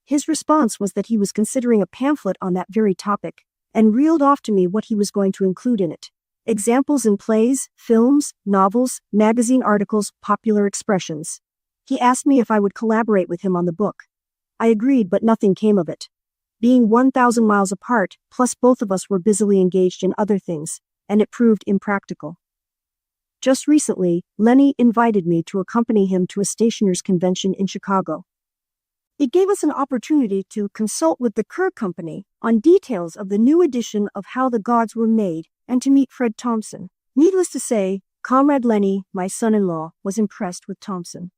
A: His response was that he was considering a pamphlet on that very topic, and reeled off to me what he was going to include in it. Examples in plays, films, novels, magazine articles, popular expressions. He asked me if I would collaborate with him on the book. I agreed, but nothing came of it. Being 1,000 miles apart, plus both of us were busily engaged in other things, and it proved impractical. Just recently, Lenny invited me to accompany him to a stationers' convention in Chicago. It gave us an opportunity to consult with the Kerr Company on details of the new edition of How the Gods Were Made and to meet Fred Thompson. Needless to say, Comrade Lenny, my son-in-law, was impressed with Thompson.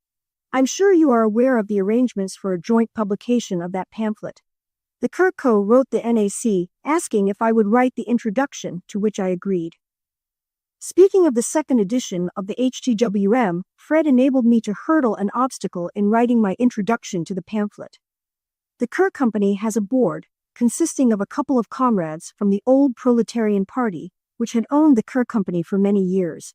A: I'm sure you are aware of the arrangements for a joint publication of that pamphlet. The Kerr Co. wrote the NAC asking if I would write the introduction, to which I agreed. Speaking of the second edition of the HTWM, Fred enabled me to hurdle an obstacle in writing my introduction to the pamphlet. The Kerr Company has a board consisting of a couple of comrades from the old Proletarian Party, which had owned the Kerr Company for many years.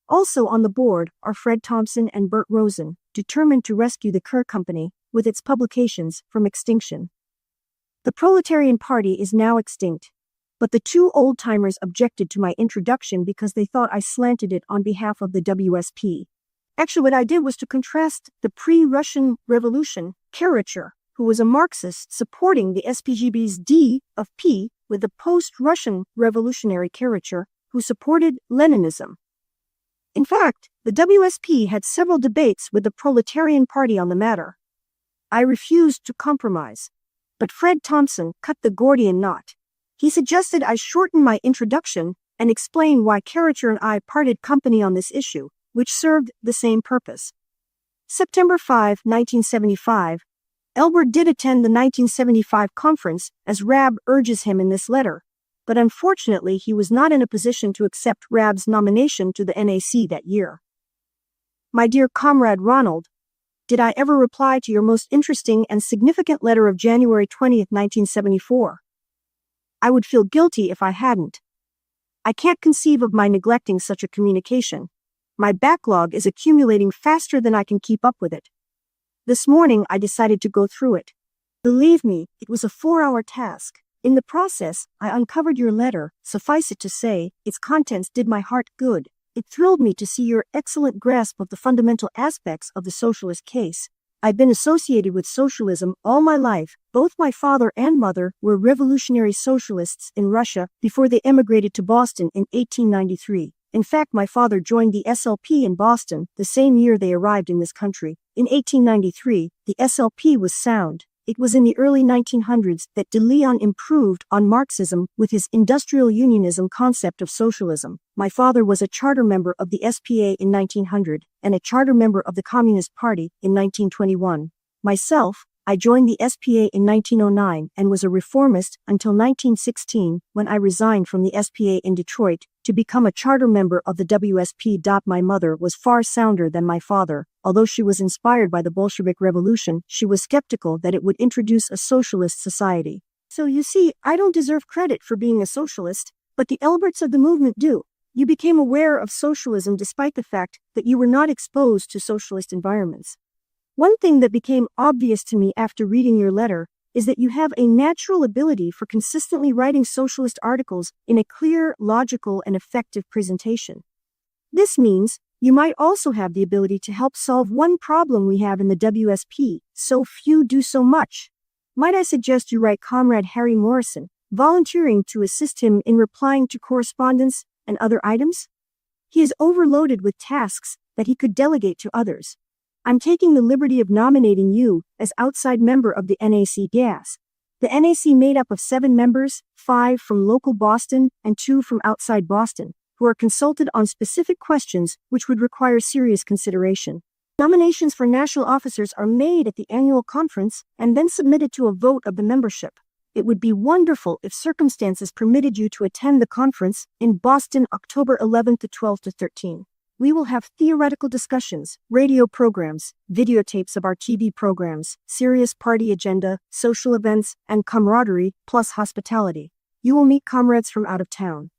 A: Also on the board are Fred Thompson and Bert Rosen, determined to rescue the Kerr Company, with its publications, from extinction. The Proletarian Party is now extinct, but the 2 old-timers objected to my introduction because they thought I slanted it on behalf of the WSP. Actually, what I did was to contrast the pre-Russian Revolution caricature, who was a Marxist supporting the SPGB's D of P, with the post-Russian revolutionary caricature, who supported Leninism. In fact, the WSP had several debates with the Proletarian Party on the matter. I refused to compromise. but Fred Thompson cut the Gordian knot. He suggested I shorten my introduction and explain why Karcher and I parted company on this issue, which served the same purpose. September 5, 1975. Elbert did attend the 1975 conference, as Rab urges him in this letter, but unfortunately he was not in a position to accept Rab's nomination to the NAC that year. My dear Comrade Ronald, did I ever reply to your most interesting and significant letter of January 20, 1974? I would feel guilty if I hadn't. I can't conceive of my neglecting such a communication. My backlog is accumulating faster than I can keep up with it. This morning I decided to go through it. Believe me, it was a 4-hour task. In the process, I uncovered your letter. Suffice it to say, its contents did my heart good. It thrilled me to see your excellent grasp of the fundamental aspects of the socialist case. I've been associated with socialism all my life. Both my father and mother were revolutionary socialists in Russia before they emigrated to Boston in 1893. In fact, my father joined the SLP in Boston the same year they arrived in this country. In 1893, the SLP was sound. It was in the early 1900s that de Leon improved on Marxism with his industrial unionism concept of socialism. My father was a charter member of the SPA in 1900 and a charter member of the Communist Party in 1921. Myself, I joined the SPA in 1909 and was a reformist until 1916 when I resigned from the SPA in Detroit to become a charter member of the WSP. My mother was far sounder than my father. Although she was inspired by the Bolshevik Revolution, she was skeptical that it would introduce a socialist society. So you see, I don't deserve credit for being a socialist, but the Elberts of the movement do. You became aware of socialism despite the fact that you were not exposed to socialist environments. One thing that became obvious to me after reading your letter is that you have a natural ability for consistently writing socialist articles in a clear, logical, and effective presentation. This means you might also have the ability to help solve one problem we have in the WSP. So few do so much. Might I suggest you write Comrade Harry Morrison, volunteering to assist him in replying to correspondence and other items? He is overloaded with tasks that he could delegate to others. I'm taking the liberty of nominating you as outside member of the NAC GAS. The NAC made up of 7 members, 5 from local Boston and 2 from outside Boston, who are consulted on specific questions which would require serious consideration. Nominations for national officers are made at the annual conference and then submitted to a vote of the membership. It would be wonderful if circumstances permitted you to attend the conference in Boston October 11 to 12 to 13. We will have theoretical discussions, radio programs, videotapes of our TV programs, serious party agenda, social events, and camaraderie, plus hospitality. You will meet comrades from out of town.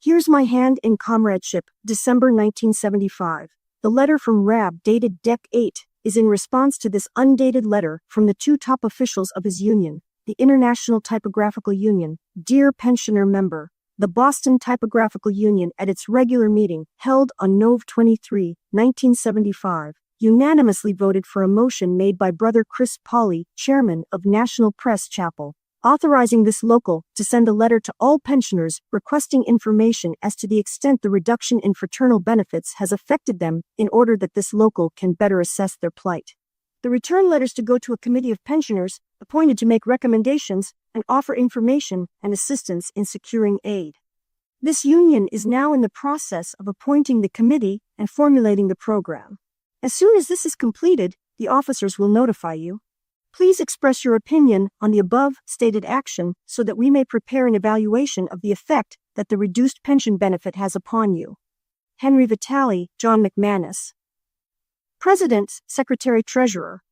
A: Here's my hand in comradeship, December 1975. The letter from Rab, dated Dec. 8, is in response to this undated letter from the 2 top officials of his union, the International Typographical Union. Dear pensioner member, the Boston Typographical Union at its regular meeting, held on Nov 23, 1975, unanimously voted for a motion made by Brother Chris Pauley, chairman of National Press Chapel, authorizing this local to send a letter to all pensioners requesting information as to the extent the reduction in fraternal benefits has affected them in order that this local can better assess their plight. The return letters to go to a committee of pensioners appointed to make recommendations and offer information and assistance in securing aid. This union is now in the process of appointing the committee and formulating the program. As soon as this is completed, the officers will notify you. Please express your opinion on the above stated action so that we may prepare an evaluation of the effect that the reduced pension benefit has upon you. Henry Vitale, John McManus. President, Secretary Treasurer.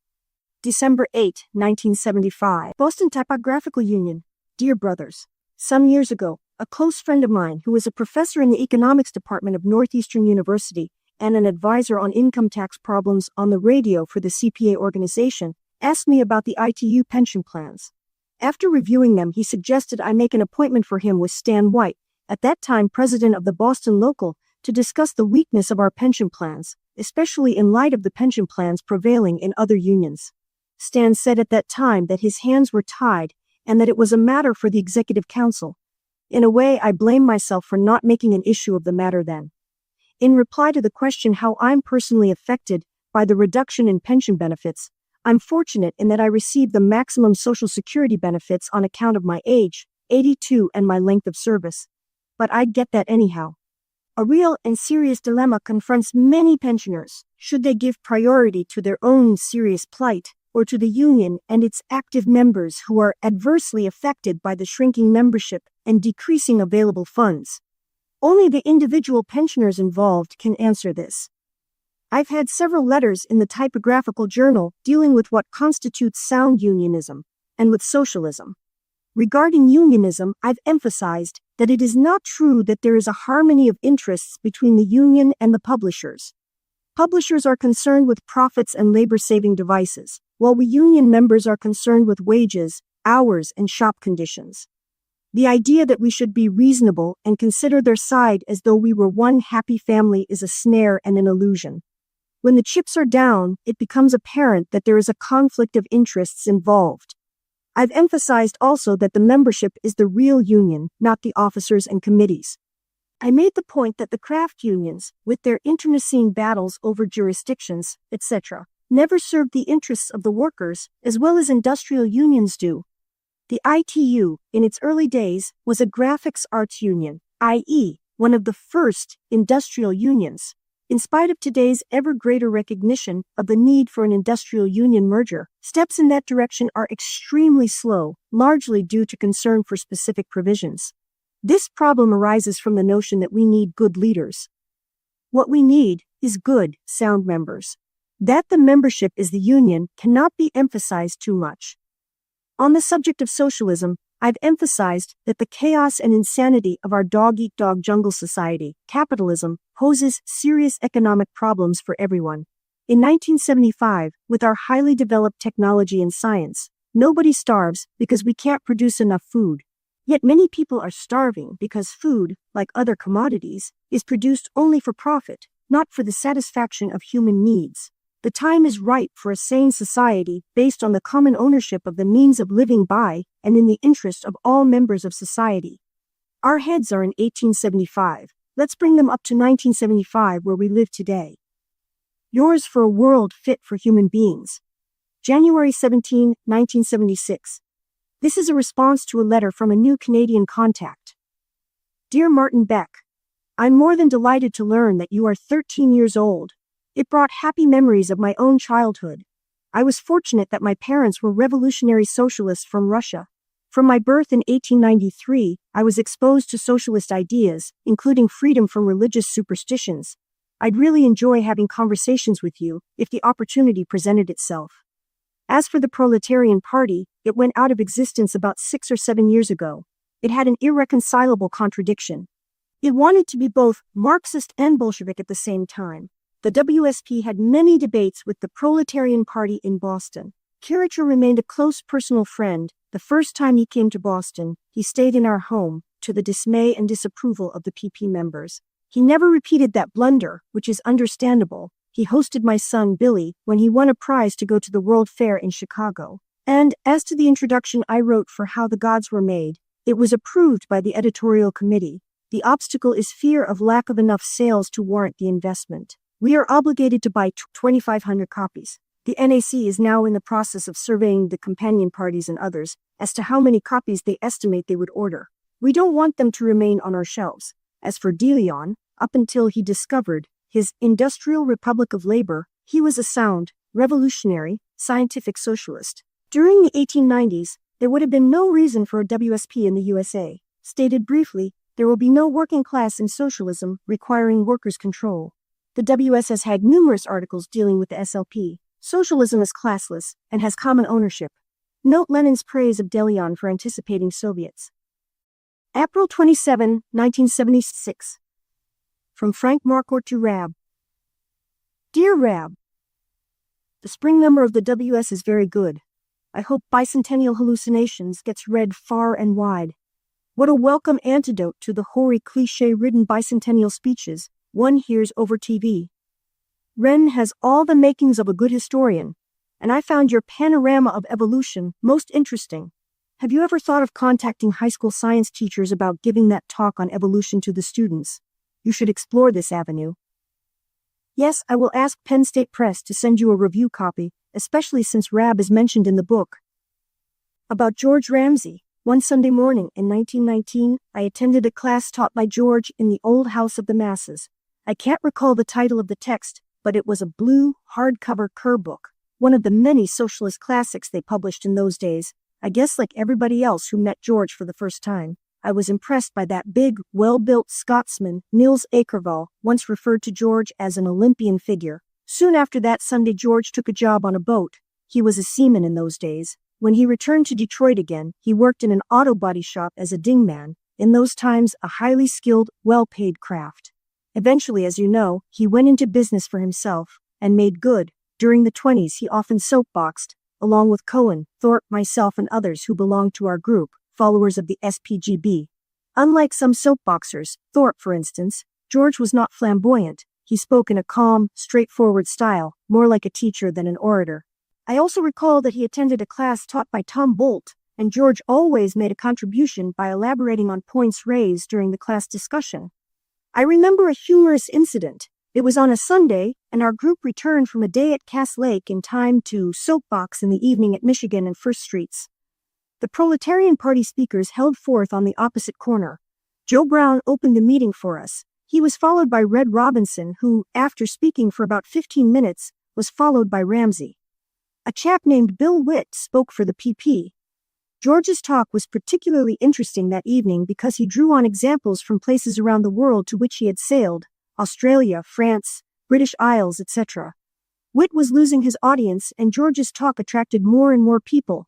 A: December 8, 1975. Boston Typographical Union. Dear brothers, some years ago, a close friend of mine who was a professor in the economics department of Northeastern University and an advisor on income tax problems on the radio for the CPA organization asked me about the ITU pension plans. After reviewing them, he suggested I make an appointment for him with Stan White, at that time president of the Boston local, to discuss the weakness of our pension plans, especially in light of the pension plans prevailing in other unions. Stan said at that time that his hands were tied and that it was a matter for the Executive Council. In a way, I blame myself for not making an issue of the matter then. In reply to the question how I'm personally affected by the reduction in pension benefits, I'm fortunate in that I receive the maximum Social Security benefits on account of my age, 82, and my length of service. But I'd get that anyhow. A real and serious dilemma confronts many pensioners. Should they give priority to their own serious plight, or to the union and its active members who are adversely affected by the shrinking membership and decreasing available funds? Only the individual pensioners involved can answer this. I've had several letters in the Typographical Journal dealing with what constitutes sound unionism and with socialism. Regarding unionism, I've emphasized that it is not true that there is a harmony of interests between the union and the publishers. Publishers are concerned with profits and labor-saving devices, while we union members are concerned with wages, hours, and shop conditions. The idea that we should be reasonable and consider their side as though we were one happy family is a snare and an illusion. When the chips are down, it becomes apparent that there is a conflict of interests involved. I've emphasized also that the membership is the real union, not the officers and committees. I made the point that the craft unions, with their internecine battles over jurisdictions, etc., never served the interests of the workers as well as industrial unions do. The ITU, in its early days, was a graphics arts union, i.e., one of the first industrial unions. In spite of today's ever greater recognition of the need for an industrial union merger, steps in that direction are extremely slow, largely due to concern for specific provisions. This problem arises from the notion that we need good leaders. What we need is good, sound members. That the membership is the union cannot be emphasized too much. On the subject of socialism, I've emphasized that the chaos and insanity of our dog-eat-dog jungle society, capitalism, poses serious economic problems for everyone. In 1975, with our highly developed technology and science, nobody starves because we can't produce enough food. Yet many people are starving because food, like other commodities, is produced only for profit, not for the satisfaction of human needs. The time is ripe for a sane society based on the common ownership of the means of living by and in the interest of all members of society. Our heads are in 1875. Let's bring them up to 1975 where we live today. Yours for a world fit for human beings. January 17, 1976. This is a response to a letter from a new Canadian contact. Dear Martin Beck, I'm more than delighted to learn that you are 13 years old. It brought happy memories of my own childhood. I was fortunate that my parents were revolutionary socialists from Russia. From my birth in 1893, I was exposed to socialist ideas, including freedom from religious superstitions. I'd really enjoy having conversations with you if the opportunity presented itself. As for the Proletarian Party, it went out of existence about 6 or 7 years ago. It had an irreconcilable contradiction. It wanted to be both Marxist and Bolshevik at the same time. The WSP had many debates with the Proletarian Party in Boston. Kircher remained a close personal friend. The first time he came to Boston, he stayed in our home, to the dismay and disapproval of the PP members. He never repeated that blunder, which is understandable. He hosted my son Billy when he won a prize to go to the World Fair in Chicago. And, as to the introduction I wrote for How the Gods Were Made, it was approved by the editorial committee. The obstacle is fear of lack of enough sales to warrant the investment. We are obligated to buy 2,500 copies. The NAC is now in the process of surveying the companion parties and others as to how many copies they estimate they would order. We don't want them to remain on our shelves. As for De Leon, up until he discovered his Industrial Republic of Labor, he was a sound, revolutionary, scientific socialist. During the 1890s, there would have been no reason for a WSP in the USA. Stated briefly, there will be no working class in socialism requiring workers' control. The WS has had numerous articles dealing with the SLP. Socialism is classless and has common ownership. Note Lenin's praise of De Leon for anticipating Soviets. April 27, 1976. From Frank Marcourt to Rab. Dear Rab, the spring number of the WS is very good. I hope Bicentennial Hallucinations gets read far and wide. What a welcome antidote to the hoary cliché-ridden bicentennial speeches one hears over TV. Wren has all the makings of a good historian, and I found your panorama of evolution most interesting. Have you ever thought of contacting high school science teachers about giving that talk on evolution to the students? You should explore this avenue. Yes, I will ask Penn State Press to send you a review copy especially since Rab is mentioned in the book. About George Ramsay. One Sunday morning in 1919, I attended a class taught by George in the old House of the Masses. I can't recall the title of the text, but it was a blue, hardcover Kerr book, one of the many socialist classics they published in those days. I guess like everybody else who met George for the first time, I was impressed by that big, well-built Scotsman. Niels Akervall once referred to George as an Olympian figure. Soon after that Sunday, George took a job on a boat. He was a seaman in those days. When he returned to Detroit again, he worked in an auto body shop as a dingman, in those times a highly skilled, well-paid craft. Eventually, as you know, he went into business for himself and made good. During the 1920s, he often soapboxed, along with Cohen, Thorpe, myself, and others who belonged to our group, followers of the SPGB. Unlike some soapboxers, Thorpe, for instance, George was not flamboyant. He spoke in a calm, straightforward style, more like a teacher than an orator. I also recall that he attended a class taught by Tom Bolt, and George always made a contribution by elaborating on points raised during the class discussion. I remember a humorous incident. It was on a Sunday, and our group returned from a day at Cass Lake in time to soapbox in the evening at Michigan and First Streets. The Proletarian Party speakers held forth on the opposite corner. Joe Brown opened the meeting for us. He was followed by Red Robinson, who, after speaking for about 15 minutes, was followed by Ramsay. A chap named Bill Witt spoke for the PP. George's talk was particularly interesting that evening because he drew on examples from places around the world to which he had sailed: Australia, France, British Isles, etc. Witt was losing his audience, and George's talk attracted more and more people.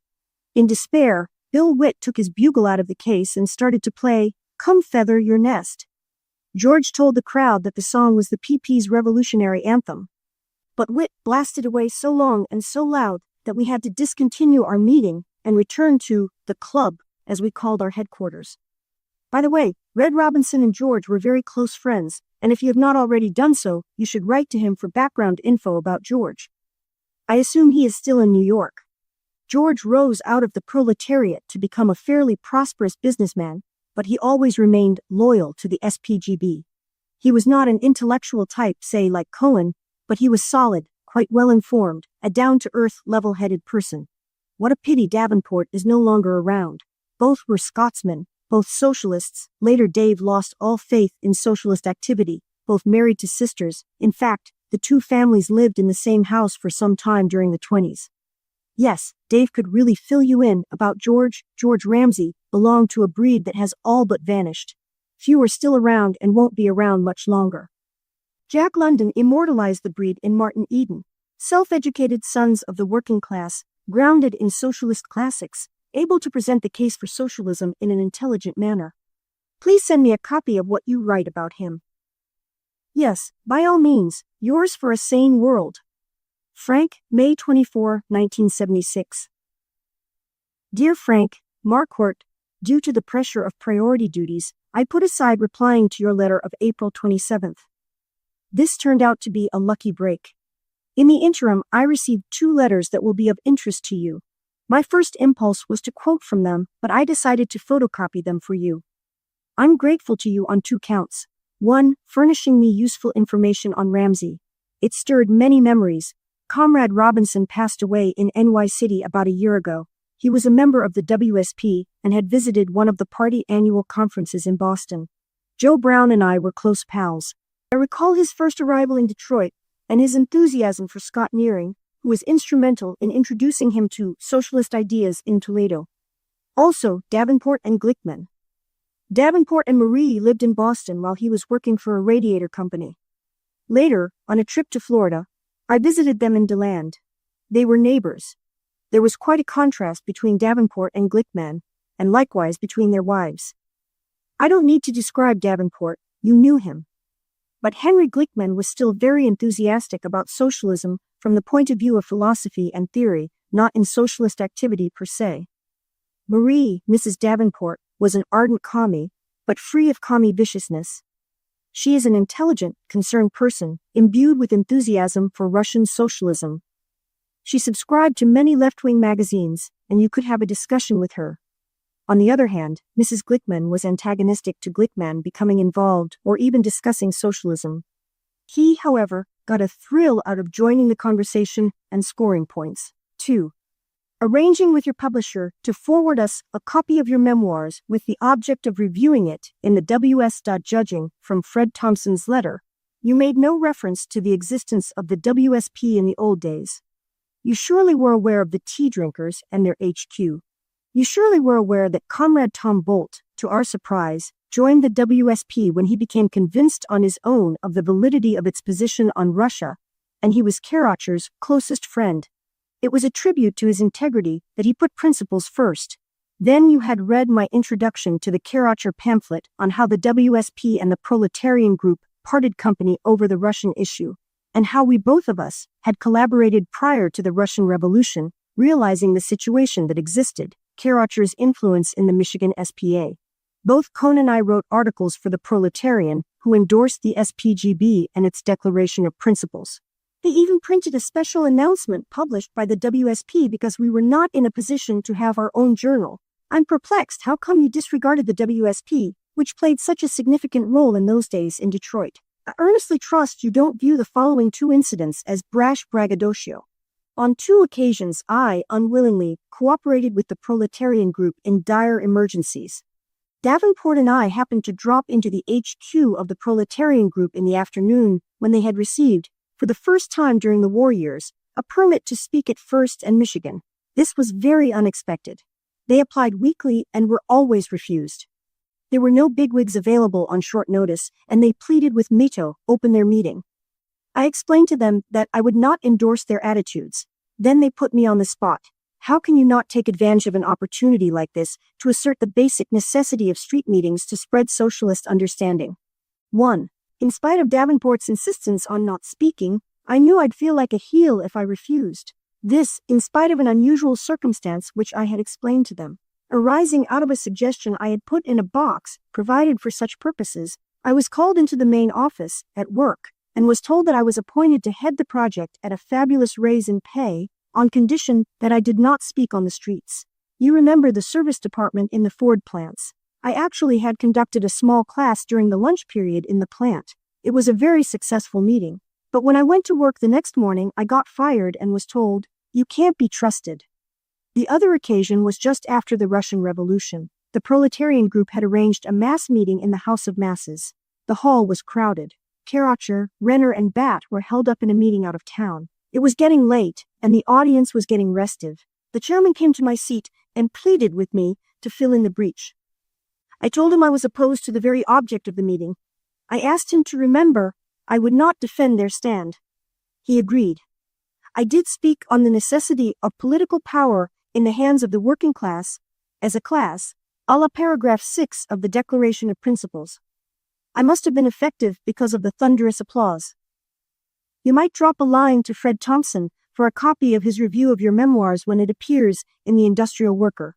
A: In despair, Bill Witt took his bugle out of the case and started to play "Come Feather Your Nest." George told the crowd that the song was the PP's revolutionary anthem. But Witt blasted away so long and so loud that we had to discontinue our meeting and return to the club, as we called our headquarters. By the way, Red Robinson and George were very close friends, and if you have not already done so, you should write to him for background info about George. I assume he is still in New York. George rose out of the proletariat to become a fairly prosperous businessman, but he always remained loyal to the SPGB. He was not an intellectual type, say, like Cohen, but he was solid, quite well-informed, a down-to-earth, level-headed person. What a pity Davenport is no longer around. Both were Scotsmen, both socialists. Later Dave lost all faith in socialist activity, both married to sisters. In fact, the two families lived in the same house for some time during the 1920s. Yes, Dave could really fill you in about George. George Ramsay belonged to a breed that has all but vanished. Few are still around and won't be around much longer. Jack London immortalized the breed in Martin Eden. Self-educated sons of the working class, grounded in socialist classics, able to present the case for socialism in an intelligent manner. Please send me a copy of what you write about him. Yes, by all means, yours for a sane world. Frank, May 24, 1976. Dear Frank, Marquardt, due to the pressure of priority duties, I put aside replying to your letter of April 27th. This turned out to be a lucky break. In the interim, I received 2 letters that will be of interest to you. My first impulse was to quote from them, but I decided to photocopy them for you. I'm grateful to you on 2 counts. 1, furnishing me useful information on Ramsay. It stirred many memories. Comrade Robinson passed away in NY City about a year ago. He was a member of the WSP and had visited one of the party annual conferences in Boston. Joe Brown and I were close pals. I recall his first arrival in Detroit and his enthusiasm for Scott Nearing, who was instrumental in introducing him to socialist ideas in Toledo. Also, Davenport and Glickman. Davenport and Marie lived in Boston while he was working for a radiator company. Later, on a trip to Florida, I visited them in DeLand. They were neighbors. There was quite a contrast between Davenport and Glickman, and likewise between their wives. I don't need to describe Davenport, you knew him. But Henry Glickman was still very enthusiastic about socialism from the point of view of philosophy and theory, not in socialist activity per se. Marie, Mrs. Davenport, was an ardent commie, but free of commie viciousness. She is an intelligent, concerned person, imbued with enthusiasm for Russian socialism. She subscribed to many left-wing magazines, and you could have a discussion with her. On the other hand, Mrs. Glickman was antagonistic to Glickman becoming involved or even discussing socialism. He, however, got a thrill out of joining the conversation and scoring points. 2. Arranging with your publisher to forward us a copy of your memoirs with the object of reviewing it in the WS. Judging from Fred Thompson's letter, you made no reference to the existence of the WSP in the old days. You surely were aware of the tea drinkers and their HQ. You surely were aware that Comrade Tom Bolt, to our surprise, joined the WSP when he became convinced on his own of the validity of its position on Russia, and he was Karacher's closest friend. It was a tribute to his integrity that he put principles first. Then you had read my introduction to the Karacher pamphlet on how the WSP and the proletarian group parted company over the Russian issue, and how we both of us had collaborated prior to the Russian Revolution, realizing the situation that existed, Karacher's influence in the Michigan SPA. Both Cohn and I wrote articles for the Proletarian, who endorsed the SPGB and its Declaration of Principles. They even printed a special announcement published by the WSP because we were not in a position to have our own journal. I'm perplexed. How come you disregarded the WSP, which played such a significant role in those days in Detroit? I earnestly trust you don't view the following 2 incidents as brash braggadocio. On 2 occasions, I, unwillingly, cooperated with the Proletarian group in dire emergencies. Davenport and I happened to drop into the HQ of the Proletarian group in the afternoon when they had received, for the first time during the war years, a permit to speak at First and Michigan. This was very unexpected. They applied weekly and were always refused. There were no bigwigs available on short notice, and they pleaded with me to open their meeting. I explained to them that I would not endorse their attitudes. Then they put me on the spot. How can you not take advantage of an opportunity like this to assert the basic necessity of street meetings to spread socialist understanding? 1. In spite of Davenport's insistence on not speaking, I knew I'd feel like a heel if I refused. This, in spite of an unusual circumstance which I had explained to them. Arising out of a suggestion I had put in a box provided for such purposes, I was called into the main office, at work, and was told that I was appointed to head the project at a fabulous raise in pay, on condition that I did not speak on the streets. You remember the service department in the Ford plants. I actually had conducted a small class during the lunch period in the plant. It was a very successful meeting. But when I went to work the next morning, I got fired and was told, "You can't be trusted." The other occasion was just after the Russian Revolution. The Proletarian group had arranged a mass meeting in the House of Masses. The hall was crowded. Karacher, Renner, and Bat were held up in a meeting out of town. It was getting late, and the audience was getting restive. The chairman came to my seat and pleaded with me to fill in the breach. I told him I was opposed to the very object of the meeting. I asked him to remember I would not defend their stand. He agreed. I did speak on the necessity of political power in the hands of the working class, as a class, a la paragraph 6 of the Declaration of Principles. I must have been effective because of the thunderous applause. You might drop a line to Fred Thompson for a copy of his review of your memoirs when it appears in the Industrial Worker.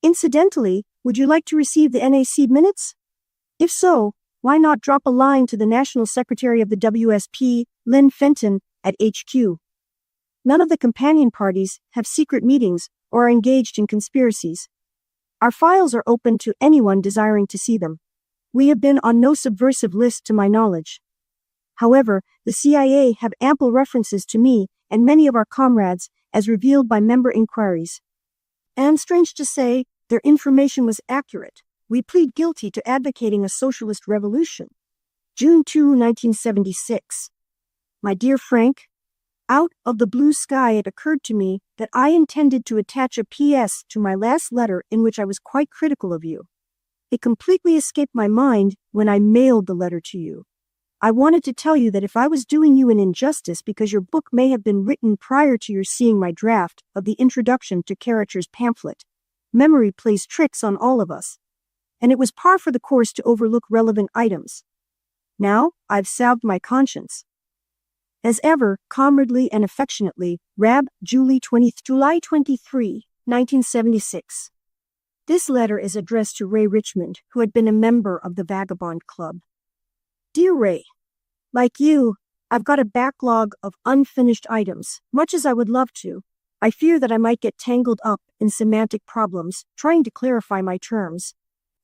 A: Incidentally, would you like to receive the NAC minutes? If so, why not drop a line to the National Secretary of the WSP, Lynn Fenton, at HQ? None of the companion parties have secret meetings or are engaged in conspiracies. Our files are open to anyone desiring to see them. We have been on no subversive list to my knowledge. However, the CIA have ample references to me and many of our comrades as revealed by member inquiries. And strange to say, their information was accurate. We plead guilty to advocating a socialist revolution. June 2, 1976. My dear Frank, out of the blue sky it occurred to me that I intended to attach a PS to my last letter in which I was quite critical of you. It completely escaped my mind when I mailed the letter to you. I wanted to tell you that if I was doing you an injustice because your book may have been written prior to your seeing my draft of the introduction to Karacher's pamphlet, memory plays tricks on all of us, and it was par for the course to overlook relevant items. Now I've salved my conscience. As ever, comradely and affectionately, Rab, July 23, 1976. This letter is addressed to Ray Richmond, who had been a member of the Vagabond Club. Dear Ray, like you, I've got a backlog of unfinished items. Much as I would love to, I fear that I might get tangled up in semantic problems trying to clarify my terms.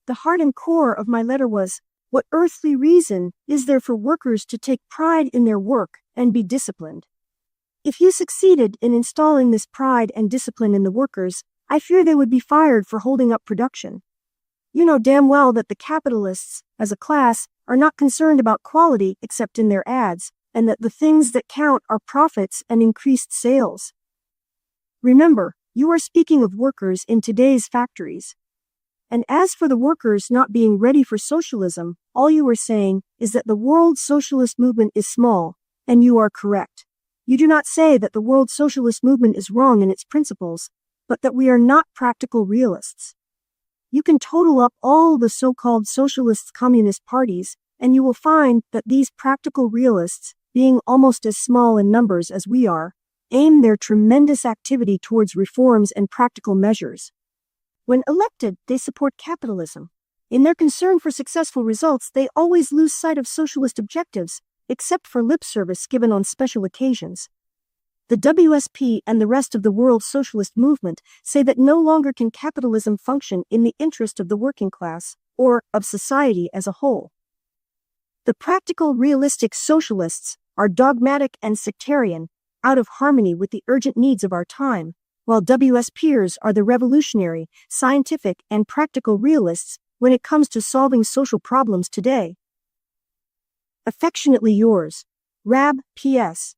A: The heart and core of my letter was, What earthly reason is there for workers to take pride in their work and be disciplined? If you succeeded in installing this pride and discipline in the workers, I fear they would be fired for holding up production. You know damn well that the capitalists, as a class, are not concerned about quality except in their ads, and that the things that count are profits and increased sales. Remember, you are speaking of workers in today's factories. And as for the workers not being ready for socialism, all you are saying is that the world socialist movement is small, and you are correct. You do not say that the world socialist movement is wrong in its principles, but that we are not practical realists. You can total up all the so-called socialist communist parties, and you will find that these practical realists, being almost as small in numbers as we are, aim their tremendous activity towards reforms and practical measures. When elected, they support capitalism. In their concern for successful results, they always lose sight of socialist objectives, except for lip service given on special occasions. The WSP and the rest of the world socialist movement say that no longer can capitalism function in the interest of the working class, or of society as a whole. The practical, realistic socialists are dogmatic and sectarian, out of harmony with the urgent needs of our time, while WSPers are the revolutionary, scientific, and practical realists when it comes to solving social problems today. Affectionately yours, Rab, P.S.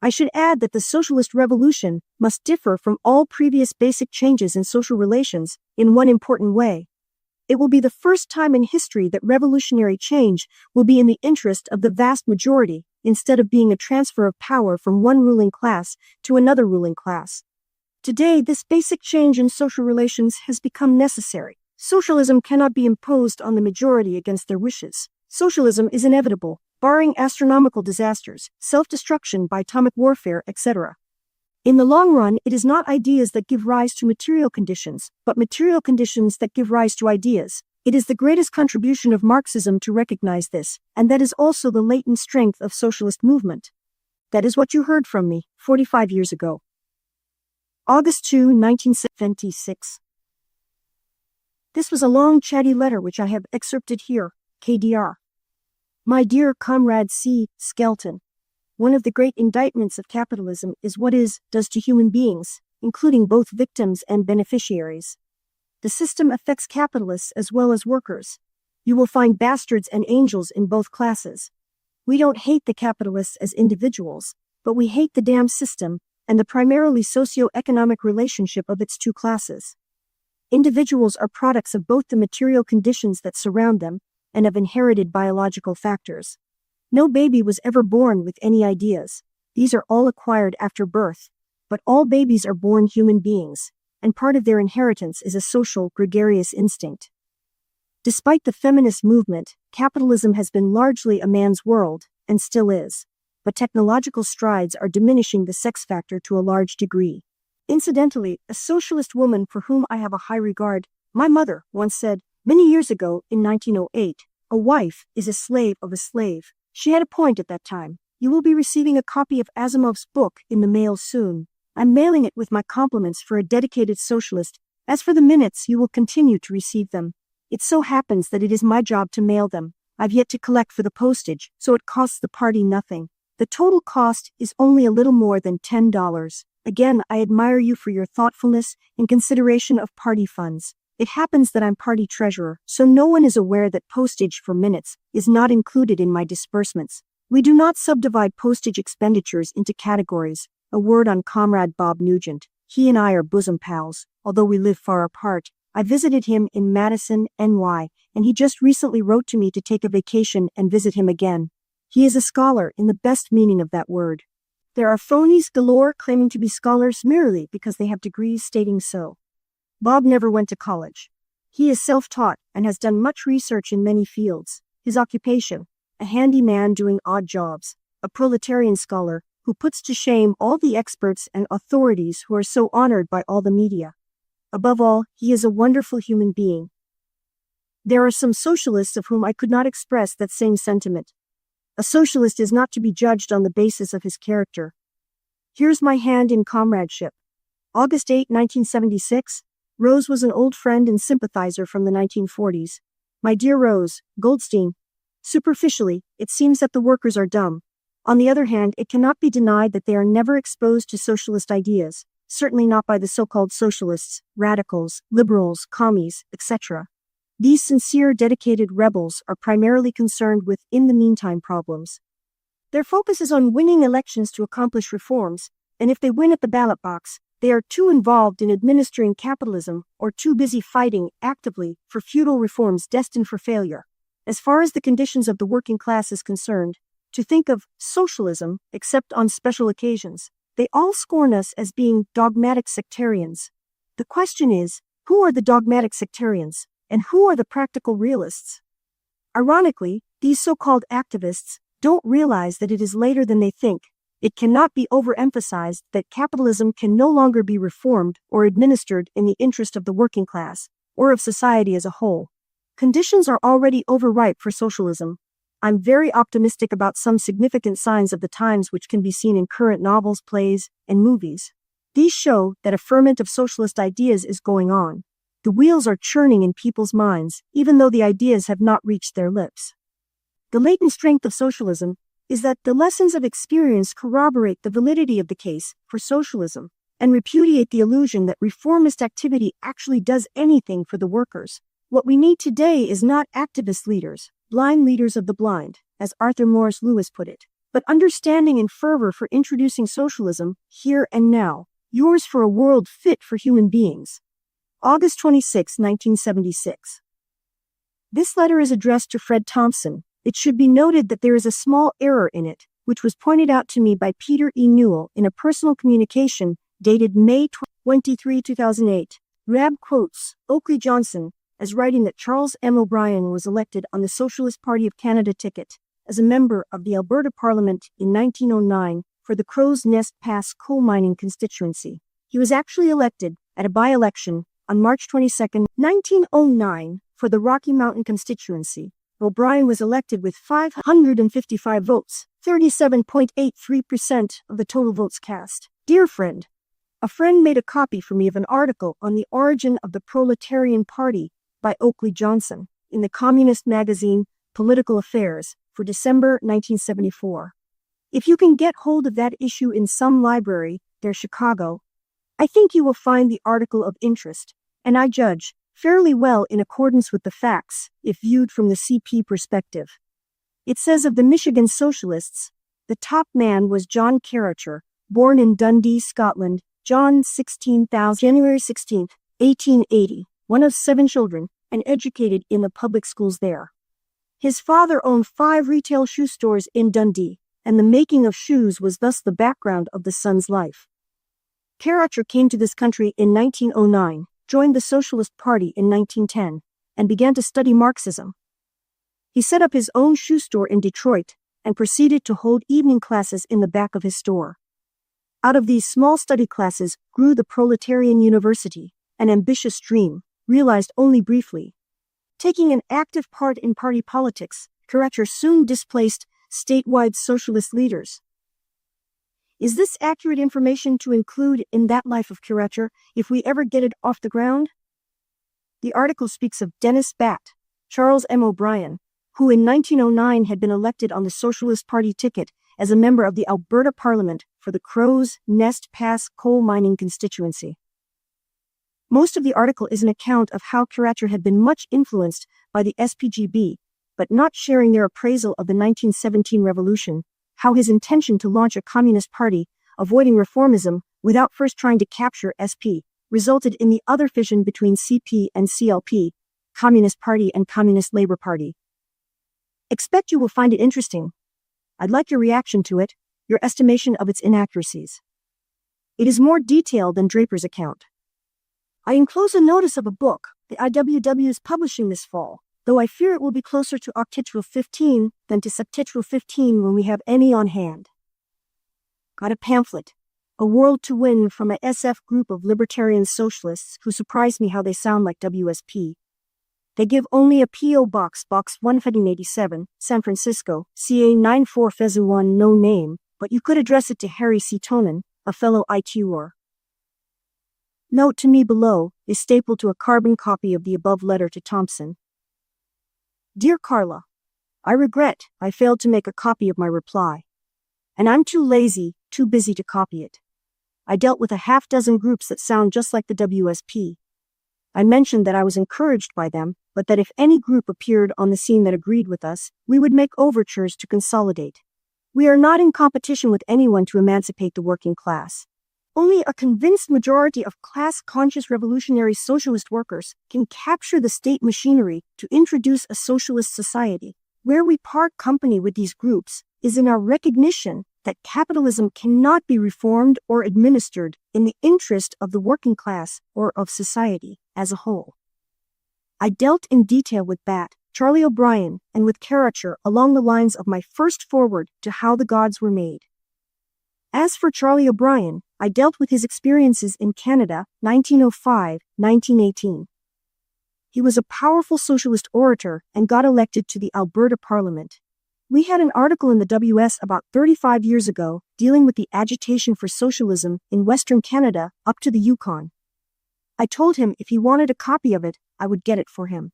A: I should add that the socialist revolution must differ from all previous basic changes in social relations in one important way. It will be the first time in history that revolutionary change will be in the interest of the vast majority, instead of being a transfer of power from one ruling class to another ruling class. Today, this basic change in social relations has become necessary. Socialism cannot be imposed on the majority against their wishes. Socialism is inevitable, barring astronomical disasters, self-destruction by atomic warfare, etc. In the long run, it is not ideas that give rise to material conditions, but material conditions that give rise to ideas. It is the greatest contribution of Marxism to recognize this, and that is also the latent strength of socialist movement. That is what you heard from me 45 years ago. August 2, 1976. This was a long chatty letter which I have excerpted here, KDR. My dear Comrade C. Skelton, one of the great indictments of capitalism is what it does to human beings, including both victims and beneficiaries. The system affects capitalists as well as workers. You will find bastards and angels in both classes. We don't hate the capitalists as individuals, but we hate the damn system and the primarily socio-economic relationship of its two classes. Individuals are products of both the material conditions that surround them and of inherited biological factors. No baby was ever born with any ideas. These are all acquired after birth. But all babies are born human beings, and part of their inheritance is a social, gregarious instinct. Despite the feminist movement, capitalism has been largely a man's world, and still is. But technological strides are diminishing the sex factor to a large degree. Incidentally, a socialist woman for whom I have a high regard, my mother, once said, many years ago, in 1908, a wife is a slave of a slave. She had a point at that time. You will be receiving a copy of Asimov's book in the mail soon. I'm mailing it with my compliments for a dedicated socialist. As for the minutes, you will continue to receive them. It so happens that it is my job to mail them. I've yet to collect for the postage, so it costs the party nothing. The total cost is only a little more than $10. Again, I admire you for your thoughtfulness and consideration of party funds. It happens that I'm party treasurer, so no one is aware that postage for minutes is not included in my disbursements. We do not subdivide postage expenditures into categories. A word on Comrade Bob Nugent. He and I are bosom pals, although we live far apart. I visited him in Madison, NY, and he just recently wrote to me to take a vacation and visit him again. He is a scholar in the best meaning of that word. There are phonies galore claiming to be scholars merely because they have degrees stating so. Bob never went to college. He is self-taught and has done much research in many fields. His occupation, a handyman doing odd jobs, a proletarian scholar who puts to shame all the experts and authorities who are so honored by all the media. Above all, he is a wonderful human being. There are some socialists of whom I could not express that same sentiment. A socialist is not to be judged on the basis of his character. Here's my hand in comradeship. August 8, 1976. Rose was an old friend and sympathizer from the 1940s. My dear Rose Goldstein, superficially, it seems that the workers are dumb. On the other hand, it cannot be denied that they are never exposed to socialist ideas, certainly not by the so-called socialists, radicals, liberals, commies, etc. These sincere, dedicated rebels are primarily concerned with in-the-meantime problems. Their focus is on winning elections to accomplish reforms, and if they win at the ballot box, they are too involved in administering capitalism or too busy fighting actively for feudal reforms destined for failure. As far as the conditions of the working class is concerned, to think of socialism, except on special occasions, they all scorn us as being dogmatic sectarians. The question is, who are the dogmatic sectarians, and who are the practical realists? Ironically, these so-called activists don't realize that it is later than they think. It cannot be overemphasized that capitalism can no longer be reformed or administered in the interest of the working class, or of society as a whole. Conditions are already overripe for socialism. I'm very optimistic about some significant signs of the times which can be seen in current novels, plays, and movies. These show that a ferment of socialist ideas is going on. The wheels are churning in people's minds, even though the ideas have not reached their lips. The latent strength of socialism is that the lessons of experience corroborate the validity of the case for socialism and repudiate the illusion that reformist activity actually does anything for the workers. What we need today is not activist leaders, blind leaders of the blind, as Arthur Morris Lewis put it, but understanding and fervor for introducing socialism here and now, yours for a world fit for human beings. August 26, 1976. This letter is addressed to Fred Thompson. It should be noted that there is a small error in it, which was pointed out to me by Peter E. Newell in a personal communication dated May 23, 2008. Rab quotes Oakley Johnson as writing that Charles M. O'Brien was elected on the Socialist Party of Canada ticket as a member of the Alberta Parliament in 1909 for the Crow's Nest Pass coal mining constituency. He was actually elected at a by-election on March 22, 1909 for the Rocky Mountain constituency. O'Brien was elected with 555 votes, 37.83% of the total votes cast. Dear friend, a friend made a copy for me of an article on the origin of the Proletarian Party by Oakley Johnson in the communist magazine Political Affairs for December 1974. If you can get hold of that issue in some library near Chicago, I think you will find the article of interest, and I judge fairly well in accordance with the facts, if viewed from the CP perspective. It says of the Michigan Socialists, the top man was John Karacher, born in Dundee, Scotland, January 16, 1880, one of 7 children, and educated in the public schools there. His father owned 5 retail shoe stores in Dundee, and the making of shoes was thus the background of the son's life. Karacher came to this country in 1909, joined the Socialist Party in 1910, and began to study Marxism. He set up his own shoe store in Detroit and proceeded to hold evening classes in the back of his store. Out of these small study classes grew the Proletarian University, an ambitious dream, realized only briefly. Taking an active part in party politics, Karacher soon displaced statewide socialist leaders. Is this accurate information to include in that life of Karacher if we ever get it off the ground? The article speaks of Dennis Batt, Charles M. O'Brien, who in 1909 had been elected on the Socialist Party ticket as a member of the Alberta Parliament for the Crow's Nest Pass coal mining constituency. Most of the article is an account of how Karacher had been much influenced by the SPGB, but not sharing their appraisal of the 1917 revolution, how his intention to launch a communist party, avoiding reformism without first trying to capture SP, resulted in the other fission between CP and CLP, Communist Party and Communist Labor Party. Expect you will find it interesting. I'd like your reaction to it, your estimation of its inaccuracies. It is more detailed than Draper's account. I enclose a notice of a book the IWW is publishing this fall, though I fear it will be closer to Octitral 15 than to Septitral 15 when we have any on hand. Got a pamphlet, A World to Win, from a SF group of libertarian socialists who surprised me how they sound like WSP. They give only a P.O. Box 187, San Francisco, CA 9451, no name, but you could address it to Harry C. Tonin, a fellow ITUer. Note to me below is stapled to a carbon copy of the above letter to Thompson. Dear Karla, I regret I failed to make a copy of my reply. And I'm too lazy, too busy to copy it. I dealt with a half-dozen groups that sound just like the WSP. I mentioned that I was encouraged by them, but that if any group appeared on the scene that agreed with us, we would make overtures to consolidate. We are not in competition with anyone to emancipate the working class. Only a convinced majority of class-conscious revolutionary socialist workers can capture the state machinery to introduce a socialist society. Where we part company with these groups is in our recognition that capitalism cannot be reformed or administered in the interest of the working class or of society as a whole. I dealt in detail with Bat, Charlie O'Brien, and with Karacher along the lines of my first foreword to How the Gods Were Made. As for Charlie O'Brien, I dealt with his experiences in Canada, 1905-1918. He was a powerful socialist orator and got elected to the Alberta Parliament. We had an article in the WS about 35 years ago dealing with the agitation for socialism in Western Canada up to the Yukon. I told him if he wanted a copy of it, I would get it for him.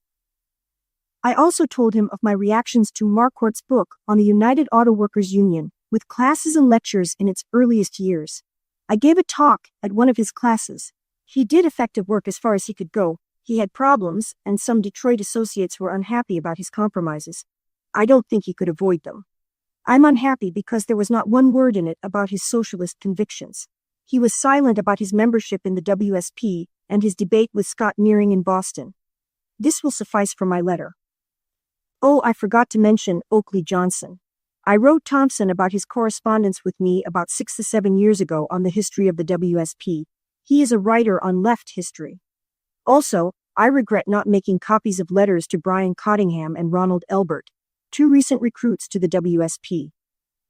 A: I also told him of my reactions to Marquardt's book on the United Auto Workers Union, with classes and lectures in its earliest years. I gave a talk at one of his classes. He did effective work as far as he could go. He had problems, and some Detroit associates were unhappy about his compromises. I don't think he could avoid them. I'm unhappy because there was not one word in it about his socialist convictions. He was silent about his membership in the WSP and his debate with Scott Nearing in Boston. This will suffice for my letter. Oh, I forgot to mention Oakley Johnson. I wrote Thompson about his correspondence with me about 6 to 7 years ago on the history of the WSP. He is a writer on left history. Also, I regret not making copies of letters to Brian Cottingham and Ronald Elbert, two recent recruits to the WSP.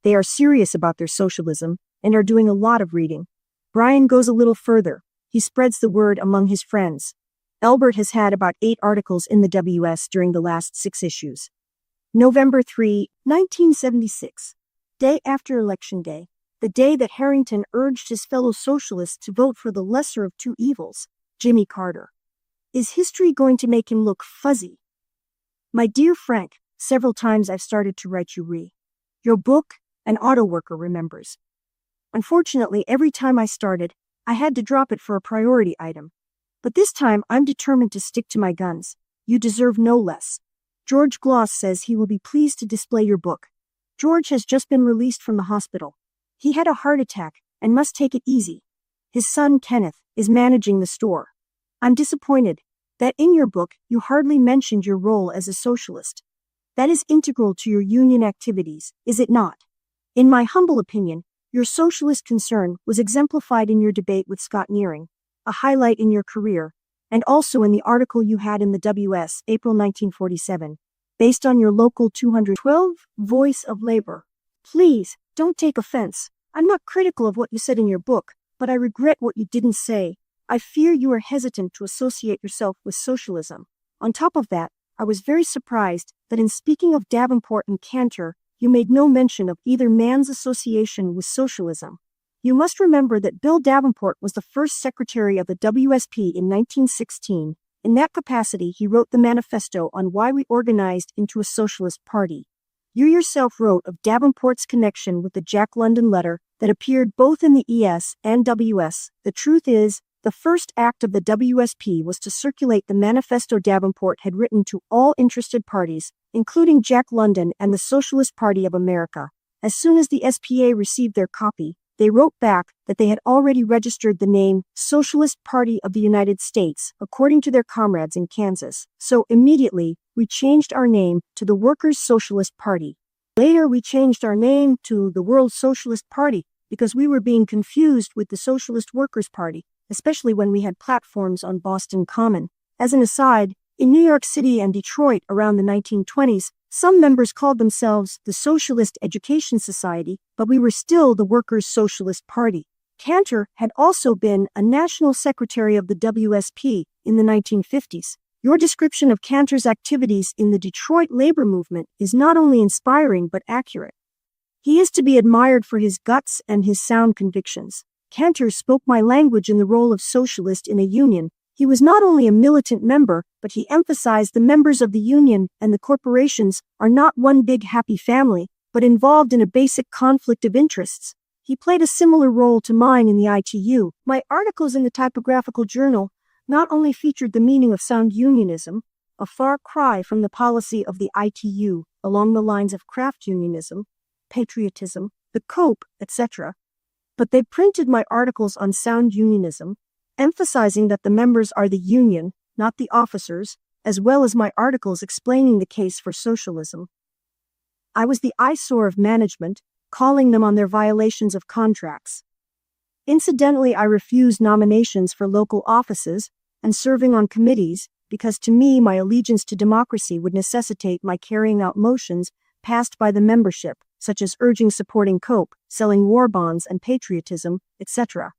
A: They are serious about their socialism and are doing a lot of reading. Brian goes a little further. He spreads the word among his friends. Elbert has had about 8 articles in the WS during the last 6 issues. November 3, 1976. Day after Election Day. The day that Harrington urged his fellow socialists to vote for the lesser of two evils, Jimmy Carter. Is history going to make him look fuzzy? My dear Frank, several times I've started to write you your book, An Auto Worker Remembers. Unfortunately, every time I started, I had to drop it for a priority item. But this time, I'm determined to stick to my guns. You deserve no less. George Gloss says he will be pleased to display your book. George has just been released from the hospital. He had a heart attack and must take it easy. His son, Kenneth, is managing the store. I'm disappointed that in your book you hardly mentioned your role as a socialist. That is integral to your union activities, is it not? In my humble opinion, your socialist concern was exemplified in your debate with Scott Nearing, a highlight in your career, and also in the article you had in the WS, April 1947, based on your local 212 Voice of Labor. Please, don't take offense. I'm not critical of what you said in your book, but I regret what you didn't say. I fear you are hesitant to associate yourself with socialism. On top of that, I was very surprised that in speaking of Davenport and Cantor, you made no mention of either man's association with socialism. You must remember that Bill Davenport was the first secretary of the WSP in 1916. In that capacity, he wrote the manifesto on why we organized into a socialist party. You yourself wrote of Davenport's connection with the Jack London letter that appeared both in the ES and WS. The truth is, the first act of the WSP was to circulate the manifesto Davenport had written to all interested parties, including Jack London and the Socialist Party of America. As soon as the SPA received their copy, they wrote back that they had already registered the name Socialist Party of the United States, according to their comrades in Kansas. So immediately, we changed our name to the Workers' Socialist Party. Later, we changed our name to the World Socialist Party because we were being confused with the Socialist Workers' Party, especially when we had platforms on Boston Common. As an aside, in New York City and Detroit around the 1920s, some members called themselves the Socialist Education Society, but we were still the Workers' Socialist Party. Cantor had also been a national secretary of the WSP in the 1950s. Your description of Cantor's activities in the Detroit labor movement is not only inspiring but accurate. He is to be admired for his guts and his sound convictions. Cantor spoke my language in the role of socialist in a union. He was not only a militant member, but he emphasized the members of the union and the corporations are not one big happy family, but involved in a basic conflict of interests. He played a similar role to mine in the ITU. My articles in the typographical journal not only featured the meaning of sound unionism, a far cry from the policy of the ITU along the lines of craft unionism, patriotism, the COPE, etc., but they printed my articles on sound unionism, emphasizing that the members are the union, not the officers, as well as my articles explaining the case for socialism. I was the eyesore of management, calling them on their violations of contracts. Incidentally, I refused nominations for local offices and serving on committees because to me my allegiance to democracy would necessitate my carrying out motions passed by the membership, such as urging supporting COPE, selling war bonds and patriotism, etc.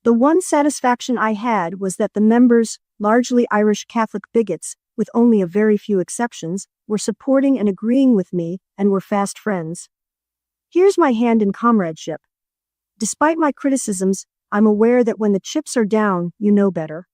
A: The one satisfaction I had was that the members, largely Irish Catholic bigots, with only a very few exceptions, were supporting and agreeing with me and were fast friends. Here's my hand in comradeship. Despite my criticisms, I'm aware that when the chips are down, you know better.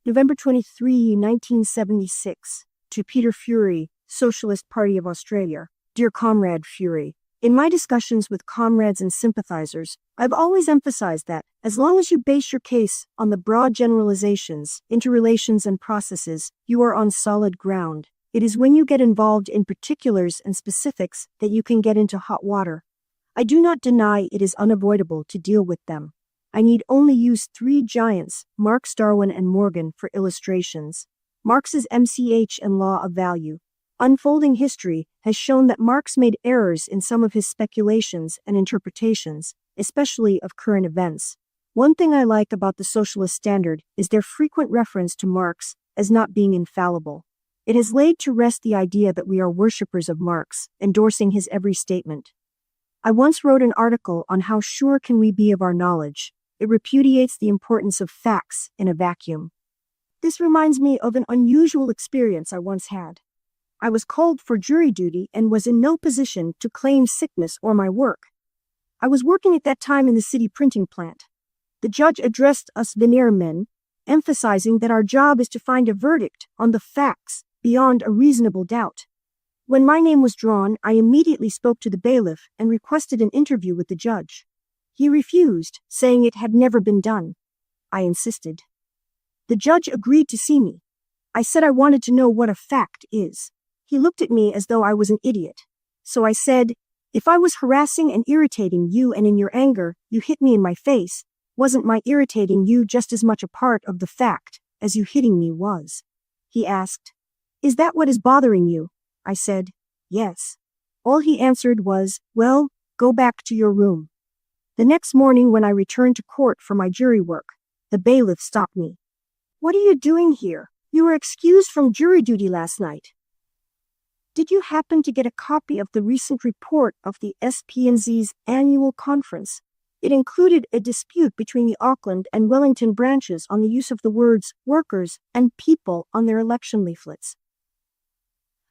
A: November 23, 1976. To Peter Fury, Socialist Party of Australia. Dear Comrade Fury, in my discussions with comrades and sympathizers, I've always emphasized that, as long as you base your case on the broad generalizations, interrelations and processes, you are on solid ground. It is when you get involved in particulars and specifics that you can get into hot water. I do not deny it is unavoidable to deal with them. I need only use three giants, Marx, Darwin, and Morgan, for illustrations. Marx's MCH and Law of Value. Unfolding history has shown that Marx made errors in some of his speculations and interpretations, especially of current events. One thing I like about the Socialist Standard is their frequent reference to Marx as not being infallible. It has laid to rest the idea that we are worshippers of Marx, endorsing his every statement. I once wrote an article on how sure can we be of our knowledge. It repudiates the importance of facts in a vacuum. This reminds me of an unusual experience I once had. I was called for jury duty and was in no position to claim sickness or my work. I was working at that time in the city printing plant. The judge addressed us veneer men, emphasizing that our job is to find a verdict on the facts beyond a reasonable doubt. When my name was drawn, I immediately spoke to the bailiff and requested an interview with the judge. He refused, saying it had never been done. I insisted. The judge agreed to see me. I said I wanted to know what a fact is. He looked at me as though I was an idiot. So I said, if I was harassing and irritating you and in your anger, you hit me in my face, wasn't my irritating you just as much a part of the fact as you hitting me was? He asked, is that what is bothering you? I said, yes. All he answered was, well, go back to your room. The next morning when I returned to court for my jury work, the bailiff stopped me. What are you doing here? You were excused from jury duty last night. Did you happen to get a copy of the recent report of the SP&Z's annual conference? It included a dispute between the Auckland and Wellington branches on the use of the words workers and people on their election leaflets.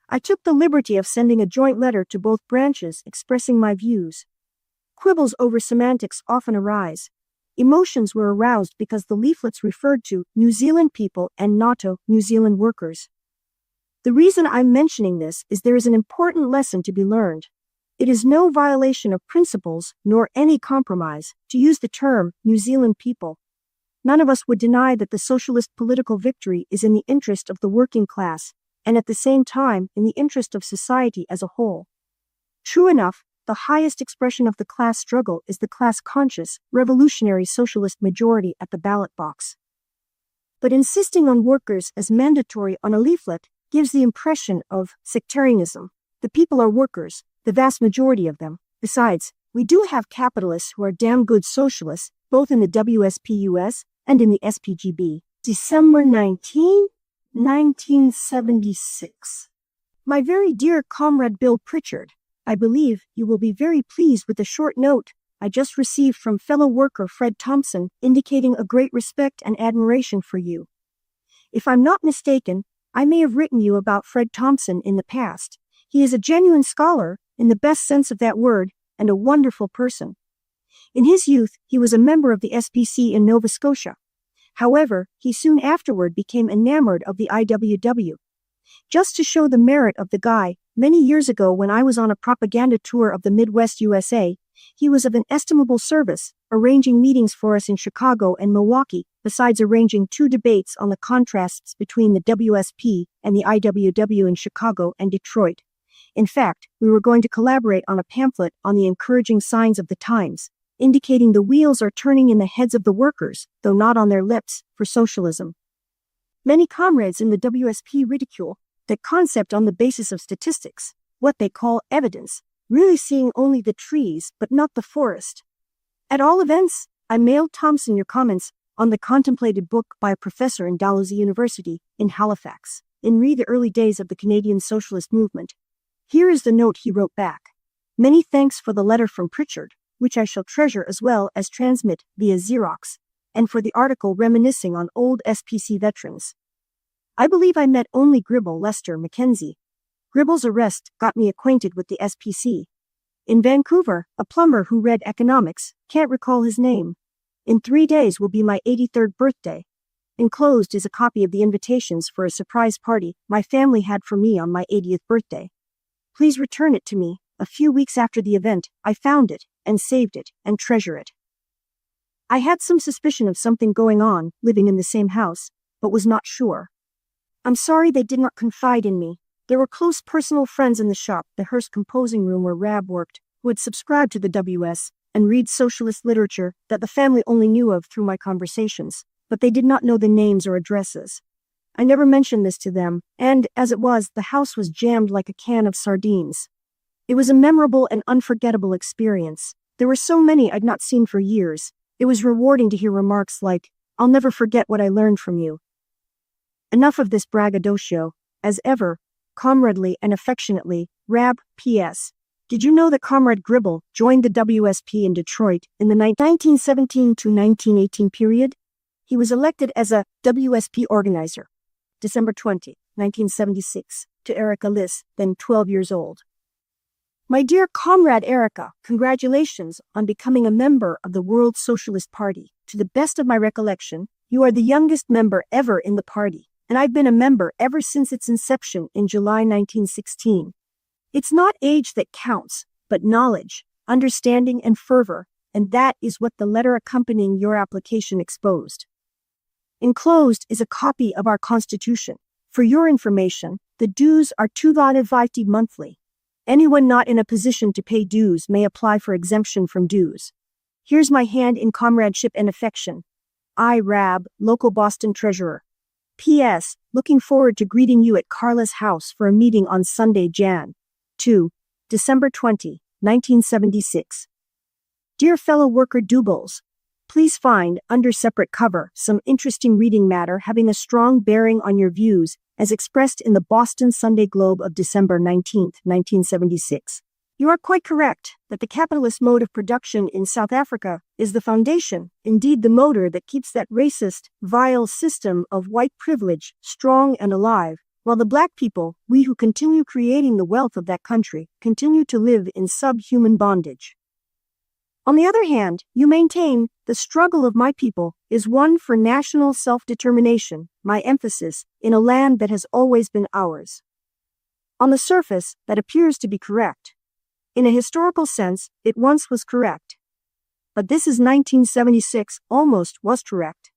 A: I took the liberty of sending a joint letter to both branches expressing my views. Quibbles over semantics often arise. Emotions were aroused because the leaflets referred to New Zealand people and not to New Zealand workers. The reason I'm mentioning this is there is an important lesson to be learned. It is no violation of principles nor any compromise to use the term New Zealand people. None of us would deny that the socialist political victory is in the interest of the working class and at the same time in the interest of society as a whole. True enough, the highest expression of the class struggle is the class-conscious, revolutionary socialist majority at the ballot box. But insisting on workers as mandatory on a leaflet gives the impression of sectarianism. The people are workers, the vast majority of them. Besides, we do have capitalists who are damn good socialists, both in the WSPUS and in the SPGB. December 19, 1976. My very dear Comrade Bill Pritchard, I believe you will be very pleased with the short note I just received from fellow worker Fred Thompson indicating a great respect and admiration for you. If I'm not mistaken, I may have written you about Fred Thompson in the past. He is a genuine scholar, in the best sense of that word, and a wonderful person. In his youth, he was a member of the SPC in Nova Scotia. However, he soon afterward became enamored of the IWW. Just to show the merit of the guy, many years ago when I was on a propaganda tour of the Midwest USA, he was of an estimable service, arranging meetings for us in Chicago and Milwaukee, besides arranging 2 debates on the contrasts between the WSP and the IWW in Chicago and Detroit. In fact, we were going to collaborate on a pamphlet on the encouraging signs of the times, indicating the wheels are turning in the heads of the workers, though not on their lips, for socialism. Many comrades in the WSP ridicule that concept on the basis of statistics, what they call evidence, really seeing only the trees but not the forest. At all events, I mailed Thompson your comments on the contemplated book by a professor in Dalhousie University in Halifax, in the early days of the Canadian Socialist movement. Here is the note he wrote back. Many thanks for the letter from Pritchard, which I shall treasure as well as transmit via Xerox, and for the article reminiscing on old SPC veterans. I believe I met only Gribble Lester Mackenzie. Gribble's arrest got me acquainted with the SPC. In Vancouver, a plumber who read economics, can't recall his name. In 3 days will be my 83rd birthday. Enclosed is a copy of the invitations for a surprise party my family had for me on my 80th birthday. Please return it to me. A few weeks after the event, I found it, and saved it, and treasure it. I had some suspicion of something going on, living in the same house, but was not sure. I'm sorry they did not confide in me. There were close personal friends in the shop, the Hearst composing room where Rab worked, who had subscribed to the WS and read socialist literature that the family only knew of through my conversations, but they did not know the names or addresses. I never mentioned this to them, and, as it was, the house was jammed like a can of sardines. It was a memorable and unforgettable experience. There were so many I'd not seen for years. It was rewarding to hear remarks like, "I'll never forget what I learned from you." Enough of this braggadocio. As ever, comradely and affectionately, Rab. P.S. Did you know that Comrade Gribble joined the WSP in Detroit in the 1917 to 1918 period? He was elected as a WSP organizer, December 20, 1976, to Erica Liss, then 12 years old. My dear Comrade Erica, congratulations on becoming a member of the World Socialist Party. To the best of my recollection, you are the youngest member ever in the party, and I've been a member ever since its inception in July 1916. It's not age that counts, but knowledge, understanding, and fervor, and that is what the letter accompanying your application exposed. Enclosed is a copy of our Constitution. For your information, the dues are $2.50 monthly. Anyone not in a position to pay dues may apply for exemption from dues. Here's my hand in comradeship and affection. I, Rab, local Boston treasurer. P.S. Looking forward to greeting you at Karla's house for a meeting on Sunday, Jan. 2. December 20, 1976. Dear fellow worker Dubles, please find, under separate cover, some interesting reading matter having a strong bearing on your views as expressed in the Boston Sunday Globe of December 19, 1976. You are quite correct that the capitalist mode of production in South Africa is the foundation, indeed the motor that keeps that racist, vile system of white privilege strong and alive, while the black people, we who continue creating the wealth of that country, continue to live in subhuman bondage. On the other hand, you maintain the struggle of my people is one for national self-determination, my emphasis, in a land that has always been ours. On the surface, that appears to be correct. In a historical sense, it once was correct. But this is 1976, almost was correct.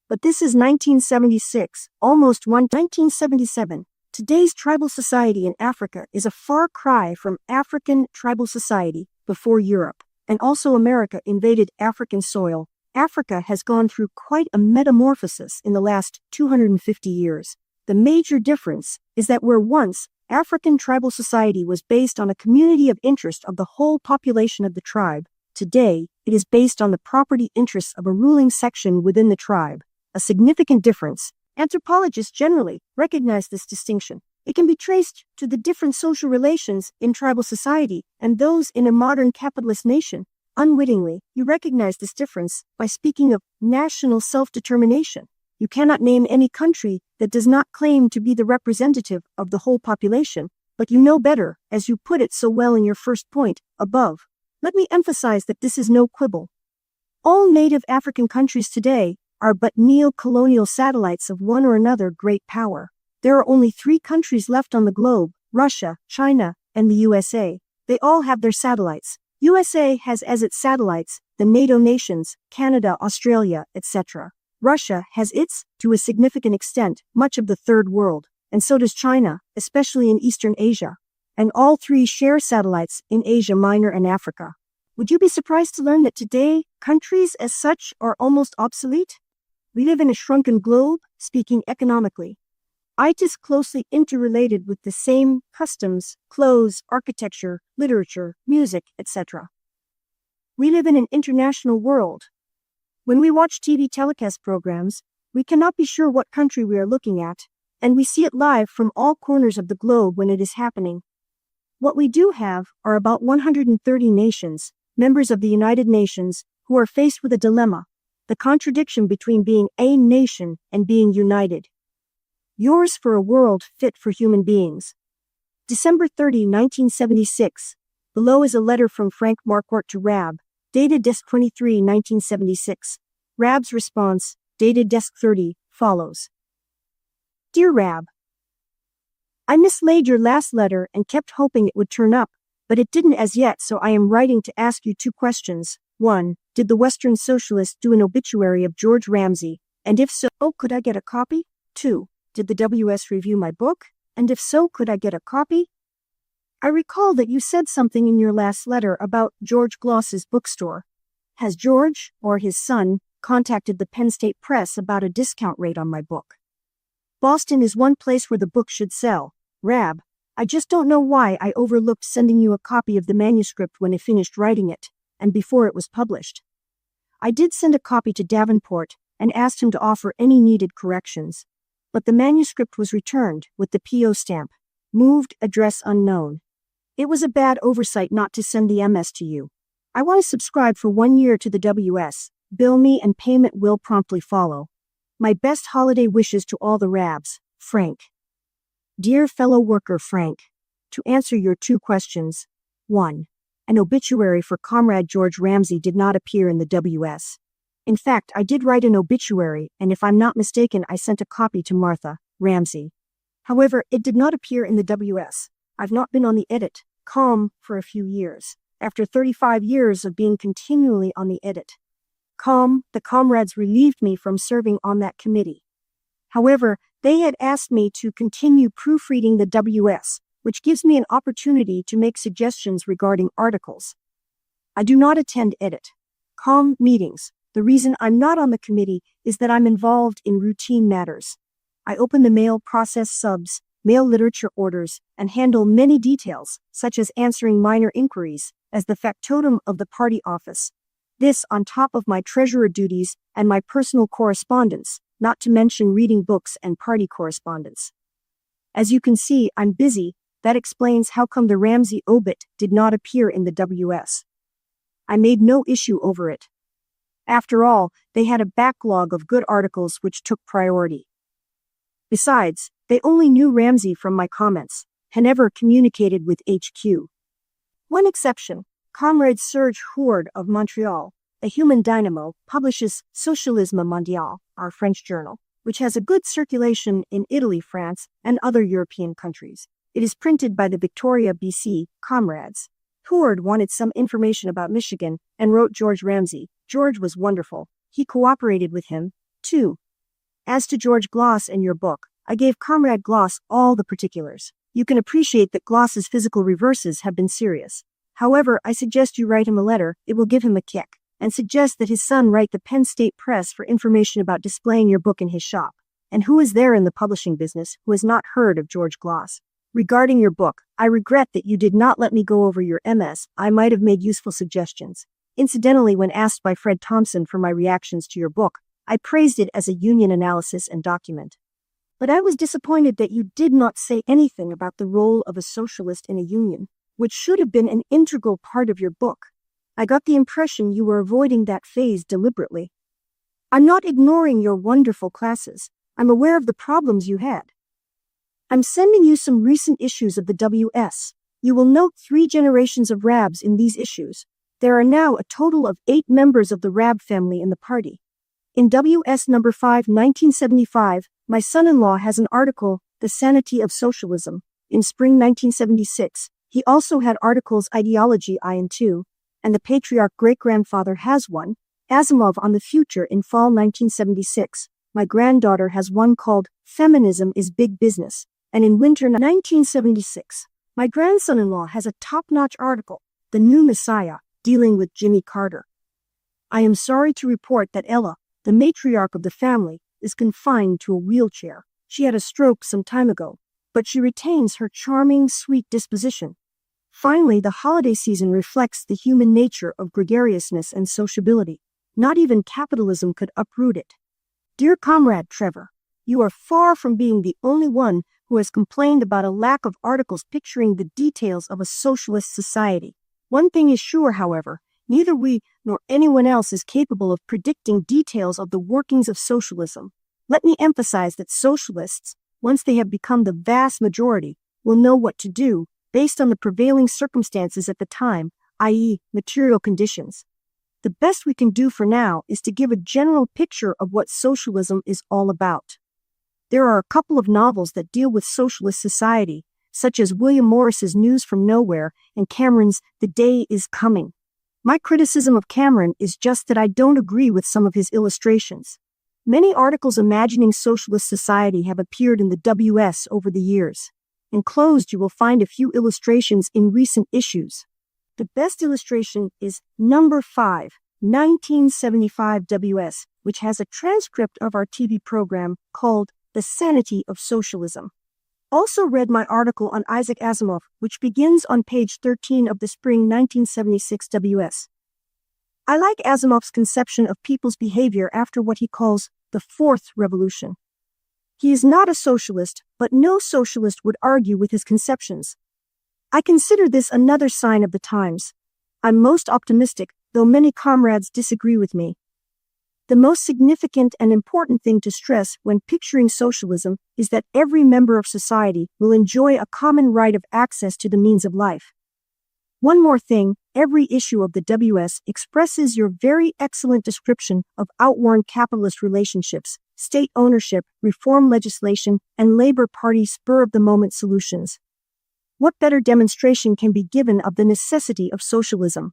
A: But this is 1976, almost 1977. Today's tribal society in Africa is a far cry from African tribal society before Europe, and also America invaded African soil. Africa has gone through quite a metamorphosis in the last 250 years. The major difference is that where once African tribal society was based on a community of interest of the whole population of the tribe, today it is based on the property interests of a ruling section within the tribe. A significant difference. Anthropologists generally recognize this distinction. It can be traced to the different social relations in tribal society and those in a modern capitalist nation. Unwittingly, you recognize this difference by speaking of national self-determination. You cannot name any country that does not claim to be the representative of the whole population, but you know better, as you put it so well in your first point, above. Let me emphasize that this is no quibble. All native African countries today are but neo-colonial satellites of one or another great power. There are only 3 countries left on the globe: Russia, China, and the USA. They all have their satellites. USA has as its satellites the NATO nations, Canada, Australia, etc. Russia has its, to a significant extent, much of the Third World, and so does China, especially in Eastern Asia. And all 3 share satellites in Asia Minor and Africa. Would you be surprised to learn that today, countries as such are almost obsolete? We live in a shrunken globe, speaking economically. It is closely interrelated with the same customs, clothes, architecture, literature, music, etc. We live in an international world. When we watch TV telecast programs, we cannot be sure what country we are looking at, and we see it live from all corners of the globe when it is happening. What we do have are about 130 nations, members of the United Nations, who are faced with a dilemma: the contradiction between being a nation and being united. Yours for a world fit for human beings. December 30, 1976. Below is a letter from Frank Marquardt to Rab, dated Desk 23, 1976. Rab's response, dated Desk 30, follows. Dear Rab, I mislaid your last letter and kept hoping it would turn up, but it didn't as yet, so I am writing to ask you 2 questions. 1. Did the Western Socialist do an obituary of George Ramsay? And if so, could I get a copy? 2. Did the WS review my book? And if so, could I get a copy? I recall that you said something in your last letter about George Gloss's bookstore. Has George, or his son, contacted the Penn State Press about a discount rate on my book? Boston is one place where the book should sell. Rab, I just don't know why I overlooked sending you a copy of the manuscript when I finished writing it, and before it was published. I did send a copy to Davenport and asked him to offer any needed corrections. But the manuscript was returned with the P.O. stamp, moved, address unknown. It was a bad oversight not to send the MS to you. I want to subscribe for 1 year to the WS. Bill me and payment will promptly follow. My best holiday wishes to all the Rabs. Frank. Dear fellow worker Frank, to answer your 2 questions. 1. An obituary for Comrade George Ramsay did not appear in the WS. In fact, I did write an obituary, and if I'm not mistaken, I sent a copy to Martha Ramsay. However, it did not appear in the WS. I've not been on the edit, for a few years. After 35 years of being continually on the edit. The comrades relieved me from serving on that committee. However, they had asked me to continue proofreading the WS, which gives me an opportunity to make suggestions regarding articles. I do not attend edit, meetings. The reason I'm not on the committee is that I'm involved in routine matters. I open the mail, process subs, mail literature orders, and handle many details, such as answering minor inquiries, as the factotum of the party office. This on top of my treasurer duties and my personal correspondence, not to mention reading books and party correspondence. As you can see, I'm busy. That explains how come the Ramsay obit did not appear in the WS. I made no issue over it. After all, they had a backlog of good articles which took priority. Besides, they only knew Ramsay from my comments, and never communicated with HQ. One exception, Comrade Serge Hourde of Montreal, a human dynamo, publishes Socialisme Mondial, our French journal, which has a good circulation in Italy, France, and other European countries. It is printed by the Victoria, BC, Comrades. Hourde wanted some information about Michigan and wrote George Ramsay. George was wonderful. He cooperated with him, too. As to George Gloss and your book, I gave Comrade Gloss all the particulars. You can appreciate that Gloss's physical reverses have been serious. However, I suggest you write him a letter, it will give him a kick, and suggest that his son write the Penn State Press for information about displaying your book in his shop. And who is there in the publishing business who has not heard of George Gloss? Regarding your book, I regret that you did not let me go over your MS. I might have made useful suggestions. Incidentally, when asked by Fred Thompson for my reactions to your book, I praised it as a union analysis and document. But I was disappointed that you did not say anything about the role of a socialist in a union, which should have been an integral part of your book. I got the impression you were avoiding that phase deliberately. I'm not ignoring your wonderful classes. I'm aware of the problems you had. I'm sending you some recent issues of the WS. You will note 3 generations of Rabs in these issues. There are now a total of 8 members of the Rab family in the party. In WS number 5, 1975, my son-in-law has an article, The Sanity of Socialism. In spring 1976, he also had articles Ideology I and II, and the Patriarch Great-Grandfather has one, Asimov on the Future in fall 1976. My granddaughter has one called Feminism is Big Business, and in winter 1976, my grandson-in-law has a top-notch article, The New Messiah, dealing with Jimmy Carter. I am sorry to report that Ella, the matriarch of the family, is confined to a wheelchair. She had a stroke some time ago, but she retains her charming, sweet disposition. Finally, the holiday season reflects the human nature of gregariousness and sociability. Not even capitalism could uproot it. Dear Comrade Trevor, you are far from being the only one who has complained about a lack of articles picturing the details of a socialist society. One thing is sure, however, neither we nor anyone else is capable of predicting details of the workings of socialism. Let me emphasize that socialists, once they have become the vast majority, will know what to do based on the prevailing circumstances at the time, i.e., material conditions. The best we can do for now is to give a general picture of what socialism is all about. There are a couple of novels that deal with socialist society, such as William Morris's News from Nowhere and Cameron's The Day is Coming. My criticism of Cameron is just that I don't agree with some of his illustrations. Many articles imagining socialist society have appeared in the WS over the years. Enclosed, you will find a few illustrations in recent issues. The best illustration is number 5, 1975 WS, which has a transcript of our TV program called The Sanity of Socialism. Also read my article on Isaac Asimov, which begins on page 13 of the spring 1976 WS. I like Asimov's conception of people's behavior after what he calls the Fourth Revolution. He is not a socialist, but no socialist would argue with his conceptions. I consider this another sign of the times. I'm most optimistic, though many comrades disagree with me. The most significant and important thing to stress when picturing socialism is that every member of society will enjoy a common right of access to the means of life. One more thing, every issue of the WS expresses your very excellent description of outworn capitalist relationships, state ownership, reform legislation, and Labor Party spur-of-the-moment solutions. What better demonstration can be given of the necessity of socialism?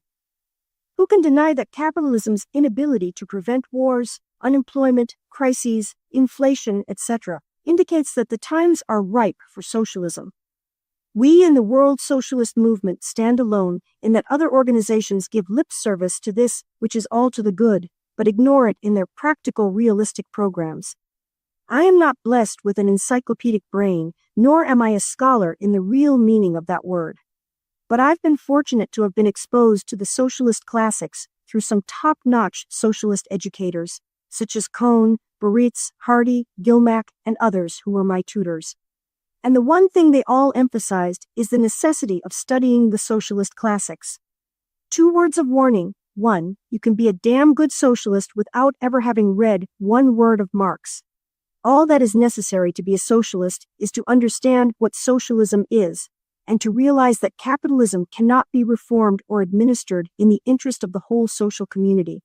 A: Who can deny that capitalism's inability to prevent wars, unemployment, crises, inflation, etc., indicates that the times are ripe for socialism? We in the World Socialist Movement stand alone in that other organizations give lip service to this, which is all to the good, but ignore it in their practical, realistic programs. I am not blessed with an encyclopedic brain, nor am I a scholar in the real meaning of that word. But I've been fortunate to have been exposed to the socialist classics through some top-notch socialist educators, such as Cohn, Baritz, Hardy, Gilmack, and others who were my tutors. And the one thing they all emphasized is the necessity of studying the socialist classics. 2 words of warning. 1, you can be a damn good socialist without ever having read one word of Marx. All that is necessary to be a socialist is to understand what socialism is, and to realize that capitalism cannot be reformed or administered in the interest of the whole social community.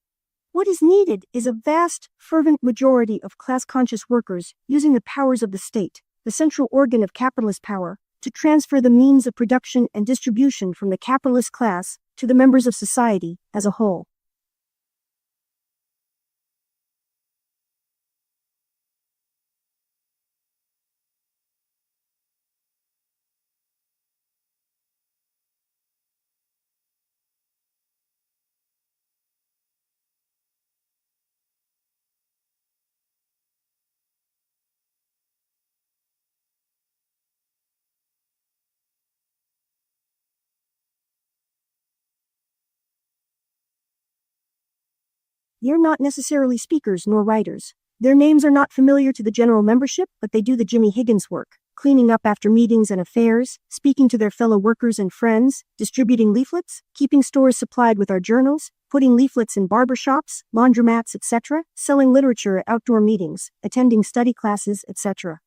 A: What is needed is a vast, fervent majority of class-conscious workers using the powers of the state, the central organ of capitalist power, to transfer the means of production and distribution from the capitalist class to the members of society as a whole. They're not necessarily speakers nor writers. Their names are not familiar to the general membership, but they do the Jimmy Higgins work, cleaning up after meetings and affairs, speaking to their fellow workers and friends, distributing leaflets, keeping stores supplied with our journals, putting leaflets in barbershops, laundromats, etc., selling literature at outdoor meetings, attending study classes, etc.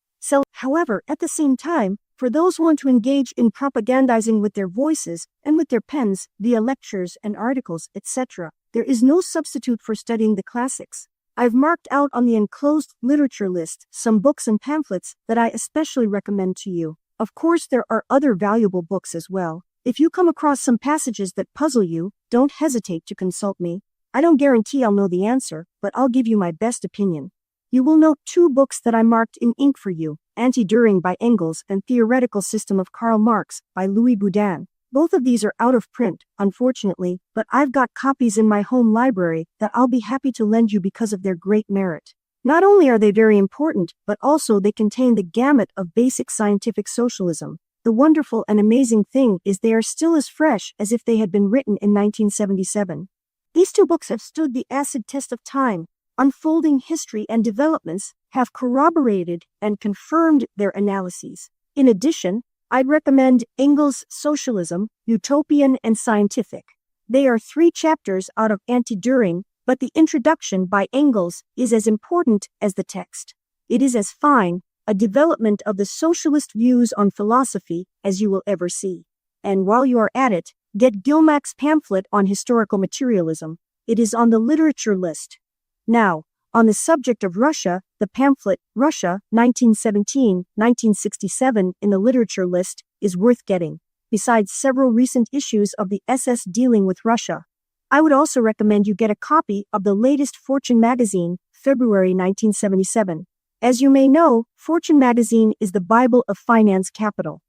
A: However, at the same time, for those who want to engage in propagandizing with their voices and with their pens via lectures and articles, etc., there is no substitute for studying the classics. I've marked out on the enclosed literature list some books and pamphlets that I especially recommend to you. Of course, there are other valuable books as well. If you come across some passages that puzzle you, don't hesitate to consult me. I don't guarantee I'll know the answer, but I'll give you my best opinion. You will note 2 books that I marked in ink for you, Anti-Düring by Engels and Theoretical System of Karl Marx by Louis Boudin. Both of these are out of print, unfortunately, but I've got copies in my home library that I'll be happy to lend you because of their great merit. Not only are they very important, but also they contain the gamut of basic scientific socialism. The wonderful and amazing thing is they are still as fresh as if they had been written in 1977. These 2 books have stood the acid test of time. Unfolding history and developments have corroborated and confirmed their analyses. In addition, I'd recommend Engels' Socialism, Utopian and Scientific. They are 3 chapters out of Anti-Düring, but the introduction by Engels is as important as the text. It is as fine a development of the socialist views on philosophy as you will ever see. And while you are at it, get Gilmack's pamphlet on historical materialism. It is on the literature list. Now, on the subject of Russia, the pamphlet Russia 1917-1967 in the literature list is worth getting, besides several recent issues of the SS dealing with Russia. I would also recommend you get a copy of the latest Fortune magazine, February 1977. As you may know, Fortune magazine is the Bible of finance capital.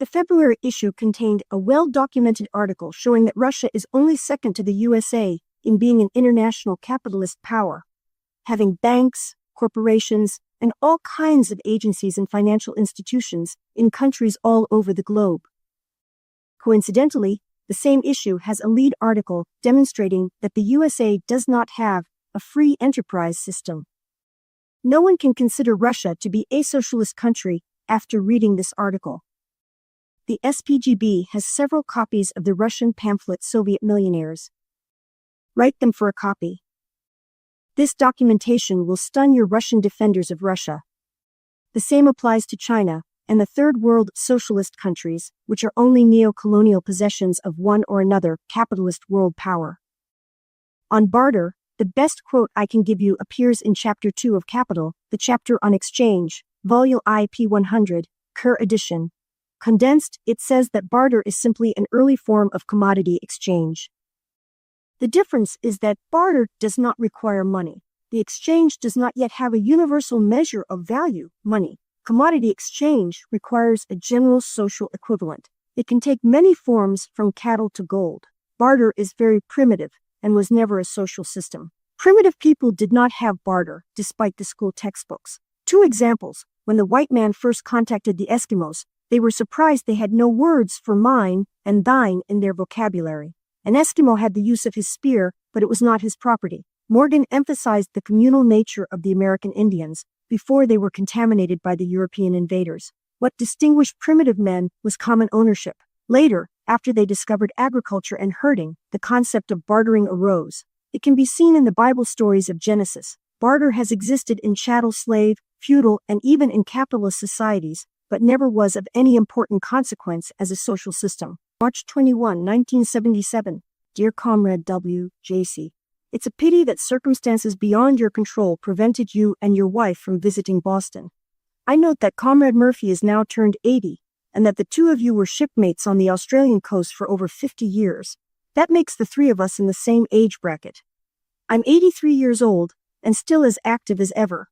A: The February issue contained a well-documented article showing that Russia is only second to the USA in being an international capitalist power, having banks, corporations, and all kinds of agencies and financial institutions in countries all over the globe. Coincidentally, the same issue has a lead article demonstrating that the USA does not have a free enterprise system. No one can consider Russia to be a socialist country after reading this article. The SPGB has several copies of the Russian pamphlet Soviet Millionaires. Write them for a copy. This documentation will stun your Russian defenders of Russia. The same applies to China and the Third World socialist countries, which are only neo-colonial possessions of one or another capitalist world power. On barter, the best quote I can give you appears in Chapter 2 of Capital, the chapter on exchange, Volume IP 100, Kerr edition. Condensed, it says that barter is simply an early form of commodity exchange. The difference is that barter does not require money. The exchange does not yet have a universal measure of value, money. Commodity exchange requires a general social equivalent. It can take many forms from cattle to gold. Barter is very primitive and was never a social system. Primitive people did not have barter, despite the school textbooks. 2 examples. When the white man first contacted the Eskimos, they were surprised they had no words for mine and thine in their vocabulary. An Eskimo had the use of his spear, but it was not his property. Morgan emphasized the communal nature of the American Indians before they were contaminated by the European invaders. What distinguished primitive men was common ownership. Later, after they discovered agriculture and herding, the concept of bartering arose. It can be seen in the Bible stories of Genesis. Barter has existed in chattel slave, feudal, and even in capitalist societies, but never was of any important consequence as a social system. March 21, 1977. Dear Comrade W. J.C., it's a pity that circumstances beyond your control prevented you and your wife from visiting Boston. I note that Comrade Murphy is now turned 80, and that the 2 of you were shipmates on the Australian coast for over 50 years. That makes the 3 of us in the same age bracket. I'm 83 years old, and still as active as ever.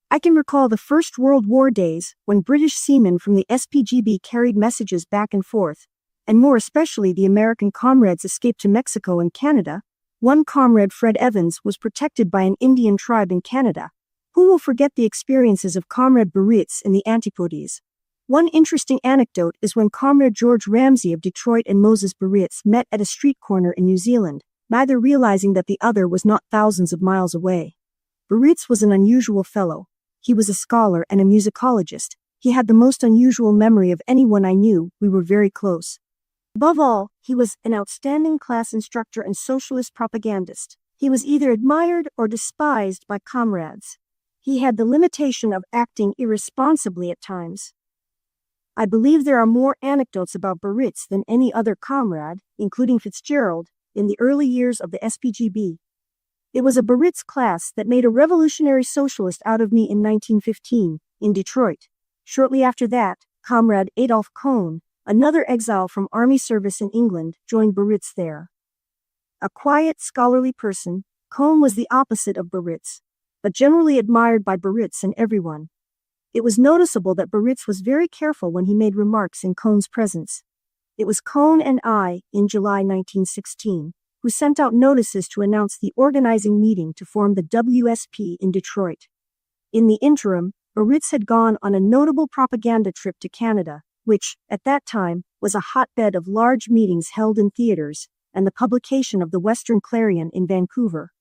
A: I can recall the First World War days when British seamen from the SPGB carried messages back and forth, and more especially the American comrades escaped to Mexico and Canada. One comrade, Fred Evans, was protected by an Indian tribe in Canada. Who will forget the experiences of Comrade Baritz in the Antipodes? One interesting anecdote is when Comrade George Ramsey of Detroit and Moses Baritz met at a street corner in New Zealand, neither realizing that the other was not thousands of miles away. Baritz was an unusual fellow. He was a scholar and a musicologist. He had the most unusual memory of anyone I knew. We were very close. Above all, he was an outstanding class instructor and socialist propagandist. He was either admired or despised by comrades. He had the limitation of acting irresponsibly at times. I believe there are more anecdotes about Baritz than any other comrade, including Fitzgerald, in the early years of the SPGB. It was a Baritz class that made a revolutionary socialist out of me in 1915, in Detroit. Shortly after that, Comrade Adolph Cohn, another exile from army service in England, joined Baritz there. A quiet, scholarly person, Cohn was the opposite of Baritz, but generally admired by Baritz and everyone. It was noticeable that Baritz was very careful when he made remarks in Cohn's presence. It was Cohn and I, in July 1916, who sent out notices to announce the organizing meeting to form the WSP in Detroit. In the interim, Baritz had gone on a notable propaganda trip to Canada, which, at that time, was a hotbed of large meetings held in theaters, and the publication of the Western Clarion in Vancouver.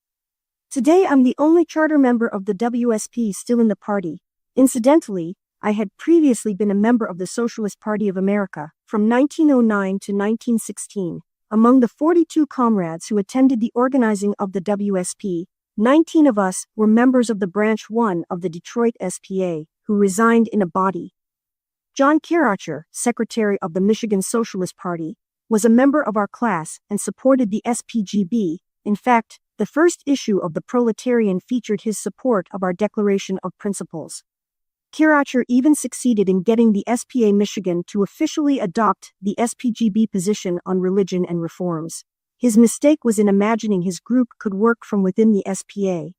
A: Today I'm the only charter member of the WSP still in the party. Incidentally, I had previously been a member of the Socialist Party of America from 1909 to 1916. Among the 42 comrades who attended the organizing of the WSP, 19 of us were members of the Branch 1 of the Detroit SPA, who resigned in a body. John Kiracher, secretary of the Michigan Socialist Party, was a member of our class and supported the SPGB. In fact, the first issue of the Proletarian featured his support of our Declaration of Principles. Kiracher even succeeded in getting the SPA Michigan to officially adopt the SPGB position on religion and reforms. His mistake was in imagining his group could work from within the SPA.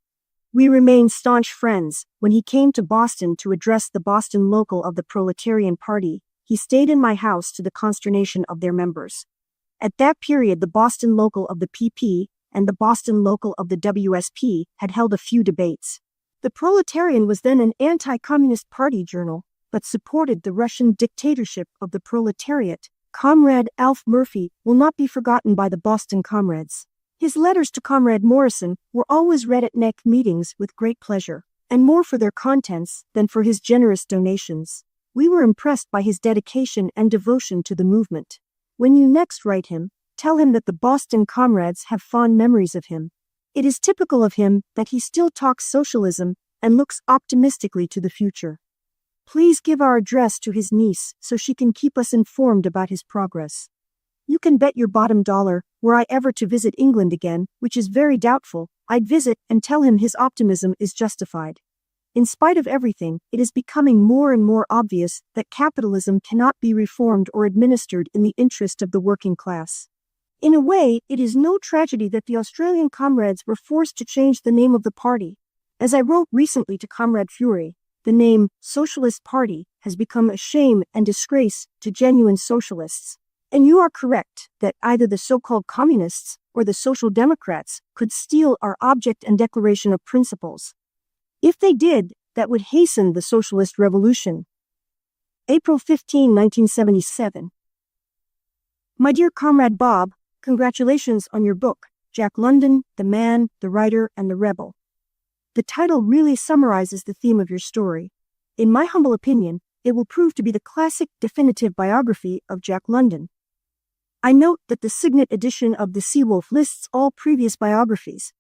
A: We remained staunch friends. When he came to Boston to address the Boston local of the Proletarian Party, he stayed in my house to the consternation of their members. At that period, the Boston local of the PP and the Boston local of the WSP had held a few debates. The Proletarian was then an anti-communist party journal, but supported the Russian dictatorship of the proletariat. Comrade Alf Murphy will not be forgotten by the Boston comrades. His letters to Comrade Morrison were always read at NEC meetings with great pleasure, and more for their contents than for his generous donations. We were impressed by his dedication and devotion to the movement. When you next write him, tell him that the Boston comrades have fond memories of him. It is typical of him that he still talks socialism and looks optimistically to the future. Please give our address to his niece so she can keep us informed about his progress. You can bet your bottom dollar, were I ever to visit England again, which is very doubtful, I'd visit and tell him his optimism is justified. In spite of everything, it is becoming more and more obvious that capitalism cannot be reformed or administered in the interest of the working class. In a way, it is no tragedy that the Australian comrades were forced to change the name of the party. As I wrote recently to Comrade Fury, the name Socialist Party has become a shame and disgrace to genuine socialists. And you are correct that either the so-called communists or the social democrats could steal our object and declaration of principles. If they did, that would hasten the socialist revolution. April 15, 1977. My dear Comrade Bob, congratulations on your book, Jack London, the Man, the Writer, and the Rebel. The title really summarizes the theme of your story. In my humble opinion, it will prove to be the classic definitive biography of Jack London. I note that the Signet edition of the Seawolf lists all previous biographies.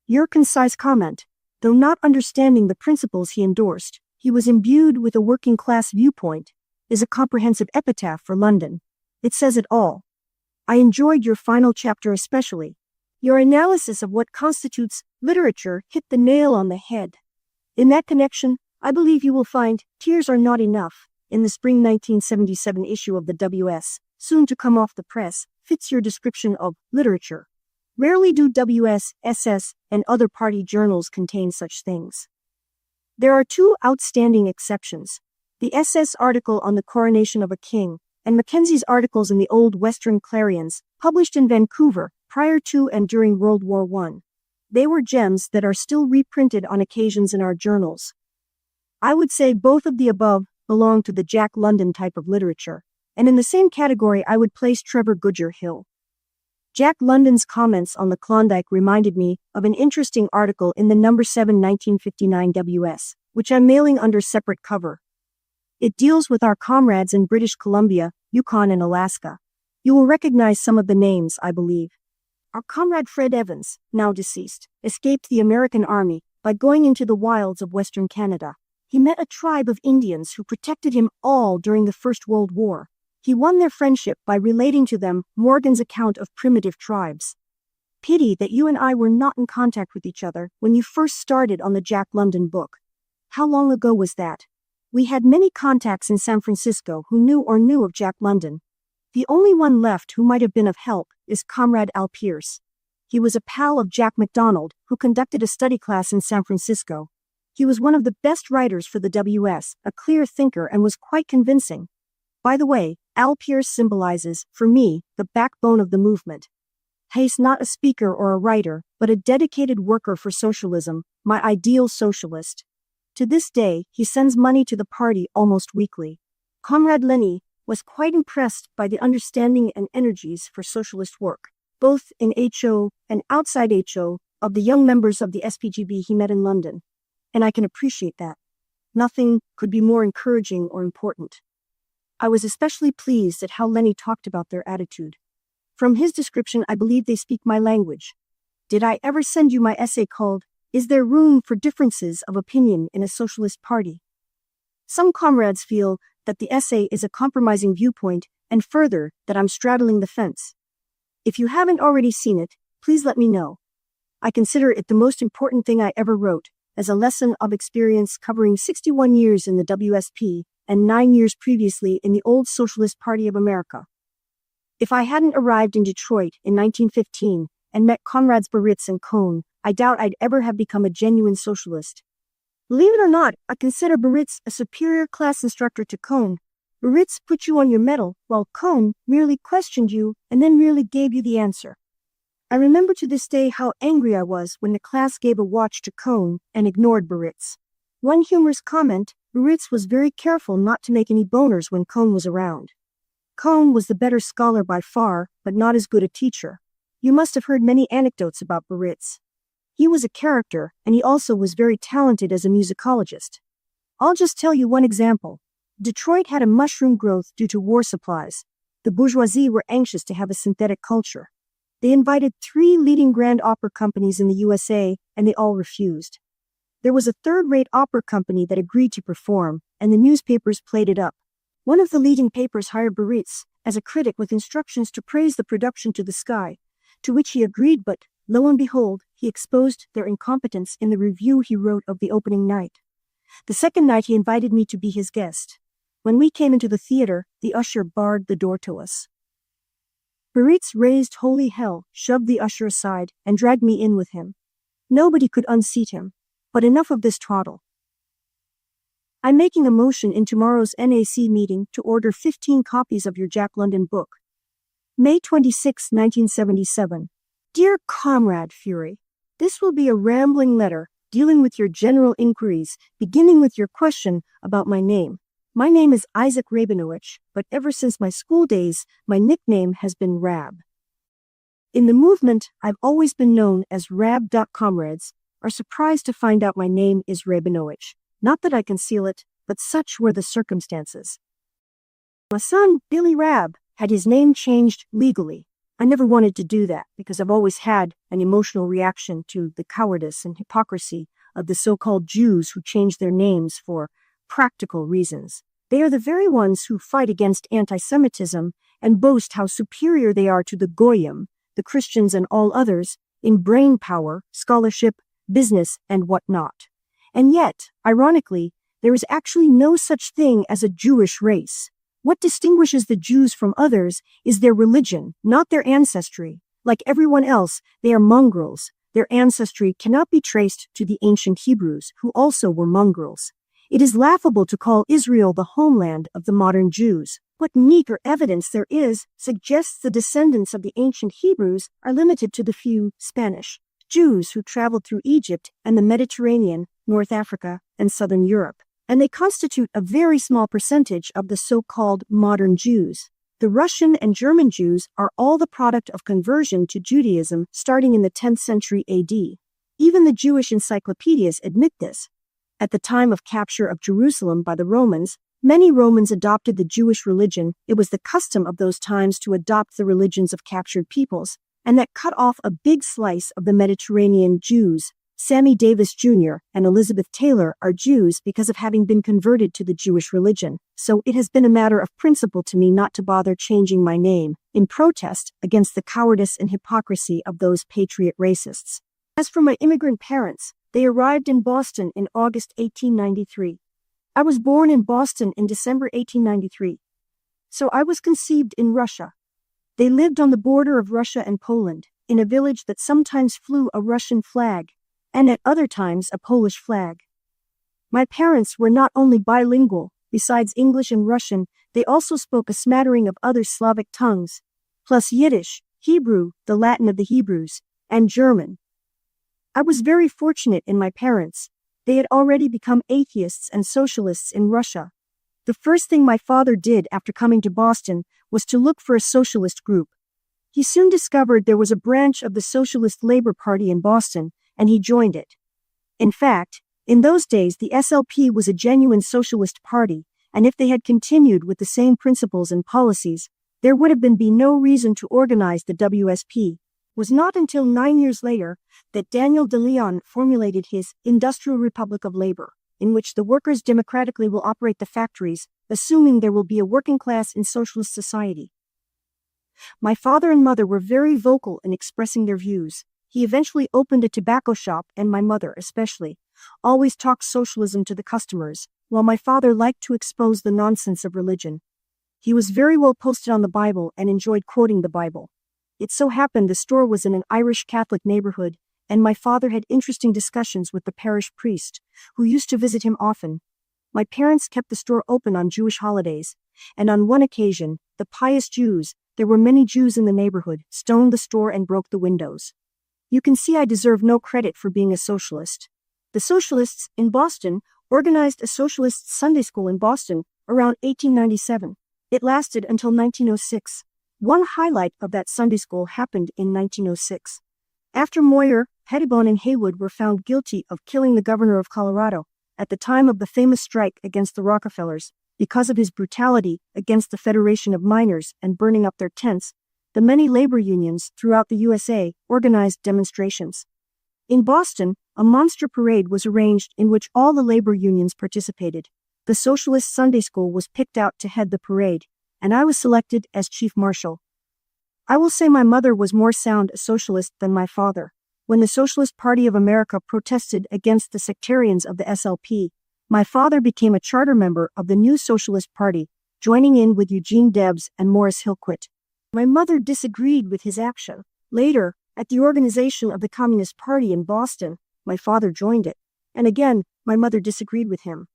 A: Your concise comment, though not understanding the principles he endorsed, he was imbued with a working-class viewpoint, is a comprehensive epitaph for London. It says it all. I enjoyed your final chapter especially. Your analysis of what constitutes literature hit the nail on the head. In that connection, I believe you will find Tears Are Not Enough, in the spring 1977 issue of the WS, soon to come off the press, fits your description of literature. Rarely do WS, SS, and other party journals contain such things. There are two outstanding exceptions: the SS article on the coronation of a king, and Mackenzie's articles in the Old Western Clarions, published in Vancouver prior to and during World War I. They were gems that are still reprinted on occasions in our journals. I would say both of the above belong to the Jack London type of literature, and in the same category I would place Trevor Goodger Hill. Jack London's comments on the Klondike reminded me of an interesting article in the number 7 1959 WS, which I'm mailing under separate cover. It deals with our comrades in British Columbia, Yukon, and Alaska. You will recognize some of the names, I believe. Our comrade Fred Evans, now deceased, escaped the American Army by going into the wilds of Western Canada. He met a tribe of Indians who protected him all during the First World War. He won their friendship by relating to them Morgan's account of primitive tribes. Pity that you and I were not in contact with each other when you first started on the Jack London book. How long ago was that? We had many contacts in San Francisco who knew of Jack London. The only one left who might have been of help is Comrade Al Pierce. He was a pal of Jack MacDonald, who conducted a study class in San Francisco. He was one of the best writers for the WS, a clear thinker, and was quite convincing. By the way, Al Pierce symbolizes, for me, the backbone of the movement. He's not a speaker or a writer, but a dedicated worker for socialism, my ideal socialist. To this day, he sends money to the party almost weekly. Comrade Lenny was quite impressed by the understanding and energies for socialist work, both in HO and outside HO, of the young members of the SPGB he met in London. And I can appreciate that. Nothing could be more encouraging or important. I was especially pleased at how Lenny talked about their attitude. From his description, I believe they speak my language. Did I ever send you my essay called, "Is There Room for Differences of Opinion in a Socialist Party?" Some comrades feel that the essay is a compromising viewpoint, and further, that I'm straddling the fence. If you haven't already seen it, please let me know. I consider it the most important thing I ever wrote, as a lesson of experience covering 61 years in the WSP and 9 years previously in the old Socialist Party of America. If I hadn't arrived in Detroit in 1915 and met comrades Baritz and Cohn, I doubt I'd ever have become a genuine socialist. Believe it or not, I consider Baritz a superior class instructor to Cohn. Baritz put you on your mettle, while Cohn merely questioned you and then merely gave you the answer. I remember to this day how angry I was when the class gave a watch to Cohn and ignored Baritz. One humorous comment, Baritz was very careful not to make any boners when Cohn was around. Cohn was the better scholar by far, but not as good a teacher. You must have heard many anecdotes about Baritz. He was a character, and he also was very talented as a musicologist. I'll just tell you one example. Detroit had a mushroom growth due to war supplies. The bourgeoisie were anxious to have a synthetic culture. They invited 3 leading grand opera companies in the USA, and they all refused. There was a third-rate opera company that agreed to perform, and the newspapers played it up. One of the leading papers hired Baritz as a critic with instructions to praise the production to the sky, to which he agreed, but, lo and behold, he exposed their incompetence in the review he wrote of the opening night. The second night he invited me to be his guest. When we came into the theater, the usher barred the door to us. Baritz raised holy hell, shoved the usher aside, and dragged me in with him. Nobody could unseat him. But enough of this twaddle. I'm making a motion in tomorrow's NAC meeting to order 15 copies of your Jack London book. May 26, 1977. Dear Comrade Fury, this will be a rambling letter dealing with your general inquiries, beginning with your question about my name. My name is Isaac Rabinowitz, but ever since my school days, my nickname has been Rab. In the movement, I've always been known as Rab. Comrades are surprised to find out my name is Rabinowitz. Not that I conceal it, but such were the circumstances. My son, Billy Rab, had his name changed legally. I never wanted to do that because I've always had an emotional reaction to the cowardice and hypocrisy of the so-called Jews who change their names for practical reasons. They are the very ones who fight against anti-Semitism and boast how superior they are to the Goyim, the Christians and all others, in brain power, scholarship, business, and whatnot. And yet, ironically, there is actually no such thing as a Jewish race. What distinguishes the Jews from others is their religion, not their ancestry. Like everyone else, they are mongrels. Their ancestry cannot be traced to the ancient Hebrews, who also were mongrels. It is laughable to call Israel the homeland of the modern Jews. What meager evidence there is suggests the descendants of the ancient Hebrews are limited to the few Spanish Jews who traveled through Egypt and the Mediterranean, North Africa, and Southern Europe, and they constitute a very small percentage of the so-called modern Jews. The Russian and German Jews are all the product of conversion to Judaism starting in the 10th century AD. Even the Jewish encyclopedias admit this. At the time of capture of Jerusalem by the Romans, many Romans adopted the Jewish religion. It was the custom of those times to adopt the religions of captured peoples, and that cut off a big slice of the Mediterranean Jews. Sammy Davis Jr., and Elizabeth Taylor are Jews because of having been converted to the Jewish religion, so it has been a matter of principle to me not to bother changing my name, in protest against the cowardice and hypocrisy of those patriot racists. As for my immigrant parents, they arrived in Boston in August 1893. I was born in Boston in December 1893. So I was conceived in Russia. They lived on the border of Russia and Poland, in a village that sometimes flew a Russian flag, and at other times a Polish flag. My parents were not only bilingual, besides English and Russian, they also spoke a smattering of other Slavic tongues, plus Yiddish, Hebrew, the Latin of the Hebrews, and German. I was very fortunate in my parents. They had already become atheists and socialists in Russia. The first thing my father did after coming to Boston was to look for a socialist group. He soon discovered there was a branch of the Socialist Labor Party in Boston, and he joined it. In fact, in those days the SLP was a genuine socialist party, and if they had continued with the same principles and policies, there would have been no reason to organize the WSP. It was not until 9 years later that Daniel de Leon formulated his Industrial Republic of Labor, in which the workers democratically will operate the factories, assuming there will be a working class in socialist society. My father and mother were very vocal in expressing their views. He eventually opened a tobacco shop, and my mother, especially, always talked socialism to the customers, while my father liked to expose the nonsense of religion. He was very well posted on the Bible and enjoyed quoting the Bible. It so happened the store was in an Irish Catholic neighborhood, and my father had interesting discussions with the parish priest, who used to visit him often. My parents kept the store open on Jewish holidays, and on one occasion, the pious Jews, there were many Jews in the neighborhood, stoned the store and broke the windows. You can see I deserve no credit for being a socialist. The Socialists in Boston organized a socialist Sunday school in Boston around 1897. It lasted until 1906. One highlight of that Sunday school happened in 1906. After Moyer, Pettibone, and Haywood were found guilty of killing the governor of Colorado at the time of the famous strike against the Rockefellers, because of his brutality against the Federation of Miners and burning up their tents, the many labor unions throughout the USA organized demonstrations. In Boston, a monster parade was arranged in which all the labor unions participated. The Socialist Sunday School was picked out to head the parade, and I was selected as chief marshal. I will say my mother was more sound a socialist than my father. When the Socialist Party of America protested against the sectarians of the SLP, my father became a charter member of the new Socialist Party, joining in with Eugene Debs and Morris Hillquit. My mother disagreed with his action. Later, at the organization of the Communist Party in Boston, my father joined it, and again, my mother disagreed with him.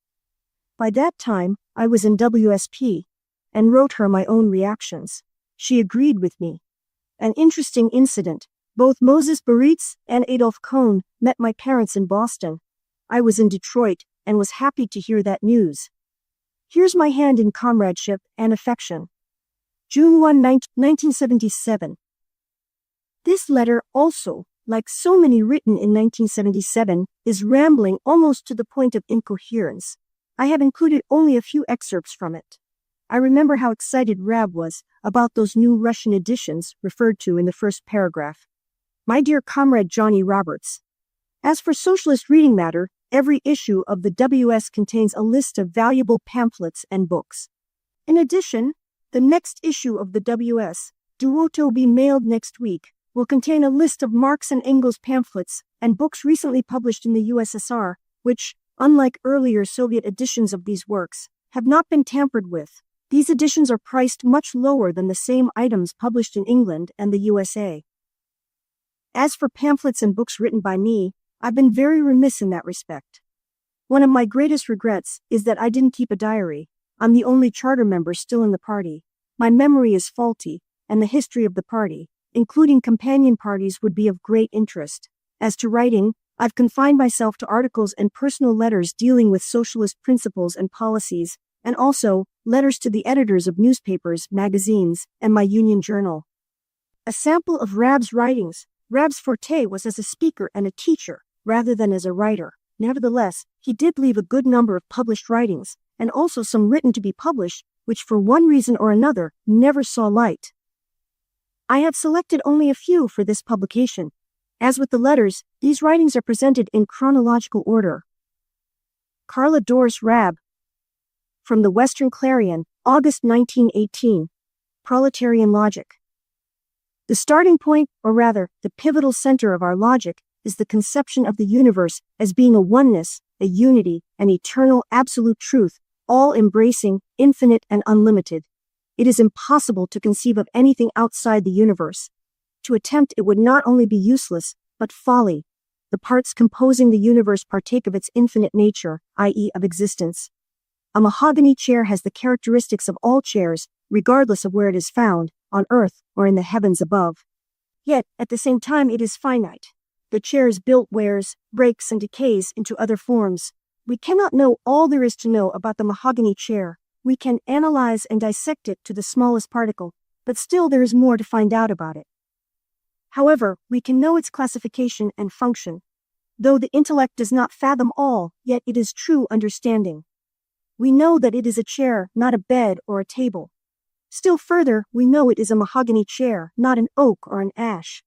A: By that time, I was in WSP, and wrote her my own reactions. She agreed with me. An interesting incident. Both Moses Baritz and Adolf Kohn met my parents in Boston. I was in Detroit and was happy to hear that news. Here's my hand in comradeship and affection. June 1, 1977. This letter also, like so many written in 1977, is rambling almost to the point of incoherence. I have included only a few excerpts from it. I remember how excited Rab was about those new Russian editions referred to in the first paragraph. My dear comrade Johnny Roberts. As for socialist reading matter, every issue of the WS contains a list of valuable pamphlets and books. In addition, the next issue of the WS, due to be mailed next week, will contain a list of Marx and Engels pamphlets and books recently published in the USSR, which, unlike earlier Soviet editions of these works, have not been tampered with. These editions are priced much lower than the same items published in England and the USA. As for pamphlets and books written by me, I've been very remiss in that respect. One of my greatest regrets is that I didn't keep a diary. I'm the only charter member still in the party. My memory is faulty, and the history of the party, including companion parties, would be of great interest. As to writing, I've confined myself to articles and personal letters dealing with socialist principles and policies, and also letters to the editors of newspapers, magazines, and my union journal. A sample of Rab's writings. Rab's forte was as a speaker and a teacher, rather than as a writer. Nevertheless, he did leave a good number of published writings, and also some written to be published, which for one reason or another never saw light. I have selected only a few for this publication. As with the letters, these writings are presented in chronological order. Karla Doris Rab, from the Western Clarion, August 1918. Proletarian Logic. The starting point, or rather, the pivotal center of our logic, is the conception of the universe as being a oneness, a unity, an eternal absolute truth, all-embracing, infinite and unlimited. It is impossible to conceive of anything outside the universe. To attempt it would not only be useless, but folly. The parts composing the universe partake of its infinite nature, i.e., of existence. A mahogany chair has the characteristics of all chairs, regardless of where it is found, on earth or in the heavens above. Yet, at the same time, it is finite. The chair's built wears, breaks, and decays into other forms. We cannot know all there is to know about the mahogany chair. We can analyze and dissect it to the smallest particle, but still there is more to find out about it. However, we can know its classification and function. Though the intellect does not fathom all, yet it is true understanding. We know that it is a chair, not a bed or a table. Still further, we know it is a mahogany chair, not an oak or an ash.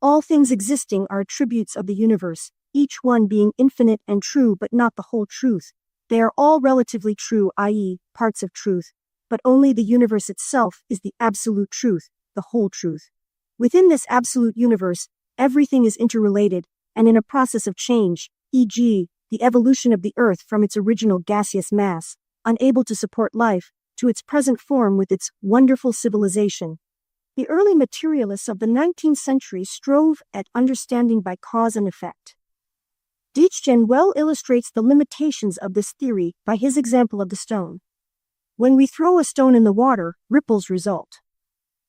A: All things existing are attributes of the universe, each one being infinite and true but not the whole truth. They are all relatively true, i.e., parts of truth, but only the universe itself is the absolute truth, the whole truth. Within this absolute universe, everything is interrelated and in a process of change, e.g., the evolution of the Earth from its original gaseous mass, unable to support life, to its present form with its wonderful civilization. The early materialists of the 19th century strove at understanding by cause and effect. Dietjen well illustrates the limitations of this theory by his example of the stone. When we throw a stone in the water, ripples result.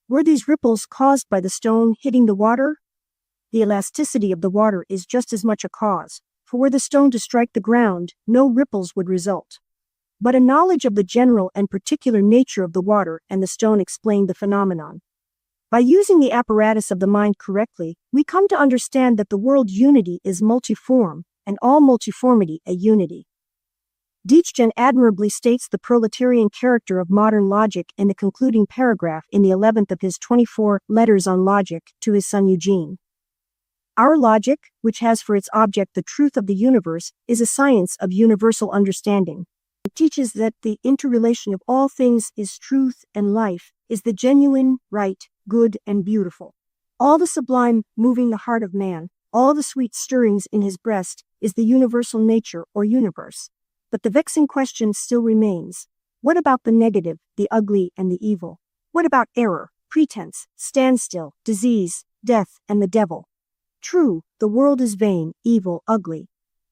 A: Were these ripples caused by the stone hitting the water? The elasticity of the water is just as much a cause, for were the stone to strike the ground, no ripples would result. But a knowledge of the general and particular nature of the water and the stone explained the phenomenon. By using the apparatus of the mind correctly, we come to understand that the world unity is multiform, and all multiformity a unity. Dietjen admirably states the proletarian character of modern logic in the concluding paragraph in the 11th of his 24 Letters on Logic to his son Eugene. Our logic, which has for its object the truth of the universe, is a science of universal understanding. It teaches that the interrelation of all things is truth and life, is the genuine, right, good, and beautiful. All the sublime moving the heart of man, all the sweet stirrings in his breast, is the universal nature or universe. But the vexing question still remains. What about the negative, the ugly, and the evil? What about error, pretense, standstill, disease, death, and the devil? True, the world is vain, evil, ugly.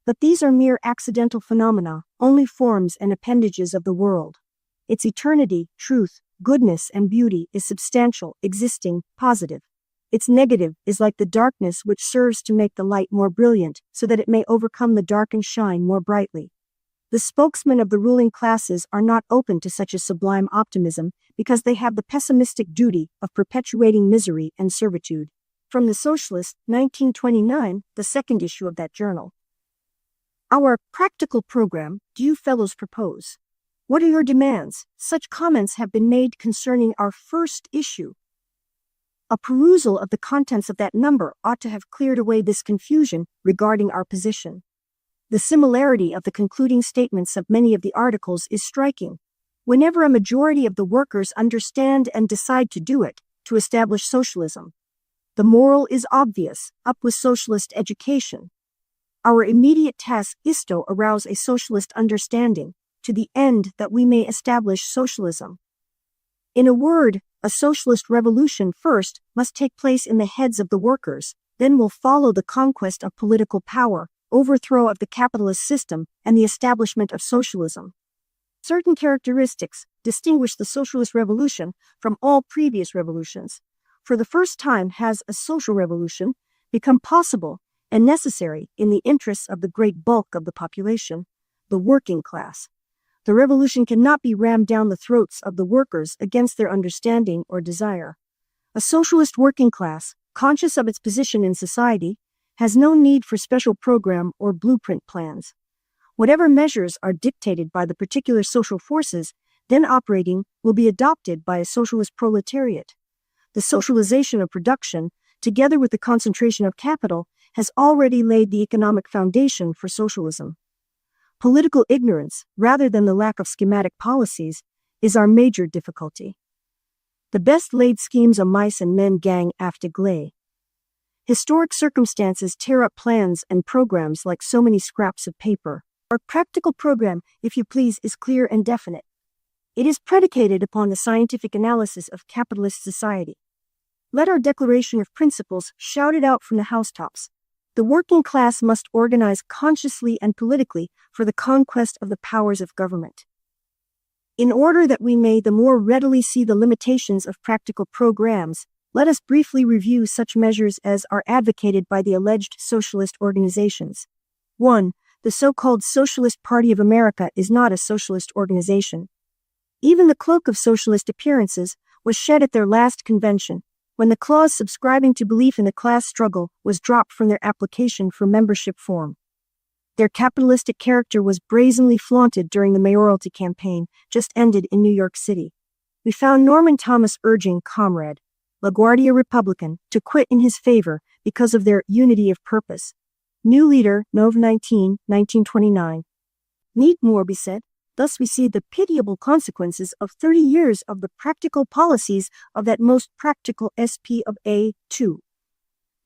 A: But these are mere accidental phenomena, only forms and appendages of the world. Its eternity, truth, goodness, and beauty is substantial, existing, positive. Its negative is like the darkness which serves to make the light more brilliant so that it may overcome the dark and shine more brightly. The spokesmen of the ruling classes are not open to such a sublime optimism because they have the pessimistic duty of perpetuating misery and servitude. From the Socialist, 1929, the second issue of that journal. Our practical program, do you fellows propose? What are your demands? Such comments have been made concerning our first issue. A perusal of the contents of that number ought to have cleared away this confusion regarding our position. The similarity of the concluding statements of many of the articles is striking. Whenever a majority of the workers understand and decide to do it, to establish socialism, the moral is obvious, up with socialist education. Our immediate task is to arouse a socialist understanding, to the end that we may establish socialism. In a word, a socialist revolution first must take place in the heads of the workers, then will follow the conquest of political power, overthrow of the capitalist system, and the establishment of socialism. Certain characteristics distinguish the socialist revolution from all previous revolutions. For the first time has a social revolution become possible and necessary in the interests of the great bulk of the population, the working class. The revolution cannot be rammed down the throats of the workers against their understanding or desire. A socialist working class, conscious of its position in society, has no need for special program or blueprint plans. Whatever measures are dictated by the particular social forces then operating will be adopted by a socialist proletariat. The socialization of production together with the concentration of capital, has already laid the economic foundation for socialism. Political ignorance, rather than the lack of schematic policies, is our major difficulty. The best laid schemes of mice and men gang after glay. Historic circumstances tear up plans and programs like so many scraps of paper. Our practical program, if you please, is clear and definite. It is predicated upon the scientific analysis of capitalist society. Let our declaration of principles shout it out from the housetops. The working class must organize consciously and politically for the conquest of the powers of government. In order that we may the more readily see the limitations of practical programs, let us briefly review such measures as are advocated by the alleged socialist organizations. 1. The so-called Socialist Party of America is not a socialist organization. Even the cloak of socialist appearances was shed at their last convention, when the clause subscribing to belief in the class struggle was dropped from their application for membership form. Their capitalistic character was brazenly flaunted during the mayoralty campaign just ended in New York City. We found Norman Thomas urging Comrade LaGuardia Republican to quit in his favor because of their unity of purpose. New Leader, Nov 19, 1929. Need more be said? Thus we see the pitiable consequences of 30 years of the practical policies of that most practical SP of A2.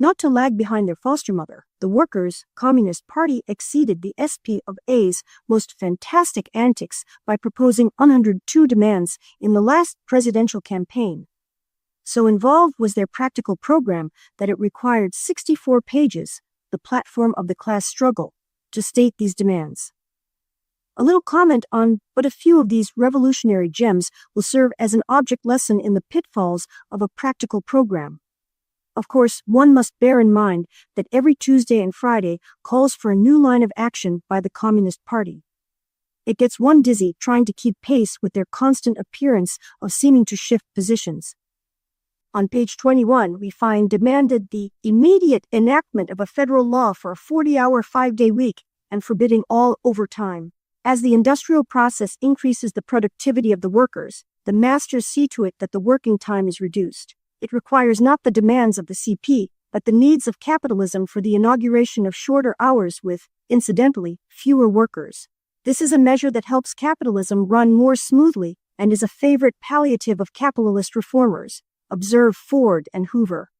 A: Not to lag behind their foster mother, the Workers' Communist Party exceeded the SP of A's most fantastic antics by proposing 102 demands in the last presidential campaign. So involved was their practical program that it required 64 pages, the platform of the class struggle, to state these demands. A little comment on but a few of these revolutionary gems will serve as an object lesson in the pitfalls of a practical program. Of course, one must bear in mind that every Tuesday and Friday calls for a new line of action by the Communist Party. It gets one dizzy trying to keep pace with their constant appearance of seeming to shift positions. On page 21, we find demanded the immediate enactment of a federal law for a 40-hour 5-day week and forbidding all overtime. As the industrial process increases the productivity of the workers, the masters see to it that the working time is reduced. It requires not the demands of the CP, but the needs of capitalism for the inauguration of shorter hours with, incidentally, fewer workers. This is a measure that helps capitalism run more smoothly and is a favorite palliative of capitalist reformers. Observe Ford and Hoover.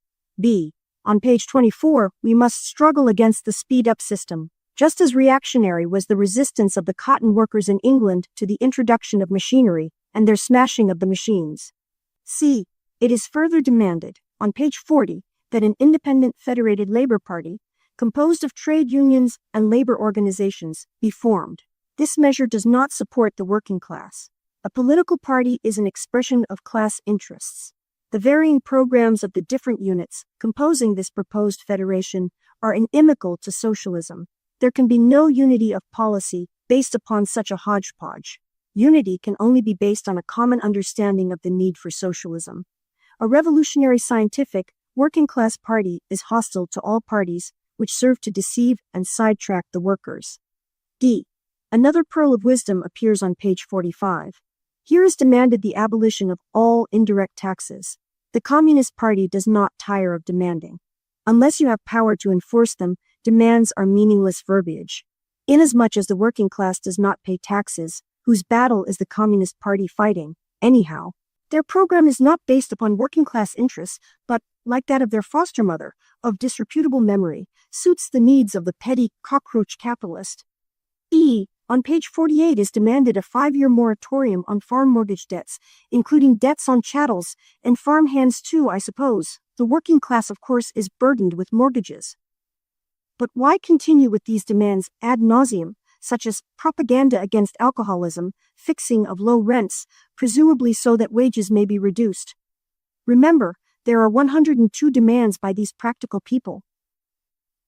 A: B. On page 24, we must struggle against the speed-up system. Just as reactionary was the resistance of the cotton workers in England to the introduction of machinery and their smashing of the machines. C. It is further demanded, on page 40, that an independent federated labor party, composed of trade unions and labor organizations, be formed. This measure does not support the working class. A political party is an expression of class interests. The varying programs of the different units composing this proposed federation are inimical to socialism. There can be no unity of policy based upon such a hodgepodge. Unity can only be based on a common understanding of the need for socialism. A revolutionary scientific, working-class party is hostile to all parties which serve to deceive and sidetrack the workers. D. Another pearl of wisdom appears on page 45. Here is demanded the abolition of all indirect taxes. The Communist Party does not tire of demanding. Unless you have power to enforce them, demands are meaningless verbiage. Inasmuch as the working class does not pay taxes, whose battle is the Communist Party fighting, anyhow, their program is not based upon working class interests, but, like that of their foster mother, of disreputable memory, suits the needs of the petty cockroach capitalist. E. On page 48 is demanded a 5-year moratorium on farm mortgage debts, including debts on chattels, and farm hands too, I suppose. The working class, of course, is burdened with mortgages. But why continue with these demands ad nauseum, such as propaganda against alcoholism, fixing of low rents, presumably so that wages may be reduced? Remember, there are 102 demands by these practical people.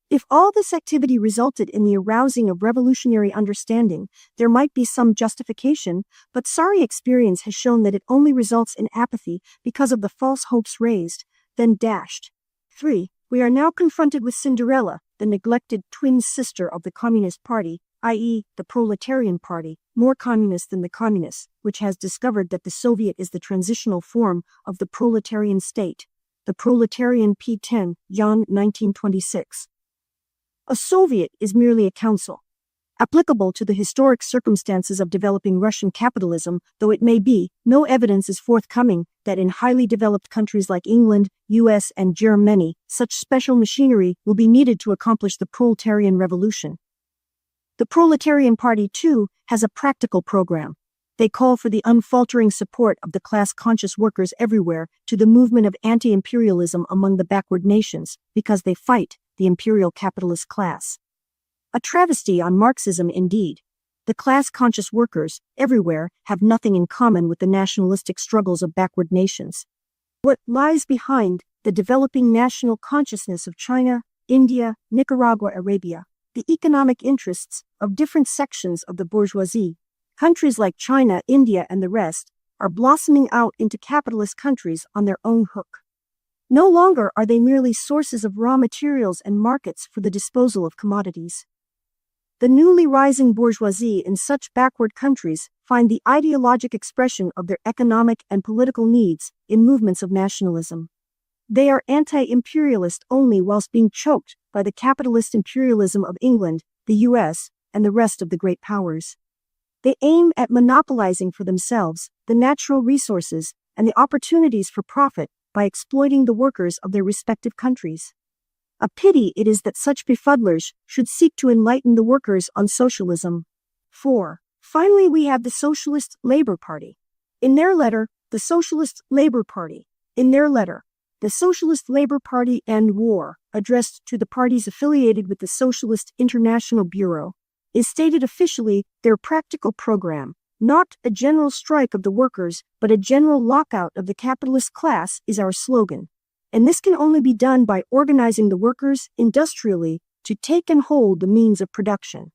A: If all this activity resulted in the arousing of revolutionary understanding, there might be some justification, but sorry experience has shown that it only results in apathy because of the false hopes raised, then dashed. 3. We are now confronted with Cinderella, the neglected twin sister of the Communist Party, i.e., the Proletarian Party, more communist than the Communists, which has discovered that the Soviet is the transitional form of the proletarian state. The Proletarian P10, Jan 1926. A Soviet is merely a council, applicable to the historic circumstances of developing Russian capitalism, though it may be, no evidence is forthcoming that in highly developed countries like England, US, and Germany, such special machinery will be needed to accomplish the proletarian revolution. The Proletarian Party, too, has a practical program. They call for the unfaltering support of the class-conscious workers everywhere to the movement of anti-imperialism among the backward nations, because they fight the imperial capitalist class. A travesty on Marxism indeed. The class-conscious workers, everywhere, have nothing in common with the nationalistic struggles of backward nations. What lies behind the developing national consciousness of China, India, Nicaragua, Arabia, the economic interests of different sections of the bourgeoisie, countries like China, India, and the rest, are blossoming out into capitalist countries on their own hook. No longer are they merely sources of raw materials and markets for the disposal of commodities. The newly rising bourgeoisie in such backward countries find the ideologic expression of their economic and political needs in movements of nationalism. They are anti-imperialist only whilst being choked by the capitalist imperialism of England, the US, and the rest of the great powers. They aim at monopolizing for themselves the natural resources and the opportunities for profit by exploiting the workers of their respective countries. A pity it is that such befuddlers should seek to enlighten the workers on socialism. 4. Finally, we have the Socialist Labor Party. In their letter, the Socialist Labor Party and War, addressed to the parties affiliated with the Socialist International Bureau, is stated officially their practical program. Not a general strike of the workers, but a general lockout of the capitalist class is our slogan. And this can only be done by organizing the workers industrially to take and hold the means of production.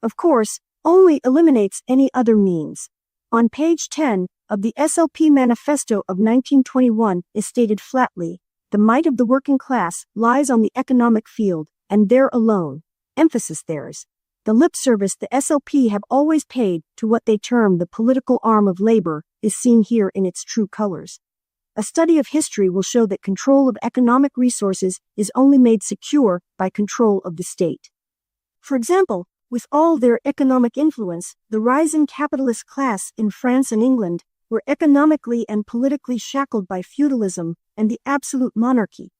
A: Of course, only eliminates any other means. On page 10 of the SLP Manifesto of 1921 is stated flatly, the might of the working class lies on the economic field, and there alone. Emphasis theirs. The lip service the SLP have always paid to what they term the political arm of labor is seen here in its true colors. A study of history will show that control of economic resources is only made secure by control of the state. For example, with all their economic influence, the rising capitalist class in France and England were economically and politically shackled by feudalism and the absolute monarchy.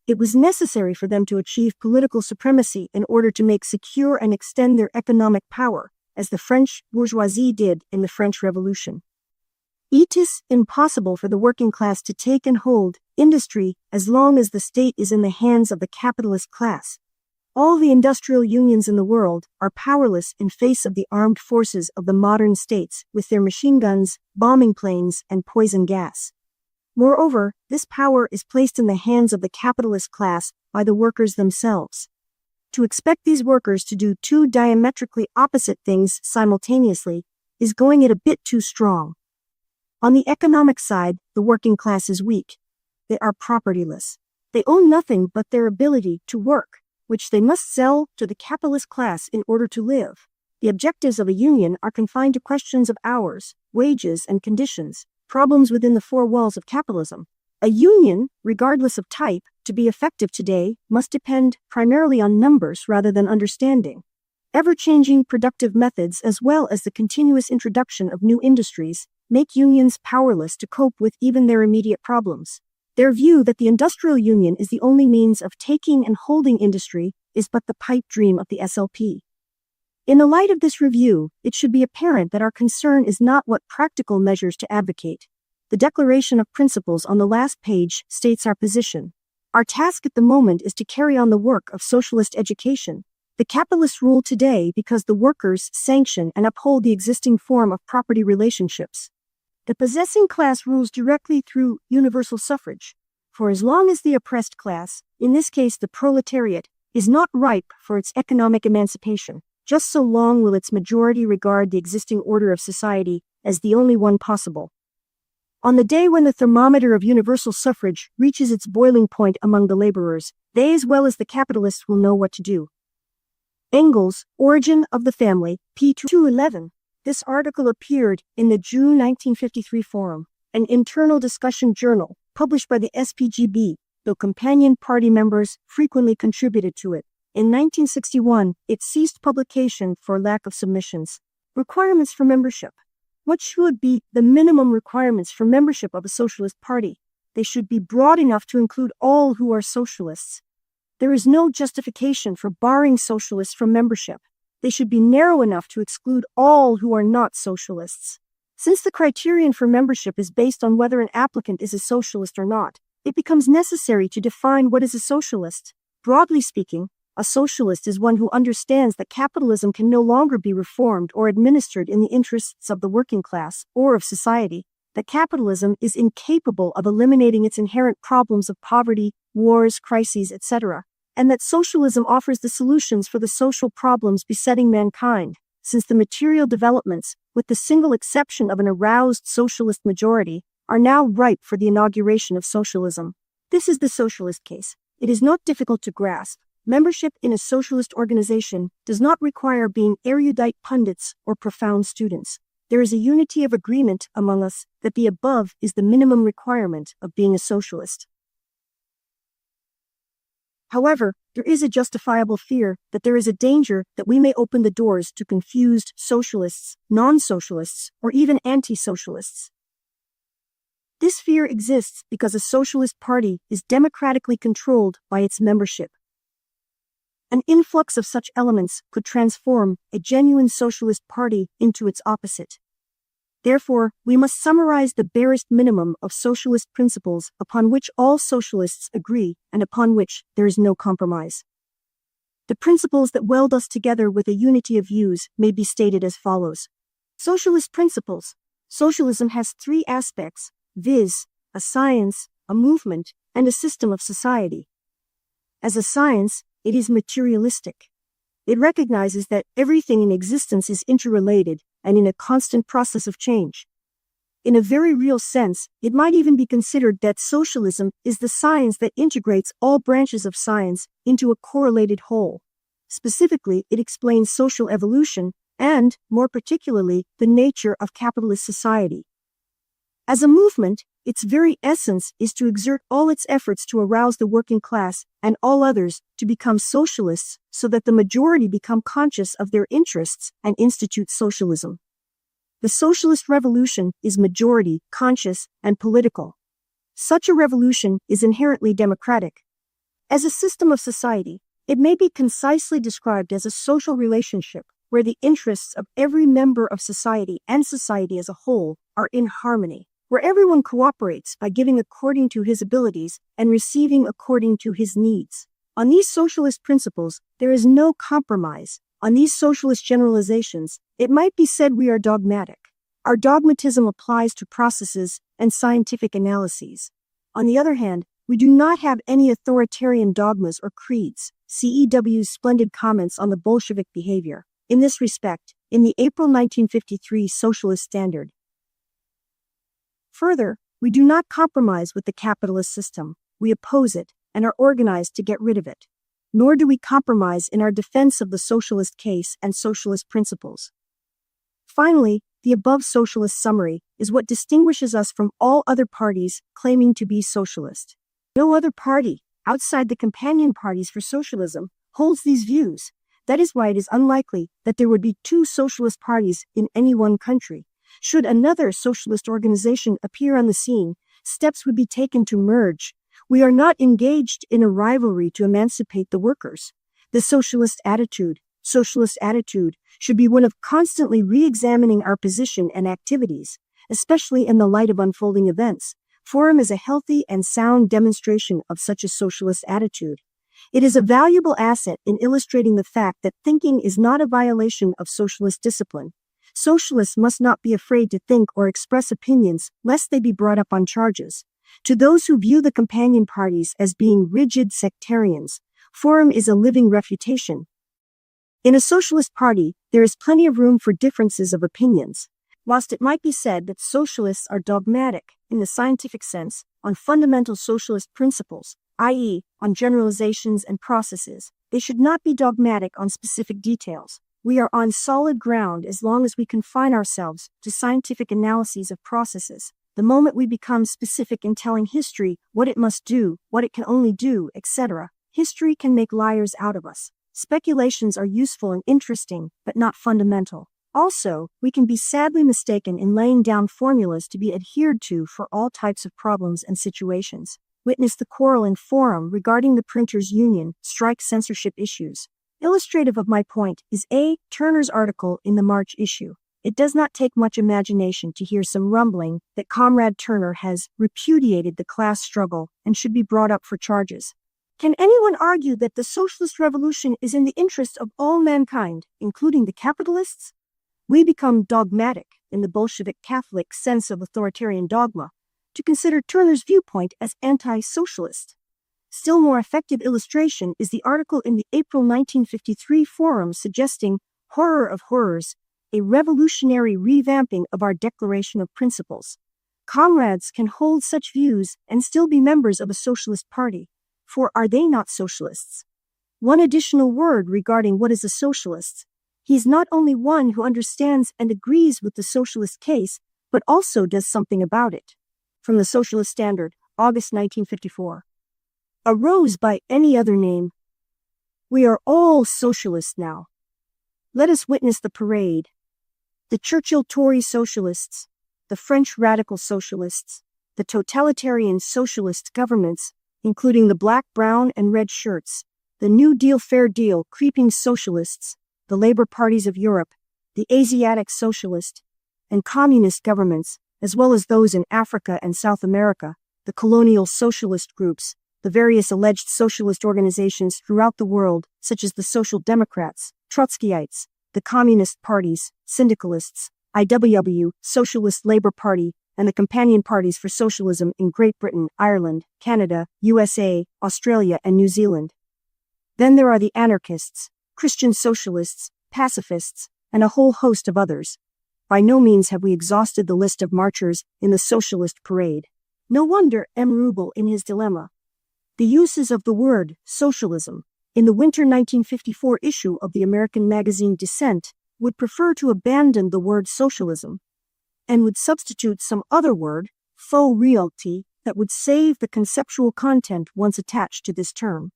A: It was necessary for them to achieve political supremacy in order to make secure and extend their economic power, as the French bourgeoisie did in the French Revolution. It is impossible for the working class to take and hold industry as long as the state is in the hands of the capitalist class. All the industrial unions in the world are powerless in face of the armed forces of the modern states with their machine guns, bombing planes, and poison gas. Moreover, this power is placed in the hands of the capitalist class by the workers themselves. To expect these workers to do two diametrically opposite things simultaneously is going it a bit too strong. On the economic side, the working class is weak. They are propertyless. They own nothing but their ability to work, which they must sell to the capitalist class in order to live. The objectives of a union are confined to questions of hours, wages, and conditions, problems within the four walls of capitalism. A union, regardless of type, to be effective today, must depend primarily on numbers rather than understanding. Ever-changing productive methods as well as the continuous introduction of new industries make unions powerless to cope with even their immediate problems. Their view that the industrial union is the only means of taking and holding industry is but the pipe dream of the SLP. In the light of this review, it should be apparent that our concern is not what practical measures to advocate. The Declaration of Principles on the last page states our position. Our task at the moment is to carry on the work of socialist education. The capitalists rule today because the workers sanction and uphold the existing form of property relationships. The possessing class rules directly through universal suffrage. For as long as the oppressed class, in this case the proletariat, is not ripe for its economic emancipation, just so long will its majority regard the existing order of society as the only one possible. On the day when the thermometer of universal suffrage reaches its boiling point among the laborers, they as well as the capitalists will know what to do. Engels, Origin of the Family, p. 211. This article appeared in the June 1953 Forum, an internal discussion journal, published by the SPGB, though companion party members frequently contributed to it. In 1961, it ceased publication for lack of submissions. Requirements for membership. What should be the minimum requirements for membership of a socialist party? They should be broad enough to include all who are socialists. There is no justification for barring socialists from membership. They should be narrow enough to exclude all who are not socialists. Since the criterion for membership is based on whether an applicant is a socialist or not, it becomes necessary to define what is a socialist. Broadly speaking, a socialist is one who understands that capitalism can no longer be reformed or administered in the interests of the working class or of society, that capitalism is incapable of eliminating its inherent problems of poverty, wars, crises, etc., and that socialism offers the solutions for the social problems besetting mankind, since the material developments, with the single exception of an aroused socialist majority, are now ripe for the inauguration of socialism. This is the socialist case. It is not difficult to grasp. Membership in a socialist organization does not require being erudite pundits or profound students. There is a unity of agreement among us that the above is the minimum requirement of being a socialist. However, there is a justifiable fear that there is a danger that we may open the doors to confused socialists, non-socialists, or even anti-socialists. This fear exists because a socialist party is democratically controlled by its membership. An influx of such elements could transform a genuine socialist party into its opposite. Therefore, we must summarize the barest minimum of socialist principles upon which all socialists agree and upon which there is no compromise. The principles that weld us together with a unity of views may be stated as follows. Socialist principles. Socialism has three aspects, viz., a science, a movement, and a system of society. As a science, it is materialistic. It recognizes that everything in existence is interrelated and in a constant process of change. In a very real sense, it might even be considered that socialism is the science that integrates all branches of science into a correlated whole. Specifically, it explains social evolution and, more particularly, the nature of capitalist society. As a movement, its very essence is to exert all its efforts to arouse the working class and all others to become socialists so that the majority become conscious of their interests and institute socialism. The socialist revolution is majority, conscious, and political. Such a revolution is inherently democratic. As a system of society, it may be concisely described as a social relationship where the interests of every member of society and society as a whole are in harmony, where everyone cooperates by giving according to his abilities and receiving according to his needs. On these socialist principles, there is no compromise. On these socialist generalizations, it might be said we are dogmatic. Our dogmatism applies to processes and scientific analyses. On the other hand, we do not have any authoritarian dogmas or creeds. CEW's splendid comments on the Bolshevik behavior. In this respect, in the April 1953 Socialist Standard. Further, we do not compromise with the capitalist system. We oppose it and are organized to get rid of it. Nor do we compromise in our defense of the socialist case and socialist principles. Finally, the above socialist summary is what distinguishes us from all other parties claiming to be socialist. No other party, outside the companion parties for socialism, holds these views. That is why it is unlikely that there would be two socialist parties in any one country. Should another socialist organization appear on the scene, steps would be taken to merge. We are not engaged in a rivalry to emancipate the workers. The socialist attitude should be one of constantly re-examining our position and activities, especially in the light of unfolding events. Forum is a healthy and sound demonstration of such a socialist attitude. It is a valuable asset in illustrating the fact that thinking is not a violation of socialist discipline. Socialists must not be afraid to think or express opinions lest they be brought up on charges. To those who view the companion parties as being rigid sectarians, Forum is a living refutation. In a socialist party, there is plenty of room for differences of opinions. Whilst it might be said that socialists are dogmatic, in the scientific sense, on fundamental socialist principles, i.e., on generalizations and processes, they should not be dogmatic on specific details. We are on solid ground as long as we confine ourselves to scientific analyses of processes. The moment we become specific in telling history what it must do, what it can only do, etc., history can make liars out of us. Speculations are useful and interesting, but not fundamental. Also, we can be sadly mistaken in laying down formulas to be adhered to for all types of problems and situations. Witness the quarrel in Forum regarding the printers' union strike censorship issues. Illustrative of my point is A. Turner's article in the March issue. It does not take much imagination to hear some rumbling that Comrade Turner has repudiated the class struggle and should be brought up for charges. Can anyone argue that the socialist revolution is in the interest of all mankind, including the capitalists? We become dogmatic, in the Bolshevik Catholic sense of authoritarian dogma, to consider Turner's viewpoint as anti-socialist. Still more effective illustration is the article in the April 1953 Forum suggesting, horror of horrors, a revolutionary revamping of our Declaration of Principles. Comrades can hold such views and still be members of a socialist party, for are they not socialists? One additional word regarding what is a socialist. He is not only one who understands and agrees with the socialist case, but also does something about it. From the Socialist Standard, August 1954. A rose by any other name. We are all socialists now. Let us witness the parade. The Churchill Tory socialists, the French radical socialists, the totalitarian socialist governments, including the black, brown, and red shirts, the New Deal, Fair Deal, creeping socialists, the labor parties of Europe, the Asiatic socialist, and communist governments, as well as those in Africa and South America, the colonial socialist groups, the various alleged socialist organizations throughout the world, such as the Social Democrats, Trotskyites, the Communist parties, Syndicalists, IWW, Socialist Labour Party, and the companion parties for socialism in Great Britain, Ireland, Canada, USA, Australia, and New Zealand. Then there are the anarchists, Christian socialists, pacifists, and a whole host of others. By no means have we exhausted the list of marchers in the socialist parade. No wonder M. Rubel in his dilemma. The uses of the word socialism in the winter 1954 issue of the American magazine Dissent would prefer to abandon the word socialism and would substitute some other word, faux reality, that would save the conceptual content once attached to this term.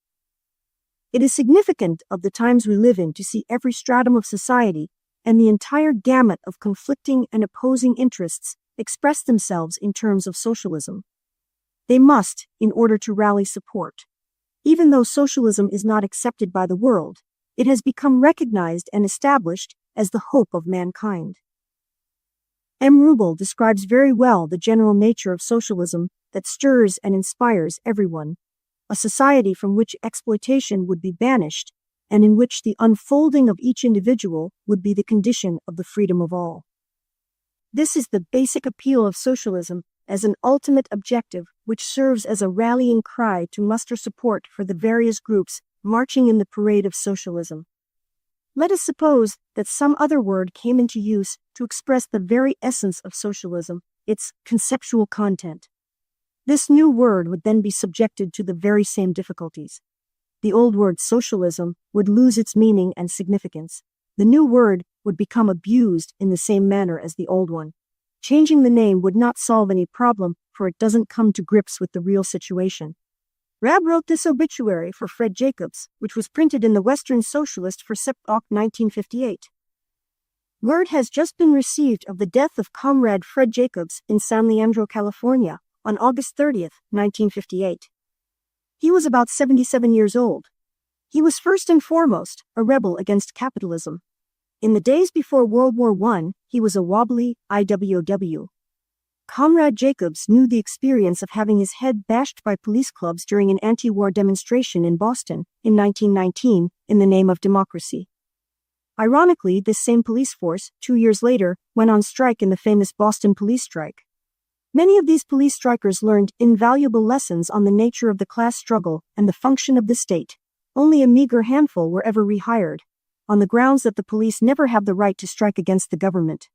A: It is significant of the times we live in to see every stratum of society and the entire gamut of conflicting and opposing interests express themselves in terms of socialism. They must, in order to rally support. Even though socialism is not accepted by the world, it has become recognized and established as the hope of mankind. M. Rubel describes very well the general nature of socialism that stirs and inspires everyone, a society from which exploitation would be banished and in which the unfolding of each individual would be the condition of the freedom of all. This is the basic appeal of socialism as an ultimate objective which serves as a rallying cry to muster support for the various groups marching in the parade of socialism. Let us suppose that some other word came into use to express the very essence of socialism, its conceptual content. This new word would then be subjected to the very same difficulties. The old word socialism would lose its meaning and significance. The new word would become abused in the same manner as the old one. Changing the name would not solve any problem, for it doesn't come to grips with the real situation. Rab wrote this obituary for Fred Jacobs, which was printed in the Western Socialist for September 1958. Word has just been received of the death of Comrade Fred Jacobs in San Leandro, California, on August 30th, 1958. He was about 77 years old. He was first and foremost a rebel against capitalism. In the days before World War I, he was a wobbly IWW. Comrade Jacobs knew the experience of having his head bashed by police clubs during an anti-war demonstration in Boston in 1919 in the name of democracy. Ironically, this same police force, 2 years later, went on strike in the famous Boston police strike. Many of these police strikers learned invaluable lessons on the nature of the class struggle and the function of the state. Only a meager handful were ever rehired, on the grounds that the police never have the right to strike against the government.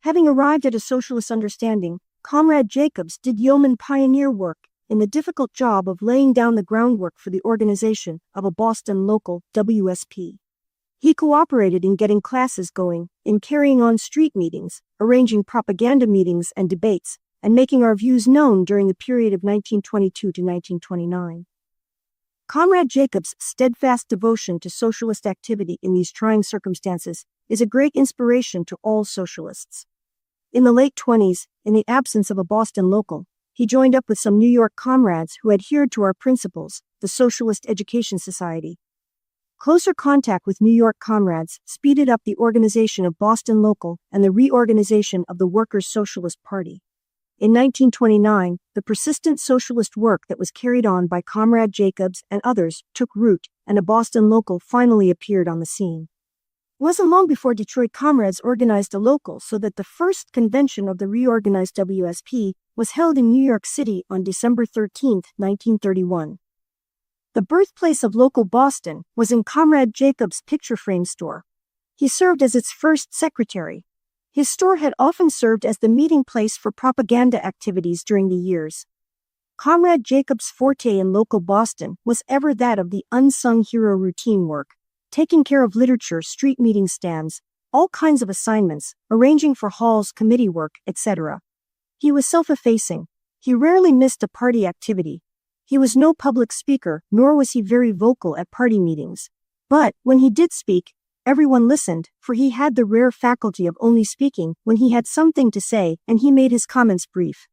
A: Having arrived at a socialist understanding, Comrade Jacobs did yeoman pioneer work in the difficult job of laying down the groundwork for the organization of a Boston local WSP. He cooperated in getting classes going, in carrying on street meetings, arranging propaganda meetings and debates, and making our views known during the period of 1922 to 1929. Comrade Jacobs' steadfast devotion to socialist activity in these trying circumstances is a great inspiration to all socialists. In the late 20s, in the absence of a Boston local, he joined up with some New York comrades who adhered to our principles, the Socialist Education Society. Closer contact with New York comrades speeded up the organization of Boston Local and the reorganization of the Workers' Socialist Party. In 1929, the persistent socialist work that was carried on by Comrade Jacobs and others took root, and a Boston Local finally appeared on the scene. It wasn't long before Detroit comrades organized a local so that the first convention of the reorganized WSP was held in New York City on December 13, 1931. The birthplace of local Boston was in Comrade Jacobs' picture frame store. He served as its first secretary. His store had often served as the meeting place for propaganda activities during the years. Comrade Jacobs' forte in local Boston was ever that of the unsung hero routine work, taking care of literature, street meeting stands, all kinds of assignments, arranging for halls, committee work, etc. He was self-effacing. He rarely missed a party activity. He was no public speaker, nor was he very vocal at party meetings. But when he did speak, everyone listened, for he had the rare faculty of only speaking when he had something to say, and he made his comments brief.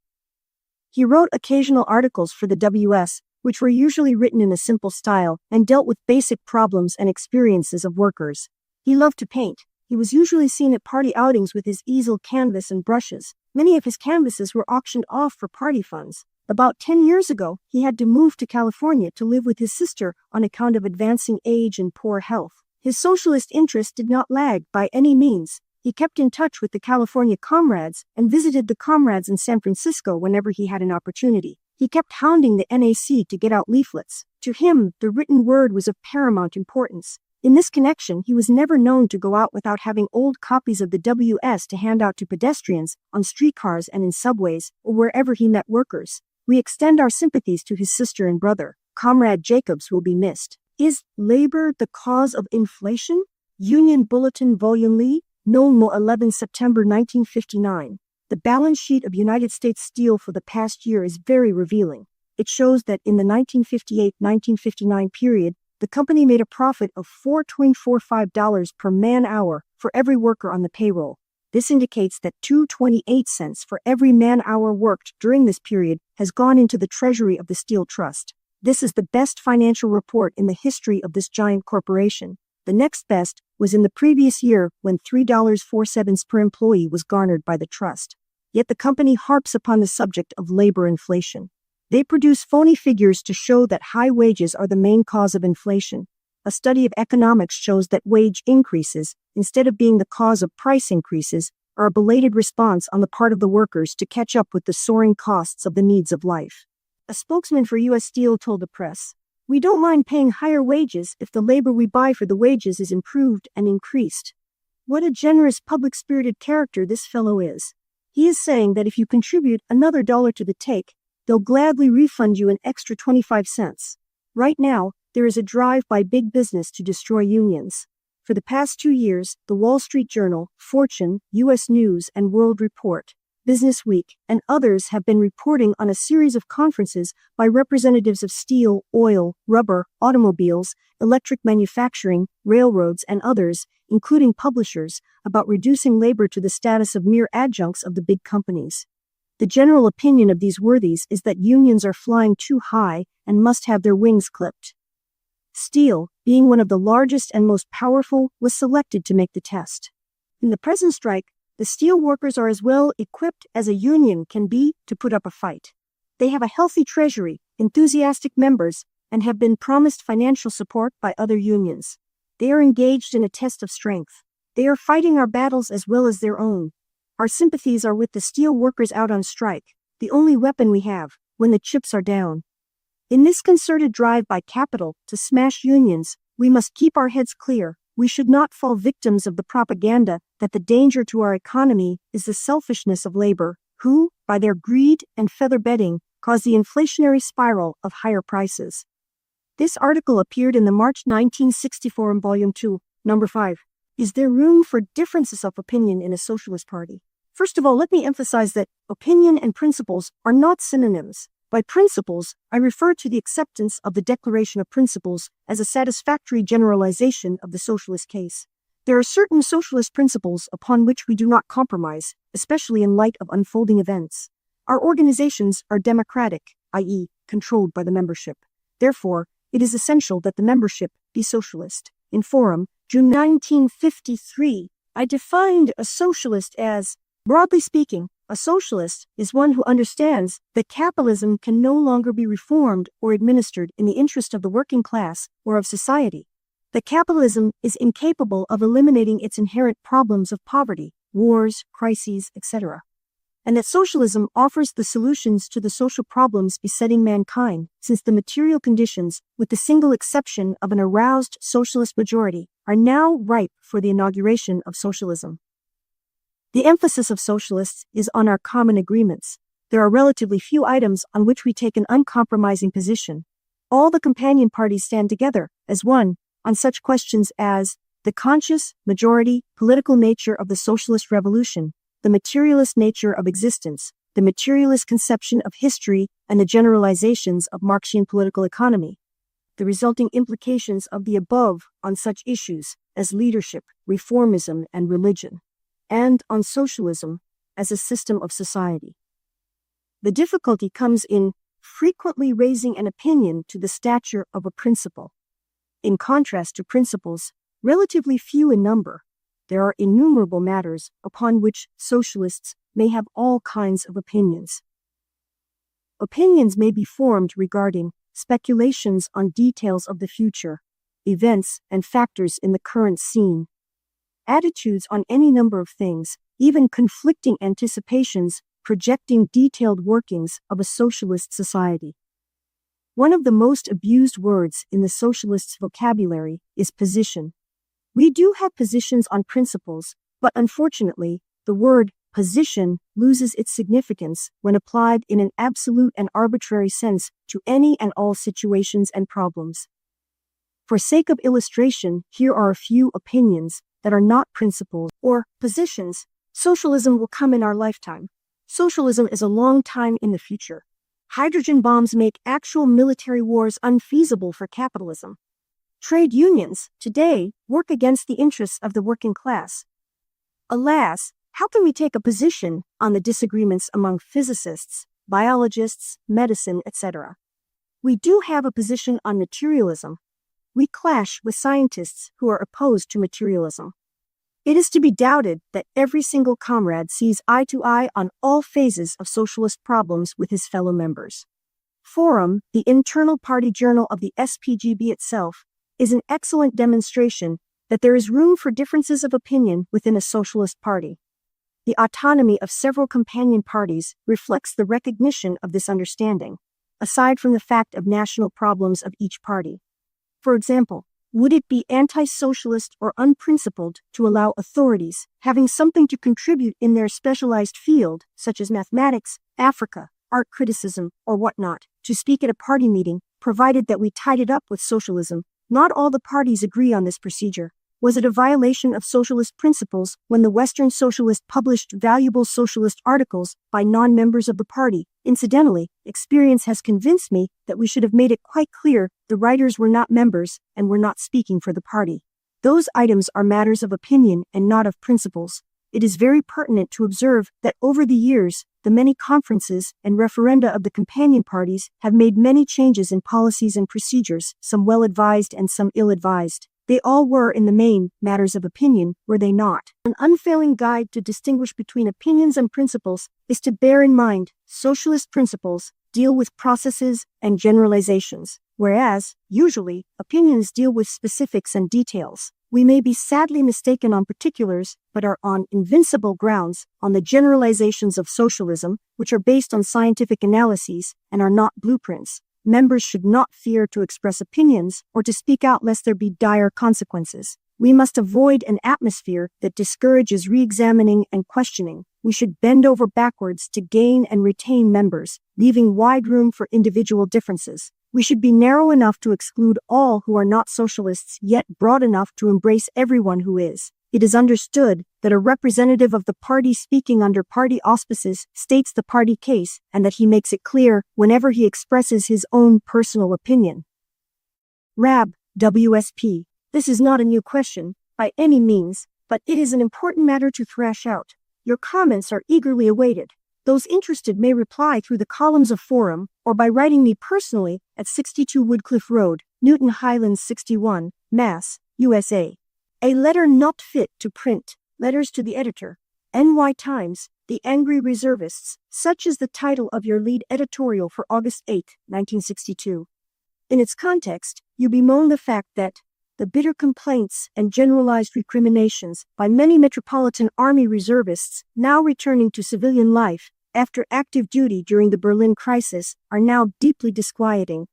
A: He wrote occasional articles for the WS, which were usually written in a simple style and dealt with basic problems and experiences of workers. He loved to paint. He was usually seen at party outings with his easel, canvas, and brushes. Many of his canvases were auctioned off for party funds. About 10 years ago, he had to move to California to live with his sister on account of advancing age and poor health. His socialist interest did not lag by any means. He kept in touch with the California comrades and visited the comrades in San Francisco whenever he had an opportunity. He kept hounding the NAC to get out leaflets. To him, the written word was of paramount importance. In this connection, he was never known to go out without having old copies of the WS to hand out to pedestrians, on streetcars and in subways, or wherever he met workers. We extend our sympathies to his sister and brother. Comrade Jacobs will be missed. Is labor the cause of inflation? Union Bulletin Volume Lee, No. 11 September 1959. The balance sheet of United States Steel for the past year is very revealing. It shows that in the 1958-1959 period, the company made a profit of $4.45 per man-hour for every worker on the payroll. This indicates that 2.28 cents for every man-hour worked during this period has gone into the treasury of the Steel Trust. This is the best financial report in the history of this giant corporation. The next best was in the previous year when $3.04 per employee was garnered by the trust. Yet the company harps upon the subject of labor inflation. They produce phony figures to show that high wages are the main cause of inflation. A study of economics shows that wage increases, instead of being the cause of price increases, are a belated response on the part of the workers to catch up with the soaring costs of the needs of life. A spokesman for U.S. Steel told the press, "We don't mind paying higher wages if the labor we buy for the wages is improved and increased." What a generous, public-spirited character this fellow is. He is saying that if you contribute another $1 to the take, they'll gladly refund you an extra 25 cents. Right now, there is a drive by big business to destroy unions. For the past 2 years, the Wall Street Journal, Fortune, U.S. News and World Report, Business Week, and others have been reporting on a series of conferences by representatives of steel, oil, rubber, automobiles, electric manufacturing, railroads, and others, including publishers, about reducing labor to the status of mere adjuncts of the big companies. The general opinion of these worthies is that unions are flying too high and must have their wings clipped. Steel, being one of the largest and most powerful, was selected to make the test. In the present strike, the steel workers are as well equipped as a union can be to put up a fight. They have a healthy treasury, enthusiastic members, and have been promised financial support by other unions. They are engaged in a test of strength. They are fighting our battles as well as their own. Our sympathies are with the steel workers out on strike, the only weapon we have, when the chips are down. In this concerted drive by capital to smash unions, we must keep our heads clear. We should not fall victims of the propaganda that the danger to our economy is the selfishness of labor, who, by their greed and feather bedding, cause the inflationary spiral of higher prices. This article appeared in the March 1964 in Volume 2, Number 5. Is there room for differences of opinion in a socialist party? First of all, let me emphasize that opinion and principles are not synonyms. By principles, I refer to the acceptance of the Declaration of Principles as a satisfactory generalization of the socialist case. There are certain socialist principles upon which we do not compromise, especially in light of unfolding events. Our organizations are democratic, i.e., controlled by the membership. Therefore, it is essential that the membership be socialist. In Forum, June 1953, I defined a socialist as, broadly speaking, a socialist is one who understands that capitalism can no longer be reformed or administered in the interest of the working class or of society. That capitalism is incapable of eliminating its inherent problems of poverty, wars, crises, etc. And that socialism offers the solutions to the social problems besetting mankind, since the material conditions, with the single exception of an aroused socialist majority, are now ripe for the inauguration of socialism. The emphasis of socialists is on our common agreements. There are relatively few items on which we take an uncompromising position. All the companion parties stand together as one on such questions as the conscious, majority, political nature of the socialist revolution, the materialist nature of existence, the materialist conception of history, and the generalizations of Marxian political economy. The resulting implications of the above on such issues as leadership, reformism, and religion, and on socialism as a system of society. The difficulty comes in frequently raising an opinion to the stature of a principle. In contrast to principles, relatively few in number, there are innumerable matters upon which socialists may have all kinds of opinions. Opinions may be formed regarding speculations on details of the future, events and factors in the current scene, attitudes on any number of things, even conflicting anticipations projecting detailed workings of a socialist society. One of the most abused words in the socialists' vocabulary is position. We do have positions on principles, but unfortunately, the word position loses its significance when applied in an absolute and arbitrary sense to any and all situations and problems. For sake of illustration, here are a few opinions that are not principles or positions. Socialism will come in our lifetime. Socialism is a long time in the future. Hydrogen bombs make actual military wars unfeasible for capitalism. Trade unions, today, work against the interests of the working class. Alas, how can we take a position on the disagreements among physicists, biologists, medicine, etc.? We do have a position on materialism. We clash with scientists who are opposed to materialism. It is to be doubted that every single comrade sees eye to eye on all phases of socialist problems with his fellow members. Forum, the internal party journal of the SPGB itself, is an excellent demonstration that there is room for differences of opinion within a socialist party. The autonomy of several companion parties reflects the recognition of this understanding, aside from the fact of national problems of each party. For example, would it be anti-socialist or unprincipled to allow authorities having something to contribute in their specialized field, such as mathematics, Africa, art criticism, or whatnot, to speak at a party meeting, provided that we tied it up with socialism? Not all the parties agree on this procedure. Was it a violation of socialist principles when the Western Socialists published valuable socialist articles by non-members of the party? Incidentally, experience has convinced me that we should have made it quite clear the writers were not members and were not speaking for the party. Those items are matters of opinion and not of principles. It is very pertinent to observe that over the years, the many conferences and referenda of the companion parties have made many changes in policies and procedures, some well-advised and some ill-advised. They all were, in the main, matters of opinion, were they not? An unfailing guide to distinguish between opinions and principles is to bear in mind socialist principles deal with processes and generalizations, whereas, usually, opinions deal with specifics and details. We may be sadly mistaken on particulars, but are on invincible grounds on the generalizations of socialism, which are based on scientific analyses and are not blueprints. Members should not fear to express opinions or to speak out lest there be dire consequences. We must avoid an atmosphere that discourages re-examining and questioning. We should bend over backwards to gain and retain members, leaving wide room for individual differences. We should be narrow enough to exclude all who are not socialists, yet broad enough to embrace everyone who is. it is understood that a representative of the party speaking under party auspices states the party case and that he makes it clear whenever he expresses his own personal opinion. Rab, WSP. This is not a new question, by any means, but it is an important matter to thrash out. Your comments are eagerly awaited. Those interested may reply through the columns of Forum or by writing me personally at 62 Woodcliff Road, Newton Highlands 61, Mass., USA. A letter not fit to print. Letters to the editor. NY Times, The Angry Reservists, such is the title of your lead editorial for August 8, 1962. In its context, you bemoan the fact that the bitter complaints and generalized recriminations by many Metropolitan Army reservists now returning to civilian life after active duty during the Berlin crisis are now deeply disquieting.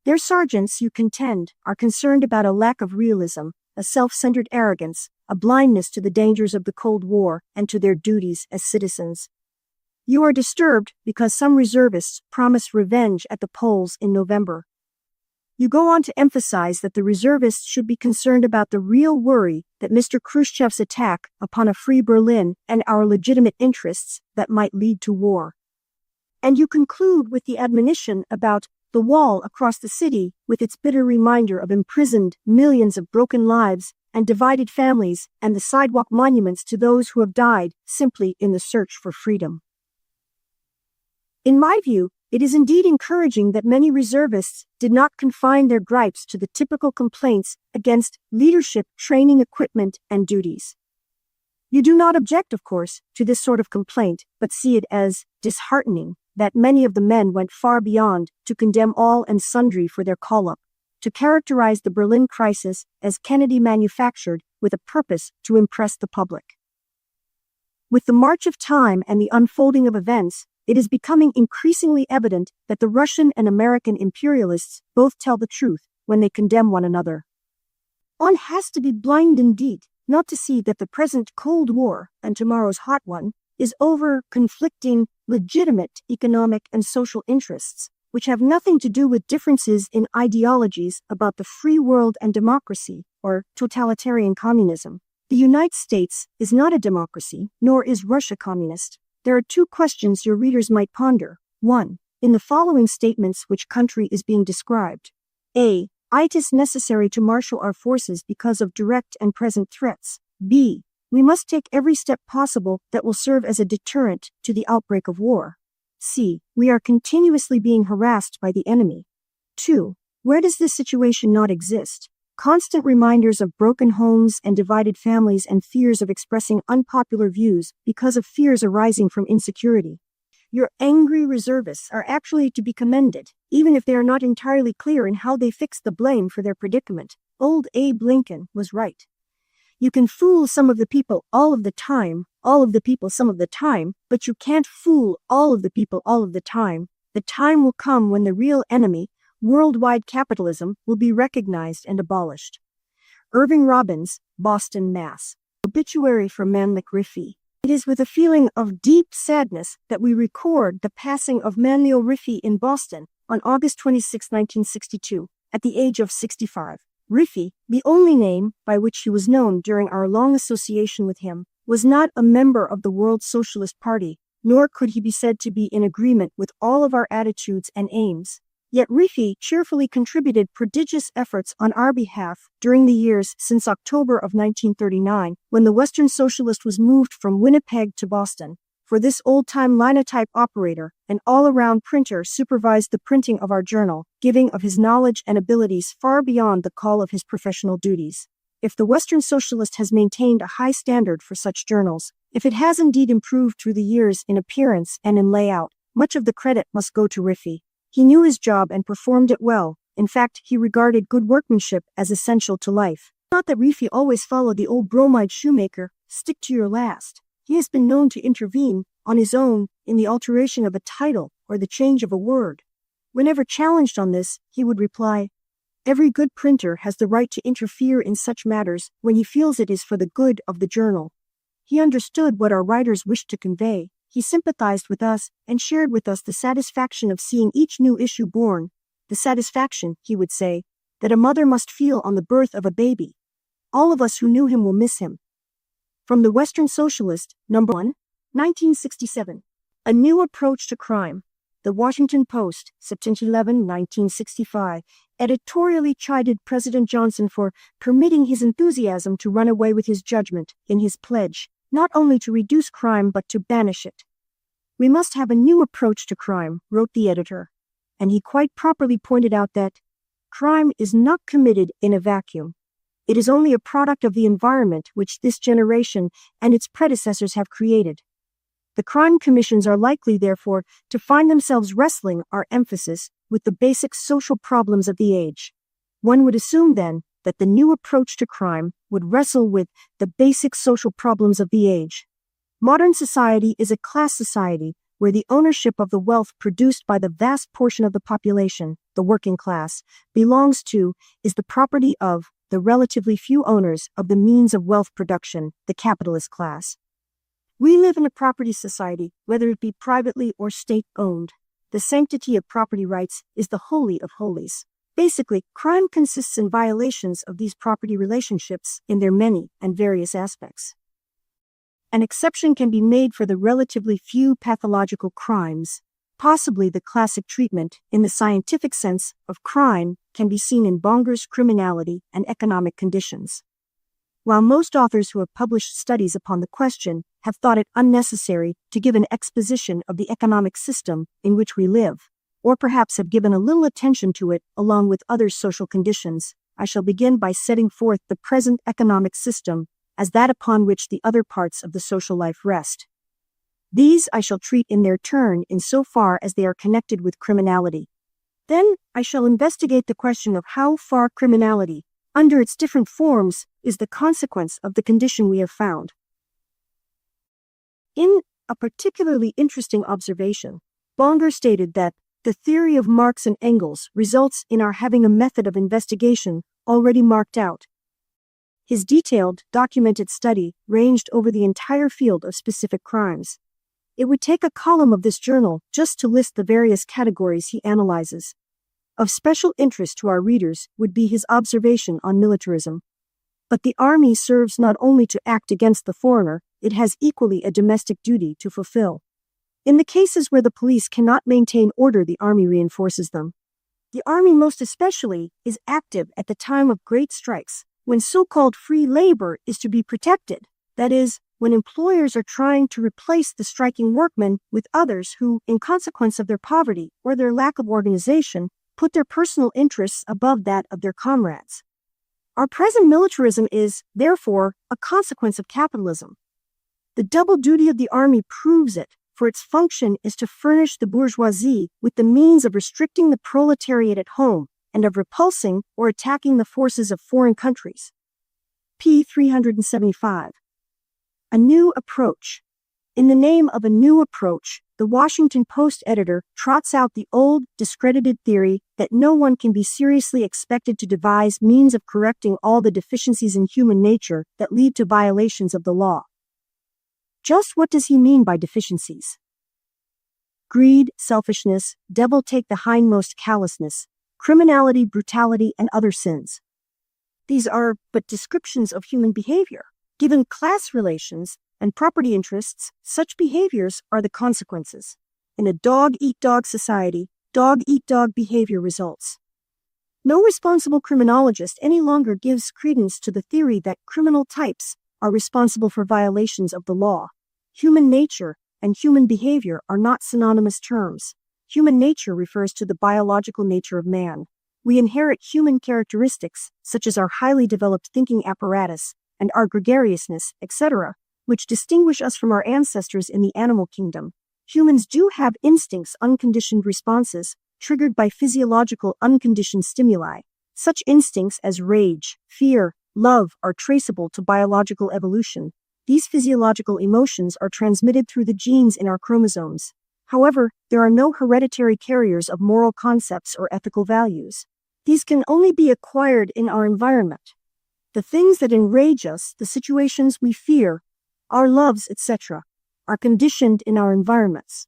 A: Their sergeants, you contend, are concerned about a lack of realism, a self-centered arrogance, a blindness to the dangers of the Cold War and to their duties as citizens. You are disturbed because some reservists promise revenge at the polls in November. You go on to emphasize that the reservists should be concerned about the real worry that Mr. Khrushchev's attack upon a free Berlin and our legitimate interests that might lead to war. And you conclude with the admonition about the wall across the city with its bitter reminder of imprisoned millions of broken lives and divided families and the sidewalk monuments to those who have died simply in the search for freedom. In my view, it is indeed encouraging that many reservists did not confine their gripes to the typical complaints against leadership, training, equipment, and duties. You do not object, of course, to this sort of complaint, but see it as disheartening that many of the men went far beyond to condemn all and sundry for their call-up, to characterize the Berlin crisis as Kennedy manufactured with a purpose to impress the public. With the march of time and the unfolding of events, it is becoming increasingly evident that the Russian and American imperialists both tell the truth when they condemn one another. One has to be blind indeed not to see that the present Cold War and tomorrow's hot one is over conflicting legitimate economic and social interests, which have nothing to do with differences in ideologies about the free world and democracy or totalitarian communism. The United States is not a democracy, nor is Russia communist. There are two questions your readers might ponder. 1. In the following statements, which country is being described? A. It is necessary to marshal our forces because of direct and present threats. B. We must take every step possible that will serve as a deterrent to the outbreak of war. C. We are continuously being harassed by the enemy. 2. Where does this situation not exist? Constant reminders of broken homes and divided families and fears of expressing unpopular views because of fears arising from insecurity. Your angry reservists are actually to be commended, even if they are not entirely clear in how they fix the blame for their predicament. Old Abe Lincoln was right. You can fool some of the people all of the time, all of the people some of the time, but you can't fool all of the people all of the time. The time will come when the real enemy, worldwide capitalism, will be recognized and abolished. Irving Robbins, Boston, Mass. Obituary for Manlik Rifi. It is with a feeling of deep sadness that we record the passing of Manlio Rifi in Boston on August 26, 1962, at the age of 65. Rifi, the only name by which he was known during our long association with him, was not a member of the World Socialist Party, nor could he be said to be in agreement with all of our attitudes and aims. Yet Rifi cheerfully contributed prodigious efforts on our behalf during the years since October of 1939, when the Western Socialist was moved from Winnipeg to Boston. For this old-time linotype operator, an all-around printer supervised the printing of our journal, giving of his knowledge and abilities far beyond the call of his professional duties. If the Western Socialist has maintained a high standard for such journals, if it has indeed improved through the years in appearance and in layout, much of the credit must go to Rifi. He knew his job and performed it well. In fact, he regarded good workmanship as essential to life. Not that Rifi always followed the old bromide shoemaker, stick to your last. He has been known to intervene, on his own, in the alteration of a title or the change of a word. Whenever challenged on this, he would reply, "Every good printer has the right to interfere in such matters when he feels it is for the good of the journal." He understood what our writers wished to convey. He sympathized with us and shared with us the satisfaction of seeing each new issue born, the satisfaction, he would say, that a mother must feel on the birth of a baby. All of us who knew him will miss him. From the Western Socialist, number 1, 1967. A New Approach to Crime. The Washington Post, September 11, 1965, editorially chided President Johnson for permitting his enthusiasm to run away with his judgment in his pledge, not only to reduce crime but to banish it. We must have a new approach to crime, wrote the editor, and he quite properly pointed out that crime is not committed in a vacuum. It is only a product of the environment which this generation and its predecessors have created. The crime commissions are likely, therefore, to find themselves wrestling, our emphasis, with the basic social problems of the age. One would assume, then, that the new approach to crime would wrestle with the basic social problems of the age. Modern society is a class society where the ownership of the wealth produced by the vast portion of the population, the working class, is the property of the relatively few owners of the means of wealth production, the capitalist class. We live in a property society, whether it be privately or state-owned. The sanctity of property rights is the holy of holies. Basically, crime consists in violations of these property relationships in their many and various aspects. An exception can be made for the relatively few pathological crimes. Possibly the classic treatment, in the scientific sense, of crime can be seen in Bonger's criminality and economic conditions. While most authors who have published studies upon the question have thought it unnecessary to give an exposition of the economic system in which we live, or perhaps have given a little attention to it along with other social conditions, I shall begin by setting forth the present economic system as that upon which the other parts of the social life rest. These I shall treat in their turn in so far as they are connected with criminality. Then I shall investigate the question of how far criminality, under its different forms, is the consequence of the condition we have found. In a particularly interesting observation, Bonger stated that the theory of Marx and Engels results in our having a method of investigation already marked out. His detailed, documented study ranged over the entire field of specific crimes. It would take a column of this journal just to list the various categories he analyzes. Of special interest to our readers would be his observation on militarism. But the army serves not only to act against the foreigner, it has equally a domestic duty to fulfill. In the cases where the police cannot maintain order, the army reinforces them. The army most especially is active at the time of great strikes, when so-called free labor is to be protected, that is, when employers are trying to replace the striking workmen with others who, in consequence of their poverty or their lack of organization, put their personal interests above that of their comrades. Our present militarism is, therefore, a consequence of capitalism. The double duty of the army proves it, for its function is to furnish the bourgeoisie with the means of restricting the proletariat at home and of repulsing or attacking the forces of foreign countries. p. 375. A New Approach. In the name of a new approach, the Washington Post editor trots out the old, discredited theory that no one can be seriously expected to devise means of correcting all the deficiencies in human nature that lead to violations of the law. Just what does he mean by deficiencies? Greed, selfishness, devil take the hindmost callousness, criminality, brutality, and other sins. These are but descriptions of human behavior. Given class relations and property interests, such behaviors are the consequences. In a dog-eat-dog society, dog-eat-dog behavior results. No responsible criminologist any longer gives credence to the theory that criminal types are responsible for violations of the law. Human nature and human behavior are not synonymous terms. Human nature refers to the biological nature of man. We inherit human characteristics, such as our highly developed thinking apparatus and our gregariousness, etc., which distinguish us from our ancestors in the animal kingdom. Humans do have instincts, unconditioned responses, triggered by physiological unconditioned stimuli. Such instincts as rage, fear, love are traceable to biological evolution. These physiological emotions are transmitted through the genes in our chromosomes. However, there are no hereditary carriers of moral concepts or ethical values. These can only be acquired in our environment. The things that enrage us, the situations we fear, our loves, etc., are conditioned in our environments.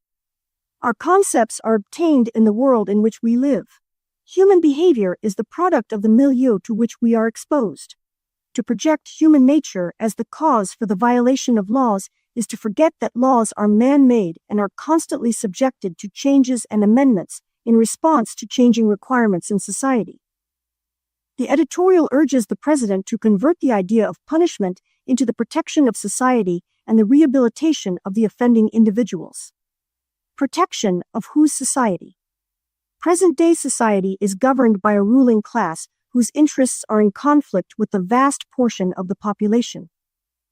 A: Our concepts are obtained in the world in which we live. Human behavior is the product of the milieu to which we are exposed. To project human nature as the cause for the violation of laws is to forget that laws are man-made and are constantly subjected to changes and amendments in response to changing requirements in society. The editorial urges the president to convert the idea of punishment into the protection of society and the rehabilitation of the offending individuals. Protection of whose society? Present-day society is governed by a ruling class whose interests are in conflict with the vast portion of the population.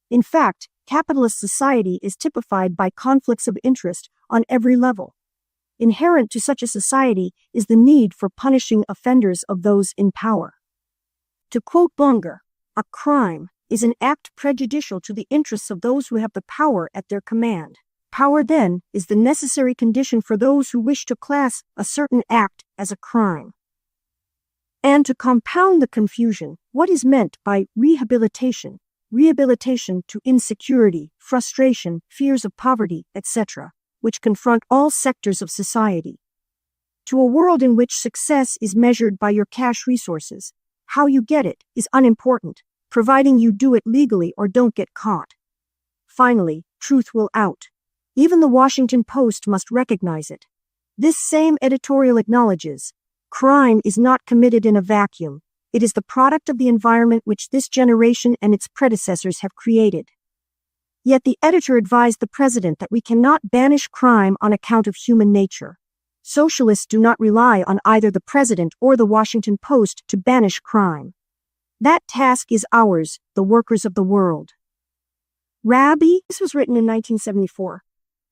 A: In fact, capitalist society is typified by conflicts of interest on every level. Inherent to such a society is the need for punishing offenders of those in power. To quote Bonger, a crime is an act prejudicial to the interests of those who have the power at their command. Power, then, is the necessary condition for those who wish to class a certain act as a crime. And to compound the confusion, what is meant by rehabilitation? Rehabilitation to insecurity, frustration, fears of poverty, etc., which confront all sectors of society. To a world in which success is measured by your cash resources, how you get it is unimportant, providing you do it legally or don't get caught. Finally, truth will out. Even the Washington Post must recognize it. This same editorial acknowledges, crime is not committed in a vacuum. It is the product of the environment which this generation and its predecessors have created. Yet the editor advised the president that we cannot banish crime on account of human nature. Socialists do not rely on either the president or the Washington Post to banish crime. That task is ours, the workers of the world. Rabbi, this was written in 1974.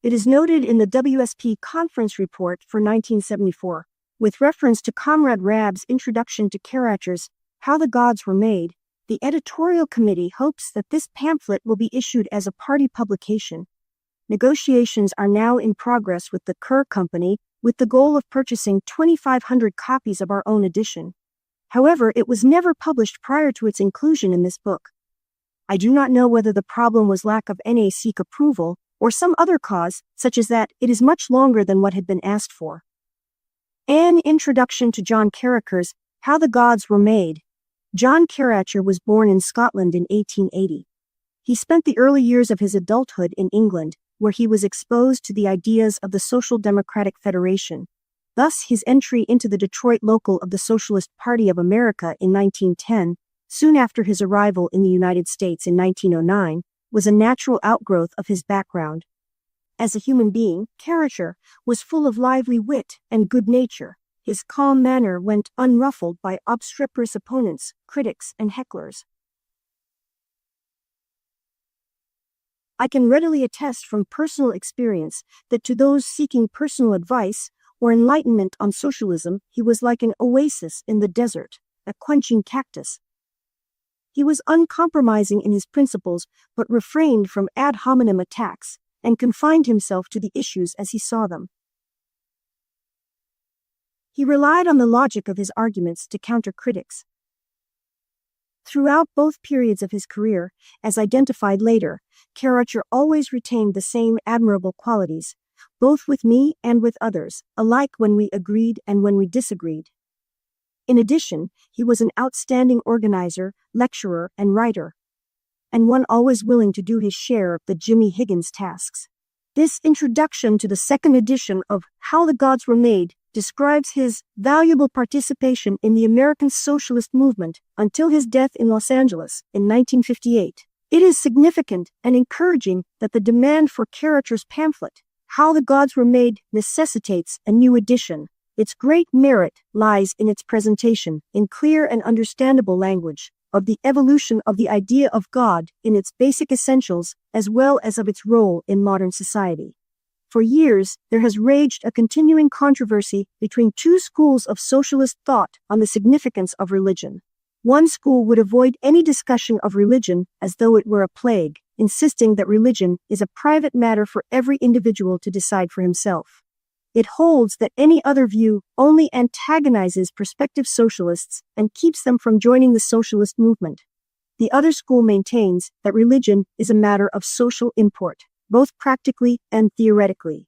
A: It is noted in the WSP conference report for 1974, with reference to Comrade Rab's introduction to Karachar's How the Gods Were Made. The editorial committee hopes that this pamphlet will be issued as a party publication. Negotiations are now in progress with the Kerr Company, with the goal of purchasing 2,500 copies of our own edition. However, it was never published prior to its inclusion in this book. I do not know whether the problem was lack of NAC approval or some other cause, such as that it is much longer than what had been asked for. An introduction to John Karachar's How the Gods Were Made. John Karachar was born in Scotland in 1880. He spent the early years of his adulthood in England, where he was exposed to the ideas of the Social Democratic Federation. Thus, his entry into the Detroit local of the Socialist Party of America in 1910, soon after his arrival in the United States in 1909, was a natural outgrowth of his background. As a human being, Karachar was full of lively wit and good nature. His calm manner went unruffled by obstreperous opponents, critics, and hecklers. I can readily attest from personal experience that to those seeking personal advice or enlightenment on socialism, he was like an oasis in the desert, a quenching cactus. He was uncompromising in his principles, but refrained from ad hominem attacks, and confined himself to the issues as he saw them. He relied on the logic of his arguments to counter critics. Throughout both periods of his career, as identified later, Karachar always retained the same admirable qualities, both with me and with others, alike when we agreed and when we disagreed. In addition, he was an outstanding organizer, lecturer, and writer, and one always willing to do his share of the Jimmy Higgins tasks. This introduction to the second edition of How the Gods Were Made describes his valuable participation in the American socialist movement until his death in Los Angeles in 1958. It is significant and encouraging that the demand for Karachar's pamphlet, How the Gods Were Made, necessitates a new edition. Its great merit lies in its presentation, in clear and understandable language, of the evolution of the idea of God in its basic essentials as well as of its role in modern society. For years, there has raged a continuing controversy between two schools of socialist thought on the significance of religion. One school would avoid any discussion of religion as though it were a plague, insisting that religion is a private matter for every individual to decide for himself. It holds that any other view only antagonizes prospective socialists and keeps them from joining the socialist movement. The other school maintains that religion is a matter of social import, both practically and theoretically.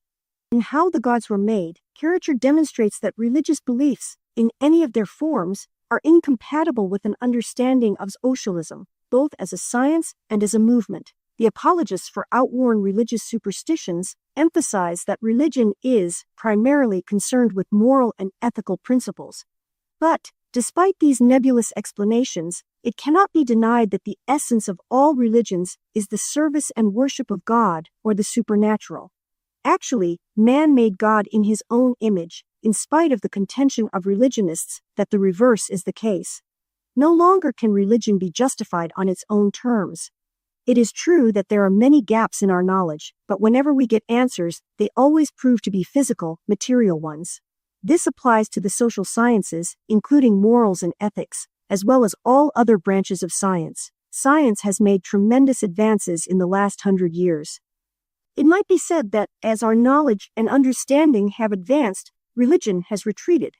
A: In How the Gods Were Made, Karachar demonstrates that religious beliefs, in any of their forms, are incompatible with an understanding of socialism. both as a science and as a movement. The apologists for outworn religious superstitions emphasize that religion is primarily concerned with moral and ethical principles. But, despite these nebulous explanations, it cannot be denied that the essence of all religions is the service and worship of God or the supernatural. Actually, man made God in his own image, in spite of the contention of religionists that the reverse is the case. No longer can religion be justified on its own terms. It is true that there are many gaps in our knowledge, but whenever we get answers, they always prove to be physical, material ones. This applies to the social sciences, including morals and ethics, as well as all other branches of science. Science has made tremendous advances in the last 100 years. It might be said that, as our knowledge and understanding have advanced, religion has retreated.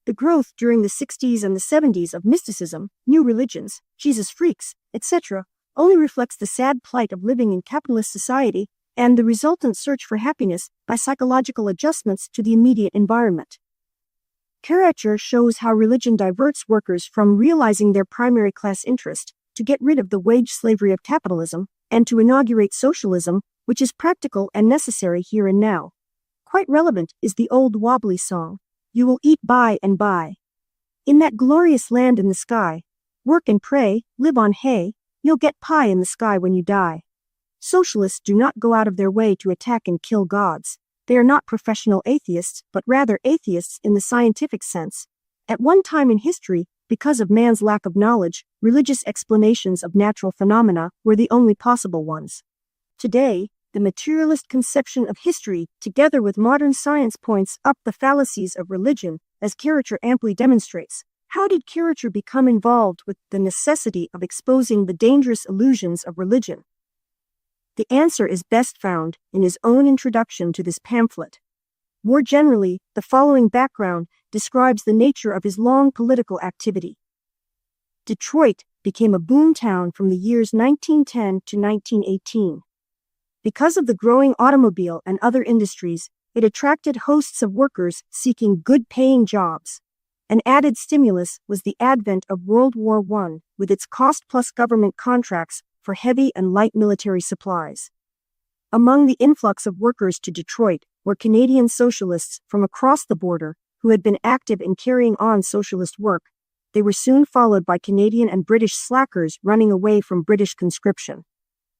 A: The growth during the 60s and the 70s of mysticism, new religions, Jesus freaks, etc., only reflects the sad plight of living in capitalist society and the resultant search for happiness by psychological adjustments to the immediate environment. Karla shows how religion diverts workers from realizing their primary class interest to get rid of the wage slavery of capitalism and to inaugurate socialism, which is practical and necessary here and now. Quite relevant is the old wobbly song, "You will eat by and by." In that glorious land in the sky, work and pray, live on hay, you'll get pie in the sky when you die. Socialists do not go out of their way to attack and kill gods. They are not professional atheists, but rather atheists in the scientific sense. At one time in history, because of man's lack of knowledge, religious explanations of natural phenomena were the only possible ones. Today, the materialist conception of history, together with modern science, points up the fallacies of religion, as Karla amply demonstrates. How did Karla become involved with the necessity of exposing the dangerous illusions of religion? The answer is best found in his own introduction to this pamphlet. More generally, the following background describes the nature of his long political activity. Detroit became a boom town from the years 1910 to 1918. Because of the growing automobile and other industries, it attracted hosts of workers seeking good-paying jobs. An added stimulus was the advent of World War I, with its cost-plus government contracts for heavy and light military supplies. Among the influx of workers to Detroit were Canadian socialists from across the border who had been active in carrying on socialist work. They were soon followed by Canadian and British slackers running away from British conscription.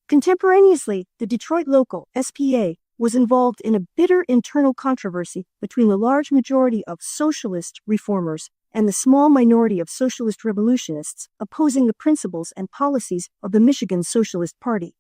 A: Contemporaneously, the Detroit local, SPA, was involved in a bitter internal controversy between the large majority of socialist reformers and the small minority of socialist revolutionists opposing the principles and policies of the Michigan Socialist Party.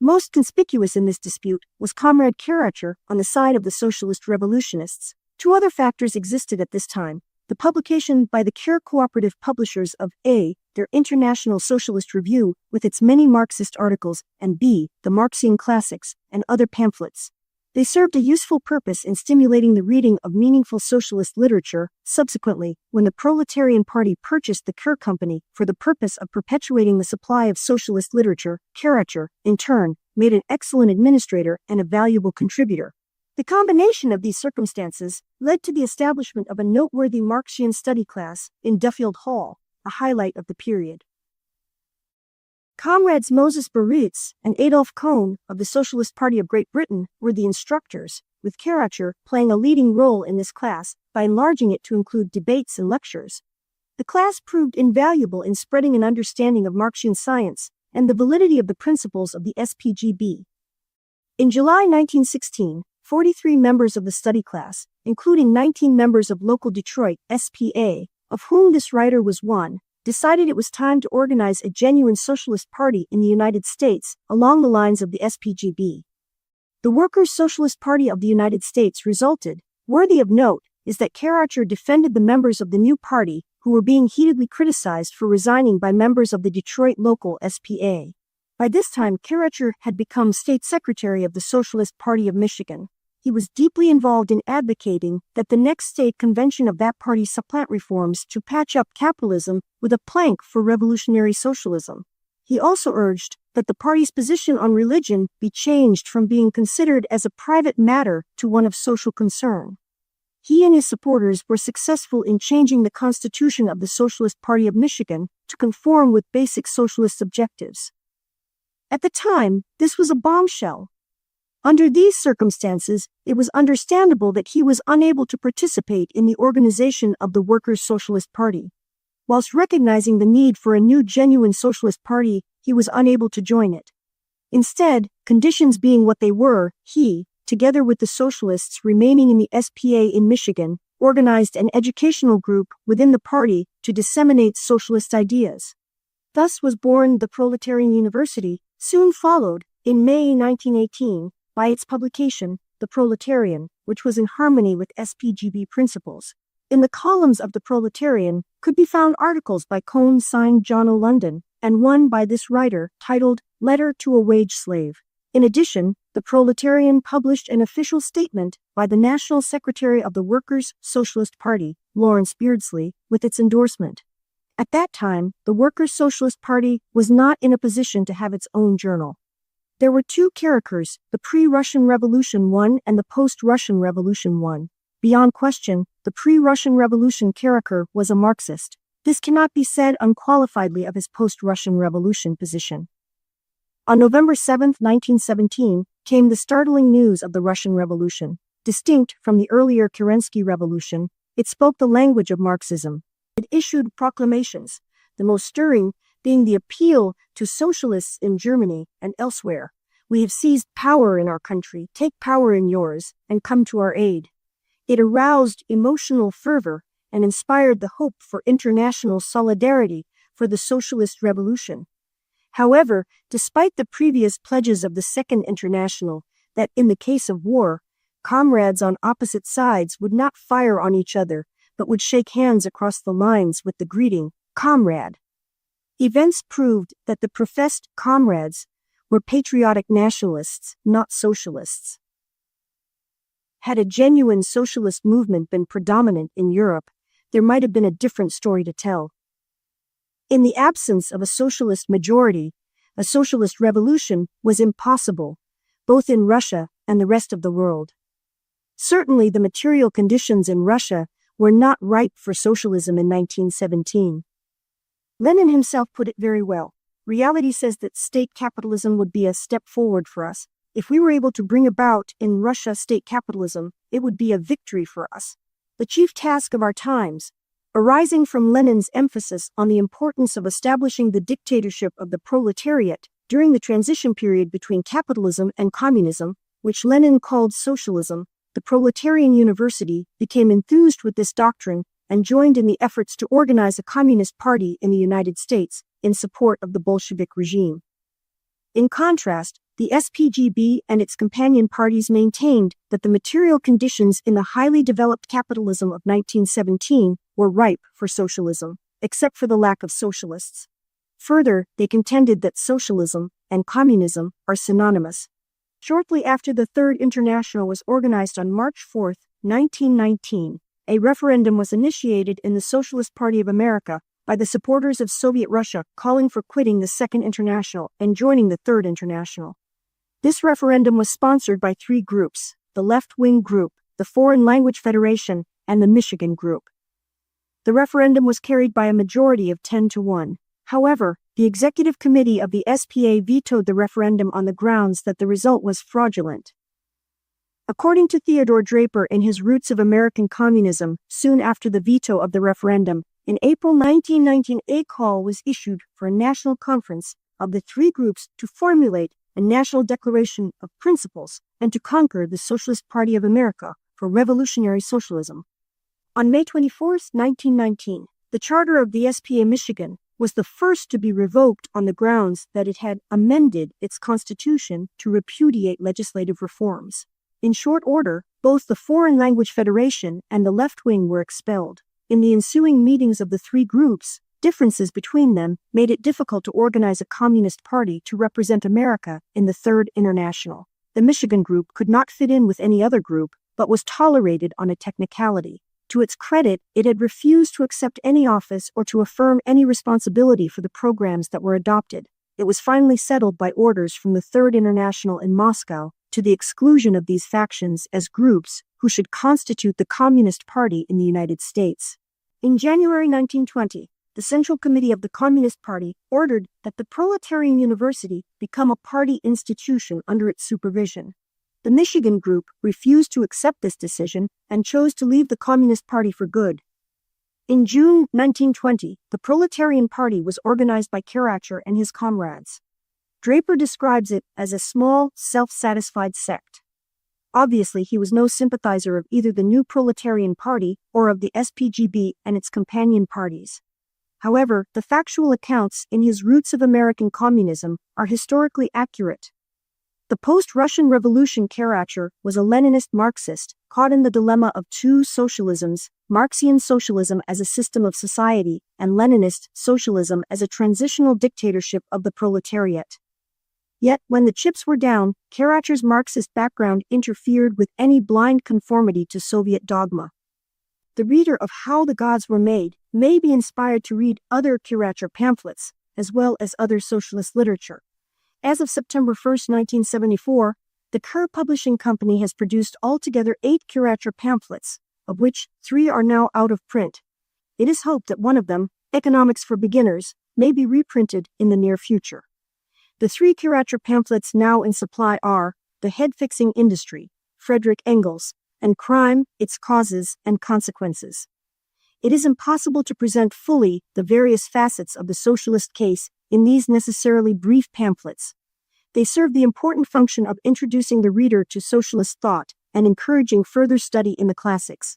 A: Most conspicuous in this dispute was Comrade Karla on the side of the socialist revolutionists. Two other factors existed at this time: the publication by the Care Cooperative publishers of A, their International Socialist Review with its many Marxist articles, and B, the Marxian Classics and other pamphlets. They served a useful purpose in stimulating the reading of meaningful socialist literature. Subsequently, when the Proletarian Party purchased the Care Company for the purpose of perpetuating the supply of socialist literature, Karla, in turn, made an excellent administrator and a valuable contributor. The combination of these circumstances led to the establishment of a noteworthy Marxian study class in Duffield Hall, a highlight of the period. Comrades Moses Baruch and Adolph Kohn of the Socialist Party of Great Britain were the instructors, with Karla playing a leading role in this class by enlarging it to include debates and lectures. The class proved invaluable in spreading an understanding of Marxian science and the validity of the principles of the SPGB. In July 1916, 43 members of the study class, including 19 members of local Detroit SPA, of whom this writer was one, decided it was time to organize a genuine socialist party in the United States along the lines of the SPGB. The Workers' Socialist Party of the United States resulted. Worthy of note is that Karla defended the members of the new party who were being heatedly criticized for resigning by members of the Detroit local SPA. By this time, Karla had become state secretary of the Socialist Party of Michigan. He was deeply involved in advocating that the next state convention of that party supplant reforms to patch up capitalism with a plank for revolutionary socialism. He also urged that the party's position on religion be changed from being considered as a private matter to one of social concern. he and his supporters were successful in changing the constitution of the Socialist Party of Michigan to conform with basic socialist objectives. At the time, this was a bombshell. Under these circumstances, it was understandable that he was unable to participate in the organization of the Workers' Socialist Party. Whilst recognizing the need for a new genuine socialist party, he was unable to join it. Instead, conditions being what they were, he, together with the socialists remaining in the SPA in Michigan, organized an educational group within the party to disseminate socialist ideas. Thus was born the Proletarian University, soon followed, in May 1918, by its publication, The Proletarian, which was in harmony with SPGB principles. In the columns of The Proletarian could be found articles by Cohn signed John O. London, and one by this writer titled Letter to a Wage Slave. In addition, The Proletarian published an official statement by the National Secretary of the Workers' Socialist Party, Lawrence Beardsley, with its endorsement. At that time, the Workers' Socialist Party was not in a position to have its own journal. There were two characters, the pre-Russian Revolution I and the post-Russian Revolution I. Beyond question, the pre-Russian Revolution character was a Marxist. This cannot be said unqualifiedly of his post-Russian Revolution position. On November 7, 1917, came the startling news of the Russian Revolution. Distinct from the earlier Kerensky Revolution, it spoke the language of Marxism. It issued proclamations, the most stirring being the appeal to socialists in Germany and elsewhere. We have seized power in our country, take power in yours, and come to our aid. It aroused emotional fervor and inspired the hope for international solidarity for the socialist revolution. However, despite the previous pledges of the Second International that in the case of war, comrades on opposite sides would not fire on each other, but would shake hands across the lines with the greeting, "Comrade." Events proved that the professed comrades were patriotic nationalists, not socialists. Had a genuine socialist movement been predominant in Europe, there might have been a different story to tell. In the absence of a socialist majority, a socialist revolution was impossible, both in Russia and the rest of the world. Certainly the material conditions in Russia were not ripe for socialism in 1917. Lenin himself put it very well. Reality says that state capitalism would be a step forward for us. If we were able to bring about in Russia state capitalism, it would be a victory for us. The chief task of our times, arising from Lenin's emphasis on the importance of establishing the dictatorship of the proletariat during the transition period between capitalism and communism, which Lenin called socialism, the Proletarian University became enthused with this doctrine and joined in the efforts to organize a communist party in the United States in support of the Bolshevik regime. In contrast, the SPGB and its companion parties maintained that the material conditions in the highly developed capitalism of 1917 were ripe for socialism, except for the lack of socialists. Further, they contended that socialism and communism are synonymous. Shortly after the Third International was organized on March 4, 1919, a referendum was initiated in the Socialist Party of America by the supporters of Soviet Russia calling for quitting the Second International and joining the Third International. This referendum was sponsored by three groups: the left-wing group, the Foreign Language Federation, and the Michigan group. The referendum was carried by a majority of 10-1. However, the executive committee of the SPA vetoed the referendum on the grounds that the result was fraudulent. According to Theodore Draper in his Roots of American Communism, soon after the veto of the referendum, in April 1919 a call was issued for a national conference of the three groups to formulate a national declaration of principles and to conquer the Socialist Party of America for revolutionary socialism. On May 24, 1919, the charter of the SPA Michigan was the first to be revoked on the grounds that it had amended its constitution to repudiate legislative reforms. In short order, both the Foreign Language Federation and the left wing were expelled. In the ensuing meetings of the three groups, differences between them made it difficult to organize a communist party to represent America in the Third International. The Michigan group could not fit in with any other group, but was tolerated on a technicality. To its credit, it had refused to accept any office or to affirm any responsibility for the programs that were adopted. It was finally settled by orders from the Third International in Moscow to the exclusion of these factions as groups who should constitute the Communist Party in the United States. In January 1920, the Central Committee of the Communist Party ordered that the Proletarian University become a party institution under its supervision. The Michigan group refused to accept this decision and chose to leave the Communist Party for good. In June 1920, the Proletarian Party was organized by Karacher and his comrades. Draper describes it as a small, self-satisfied sect. Obviously, he was no sympathizer of either the new Proletarian Party or of the SPGB and its companion parties. However, the factual accounts in his Roots of American Communism are historically accurate. The post-Russian Revolution Karacher was a Leninist Marxist, caught in the dilemma of two socialisms, Marxian socialism as a system of society, and Leninist socialism as a transitional dictatorship of the proletariat. Yet, when the chips were down, Karacher's Marxist background interfered with any blind conformity to Soviet dogma. The reader of How the Gods Were Made may be inspired to read other Karacher pamphlets, as well as other socialist literature. As of September 1, 1974, the Kerr Publishing Company has produced altogether 8 Karacher pamphlets, of which 3 are now out of print. It is hoped that one of them, Economics for Beginners, may be reprinted in the near future. The 3 Karacher pamphlets now in supply are The Head-Fixing Industry, Frederick Engels, and Crime, Its Causes and Consequences. It is impossible to present fully the various facets of the socialist case in these necessarily brief pamphlets. They serve the important function of introducing the reader to socialist thought and encouraging further study in the classics.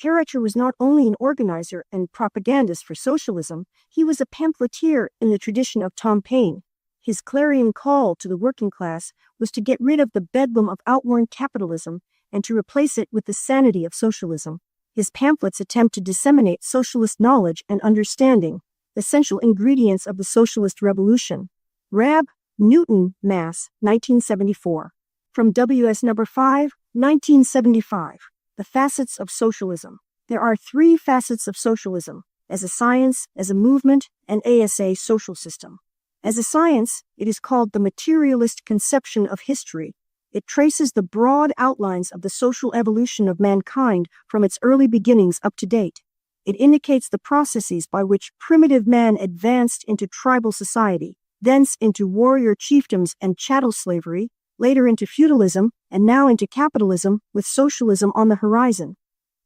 A: Karacher was not only an organizer and propagandist for socialism, he was a pamphleteer in the tradition of Tom Paine. His clarion call to the working class was to get rid of the bedlam of outworn capitalism and to replace it with the sanity of socialism. His pamphlets attempt to disseminate socialist knowledge and understanding, essential ingredients of the socialist revolution. Rab, Newton, Mass., 1974. From W.S. No. 5, 1975. The Facets of Socialism. There are 3 facets of socialism: as a science, as a movement, and as a social system. As a science, it is called the materialist conception of history. It traces the broad outlines of the social evolution of mankind from its early beginnings up to date. It indicates the processes by which primitive man advanced into tribal society, thence into warrior chiefdoms and chattel slavery, later into feudalism, and now into capitalism, with socialism on the horizon.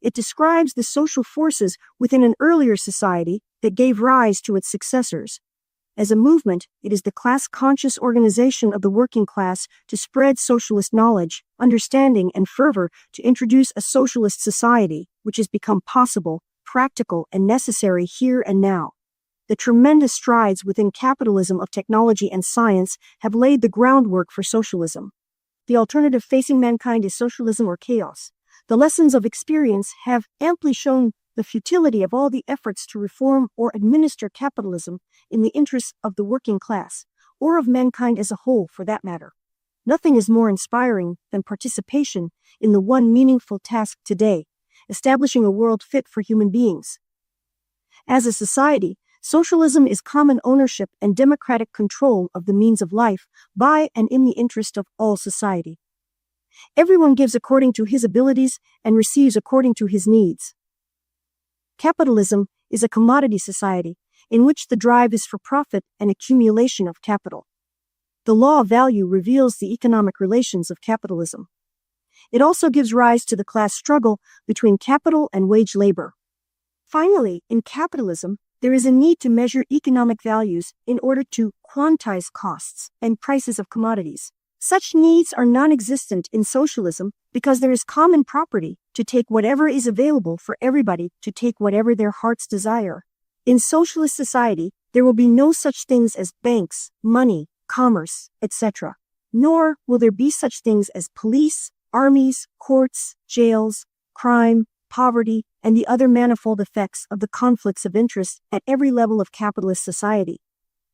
A: It describes the social forces within an earlier society that gave rise to its successors. As a movement, it is the class-conscious organization of the working class to spread socialist knowledge, understanding, and fervor to introduce a socialist society, which has become possible, practical, and necessary here and now. The tremendous strides within capitalism of technology and science have laid the groundwork for socialism. The alternative facing mankind is socialism or chaos. The lessons of experience have amply shown the futility of all the efforts to reform or administer capitalism in the interests of the working class, or of mankind as a whole for that matter. Nothing is more inspiring than participation in the one meaningful task today, establishing a world fit for human beings. As a society, socialism is common ownership and democratic control of the means of life by and in the interest of all society. Everyone gives according to his abilities and receives according to his needs. Capitalism is a commodity society in which the drive is for profit and accumulation of capital. The law of value reveals the economic relations of capitalism. It also gives rise to the class struggle between capital and wage labor. Finally, in capitalism, there is a need to measure economic values in order to quantize costs and prices of commodities. Such needs are non-existent in socialism because there is common property to take whatever is available for everybody to take whatever their hearts desire. In socialist society, there will be no such things as banks, money, commerce, etc. Nor will there be such things as police, armies, courts, jails, crime, poverty, and the other manifold effects of the conflicts of interest at every level of capitalist society.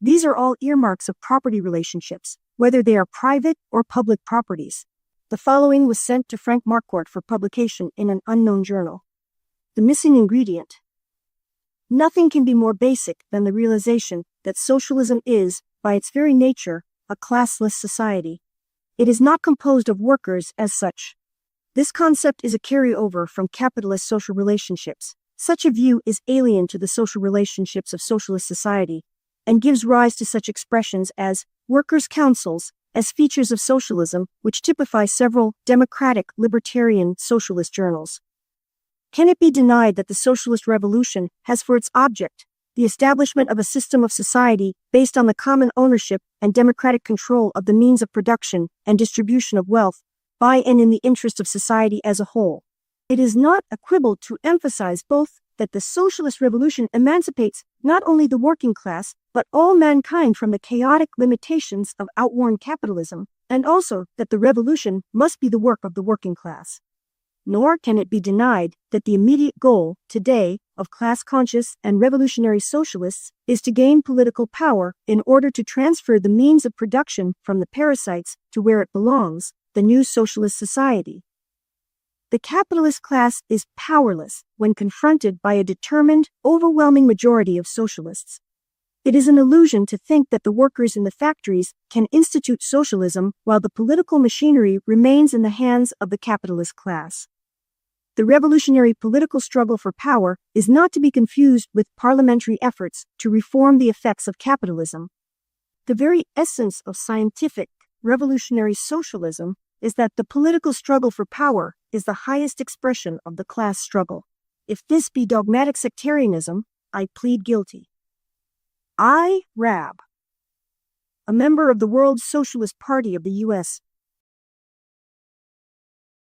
A: These are all earmarks of property relationships, whether they are private or public properties. The following was sent to Frank Marquardt for publication in an unknown journal. The missing ingredient. Nothing can be more basic than the realization that socialism is, by its very nature, a classless society. it is not composed of workers as such. This concept is a carryover from capitalist social relationships. Such a view is alien to the social relationships of socialist society and gives rise to such expressions as workers' councils as features of socialism, which typify several democratic, libertarian, socialist journals. Can it be denied that the socialist revolution has for its object the establishment of a system of society based on the common ownership and democratic control of the means of production and distribution of wealth by and in the interest of society as a whole? It is not a quibble to emphasize both that the socialist revolution emancipates not only the working class, but all mankind from the chaotic limitations of outworn capitalism, and also that the revolution must be the work of the working class. Nor can it be denied that the immediate goal, today, of class-conscious and revolutionary socialists is to gain political power in order to transfer the means of production from the parasites to where it belongs, the new socialist society. The capitalist class is powerless when confronted by a determined, overwhelming majority of socialists. It is an illusion to think that the workers in the factories can institute socialism while the political machinery remains in the hands of the capitalist class. The revolutionary political struggle for power is not to be confused with parliamentary efforts to reform the effects of capitalism. The very essence of scientific, revolutionary socialism is that the political struggle for power is the highest expression of the class struggle. If this be dogmatic sectarianism, I plead guilty. I, Rab, a member of the World Socialist Party of the U.S.,